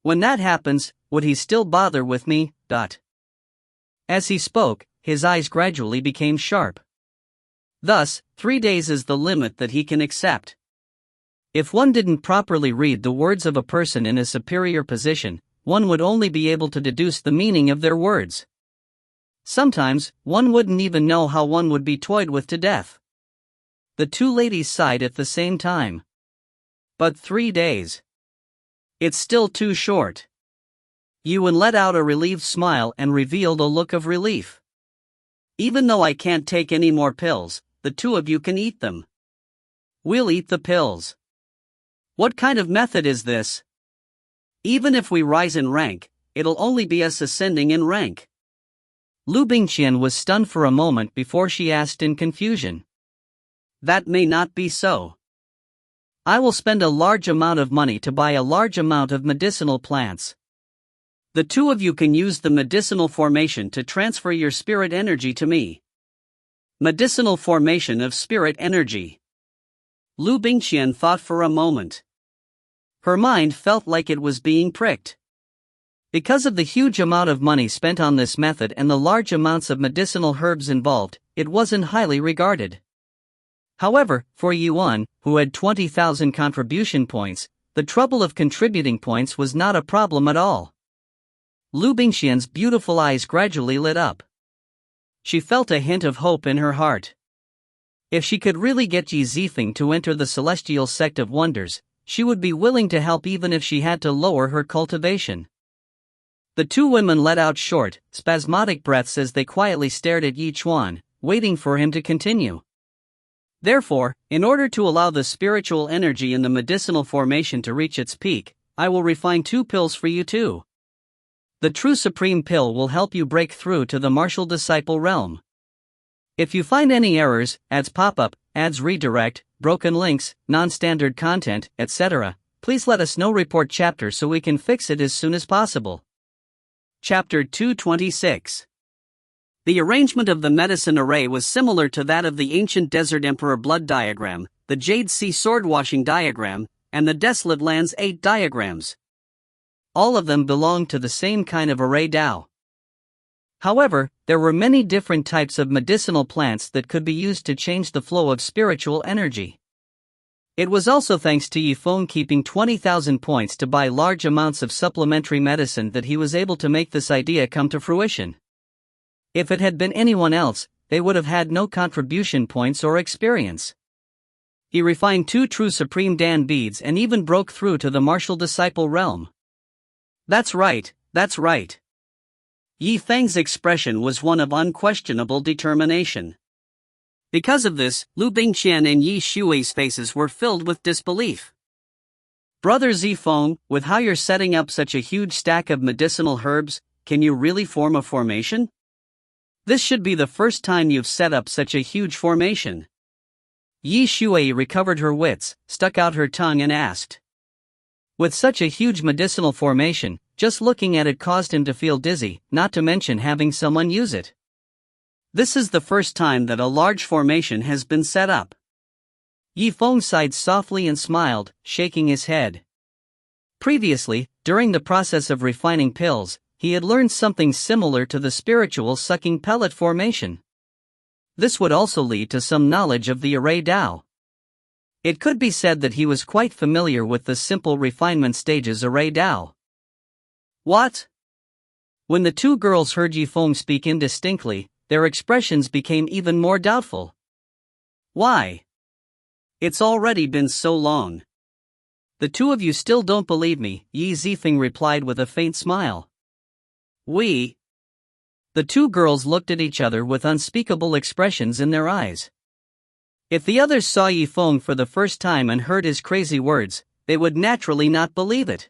When that happens, would he still bother with me? As he spoke, his eyes gradually became sharp. Thus, 3 days is the limit that he can accept. If one didn't properly read the words of a person in a superior position, one would only be able to deduce the meaning of their words. Sometimes, one wouldn't even know how one would be toyed with to death. The two ladies sighed at the same time. But 3 days. It's still too short. Yuan let out a relieved smile and revealed a look of relief. Even though I can't take any more pills, the two of you can eat them. We'll eat the pills. What kind of method is this? Even if we rise in rank, it'll only be us ascending in rank. Liu Bingqian was stunned for a moment before she asked in confusion. That may not be so. I will spend a large amount of money to buy a large amount of medicinal plants. The two of you can use the medicinal formation to transfer your spirit energy to me. Medicinal formation of spirit energy. Liu Bingqian thought for a moment. Her mind felt like it was being pricked. Because of the huge amount of money spent on this method and the large amounts of medicinal herbs involved, it wasn't highly regarded. However, for Yuan, who had 20,000 contribution points, the trouble of contributing points was not a problem at all. Liu Bingqian's beautiful eyes gradually lit up. She felt a hint of hope in her heart. If she could really get Qi Zifeng to enter the celestial sect of wonders, she would be willing to help even if she had to lower her cultivation. The two women let out short, spasmodic breaths as they quietly stared at Yi Chuan, waiting for him to continue. Therefore, in order to allow the spiritual energy in the medicinal formation to reach its peak, I will refine 2 pills for you too. The true supreme pill will help you break through to the martial disciple realm. If you find any errors, ads pop up, ads redirect, broken links, non-standard content, etc., please let us know. Report chapter so we can fix it as soon as possible. Chapter 226. The arrangement of the medicine array was similar to that of the ancient Desert Emperor blood diagram, the Jade Sea sword washing diagram, and the Desolate Lands 8 diagrams. All of them belonged to the same kind of array Dao. However, there were many different types of medicinal plants that could be used to change the flow of spiritual energy. It was also thanks to Yifeng keeping 20,000 points to buy large amounts of supplementary medicine that he was able to make this idea come to fruition. If it had been anyone else, they would have had no contribution points or experience. He refined 2 true Supreme Dan beads and even broke through to the martial disciple realm. That's right, that's right. Yi Feng's expression was one of unquestionable determination. Because of this, Liu Bingqian and Yi Shui's faces were filled with disbelief. Brother Zifeng, with how you're setting up such a huge stack of medicinal herbs, can you really form a formation? This should be the first time you've set up such a huge formation. Yi Shui recovered her wits, stuck out her tongue and asked. With such a huge medicinal formation, just looking at it caused him to feel dizzy, not to mention having someone use it. This is the first time that a large formation has been set up. Yi Feng sighed softly and smiled, shaking his head. Previously, during the process of refining pills, he had learned something similar to the spiritual sucking pellet formation. This would also lead to some knowledge of the array Dao. It could be said that he was quite familiar with the simple refinement stages array Dao. What? When the two girls heard Yifeng speak indistinctly, their expressions became even more doubtful. Why? It's already been so long. The two of you still don't believe me, Yi Zifeng replied with a faint smile. We. The two girls looked at each other with unspeakable expressions in their eyes. If the others saw Yifeng for the first time and heard his crazy words, they would naturally not believe it.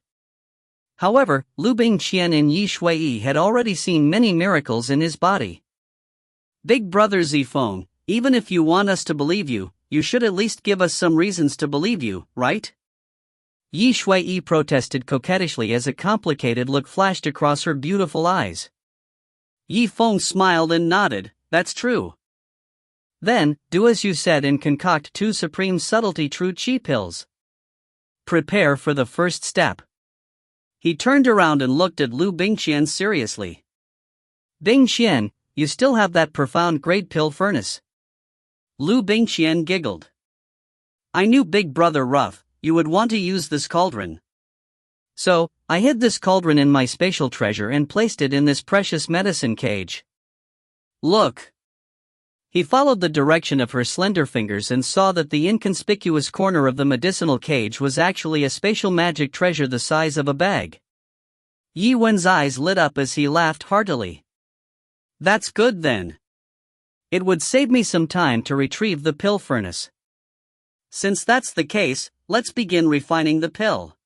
However, Liu Bingqian and Yi Shui had already seen many miracles in his body. Big brother Zifeng, even if you want us to believe you, you should at least give us some reasons to believe you, right? Yi Shui protested coquettishly as a complicated look flashed across her beautiful eyes. Yifeng smiled and nodded, that's true. Then, do as you said and concoct 2 supreme subtlety true Qi pills. Prepare for the first step. He turned around and looked at Liu Bingqian seriously. Bingqian, you still have that profound great pill furnace. Liu Bingqian giggled. I knew Big Brother Rough, you would want to use this cauldron. So, I hid this cauldron in my spatial treasure and placed it in this precious medicine cage. Look. He followed the direction of her slender fingers and saw that the inconspicuous corner of the medicinal cage was actually a spatial magic treasure the size of a bag. Yi Wen's eyes lit up as he laughed heartily. That's good then. It would save me some time to retrieve the pill furnace. Since that's the case, let's begin refining the pill.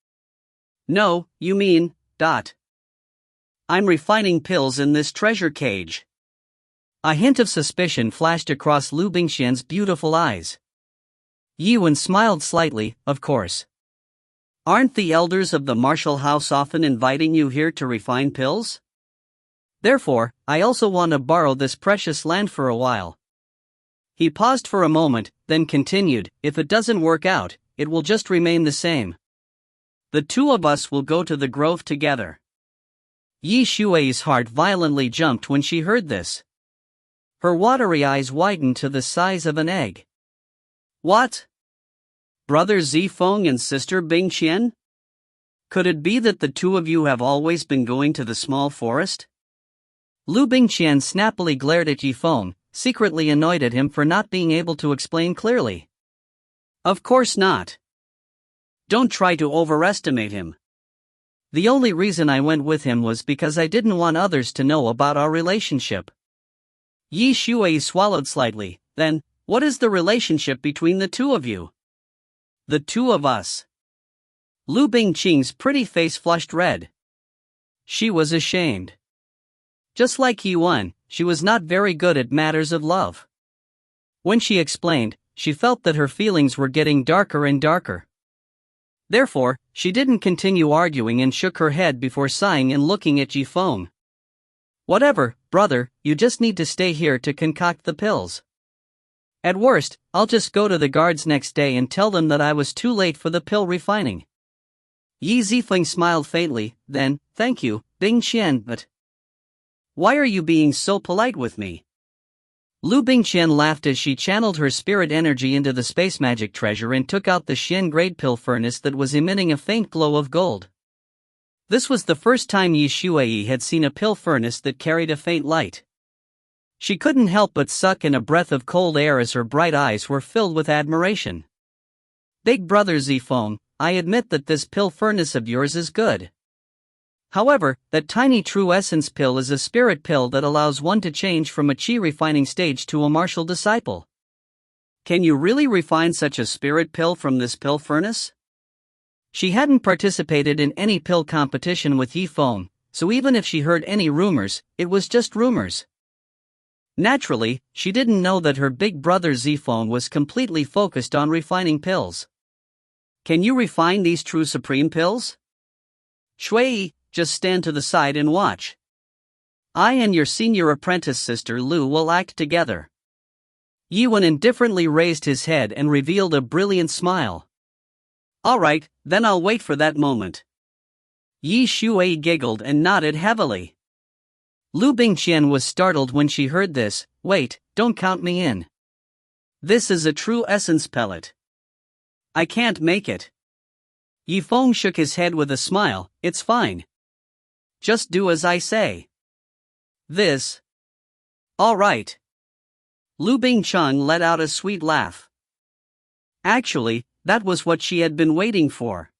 No, you mean, I'm refining pills in this treasure cage. A hint of suspicion flashed across Liu Bingqian's beautiful eyes. Yi Wen smiled slightly, of course. Aren't the elders of the martial house often inviting you here to refine pills? Therefore, I also want to borrow this precious land for a while. He paused for a moment, then continued, if it doesn't work out, it will just remain the same. The two of us will go to the grove together. Yi Shui's heart violently jumped when she heard this. Her watery eyes widened to the size of an egg. What? Brother Zifeng and sister Bingqian? Could it be that the two of you have always been going to the small forest? Liu Bingqian snappily glared at Yifeng, secretly annoyed at him for not being able to explain clearly. Of course not. Don't try to overestimate him. The only reason I went with him was because I didn't want others to know about our relationship. Yi Shui swallowed slightly, then, what is the relationship between the two of you? The two of us. Liu Bingqian's pretty face flushed red. She was ashamed. Just like Yi Wen, she was not very good at matters of love. When she explained, she felt that her feelings were getting darker and darker. Therefore, she didn't continue arguing and shook her head before sighing and looking at Yifeng. Whatever, brother, you just need to stay here to concoct the pills. At worst, I'll just go to the guards next day and tell them that I was too late for the pill refining. Yi Zifeng smiled faintly, then, thank you, Bingqian, but why are you being so polite with me? Liu Bingqian laughed as she channeled her spirit energy into the space magic treasure and took out the Xin grade pill furnace that was emitting a faint glow of gold. This was the first time Yi Shui had seen a pill furnace that carried a faint light. She couldn't help but suck in a breath of cold air as her bright eyes were filled with admiration. Big brother Zifeng, I admit that this pill furnace of yours is good. However, that tiny true essence pill is a spirit pill that allows one to change from a Qi refining stage to a martial disciple. Can you really refine such a spirit pill from this pill furnace? She hadn't participated in any pill competition with Yifeng, so even if she heard any rumors, it was just rumors. Naturally, she didn't know that her big brother Zifeng was completely focused on refining pills. Can you refine these true supreme pills? Shui, just stand to the side and watch. I and your senior apprentice sister Liu will act together. Yi Wen indifferently raised his head and revealed a brilliant smile. Alright, then I'll wait for that moment. Yi Shui giggled and nodded heavily. Liu Bingqian was startled when she heard this. Wait, don't count me in. This is a true essence pellet. I can't make it. Yifeng shook his head with a smile. It's fine. Just do as I say. This. Alright. Liu Bingqian let out a sweet laugh. Actually, that was what she had been waiting for.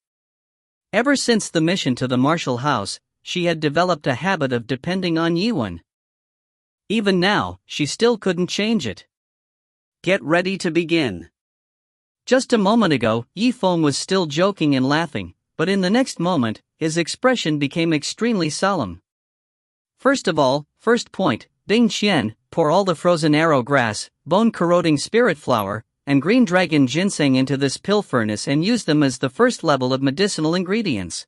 Ever since the mission to the martial house, she had developed a habit of depending on Yiwen. Even now, she still couldn't change it. Get ready to begin. Just a moment ago, Yifeng was still joking and laughing, but in the next moment, his expression became extremely solemn. First of all, first point, Bingqian, pour all the frozen arrow grass, bone-corroding spirit flower, and green dragon ginseng into this pill furnace and use them as the first level of medicinal ingredients.